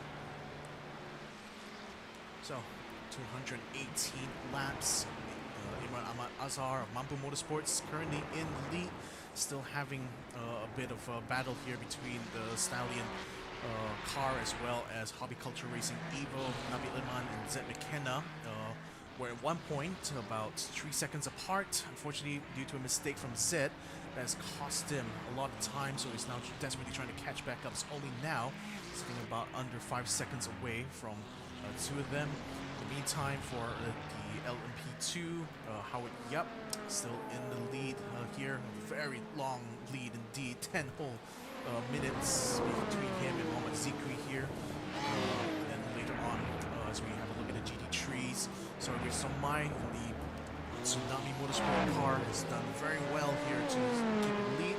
So, 218 laps. Imran Ahmad Azhar of Mampu Motorsports currently in the lead, still having a bit of a battle here between the Stallion car as well as Hobby Culture Racing Evo, Nabil Iman and Zed McKenna were at one point about 3 seconds apart. Unfortunately, due to a mistake from Zed, that has cost him a lot of time, so he's now desperately trying to catch back up. It's only now sitting about under 5 seconds away from two of them. In the meantime, for the LMP2, Howard Yup still in the lead here. Very long lead indeed, 10 whole minutes between him and Mohamed Zikri here. And then later on, as we have a look at the GT trees, so with Somai in the Tsunami Motorsport car has done very well here to keep the lead,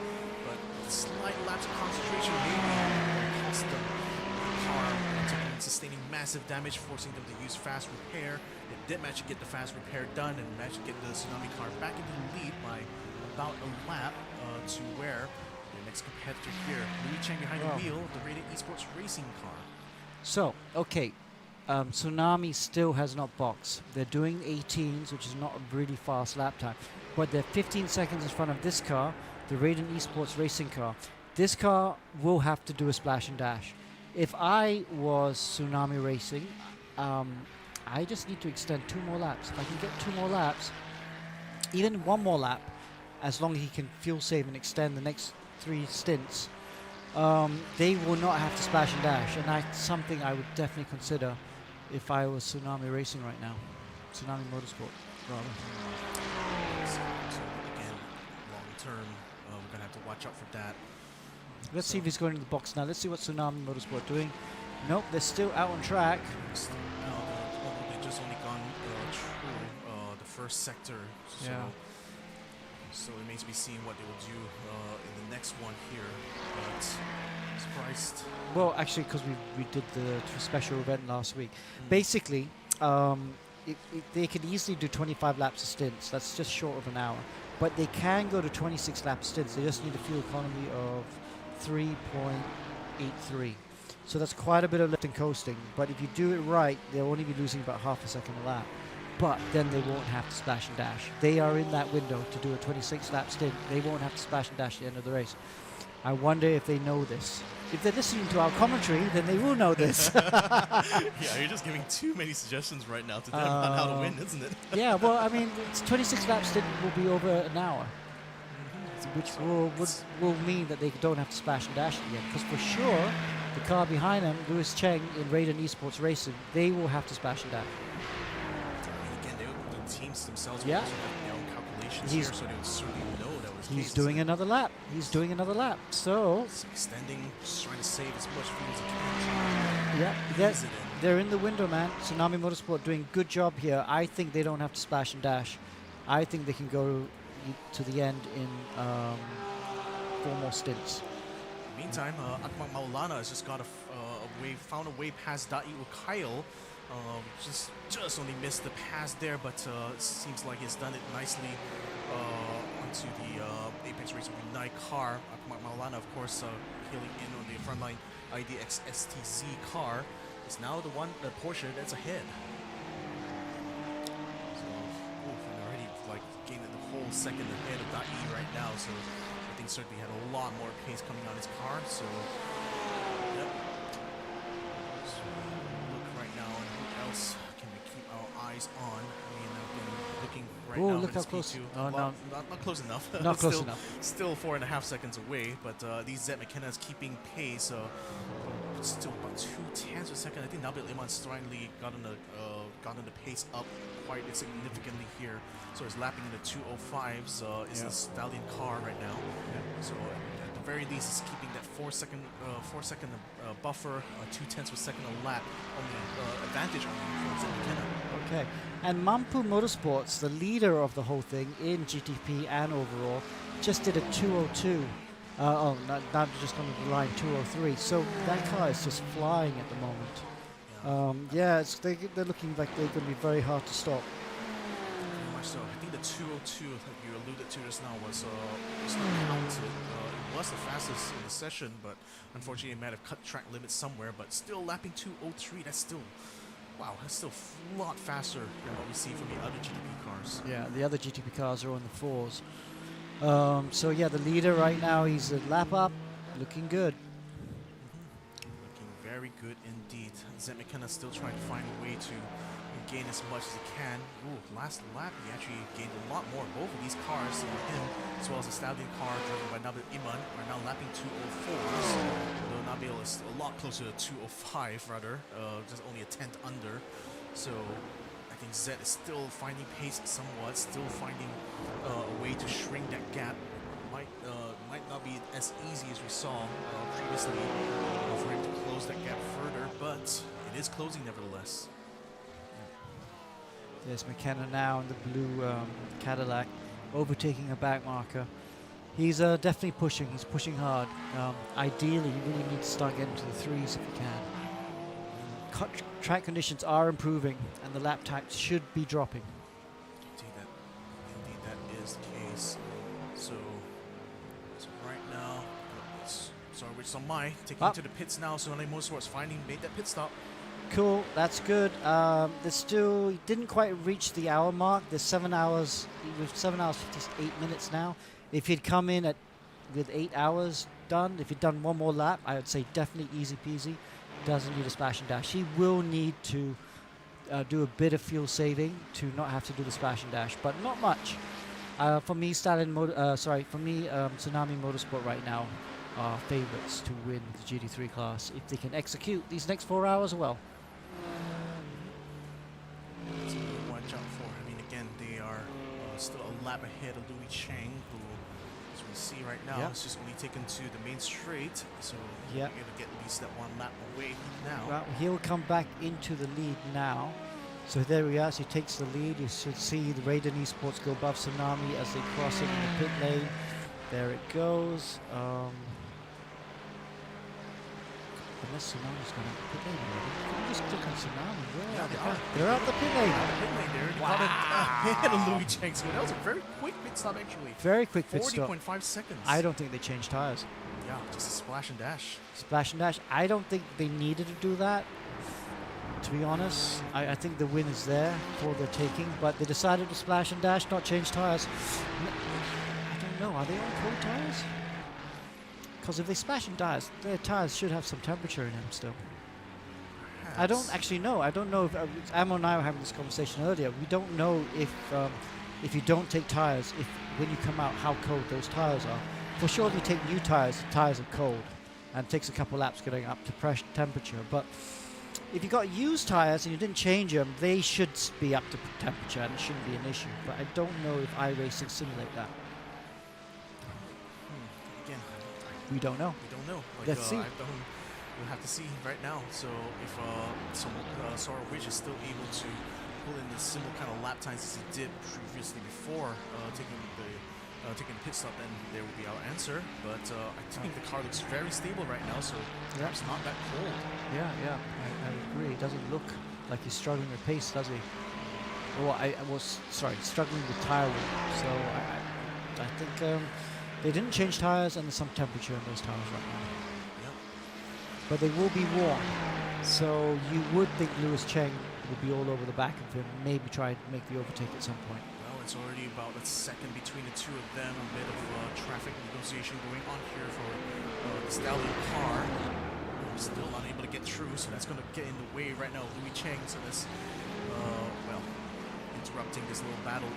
but slight lapse of concentration maybe cost them the car sustaining massive damage, forcing them to use fast repair. They did manage to get the fast repair done and managed to get the Tsunami car back into the lead by about a lap to where the next competitor here, Louis Cheng behind the wheel of the rated esports racing car. So, okay, Tsunami still has not boxed. They're doing 18s, which is not a really fast lap time, but they're 15 seconds in front of this car, the Raiden Esports racing car. This car will have to do a splash and dash. If I was Tsunami Racing, I just need to extend 2 more laps. If I can get 2 more laps, even one more lap, as long as he can fuel save and extend the next 3 stints, they will not have to splash and dash, and that's something I would definitely consider if I was Tsunami Racing right now. Tsunami Motorsport, rather. So again, long term, we're gonna have to watch out for that. Let's see if he's going to the box now. Let's see what Tsunami Motorsport doing. Nope, they're still out on track. They just only gone through the first sector. So, Yeah. so it remains to be seen what they will do in the next one here. But surprised. Well, actually, because we did the special event last week. Basically, they could easily do 25 laps of stints. That's just short of an hour. But they can go to 26 lap stints. They just need a fuel economy of 3.83. So that's quite a bit of lift and coasting. But if you do it right, they'll only be losing about half a second a lap. But then they won't have to splash and dash. They are in that window to do a 26 lap stint. They won't have to splash and dash at the end of the race. I wonder if they know this. If they're listening to our commentary, then they will know this. Yeah, you're just giving too many suggestions right now to them on how to win, isn't it? Yeah, well, I mean, it's 26 lap stint will be over an hour, which will mean that they don't have to splash and dash again. Because for sure, the car behind them, Lewis Cheng in Raiden Esports Racing, they will have to splash and dash. Again, the teams themselves Yeah. will also have their own calculations He's- here, so they would certainly know that was the He's case, doing isn't it? another lap. He's doing another lap. So, It's extending, just trying to save as much fuel as he can. yeah, Ease it in. they're in the window, man. Tsunami Motorsport doing good job here. I think they don't have to splash and dash. I think they can go to the end in 4 more stints. Meantime, Akmal Maulana has just got found a way past Da'iu Kyle. Just only missed the pass there, but it seems like he's done it nicely onto the Apex Racer Unite car. Akmal Maulana, of course, healing in on the frontline IDX STZ car. Is now the Porsche that's ahead. So, and already like gaining the whole second ahead of Da'i right now. So I think certainly had a lot more pace coming on his car. So, yep. So look right now, and who else can we keep our eyes on? I mean, I've been looking right Oh, now. look at how his close. P2. Oh, Well, no. not close enough. Not close Still- enough. Still 4.5 seconds away, but these Zed McKenna is keeping pace. Still about 2/10 of a second. I think Nabil Iman's finally gotten the pace up quite significantly here. So he's lapping in the 2:05s. Is the Stallion car right now. So at the very least, he's keeping that 4 second buffer, 2/10 of a second a lap on the advantage on Zed McKenna. Okay. And Mampu Motorsports, the leader of the whole thing in GTP and overall, just did a 2:02. Not just on the line 2:03. So that car is just flying at the moment. They're looking like they're going to be very hard to stop. Very much so. I think the 2:02 that you alluded to just now was not counted. It was the fastest in the session, but unfortunately it might have cut track limits somewhere. But still lapping 2:03. That's still a lot faster than what we see from the other GTP cars. Yeah, the other GTP cars are on the 4s. So yeah, the leader right now, he's a lap up, looking good. Looking very good indeed. Zed McKenna still trying to find a way to gain as much as he can. Ooh, last lap he actually gained a lot more. Both of these cars, him as well as the Stallion car driven by Nabil Iman, are now lapping 2:04s. Although Nabil is a lot closer to 2:05 rather, just only a tenth under. So I think Zed is still finding pace somewhat, still finding a way to shrink that gap. Might not be as easy as we saw previously for him to close that gap further, but it is closing nevertheless. There's McKenna now in the blue Cadillac, overtaking a back marker. He's definitely pushing. He's pushing hard. Ideally, you really need to start getting to the 3s if you can. Track conditions are improving, and the lap times should be dropping. Indeed that is the case. So right now, sorry, which is on my taking to the pits now. So Tsunami Motorsports finally made that pit stop. Cool, that's good. There's still didn't quite reach the hour mark. There's 7 hours. With 7 hours 58 minutes now. If he'd come in with 8 hours done, if he'd done one more lap, I would say definitely easy peasy. Doesn't need a splash and dash. He will need to do a bit of fuel saving to not have to do the splash and dash, but not much. For me, Tsunami Motorsport right now are favorites to win the GT3 class if they can execute these next 4 hours well. Something to watch out for. I mean, again, they are still a lap ahead of Louis Cheng, who, as we see right now, is just only taken to the main straight. So he'll be able to get at least that 1 lap away now. Well, he'll come back into the lead now. So there he is. He takes the lead. You should see the Raiden Esports go above Tsunami as they cross it in the pit lane. There it goes. Unless Tsunami's gone out the pit lane already. Can we just click on Tsunami? They're out the pit lane. Ahead of Louis Cheng. So that was a very quick pit stop, actually. Very quick pit stop. 40.5 seconds. I don't think they changed tires. Yeah, just a splash and dash. Splash and dash. I don't think they needed to do that. To be honest, I think the win is there for the taking, but they decided to splash and dash, not change tires. I don't know. Are they on cold tires? Because if they splash and dash, their tires should have some temperature in them still. Perhaps. I don't actually know. I don't know if Ammo and I were having this conversation earlier. We don't know if you don't take tires, if when you come out, how cold those tires are. For sure, if you take new tires, the tires are cold, and it takes a couple laps getting up to temperature. But if you got used tires and you didn't change them, they should be up to temperature and it shouldn't be an issue. But I don't know if iRacing simulate that. Again, we don't know. We don't know. Like, Let's see. We'll have to see right now. So if Sora Witch is still able to pull in the similar kind of lap times as he did previously before taking the pit stop, then there will be our answer. But I think the car looks very stable right now, so perhaps not that cold. Yeah, I agree. It doesn't look like he's struggling with pace, does he? Well, struggling with tire wear. So I think they didn't change tires and there's some temperature in those tires right now. Yep. But they will be warm. So you would think Louis Cheng would be all over the back of him, maybe try and make the overtake at some point. It's already about a second between the two of them. A bit of traffic negotiation going on here for the Stallion car. Still not able to get through, so that's going to get in the way right now of Louis Cheng. So that's, interrupting this little battle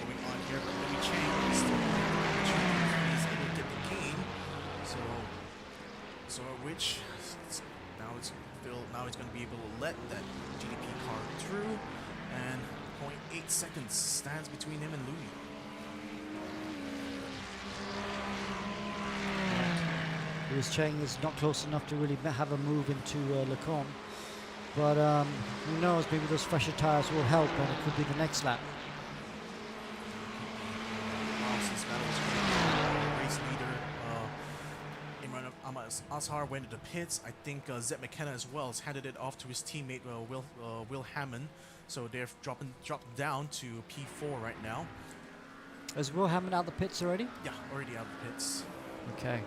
going on here. But Louis Cheng is still he's able to get the game. So which now it's going to be able to let that GDP car through, and 0.8 seconds stands between him and Louis. Louis Cheng is not close enough to really have a move into Lecombe. But who knows, maybe those fresher tires will help and it could be the next lap. Since that was race leader, Imran Azhar went into the pits. I think Zed McKenna as well has handed it off to his teammate Will Hammond. So they're dropped down to P4 right now. Is Will Hammond out the pits already? Yeah, already out of the pits. Okay.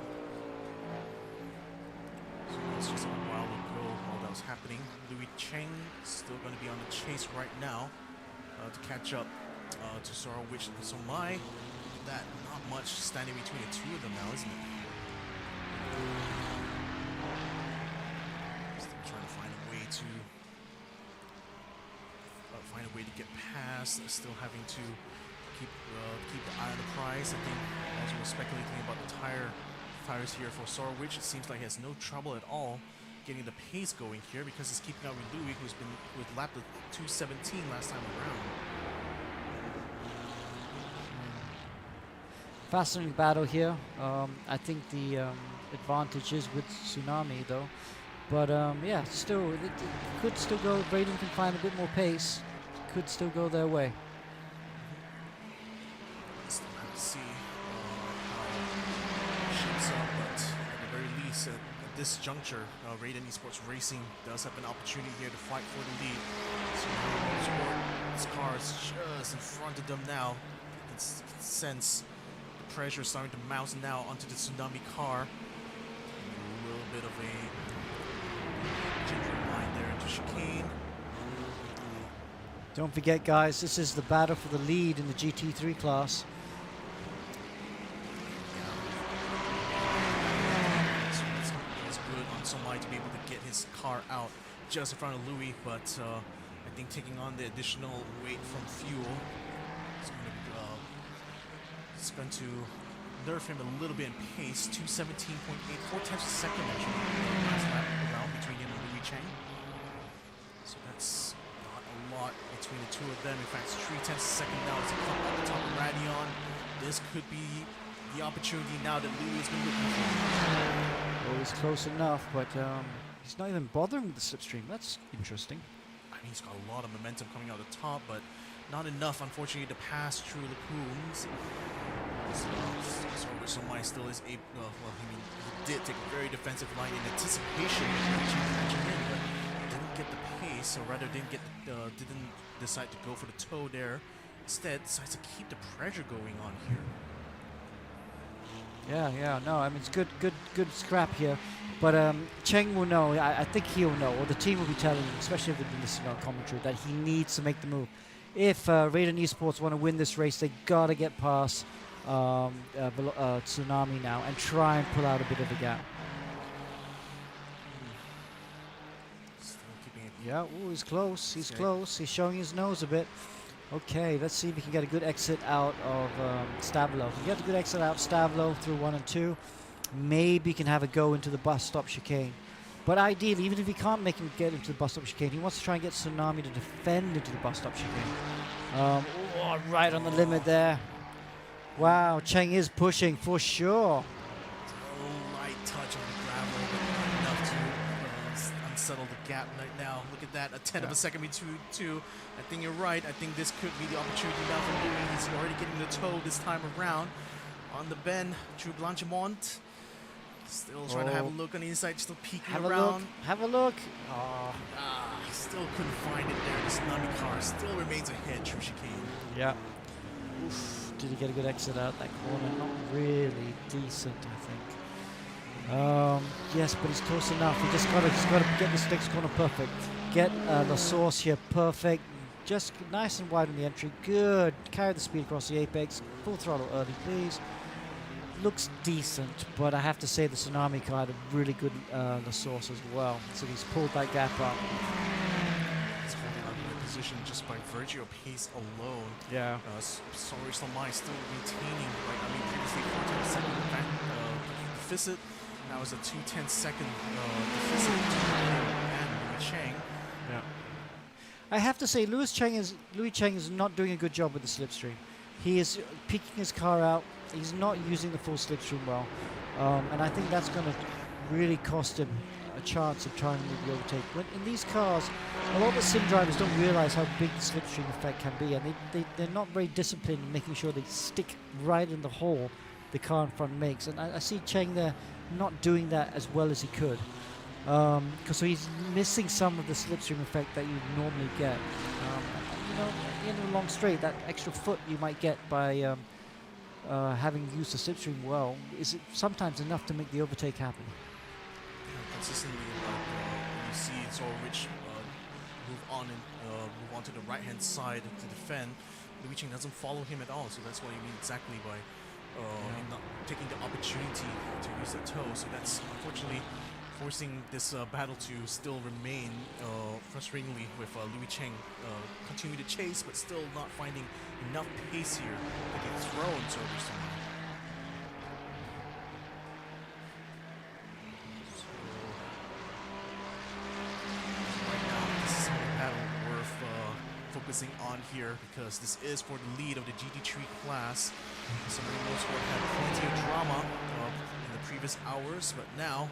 So it's just a while ago while that was happening. Louis Cheng still going to be on the chase right now to catch up to Sora Witch and Somai. That not much standing between the two of them now, isn't it? Still trying to find a way to get past. Still having to keep the eye on the prize. I think as we were speculating about the tires here for Sora Witch, it seems like he has no trouble at all getting the pace going here because he's keeping up with Louis, who's been with lap 217 last time around. Fascinating battle here. I think the advantage is with Tsunami though. But yeah, still, it could still go. Raiden can find a bit more pace. Could still go their way. Still have to see how it shapes up, but at the very least, at this juncture, Raiden Esports Racing does have an opportunity here to fight for the lead. So this car is just in front of them now. You can sense the pressure starting to mount now onto the Tsunami car. A little bit of a ginger line there into chicane. Don't forget, guys, this is the battle for the lead in the GT3 class. It's good on Somai to be able to get his car out just in front of Louis, but I think taking on the additional weight from fuel is going to It's going to nerf him a little bit in pace. 217.8, 4 tenths a second actually. Last lap around between him and Louis Cheng. So that's not a lot between the two of them. In fact, it's 3 tenths a second now as he comes up the top of Radion. This could be the opportunity now that Louis is going to look for. Well, he's close enough, but he's not even bothering with the slipstream. That's interesting. I mean, he's got a lot of momentum coming out the top, but not enough, unfortunately, to pass through the Coombs. So Mai still is able. Well, he did take a very defensive line in anticipation of catching in, but didn't get the pace, or rather, didn't decide to go for the toe there. Instead, decides to keep the pressure going on here. Yeah, no, I mean, it's good scrap here. But Cheng will know, I think he'll know, or the team will be telling him, especially if they've been listening on commentary, that he needs to make the move. If Raiden Esports want to win this race, they got to get past Tsunami now and try and pull out a bit of a gap. Still keeping it. Yeah, ooh, he's close, he's close. He's showing his nose a bit. Okay, let's see if we can get a good exit out of Stavlo. If we get a good exit out of Stavlo through 1 and 2, maybe he can have a go into the bus stop chicane. But ideally, even if he can't make him get into the bus stop chicane, he wants to try and get Tsunami to defend into the bus stop chicane. Right on the limit there. Wow, Cheng is pushing for sure. Light touch on the gravel, but not enough to unsettle the gap right now. Look at that, a tenth of a second between two. I think you're right. I think this could be the opportunity now for Louis. He's already getting the toe this time around. On the bend, True Blanchimont. Still trying to have a look on the inside, still peeking around. Have a look. Still couldn't find it there. The Tsunami car still remains ahead, True Chicane. Yeah. Oof. Did he get a good exit out that corner? Not really decent, I think. Yes, but he's close enough. He's got to get this next corner perfect. Get the source here perfect. Just nice and wide in the entry. Good. Carry the speed across the apex. Full throttle early, please. Looks decent, but I have to say the Tsunami car had a really good the source as well. So he's pulled that gap up. He's holding on to the position just by virtue of pace alone. Yeah. Sorry, Somai still maintaining, previously 4 second deficit. Now it's a 2/10 second deficit and Louis Cheng. Yeah. I have to say, Louis Cheng is not doing a good job with the slipstream. He is peaking his car out. He's not using the full slipstream well, and I think that's going to really cost him a chance of trying to make the overtake. When in these cars, a lot of the sim drivers don't realize how big the slipstream effect can be, and they're not very disciplined in making sure they stick right in the hole the car in front makes. And I see Cheng there not doing that as well as he could, because so he's missing some of the slipstream effect that you normally get. At the end of a long straight, that extra foot you might get by having used the slipstream well is sometimes enough to make the overtake happen. Consistently, you see Zorrich move on to the right-hand side to defend. Louis Cheng doesn't follow him at all, so that's what you mean exactly by not taking the opportunity to use the toe. So that's unfortunately forcing this battle to still remain frustratingly with Louis Cheng continue to chase, but still not finding enough pace here to get thrown Zorrich somehow. Focusing on here because this is for the lead of the GT3 class. Somebody knows what had plenty of drama in the previous hours, but now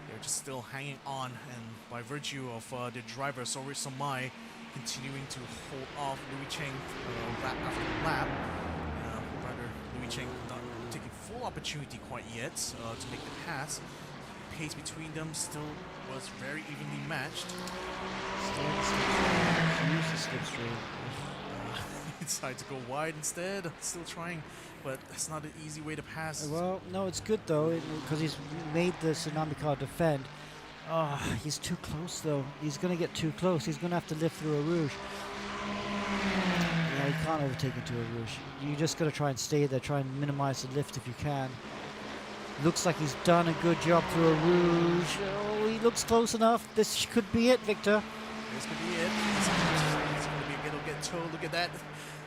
they're just still hanging on, and by virtue of their driver Zorrich Somai continuing to hold off Louis Cheng lap after lap. Rather, Louis Cheng not taking full opportunity quite yet to make the pass. Pace between them still was very evenly matched. Use the slipstream. He decided to go wide instead. Still trying, but that's not an easy way to pass. Well, no, it's good though, because he's made the Tsunami car defend. He's too close though. He's going to get too close. He's going to have to lift through a Rouge. Yeah, he can't overtake into a Rouge. You just got to try and stay there, try and minimize the lift if you can. Looks like he's done a good job through a Rouge. Oh, he looks close enough. This could be it, Victor. This could be it. It's going to be a get toe. Look at that.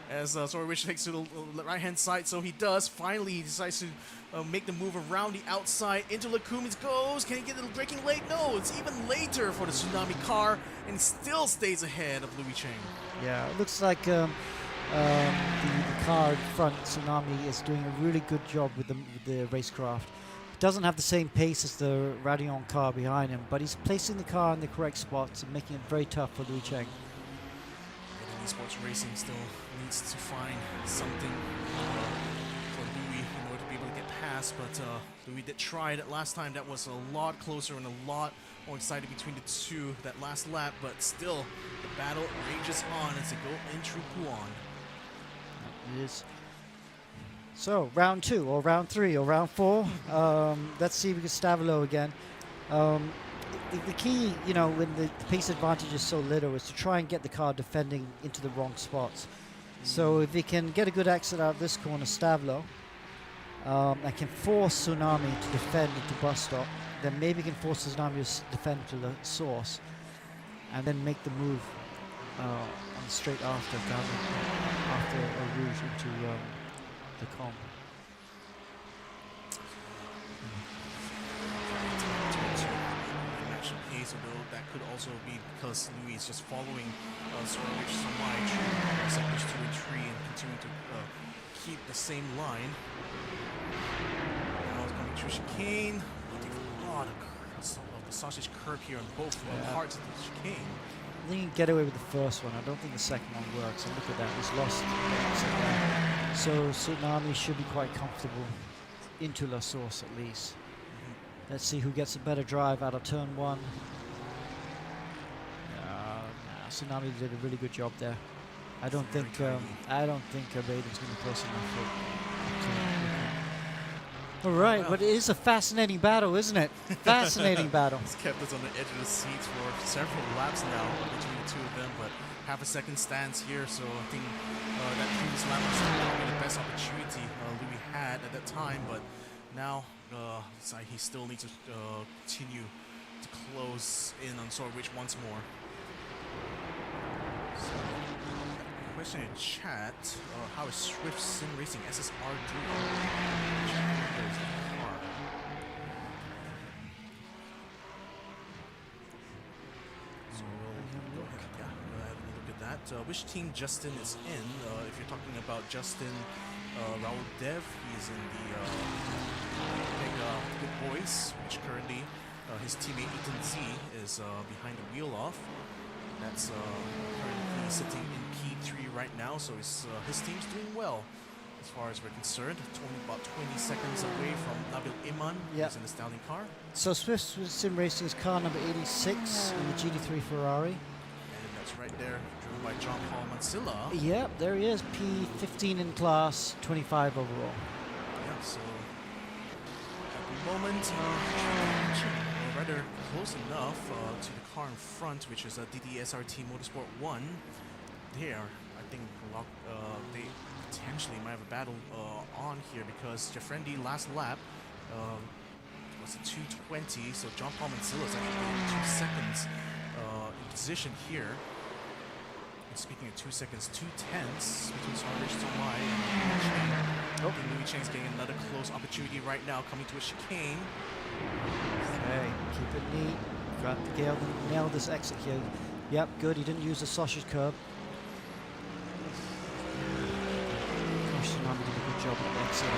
as Sorowich takes to the right-hand side. So he does. Finally, he decides to make the move around the outside. Into Lacumi goes. Can he get the braking late? No, it's even later for the Tsunami car, and he still stays ahead of Louis Cheng. Yeah, it looks like the car in front, Tsunami, is doing a really good job with the racecraft. Doesn't have the same pace as the Radeon car behind him, but he's placing the car in the correct spots and making it very tough for Louis Cheng. Esports racing still needs to find something for Louis in order to be able to get past, but Louis did try that last time. That was a lot closer and a lot more excited between the two that last lap, but still the battle rages on as they go in through Puan. It is. So, round 2 or round 3 or round 4. Let's see if we can Stavilo again. The key, you know, when the pace advantage is so little, is to try and get the car defending into the wrong spots. So if he can get a good exit out of this corner, Stavilo, and can force Tsunami to defend into bus stop, then maybe he can force Tsunami to defend to the source, and then make the move on the straight after Rouge into the com. Pace, although that could also be because Louis is just following Sorowich Somai sectors 2 and 3 and continuing to keep the same line. Now it's coming through chicane. Looking for a lot of the sausage curve here on both parts of the chicane. I think he can get away with the first one. I don't think the second one works. And look at that, he's lost. So Tsunami should be quite comfortable into La Source at least. Let's see who gets a better drive out of turn 1. Tsunami did a really good job there. I don't think Raiden's going to close enough. All right, but it is a fascinating battle, isn't it? Fascinating battle. It's kept us on the edge of the seats for several laps now between the two of them, but half a second stands here, so I think that previous lap was probably the best opportunity Louis had at that time, but now he still needs to continue to close in on Sorowich once more. So, question in chat, how is Swift Sim Racing SSR doing? So we'll go ahead and look at that. Which team Justin is in? If you're talking about Justin Raul Dev, he's in the Good Boys, which currently his teammate Ethan Z is behind the wheel off. That's currently sitting in P3 right now, so his team's doing well as far as we're concerned. Only about 20 seconds away from Nabil Iman, who's in the Stallion car. So Swift Sim Racing is car number 86 in the GT3 Ferrari. And that's right there, driven by John Paul Mansilla. Yep, there he is, P15 in class, 25 overall. Yeah, so at the moment, rather close enough to the car in front, which is a DDSRT Motorsport 1. There, I think they potentially might have a battle on here because Jeffrendi last lap was a 2:20, so John Paul Mansilla is actually 2 seconds in position here. And speaking of 2 seconds, 2/10 between Sorowich Somai and Louis Cheng. I think Louis Cheng's getting another close opportunity right now, coming to a chicane. Okay, keep it neat. Got to nail this exit here. Yep, good. He didn't use the sausage curb. Gosh, Tsunami did a good job at the exit.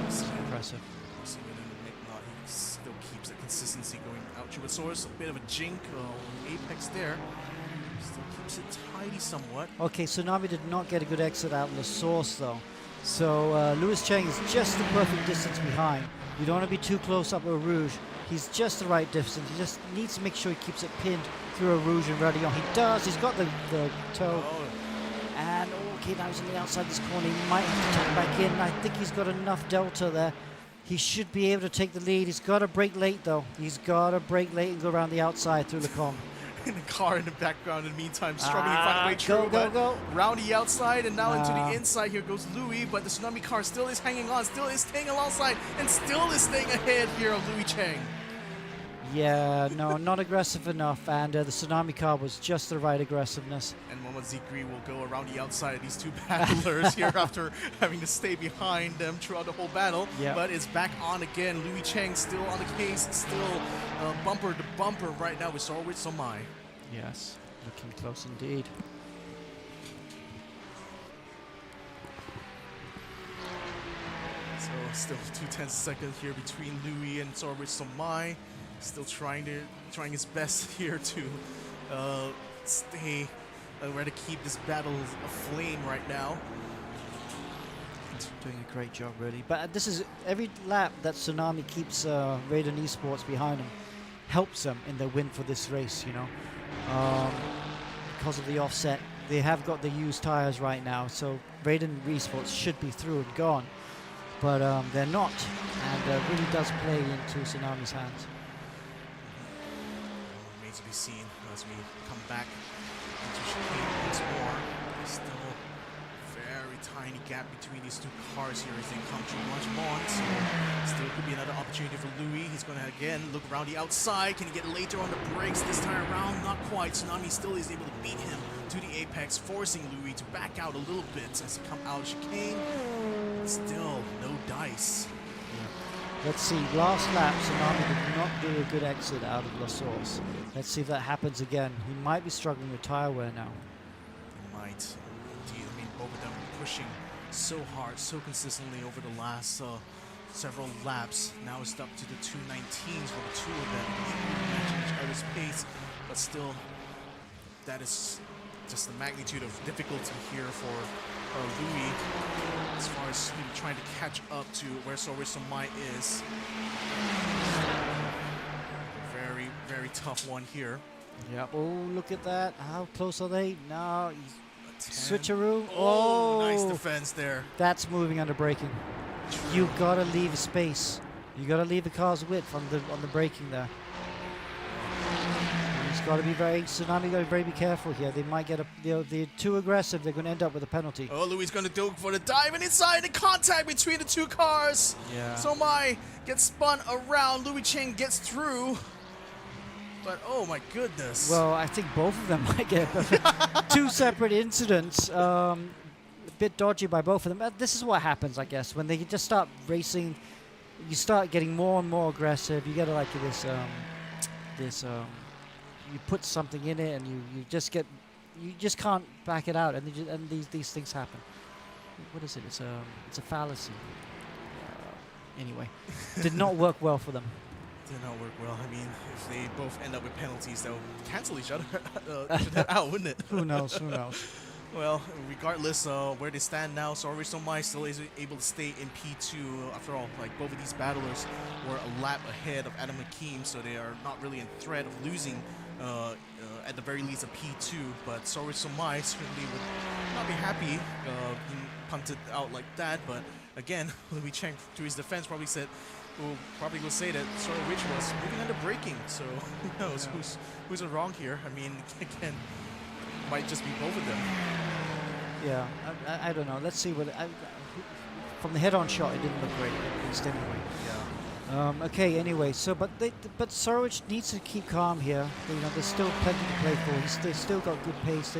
That's impressive. He still keeps the consistency going out to a source. A bit of a jink on Apex there. Still keeps it tidy somewhat. Okay, Tsunami did not get a good exit out in the source though. So Louis Cheng is just the perfect distance behind. You don't want to be too close up a Rouge. He's just the right distance. He just needs to make sure he keeps it pinned through a Rouge and Radeon. He does. He's got the toe. And okay, now he's on the outside this corner. He might have to tuck back in. I think he's got enough delta there. He should be able to take the lead. He's got to brake late though. He's got to brake late and go around the outside through Lecom. In the car in the background in the meantime, struggling to find a way through. Go. Round the outside and now into the inside. Here goes Louis, but the Tsunami car still is hanging on, still is staying alongside, and still is staying ahead here of Louis Cheng. Yeah, no, not aggressive enough, and the tsunami car was just the right aggressiveness. And Momo Zikri will go around the outside of these two battlers here after having to stay behind them throughout the whole battle. Yep. But it's back on again. Louis Cheng still on the case, still bumper to bumper right now with Sorwich Somai. Yes, looking close indeed. So still 2/10 seconds here between Louis and Sorwich Somai. Still trying his best here to stay where to keep this battle aflame right now. Doing a great job, really. But this is every lap that Tsunami keeps Raiden Esports behind him helps them in their win for this race. You know, because of the offset, they have got the used tires right now, so Raiden Esports should be through and gone, but they're not, and really does play into Tsunami's hands. Remains to be seen as we come back into chicane once more. Still very tiny gap between these two cars here as they come to Largemont. So still could be another opportunity for Louis. He's going to again look around the outside. Can he get later on the brakes this time around? Not quite. Tsunami still is able to beat him to the apex, forcing Louis to back out a little bit as he come out of chicane. Still no dice. Let's see, last lap Tsunami did not do a good exit out of La Source. Let's see if that happens again. He might be struggling with tire wear now. He might. Indeed, I mean, both of them pushing so hard, so consistently over the last several laps. Now it's up to the 219s for the two of them. Matching each other's pace, but still, that is just the magnitude of difficulty here for Louis, as far as trying to catch up to where Sorwich Somai is. Very, very tough one here. Yeah. Oh, look at that. How close are they? No. Switcheroo. Oh, nice defense there. That's moving under braking. You've got to leave space. You got to leave the car's width on the braking there. He's got to be Tsunami got to be very careful here. They might get they're too aggressive. They're going to end up with a penalty. Oh, Louis going to go for the dive, and inside the contact between the two cars. Yeah. Somai gets spun around. Louis Cheng gets through. But oh my goodness. Well, I think both of them might get two separate incidents. A bit dodgy by both of them. This is what happens, I guess, when they just start racing. You start getting more and more aggressive. You get like this. You put something in it, and you just can't back it out, and these things happen. What is it? It's a fallacy. Anyway, did not work well for them. Did not work well. I mean, if they both end up with penalties, they'll cancel each other out, wouldn't it? Who knows? Who knows? Well, regardless where they stand now, Sorwich Somai still is able to stay in P2. After all, like both of these battlers were a lap ahead of Adam Hakim, so they are not really in threat of losing at the very least a P2. But Sorwich Somai certainly would not be happy being punted out like that. But again, Louis Cheng, to his defense, probably will say that Sorwich was moving under braking. So who knows who's wrong here? I mean, again, might just be both of them. Yeah, I don't know. Let's see what. From the head-on shot, it didn't look great, at least anyway. Yeah. Okay. Anyway, so but Sorwich needs to keep calm here. There's still plenty to play for. They've still got good pace.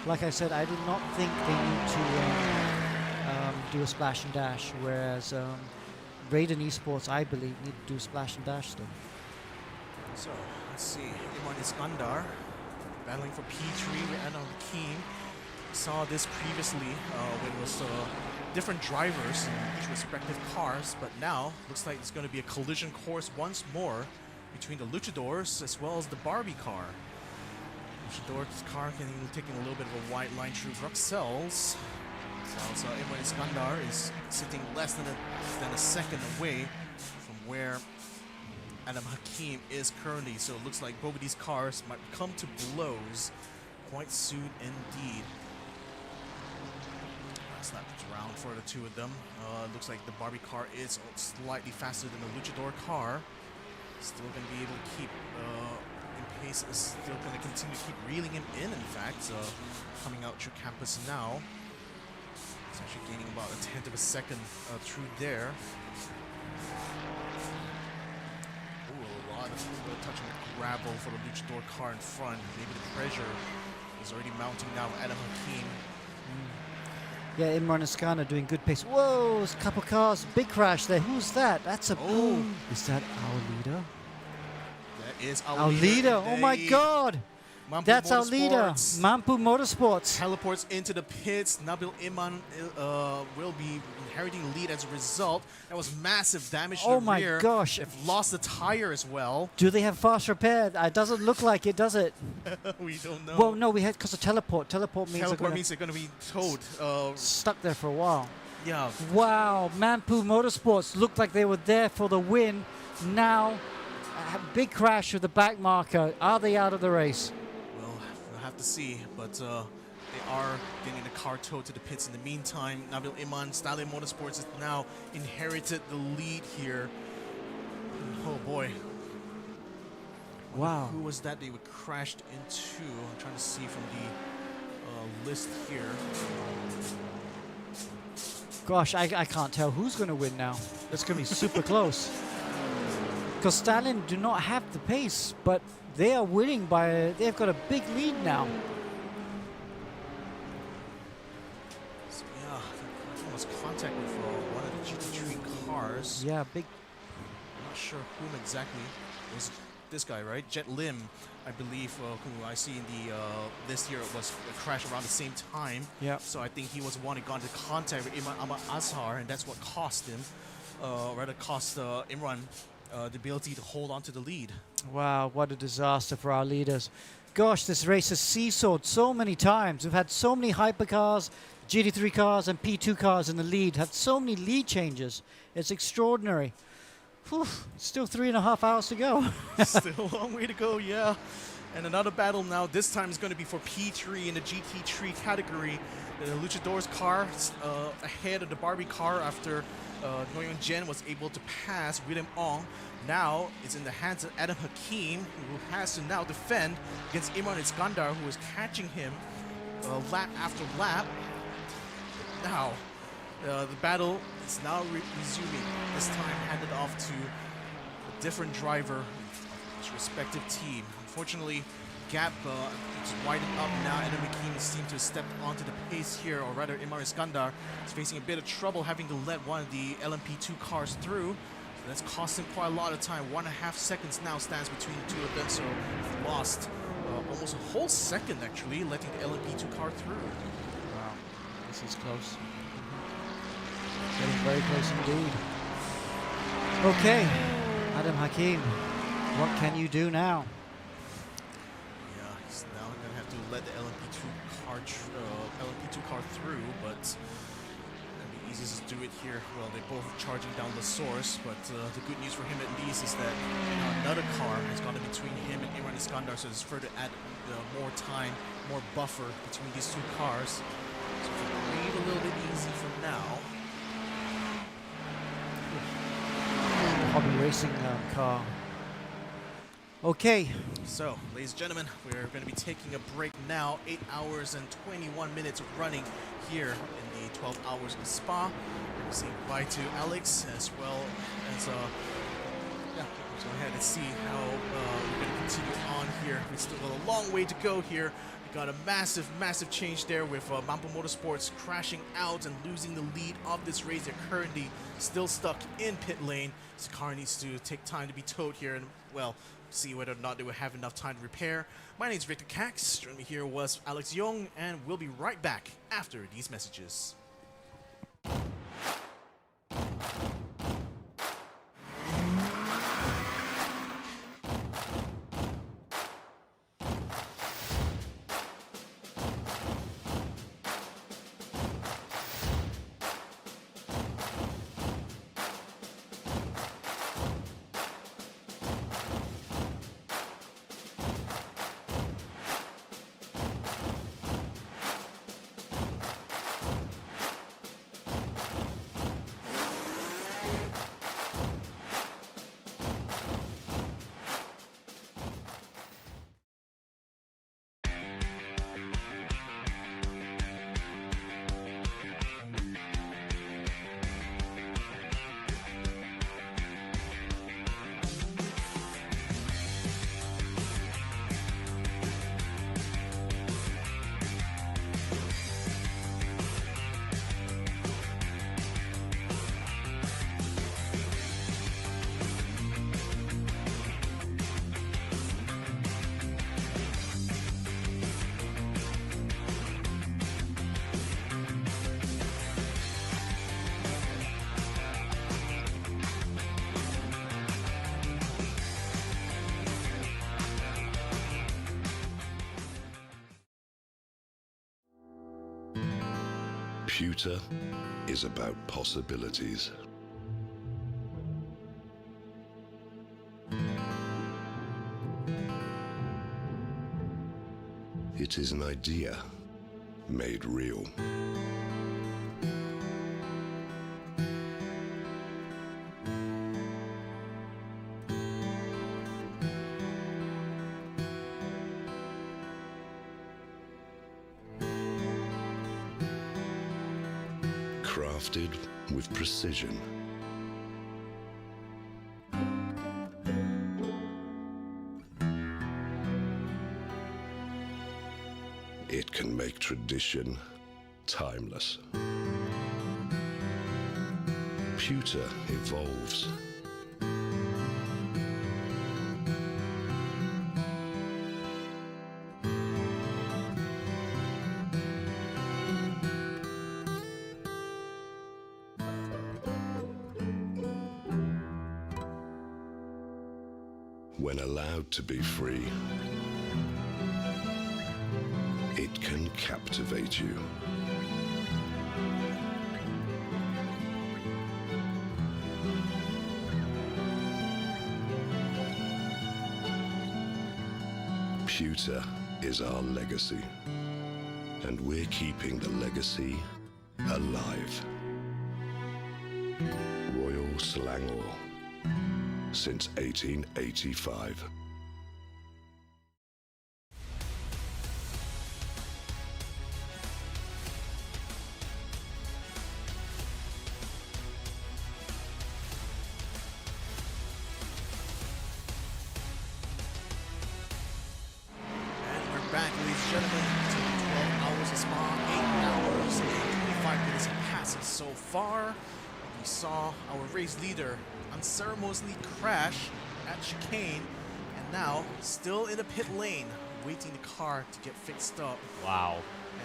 Like I said, I did not think they need to do a splash and dash, whereas Raiden Esports, I believe, need to do splash and dash still. So let's see. Iman Iskandar battling for P3 with Adam Hakim. Saw this previously when it was different drivers in each respective cars, but now looks like it's going to be a collision course once more between the Luchadors as well as the Barbie car. Luchador's car taking a little bit of a wide line through Bruxelles. So Iman Iskandar is sitting less than a second away from where Adam Hakim is currently, so it looks like both of these cars might come to blows quite soon indeed. Last lap round for the two of them. Looks like the Barbie car is slightly faster than the Luchador car. Still going to be able to keep in pace, is still going to continue to keep reeling him in fact. Coming out through campus now. It's actually gaining about a tenth of a second through there. lot of touching gravel for the luchador car in front. Maybe the pressure is already mounting now. Adam Hakim. Yeah, Imran Iskandar doing good pace. Whoa, there's a couple cars. Big crash there. Who's that? That's a... Oh. Is that our leader? That is Our leader. Oh my God. Mampu That's our leader. Motorsports Mampu Motorsports. teleports into the pits. Nabil Iman will be inheriting the lead as a result. That was massive damage to Oh the my rear. gosh. They've lost the tire as well. Do they have fast repair? It doesn't look like it, does it? We don't know. Well, no, we had because of teleport. Teleport means Teleport they're means they're going to be towed. stuck there for a while. Yeah. Wow, Mampu Motorsports looked like they were there for the win. Now, a big crash with the back marker. Are they out of the race? Well, we'll have to see, but they are getting the car towed to the pits in the meantime. Nabil Iman, Stallion Motorsports has now inherited the lead here. Oh boy. Wow. Who was that they were crashed into? I'm trying to see from the list here. Gosh, I can't tell who's going to win now. It's going to be super close. Because Stallion do not have the pace, but they are winning by, they've got a big lead now. So yeah, I think was contact with one of the GT3 cars. Yeah, big. I'm not sure whom exactly. It was this guy, right? Jet Lim, I believe, who I see in the list here, was a crash around the same time. Yeah. So I think he was the one who got into contact with Imran Ahmad Azhar, and that's what cost him, rather cost Imran the ability to hold on to the lead. Wow, what a disaster for our leaders. Gosh, this race has seesawed so many times. We've had so many hypercars, GT3 cars, and P2 cars in the lead. Had so many lead changes. It's extraordinary. Whew, still 3.5 hours to go. Still a long way to go, yeah. And another battle now. This time is going to be for P3 in the GT3 category. The Luchador's car ahead of the Barbie car after Nguyen Jen was able to pass William Ong. Now it's in the hands of Adam Hakim, who has to now defend against Imran Iskandar, who is catching him lap after lap. Now, the battle is now resuming, this time handed off to a different driver of his respective team. Unfortunately, gap is widening up now. Adam Hakim seems to have stepped onto the pace here, or rather Imran Iskandar is facing a bit of trouble having to let one of the LMP2 cars through. So that's cost him quite a lot of time. 1.5 seconds now stands between the two of them, so he's lost almost a whole second actually, letting the LMP2 car through. Wow, this is close. Getting very close indeed. Okay, Adam Hakim, what can you do now? Yeah, he's now going to have to let the LMP2 car through, but it's going to be easy to do it here. Well, they're both charging down the source, but the good news for him at least is that another car has gone in between him and Imran Iskandar, so it's further add more time, more buffer between these two cars. So if we breathe a little bit easy for now. Hobby racing car. Okay. So, ladies and gentlemen, we're going to be taking a break now. 8 hours and 21 minutes of running here in the 12 hours of Spa. We're going to say goodbye to Alex as well as, yeah, go ahead and see how we're going to continue on here. We still got a long way to go here. We got a massive, massive change there with Mampu Motorsports crashing out and losing the lead of this race. They're currently still stuck in pit lane. This car needs to take time to be towed here and, well, see whether or not they will have enough time to repair. My name is Victor Cax. Joining me here was Alex Young, and we'll be right back after these messages. Pewter is about possibilities. It is an idea made real. Crafted with precision. It can make tradition timeless. Pewter evolves. When allowed to be free, it can captivate you. Pewter is our legacy, and we're keeping the legacy alive. Royal Selangor, since 1885. Back, ladies and gentlemen, to 12 hours of Spa, 8 hours and 25 minutes have passed so far. We saw our race leader unceremoniously crash at chicane, and now still in the pit lane, waiting the car to get fixed up. Wow.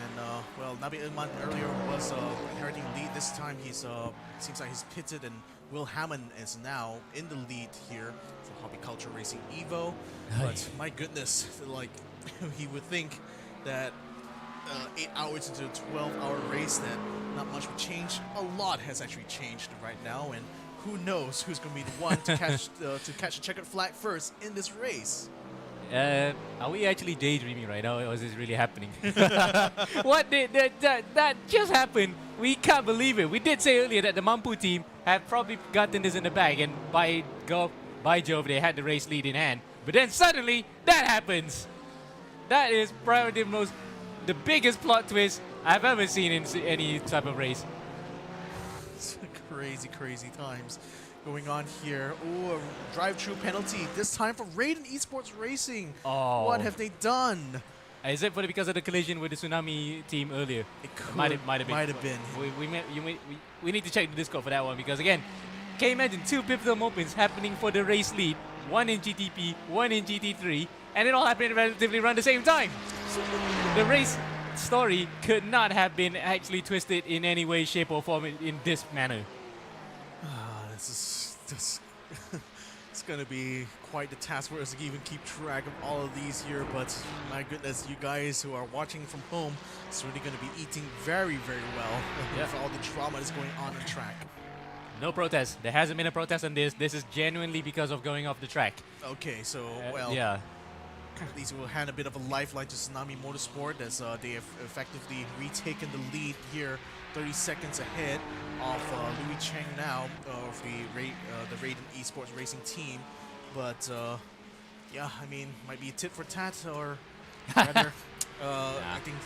And well, Nabi Ilman earlier was inheriting lead. This time he's seems like he's pitted, and Will Hammond is now in the lead here for Hobbyculture Racing Evo. But my goodness, like he would think that 8 hours into a 12-hour race that not much would change. A lot has actually changed right now, and who knows who's going to be the one to catch the checkered flag first in this race. Are we actually daydreaming right now, or is this really happening? What did that just happened? We can't believe it. We did say earlier that the Mampu team had probably gotten this in the bag, and by Jove, they had the race lead in hand. But then suddenly, that happens. That is probably the biggest plot twist I've ever seen in any type of race. It's crazy, crazy times going on here. Oh, a drive-through penalty, this time for Raiden Esports Racing. Oh. What have they done? Is it because of the collision with the Tsunami team earlier? It could, might have been. We need to check the Discord for that one, because again, can you imagine two pivotal moments happening for the race lead, one in GTP, one in GT3, and it all happened relatively around the same time. The race story could not have been actually twisted in any way, shape, or form in this manner. This is just it's gonna be quite the task for us to even keep track of all of these here, but my goodness, you guys who are watching from home, it's really gonna be eating very, very well for all the drama that's going on the track. No protest. There hasn't been a protest on this. This is genuinely because of going off the track. Okay, so well, yeah. At least we'll hand a bit of a lifeline to Tsunami Motorsport as they have effectively retaken the lead here, 30 seconds ahead of Louis Cheng now of the Raiden Esports Racing team. But yeah, I mean, might be a tit for tat, or rather, I think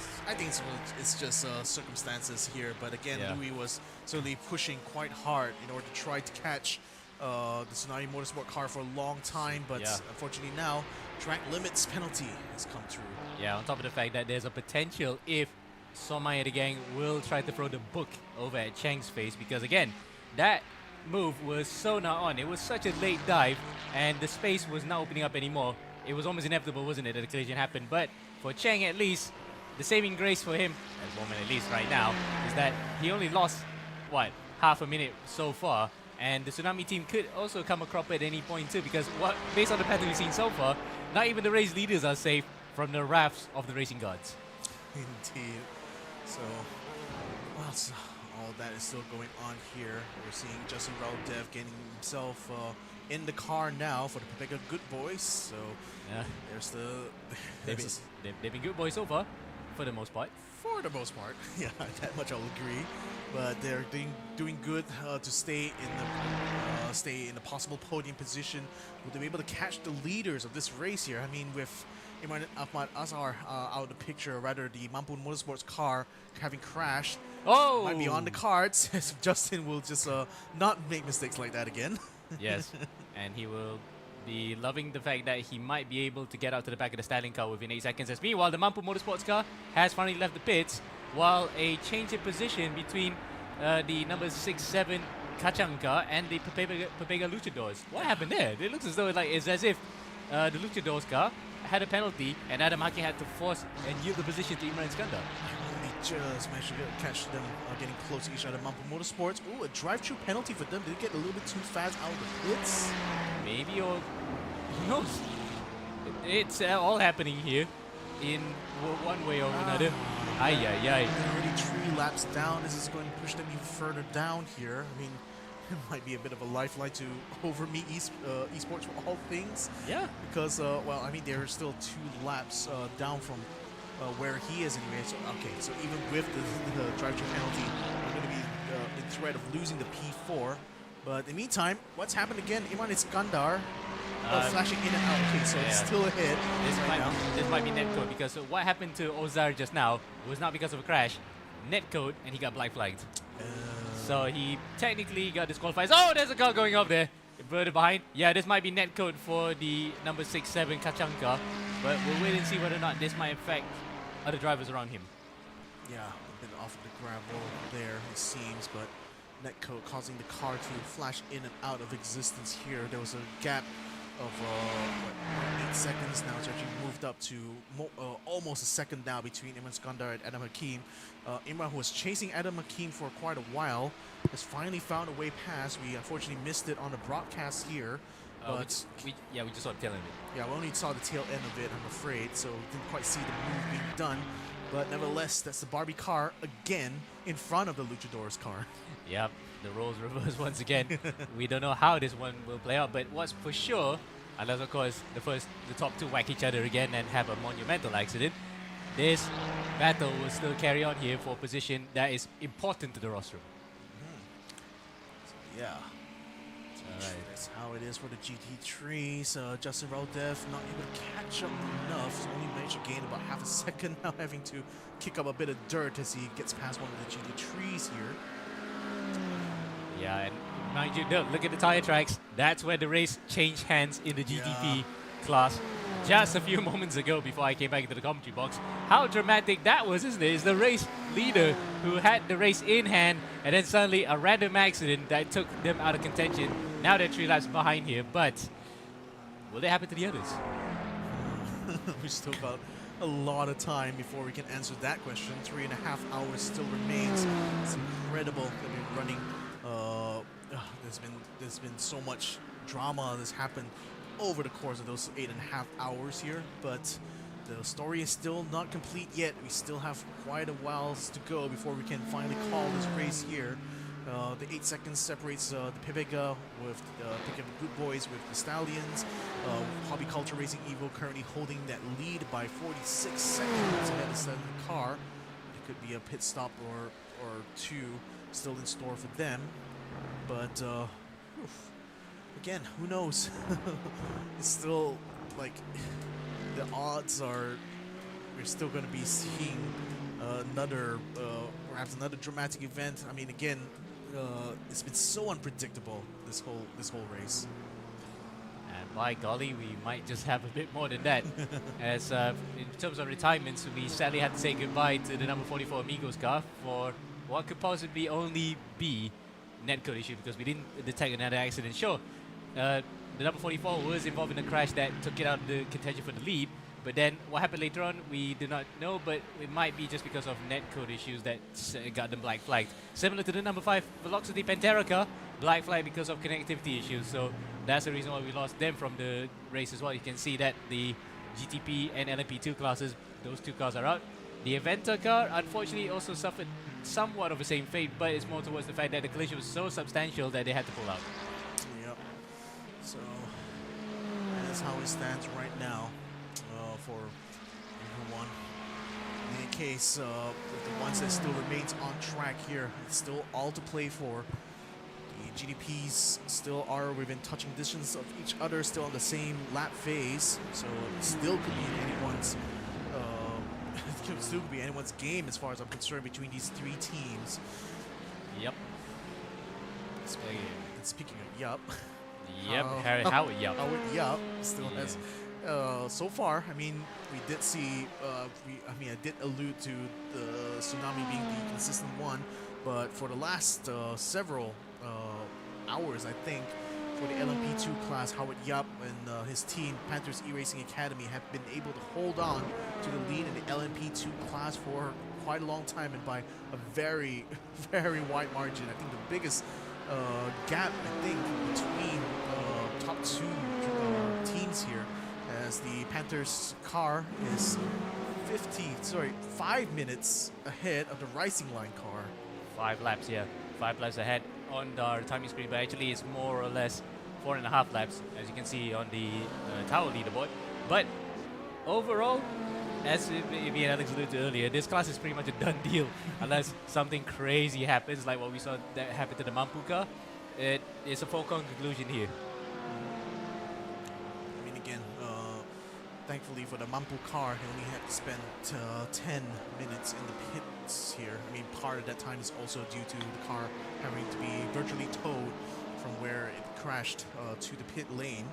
it's just circumstances here. But again, Louis was certainly pushing quite hard in order to try to catch the Tsunami Motorsport car for a long time, but unfortunately now track limits penalty has come through. Yeah, on top of the fact that there's a potential if Somai and the gang will try to throw the book over at Cheng's face, because again, that move was so not on. It was such a late dive, and the space was not opening up anymore. It was almost inevitable, wasn't it, that the collision happened? But for Cheng, at least, the saving grace for him, at the moment at least right now, is that he only lost, what, half a minute so far. And the Tsunami team could also come a crop at any point too, because based on the pattern we've seen so far, not even the race leaders are safe from the wraths of the racing gods. Indeed. So, whilst all that is still going on here, we're seeing Justin Raldev getting himself in the car now for the Pepega Good Boys. So, Yeah. there's the... They've been, they've been good boys so far, for the most part. For the most part, yeah, that much I'll agree. But they're doing good to stay in the possible podium position. Will they be able to catch the leaders of this race here? I mean, with Imran Ahmad Azhar out of the picture, or rather the Mampun Motorsports car having crashed, might be on the cards. Justin will just not make mistakes like that again. Yes, and he will be loving the fact that he might be able to get out to the back of the Stallion car within 8 seconds. As meanwhile, the Mampu Motorsports car has finally left the pits, while a change in position between the number 6-7 Kachang car and the Pepega Luchadors. What happened there? It looks as though it's as if the Luchadors car had a penalty and Adam Haki had to force and yield the position to Imran Skandar. Only just managed to catch them getting close to each other. Mampu Motorsports, ooh, a drive-through penalty for them. Did they get a little bit too fast out of the pits? Maybe, or who knows? It's all happening here in one way or another. Ay. They're already 3 laps down. This is going to push them even further down here. I mean, it might be a bit of a lifeline to over me esports for all things. Yeah. Because, well, I mean, they're still 2 laps down from where he is anyway. So, okay, so even with the drive-through penalty, we're going to be in threat of losing the P4. But in the meantime, what's happened again? Imran Iskandar flashing in and out. Okay, so it's still a hit. This might be netcode, because what happened to Ozar just now was not because of a crash. Netcode, and he got black flagged. So he technically got disqualified. Oh, there's a car going up there. Further behind. Yeah, this might be netcode for the number 6-7 Kachang car. But we'll wait and see whether or not this might affect other drivers around him. Yeah, a bit off of the gravel there, it seems, but netcode causing the car to flash in and out of existence here. There was a gap of 8 seconds. Now it's actually moved up to almost a second now between Imran Skandar and Adam Hakim. Imran, who was chasing Adam Hakim for quite a while, has finally found a way past. We unfortunately missed it on the broadcast here. But we just saw the tail end of it. yeah, we only saw the tail end of it, I'm afraid, so didn't quite see the move being done. But nevertheless, that's the Barbie car again in front of the Luchadors car. Yep, the roles reversed once again. We don't know how this one will play out, but what's for sure, unless of course the top 2 whack each other again and have a monumental accident, this battle will still carry on here for a position that is important to the rostrum. So yeah. That's how it is for the GT3s. Justin Raldev not able to catch up enough. He's only managed to gain about half a second now, having to kick up a bit of dirt as he gets past one of the GT3s here. Yeah, and mind you, look at the tire tracks. That's where the race changed hands in the GTP class. Just a few moments ago before I came back into the commentary box. How dramatic that was, isn't it? It's the race leader who had the race in hand, and then suddenly a random accident that took them out of contention. Now they're 3 laps behind here, but will they happen to the others? We still got a lot of time before we can answer that question. 3.5 hours still remains. It's incredible that we're running. There's been so much drama that's happened over the course of those 8.5 hours here, but the story is still not complete yet. We still have quite a while to go before we can finally call this race here. The 8 seconds separates the Pepega with the Pepega Good Boys with the Stallions. Hobby Culture Racing Evo currently holding that lead by 46 seconds ahead of the car. It could be a pit stop or 2 still in store for them, but again, who knows? It's still like the odds are we're still going to be seeing perhaps another dramatic event. I mean, again, it's been so unpredictable this whole race. And by golly, we might just have a bit more than that. As in terms of retirements, we sadly had to say goodbye to the number 44 Amigos car for what could possibly only be netcode issue, because we didn't detect another accident. Sure, the number 44 was involved in a crash that took it out of the contention for the lead, but then what happened later on, we do not know, but it might be just because of netcode issues that got them black flagged. Similar to the number 5 Velocity Pantera car, black flag because of connectivity issues, so that's the reason why we lost them from the race as well. You can see that the GTP and LMP2 classes, those 2 cars are out. The Aventa car, unfortunately, also suffered somewhat of the same fate, but it's more towards the fact that the collision was so substantial that they had to pull out. Yep. So that's how it stands right now for everyone. In any case, the ones that still remains on track here, it's still all to play for. The GDPs still are within touching distance of each other, still on the same lap phase, so it still could be anyone's it could still be anyone's game as far as I'm concerned between these three teams. Yep. And speaking of yup, Yep, Howard Yup. Howard Yup still has. So far, I mean, we did see. I did allude to the Tsunami being the consistent one, but for the last several hours, I think, for the LMP2 class, Howard Yup and his team, Panthers eRacing Academy, have been able to hold on to the lead in the LMP2 class for quite a long time, and by a very, very wide margin. I think the biggest gap, I think, between top two teams here, as the Panthers car is 5 minutes ahead of the Rising Line car. 5 laps, yeah. 5 laps ahead on our timing screen, but actually it's more or less 4.5 laps, as you can see on the tower leaderboard. But overall, as me and Alex alluded to earlier, this class is pretty much a done deal unless something crazy happens, like what we saw that happened to the Mampu car. It is a foregone conclusion here. I mean, again, thankfully for the Mampu car, he only had to spend 10 minutes in the pits here. I mean, part of that time is also due to the car having to be virtually towed from where it crashed to the pit lane.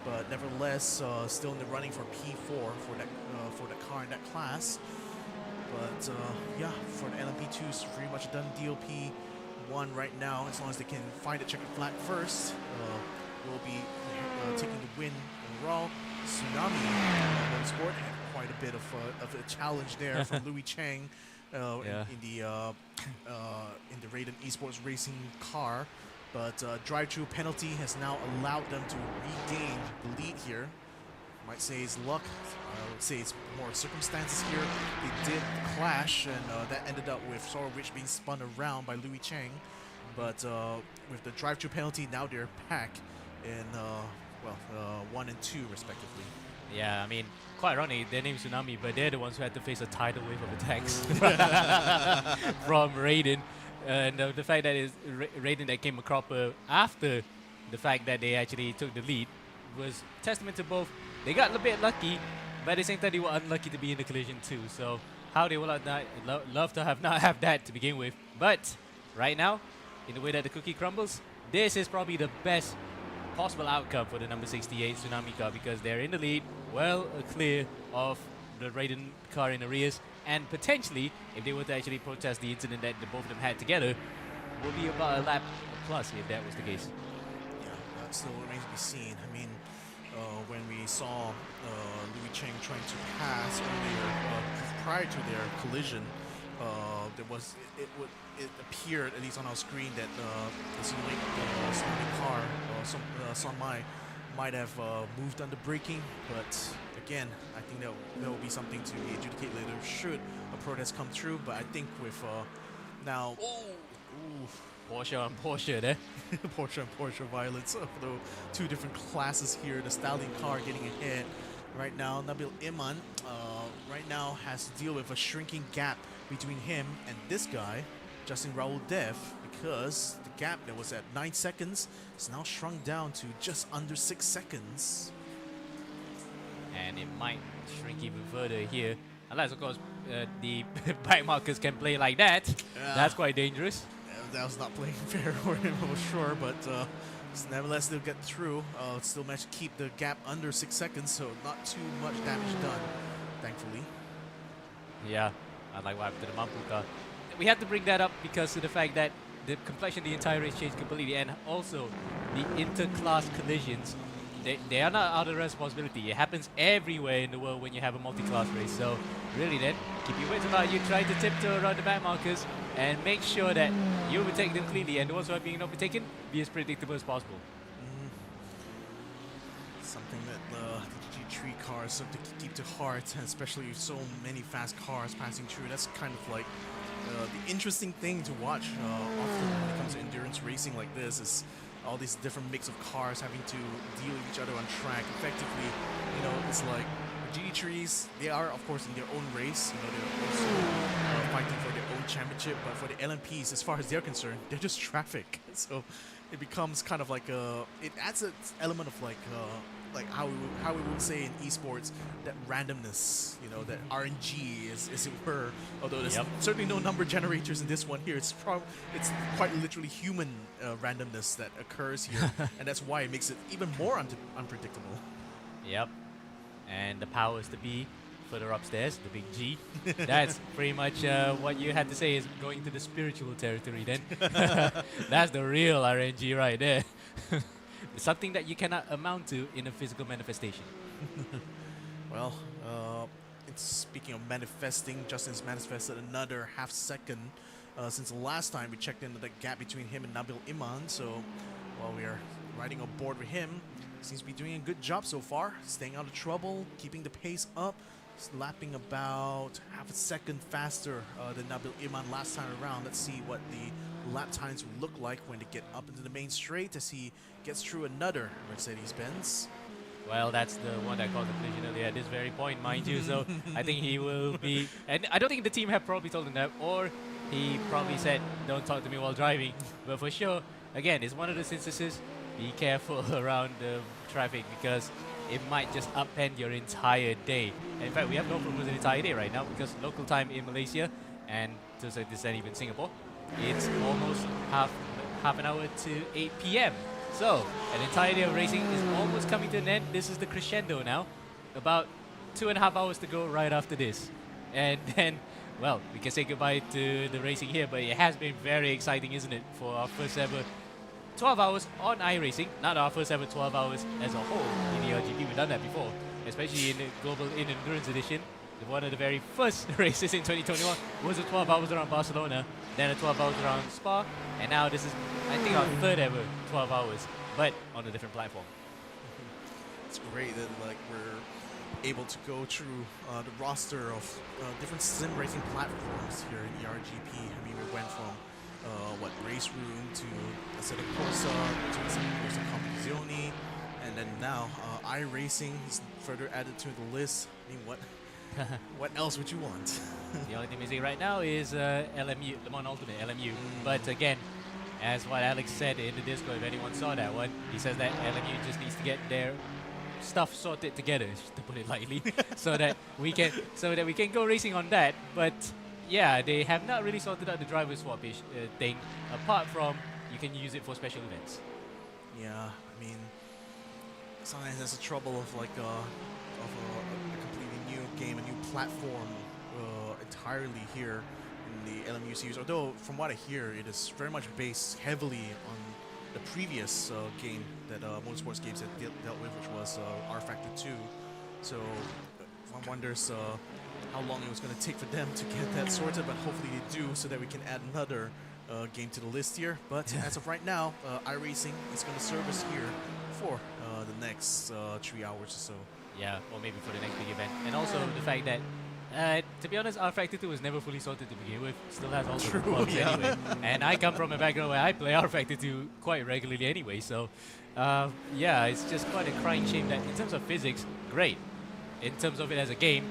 But nevertheless, still in the running for P4 for the car in that class. But yeah, for the LMP2, it's pretty much a done deal. P1 right now, as long as they can find a checkered flag first, will be taking the win overall. Tsunami Motorsport had quite a bit of a challenge there from Louis Chang in the Raiden Esports Racing car. But drive-through penalty has now allowed them to regain the lead here. Might say it's luck. I would say it's more circumstances here. They did clash, and that ended up with Sora Rich being spun around by Louis Chang. But with the drive-through penalty, now they're back in 1 and 2 respectively. Yeah, I mean, quite ironic, their name's Tsunami, but they're the ones who had to face a tidal wave of attacks from Raiden. And the fact that it's Raiden that came across after the fact that they actually took the lead was testament to both. They got a bit lucky, but at the same time they were unlucky to be in the collision too. So how they will love to have not have that to begin with. But right now, in the way that the cookie crumbles, this is probably the best possible outcome for the number 68 Tsunami car, because they're in the lead, well clear of the Raiden car in arrears, and potentially, if they were to actually protest the incident that the both of them had together, will be about a lap plus if that was the case. Yeah, that still remains to be seen. I mean, when we saw Louis Cheng trying to pass earlier, prior to their collision, it appeared, at least on our screen, that the Tsunami car, Sonmai, might have moved under braking, but again, I think that will be something to be adjudicated later should a protest come through. But I think with now, Porsche on Porsche there. Porsche and Porsche violence of the two different classes here. The Stallion car getting ahead right now. Nabil Iman right now has to deal with a shrinking gap between him and this guy, Justin Raul Dev, because the gap that was at 9 seconds is now shrunk down to just under 6 seconds. And it might shrink even further here, unless of course the bike markers can play like that. That's quite dangerous. That was not playing fair for him, for sure, but nevertheless they'll get through. Still managed to keep the gap under 6 seconds, so not too much damage done, thankfully. Yeah, unlike what happened to the Mampu car. We had to bring that up because of the fact that the complexion of the entire race changed completely, and also the inter-class collisions, they are not out of responsibility. It happens everywhere in the world when you have a multi-class race. So really then, keep your wits about you, try to tiptoe around the back markers and make sure that you overtake them cleanly, and the ones who are being overtaken, be as predictable as possible. Something that the GT3 cars, something to keep to heart, and especially with so many fast cars passing through. That's kind of like the interesting thing to watch often when it comes to endurance racing like this is all these different mix of cars having to deal with each other on track. Effectively, it's like the GT3s, they are of course in their own race, they're also fighting for their own championship, but for the LMPs, as far as they're concerned, they're just traffic. So it becomes kind of like it adds an element of like how we would say in esports, that randomness, that RNG as it were. Although there's certainly no number generators in this one here. It's quite literally human randomness that occurs here, and that's why it makes it even more unpredictable. Yep. And the powers to be further upstairs, the big G. That's pretty much what you had to say is going to the spiritual territory then. That's the real RNG right there. Something that you cannot amount to in a physical manifestation. Well, it's speaking of manifesting, Justin's manifested another half second since the last time we checked into the gap between him and Nabil Iman. So while we are riding on board with him, seems to be doing a good job so far, staying out of trouble, keeping the pace up, lapping about half a second faster than Nabil Iman last time around. Let's see what the lap times will look like when they get up into the main straight as he gets through another Mercedes-Benz. Well, that's the one that caused the collision earlier at this very point, mind you. So I think he will be... And I don't think the team have probably told him that, or he probably said, don't talk to me while driving. But for sure, again, it's one of those instances, be careful around the traffic because it might just upend your entire day. And in fact, we have no problems the entire day right now because local time in Malaysia, and to a certain extent even Singapore, it's almost half an hour to 8 p.m. So, an entire day of racing is almost coming to an end. This is the crescendo now. About 2.5 hours to go right after this. And then, well, we can say goodbye to the racing here, but it has been very exciting, isn't it, for our first ever 12 hours on iRacing. Not our first ever 12 hours as a whole in the LGP. We've done that before, especially in the Global Endurance Edition. One of the very first races in 2021 was a 12 hours around Barcelona, then a 12 hours around Spa, and now this is, I think, our third ever 12 hours, but on a different platform. It's great that we're able to go through the roster of different sim racing platforms here in eRGP. I mean, we went from Race Room to Assetto Corsa to Assetto Corsa Competizione, and then now iRacing is further added to the list. I mean, what else would you want? The only thing missing right now is LMU, Le Mans Ultimate, LMU. But again, as what Alex said in the Discord, if anyone saw that one, he says that LMU just needs to get their stuff sorted together, to put it lightly, so that we can go racing on that. But yeah, they have not really sorted out the driver swap-ish thing, apart from you can use it for special events. Yeah, I mean, sometimes there's a trouble of a completely new game, a new platform entirely here in the LMU series. Although, from what I hear, it is very much based heavily on the previous game that Motorsports Games had dealt with, which was R-Factor 2. So one wonders how long it was going to take for them to get that sorted, but hopefully they do, so that we can add another game to the list here. But as of right now, iRacing is going to serve us here for the next 3 hours or so. Yeah, or maybe for the next big event. And also the fact that, to be honest, R-Factor 2 was never fully sorted to begin with. Still has all the bugs anyway. And I come from a background where I play R-Factor 2 quite regularly anyway. So, yeah, it's just quite a crying shame that in terms of physics, great. In terms of it as a game,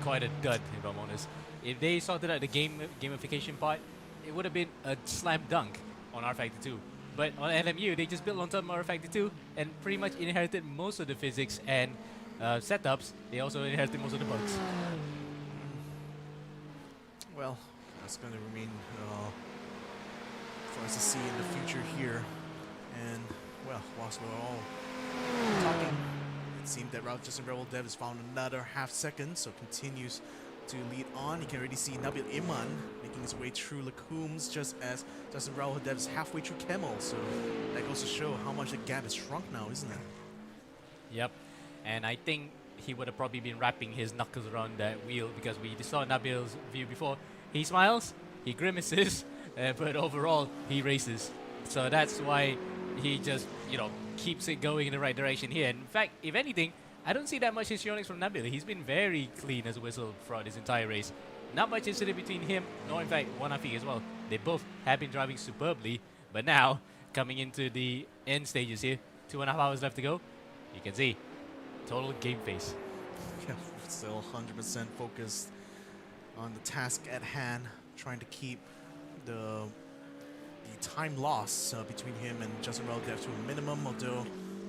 quite a dud, if I'm honest. If they sorted out the gamification part, it would have been a slam dunk on R-Factor 2. But on LMU, they just built on top of R-Factor 2 and pretty much inherited most of the physics and setups. They also inherited most of the bugs. Well, that's going to remain for us to see in the future here. And, well, whilst we're all talking, it seemed that Justin Rebel Dev has found another half second, so continues to lead on. You can already see Nabil Iman making his way through Lacooms just as Justin Raul Dev is halfway through Kemmel. So that goes to show how much the gap has shrunk now, isn't it? Yep. And I think he would have probably been wrapping his knuckles around that wheel because we saw Nabil's view before. He smiles, he grimaces, but overall he races. So that's why he just, keeps it going in the right direction here. And in fact, if anything, I don't see that much histrionics from Nabil. He's been very clean as a whistle throughout his entire race. Not much incident between him, nor in fact Wanafi as well. They both have been driving superbly, but now, coming into the end stages here, 2.5 hours left to go, you can see, total game face. Yeah, still 100% focused on the task at hand, trying to keep the time loss between him and Justin Reldev to a minimum, although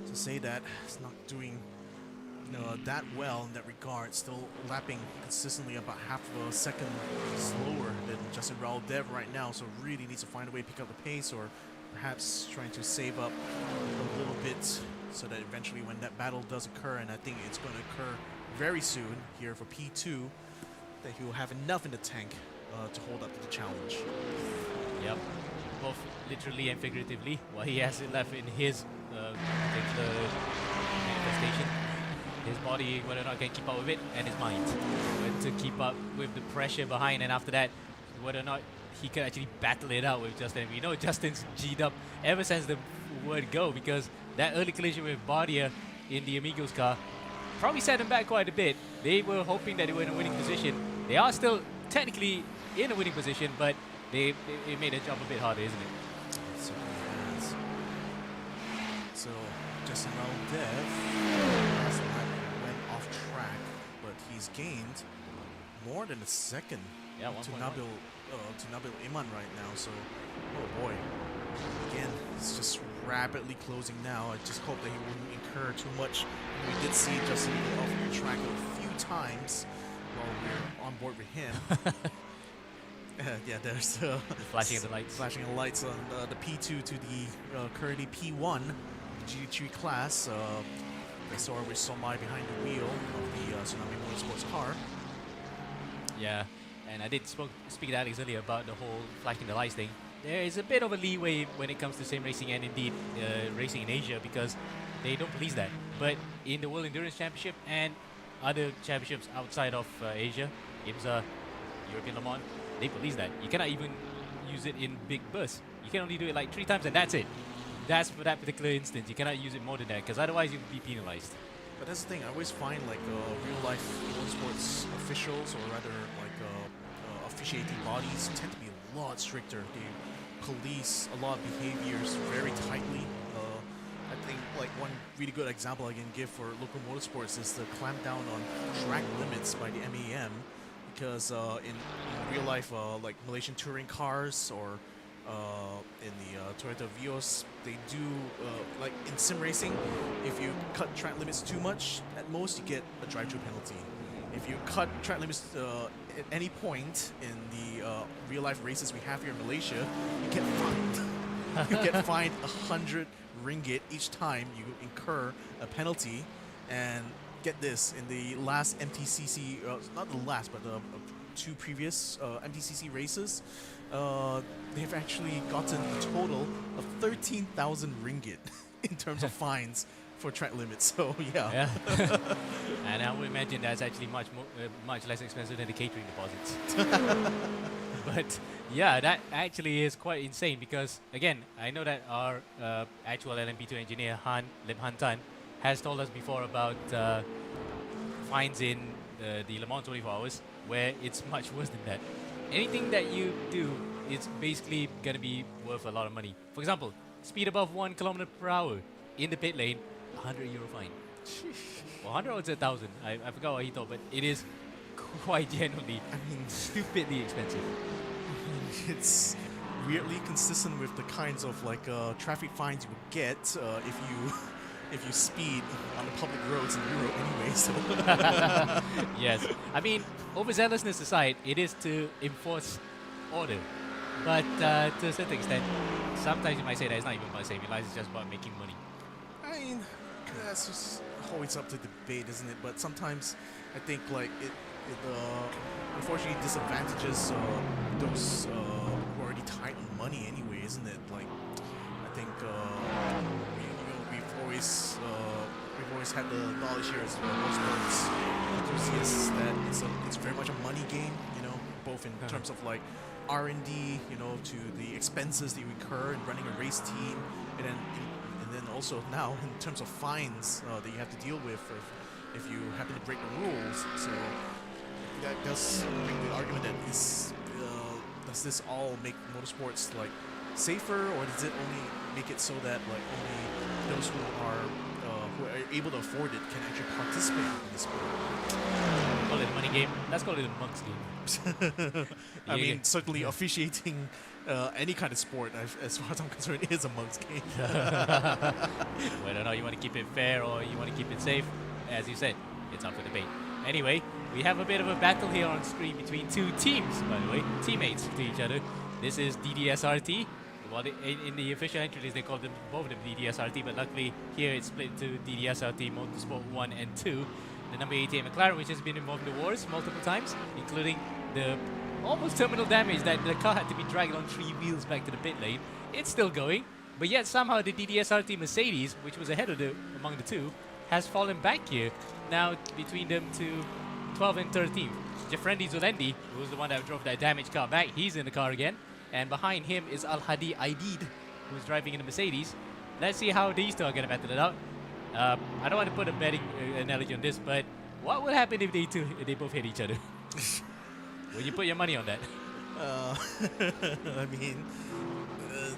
to say that he's not doing that well in that regard, still lapping consistently about half of a second slower than Justin Reldev right now, so really needs to find a way to pick up the pace, or perhaps trying to save up a little bit so that eventually when that battle does occur, and I think it's going to occur very soon here for P2, that he will have enough in the tank to hold up to the challenge. Yep, both literally and figuratively. What he has left in his particular manifestation, his body, whether or not can keep up with it, and his mind, to keep up with the pressure behind, and after that, whether or not he can actually battle it out with Justin. We know Justin's G'd up ever since the word go, because that early collision with Bardia in the Amigos car probably set him back quite a bit. They were hoping that they were in a winning position. They are still technically in a winning position, but it made the job a bit harder, isn't it? It certainly has. So, Justin Reldev last lap went off track, but he's gained more than a second to Nabil Iman right now. So, oh boy. Again, it's just rapidly closing now. I just hope that he wouldn't incur too much. We did see Justin go off the track a few times while we were on board with him. Yeah, there's flashing the lights. Flashing the lights on the P2 to the currently P1 GT3 class. They saw with Somai behind the wheel of the Tsunami Motorsports car. Yeah, and I did speak to Alex earlier about the whole flashing the lights thing. There is a bit of a leeway when it comes to sim racing and indeed racing in Asia, because they don't police that. But in the World Endurance Championship and other championships outside of Asia, IMSA, European Le Mans, they police that. You cannot even use it in big bursts. You can only do it like 3 times and that's it. That's for that particular instance. You cannot use it more than that, because otherwise you'll be penalized. But that's the thing, I always find like real-life motorsports officials, or rather like officiating bodies, tend to be a lot stricter. They police a lot of behaviors very tightly. I think like one really good example I can give for local motorsports is the clampdown on track limits by the MEM, because in real life, like Malaysian touring cars or in the Toyota Vios, they do, like in sim racing, if you cut track limits too much, at most you get a drive-through penalty. If you cut track limits at any point in the real-life races we have here in Malaysia, you get fined. You get fined 100 ringgit each time you incur a penalty. And get this, in the last MTCC, not the last, but the 2 previous MTCC races, they've actually gotten a total of 13,000 ringgit in terms of fines for track limits. So yeah. And I would imagine that's actually much less expensive than the catering deposits. But yeah, that actually is quite insane, because again, I know that our actual LMP2 engineer Lim Han Tan has told us before about fines in the Le Mans 24 hours, where it's much worse than that. Anything that you do, it's basically going to be worth a lot of money. For example, speed above 1 kilometer per hour in the pit lane, €100 fine. Well, 100 or it's 1,000. I forgot what he thought, but it is quite genuinely, stupidly expensive. It's weirdly consistent with the kinds of like traffic fines you would get if you speed on the public roads in Europe anyway. So yes, I mean, overzealousness aside, it is to enforce order. But to a certain extent, sometimes you might say that it's not even about saving lives; it's just about making money. I mean, that's just always up to debate, isn't it? But sometimes I think like it unfortunately disadvantages those who are already tight on money anyway, isn't it? Like I think we've always had the knowledge here as most sports enthusiasts that it's very much a money game, you know, both in terms of like R&D, you know, to the expenses that you incur in running a race team, and then also now in terms of fines that you have to deal with if you happen to break the rules. So that does bring the argument that does this all make motorsports like safer, or does it only make it so that like only those who are able to afford it can actually participate in the sport? Call it a money game. Let's call it a monk's game. I mean, certainly officiating any kind of sport, as far as I'm concerned, is a monk's game. Whether or not you want to keep it fair or you want to keep it safe, as you said, it's up for debate. Anyway, we have a bit of a battle here on screen between two teams, by the way, teammates to each other. This is DDSRT. Well, in the official entries, they call them both of them DDSRT, but luckily here it's split into DDSRT Motorsport 1 and 2. The number 88 McLaren, which has been involved in the wars multiple times, including the almost terminal damage that the car had to be dragged on 3 wheels back to the pit lane. It's still going, but yet somehow the DDSRT Mercedes, which was ahead of among the two, has fallen back here. Now between them to 12 and 13. Jeffrendi Zulendi, who was the one that drove that damaged car back, he's in the car again. And behind him is Al-Hadi Aidid, who's driving in the Mercedes. Let's see how these two are going to battle it out. I don't want to put a betting analogy on this, but what would happen if they both hit each other? Would you put your money on that? I mean,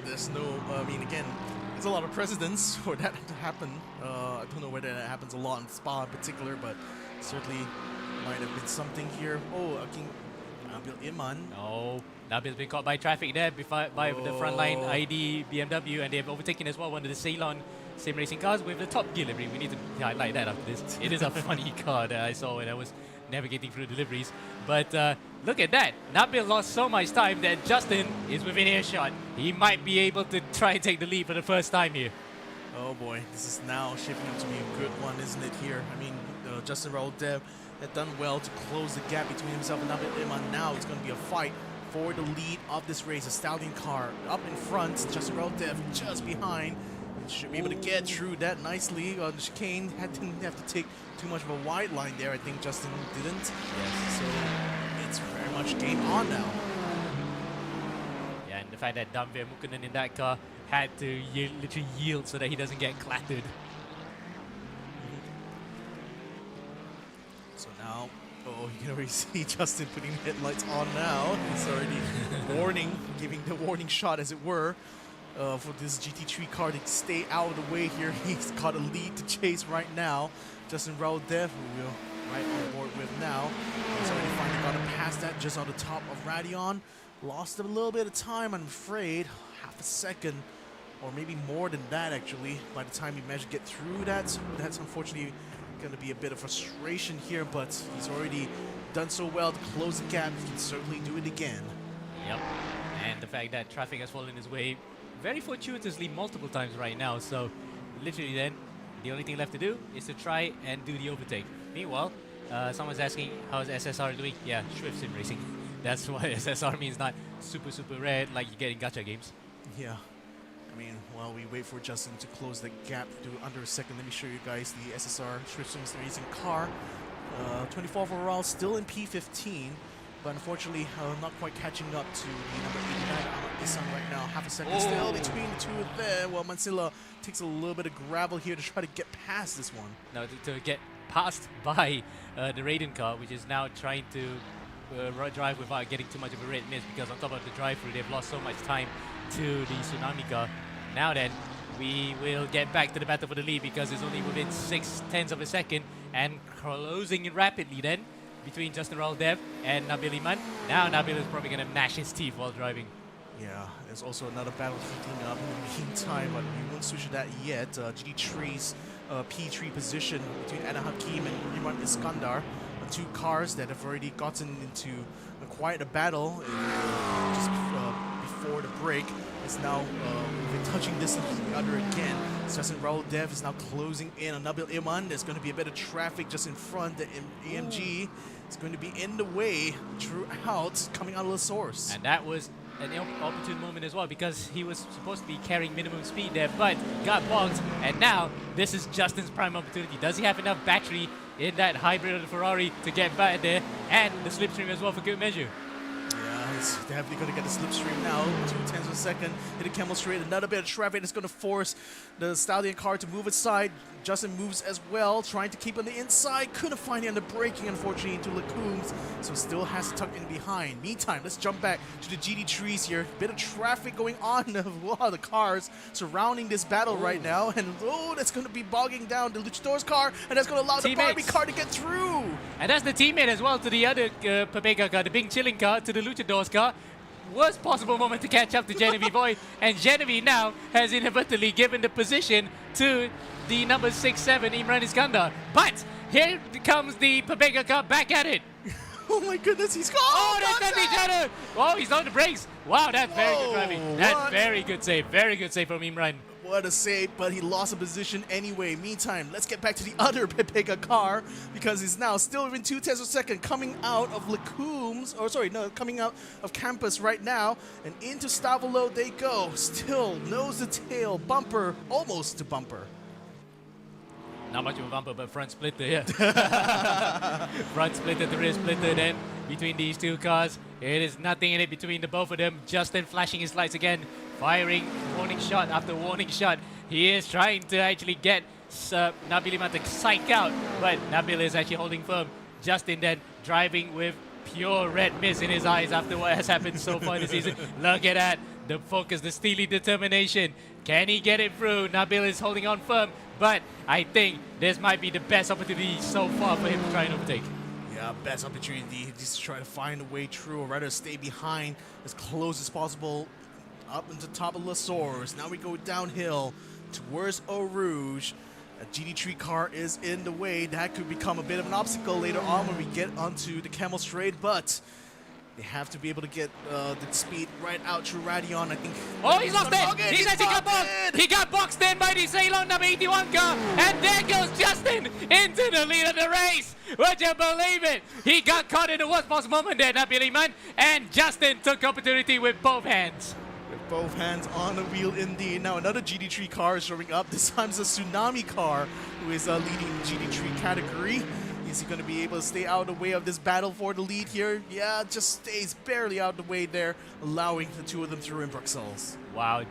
there's no. I mean, again, there's a lot of precedents for that to happen. I don't know whether that happens a lot in Spa in particular, but certainly might have been something here. Oh, I think Nabil Iman. No, Nabil's been caught by traffic there by the frontline ID BMW, and they've overtaken as well one of the Ceylon sim racing cars with the Top Gear livery. We need to highlight that after this. It is a funny car that I saw when I was navigating through deliveries. But look at that. Nabil lost so much time that Justin is within earshot. He might be able to try and take the lead for the first time here. Oh boy, this is now shaping up to be a good one, isn't it here? I mean, Justin Raoul-Dev had done well to close the gap between himself and Nabil Iman. Now it's going to be a fight for the lead of this race. A Stallion car up in front, Justin Raoul-Dev just behind. Should be able to get through that nicely. The chicane didn't have to take too much of a wide line there. I think Justin didn't. Yes. So it's very much game on now. Yeah, and the fact that Danveer Mukkunen in that car had to literally yield so that he doesn't get clattered. So now, oh, you can already see Justin putting headlights on now. He's already warning, giving the warning shot, as it were. For this GT3 car to stay out of the way here. He's got a lead to chase right now. Justin Raoul-Dev, who we're right on board with now. He's already finally got to pass that just on the top of Radeon. Lost a little bit of time, I'm afraid. Half a second, or maybe more than that, actually, by the time he managed to get through that. So that's unfortunately going to be a bit of frustration here, but he's already done so well to close the gap. He can certainly do it again. Yep, and the fact that traffic has fallen his way very fortuitously multiple times right now, so literally then the only thing left to do is to try and do the overtake. Meanwhile, someone's asking how's SSR doing. Yeah, Swift Sim Racing. That's why SSR means not super rare like you get in gacha games. Yeah, I mean, while we wait for Justin to close the gap to under a second, let me show you guys the SSR Swift Sim Racing car. 24 overall, still in P15. But unfortunately, not quite catching up to the number 89 Isan right now. Half a second still between the two of them. Well, Mansilla takes a little bit of gravel here to try to get past this one. Now to get passed by the Raiden car, which is now trying to drive without getting too much of a red miss, because on top of the drive-through, they've lost so much time to the Tsunami car. Now then, we will get back to the battle for the lead, because it's only within 0.6 of a second and closing rapidly then between Justin Raoul-Dev and Nabil Iman. Now Nabil is probably going to gnash his teeth while driving. Yeah, there's also another battle heating up in the meantime, but we won't switch to that yet. GT3's P3 position between Anna Hakim and Riman Iskandar. Two cars that have already gotten into quite a battle just before the break. It's now within touching distance of the other again. Justin Raoul-Dev is now closing in on Nabil Iman. There's going to be a bit of traffic just in front. The AMG is going to be in the way throughout, coming out of the source. And that was an opportune moment as well, because he was supposed to be carrying minimum speed there, but got bogged. And now this is Justin's prime opportunity. Does he have enough battery in that hybrid of the Ferrari to get back there, and the slipstream as well for good measure? Yeah, They're definitely going to get the slipstream now. 2/10 of a second. Hit the camel straight. Another bit of traffic that's going to force the Stallion car to move aside. Justin moves as well, trying to keep on the inside. Couldn't find it on the braking, unfortunately, into Lacooms. So still has to tuck in behind. Meantime, let's jump back to the GD trees here. Bit of traffic going on. Wow, the cars surrounding this battle right now. And that's going to be bogging down the Luchador's car. And that's going to allow the Barbie car to get through. And that's the teammate as well to the other Pepega car, the Bing Chilling car, to the Luchador's car. Worst possible moment to catch up to Genevieve Boyd. And Genevieve now has inadvertently given the position to the number 6-7 Imran Iskandar. But here comes the Pepega car back at it. Oh my goodness, he's gone! Oh, they touched each other! Oh, he's on the brakes. Wow, that's very good driving. That's very good save. Very good save from Imran. What a save, but he lost a position anyway. Meantime, let's get back to the other Pepega car because he's now still within 2/10 of a second coming out of Lacooms, or sorry, no, coming out of campus right now, and into Stavolo they go. Still nose to tail, bumper, almost to bumper. Not much of a bumper, but front splitter, yeah. Front splitter to rear splitter then between these two cars. It is nothing in it between the both of them. Justin flashing his lights again, firing warning shot after warning shot. He is trying to actually get Nabil Iman to psych out, but Nabil is actually holding firm. Justin then driving with pure red mist in his eyes after what has happened so far this season. Look at that. The focus, the steely determination. Can he get it through? Nabil is holding on firm, but I think this might be the best opportunity so far for him to try and overtake. Yeah, best opportunity. Just try to find a way through, or rather stay behind as close as possible up into top of La Source. Now we go downhill towards Eau Rouge. A GD3 car is in the way. That could become a bit of an obstacle later on when we get onto the Camel Straight, but they have to be able to get the speed right out through Radion. I think. Oh, he's lost it! He's actually got boxed! He got boxed in by the Ceylon number 81 car, and there goes Justin into the lead of the race! Would you believe it? He got caught in the worst possible moment there, Nabil Iman, and Justin took opportunity with both hands. With both hands on the wheel indeed. Now another GD3 car is showing up. This time it's a Tsunami car who is leading the GD3 category. Is he going to be able to stay out of the way of this battle for the lead here? Yeah, just stays barely out of the way there, allowing the two of them through in Bruxelles. Wow,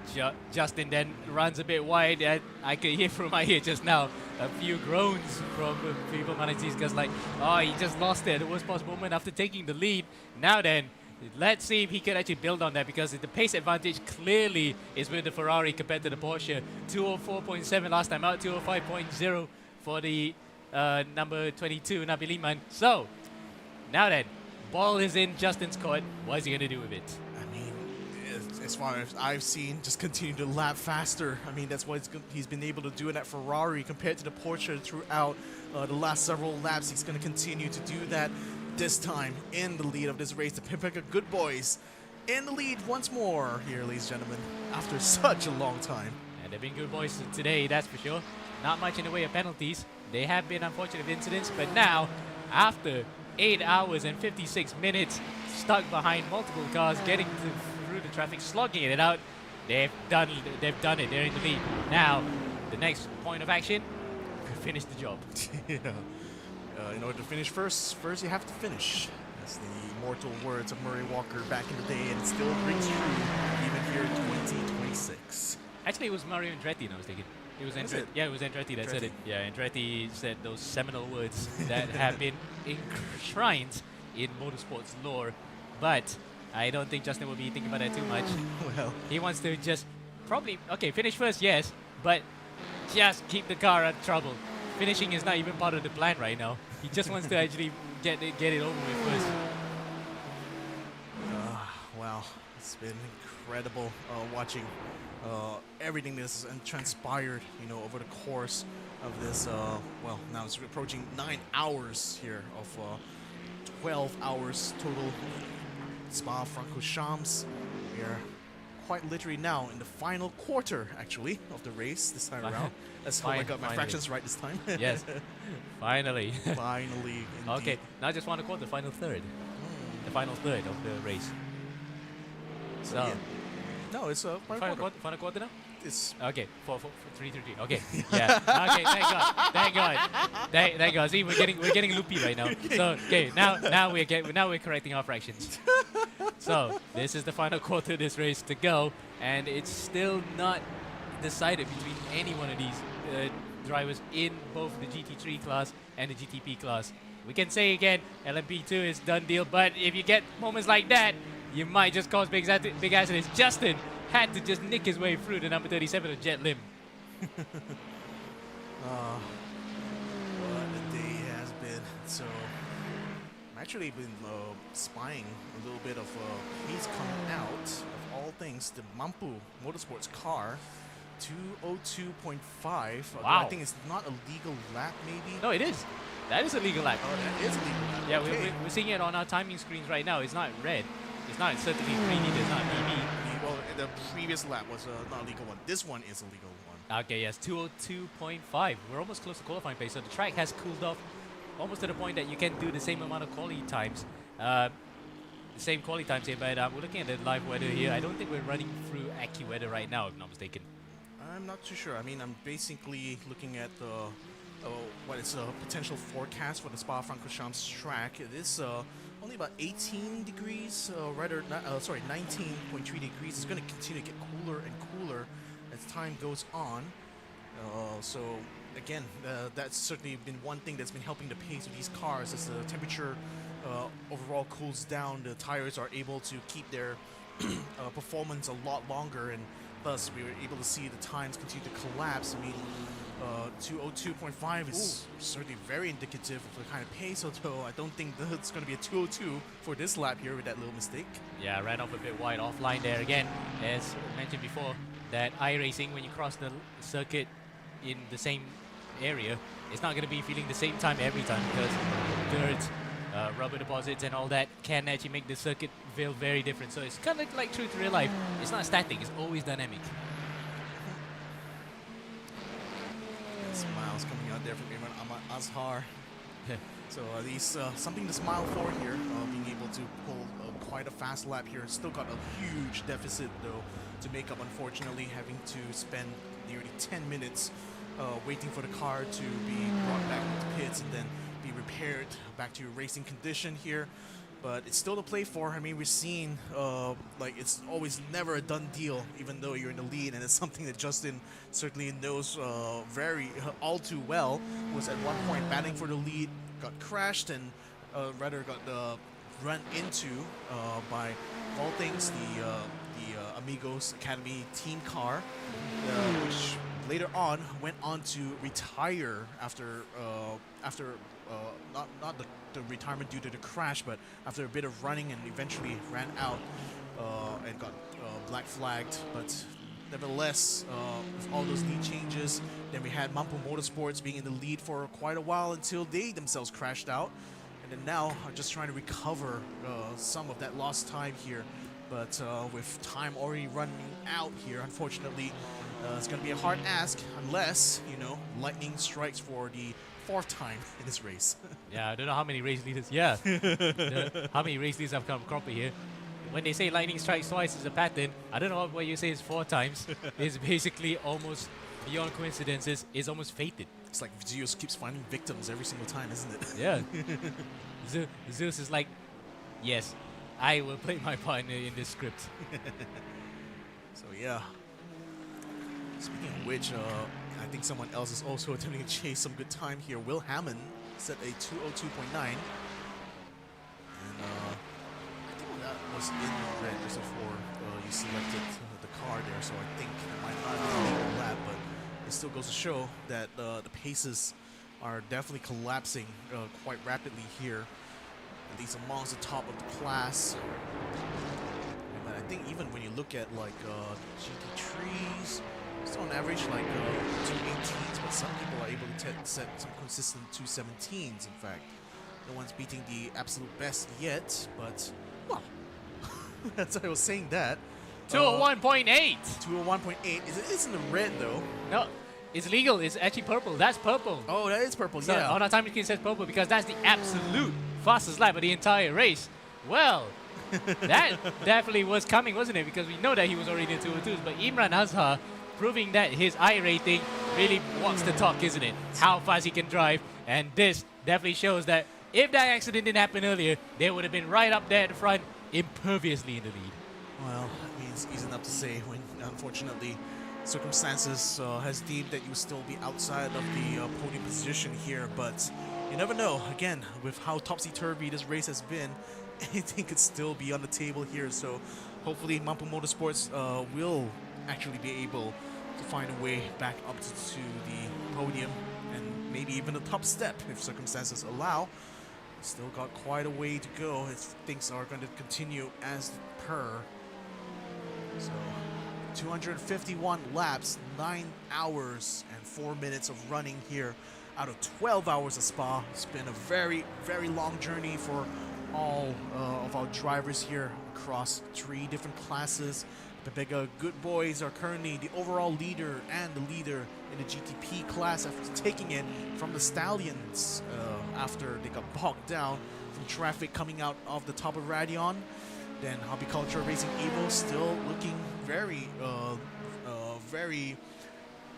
Justin then runs a bit wide. I could hear from my ear just now a few groans from people managing these guys like, oh, he just lost it at the worst possible moment after taking the lead. Now then, let's see if he can actually build on that, because the pace advantage clearly is with the Ferrari compared to the Porsche. 204.7 last time out, 205.0 for the number 22, Nabil Iman. So, now then, ball is in Justin's court. What is he going to do with it? I mean, as far as I've seen, just continue to lap faster. I mean, that's what he's been able to do in that Ferrari compared to the Porsche throughout the last several laps. He's going to continue to do that this time in the lead of this race. The Pepega Good Boys in the lead once more here, ladies and gentlemen, after such a long time. And they've been good boys today, that's for sure. Not much in the way of penalties. They have been unfortunate incidents, but now, after 8 hours and 56 minutes, stuck behind multiple cars, getting through the traffic, slogging it out, they've done it. They're in the lead. Now, the next point of action, finish the job. Yeah. In order to finish first you have to finish. That's the immortal words of Murray Walker back in the day, and it still rings true even here in 2026. Actually, it was Mario Andretti, I was thinking. It was Andretti. Yeah, it was Andretti that said it. Yeah, Andretti said those seminal words that have been enshrined in motorsports lore. But I don't think Justin will be thinking about that too much. Well, he wants to just probably, okay, finish first, yes, but just keep the car out of trouble. Finishing is not even part of the plan right now. He just wants to actually get it over with first. Wow, it's been incredible watching everything that's transpired, over the course of this. Well, now it's approaching 9 hours here of 12 hours total. Spa-Francorchamps. We are quite literally now in the final quarter, actually, of the race this time around. Let's hope I got my fractions right this time. Yes, finally. Finally, indeed. Okay, now I just want to call the final third. The final third of the race. So, yeah. No, it's a final quarter now? It's okay, 3. Okay, yeah. Okay, thank God. See, we're getting loopy right now. So, okay, now we're correcting our fractions. So this is the final quarter of this race to go, and it's still not decided between any one of these drivers in both the GT3 class and the GTP class. We can say again, LMP2 is done deal, but if you get moments like that, you might just cause big accidents. Justin had to just nick his way through the number 37 of Jet Lim. What a day it has been. So, I've actually been spying a little bit of he's coming out, of all things, the Mampu Motorsports car, 202.5. Wow. I think it's not a legal lap, maybe? No, it is. That is a legal lap. Oh, that is a legal lap. Yeah, okay. we're seeing it on our timing screens right now. It's not red. It's not certainly 3D. It's not BB. Well, the previous lap was not a legal one. This one is a legal one. Okay, yes, 202.5. We're almost close to qualifying pace, so the track has cooled off almost to the point that you can do the same amount of quality times. The same quality times here, but we're looking at the live weather here. I don't think we're running through AccuWeather right now, if I'm not mistaken. I'm not too sure. I mean, I'm basically looking at the what is a potential forecast for the Spa-Francorchamps track. It is only about 18 degrees, 19.3 degrees. It's going to continue to get cooler and cooler as time goes on. So again, that's certainly been one thing that's been helping the pace of these cars. As the temperature overall cools down, the tires are able to keep their performance a lot longer, and thus we were able to see the times continue to collapse. I mean, 202.5 is certainly very indicative of the kind of pace, although I don't think that it's going to be a 202 for this lap here with that little mistake. Yeah, ran off a bit wide offline there again. As mentioned before, that iRacing, when you cross the circuit in the same area, it's not going to be feeling the same time every time, because dirt, rubber deposits and all that can actually make the circuit feel very different. So it's kind of like true to real life. It's not static, it's always dynamic. Smiles coming out there from Imran Azhar. So at least something to smile for here, being able to pull quite a fast lap here. Still got a huge deficit though to make up, unfortunately, having to spend nearly 10 minutes waiting for the car to be brought back into pits and then be repaired back to racing condition here. But it's still to play for. I mean, we're seeing like it's always never a done deal, even though you're in the lead, and it's something that Justin certainly knows all too well. Was at one point battling for the lead, got crashed, and rather got run into by all things the Amigos Academy team car, which later on went on to retire after not the retirement due to the crash, but after a bit of running, and eventually ran out and got black flagged. But nevertheless, with all those lead changes, then we had Mampu Motorsports being in the lead for quite a while until they themselves crashed out, and then now are just trying to recover some of that lost time here. But with time already running out here, unfortunately, it's going to be a hard ask unless, you know, lightning strikes for the 4th time in this race. Yeah, I don't know how many race leaders. Yeah, how many race leaders have come across here? When they say lightning strikes twice is a pattern, I don't know what you say is 4 times. It's basically almost beyond coincidences. It's almost fated. It's like Zeus keeps finding victims every single time, isn't it? Yeah. Zeus is like, yes, I will play my part in this script. So yeah. Speaking of which, I think someone else is also attempting to chase some good time here. Will Hammond set a 202.9. And I think that was in red just before you selected the car there, so I think it might not be a legal lap, but it still goes to show that the paces are definitely collapsing quite rapidly here, at least amongst the top of the class. But I think even when you look at like GT3s, it's on average like 218s, but some people are able to set some consistent 217s. In fact, no one's beating the absolute best yet, but well, that's what I was saying that. 201.8. 201.8. It's in the red though. No, it's legal. It's actually purple. That's purple. Oh, that is purple. So yeah. on our timing screen it says purple because that's the absolute fastest lap of the entire race. Well, that definitely was coming, wasn't it? Because we know that he was already in 202s, but Imran Azhar proving that his I rating really walks the talk, isn't it? How fast he can drive, and this definitely shows that if that accident didn't happen earlier, they would have been right up there at the front, imperviously in the lead. Well, I mean, it's easy enough to say when, unfortunately, circumstances has deemed that you will still be outside of the podium position here, but you never know. Again, with how topsy-turvy this race has been, anything could still be on the table here, so hopefully Mampu Motorsports will actually be able to find a way back up to the podium and maybe even the top step if circumstances allow. Still got quite a way to go if things are going to continue as per. So 251 laps, 9 hours and 4 minutes of running here out of 12 hours of Spa. It's been a very, very long journey for all of our drivers here across 3 different classes. Pepega Good Boys are currently the overall leader and the leader in the GTP class after taking it from the Stallions after they got bogged down from traffic coming out of the top of Radion. Then Hobbyculture Racing Evo still looking very, very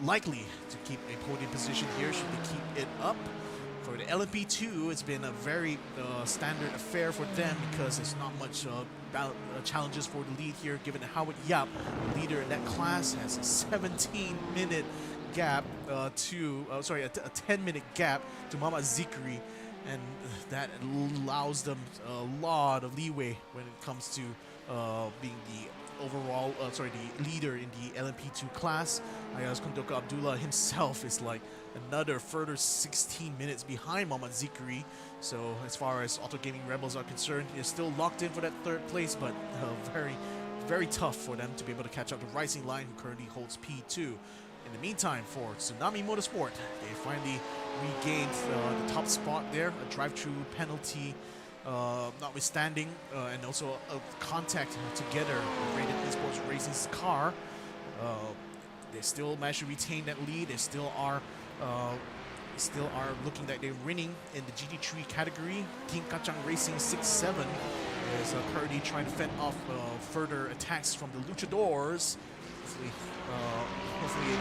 likely to keep a podium position here should they keep it up. For the LMP2, it's been a very standard affair for them because there's not much challenges for the lead here, given that Howard Yap, the leader in that class, has a 17-minute gap a 10-minute gap to Mama Zikri, and that allows them a lot of leeway when it comes to being the overall, the leader in the LMP2 class. Ayaz Kondoka Abdullah himself is like another further 16 minutes behind Mohammad Zikri. So as far as Auto Gaming Rebels are concerned, they're still locked in for that 3rd place, but very, very tough for them to be able to catch up to Rising Line, who currently holds P2. In the meantime, for Tsunami Motorsport, they finally regained the top spot there, a drive-through penalty notwithstanding, and also a contact together with Rated Esports Racing's car. They still managed to retain that lead. They still are looking like they're winning in the GT3 category. King Kacang Racing 6-7 is currently trying to fend off further attacks from the Luchadors. Hopefully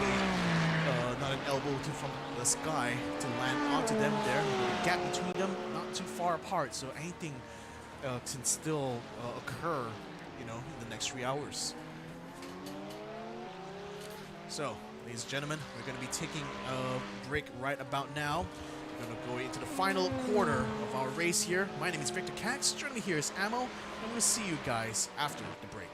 not an elbow from the sky to land onto them there. The gap between them not too far apart, so anything can still occur, in the next 3 hours. So, ladies and gentlemen, we're going to be taking a break right about now. We're going to go into the final quarter of our race here. My name is Victor Cax. Joining me here is Ammo, and we'll see you guys after the break.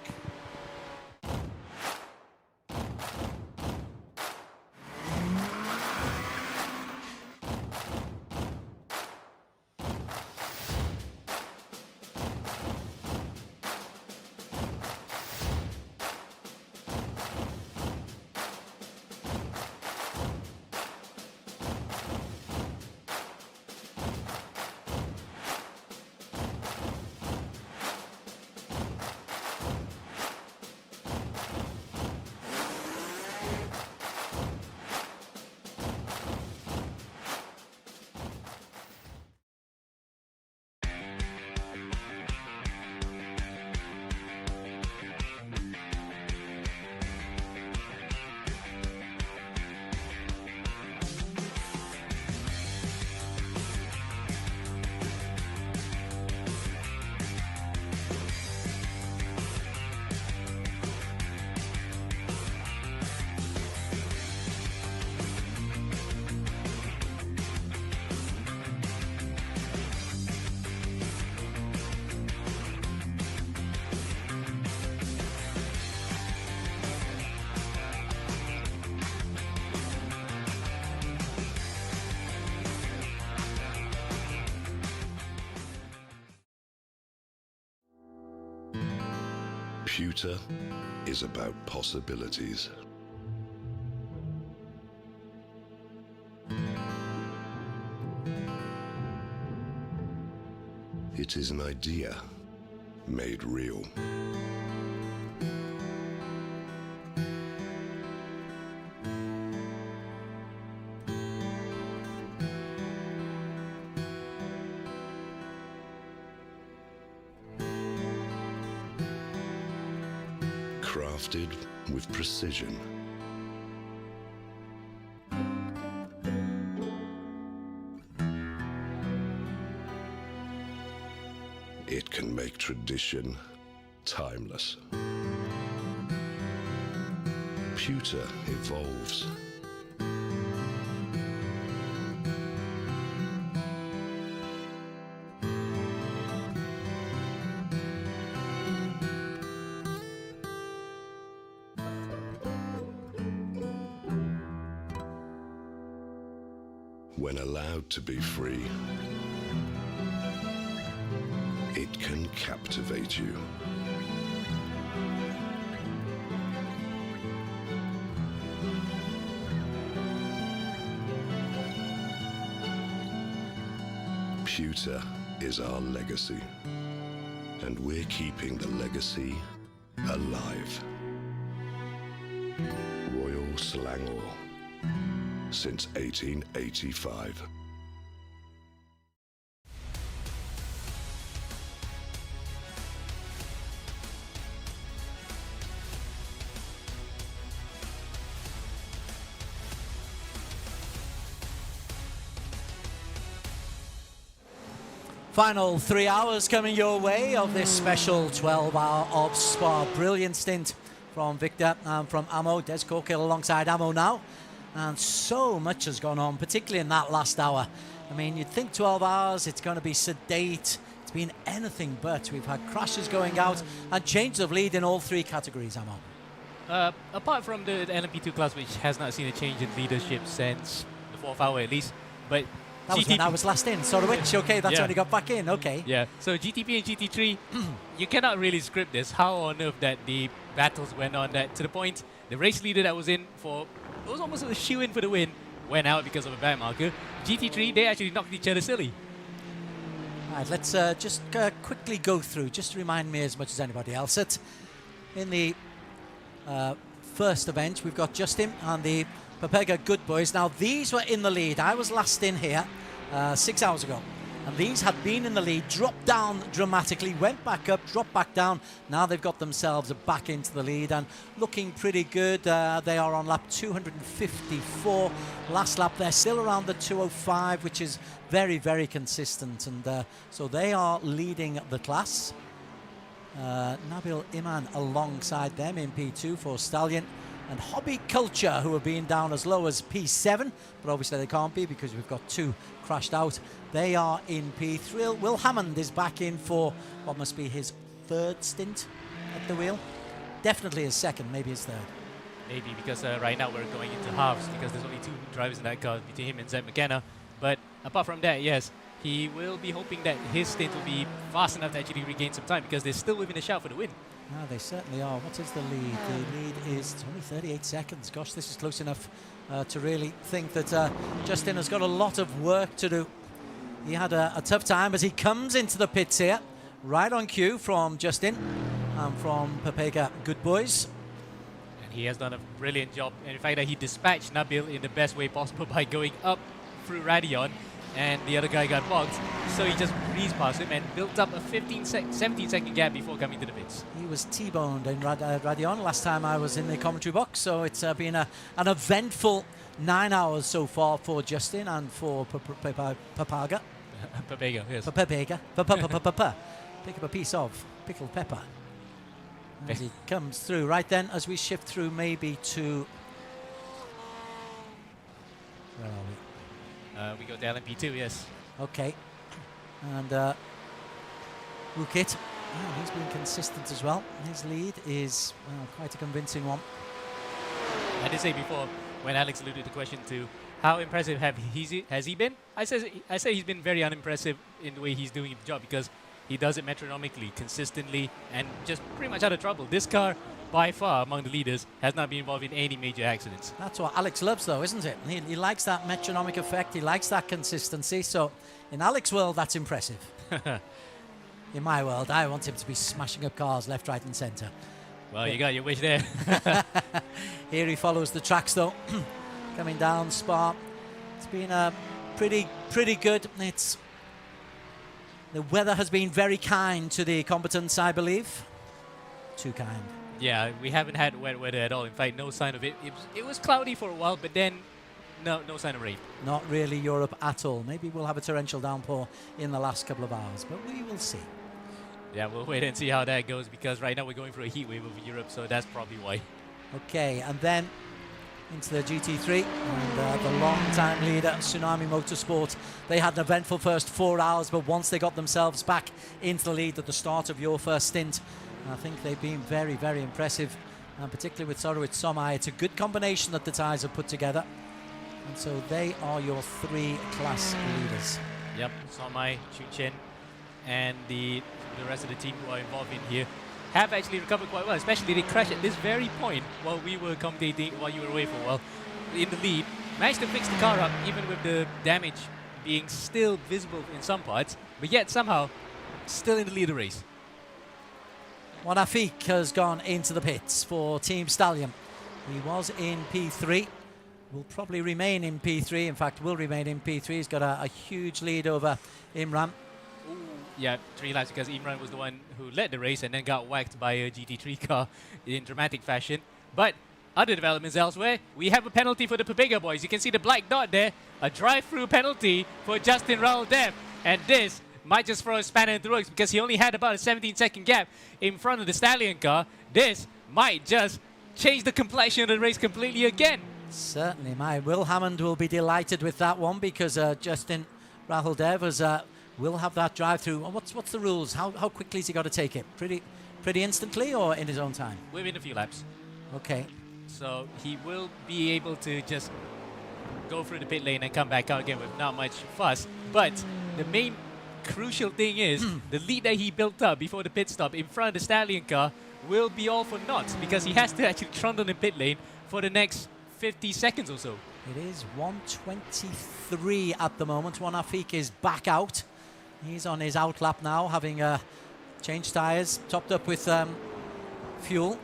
Pewter is about possibilities. It is an idea made real. Crafted with precision. It can make tradition timeless. Pewter evolves. When allowed to be free, it can captivate you. Pewter is our legacy, and we're keeping the legacy alive. Royal Selangor, since 1885. Final 3 hours coming your way of this special 12-hour of Spa. Brilliant stint from Victor and from Amo. Des Corkill alongside Amo now. And so much has gone on, particularly in that last hour. I mean, you'd think 12 hours, it's going to be sedate. It's been anything but. We've had crashes going out and changes of lead in all three categories, Amo. Apart from the LMP2 class, which has not seen a change in leadership since the 4th hour at least, but that was when I was last in, Sorowich. Okay, that's when he got back in. Okay. Yeah. So GTP and GT3, you cannot really script this. How on earth that the battles went on that to the point the race leader that was in for, it was almost a shoe-in for the win, went out because of a back marker. GT3, they actually knocked each other silly. All right, let's just quickly go through, just to remind me as much as anybody else, that in the first event, we've got Justin and the Papega Good Boys. Now, these were in the lead. I was last in here 6 hours ago. And these had been in the lead, dropped down dramatically, went back up, dropped back down. Now they've got themselves back into the lead and looking pretty good. They are on lap 254. Last lap, they're still around the 205, which is very, very consistent. And so they are leading the class. Nabil Iman alongside them in P2 for Stallion. And Hobby Culture, who have been down as low as P7, but obviously they can't be because we've got two crashed out. They are in P3. Will Hammond is back in for what must be his third stint at the wheel. Definitely his second, maybe his third. Maybe because right now we're going into halves because there's only two drivers in that car between him and Zed McKenna. But apart from that, yes, he will be hoping that his stint will be fast enough to actually regain some time because they're still within a shout for the win. Ah, they certainly are. What is the lead? The lead is only 38 seconds. Gosh, this is close enough to really think that Justin has got a lot of work to do. He had a tough time as he comes into the pits here. Right on cue from Justin and from Papega Good Boys. And he has done a brilliant job. And in fact, that he dispatched Nabil in the best way possible by going up through Radion. And the other guy got blocked, so he just breezed past him and built up a 17-second gap before coming to the pits. He was T-boned in Radion last time I was in the commentary box, so it's been an eventful 9 hours so far for Justin and for Papaga. Papega, yes. Papega. Pick up a piece of pickled pepper. As he comes through. Right then, as we shift through maybe to... Where are we? We go to LMP2, yes. Okay. And Rukit, he's been consistent as well. His lead is quite a convincing one. I did say before, when Alex alluded to the question to how impressive has he been? I say he's been very unimpressive in the way he's doing the job because he does it metronomically, consistently, and just pretty much out of trouble. This car, by far, among the leaders, has not been involved in any major accidents. That's what Alex loves, though, isn't it? He likes that metronomic effect. He likes that consistency. So, in Alex's world, that's impressive. In my world, I want him to be smashing up cars left, right, and centre. Well, you got your wish there. Here he follows the tracks, though. Coming down Spa. It's been pretty good. The weather has been very kind to the combatants, I believe. Too kind. Yeah, we haven't had wet weather at all. In fact, no sign of it. It was cloudy for a while, but then no sign of rain. Not really Europe at all. Maybe we'll have a torrential downpour in the last couple of hours, but we will see. Yeah, we'll wait and see how that goes because right now we're going through a heat wave over Europe, so that's probably why. Okay, and then into the GT3 and the long-time leader, Tsunami Motorsport. They had an eventful first 4 hours, but once they got themselves back into the lead at the start of your first stint, I think they've been very, very impressive, and particularly with Sorowitz Somai. It's a good combination that the Thais have put together, and so they are your 3 class leaders. Yep, Somai, Chuchen, and the rest of the team who are involved in here have actually recovered quite well, especially they crashed at this very point while we were commentating, while you were away for a while, in the lead. Managed to fix the car up, even with the damage being still visible in some parts, but yet somehow still in the leader race. Wanafik has gone into the pits for Team Stallion. He was in P3, will probably remain in P3, in fact will remain in P3. He's got a huge lead over Imran. Yeah, 3 laps because Imran was the one who led the race and then got whacked by a GT3 car in dramatic fashion. But other developments elsewhere, we have a penalty for the Pepega boys. You can see the black dot there, a drive-through penalty for Justin Raul-Dev. And this might just throw a spanner into the works because he only had about a 17-second gap in front of the Stallion car. This might just change the complexion of the race completely again. Certainly, my Will Hammond will be delighted with that one because Justin Raul-Dev was... will have that drive-through. What's the rules? How quickly has he got to take it? Pretty instantly or in his own time? Within a few laps. Okay. So he will be able to just go through the pit lane and come back out again with not much fuss. But the main crucial thing is the lead that he built up before the pit stop in front of the Stallion car will be all for naught because he has to actually trundle in pit lane for the next 50 seconds or so. It is 1:23 at the moment. Wanafik is back out. He's on his out lap now, having changed tyres, topped up with fuel.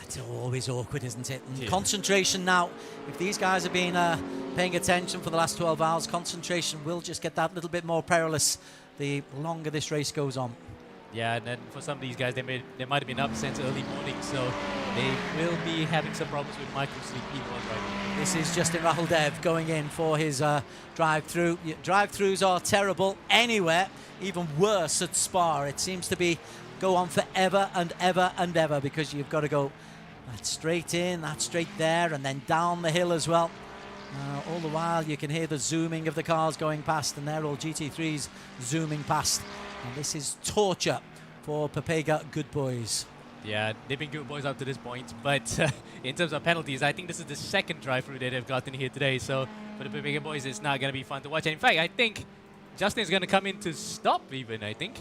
It's always awkward, isn't it? And concentration now. If these guys have been paying attention for the last 12 hours, concentration will just get that little bit more perilous the longer this race goes on. Yeah, and then for some of these guys, they might have been up since early morning, so they will be having some problems with micro-sleep even on driving. This is Justin Raul-Dev going in for his drive-through. Drive-throughs are terrible anywhere, even worse at Spa. It seems to go on forever and ever and ever because you've got to go that straight in, that straight there, and then down the hill as well. All the while you can hear the zooming of the cars going past, and they're all GT3s zooming past. And this is torture for Pepega Good Boys. Yeah, they've been good boys up to this point, but in terms of penalties, I think this is the second drive-through that they've gotten here today, so for the Pepega boys, it's not going to be fun to watch. And in fact, I think Justin's going to come in to stop even, I think.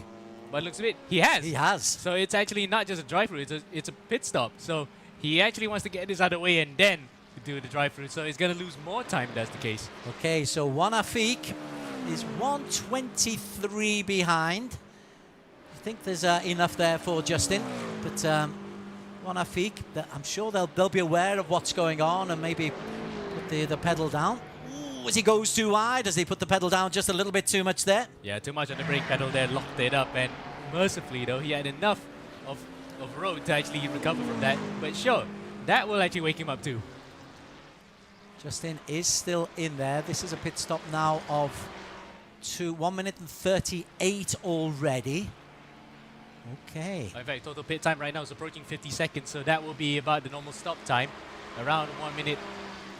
But looks of it, he has. He has. So it's actually not just a drive-through, it's a pit stop. So he actually wants to get this out of the way and then do the drive-through, so he's going to lose more time if that's the case. Okay, so Wanafik is 1:23 behind. I think there's enough there for Justin, but Wanafik, I'm sure they'll be aware of what's going on and maybe put the pedal down. Ooh, as he goes too wide, does he put the pedal down just a little bit too much there? Yeah, too much on the brake pedal there, locked it up, and mercifully though, he had enough of road to actually recover from that. But sure, that will actually wake him up too. Justin is still in there. This is a pit stop now of 1 minute and 38 already. Okay. In fact, total pit time right now is approaching 50 seconds, so that will be about the normal stop time, around 1 minute,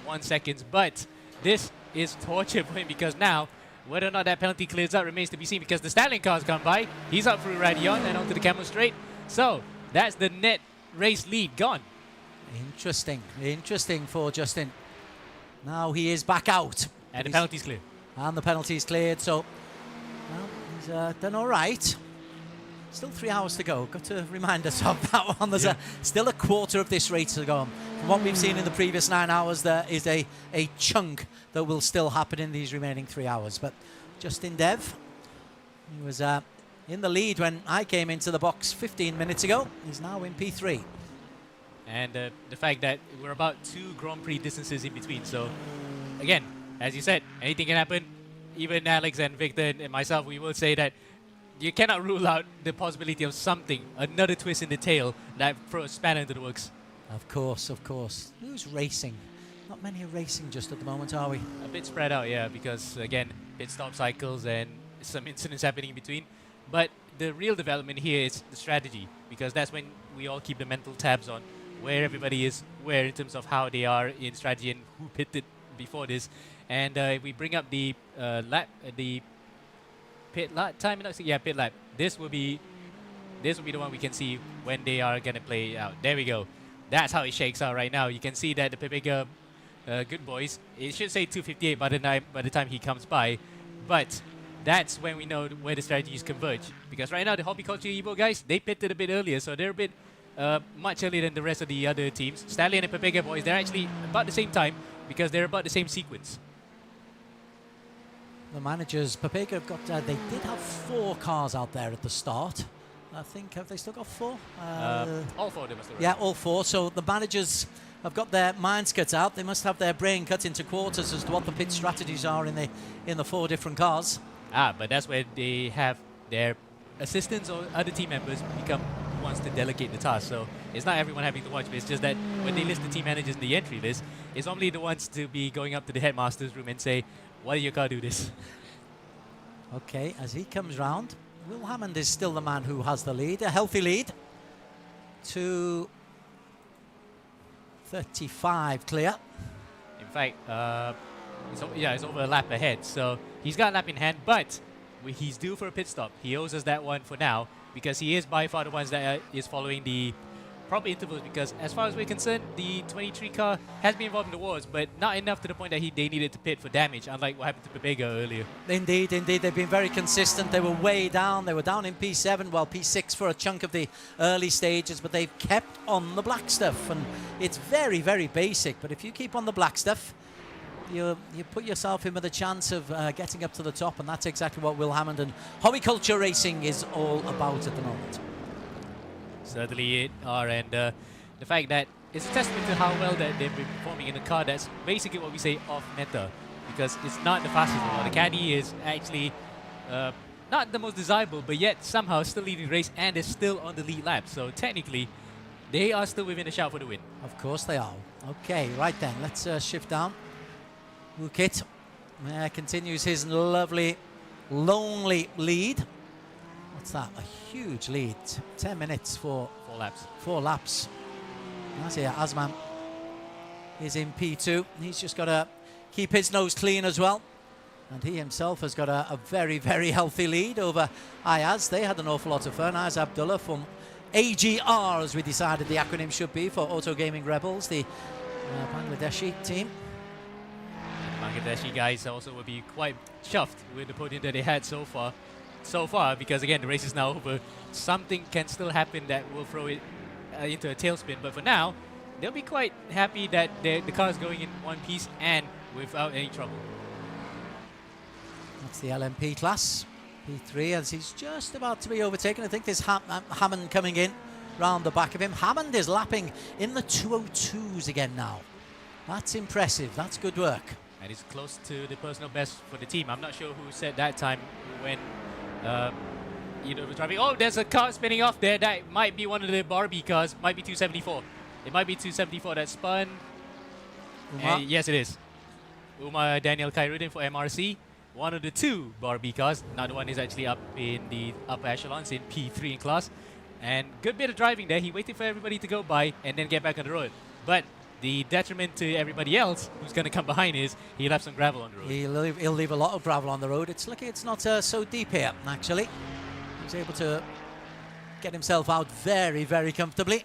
1 second. But this is torture for him because now, whether or not that penalty clears up remains to be seen because the Stallion car's come by. He's up through Radion and onto the Camel Straight. So that's the net race lead gone. Interesting for Justin. Now he is back out. And the penalty's clear. And the penalty's cleared, so well, he's done all right. Still 3 hours to go. Got to remind us of that one. There's still a quarter of this race to go. From what we've seen in the previous 9 hours, there is a chunk that will still happen in these remaining 3 hours. But Justin Dev, he was in the lead when I came into the box 15 minutes ago. He's now in P3. And the fact that we're about 2 Grand Prix distances in between. So, again, as you said, anything can happen. Even Alex and Victor and myself, we will say that you cannot rule out the possibility of something, another twist in the tail that throws a spanner into the works. Of course, of course. Who's racing? Not many are racing just at the moment, are we? A bit spread out, yeah, because, again, pit stop cycles and some incidents happening in between. But the real development here is the strategy, because that's when we all keep the mental tabs on where everybody is, where in terms of how they are in strategy and who pitted before this. And if we bring up the the pit lap time, pit lap. This will be the one we can see when they are gonna play out. There we go. That's how it shakes out right now. You can see that the Pepega good boys. It should say 258 by the time he comes by, but that's when we know where the strategies converge. Because right now the Hobbyculture Evo guys, they pitted a bit earlier, so they're a bit much earlier than the rest of the other teams. Stallion and Pepega boys, they're actually about the same time because they're about the same sequence. The managers, Pepega have got, they did have 4 cars out there at the start. I think, have they still got 4? All 4 they must have. Yeah, all 4. So the managers have got their minds cut out. They must have their brain cut into quarters as to what the pit strategies are in the 4 different cars. But that's where they have their assistants or other team members become ones to delegate the task. So it's not everyone having to watch, but it's just that when they list the team managers in the entry list, it's only the ones to be going up to the headmaster's room and say, why did your car do this? Okay, as he comes round, Will Hammond is still the man who has the lead, a healthy lead to 35 clear. In fact, it's over a lap ahead, so he's got a lap in hand, but he's due for a pit stop. He owes us that one for now, because he is by far the ones that is following the proper intervals, because as far as we're concerned, the 23 car has been involved in the wars, but not enough to the point that they needed to pit for damage, unlike what happened to Pepega earlier. Indeed, indeed. They've been very consistent. They were way down. They were down in P7, well, P6 for a chunk of the early stages, but they've kept on the black stuff, and it's very, very basic. But if you keep on the black stuff, you put yourself in with a chance of getting up to the top, and that's exactly what Will Hammond and Hobbyculture Racing is all about at the moment. Certainly it are, and the fact that it's a testament to how well that they've been performing in a car that's basically what we say off meta, because it's not the fastest in the world. The Caddy is actually not the most desirable, but yet somehow still leading the race and is still on the lead lap. So technically, they are still within a shout for the win. Of course they are. Okay, right then, let's shift down. Wukit continues his lovely, lonely lead. What's that? A huge lead. 10 minutes for 4 laps. 4 laps. That's it. Asman is in P2. He's just got to keep his nose clean as well. And he himself has got a very, very healthy lead over Ayaz. They had an awful lot of fun. Ayaz Abdullah from AGR, as we decided the acronym should be, for Auto Gaming Rebels, the Bangladeshi team. Bangladeshi guys also will be quite chuffed with the podium that they had so far, because again the race is now over. Something can still happen that will throw it into a tailspin, but for now they'll be quite happy that the car is going in one piece and without any trouble. That's the LMP class, P3, as he's just about to be overtaken. I think there's Hammond coming in round the back of him. Hammond is lapping in the 202s again now. That's impressive. That's good work. And it's close to the personal best for the team. I'm not sure who said that time when was driving. Oh, there's a car spinning off there. That might be one of the Barbie cars. Might be 274. It might be 274 that spun. Yes, it is. Umar Daniel Khairuddin for MRC. One of the 2 Barbie cars. Another one is actually up in the upper echelons in P3 in class. And good bit of driving there. He waited for everybody to go by and then get back on the road. But the detriment to everybody else who's going to come behind is he'll have some gravel on the road. He'll leave a lot of gravel on the road. It's lucky it's not so deep here, actually. He was able to get himself out very, very comfortably.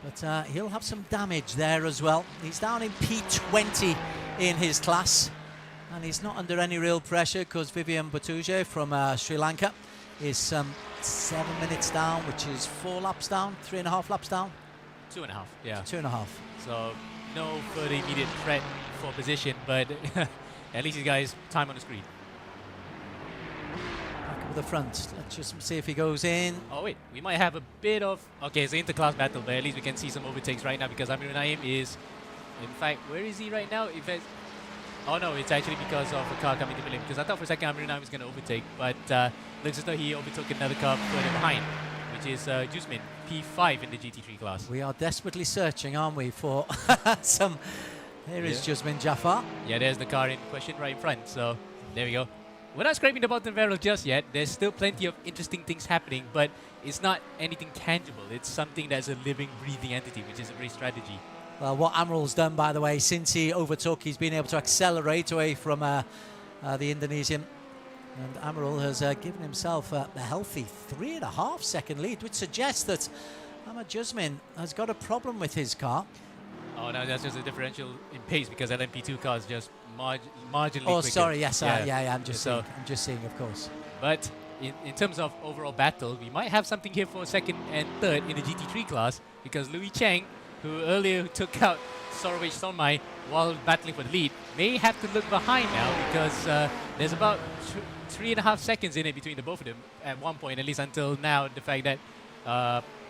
But he'll have some damage there as well. He's down in P20 in his class. And he's not under any real pressure because Vivian Batuje from Sri Lanka is 7 minutes down, which is 4 laps down, 3.5 laps down. 2.5, yeah. 2.5. So no further immediate threat for position, but at least he's got his time on the screen. Back of the front. Let's just see if he goes in. Oh wait, we might have a bit of... Okay, it's an inter-class battle, but at least we can see some overtakes right now because Amir Naim is... In fact, where is he right now? Oh no, it's actually because of a car coming to him, because I thought for a second Amir Naim was going to overtake, but looks as though he overtook another car further behind, which is Jusmin, P5 in the GT3 class. We are desperately searching, aren't we, for some... Here is Jusmin Jafar. Yeah, there's the car in question right in front, so there we go. we're not scraping the bottom barrel just yet. There's still plenty of interesting things happening, but it's not anything tangible. It's something that's a living, breathing entity, which is a great strategy. Well, what Amaral's done, by the way, since he overtook, he's been able to accelerate away from the Indonesian. And Amaral has given himself a healthy 3.5 second lead, which suggests that Ahmad Jusmin has got a problem with his car. Oh, no, that's just a differential in pace because LMP2 car is just marginally Oh, quicker. sorry, yes, I'm just So- seeing, of course. But in terms of overall battle, we might have something here for second and third in the GT3 class because Louis Cheng, who earlier took out Sorowich Sonmai while battling for the lead, may have to look behind now because there's about 3.5 seconds in it between the both of them at one point, at least until now. The fact that,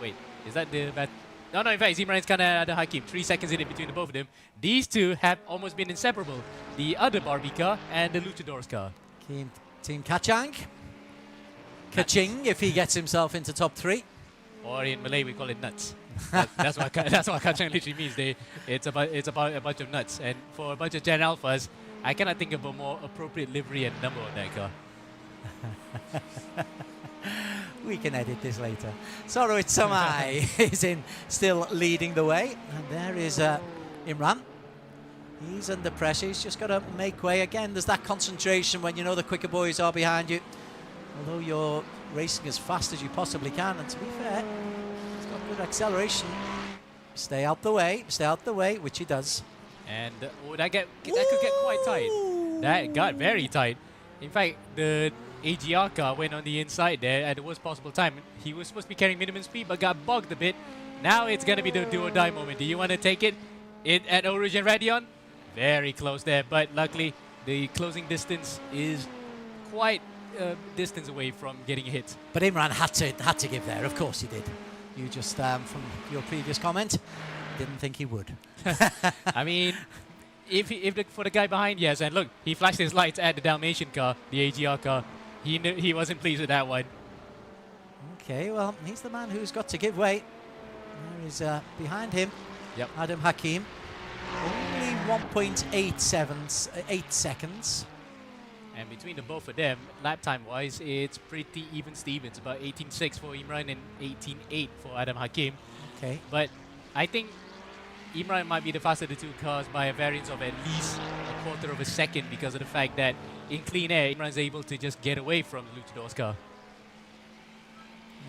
wait, is that the bat? No, in fact, Imran's kind of the Hakim. 3 seconds in it between the both of them. These two have almost been inseparable. The other Barbie car and the Luchadors car. Team Kachang. Kaching, if he gets himself into top 3. Or in Malay, we call it nuts. That's what kacang literally means. It's about a bunch of nuts. And for a bunch of Gen Alphas, I cannot think of a more appropriate livery and number on that car. We can edit this later. Sorowich Sonmai is still leading the way. And there is Imran. He's under pressure. He's just got to make way again. There's that concentration when you know the quicker boys are behind you. Although you're racing as fast as you possibly can. And to be fair, he's got good acceleration. Stay out the way, which he does. And that could get quite tight. That got very tight. In fact, the AGR car went on the inside there at the worst possible time. He was supposed to be carrying minimum speed, but got bogged a bit. Now it's going to be the do or die moment. Do you want to take it at Oruge and Radion? Very close there, but luckily the closing distance is quite distance away from getting a hit. But Imran had to give there. Of course he did. You just, from your previous comment, didn't think he would. I mean, for the guy behind, yes, and look, he flashed his lights at the Dalmatian car, the AGR car. He wasn't pleased with that one. Okay, well, he's the man who's got to give way. There is behind him, Yep. Adam Hakim. Only 1.8 seconds. And between the both of them, lap time wise, it's pretty even Stevens. About 18.6 for Imran and 18.8 for Adam Hakim. Okay. But I think Imran might be the faster of the two cars by a variance of at least a quarter of a second because of the fact that in clean air, Imran's able to just get away from the Luchador's car.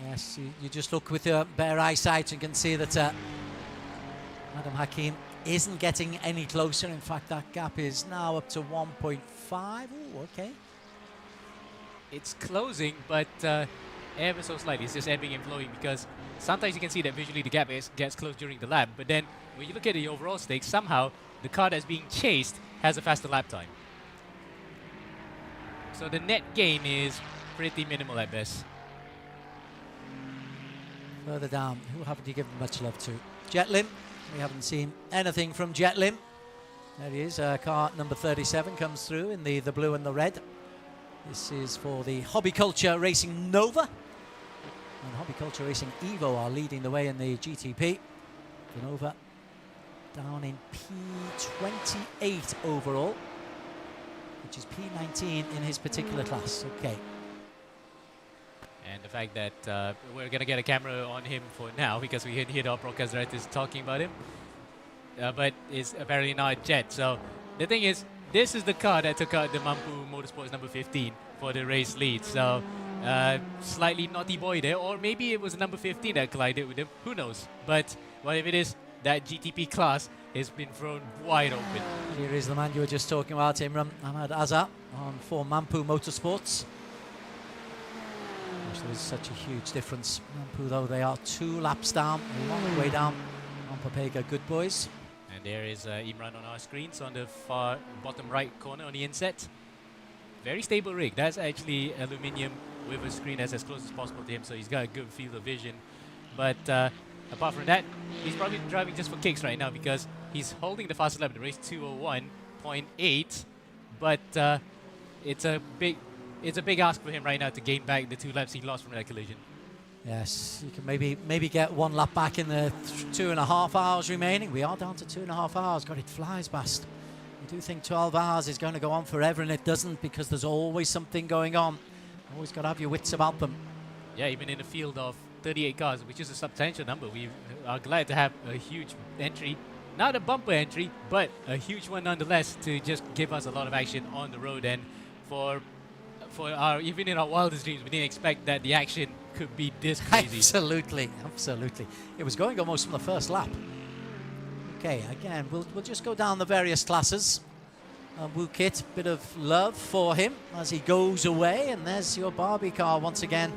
Yes, you just look with your bare eyesight and can see that Adam Hakim isn't getting any closer. In fact, that gap is now up to 1.5. Ooh, okay. It's closing, but ever so slightly. It's just ebbing and flowing because sometimes you can see that visually the gap gets closed during the lap. But then when you look at the overall stakes, somehow the car that's being chased has a faster lap time. So the net gain is pretty minimal at best. Further down, who haven't you given much love to? Jetlim. We haven't seen anything from Jetlim. There he is. Car number 37 comes through in the blue and the red. This is for the Hobby Culture Racing Nova. And Hobby Culture Racing Evo are leading the way in the GTP. The Nova down in P28 overall, which is P19 in his particular class. Okay. And the fact that we're going to get a camera on him for now because we hear our broadcast directors talking about him. But it's apparently not a Jet. So the thing is, this is the car that took out the Mampu Motorsports number 15 for the race lead. So slightly naughty boy there. Or maybe it was number 15 that collided with him. Who knows? But whatever it is, that GTP class has been thrown wide open. Here is the man you were just talking about, Imran Ahmad Azhar, for Mampu Motorsports. Gosh, there is such a huge difference. Mampu, though, they are 2 laps down, a long way down on Papega Good Boys. And there is Imran on our screens on the far bottom right corner on the inset. Very stable rig. That's actually aluminium with a screen that's as close as possible to him, so he's got a good field of vision. But apart from that, he's probably driving just for kicks right now because he's holding the fastest lap of the race, 2:01.8. But it's a big ask for him right now to gain back the 2 laps he lost from that collision. Yes, you can maybe get 1 lap back in the 2.5 hours remaining. We are down to 2.5 hours. God, it flies past. You do think 12 hours is going to go on forever, and it doesn't, because there's always something going on. Always got to have your wits about them. Yeah, even in a field of 38 cars, which is a substantial number, we are glad to have a huge entry. Not a bumper entry, but a huge one nonetheless, to just give us a lot of action on the road. And for our, even in our wildest dreams, we didn't expect that the action could be this crazy. Absolutely, absolutely. It was going almost from the first lap. Okay, again, we'll just go down the various classes. Wookit, bit of love for him as he goes away, and there's your Barbie car once again,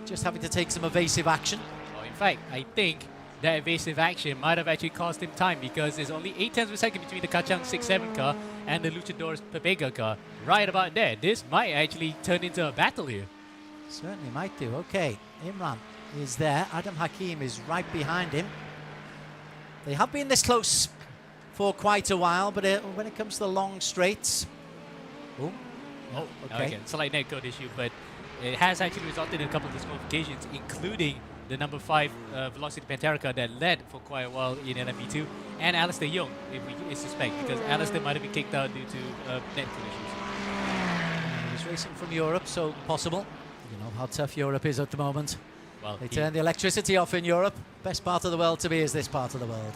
just having to take some evasive action. In fact, I think that evasive action might have actually cost him time, because there's only 8 tenths of a second between the Kachang 6-7 car and the Luchador's Pepega car. Right about there. This might actually turn into a battle here. Certainly might do. Okay, Imran is there. Adam Hakim is right behind him. They have been this close for quite a while, but when it comes to the long straights... Oh, okay. Again, slight netcode issue, but it has actually resulted in a couple of disqualifications, including the number 5 Velocity Pantera car that led for quite a while in LMP2, and Alistair Young, if we suspect, because Alistair might have been kicked out due to netcode issues. He's racing from Europe, so possible. You know how tough Europe is at the moment. Well, they turn the electricity off in Europe. Best part of the world to be is this part of the world.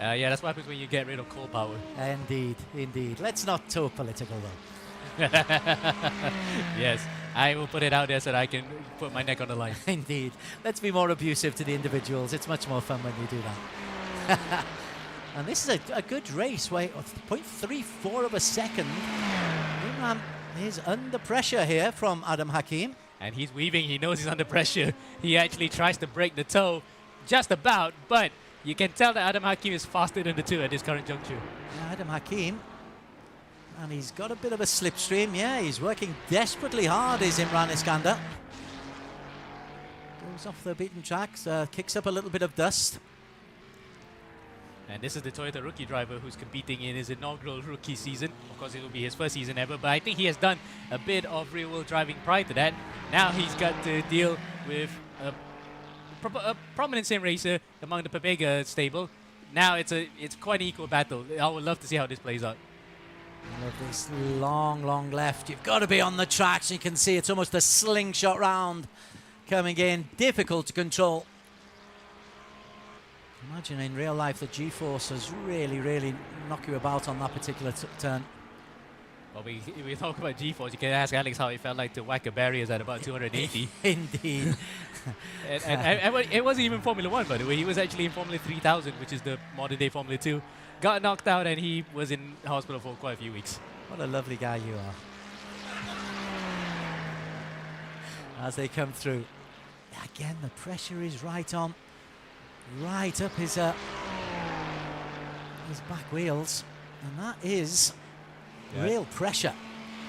Yeah, that's what happens when you get rid of coal power. Indeed, indeed. Let's not talk political, though. Yes, I will put it out there so that I can put my neck on the line. Indeed. Let's be more abusive to the individuals. It's much more fun when you do that. And this is a good race. Wait, 0.34 of a second. Imran is under pressure here from Adam Hakim. And he's weaving. He knows he's under pressure. He actually tries to break the toe just about, but you can tell that Adam Hakim is faster than the two at this current juncture. Yeah, Adam Hakim. And he's got a bit of a slipstream. Yeah, he's working desperately hard, is Imran Iskander. Goes off the beaten tracks, kicks up a little bit of dust. And this is the Toyota rookie driver who's competing in his inaugural rookie season. Of course, it will be his first season ever, but I think he has done a bit of real-world driving prior to that. Now he's got to deal with a prominent sim racer among the Pepega stable. Now it's quite an equal battle. I would love to see how this plays out. I love this long left. You've got to be on the tracks. You can see it's almost a slingshot round coming in. Difficult to control. Imagine in real life the G-forces really knock you about on that particular turn. Well, we talk about G-force. You can ask Alex how it felt like to whack a barriers at about 280. Indeed. and it wasn't even Formula 1, by the way. He was actually in Formula 3000, which is the modern-day Formula 2. Got knocked out, and he was in hospital for quite a few weeks. What a lovely guy you are. As they come through. Again, the pressure is right on. Right up his back wheels, and that is real pressure.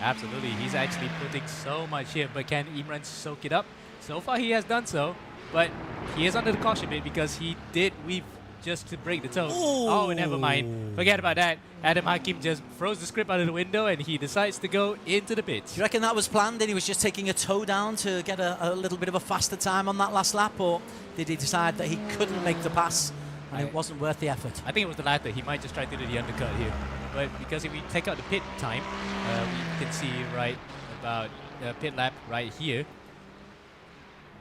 Absolutely, he's actually putting so much here, but can Imran soak it up? So far he has done so, but he is under the caution bit because he did weave just to break the toe. Oh, never mind. Forget about that. Adam Hakim just throws the script out of the window and he decides to go into the pits. Do you reckon that was planned and he was just taking a toe down to get a little bit of a faster time on that last lap, or did he decide that he couldn't make the pass and it wasn't worth the effort? I think it was the latter. He might just try to do the undercut here. But because if we take out the pit time, we can see right about pit lap right here.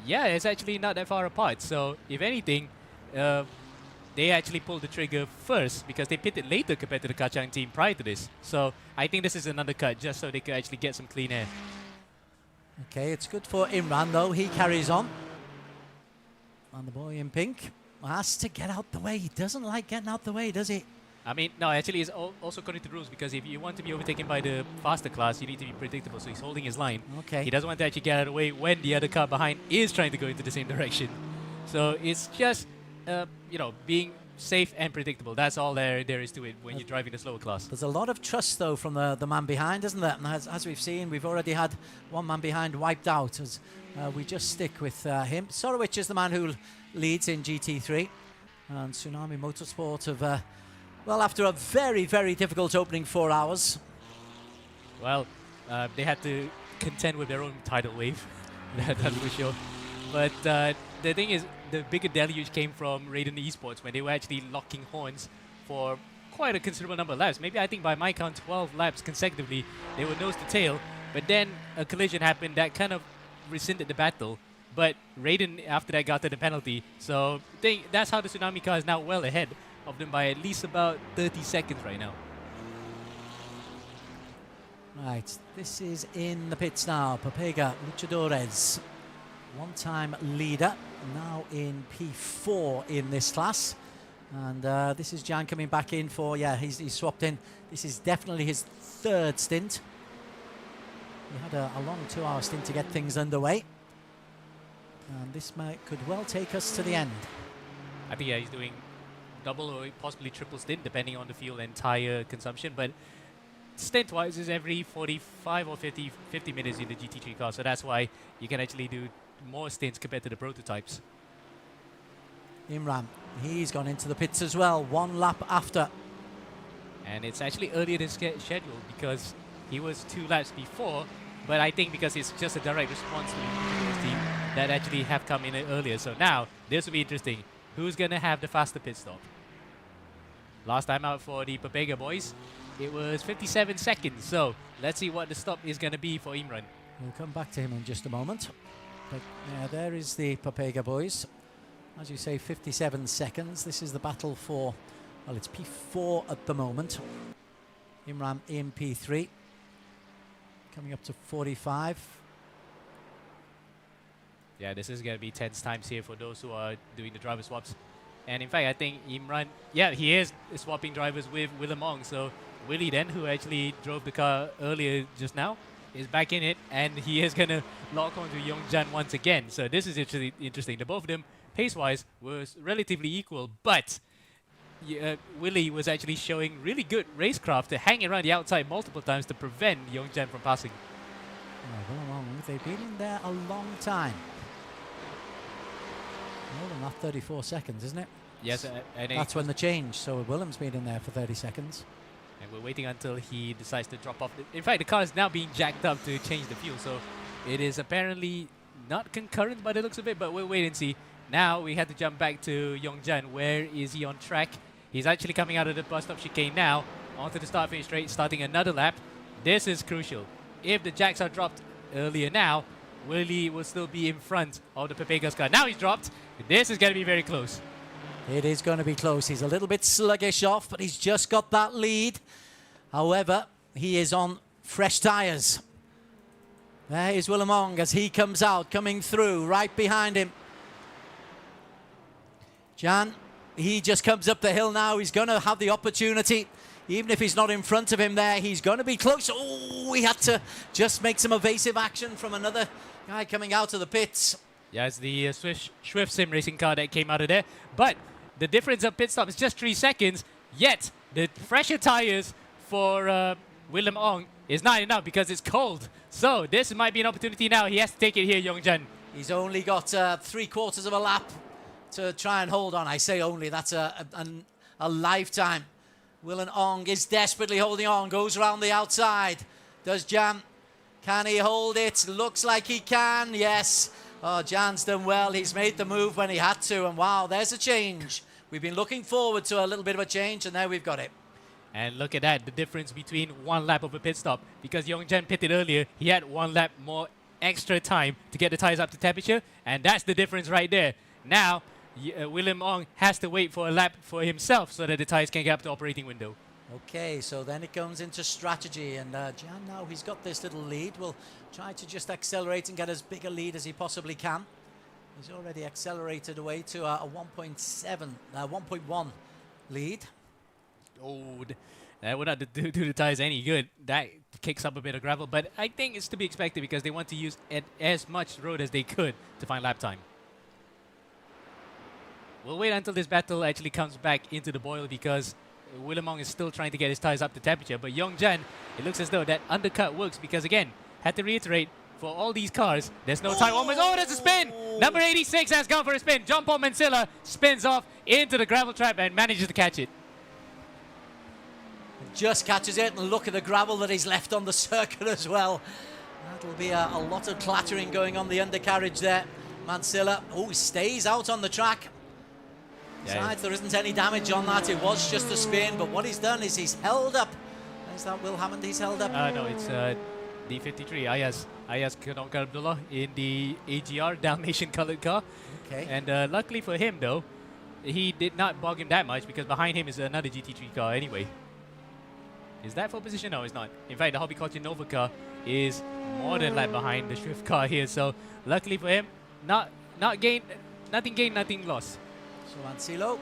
Yeah, it's actually not that far apart. So if anything, they actually pulled the trigger first because they pitted later compared to the Kachang team prior to this. So I think this is an undercut just so they could actually get some clean air. Okay, it's good for Imran though. He carries on. And the boy in pink has to get out the way. He doesn't like getting out the way, does he? I mean, no, actually it's also according to the rules, because if you want to be overtaken by the faster class, you need to be predictable. So he's holding his line. Okay. He doesn't want to actually get out of the way when the other car behind is trying to go into the same direction. So it's just being safe and predictable. That's all there is to it when you're driving the slower class. There's a lot of trust, though, from the man behind, isn't there? And as we've seen, we've already had one man behind wiped out. As we just stick with him. Sorowich is the man who leads in GT3. And Tsunami Motorsport have, after a very, very difficult opening 4 hours. Well, they had to contend with their own tidal wave. That's for sure. But the thing is, the bigger deluge came from Raiden esports when they were actually locking horns for quite a considerable number of laps. Maybe I think by my count 12 laps consecutively, they were nose to tail. But then a collision happened that kind of rescinded the battle. But Raiden after that got to the penalty. So that's how the Tsunami car is now well ahead of them by at least about 30 seconds right now. Right, this is in the pits now. Papega Luchadores, one-time leader, now in P4 in this class. And this is Jan coming back in for, he's swapped in. This is definitely his third stint. He had a long 2-hour stint to get things underway. And this could well take us to the end. I think he's doing double or possibly triple stint depending on the fuel and tire consumption. But stint-wise is every 45 or 50 minutes in the GT3 car. So that's why you can actually do more stints compared to the prototypes. Imran, he's gone into the pits as well, 1 lap after. And it's actually earlier than scheduled because he was 2 laps before. But I think because it's just a direct response to the team that actually have come in earlier. So now, this will be interesting. Who's going to have the faster pit stop? Last time out for the Papega boys, it was 57 seconds. So let's see what the stop is going to be for Imran. We'll come back to him in just a moment. But there is the Papega boys. As you say, 57 seconds. This is the battle for, well, it's P4 at the moment. Imran in P3. Coming up to 45. Yeah, this is going to be tense times here for those who are doing the driver swaps. And in fact, I think Imran, he is swapping drivers with Willem Ong. So Willie then, who actually drove the car earlier just now, is back in it. And he is going to lock onto Yongjan once again. So this is interesting. The both of them, pace-wise, was relatively equal. But Willie was actually showing really good racecraft to hang around the outside multiple times to prevent Yongjan from passing. Willem Ong, they've been in there a long time. More than that, 34 seconds, isn't it? Yes, and that's when the change. So Willem's been in there for 30 seconds. And we're waiting until he decides to drop off. In fact, the car is now being jacked up to change the fuel. So it is apparently not concurrent by the looks of it, but we'll wait and see. Now we have to jump back to Yongjan. Where is he on track? He's actually coming out of the bus stop chicane now, onto the start-finish straight, starting another lap. This is crucial. If the jacks are dropped earlier now, Willie will still be in front of the Papega's car. Now he's dropped. This is going to be very close. It is going to be close. He's a little bit sluggish off, but he's just got that lead. However, he is on fresh tyres. There is Willem Ong as he comes out, coming through, right behind him. Jan, he just comes up the hill now. He's going to have the opportunity. Even if he's not in front of him there, he's going to be close. Oh, he had to just make some evasive action from another guy coming out of the pits. Yeah, it's the Swift Sim racing car that came out of there. But the difference of pit stop is just 3 seconds. Yet, the fresher tires for Willem Ong is not enough because it's cold. So, this might be an opportunity now. He has to take it here, Yongjan. He's only got 3/4 of a lap to try and hold on. I say only, that's a lifetime. Willem Ong is desperately holding on, goes around the outside. Does Jan, can he hold it? Looks like he can, yes. Oh, Jan's done well. He's made the move when he had to, and wow, there's a change. We've been looking forward to a little bit of a change, and there we've got it. And look at that, the difference between 1 lap of a pit stop. Because Yongjan pitted earlier, he had 1 lap more extra time to get the tires up to temperature, and that's the difference right there. Now, Willem Ong has to wait for a lap for himself so that the tires can get up to operating window. Okay, so then it comes into strategy, and Jan now, he's got this little lead. Will try to just accelerate and get as big a lead as he possibly can. He's already accelerated away to a 1.1 lead. Oh, that would not do the tires any good. That kicks up a bit of gravel, but I think it's to be expected because they want to use as much road as they could to find lap time. We'll wait until this battle actually comes back into the boil because Willem Ong is still trying to get his tires up to temperature. But Yongjan, it looks as though that undercut works because, again, had to reiterate, for all these cars, there's no tire warmers. Oh, there's a spin! Number 86 has gone for a spin. John Paul Mansilla spins off into the gravel trap and manages to catch it. Just catches it, and look at the gravel that he's left on the circuit as well. That'll be a lot of clattering going on the undercarriage there. Mansilla, oh, stays out on the track. Besides, there isn't any damage on that. It was just a spin, but what he's done is he's held up. Is that Will Hammond he's held up? No, it's D53, Ayaz Kanonka Abdullah in the AGR Dalmatian colored car. Okay. And luckily for him, though, he did not bog him that much because behind him is another GT3 car anyway. Is that full position? No, it's not. In fact, the Hobby Culture Nova car is more than lap behind the Shrift car here. So luckily for him, nothing gained, nothing lost. So Ancilo,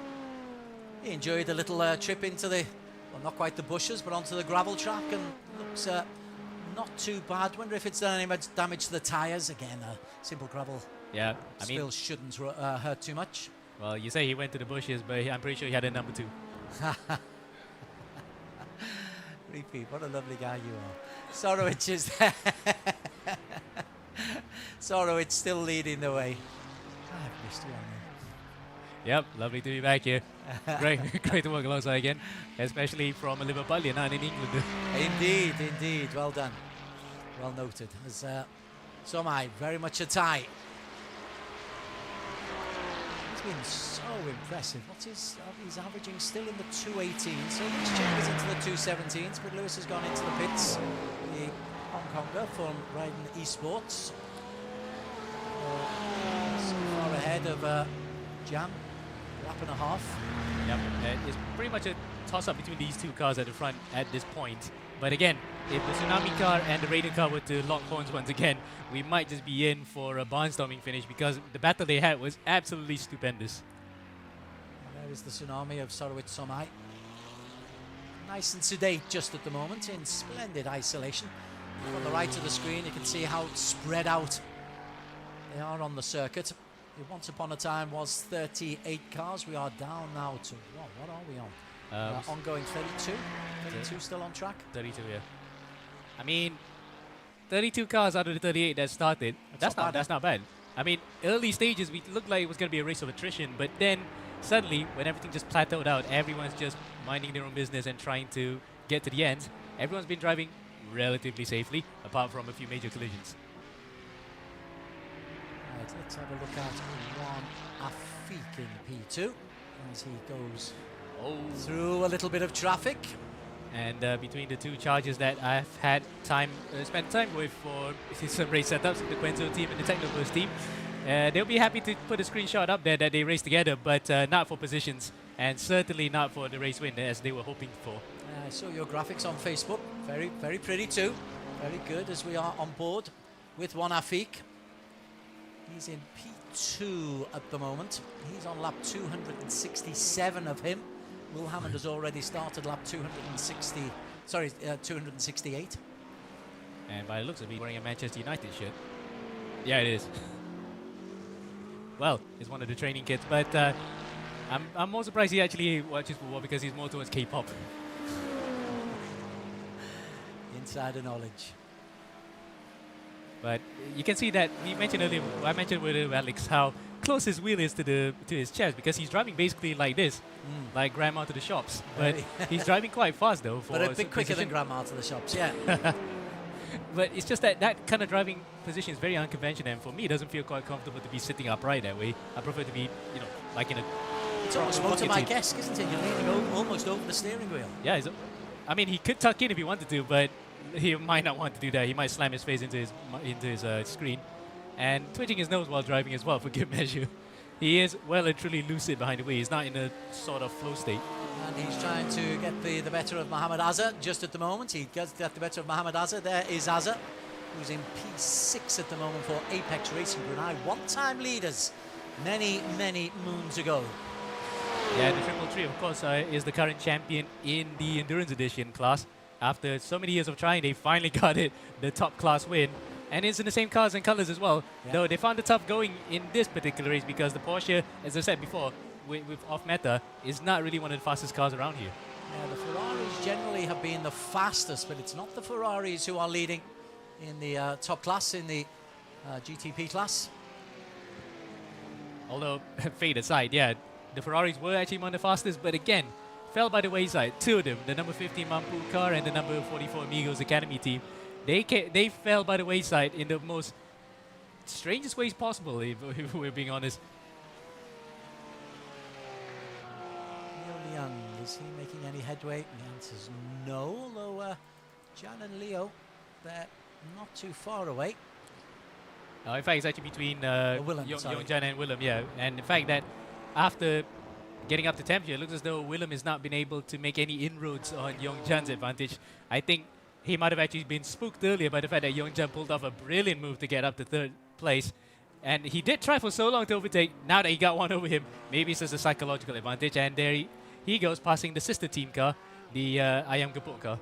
he enjoyed a little trip into the, well, not quite the bushes, but onto the gravel track, and looks not too bad. Wonder if it's done any much damage to the tyres. Again, simple gravel. Yeah, I mean, spill shouldn't hurt too much. Well, you say he went to the bushes, but I'm pretty sure he had a number 2. Repeat, what a lovely guy you are. Sorowich is there. Sorowich still leading the way. I've missed you on there. Yep, lovely to be back here. Great to work alongside again, especially from a Liverpudlian and in England. Indeed. Well done. Well noted. As Somai, very much a tie. He's been so impressive. What's his? He's averaging still in the 218. So he's changes into the 217s. But Lewis has gone into the pits. The Hong Konger from riding esports. So far ahead of Jam. Lap and a half. Yep, it's pretty much a toss-up between these two cars at the front at this point. But again, if the Tsunami car and the Raiden car were to lock horns once again, we might just be in for a barnstorming finish because the battle they had was absolutely stupendous. And there is the Tsunami of Sorowit Somai. Nice and sedate just at the moment, in splendid isolation. From the right of the screen, you can see how spread out they are on the circuit. It once upon a time was 38 cars. We are down now to, what are we on? Ongoing 32? 32 still on track? 32, yeah. I mean, 32 cars out of the 38 that started, that's not bad. I mean, early stages, we looked like it was going to be a race of attrition, but then suddenly, when everything just plateaued out, everyone's just minding their own business and trying to get to the end. Everyone's been driving relatively safely, apart from a few major collisions. Right, let's have a look at Juan Afik in P2 as he goes through a little bit of traffic. And between the two charges that I've had spent time with for some race setups, the Quenzo team and the Technoverse team, they'll be happy to put a screenshot up there that they raced together, but not for positions, and certainly not for the race win as they were hoping for. I saw your graphics on Facebook. Very, very pretty too. Very good as we are on board with Juan Afik. He's in P2 at the moment. He's on lap 267 of him. Will Hammond has already started lap 268. And by the looks of it, wearing a Manchester United shirt. Yeah, it is. Well, it's one of the training kits, but I'm more surprised he actually watches football because he's more towards K-pop. Insider knowledge. But you can see that we mentioned earlier. I mentioned with Alex how close his wheel is to his chest because he's driving basically like this, like grandma to the shops. But he's driving quite fast though. But a bit quicker than grandma to the shops, yeah. But it's just that kind of driving position is very unconventional, and for me, it doesn't feel quite comfortable to be sitting upright that way. I prefer to be, like in a. It's almost motorbike-esque, isn't it? You're leaning almost over the steering wheel. Yeah, I mean, he could tuck in if he wanted to, but he might not want to do that. He might slam his face into his screen, and twitching his nose while driving as well for good measure. He is well and truly lucid behind the wheel. He's not in a sort of flow state. And he's trying to get the better of Mohamed Azza just at the moment. He gets the better of Mohamed Azza. There is Azza, who's in P6 at the moment for Apex Racing Brunei. One-time leaders many, many moons ago. Yeah, the Triple Tree, of course, is the current champion in the Endurance Edition class. After so many years of trying, they finally got it, the top class win. And it's in the same cars and colors as well. Yeah. Though they found it tough going in this particular race because the Porsche, as I said before, with off-meta, is not really one of the fastest cars around here. Yeah, the Ferraris generally have been the fastest, but it's not the Ferraris who are leading in the top class, in the GTP class. Although, fade aside, yeah, the Ferraris were actually one of the fastest, but again, fell by the wayside. Two of them, the number 15 Mampu car and the number 44 Amigos Academy team, they fell by the wayside in the most strangest ways possible, if we're being honest. Is he making any headway? The answer's no, although Jan and Leo, they're not too far away. In fact, it's actually between Willem, sorry. Yongjan and Willem, yeah. And the fact that after getting up to temperature, it looks as though Willem has not been able to make any inroads on Yongjan's advantage. I think he might have actually been spooked earlier by the fact that Yongjan pulled off a brilliant move to get up to third place. And he did try for so long to overtake. Now that he got one over him, maybe it's just a psychological advantage. And there he goes, passing the sister team car, the Ayam Gepuk car.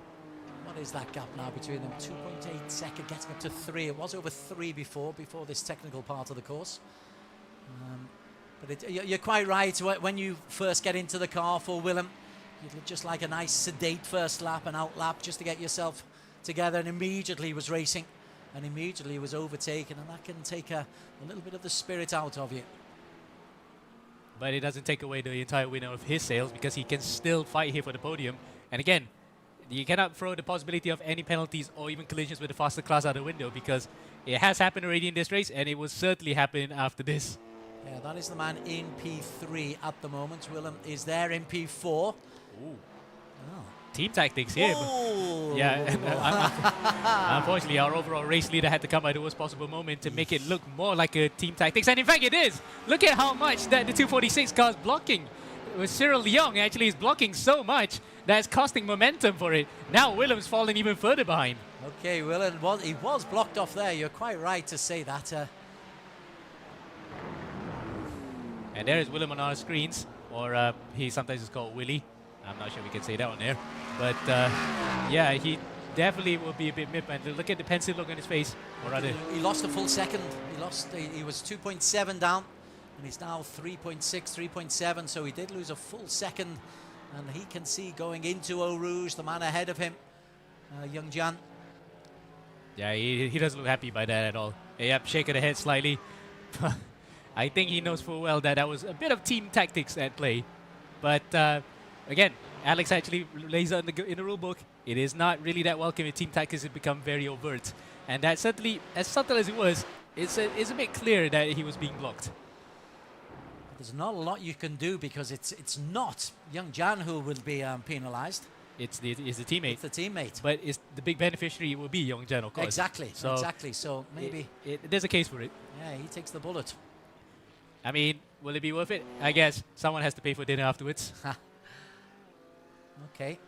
What is that gap now between them? 2.8 seconds, getting up to 3. It was over 3 before this technical part of the course. But you're quite right. When you first get into the car for Willem, you'd just like a nice sedate first lap, an out lap, just to get yourself together, and immediately was racing, and immediately was overtaken, and that can take a little bit of the spirit out of you. But it doesn't take away the entire winner of his sails, because he can still fight here for the podium. And again, you cannot throw the possibility of any penalties or even collisions with the faster class out the window, because it has happened already in this race, and it will certainly happen after this. Yeah, that is the man in P3 at the moment. Willem is there in P4. Ooh. Oh. Team tactics here. Ooh. Yeah, unfortunately, our overall race leader had to come at the worst possible moment to make it look more like a team tactics. And in fact, it is. Look at how much that the 246 car is blocking. Cyril Young actually is blocking so much that it's costing momentum for it. Now Willem's fallen even further behind. Okay, Willem, he was blocked off there. You're quite right to say that. And there is Willem on our screens, or he sometimes is called Willie. I'm not sure we can say that on there. But yeah, he definitely will be a bit mid. And look at the pensive look on his face. Or rather, he lost a full second. He was 2.7 down, and he's now 3.6, 3.7. So he did lose a full second. And he can see going into Eau Rouge, the man ahead of him, Young Jan. Yeah, he doesn't look happy by that at all. Yep, shaking the head slightly. I think he knows full well that was a bit of team tactics at play. But again, Alex actually lays out in the rule book, it is not really that welcome if team tactics have become very overt. And that certainly, as subtle as it was, it's a bit clear that he was being blocked. There's not a lot you can do, because it's not Young Jan who will be penalised. It's the teammate. It's the teammate. But the big beneficiary will be Young Jan, of course. Exactly. So exactly. So maybe there's a case for it. Yeah, he takes the bullet. I mean, will it be worth it? I guess someone has to pay for dinner afterwards. Okay.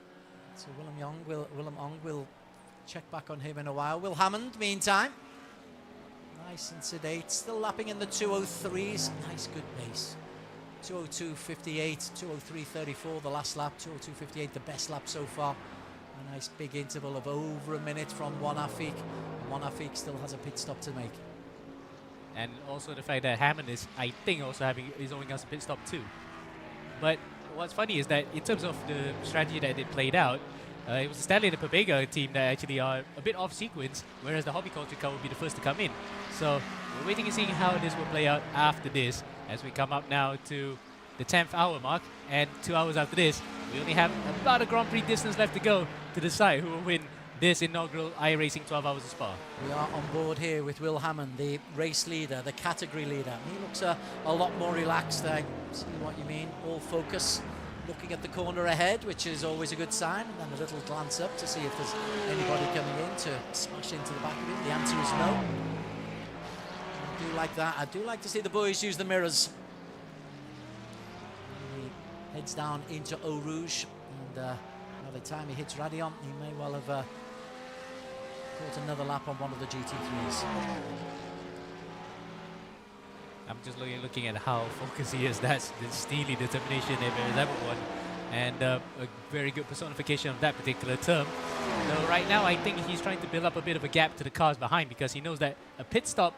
So Willem Ong will check back on him in a while. Will Hammond, meantime, nice and sedate, still lapping in the 203s. Nice, good pace. 202.58, 203.34 the last lap, 202.58 the best lap so far. A nice big interval of over a minute from Juan Afik. Juan Afik still has a pit stop to make. And also the fact that Hammond is, I think, also is owing us a pit stop too. But what's funny is that in terms of the strategy that they played out, it was the Stanley and the Pabega team that actually are a bit off sequence, whereas the Hobbyculture car will be the first to come in. So we're waiting and seeing how this will play out after this, as we come up now to the 10th hour mark. And 2 hours after this, we only have about a Grand Prix distance left to go to decide who will win this inaugural iRacing 12 Hours of Spa. We are on board here with Will Hammond, the race leader, the category leader. He looks a lot more relaxed. I see what you mean. All focus, looking at the corner ahead, which is always a good sign, and then a little glance up to see if there's anybody coming in to smash into the back of him. The answer is no. I do like that. I do like to see the boys use the mirrors. He heads down into Eau Rouge, and by the time he hits Radion, he may well have caught another lap on one of the GT3s. I'm just looking at how focused he is. That's the steely determination if there's ever one. And a very good personification of that particular term. Though right now, I think he's trying to build up a bit of a gap to the cars behind, because he knows that a pit stop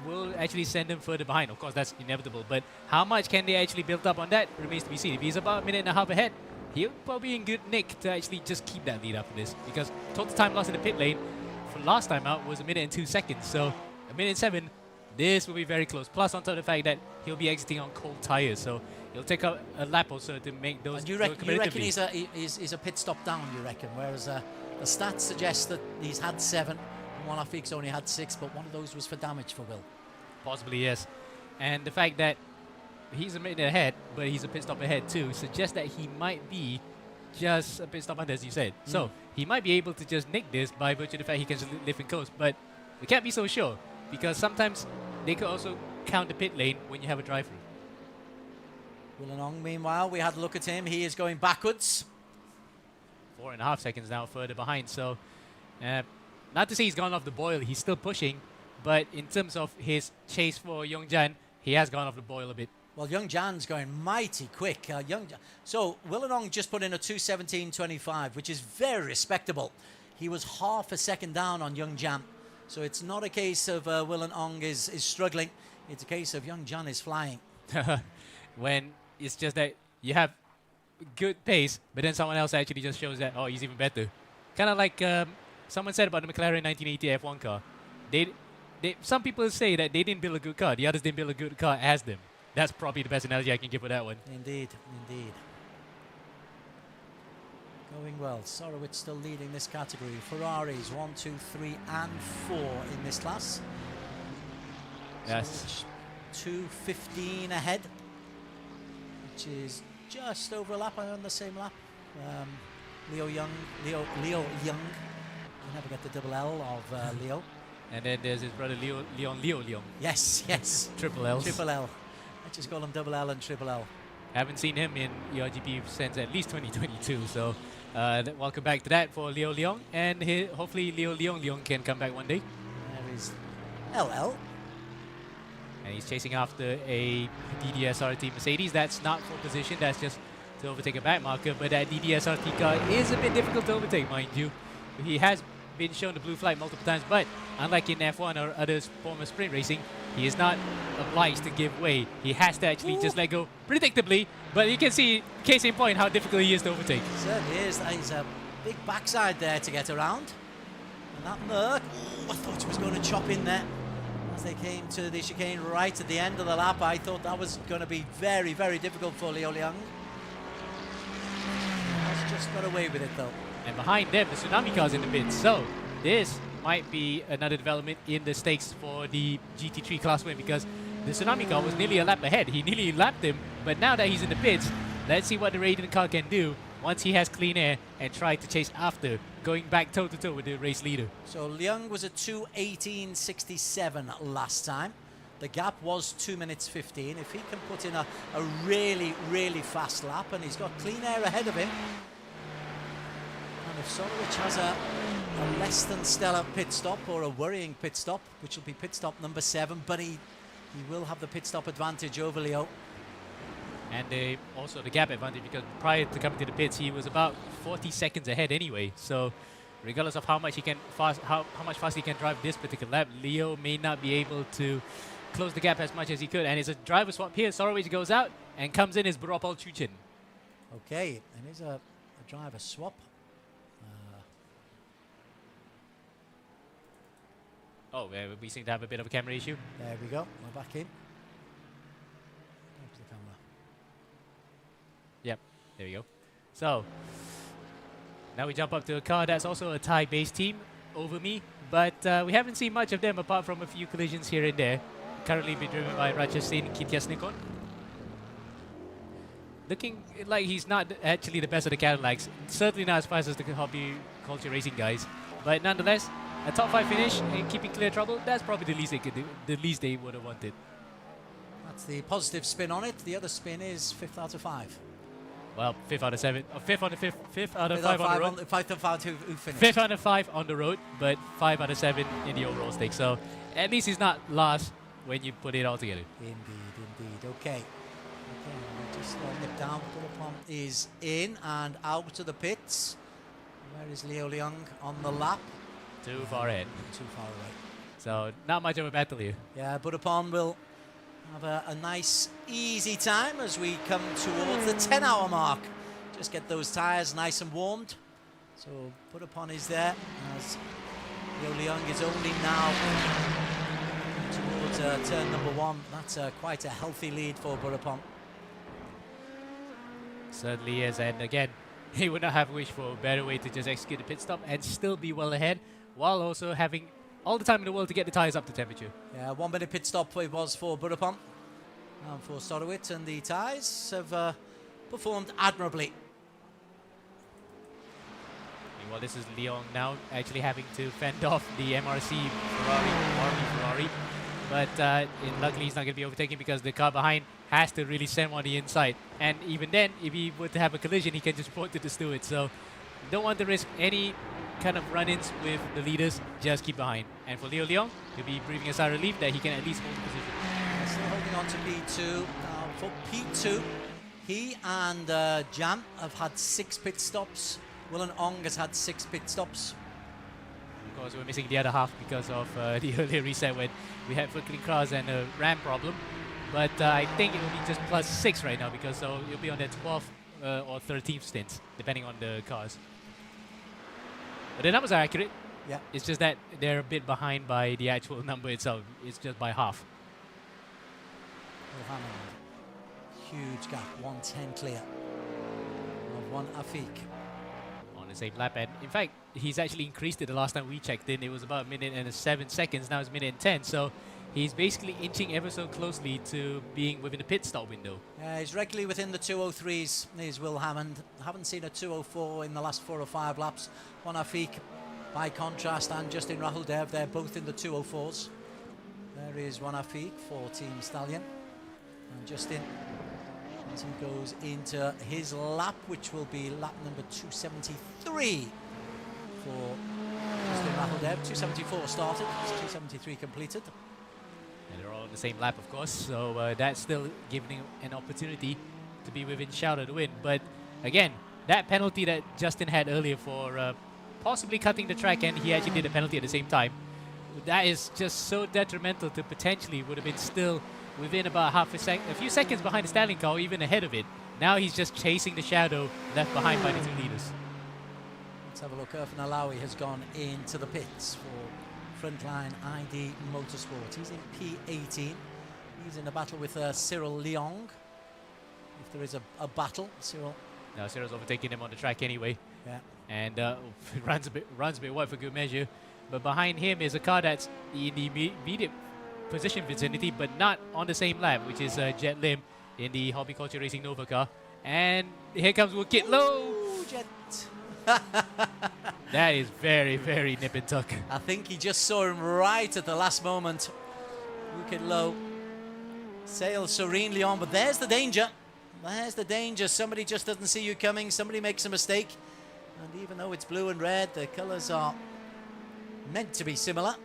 will actually send him further behind. Of course, that's inevitable. But how much can they actually build up on that remains to be seen. If he's about a minute and a half ahead, he'll probably be in good nick to actually just keep that lead after this. Because total time lost in the pit lane for last time out was 1 minute and 2 seconds. So 1 minute and 7. This will be very close. Plus, on top of the fact that he'll be exiting on cold tires, so he'll take a lap or so to make those. And you reckon he's a pit stop down? You reckon? Whereas the stats suggest that he's had 7, and Juan Afik's only had 6, but one of those was for damage for Will. Possibly, yes. And the fact that he's a minute ahead, but he's a pit stop ahead too, suggests that he might be just a pit stop under, as you said. So he might be able to just nick this by virtue of the fact he can just lift and coast. But we can't be so sure, because sometimes they could also count the pit lane when you have a drive-through. Willenong, meanwhile, we had a look at him. He is going backwards. 4.5 seconds now further behind. So not to say he's gone off the boil, he's still pushing. But in terms of his chase for Youngjan, he has gone off the boil a bit. Well, Youngjan's going mighty quick. So Willenong just put in a 2:17.25, which is very respectable. He was half a second down on Youngjan. So it's not a case of Willenong is struggling. It's a case of Youngjan is flying. When it's just that you have good pace, but then someone else actually just shows that, oh, he's even better. Kind of like someone said about the McLaren 1980 F1 car. Some people say that they didn't build a good car. The others didn't build a good car as them. That's probably the best analogy I can give for that one. Indeed, indeed. Going well. Sorowitz still leading this category. Ferraris 1, 2, 3, and 4 in this class. Yes. 2:15 ahead, which is just over a lap on the same lap. Leo Young. You never get the double L of Leo. And then there's his brother Leon. Yes. Triple L. Triple L. I just call him double L and triple L. Haven't seen him in ERGP since at least 2022. So welcome back to that for Leo Leong. And hopefully Leo Leong can come back one day. There is LL. And he's chasing after a DDSRT Mercedes. That's not for position. That's just to overtake a back marker. But that DDSRT car is a bit difficult to overtake, mind you. He has been shown the blue flag multiple times, but unlike in F1 or other form of sprint racing, he is not obliged to give way. He has to actually just let go predictably, but you can see, case in point, how difficult he is to overtake. Certainly is. He's a big backside there to get around. And that Merc, I thought he was going to chop in there. As they came to the chicane right at the end of the lap, I thought that was going to be very, very difficult for Leo Leong. He's just got away with it though. And behind them, the Tsunami car's in the pits. So this might be another development in the stakes for the GT3 class win, because the Tsunami car was nearly a lap ahead. He nearly lapped him, but now that he's in the pits, let's see what the Radiant car can do once he has clean air and try to chase after, going back toe-to-toe with the race leader. So Leung was a 2:18.67 last time. The gap was 2 minutes 15. If he can put in a really, really fast lap, and he's got clean air ahead of him, and if Sorowitz has a less than stellar pit stop, or a worrying pit stop, which will be pit stop number 7, but he will have the pit stop advantage over Leo. And also the gap advantage, because prior to coming to the pits, he was about 40 seconds ahead anyway. So regardless of how much he can how much fast he can drive this particular lap, Leo may not be able to close the gap as much as he could. And it's a driver swap here. Sorowitz goes out and comes in as Buropol Chuchin. Okay, and here's a driver swap. We seem to have a bit of a camera issue. There we go. We're back in. Back to the camera. Yep, there we go. So now we jump up to a car that's also a Thai-based team over me, but we haven't seen much of them apart from a few collisions here and there. Currently being driven by Rajasin Kityasnikon. Looking like he's not actually the best of the Cadillacs. Certainly not as fast as the hobby culture racing guys, but nonetheless, a top 5 finish and keeping clear trouble, that's probably the least they could do, the least they would have wanted. That's the positive spin on it. The other spin is 5th out of 5. Well, 5th out of 7, or 5th out of 5th out of 5 on the road. 5th out of 5 who finished. 5th out of 5 on the road, but 5 out of 7 in the overall stake. So at least he's not last when you put it all together. Indeed. Okay, we'll just nip down. Buropon is in and out of the pits. Where is Leo Leung on the lap? Too far ahead. Too far away. So not much of a battle here. Yeah, Buropon will have a nice, easy time as we come towards the 10-hour mark. Just get those tyres nice and warmed. So Buropon is there as Leo Leung is only now towards turn number 1. That's quite a healthy lead for Buropon. Certainly is, and again, he would not have wished for a better way to just execute the pit stop and still be well ahead, while also having all the time in the world to get the tyres up to temperature. Yeah, 1 minute pit stop it was for Buropon and for Sorowitz, and the tyres have performed admirably Well, this is Leon now actually having to fend off the MRC Ferrari. But luckily he's not going to be overtaken because the car behind has to really send on the inside. And even then, if he were to have a collision, he can just point to the steward. So don't want to risk any kind of run-ins with the leaders. Just keep behind. And for Leo Leong, he'll be breathing a sigh of relief that he can at least hold the position. Still holding on to P2. For P2, he and Jan have had 6 pit stops. Willen Ong has had 6 pit stops. Of course, we're missing the other half because of the earlier reset when we had flickering cars and a RAM problem. But I think it will be just +6 right now because so you'll be on their 12th or 13th stints, depending on the cars. But the numbers are accurate. Yeah. It's just that they're a bit behind by the actual number itself. It's just by half. Huge gap, 110 clear of one Afik. On the same lap, and in fact, he's actually increased it the last time we checked in. It was about 1 minute and 7 seconds. Now it's 1 minute and 10. So he's basically inching ever so closely to being within the pit stop window. Yeah, he's regularly within the 203s. He's Will Hammond. Haven't seen a 204 in the last 4 or 5 laps. One Afik, by contrast, and Justin Rahuldev, they're both in the 204s. There is one Afik for Team Stallion. And Justin, as he goes into his lap, which will be lap number 273 for Justin Rahuldev. 274 started, 273 completed. And they're all on the same lap, of course, so that's still giving him an opportunity to be within shout of the win. But again, that penalty that Justin had earlier for possibly cutting the track, and he actually did a penalty at the same time, that is just so detrimental to potentially would have been still within about a few seconds behind the Stallion car, or even ahead of it. Now he's just chasing the shadow left behind by the 2 leaders. Let's have a look. Irfan Alawi has gone into the pits for Frontline ID Motorsport. He's in P18. He's in a battle with Cyril Leong. If there is a battle, Cyril. Now Cyril's overtaking him on the track anyway. Yeah. And runs a bit wide for good measure. But behind him is a car that's in the immediate position vicinity, but not on the same lap, which is Jet Lim in the Hobbyculture Racing Nova car. And here comes Wicked Low. Jet. That is very, very nip and tuck. I think he just saw him right at the last moment. Wicked Low sails serenely on, but there's the danger. There's the danger. Somebody just doesn't see you coming. Somebody makes a mistake. And even though it's blue and red, the colours are meant to be similar.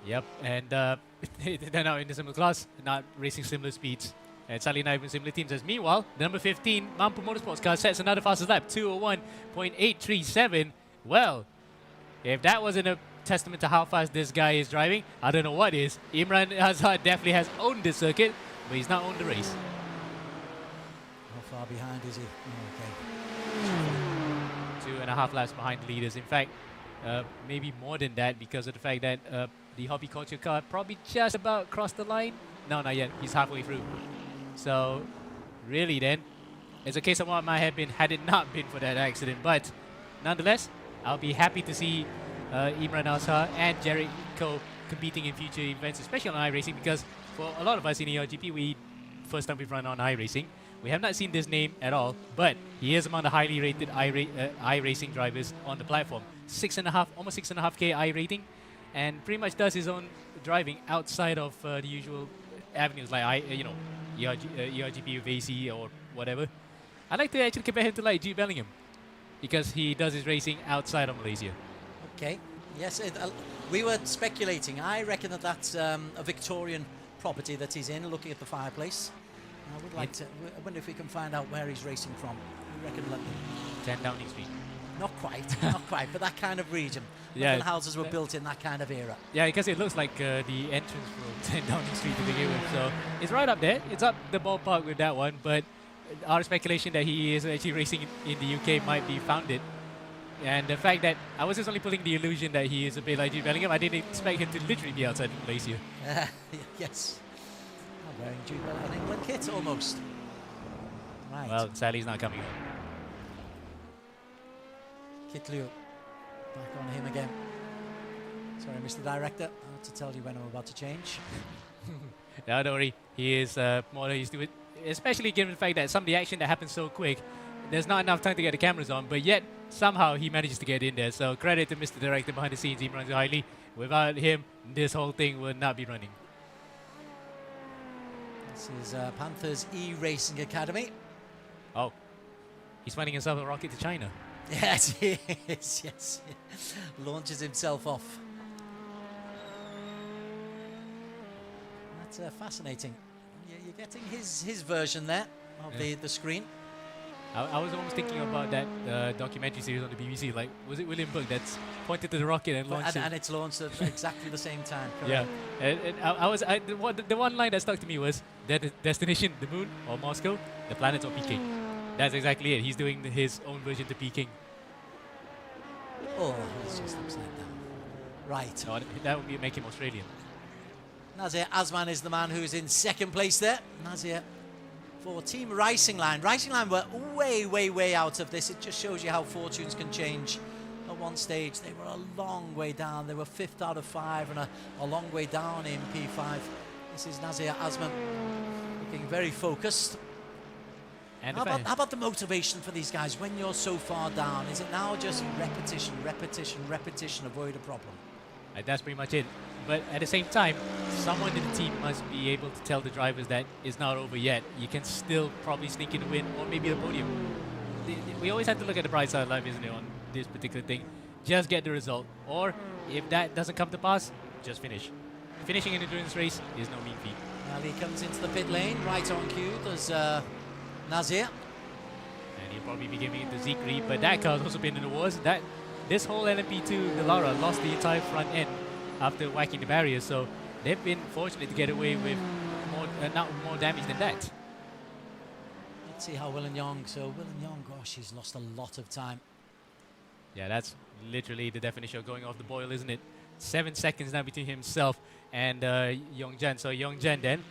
Yep, and they're now in the similar class, not racing similar speeds. And sadly not even similar teams. As meanwhile, the number 15 Mampu Motorsports car sets another fastest lap, 201.837. Well, if that wasn't a testament to how fast this guy is driving, I don't know what is. Imran Azhar definitely has owned the circuit, but he's not owned the race. How far behind is he? Oh, okay. 2.5 laps behind the leaders. In fact, maybe more than that because of the fact that the Hobbyculture car probably just about crossed the line. No, not yet. He's halfway through. So, really then, it's a case of what might have been had it not been for that accident. But, nonetheless, I'll be happy to see Imran Azhar and Jericho competing in future events, especially on iRacing, because for a lot of us in ERGP, first time we've run on iRacing, we have not seen this name at all, but he is among the highly rated iRacing drivers on the platform. 6.5, almost 6.5K I rating, and pretty much does his own driving outside of the usual avenues like ERGP with AC or whatever. I like to actually compare him to like Jude Bellingham because he does his racing outside of Malaysia. Okay. Yes, we were speculating. I reckon that that's a Victorian property that he's in, looking at the fireplace. I would like to. I wonder if we can find out where he's racing from. I reckon London. 10 Downing Street. Not quite, not quite, but that kind of region. Yeah. London houses were built in that kind of era. Yeah, because it looks like the entrance for 10 Downing Street to begin with. So it's right up there. It's up the ballpark with that one. But our speculation that he is actually racing in the UK might be founded. And the fact that I was just only pulling the illusion that he is a bit like Jude Bellingham. I didn't expect him to literally be outside of Malaysia. Yes. I'm wearing Jude Bellingham England kit almost. Right. Well, sadly he's not coming. Kit Liu. Back on him again. Sorry, Mr. Director. I have to tell you when I'm about to change. No, don't worry. He is more than used to it. Especially given the fact that some of the action that happens so quick, there's not enough time to get the cameras on, but yet somehow he manages to get in there. So credit to Mr. Director behind the scenes, Imran Zuhaili. Without him, this whole thing would not be running. This is Panthers eRacing Academy. Oh, he's finding himself a rocket to China. Yes, he is. Yes, launches himself off. That's fascinating. You're getting his version there of the screen. I was almost thinking about that documentary series on the BBC. Like, was it William Burke that's pointed to the rocket and launched it? And it's launched at exactly the same time. Yeah, Correct. and the one line that stuck to me was that the destination, the moon or Moscow, the planet or Peking. That's exactly it. He's doing his own version to Peking. Oh, he's just upside down. Right. No, that would make him Australian. Nazir Azman is the man who's in second place there. Nazir for Team Racing Line. Racing Line were way out of this. It just shows you how fortunes can change. At one stage, they were a long way down. They were 5th out of 5 and a long way down in P5. This is Nazir Azman looking very focused. And how about the motivation for these guys when you're so far down? Is it now just repetition, avoid a problem? That's pretty much it. But at the same time, someone in the team must be able to tell the drivers that it's not over yet. You can still probably sneak in a win or maybe a podium. We always have to look at the bright side of life, isn't it, on this particular thing. Just get the result. Or if that doesn't come to pass, just finish. Finishing an endurance race is no mean feat. Ali comes into the pit lane, right on cue. There's Nazir. And he'll probably be giving it to Zikri, but that car's also been in the wars. This whole LMP2, the Lara, lost the entire front end after whacking the barrier, so they've been fortunate to get away with more damage than that. Let's see how Willen Young. So Willen Young, gosh, he's lost a lot of time. Yeah, that's literally the definition of going off the boil, isn't it? 7 seconds now between himself and Yongjan. So Yongjan then,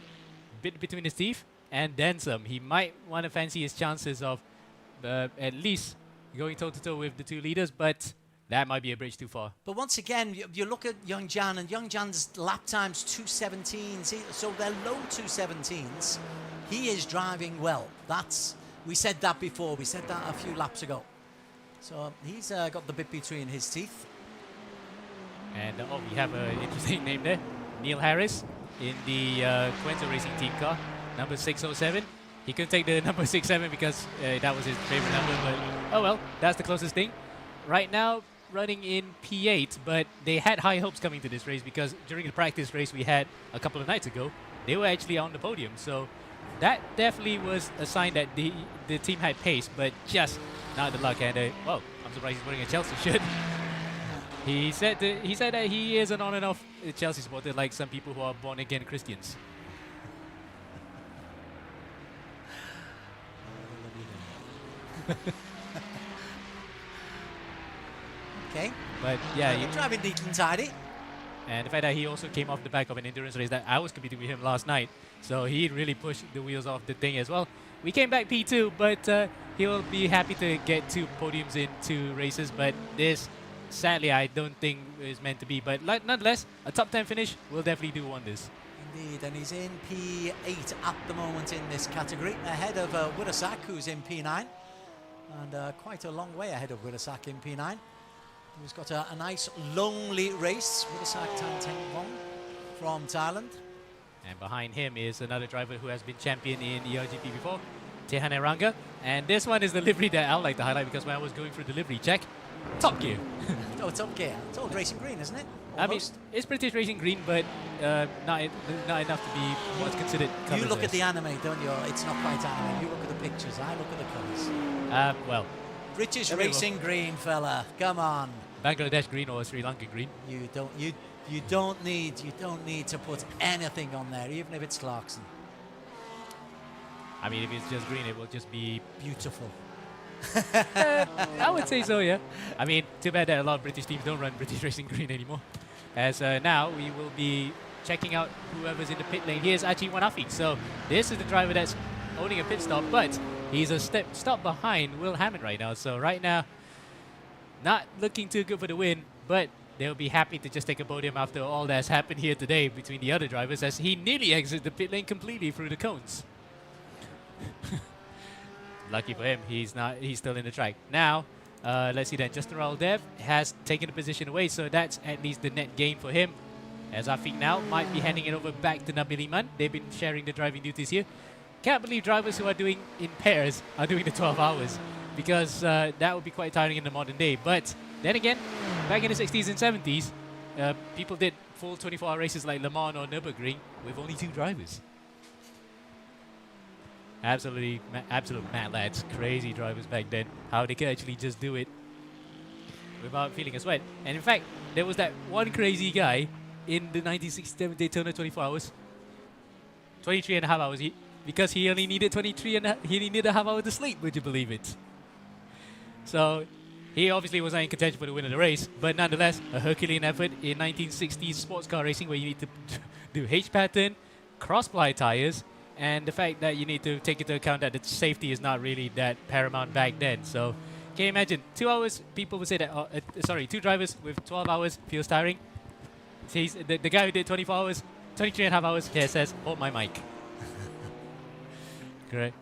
bit between his teeth, and then some. He might want to fancy his chances of at least going toe-to-toe with the two leaders, but that might be a bridge too far. But once again, you look at Yongjan, and Yongjan's lap time's 2:17s, so they're low 2:17s. He is driving well. We said that before. We said that a few laps ago. So he's got the bit between his teeth. And we have an interesting name there. Neil Harris in the Quenzo Racing team car, number 607. He couldn't take the number 67 because that was his favorite number, but oh well, that's the closest thing. Right now, running in P8, but they had high hopes coming to this race because during the practice race we had a couple of nights ago, they were actually on the podium. So that definitely was a sign that the team had pace, but just not the luck. And well, I'm surprised he's wearing a Chelsea shirt. He said that he is an on and off Chelsea supporter, like some people who are born again Christians. Okay. But yeah, you're driving neat and tidy. And the fact that he also came off the back of an endurance race that I was competing with him last night, so he really pushed the wheels off the thing as well. We came back P2, but he'll be happy to get 2 podiums in 2 races. But this, sadly, I don't think is meant to be. But nonetheless, a top 10 finish will definitely do wonders. Indeed, and he's in P8 at the moment in this category, ahead of Wirasak, who's in P9, and quite a long way ahead of Wirasak in P9. Who's got a nice lonely race, Wirasak Tantengvong from Thailand. And behind him is another driver who has been champion in eRGP before, Tehane Ranga. And this one is the livery that I would like to highlight because when I was going through the livery check, Top Gear. Oh, Top Gear. It's old racing green, isn't it? Almost. I mean, it's British racing green, but not enough to be what's considered You look at the anime, don't you? It's not quite anime. You look at the pictures. I look at the colours. Well, British racing green, fella. Come on. Bangladesh green or Sri Lankan green. You don't need to put anything on there, even if it's Clarkson. I mean, if it's just green, it will just be beautiful. I would say so, yeah. I mean, too bad that a lot of British teams don't run British racing green anymore. As now we will be checking out whoever's in the pit lane. Here's Achi Wanafi. So this is the driver that's owning a pit stop, but he's a stop behind Will Hammond right now. So right now, not looking too good for the win, but they'll be happy to just take a podium after all that's happened here today between the other drivers as he nearly exited the pit lane completely through the cones. lucky for him, he's still in the track. Now, let's see then. Justin Raldev has taken the position away, so that's at least the net gain for him. As Afiq now might be handing it over back to Nabil Iman. They've been sharing the driving duties here. Can't believe drivers who are doing in pairs are doing the 12 hours, because that would be quite tiring in the modern day. But then again, back in the 60s and 70s, people did full 24-hour races like Le Mans or Nürburgring with only 2 drivers. Absolute mad lads, crazy drivers back then. How they could actually just do it without feeling a sweat. And in fact, there was that one crazy guy in the 1967 Daytona 24 hours, 23 and a half hours, because he only needed 23 and he only needed a half hour to sleep, would you believe it? So he obviously was not in contention for the win of the race, but nonetheless, a Herculean effort in 1960s sports car racing, where you need to do H-pattern, cross-ply tires, and the fact that you need to take into account that the safety is not really that paramount back then. So can you imagine, 2 hours, people would say that, 2 drivers with 12 hours feels tiring. He's, the guy who did 24 hours, 23 and a half hours, here says, hold my mic.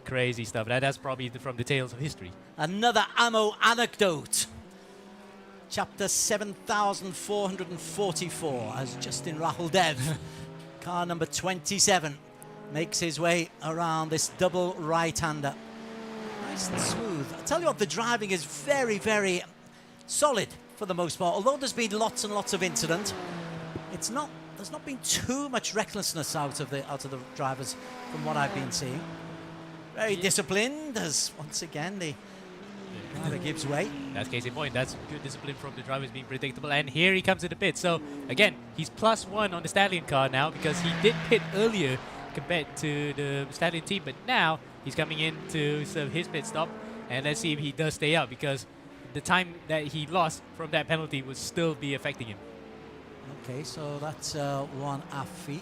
Crazy stuff. That's probably from the tales of history. Another ammo anecdote. Chapter 7444 as Justin Rahuldev, car number 27, makes his way around this double right-hander. Nice and smooth. I tell you what, the driving is very, very solid for the most part. Although there's been lots and lots of incident, there's not been too much recklessness out of the drivers from what I've been seeing. Very disciplined, as once again the driver gives way. That's case in point. That's good discipline from the drivers, being predictable. And here he comes to the pit. So again, he's +1 on the Stallion car now, because he did pit earlier compared to the Stallion team, but now he's coming in to serve his pit stop. And let's see if he does stay out, because the time that he lost from that penalty would still be affecting him. Okay, so that's one Afiq.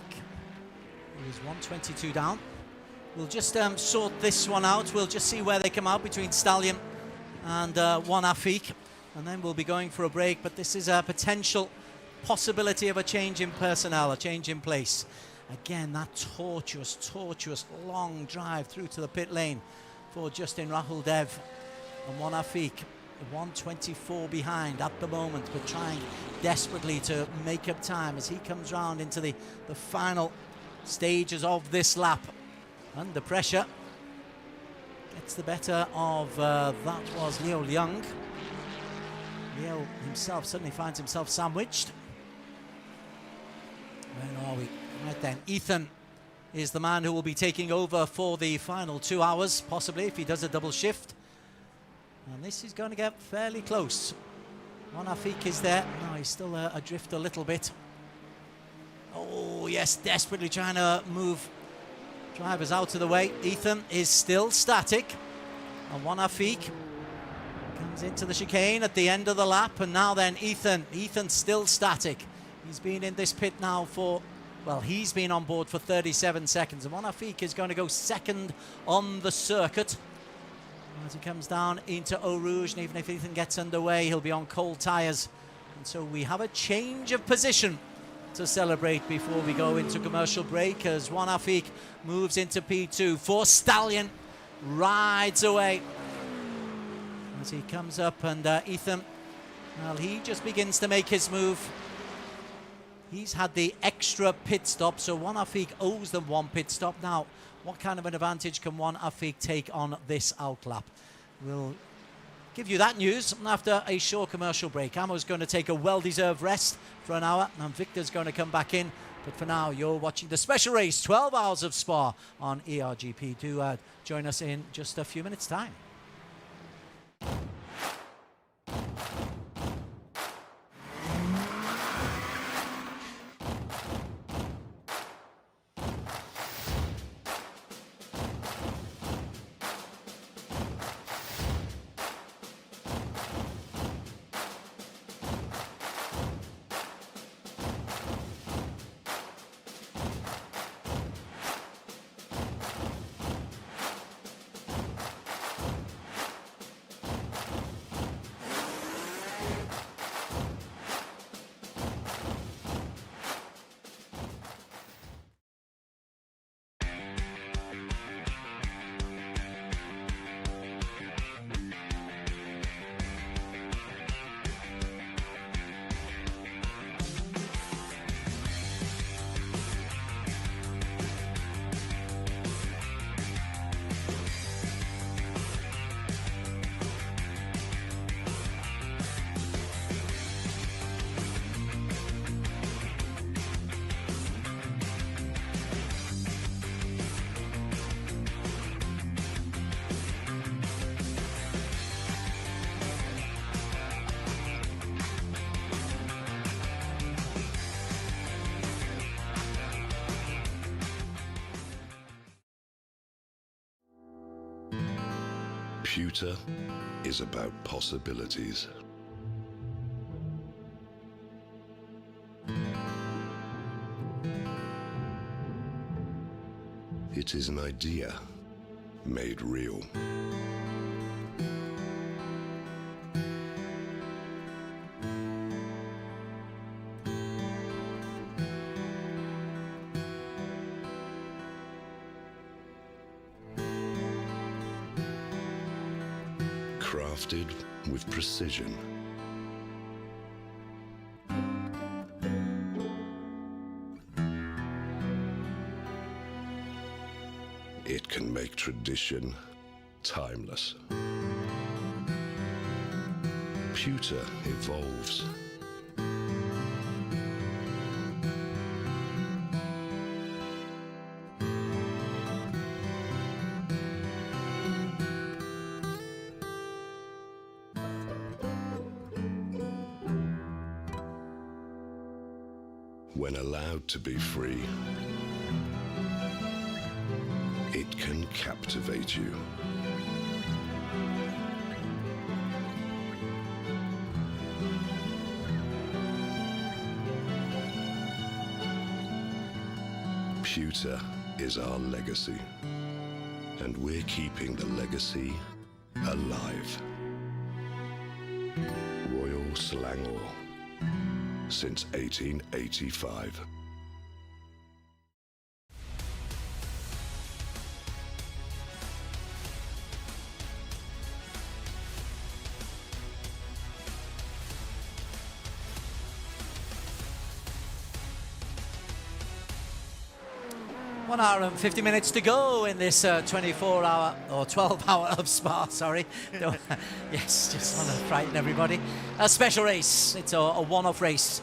He was 122 down. We'll just sort this one out. We'll just see where they come out between Stallion and one Afiq, and then we'll be going for a break. But this is a potential possibility of a change in personnel, a change in place. Again, that tortuous long drive through to the pit lane for Justin Rahuldev and one Afiq. 124 behind at the moment, but trying desperately to make up time as he comes round into the final stages of this lap. Under pressure, gets the better of that was Leo Liang. Leo himself suddenly finds himself sandwiched. Where are we? Right then, Ethan is the man who will be taking over for the final 2 hours, possibly, if he does a double shift. And this is going to get fairly close. One Afiq is there. No, he's still adrift a little bit. Oh, yes, desperately trying to move drivers out of the way. Ethan is still static. And one Afiq comes into the chicane at the end of the lap. And now then, Ethan's still static. He's been in this pit now for, well, he's been on board for 37 seconds. And one Afiq is going to go second on the circuit as he comes down into Eau Rouge, and even if Ethan gets underway, he'll be on cold tyres. And so we have a change of position to celebrate before we go into commercial break, as one Afiq moves into P2. For Stallion rides away as he comes up, and Ethan, well, he just begins to make his move. He's had the extra pit stop, so one Afiq owes them one pit stop. Now, what kind of an advantage can one Afiq take on this outlap? We'll give you that news after a short commercial break. Amo's going to take a well-deserved rest for an hour, and Victor's going to come back in. But for now, you're watching the special race, 12 hours of Spa on eRGP. Do join us in just a few minutes' time. Pewter is about possibilities. It is an idea made real. Crafted with precision. It can make tradition timeless. Pewter evolves. When allowed to be free, it can captivate you. Pewter is our legacy, and we're keeping the legacy alive. Royal Selangor, since 1885. One hour and 50 minutes to go in this 24-hour or 12-hour of Spa, sorry. Yes, just want to frighten everybody. A special race. It's a one-off race.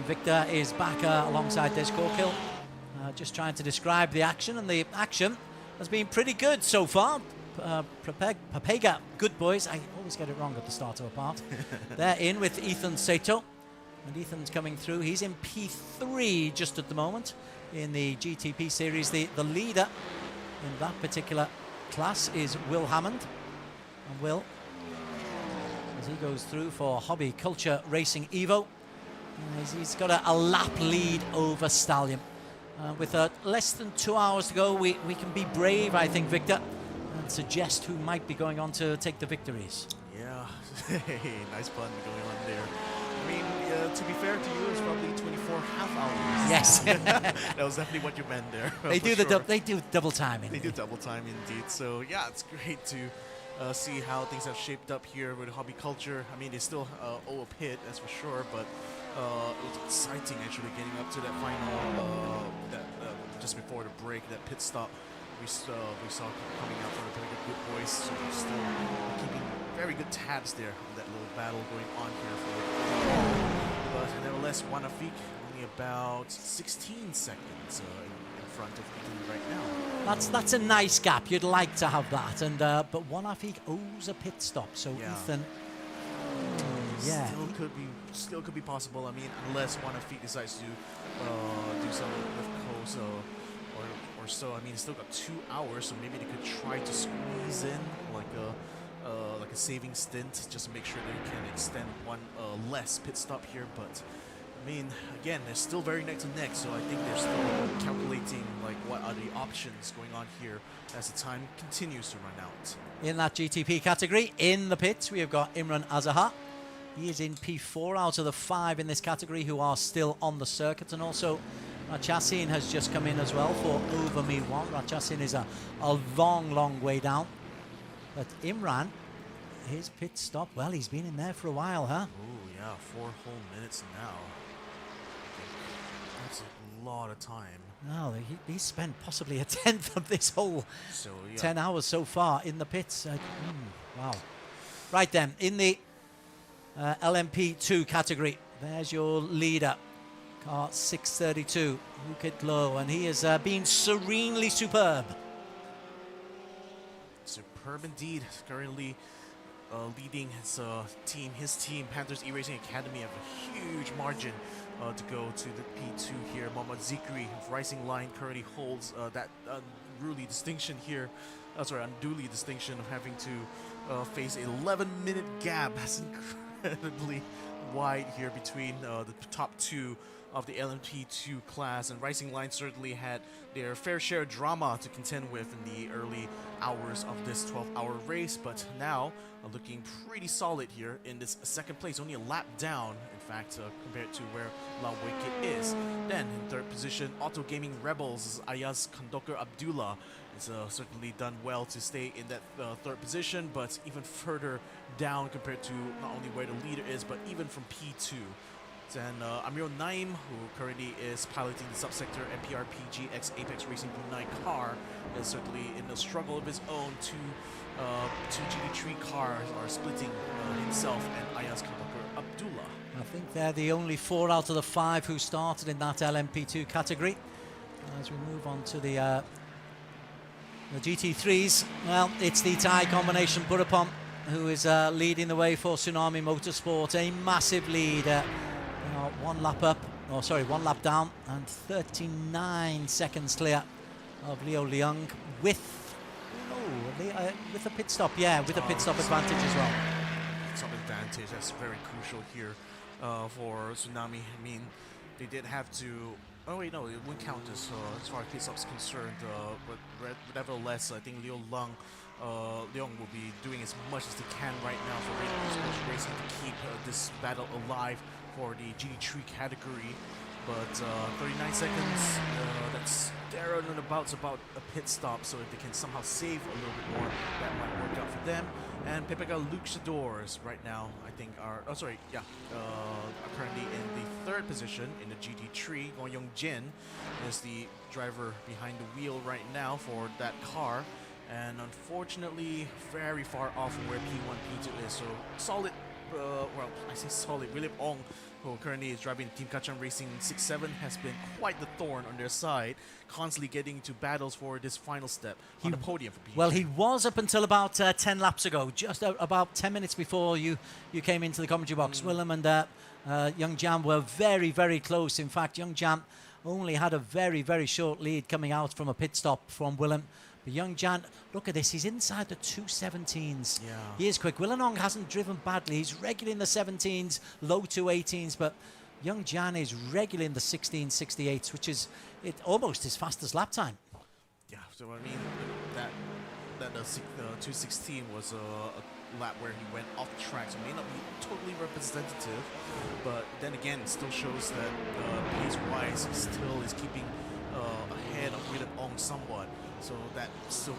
Victor is back alongside Des Corkill, just trying to describe the action, and the action has been pretty good so far. Papega, good boys. I always get it wrong at the start of a part. They're in with Ethan Sato, and Ethan's coming through. He's in P3 just at the moment in the GTP series. The leader in that particular class is Will Hammond. And Will, as he goes through for Hobby Culture Racing Evo, he's got a lap lead over Stallion. With less than 2 hours to go, we can be brave, I think, Victor, and suggest who might be going on to take the victories. Yeah, nice pun going on there. I mean, to be fair to you, it's probably 24 half hours. Yes. That was definitely what you meant there. They do they do double timing. They do double time indeed. So yeah, it's great to see how things have shaped up here with Hobby Culture. I mean, they still owe a pit, that's for sure, but it was exciting actually getting up to that final, just before the break, that pit stop we saw coming out from the good boys. So we're still keeping very good tabs there on that little battle going on here for but nevertheless, Wanafik only about 16 seconds in front of Ethan right now. That's a nice gap. You'd like to have that, and but Wanafik owes a pit stop, so Yeah. Ethan. Yeah. Still could be possible. I mean, unless Wanafik decides to do something with Coast or so. I mean, it's still got 2 hours, so maybe they could try to squeeze in like a saving stint, just to make sure that you can extend one less pit stop here. But I mean, again, they're still very neck to neck, so I think they're still calculating like what are the options going on here as the time continues to run out. In that GTP category, in the pits, we have got Imran Azahar. He is in P4 out of the 5 in this category who are still on the circuit, and also Rachasin has just come in as well for Over Me 1. Rachasin is a long way down. But Imran, his pit stop, well, he's been in there for a while, huh? Oh yeah, 4 whole minutes now. That's a lot of time. No, he spent possibly a tenth of this whole So yeah. 10 hours so far in the pits. Wow. Right then, in the LMP2 category, there's your leader, car 632, Bukit Low, and he has been serenely superb. Superb indeed. Currently leading his team, Panthers eRacing Academy, have a huge margin to go to the P2 here. Mohammad Zikri of Rising Line currently holds that unruly distinction here. Unduly distinction of having to face an 11-minute gap. That's incredibly wide here between the top two of the LMP2 class, and Rising Line certainly had their fair share of drama to contend with in the early hours of this 12-hour race, but now looking pretty solid here in this second place, only a lap down, in fact, compared to where La Wicked is. Then in third position, Auto Gaming Rebels' Ayaz Kandokar Abdullah has certainly done well to stay in that third position, but even further down compared to not only where the leader is, but even from P2. And Amir Naim, who currently is piloting the subsector MPRPG X Apex Racing Brunei car, is certainly in a struggle of his own. Two GD3 cars are splitting himself and Ayaz Kandokar Abdullah. I think they're the only 4 out of the 5 who started in that LMP2 category. As we move on to the GT3s, well, it's the Thai combination Burapom who is leading the way for Tsunami Motorsport. A massive lead. 1 lap down and 39 seconds clear of Leo Leung with a pit stop. Yeah, with a pit stop advantage as well. Pit stop advantage, that's very crucial here for Tsunami. I mean, they did have to. Oh wait, no, it wouldn't count as far as pit stop's concerned. But nevertheless, I think Leo Leung will be doing as much as they can right now for Sports Racing to keep this battle alive for the GT3 category. But 39 seconds, that's there and about a pit stop, so if they can somehow save a little bit more, that might work out for them. And Pepega Luchadors right now, I think are currently in the third position in the GT3. Go Young Jin is the driver behind the wheel right now for that car, and unfortunately very far off from where P1, P2 is. So solid. I say solid. William Ong, who currently is driving Team Kachan Racing 6-7, has been quite the thorn on their side, constantly getting into battles for this final step on the podium for PG. Well, he was up until about 10 laps ago, just about 10 minutes before you came into the commentary box. Willem and Young Jam were very, very close. In fact, Young Jam only had a very, very short lead coming out from a pit stop from Willem. But Young Jan, look at this, he's inside the 217s. Yeah. He is quick. Willenong hasn't driven badly. He's regular in the 17s, low 218s, but Young Jan is regular in the 1668s, which is almost his fastest lap time. Yeah, so I mean, that 216 was a lap where he went off track, so it may not be totally representative, but then again, it still shows that pace-wise, he still is keeping ahead of William Ong somewhat. So that still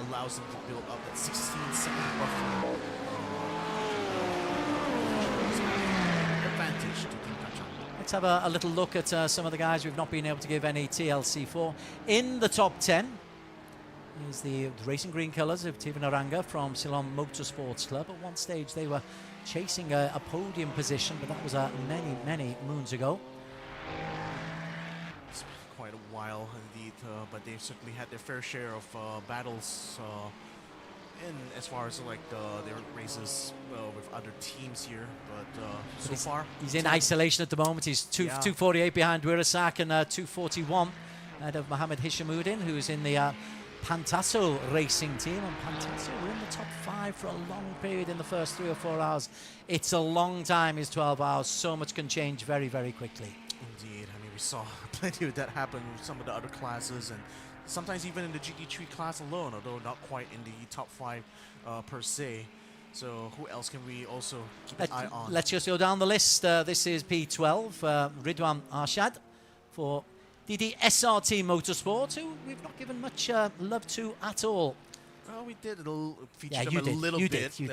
allows him to build up that 16-second buffer advantage to Team Kachan. Let's have a little look at some of the guys we've not been able to give any TLC for. In the top 10 is the Racing Green colours of Tivanaranga from Ceylon Motorsports Club. At one stage they were chasing a podium position, but that was many, many moons ago. It's been quite a while indeed, but they've certainly had their fair share of battles in as far as like their races with other teams here, but so far he's in isolation at the moment. He's 248 behind Wirasak and 241 ahead of Mohammed Hishamuddin, who's in the Pantasso racing team. And Pantasso were in the top 5 for a long period in the first 3 or 4 hours. It's a long time, is 12 hours. So much can change very, very quickly. Indeed. I mean, we saw plenty of that happen with some of the other classes, and sometimes even in the GT3 class alone, although not quite in the top 5 per se. So who else can we also keep an eye on? Let's just go down the list. This is P12, Ridwan Arshad for DD SRT Motorsport, who we've not given much love to at all. Well, we did feature them a little bit. We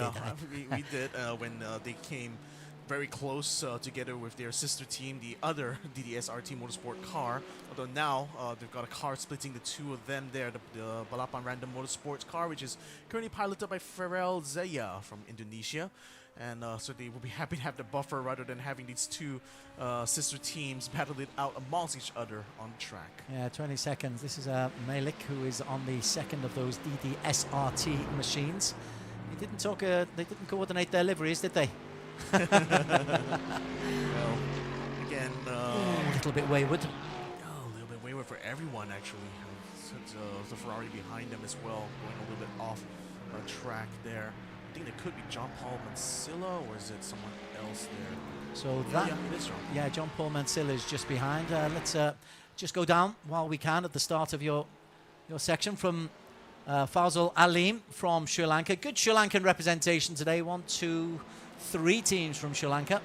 did when they came very close together with their sister team, the other DDSRT Motorsport car. Although now they've got a car splitting the two of them there, the Balapan Random Motorsports car, which is currently piloted by Farel Zaya from Indonesia. And so they will be happy to have the buffer rather than having these two sister teams battle it out amongst each other on the track. Yeah, 20 seconds. This is Malik, who is on the second of those DDSRT machines. They didn't coordinate their liveries, did they? Well, again, a little bit wayward. A little bit wayward for everyone, actually. The Ferrari behind them as well, going a little bit off track there. think it could be John Paul Mancilla, or is it someone else there? So Yeah, that, yeah, it is John. yeah, John Paul Mancilla is just behind. Let's just go down while we can at the start of your section from Faisal Alim from Sri Lanka. Good Sri Lankan representation today. 1, 2, 3 teams from Sri Lanka.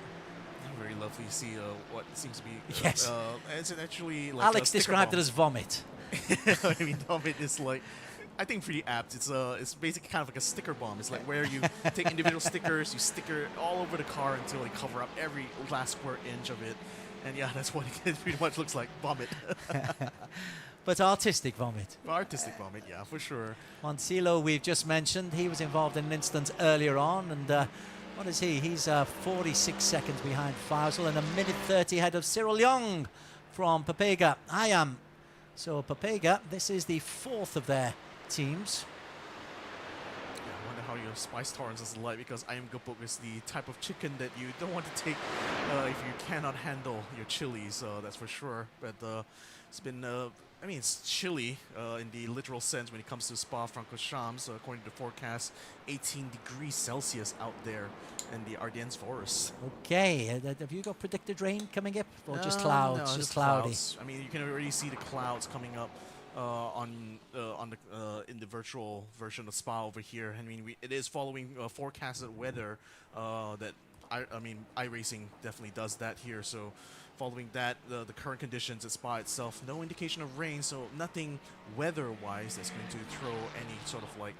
Very lovely to see what seems to be. Yes. It's actually like Alex described it as vomit. I mean, vomit is like, I think pretty apt. It's basically kind of like a sticker bomb. It's like where you take individual stickers, you sticker all over the car until they cover up every last square inch of it. And yeah, that's what it pretty much looks like, vomit. But artistic vomit. Artistic vomit, yeah, for sure. Mancilla, we've just mentioned, he was involved in an instance earlier on, and what is he? He's 46 seconds behind Faisal and 1:30 ahead of Cyril Young from Papega. I am. So Papega, this is the 4th of their teams. Yeah, I wonder how your spice tolerance is like, because I am Gopuk is the type of chicken that you don't want to take if you cannot handle your chilies, that's for sure. But it's been, I mean, it's chilly in the literal sense when it comes to Spa-Francorchamps. According to the forecast, 18 degrees Celsius out there in the Ardennes forest. Okay, have you got predicted rain coming up, or just No, clouds? no, just cloudy. clouds. I mean, you can already see the clouds coming up on the in the virtual version of Spa over here. I mean, it is following forecasted weather that I mean iRacing definitely does that here. So following that, the current conditions at Spa itself, no indication of rain, so nothing weather-wise that's going to throw any sort of like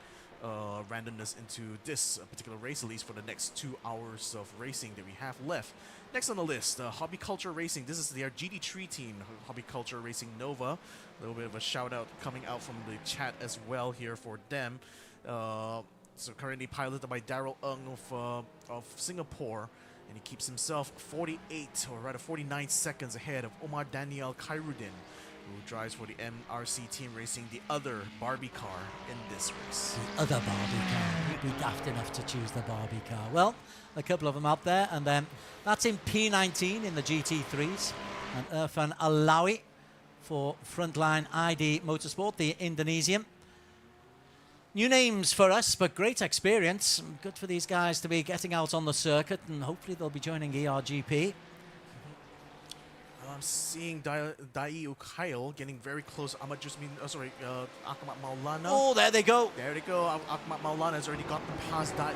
randomness into this particular race, at least for the next 2 hours of racing that we have left. Next on the list, Hobby Culture Racing. This is their GD3 team, Hobby Culture Racing Nova. A little bit of a shout-out coming out from the chat as well here for them. So currently piloted by Daryl Ng of Singapore. And he keeps himself 48, or rather 49 seconds ahead of Omar Daniel Khairuddin, who drives for the MRC team racing the other Barbie car in this race. The other Barbie car. You'd be daft enough to choose the Barbie car. Well, a couple of them out there, and then that's in P19 in the GT3s. And Irfan Alawi for Frontline ID Motorsport, the Indonesian. New names for us, but great experience. Good for these guys to be getting out on the circuit, and hopefully they'll be joining ERGP. I'm seeing Dai Ukhail getting very close. Ahmad Jusmin, Ahmad Maulana. Oh, there they go. There they go. Ahmad Maulana has already gotten past Dai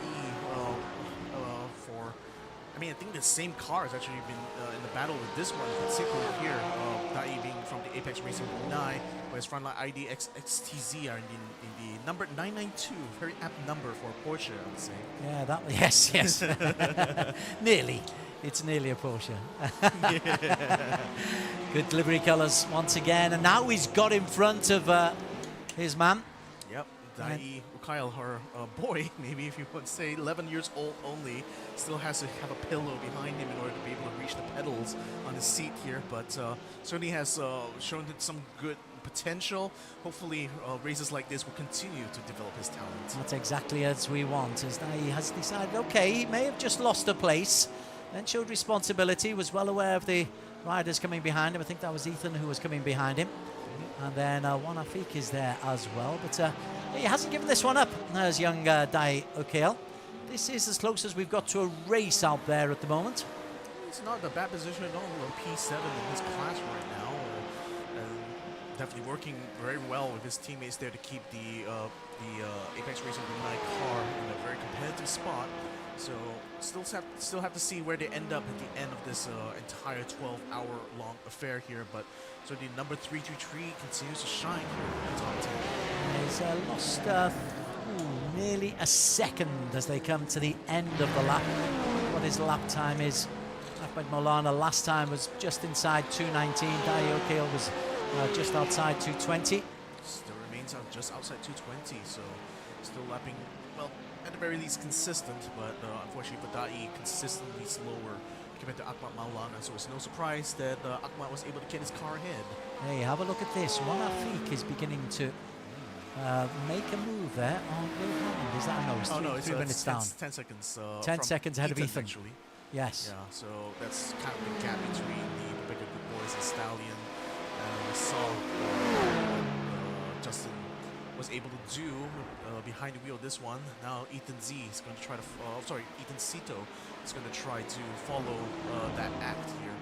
for. I mean, I think the same car has actually been in the battle with this one, particularly here. Dai being from the Apex Racing Brunei, whereas Frontline ID XTZ are in the number 992. Very apt number for a Porsche, I would say. Yeah, yes. Nearly. It's nearly a Porsche. Good delivery colours once again, and now he's got in front of his man. Yep, Dai Ukhail, her boy, maybe if you would say, 11 years old only, still has to have a pillow behind him in order to be able to reach the pedals on his seat here, but certainly has shown some good potential. Hopefully races like this will continue to develop his talent. That's exactly as we want, as Dai has decided, okay, he may have just lost a place, then showed responsibility, was well aware of the riders coming behind him. I think that was Ethan who was coming behind him. And then Juan Afik is there as well. But he hasn't given this one up, as young Dai Ukhail. This is as close as we've got to a race out there at the moment. It's not a bad position at all. P7 in his class right now. Definitely working very well with his teammates there to keep the Apex Racing Brunei car in a very competitive spot. So still have to see where they end up at the end of this entire 12-hour-long affair here. But so the number 323 continues to shine here in the top 10. He's lost nearly a second as they come to the end of the lap. What his lap time is. Ahmed Maulana last time was just inside 219. Dai Ukhail was just outside 220. Still remains just outside 220, so still lapping, well, at the very least consistent, but unfortunately for Dai, consistently slower compared to Ahmad Maulana, so it's no surprise that Ahmad was able to get his car ahead. Hey, have a look at this. Juan Afik is beginning to make a move there on Will Hammond. Is that a no? It's no, it's 3 minutes down. 10 seconds. 10 seconds ahead of Ethan. Actually. Yes. Yeah, so that's kind of the gap between the bigger good boys and Stallion. We saw Justin was able to do behind the wheel this one. Now Ethan Z is going to try to, Ethan Sito is going to try to follow that act here.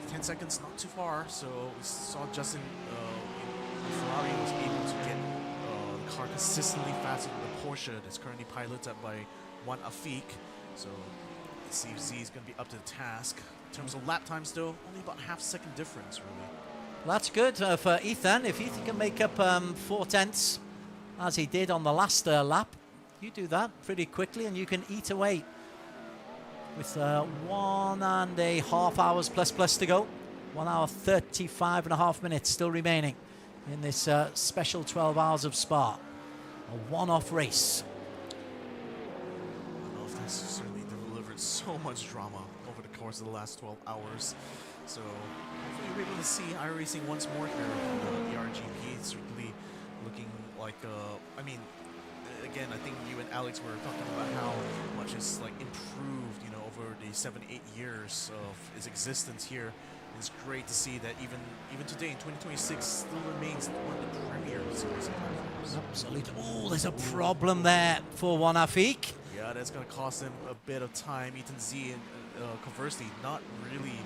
10 seconds, not too far, so we saw Justin Ferrari was able to get the car consistently faster than the Porsche that's currently piloted by Juan Afiq. So let's see if Z is going to be up to the task. In terms of lap times though, only about half-second difference really. That's good for Ethan. If Ethan can make up 4/10 as he did on the last lap, you do that pretty quickly and you can eat away with 1.5 hours plus to go. 1 hour 35.5 minutes still remaining in this special 12 hours of Spa. A one-off race. I don't know if that's certainly delivered so much drama over the course of the last 12 hours. So hopefully we're able to see iRacing once more here in the ERGP. It's certainly looking like, I mean, again, I think you and Alex were talking about how much it's like improved, you know, over the 7-8 years of its existence here. It's great to see that even today in 2026 still remains one of the premier series platforms. Absolutely. Oh, there's a problem there for Juan Afiq. Yeah, that's going to cost him a bit of time. Ethan Z, and conversely, not really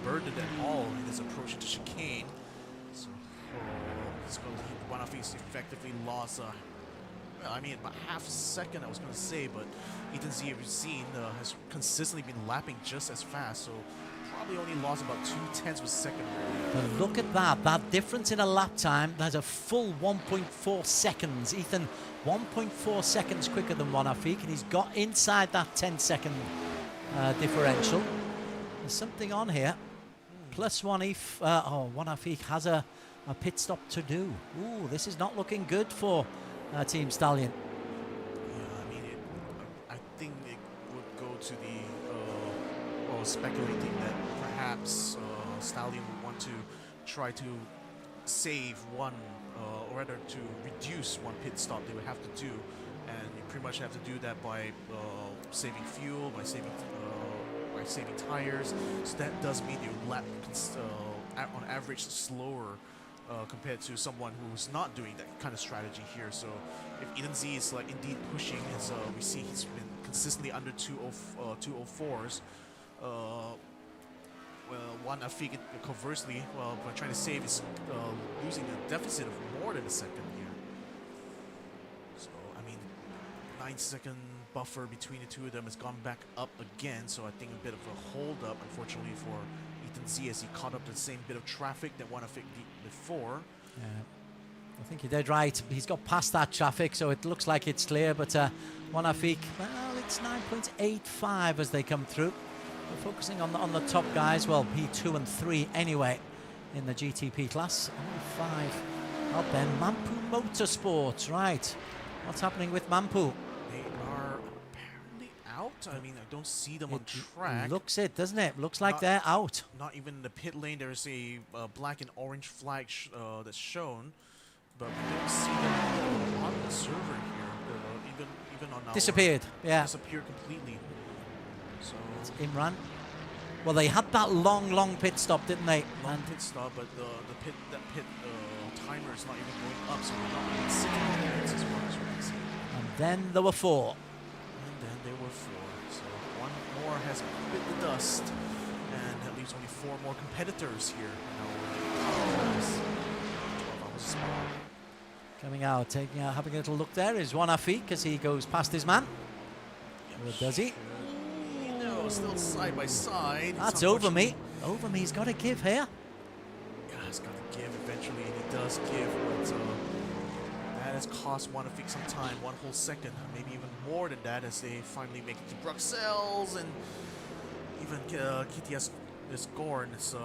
burdened at all in his approach to chicane. So, Juan Afiq's effectively lost, well, I mean, about half a second, I was going to say, but Ethan Z, we've seen, has consistently been lapping just as fast, so probably only lost about 0.2 of a second. But look at that difference in a lap time. That's a full 1.4 seconds. Ethan, 1.4 seconds quicker than Juan Afiq, and he's got inside that 10-second differential. There's something on here. Plus Juan Afiq has a pit stop to do. Ooh, this is not looking good for Team Stallion. Yeah, I mean, I think it would go to the, speculating that perhaps Stallion would want to try to save one, or rather to reduce one pit stop they would have to do, and you pretty much have to do that by saving fuel, by saving tires. So that does mean your lap on average slower compared to someone who's not doing that kind of strategy here. So if Ethan Z is like indeed pushing, as we see he's been consistently under 204s. Well, Juan Afiq, conversely, by trying to save, is losing a deficit of more than a second here. So, I mean, 9-second buffer between the two of them has gone back up again. So I think a bit of a hold up, unfortunately, for Ethan Z as he caught up to the same bit of traffic that Juan Afiq did before. Yeah. I think you did right. He's got past that traffic, so it looks like it's clear. But Juan Afiq, well, it's 9.85 as they come through. We're focusing on the top guys. Well, P2 and 3 anyway in the GTP class. Only 5 up then. Mampu Motorsports, right. What's happening with Mampu? They are apparently out. I mean, I don't see them on track. Looks it, doesn't it? Looks like they're out. Not even in the pit lane. There's a black and orange flag that's shown, but we don't see them on the server here. Even on our Disappeared. Yeah. Disappeared completely. So it's Imran. Well, they had that long pit stop, didn't they? Long pit stop, but that pit timer is not even going up, so we're not even sitting on the pits as well as we can see. And then there were 4. And then there were 4. So one more has bit the dust, and that leaves only 4 more competitors here. Coming out, having a little look there is Juan Afiq as he goes past his man. Or does he? No, still side by side. That's over me. Over me's got to give here. Yeah, it's got to give eventually, and he does give, but that has cost Juan Afiq some time, 1 whole second, maybe even more than that, as they finally make it to Bruxelles, and even KTS Gorn is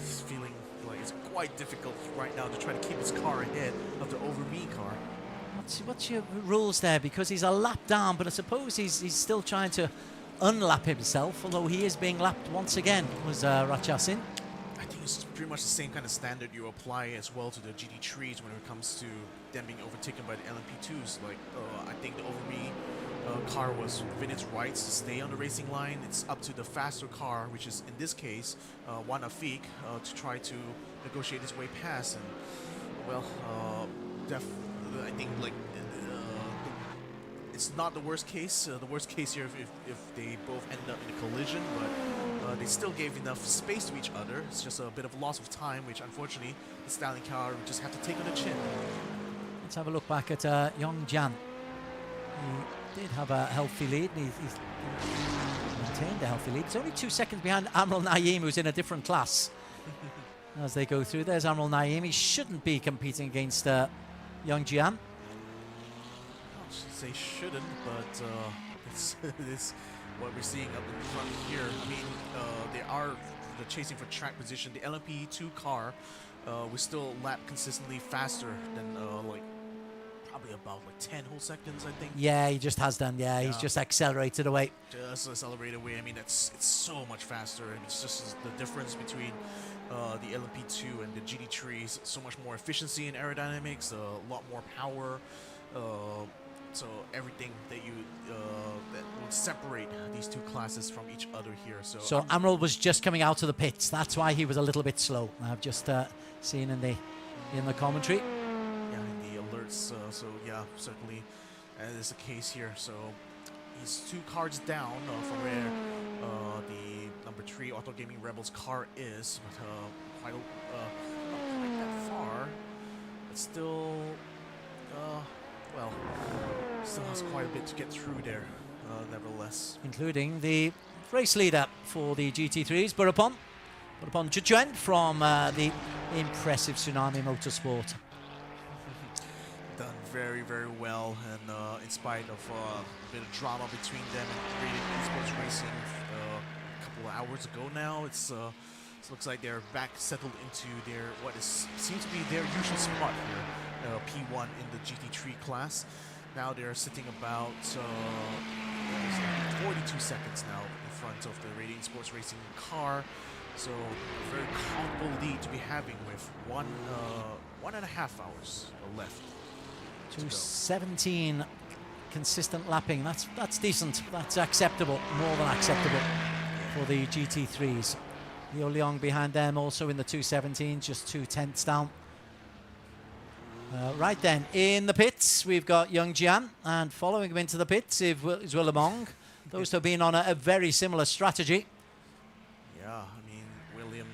he's feeling like it's quite difficult right now to try to keep his car ahead of the over me car. What's your rules there? Because he's a lap down, but I suppose he's still trying to unlap himself, although he is being lapped once again, was Rachasin. I think it's pretty much the same kind of standard you apply as well to the GT3s when it comes to them being overtaken by the LMP2s. Like, I think the over me car was within its rights to stay on the racing line. It's up to the faster car, which is in this case Juan Afiq, to try to negotiate his way past. And well, I think like it's not the worst case. The worst case here if they both end up in a collision, but they still gave enough space to each other. It's just a bit of loss of time, which unfortunately the Stallion car would just have to take on the chin. Let's have a look back at Yong Jan. He did have a healthy lead. He's maintained a healthy lead. He's only 2 seconds behind Amrul Naeem, who's in a different class. As they go through, there's Amrul Naeem. He shouldn't be competing against Yong Jian. I should say shouldn't, but it's what we're seeing up in front here. I mean, they're chasing for track position. The LMP2 car was still lap consistently faster than probably about 10 whole seconds, I think. Yeah, he just has done. Yeah, he's just accelerated away. Just accelerated away. I mean, it's so much faster. And it's just the difference between the LMP2 and the GT3 is so much more efficiency in aerodynamics, a lot more power. So everything that that would separate these two classes from each other here. So Amrul was just coming out of the pits. That's why he was a little bit slow. I've just seen in the commentary. Yeah, in the alerts. So yeah, certainly that is the case here. So he's 2 cars down from where the number 3 Auto Gaming Rebels car is, but not quite that far. But still, still has quite a bit to get through there, nevertheless. Including the race leader for the GT3s, Burapon Chuchuan from the impressive Tsunami Motorsport. Done very, very well, and in spite of a bit of drama between them and Rated Esports Racing a couple of hours ago now, it looks like they're back settled into their seems to be their usual spot here, P1 in the GT3 class. Now they're sitting about 42 seconds now in front of the Radiant Sports Racing car. So very comfortable lead to be having with 1.5 hours left. 2:17 consistent lapping. That's decent. That's acceptable. More than acceptable for the GT3s. Liu Liang behind them also in the 2:17, just 2/10 down. Right then, in the pits, we've got Yong Jian, and following him into the pits is Willem Ong. Those two have been on a very similar strategy. Yeah, I mean, William,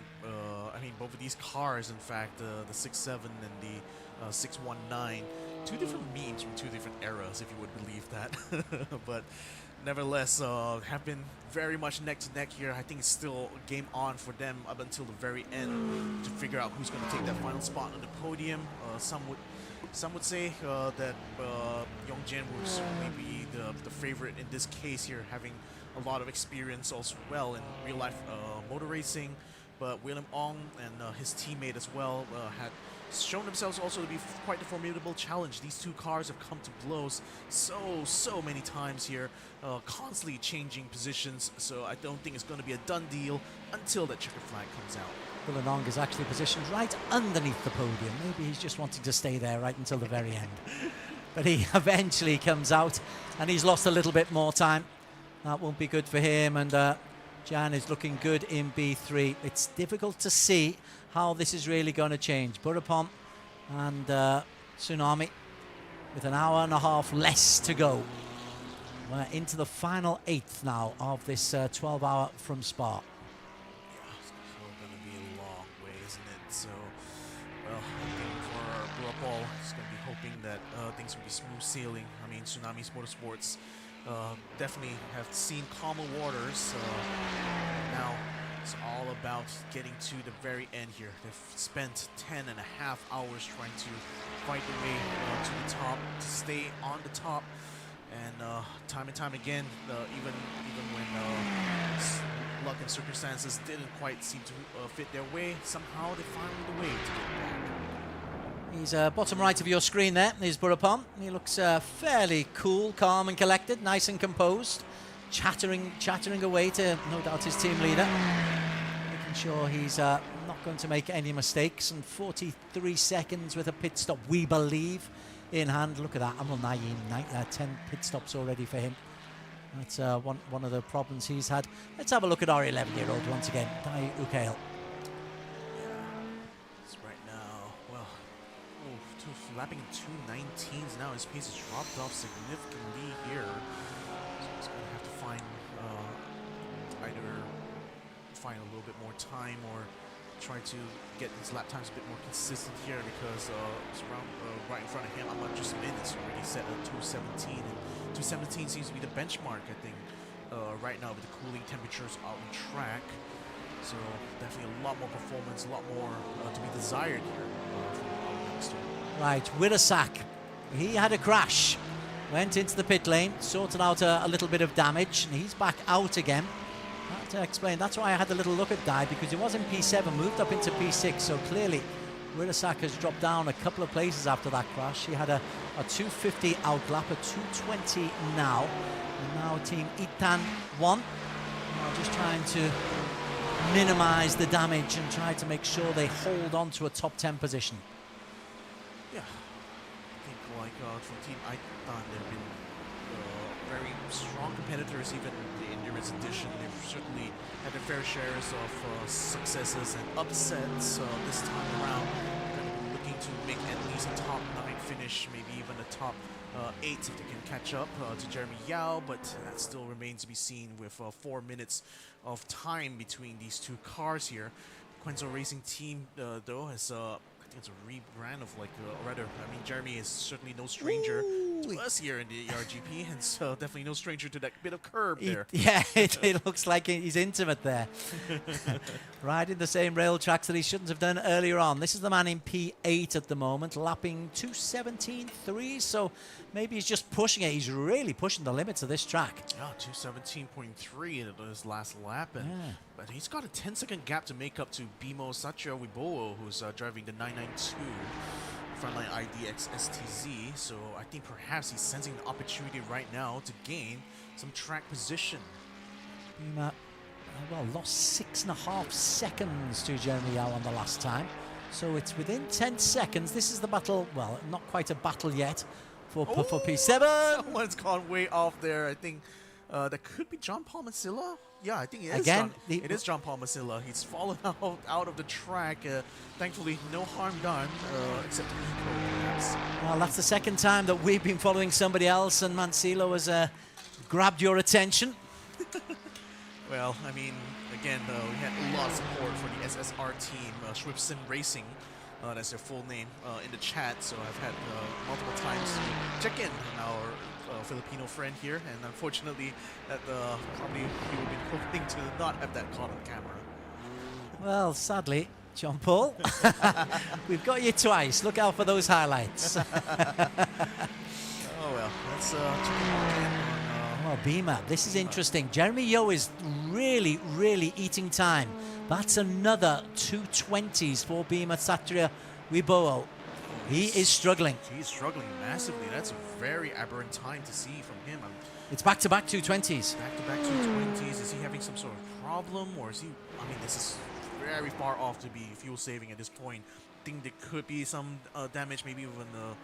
both of these cars, in fact, the 6.7 and the 6.19, 2 different memes from 2 different eras, if you would believe that. But nevertheless, have been very much neck to neck here. I think it's still game on for them up until the very end to figure out who's going to take that final spot on the podium. Some would say that Yong Jian will certainly be the favorite in this case here, having a lot of experience also well in real life motor racing. But Willem Ong and his teammate as well had shown themselves also to be quite a formidable challenge. These 2 cars have come to blows so many times here, constantly changing positions. So I don't think it's going to be a done deal until that checkered flag comes out. Willem Ong is actually positioned right underneath the podium. Maybe he's just wanting to stay there right until the very end. But he eventually comes out, and he's lost a little bit more time. That won't be good for him, and Jan is looking good in B3. It's difficult to see how this is really going to change. Burapon and Tsunami with an hour and a half less to go. We're into the final 8th now of this 12-hour from Spa. Yeah, it's still going to be a long way, isn't it? So, well, I think for Burapon, he's going to be hoping that things will be smooth sailing. I mean, Tsunami's Motorsports definitely have seen calmer waters. Now it's all about getting to the very end here. They've spent 10.5 hours trying to fight their way to the top, to stay on the top, and time and time again, even when luck and circumstances didn't quite seem to fit their way, somehow they found a way to get back. He's bottom right of your screen there, is Burapon. He looks fairly cool, calm and collected, nice and composed, chattering away to, no doubt, his team leader. Making sure he's not going to make any mistakes, and 43 seconds with a pit stop, we believe, in hand. Look at that, Amrul Naeem, 10 pit stops already for him. That's one of the problems he's had. Let's have a look at our 11-year-old once again, Dai Ukail. lapping in 2:19s now. His pace has dropped off significantly here. So he's going to have to find either find a little bit more time or try to get his lap times a bit more consistent here, because it's around right in front of him. I'm not just minutes already set at 2:17, and 2:17 seems to be the benchmark, I think, right now with the cooling temperatures out on track. So definitely a lot more performance, a lot more to be desired here from our youngster. Right, Wirasak, he had a crash, went into the pit lane, sorted out a little bit of damage, and he's back out again. That to explain, that's why I had a little look at Dai, because he was in P7, moved up into P6, so clearly Wirasak has dropped down a couple of places after that crash. He had a 250 outlap, a 220 now, and now Team Itan won. Just trying to minimize the damage and try to make sure they hold on to a top 10 position. Yeah, I think like from Team Itan, they've been very strong competitors, even the Endurance Edition. They've certainly had their fair shares of successes and upsets this time around. They're going to be looking to make at least a top 9 finish, maybe even a top 8 if they can catch up to Jeremy Yao, but that still remains to be seen with 4 minutes of time between these two cars here. Quenzo Racing Team, though, has I think it's a rebrand of like, or rather, I mean, Jeremy is certainly no stranger to us here in the ERGP, and so definitely no stranger to that bit of curb there. Yeah, it looks like he's intimate there. Riding the same rail tracks that he shouldn't have done earlier on. This is the man in P8 at the moment, lapping 2:17.3, so maybe he's just pushing it. He's really pushing the limits of this track. Yeah, 2:17.3 in his last lap, and but he's got a 10-second gap to make up to Bimo Satya Wibowo, who's driving the 992 Frontline IDX STZ. So I think perhaps he's sensing the opportunity right now to gain some track position. Bima, well, lost 6.5 seconds to Jeremy Yao on the last time. So it's within 10 seconds. This is the battle, well, not quite a battle yet for P7. Someone's gone way off there. I think that could be John Paul Masilla. Yeah, I think it is. Again, it is John Paul Masilla. He's fallen out of the track. Thankfully, no harm done, except to Nico, perhaps. Well, that's the second time that we've been following somebody else, and Mansilo has grabbed your attention. Well, I mean, again, we had a lot of support for the SSR team, Schwipson Racing. That's their full name in the chat. So I've had multiple times to check in on our Filipino friend here, and unfortunately, that probably he would be hoping to not have that caught on camera. Well, sadly, John Paul, we've got you twice. Look out for those highlights. Oh well, let's check in again. Oh, Bima, this is interesting. Jeremy Yeo is really, really eating time. That's another 220s for Bima Satria Wibowo. He is struggling. He's struggling massively. That's a very aberrant time to see from him. It's back-to-back 220s. Back-to-back 220s. Is he having some sort of problem, or is he... I mean, this is very far off to be fuel-saving at this point. I think there could be some damage, maybe even a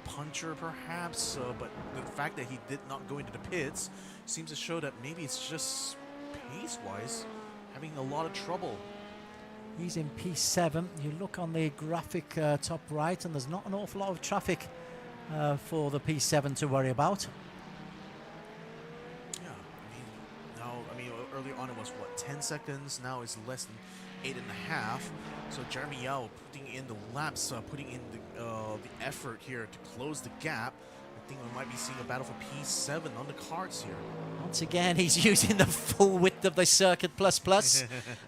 puncher, perhaps. But the fact that he did not go into the pits seems to show that maybe it's just pace-wise having a lot of trouble. He's in P7. You look on the graphic top right, and there's not an awful lot of traffic for the P7 to worry about. Yeah, I mean, earlier on it was, what, 10 seconds? Now it's less than 8.5. So Jeremy Yao putting in the laps, putting in the effort here to close the gap. I think we might be seeing a battle for P7 on the cards here. Once again, he's using the full width of the Circuit Plus Plus.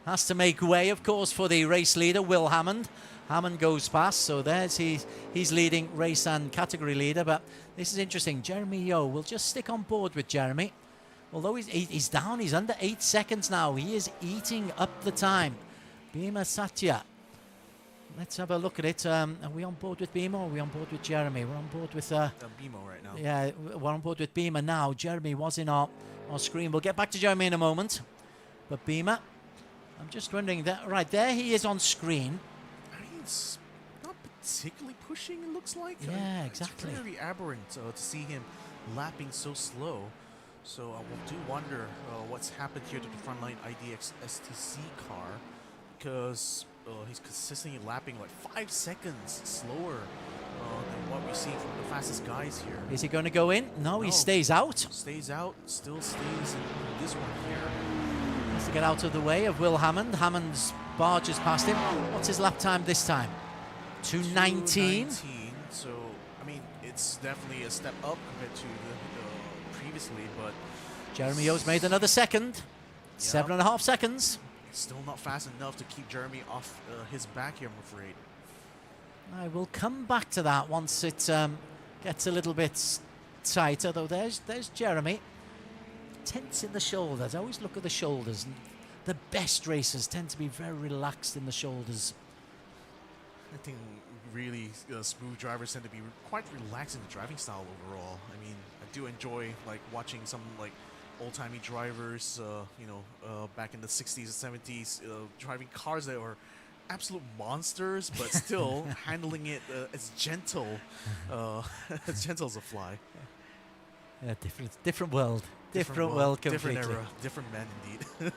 Has to make way, of course, for the race leader, Will Hammond. Hammond goes past, so there's he's leading race and category leader. But this is interesting. Jeremy Yeo will just stick on board with Jeremy. Although he's down, he's under 8 seconds now. He is eating up the time. Bima Satya. Let's have a look at it. Are we on board with Bima or are we on board with Jeremy? We're on board with... Bima right now. Yeah, we're on board with Bima now. Jeremy was in our screen. We'll get back to Jeremy in a moment. But Bima, I'm just wondering, that right there he is on screen. I mean, it's not particularly pushing, it looks like. Yeah, exactly. It's very aberrant to see him lapping so slow. So I do wonder what's happened here to the Frontline IDX STC car, because he's consistently lapping like 5 seconds slower than what what we see from the fastest guys here. Is he going to go in? No, he No. stays out. Stays out, still stays in this one here. Has to get out of the way of Will Hammond. Hammond's barges past him. What's his lap time this time? 2:19. So, I mean, it's definitely a step up compared to the previously, but Jeremy O's made another second. 7.5 seconds. it's still not fast enough to keep Jeremy off his back here, I'm afraid. I will come back to that once it gets a little bit tighter, though there's Jeremy. Tense in the shoulders. I always look at the shoulders, and the best racers tend to be very relaxed in the shoulders. I think really smooth drivers tend to be quite relaxed in the driving style overall. I mean, I do enjoy like watching some like old-timey drivers, back in the 60s and 70s, driving cars that were absolute monsters, but still handling it as gentle as a fly. Yeah, different world. Different world completely. Different era, different man indeed.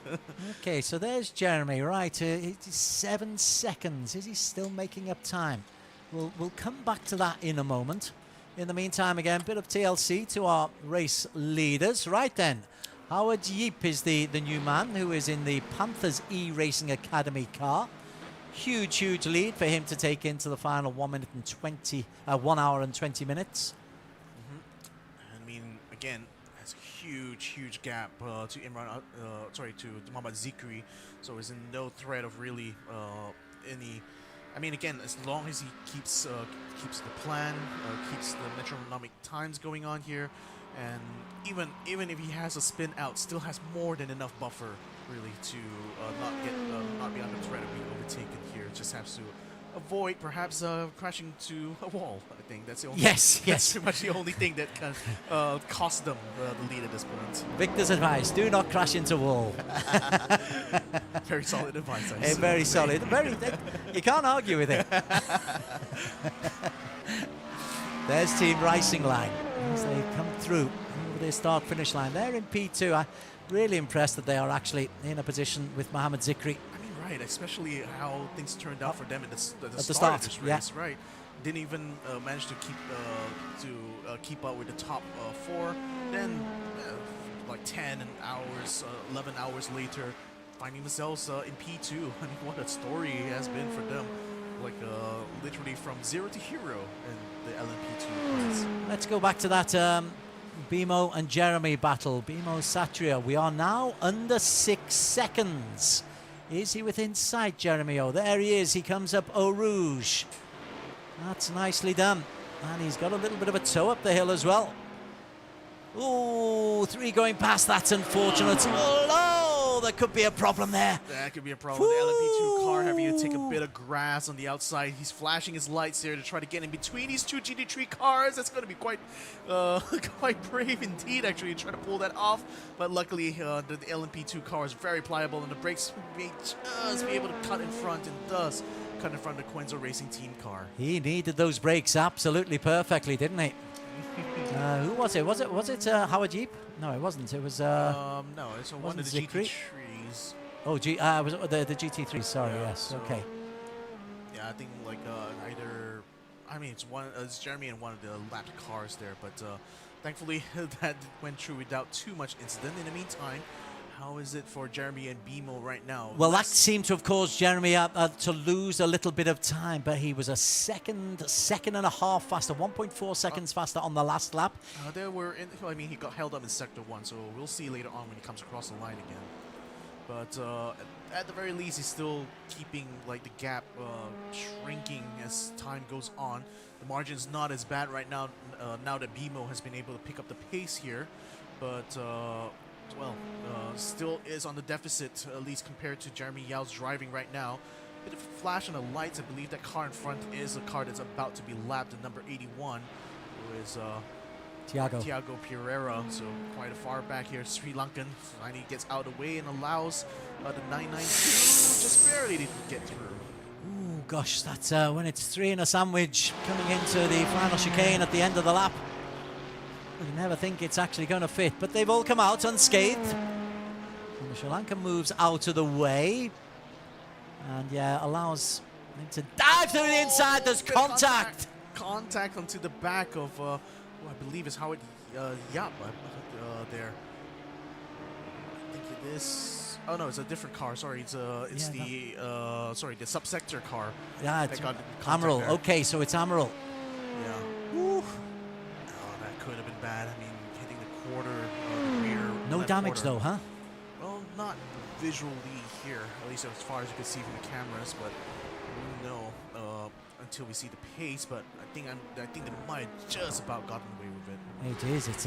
Okay, so there's Jeremy, right, 7 seconds. Is he still making up time? We'll come back to that in a moment. In the meantime, again, bit of TLC to our race leaders. Right then, Howard Yeep is the new man who is in the Panthers eRacing Academy car. Huge lead for him to take into the final 1 hour and 20 minutes. I mean, again, has a huge gap to Imran, to Mohamed Zikri, so he's in no threat of really any. I mean, again, as long as he keeps the plan, keeps the metronomic times going on here, and even if he has a spin out, still has more than enough buffer really to not be under threat of being overtaken here. Just has to avoid perhaps crashing to a wall. I think that's the only. Yes. That's pretty much the only thing that can cost them the lead at this point. Victor's advice: do not crash into wall. Very solid advice. Very solid. You can't argue with it. There's Team Racing Line as they come through over their start-finish line. They're in P2. I'm really impressed that they are actually in a position with Mohamed Zikri. Right, especially how things turned out for them at the start of this race, right? Didn't even manage to keep up with the top 4. Then, like 11 hours later, finding themselves in P2. I mean, what a story it has been for them. Like literally from 0 to hero in the LMP2 class. Let's go back to that Bimo and Jeremy battle. Bimo Satria. We are now under 6 seconds. Is he within sight, Jeremy? Oh, there he is. He comes up Eau Rouge. That's nicely done. And he's got a little bit of a toe up the hill as well. Oh, 3 going past. That's unfortunate. Oh, there could be a problem there. That could be a problem. The LMP2 car having to take a bit of grass on the outside. He's flashing his lights here to try to get in between these 2 GT3 cars. That's going to be quite brave indeed, actually, to try to pull that off. But luckily, the LMP2 car is very pliable, and the brakes may just be able to cut in front, and does cut in front of the Quenzo Racing Team car. He needed those brakes absolutely perfectly, didn't he? Who was it? Was it Howard Yeep? No, it wasn't. It was. No, it's one of the Zikri? GT3s. Oh, was it the GT3? Sorry, yes. So, okay. Yeah, I think like either. I mean, it's Jeremy and one of the lapped cars there, but thankfully that went through without too much incident. In the meantime, how is it for Jeremy and Bimo right now? Well, that seemed to have caused Jeremy to lose a little bit of time, but he was a second and a half faster, 1.4 seconds faster on the last lap. He got held up in Sector 1, so we'll see later on when he comes across the line again. But at the very least, he's still keeping like the gap shrinking as time goes on. The margin's not as bad right now, now that Bimo has been able to pick up the pace here, but still is on the deficit, at least compared to Jeremy Yao's driving right now. Bit of a flash on the lights. I believe that car in front is a car that's about to be lapped at number 81, who is Tiago Pereira. So quite a far back here. Sri Lankan finally gets out of the way and allows the 992 just barely to get through. Ooh, gosh, that's when it's 3 in a sandwich coming into the final chicane at the end of the lap. You never think it's actually going to fit, but they've all come out unscathed. And the Sri Lankan moves out of the way. And yeah, allows him to dive through the inside. There's contact. contact onto the back of, who I believe is Howard Yap there. I think it is. Oh no, it's a different car. Sorry, it's the subsector car. Yeah, it's that got in contact Amaral. there. Okay, so it's Amaral. Yeah. Woo. Oh, that could have been bad. I mean, hitting the quarter, the rear. No left damage quarter. though, huh? Well, not visually here, at least as far as you can see from the cameras, but we know until we see the pace. But I think they might have just about gotten away with it. It is. It's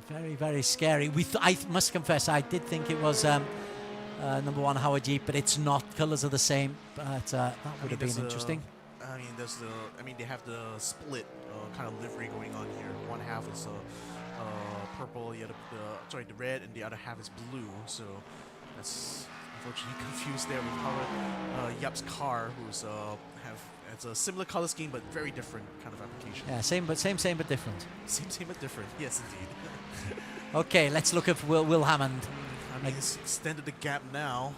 very, very scary. I must confess, I did think it was number 1 Howard Jeep, but it's not. Colours are the same, but that would have been interesting. They have the split kind of livery going on here. One half is purple, the red, and the other half is blue. So that's unfortunately confused there with Howard Yap's car, who's it's a similar color scheme but very different kind of application. Yeah, same but different. Same but different. Yes, indeed. Okay, let's look at Will Hammond. I mean, it's extended the gap now.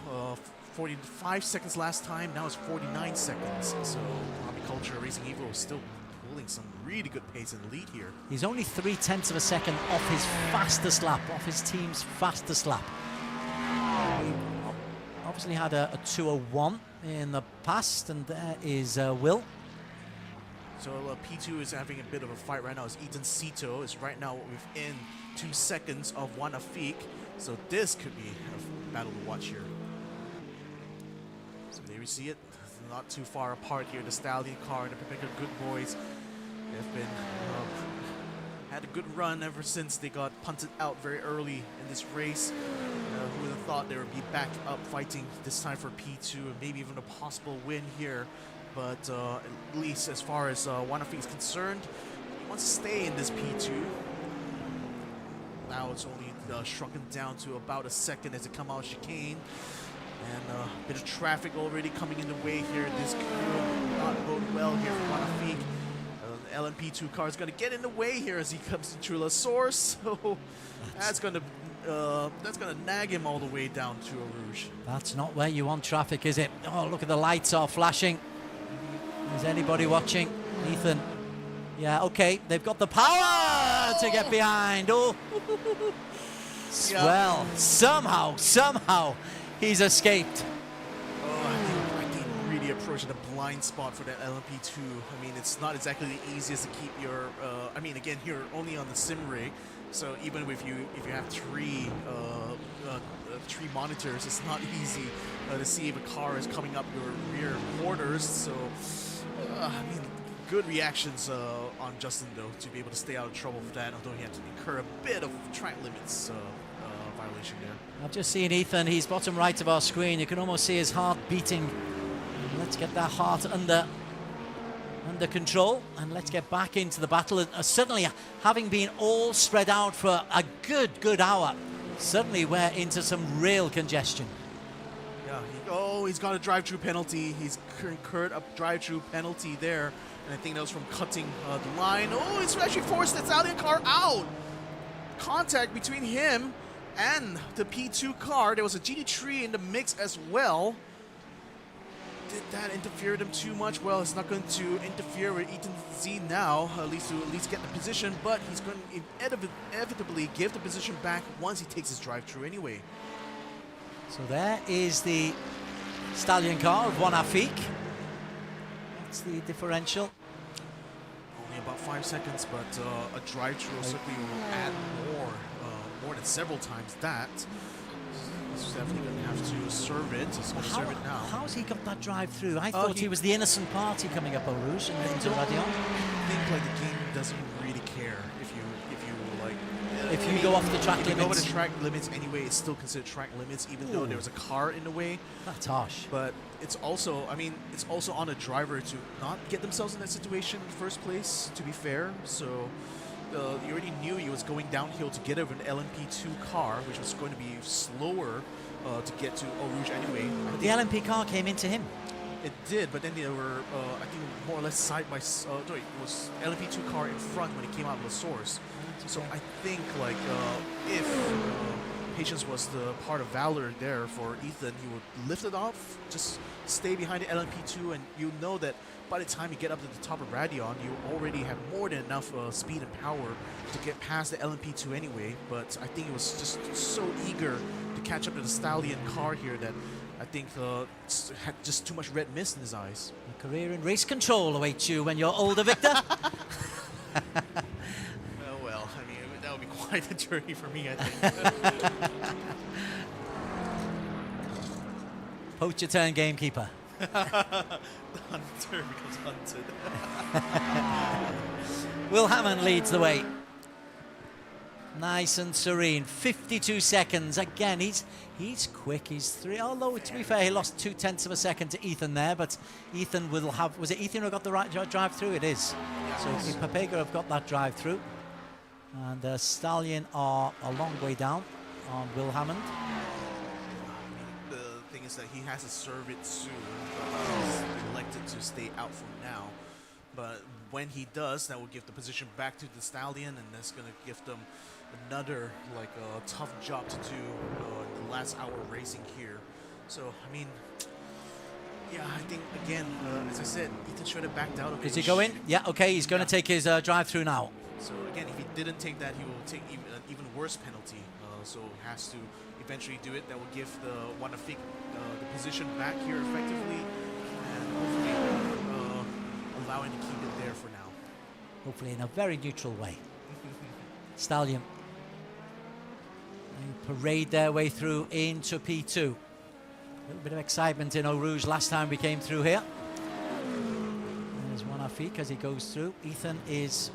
45 seconds last time, now it's 49 seconds. So Culture Racing Evo is still pulling some really good pace in the lead here. He's only 0.3 of a second off his fastest lap, off his team's fastest lap. He obviously had a 2:01 in the past, and there is Will. So P2 is having a bit of a fight right now. As Ethan Sito is right now within 2 seconds of Juan Afik. So this could be a battle to watch here. So there we see it. Not too far apart here. The Stallion car and the Pepeka Good Boys have been had a good run ever since they got punted out very early in this race. Who would have thought they would be back up fighting this time for P2 and maybe even a possible win here. But at least as far as Juan Afik is concerned, he wants to stay in this P2. Now it's only shrunken down to about a second as it come out chicane. And a bit of traffic already coming in the way here. This could not bode well here for Juan Afik. The LMP2 car is going to get in the way here as he comes into La Source. So that's going to nag him all the way down to Rouge. That's not where you want traffic, is it? Oh, look at the lights are flashing. Is anybody watching? Ethan. Yeah, okay. They've got the power to get behind. Oh. Well, somehow, he's escaped. Oh, I think really approaching a blind spot for that LMP2. I mean, it's not exactly the easiest to keep your. Again, you're only on the sim rig, so even if you have three monitors, it's not easy to see if a car is coming up your rear quarters. So, good reactions on Justin though to be able to stay out of trouble for that. Although he had to incur a bit of track limits violation there. I've just seen Ethan. He's bottom right of our screen. You can almost see his heart beating. Let's get that heart under control and let's get back into the battle. Suddenly, having been all spread out for a good hour, suddenly we're into some real congestion. Yeah. He's got a drive-through penalty. He's incurred a drive-through penalty there, and I think that was from cutting the line. Oh, it's actually forced the Stallion car out. Contact between him and the P2 car. There was a GT3 in the mix as well. Did that interfere them too much? Well, it's not going to interfere with Ethan Z now, at least get the position, but he's going to inevitably give the position back once he takes his drive-through anyway. So there is the Stallion car of Juan Afik. That's the differential. Only about 5 seconds, but a drive-through certainly will add more than several times that. He's definitely going to have to serve it. He's going to serve it now. How's he got that drive-through? I thought he was the innocent party coming up Eau Rouge and into Radion. I think like the game doesn't really care if you go off the track limits. If you go over the track limits anyway, it's still considered track limits, even though there was a car in the way. That's harsh. But it's also, it's also on a driver to not get themselves in that situation in the first place, to be fair. So you already knew he was going downhill to get over an LMP2 car, which was going to be slower to get to Eau Rouge anyway. But the LMP car came into him. It did, but then they were, I think, more or less side by side. It was LMP2 car in front when he came out of the source. So I think, like, if patience was the part of valor there for Ethan. He would lift it off, just stay behind the LMP2, and you know that by the time you get up to the top of Radion, you already have more than enough speed and power to get past the LMP2 anyway. But I think he was just so eager to catch up to the Stallion car here that I think had just too much red mist in his eyes. A career in race control awaits you when you're older, Victor. Well, I mean, that would be quite a journey for me, I think. Poach your turn, gamekeeper. The hunter becomes hunted. Will Hammond leads the way. Nice and serene. 52 seconds. Again, he's quick. He's three. Although, to be fair, he lost 0.2 of a second to Ethan there. But Ethan will have... Was it Ethan who got the right drive through? It is. So Papega have got that drive through. And Stallion are a long way down on Will Hammond. The thing is that he has to serve it soon. He's elected to stay out for now. But when he does, that will give the position back to the Stallion, and that's going to give them another tough job to do in the last hour racing here. So, I mean, yeah, I think, again, as I said, Ethan should have backed out. Okay, Does he go in? Yeah, okay, he's going to take his drive-through now. So, again, if he didn't take that, he will take an even worse penalty. So, has to eventually do it. That will give the Wanafik the position back here effectively, and hopefully allowing to keep it there for now. Hopefully in a very neutral way. Stallion. They parade their way through into P2. A little bit of excitement in Eau Rouge last time we came through here. There's Wanafik as he goes through. Ethan is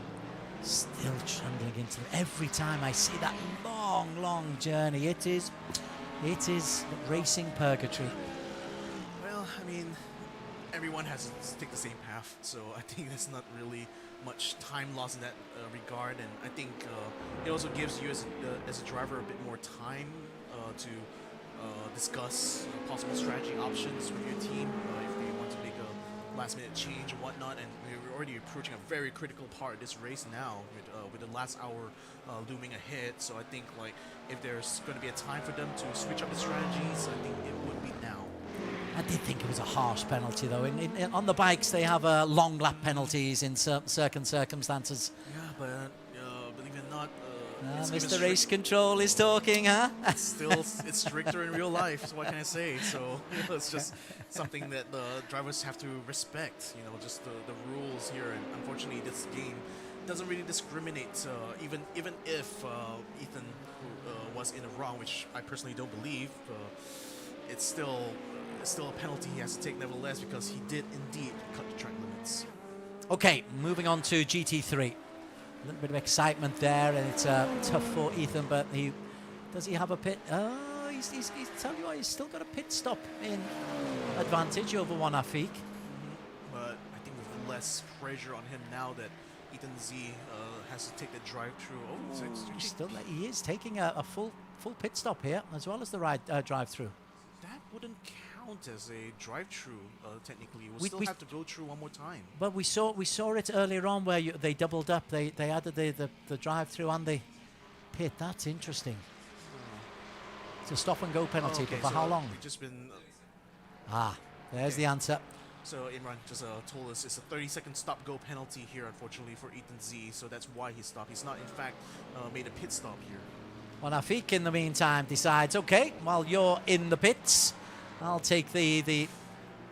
still trundling into it. Every time I see that long journey, it is racing purgatory. Well, I mean, everyone has to take the same path, so I think there's not really much time lost in that regard, and I think it also gives you as a driver a bit more time to discuss possible strategy options with your team if they want to make a last-minute change or whatnot. And we're already approaching a very critical part of this race now with the last hour looming ahead. So I think if there's going to be a time for them to switch up the strategies, I think it would be now. I did think it was a harsh penalty, though. On the bikes, they have long lap penalties in certain circumstances. Yeah, but believe it or not, Mr. Race Control is talking, huh? It's stricter in real life, so what can I say? So it's just something that the drivers have to respect, just the rules here. And unfortunately, this game doesn't really discriminate, even if Ethan was in the wrong, which I personally don't believe. It's still a penalty he has to take nevertheless, because he did indeed cut the track limits. Okay, moving on to GT3. A little bit of excitement there, and it's tough for Ethan, but does he have a pit? He's tell you what, he's still got a pit stop in advantage over Wanafik. But I think with less pressure on him now that Ethan Z has to take the drive-through. He is taking a full pit stop here, as well as the drive-through. That wouldn't count as a drive-through, technically. We'll still have to go through one more time. But we saw it earlier on where they doubled up. They added the drive-through and the pit. That's interesting. It's a stop-and-go penalty, but for how long? We've just been... there's the answer. So Imran just told us it's a 30-second stop-go penalty here, unfortunately, for Ethan Z. So that's why he stopped. He's not, in fact, made a pit stop here. Wanafik, in the meantime, decides, okay, while you're in the pits, I'll take the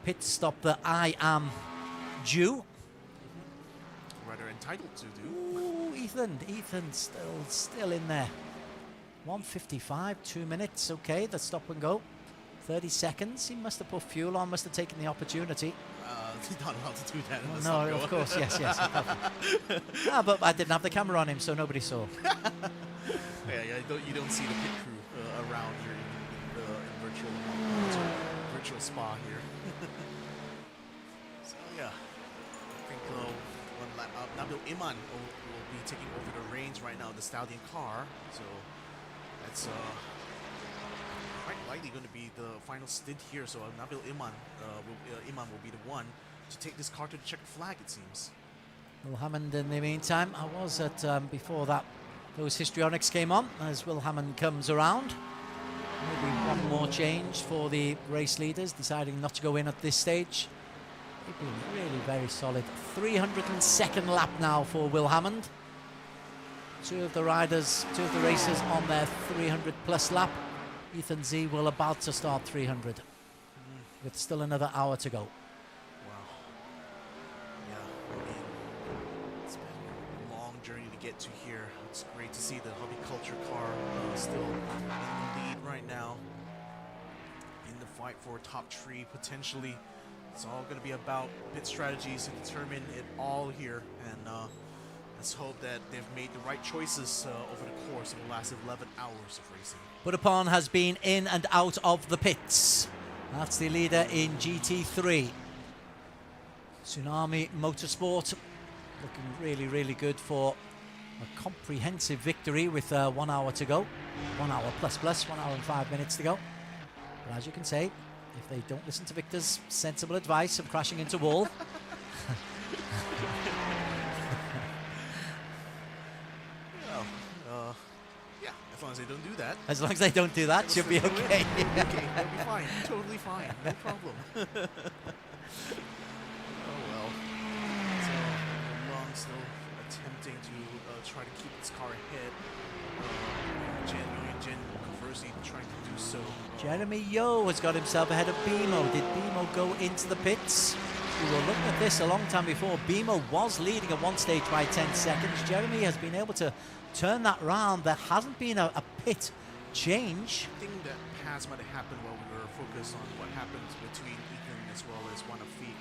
pit stop that I am due. Rather entitled to do. Ooh, Ethan's still in there. 1:55, 2 minutes, okay, the stop and go. 30 seconds, he must have put fuel on, must have taken the opportunity. He's not allowed to do that in the No, of course, yes. But I didn't have the camera on him, so nobody saw. You don't see the pit crew around here in virtual spa here. So yeah, I think Nabil Iman will be taking over the reins right now, the Stallion car. So that's quite likely going to be the final stint here. So Nabil Iman will be the one to take this car to the checkered flag, it seems. Will Hammond, in the meantime, I was at before that. Those histrionics came on as Will Hammond comes around. Maybe one more change for the race leaders, deciding not to go in at this stage. They've been really very solid. 302nd lap now for Will Hammond. Two of the racers on their 300 plus lap. Ethan Z will about to start 300 with still another hour to go. Wow. Yeah, I mean, it's been a long journey to get to here. It's great to see the hobby culture car still in the lead right now. In the fight for top tree, potentially. It's all going to be about pit strategies to determine it all here. And let's hope that they've made the right choices over the course of the last 11 hours of racing. Buddapon has been in and out of the pits. That's the leader in GT3. Tsunami Motorsport looking really, really good for a comprehensive victory with 1 hour to go. 1 hour plus, 1 hour and 5 minutes to go. But as you can say, if they don't listen to Victor's sensible advice of crashing into wall, Yeah, as long as they don't do that. as long as they don't do that, should be okay. Okay, they'll be fine. Totally fine. No problem. Oh well. So Long still attempting to try to keep this car ahead. Jen conversely trying to do so. Jeremy Yeo has got himself ahead of Bimo. Did Bimo go into the pits? We were looking at this a long time before. Bimo was leading at one stage by 10 seconds. Jeremy has been able to turn that round. There hasn't been a pit change. I think that pass might have happened while we were focused on what happened between Ethan as well as one of Feek.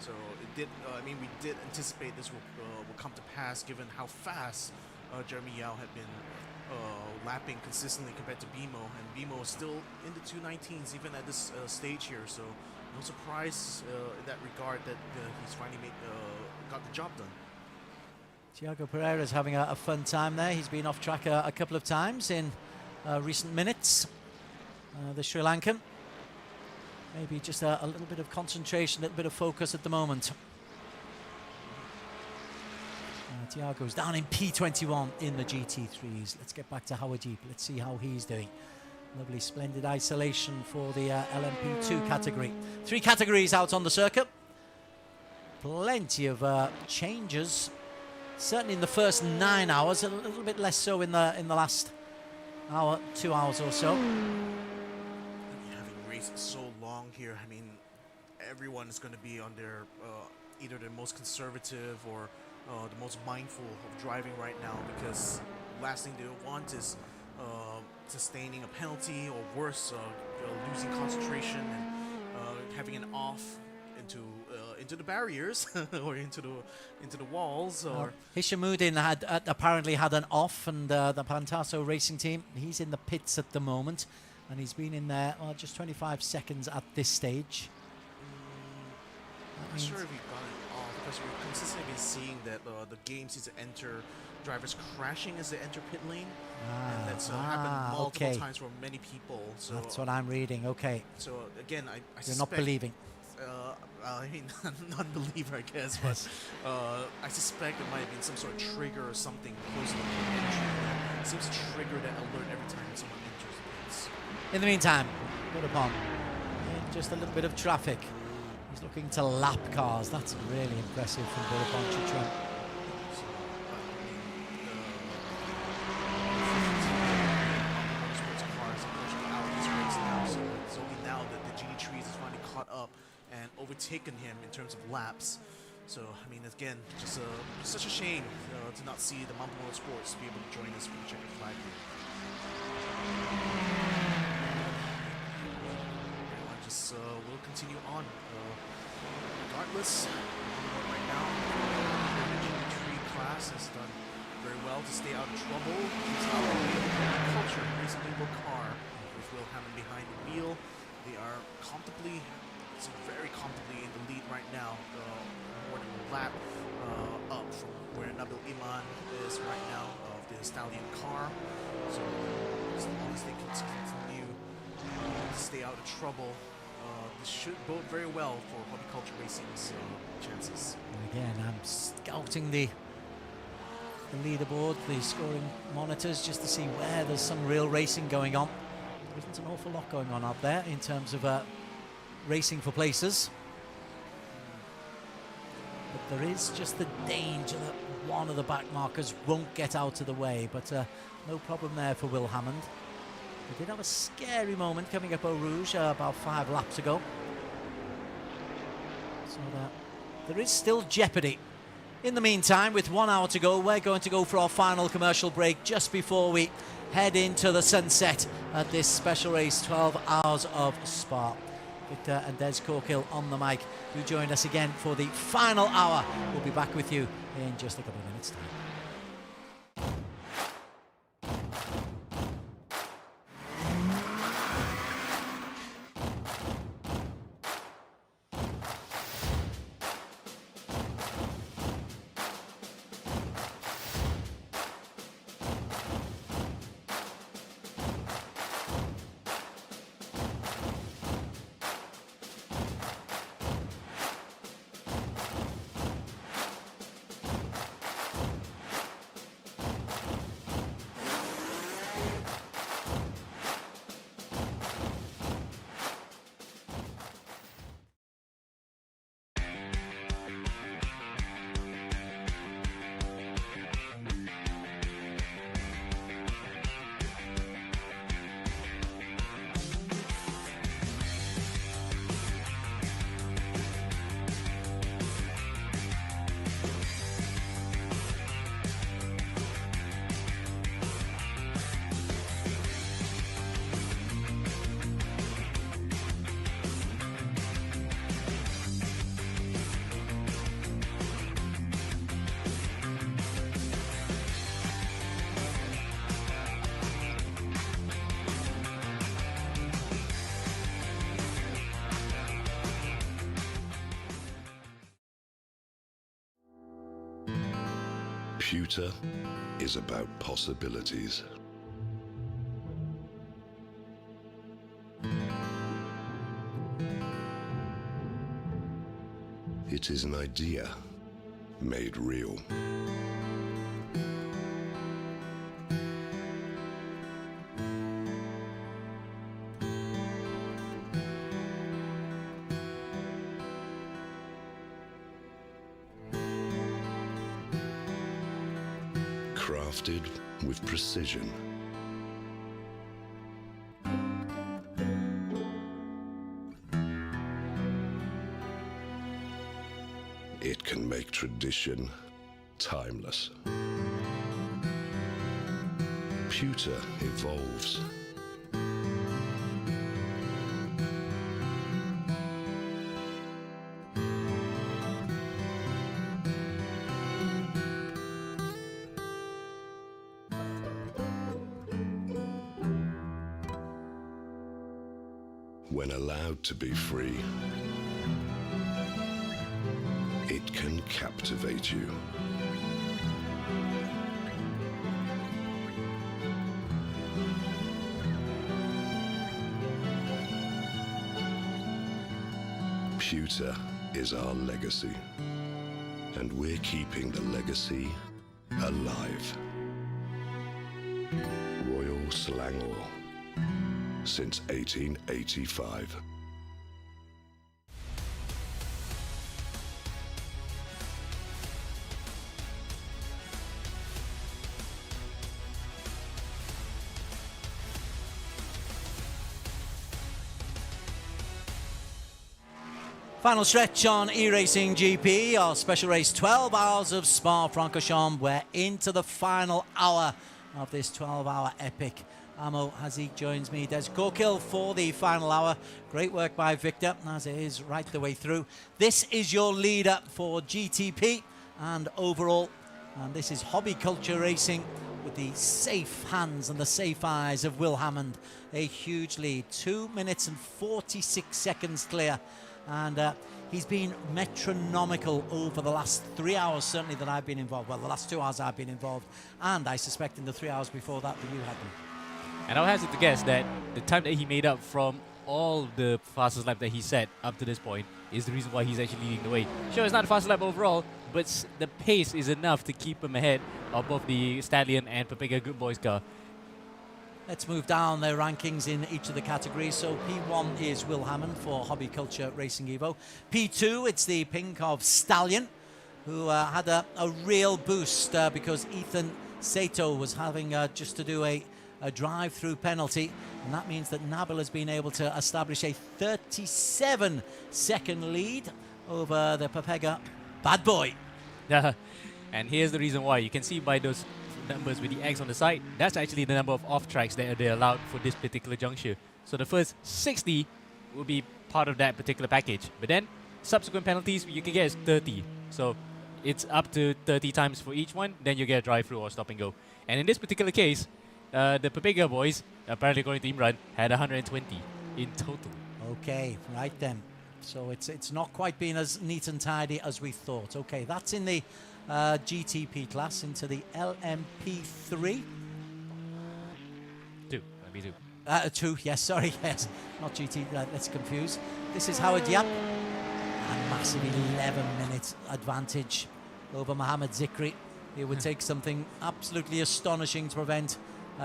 So it did. I mean, we did anticipate this will come to pass given how fast Jeremy Yao had been lapping consistently compared to Bimo, and Bimo is still in the 219s even at this stage here. So no surprise in that regard that he's finally got the job done. Thiago Pereira's having a fun time there. He's been off track a couple of times in recent minutes. The Sri Lankan. Maybe just a little bit of concentration, a little bit of focus at the moment. Thiago's down in P21 in the GT3s. Let's get back to Hawadeep. Let's see how he's doing. Lovely, splendid isolation for the LMP2 category. 3 categories out on the circuit. Plenty of changes. Certainly in the first 9 hours, a little bit less so in the last hour, 2 hours or so. Having raced so long here, I mean, everyone is going to be on their either the most conservative or the most mindful of driving right now, because the last thing they want is sustaining a penalty or worse, losing concentration and having an off into the barriers or into the walls. Or Hishamuddin had apparently had an off, and the Pantaso racing team, he's in the pits at the moment, and he's been in there just 25 seconds at this stage. I'm not sure if he got it off, because we've consistently been seeing that the game seems to enter drivers crashing as they enter pit lane, and that's happened multiple times for many people. So that's what I'm reading. Okay. So again, I You're suspect, not believing. I mean, non-believer, I guess, but I suspect it might have been some sort of trigger or something close to the entry. It seems to trigger that alert every time someone enters the pits. In the meantime, Buddapon, just a little bit of traffic. He's looking to lap cars. That's really impressive from Buddapon Chitram. It's only now that the GT3s has finally caught up and overtaken him in terms of laps. So, I mean, again, just such a shame to not see the Mamba Motorsports be able to join us for the checkered flag. We'll continue on. Regardless, right now, the GT3 class has done very well to stay out of trouble. It's not only culture, racing Evo car with Will Hammond behind the wheel. They are very comfortably in the lead right now, more than a lap up from where Nabil Iman is right now of the Stallion car. So as long as they continue to stay out of trouble, this should bode very well for Horticulture Racing's chances. And again, I'm scouting the leaderboard, the scoring monitors, just to see where there's some real racing going on. There isn't an awful lot going on out there in terms of racing for places. But there is just the danger that one of the back markers won't get out of the way, but no problem there for Will Hammond. He did have a scary moment coming up Eau Rouge about 5 laps ago. So there is still jeopardy. In the meantime, with 1 hour to go, we're going to go for our final commercial break just before we head into the sunset at this special race, 12 Hours of Spa. Victor and Des Corkill on the mic. Do join us again for the final hour. We'll be back with you in just a couple of minutes' time. Pewter is about possibilities. It is an idea made real. Crafted with precision. It can make tradition timeless. Pewter evolves. When allowed to be free, it can captivate you. Pewter is our legacy, and we're keeping the legacy alive. Royal Selangor, since 1885. Final stretch on eRacing GP, our special race, 12 Hours of Spa-Francorchamps. We're into the final hour of this 12-hour epic. Amo Haziq joins me, Des Corkill, for the final hour. Great work by Victor, as it is right the way through. This is your leader for GTP and overall, and this is hobby culture racing with the safe hands and the safe eyes of Will Hammond. A huge lead, 2 minutes and 46 seconds clear. And he's been metronomical over the last 3 hours, certainly, that I've been involved. Well, the last 2 hours I've been involved, and I suspect in the 3 hours before that you had them. And I'll hazard to guess that the time that he made up from all the fastest lap that he set up to this point is the reason why he's actually leading the way. Sure, it's not a fast lap overall, but the pace is enough to keep him ahead of both the Stallion and Papega Good Boys car. Let's move down their rankings in each of the categories. So P1 is Will Hammond for Hobby Culture Racing Evo. P2, it's the pink of Stallion, who had a real boost because Ethan Sato was having just to do a drive-through penalty, and that means that Nabil has been able to establish a 37-second lead over the Papega Bad Boy. And here's the reason why. You can see by those numbers with the X on the side, that's actually the number of off-tracks that are allowed for this particular juncture. So the first 60 will be part of that particular package. But then, subsequent penalties you can get is 30. So it's up to 30 times for each one, then you get a drive-through or stop and go. And in this particular case, the Papega boys, apparently according to Imran, had 120 in total. Okay, right then. So it's not quite been as neat and tidy as we thought. Okay, that's in the GTP class. Into the LMP3. Two, yes, sorry, yes. Not GT, let's confuse. This is Howard Yap. A massive 11-minute advantage over Mohammed Zikri. It would take something absolutely astonishing to prevent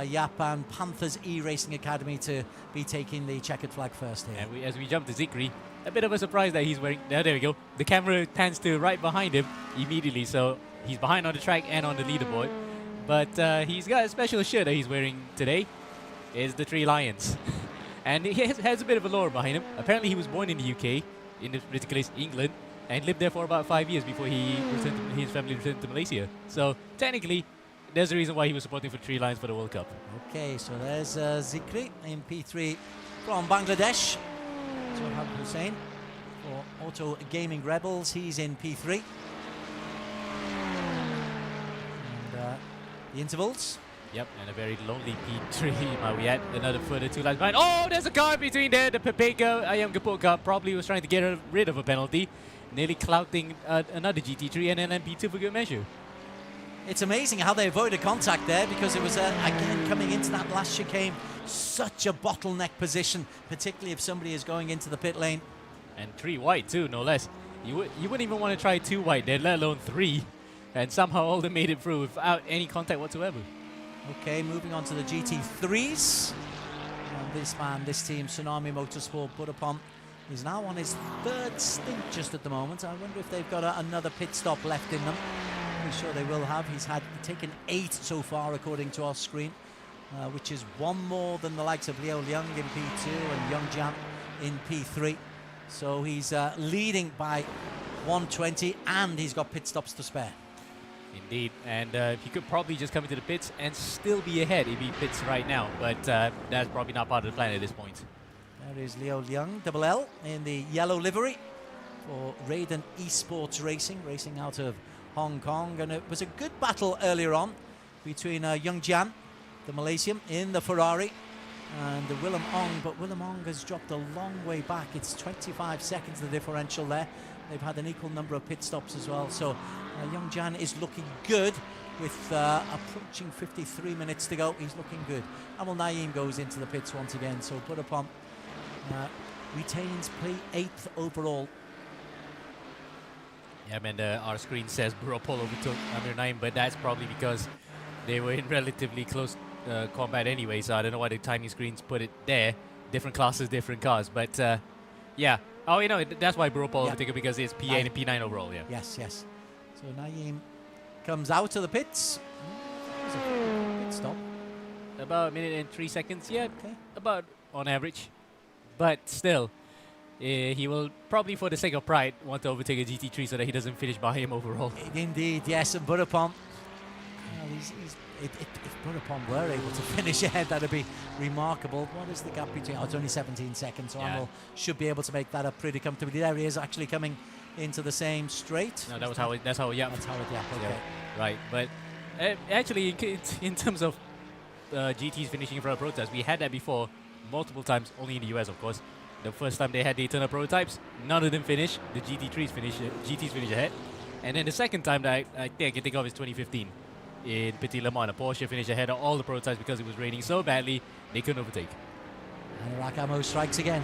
Yap and Panthers eRacing Academy to be taking the checkered flag first here. And as we jump to Zikri, a bit of a surprise that he's wearing... There we go. The camera pans to right behind him immediately, so he's behind on the track and on the leaderboard. But he's got a special shirt that he's wearing today. It's the Three Lions. And he has a bit of a lore behind him. Apparently he was born in the UK, in this particular case England, and lived there for about 5 years before his family returned to Malaysia. So technically, there's a reason why he was supporting for Three Lions for the World Cup. Okay, so there's Zikri in P3 from Bangladesh. Zohab Hussain for Auto Gaming Rebels. He's in P3. And the intervals. Yep, and a very lonely P3. We had another further 2 laps behind. Oh, there's a car between there. The Papega Ayam Gepuk car probably was trying to get rid of a penalty, nearly clouting another GT3 and then P2 for good measure. It's amazing how they avoided contact there, because it was, again, coming into that last chicane, such a bottleneck position, particularly if somebody is going into the pit lane. And 3 wide too, no less. You wouldn't even want to try 2 wide there, let alone 3. And somehow all them made it through without any contact whatsoever. Okay, moving on to the GT3s. And this team, Tsunami Motorsport Budapom, is now on his 3rd stint just at the moment. I wonder if they've got another pit stop left in them. I'm sure they will have. He's taken 8 so far, according to our screen, which is 1 more than the likes of Liu Liang in P2 and Young Jam in P3. So he's leading by 120, and he's got pit stops to spare. Indeed, and he could probably just come into the pits and still be ahead if he pits right now, but that's probably not part of the plan at this point. There is Liu Liang, double L, in the yellow livery for Raiden Esports racing out of Hong Kong. And it was a good battle earlier on between Young Jan, the Malaysian, in the Ferrari, and Willem Ong, but Willem Ong has dropped a long way back. It's 25 seconds, the differential there. They've had an equal number of pit stops as well, so Young Jan is looking good with approaching 53 minutes to go. He's looking good. Amal Naeem goes into the pits once again, so Budapom retains play 8th overall. Yeah, man, our screen says Buropol overtook Amir Naim, but that's probably because they were in relatively close combat anyway, so I don't know why the timing screens put it there. Different classes, different cars, but yeah. Oh, you know, that's why Buropol overtook it, because it's P8 and P9 overall, yeah. Yes. So Naeem comes out of the pits. There's a pit stop. About 1 minute and 3 seconds, yeah, Okay. about on average. But still, he will probably, for the sake of pride, want to overtake a GT3 so that he doesn't finish by him overall. Indeed, yes, and Budapom. If Budapom were able to finish ahead, that'd be remarkable. What is the gap between? Oh, it's only 17 seconds, so Amal should be able to make that up pretty comfortably. There he is, actually coming into the same straight. No, that's how it, yeah. That's how it, yeah, okay. Yeah, right, but actually, in terms of GTs finishing in front of prototypes, we had that before multiple times, only in the US, of course. The first time they had Daytona prototypes, none of them finished. The GTs finish ahead. And then the second time that I think I can think of is 2015. In Petit Le Mans, a Porsche finished ahead of all the prototypes because it was raining so badly they couldn't overtake. And Rakamo strikes again.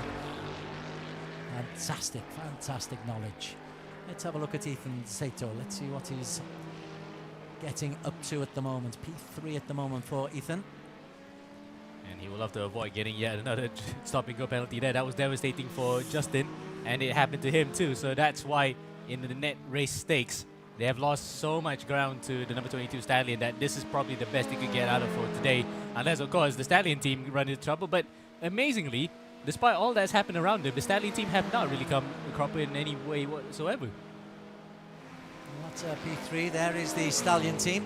Fantastic knowledge. Let's have a look at Ethan Sato. Let's see what he's getting up to at the moment. P3 at the moment for Ethan. And he will have to avoid getting yet another stop and go penalty there. That was devastating for Justin, and it happened to him too. So that's why in the net race stakes, they have lost so much ground to the number 22 Stallion that this is probably the best they could get out of for today. Unless, of course, the Stallion team run into trouble. But amazingly, despite all that's happened around them, the Stallion team have not really come crop in any way whatsoever. That's P3. There is the Stallion team.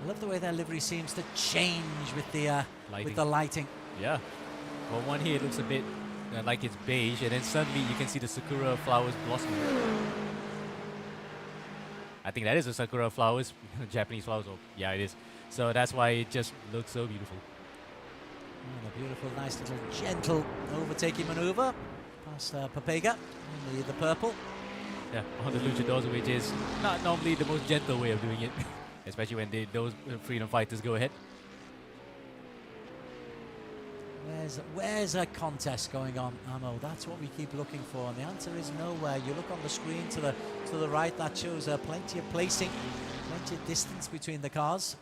I love the way their livery seems to change with the lighting. Yeah. Well, one here looks a bit like it's beige, and then suddenly you can see the sakura flowers blossoming. I think that is a sakura flowers, Japanese flowers. Oh, yeah, it is. So that's why it just looks so beautiful. And a beautiful, nice little gentle overtaking maneuver past Papega in the purple. Yeah, on the luchadors, which is not normally the most gentle way of doing it, especially when those freedom fighters go ahead. Where's a contest going on, Amo? That's what we keep looking for, and the answer is nowhere. You look on the screen to the right, that shows plenty of placing, plenty of distance between the cars.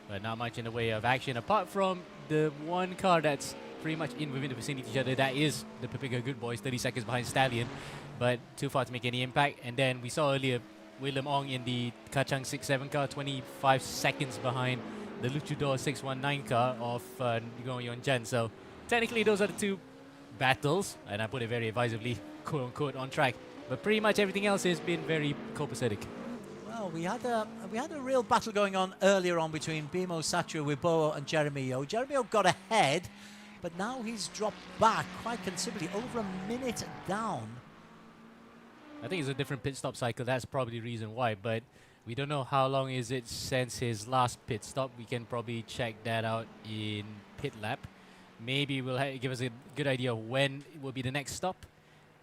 But not much in the way of action, apart from the one car that's pretty much within the vicinity of each other. That is the Papiga Good Boys, 30 seconds behind Stallion, but too far to make any impact. And then we saw earlier Willem Ong in the Kachang 6-7 car, 25 seconds behind the Luchador 619 car of Ngo Yon Jan. So technically those are the two battles, and I put it very advisably, quote unquote, on track. But pretty much everything else has been very copacetic. Well, we had a real battle going on earlier on between Bimo Satria Wibowo and Jeremy Yo. Jeremy Yo got ahead, but now he's dropped back quite considerably, over a minute down. I think it's a different pit stop cycle. That's probably the reason why, but we don't know how long is it since his last pit stop. We can probably check that out in pit lap. Maybe will give us a good idea of when it will be the next stop.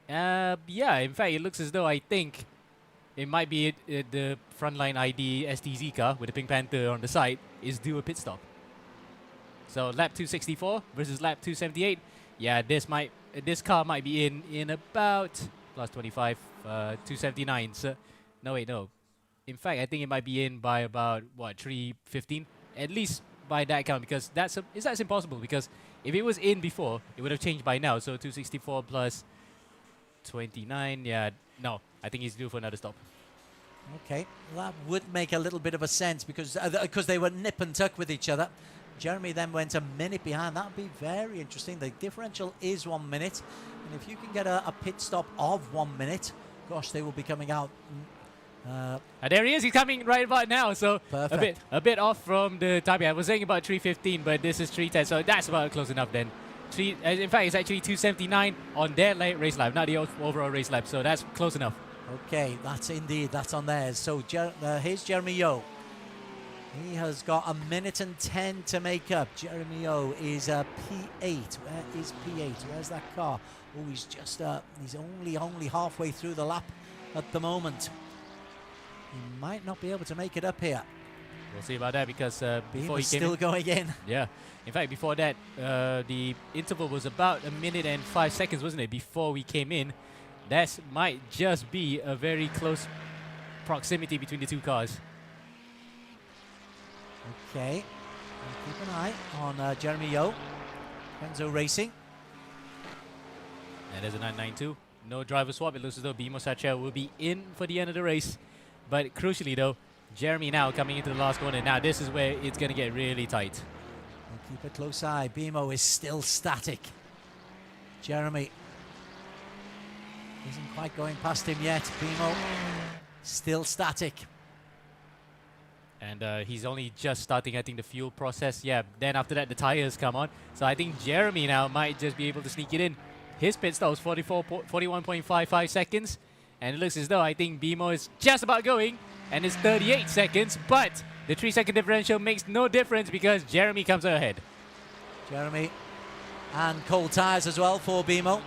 Yeah, in fact, it looks as though I think it might be the frontline ID STZ car with the Pink Panther on the side is due a pit stop. So lap 264 versus lap 278. Yeah, this car might be in about plus 25, 279. So no, wait, no. In fact, I think it might be in by about, what, 3:15? At least by that count, because that's impossible, because if it was in before, it would have changed by now. So 264 plus 29, yeah, no, I think he's due for another stop. Okay, that would make a little bit of a sense, because they were nip and tuck with each other. Jeremy then went a minute behind. That would be very interesting. The differential is 1 minute, and if you can get a pit stop of 1 minute, gosh, they will be coming out. There he is. He's coming right about now. So a bit off from the timing. I was saying about 3:15, but this is 3:10. So that's about close enough then. In fact, it's actually 2:79 on their race lap, not the overall race lap. So that's close enough. Okay, that's on theirs. So here's Jeremy Yo. He has got a minute and 10 to make up. Jeremy Yo is P8. Where is P8? Where's that car? Oh, he's just he's only halfway through the lap at the moment. He might not be able to make it up here. We'll see about that, because before he came still going in. Yeah. In fact, before that, the interval was about 1 minute and 5 seconds, wasn't it, before we came in? That might just be a very close proximity between the two cars. Okay. Keep an eye on Jeremy Yo. Kenzo Racing. And there's a 992. No driver swap. It looks as though Bimo Satria will be in for the end of the race. But crucially, though, Jeremy now coming into the last corner. Now this is where it's going to get really tight. We'll keep a close eye. Bimo is still static. Jeremy isn't quite going past him yet. Bimo still static. And he's only just starting, I think, the fuel process. Yeah, then after that, the tires come on. So I think Jeremy now might just be able to sneak it in. His pit stop was 41.55 seconds. And it looks as though I think Bimo is just about going. And it's 38 seconds. But the 3-second differential makes no difference, because Jeremy comes ahead. Jeremy and cold tires as well for Bimo.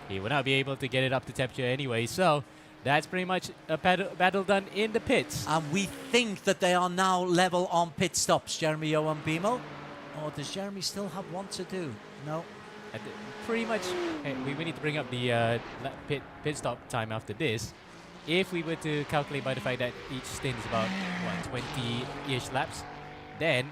He will not be able to get it up to temperature anyway. So that's pretty much a battle done in the pits. And we think that they are now level on pit stops, Jeremy Yo and Bimo. Or does Jeremy still have one to do? No. Pretty much, we need to bring up the pit stop time after this. If we were to calculate by the fact that each stint is about, what, 20-ish laps, then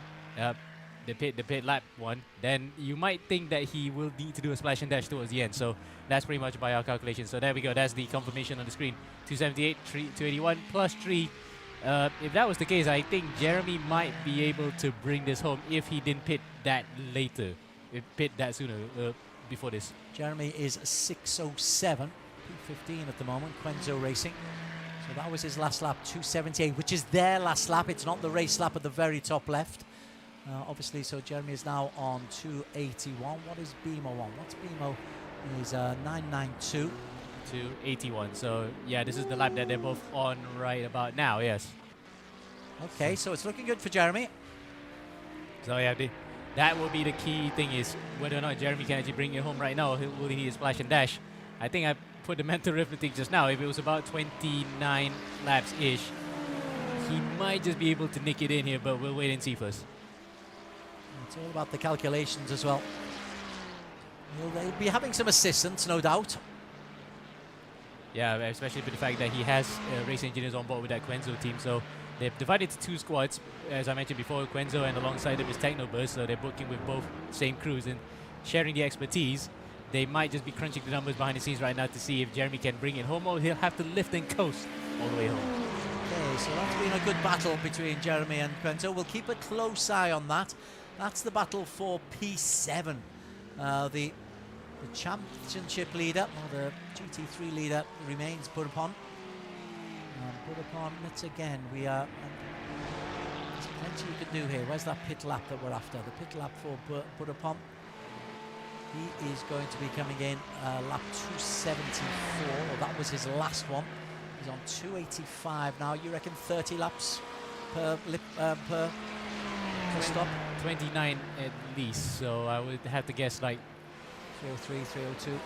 the pit lap one, then you might think that he will need to do a splash and dash towards the end. So that's pretty much by our calculation. So there we go. That's the confirmation on the screen. 278, 281 plus 3. If that was the case, I think Jeremy might be able to bring this home if he didn't pit that later. If pit that sooner before this. Jeremy is 6:07, P15 at the moment, Quenzo Racing. So that was his last lap, 278, which is their last lap. It's not the race lap at the very top left. Obviously, so Jeremy is now on 281. What is BMO on? What's BMO? Is 992. 281. So yeah, this is the lap that they're both on right about now. Yes. Okay, so it's looking good for Jeremy. So yeah, that will be the key thing, is whether or not Jeremy can actually bring it home right now. Will he splash and dash? I think I put the mental arithmetic just now. If it was about 29 laps ish, he might just be able to nick it in here. But we'll wait and see first. It's all about the calculations as well. They'll be having some assistance, no doubt. Yeah, especially with the fact that he has race engineers on board with that Quenzo team. So they've divided to 2 squads, as I mentioned before, Quenzo, and alongside them is Technoburst. So they're working with both same crews and sharing the expertise. They might just be crunching the numbers behind the scenes right now to see if Jeremy can bring it home, or he'll have to lift and coast all the way home. Okay, so that's been a good battle between Jeremy and Quenzo. We'll keep a close eye on that. That's the battle for P7. The championship leader, or the GT3 leader, remains Burapon. Burapon, let's again, we are. There's plenty you can do here. Where's that pit lap that we're after? The pit lap for Burapon. He is going to be coming in lap 274. Well, that was his last one. He's on 285 now. You reckon 30 laps per stop? 29 at least. So I would have to guess like 303, 302.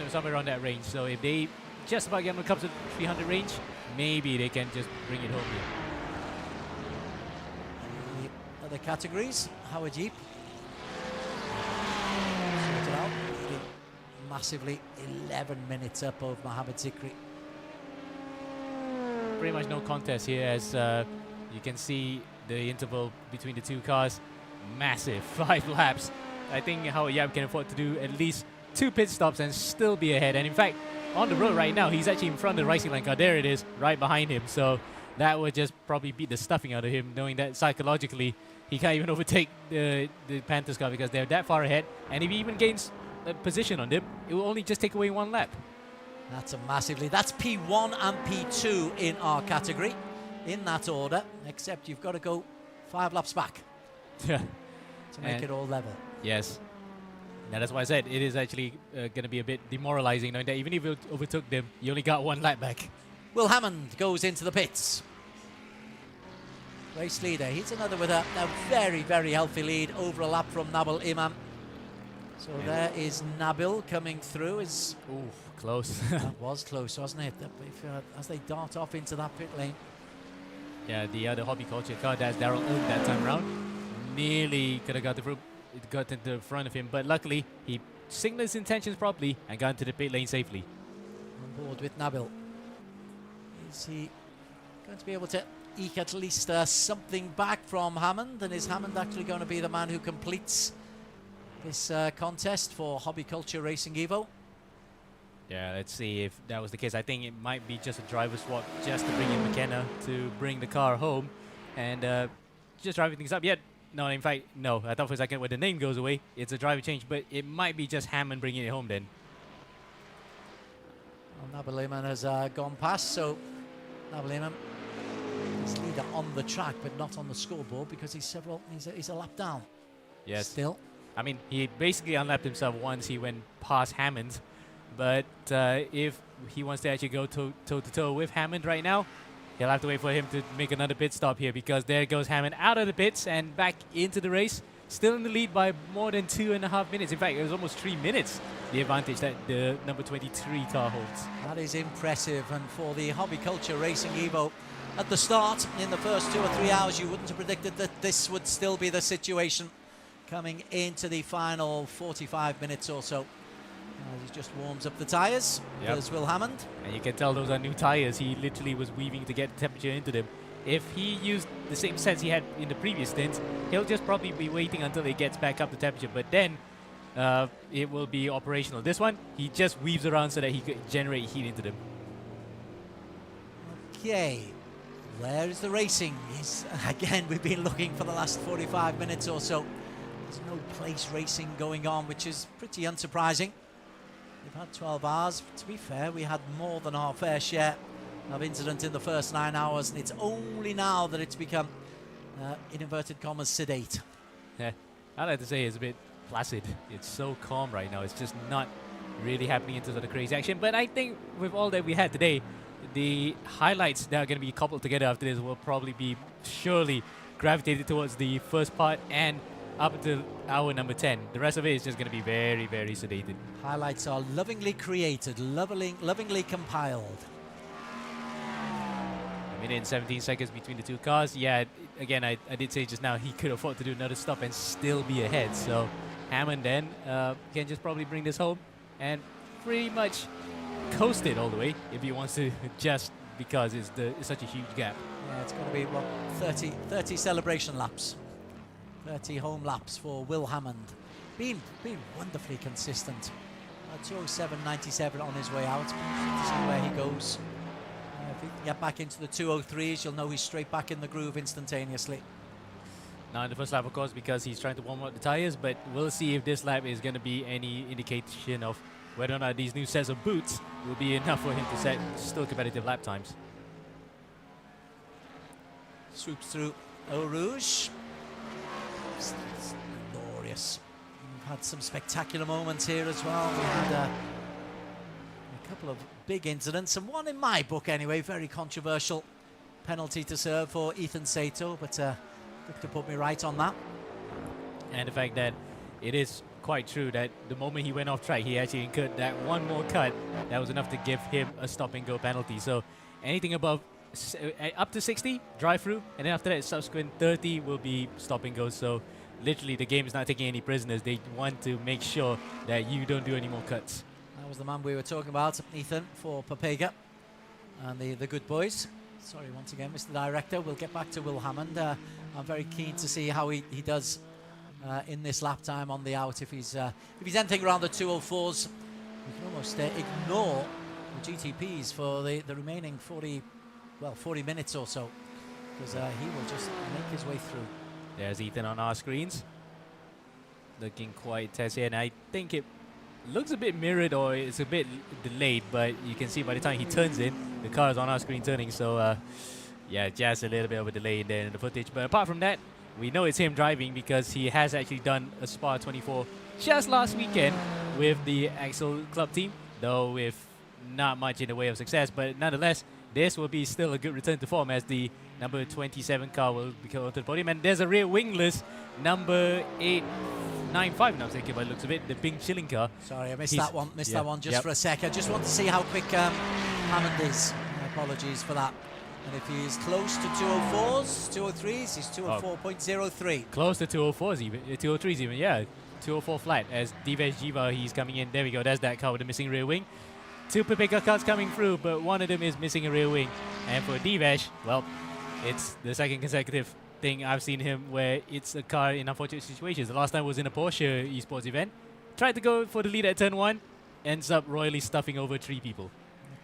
Somewhere around that range. So if they just about get when it comes to 300 range, maybe they can just bring it home here. The other categories, Howard Jeep. Sorted out. Leading massively, 11 minutes up of Mohammed Zikri. Pretty much no contest here, as you can see the interval between the 2 cars. Massive, 5 laps. I think Howard Yap can afford to do at least 2 pit stops and still be ahead. And in fact, on the road right now, he's actually in front of the racing line car. There it is, right behind him. So that would just probably beat the stuffing out of him, knowing that psychologically he can't even overtake the Panthers car because they're that far ahead. And if he even gains a position on them, it will only just take away 1 lap. That's That's P1 and P2 in our category, in that order, except you've got to go 5 laps back Yeah. to make it all level. Yes. Now that's why I said it is actually going to be a bit demoralizing, knowing that even if you overtook them, you only got 1 lap back. Will Hammond goes into the pits. Race leader. He's another with a very, very healthy lead over a lap from Nabil Imam. So there is Nabil coming through. Ooh, close. That was close, wasn't it? As they dart off into that pit lane. Yeah, the other hobby culture car, that's Daryl Oak that time round. Nearly could have got into the front of him, but luckily he signaled his intentions properly and got into the pit lane safely. On board with Nabil. Is he going to be able to eke at least something back from Hammond? And is Hammond actually going to be the man who completes this contest for Hobby Culture Racing Evo? Yeah, let's see if that was the case. I think it might be just a driver swap just to bring in McKenna to bring the car home and just driving things up. Yeah, no, in fact, no. I thought for a second when the name goes away, it's a driver change, but it might be just Hammond bringing it home then. Well, Nabil Iman has gone past, so Nabil Iman is leader on the track, but not on the scoreboard because he's a lap down. Yes. Still. I mean, he basically unlapped himself once he went past Hammond, but if he wants to actually go toe-to-toe with Hammond right now, he'll have to wait for him to make another pit stop here because there goes Hammond out of the pits and back into the race. Still in the lead by more than 2.5 minutes. In fact, it was almost 3 minutes, the advantage that the number 23 car holds. That is impressive. And for the Hobby Culture Racing Evo, at the start, in the first 2 or 3 hours, you wouldn't have predicted that this would still be the situation coming into the final 45 minutes or so. He just warms up the tyres. Yep. There's Will Hammond. And you can tell those are new tyres. He literally was weaving to get the temperature into them. if he used the same sets he had in the previous stints, he'll just probably be waiting until it gets back up to temperature. But then it will be operational. This one, he just weaves around so that he could generate heat into them. Okay, where is the racing? Again, we've been looking for the last 45 minutes or so. There's no place racing going on, which is pretty unsurprising. We've had 12 hours. To be fair, we had more than our fair share of incident in the first 9 hours, and it's only now that it's become, in inverted commas, sedate. Yeah, I like to say it's a bit placid. It's so calm right now. It's just not really happening into sort of crazy action. But I think with all that we had today, the highlights that are going to be coupled together after this will probably be surely gravitated towards the first part and up until hour number 10. The rest of it is just going to be very, very sedated. Highlights are lovingly created, lovingly compiled. A minute and 17 seconds between the two cars. Yeah, again, I did say just now he could afford to do another stop and still be ahead. So Hammond then can just probably bring this home and pretty much coast it all the way if he wants to, just because it's such a huge gap. Yeah, it's going to be, what, 30 celebration laps. 30 home laps for Will Hammond. Been wonderfully consistent. 207.97 on his way out. To see where he goes. If he can get back into the 203s, you'll know he's straight back in the groove instantaneously. Now in the first lap, of course, because he's trying to warm up the tires, but we'll see if this lap is going to be any indication of whether or not these new sets of boots will be enough for him to set still competitive lap times. Swoops through Eau Rouge. It's glorious. We've had some spectacular moments here as well. We had a couple of big incidents, and one in my book anyway, very controversial penalty to serve for Ethan Sato, but Victor put me right on that. And the fact that it is quite true that the moment he went off track, he actually incurred that one more cut that was enough to give him a stop and go penalty. So anything above up to 60, drive through, and then after that, subsequent 30 will be stop and go. So literally the game is not taking any prisoners. They want to make sure that you don't do any more cuts. That was the man we were talking about, Ethan, for Papega and the good boys. Sorry once again, Mr. Director. We'll get back to Will Hammond. I'm very keen to see how he does in this lap time on the out. If he's anything around the 204s, we can almost ignore the GTPs for the remaining 40 minutes or so, because he will just make his way through. There's Ethan on our screens, looking quite testy, and I think it looks a bit mirrored or it's a bit delayed, but you can see by the time he turns in, the car is on our screen turning, so yeah, just a little bit of a delay in there in the footage. But apart from that, we know it's him driving because he has actually done a Spa 24 just last weekend with the Axel Club team, though with not much in the way of success, but nonetheless, this will be still a good return to form as the number 27 car will be coming onto the podium. And there's a rear wingless number 895, now I'm thinking by the looks of it, the Bing Chilling car. Sorry, I missed that one. That one just for a sec. I just want to see how quick Hammond is. Apologies for that. And if he's close to 204s, 203s, he's 204.03. Close to 204s even, 203s even, yeah. 204 flat as Divesh Jiva, he's coming in. There we go, there's that car with the missing rear wing. Two Papega cars coming through, but one of them is missing a rear wing. And for Divesh, well, it's the second consecutive thing I've seen him where it's a car in unfortunate situations. The last time was in a Porsche esports event. Tried to go for the lead at turn 1, ends up royally stuffing over 3 people.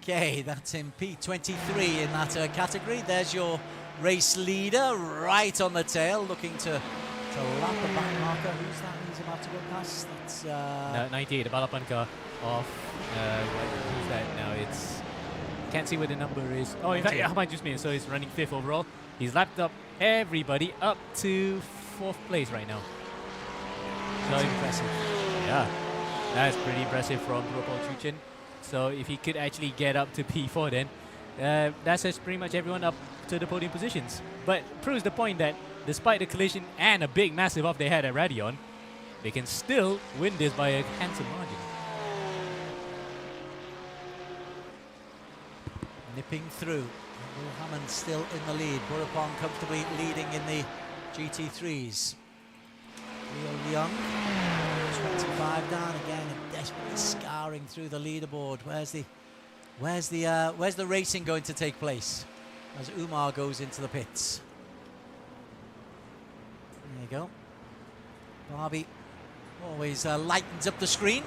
Okay, that's in P23 in that category. There's your race leader right on the tail, looking to lap the back marker. Who's that he's about to go past? That's 98, the Balapan car off. Who's that now? It's can't see where the number is. Oh, in fact, yeah, I might just mean so he's running 5th overall. He's lapped up everybody up to 4th place right now. That's impressive. Yeah, that's pretty impressive from Rupal Chuchin. So if he could actually get up to P4 then, that sets pretty much everyone up to the podium positions. But proves the point that despite the collision and a big massive off they had at Radeon, they can still win this by a handsome margin. Nipping through. Will Hammond still in the lead. Burapong comfortably leading in the GT3s. Leo Young, 25 down again, and desperately scouring through the leaderboard. Where's the racing going to take place? as Umar goes into the pits. There you go. Barbie always lightens up the screen.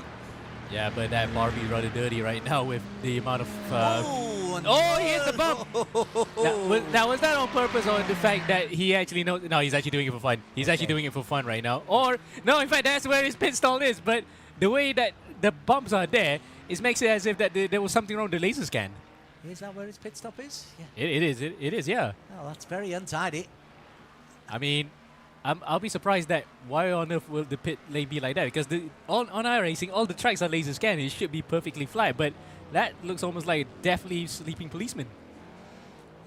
Yeah, but that Barbie's rather dirty right now with the amount of... Oh, he hit the bump! Now, was that on purpose or the fact that he actually knows... No, he's actually doing it for fun. He's actually doing it for fun right now. Or, no, in fact, that's where his pit stall is. But the way that the bumps are there, it makes it as if that there was something wrong with the laser scan. Is that where his pit stop is? Yeah. It is, yeah. Oh, that's very untidy. I mean... I'll be surprised that why on earth will the pit lane be like that? Because on iRacing, all the tracks are laser scanned. It should be perfectly flat, but that looks almost like a definitely sleeping policeman.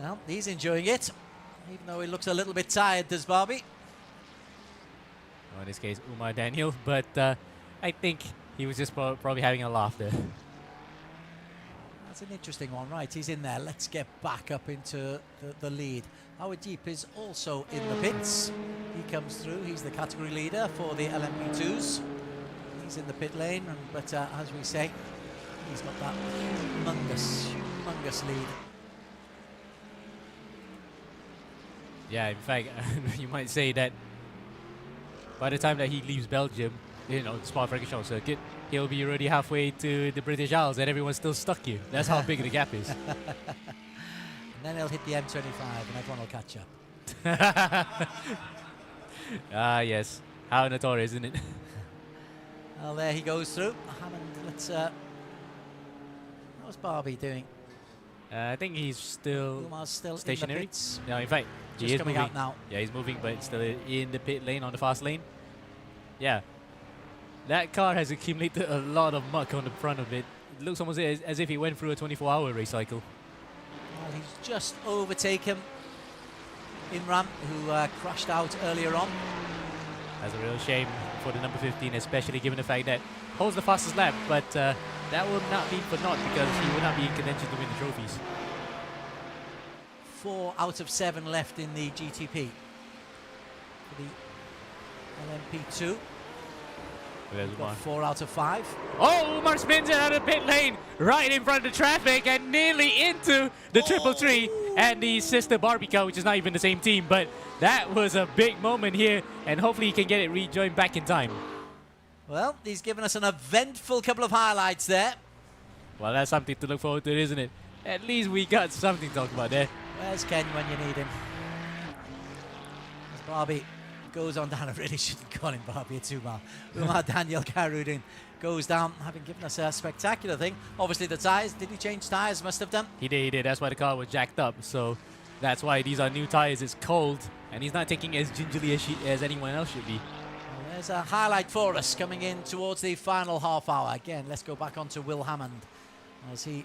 Well, he's enjoying it, even though he looks a little bit tired, does Barbie. Well, in this case, Umar Daniel, but I think he was just probably having a laugh there. That's an interesting one, right? He's in there. Let's get back up into the lead. Howard Deep is also in the pits. He comes through. He's the category leader for the LMP2s. He's in the pit lane, but as we say, he's got that humongous lead. Yeah, in fact, you might say that by the time that he leaves Belgium, you know, the Spa-Francorchamps circuit, he'll be already halfway to the British Isles and everyone's still stuck here. That's how big the gap is. And then he'll hit the M25 and everyone will catch up. Ah, yes. How notorious, isn't it? Well, there he goes through. Hammond, let's... How's Barbie doing? I think he's still Umar's still stationary. in the pits. No, in fact, he Just is coming moving. out now. Yeah, he's moving, but still in the pit lane, on the fast lane. Yeah. That car has accumulated a lot of muck on the front of it. It looks almost as if he went through a 24-hour race cycle. Well, he's just overtaken Imran, who crashed out earlier on. That's a real shame for the number 15, especially given the fact that holds the fastest lap, but that will not be for naught because he will not be in contention to win the trophies. 4 out of 7 left in the GTP. For the LMP2. There's Got one. 4 out of 5. Oh, Umar spins it out of the pit lane, right in front of the traffic and nearly into the triple tree and the sister Barbie car, which is not even the same team, but that was a big moment here, and hopefully he can get it rejoined back in time. Well, he's given us an eventful couple of highlights there. Well, that's something to look forward to, isn't it? At least we got something to talk about there. Where's Ken when you need him? As Barbie goes on down, I really shouldn't call him Barbie, it's Umar. Umar Daniel Karudin goes down, having given us a spectacular thing. Obviously the tyres, did he change tyres? Must have done. He did. That's why the car was jacked up. So that's why these are new tires. It's cold, and he's not taking as gingerly as anyone else should be. Well, there's a highlight for us coming in towards the final half hour. Again, let's go back onto Will Hammond as he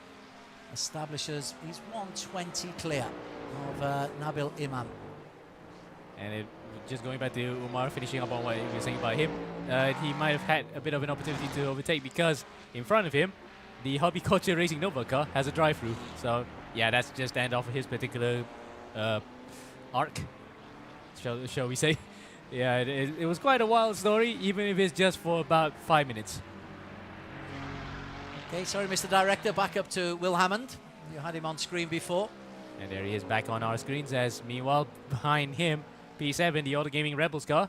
establishes he's 120 clear of Nabil Imam. And just going back to Umar, finishing up on what you were saying about him, he might have had a bit of an opportunity to overtake because in front of him, the Hobby Culture Racing Nova car has a drive-through. So yeah, that's just the end of his particular arc, shall we say. Yeah, it was quite a wild story, even if it's just for about 5 minutes. Okay, sorry, Mr. Director, back up to Will Hammond. You had him on screen before. And there he is back on our screens as meanwhile behind him, P7, the Auto Gaming Rebels car,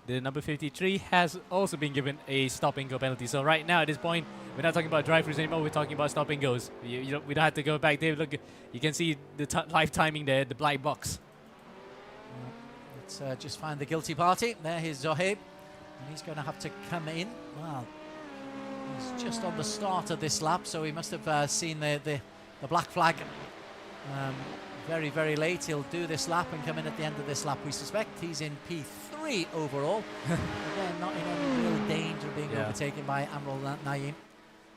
the number 53 has also been given a stop and go penalty. So right now at this point, we're not talking about drive-throughs anymore, we're talking about stop and goes. We don't have to go back there. Look, you can see the live timing there, the black box. Let's just find the guilty party. There he's Zohaib, and he's going to have to come in. Well, he's just on the start of this lap, so he must have seen the black flag very, very late. He'll do this lap and come in at the end of this lap, we suspect. He's in P3 overall. Again, not in any real danger of being overtaken by Amrul Naeem.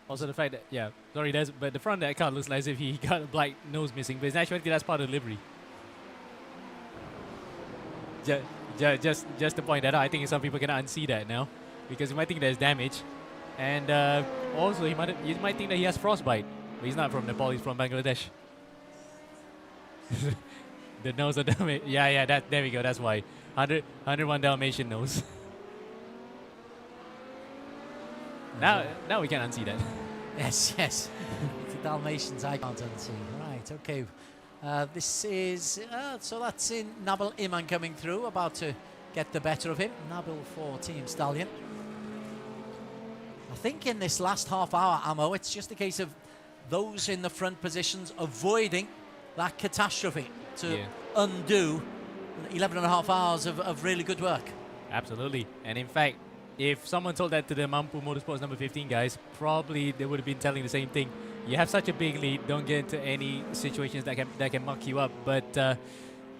Also the fact that, yeah, sorry, but the front of that car looks like as if he got a black nose missing, but in actuality that's part of the livery. Just to point that out, I think some people can unsee that now because you might think there's damage, and also you might think that he has frostbite, but he's not from Nepal, he's from Bangladesh. The nose of Dalmatian, yeah, there we go, that's why. 101 Dalmatian nose. Now we can unsee that. Yes. It's the Dalmatians I can't unsee. Right, okay. This is, so that's in Nabil Iman coming through, about to get the better of him. Nabil for Team Stallion. I think in this last half hour, Ammo, it's just a case of those in the front positions avoiding that catastrophe to undo 11 and a half hours of really good work. Absolutely. And in fact, if someone told that to the Mampu Motorsports number 15 guys, probably they would have been telling the same thing. You have such a big lead, don't get into any situations that can muck you up. But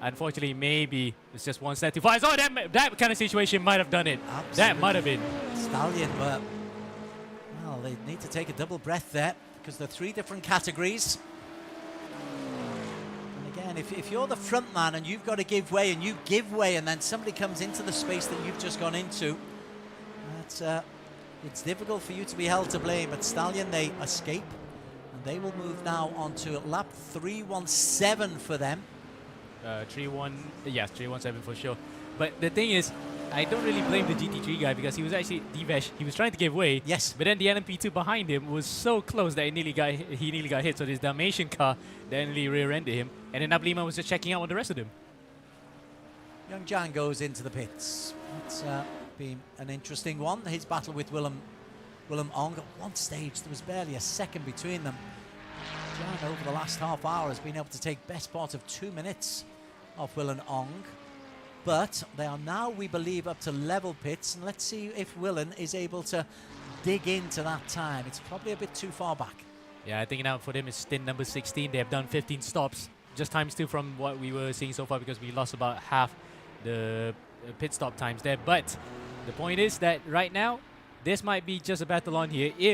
unfortunately, maybe it's just one step too far. So that kind of situation might have done it. Absolutely. That might have been. Stallion, but well, they need to take a double breath there because they're 3 different categories. And again, if you're the front man and you've got to give way and you give way and then somebody comes into the space that you've just gone into, it's difficult for you to be held to blame. But Stallion, they escape. They will move now on to lap 317 for them. 317 for sure. But the thing is, I don't really blame the GT3 guy because he was actually Divesh. He was trying to give way. Yes. But then the LMP2 behind him was so close that he nearly got hit. So this Dalmatian car then nearly rear-ended him. And then Nablima was just checking out on the rest of them. Young Jan goes into the pits. That's been an interesting one. His battle with Willem Ong. At one stage, there was barely a second between them. Jan, over the last half hour, has been able to take best part of 2 minutes off Willem Ong. But they are now, we believe, up to level pits. And let's see if Willem is able to dig into that time. It's probably a bit too far back. Yeah, I think now for them it's stint number 16. They have done 15 stops. Just ×2 from what we were seeing so far because we lost about half the pit stop times there. But the point is that right now, this might be just a battle on here. If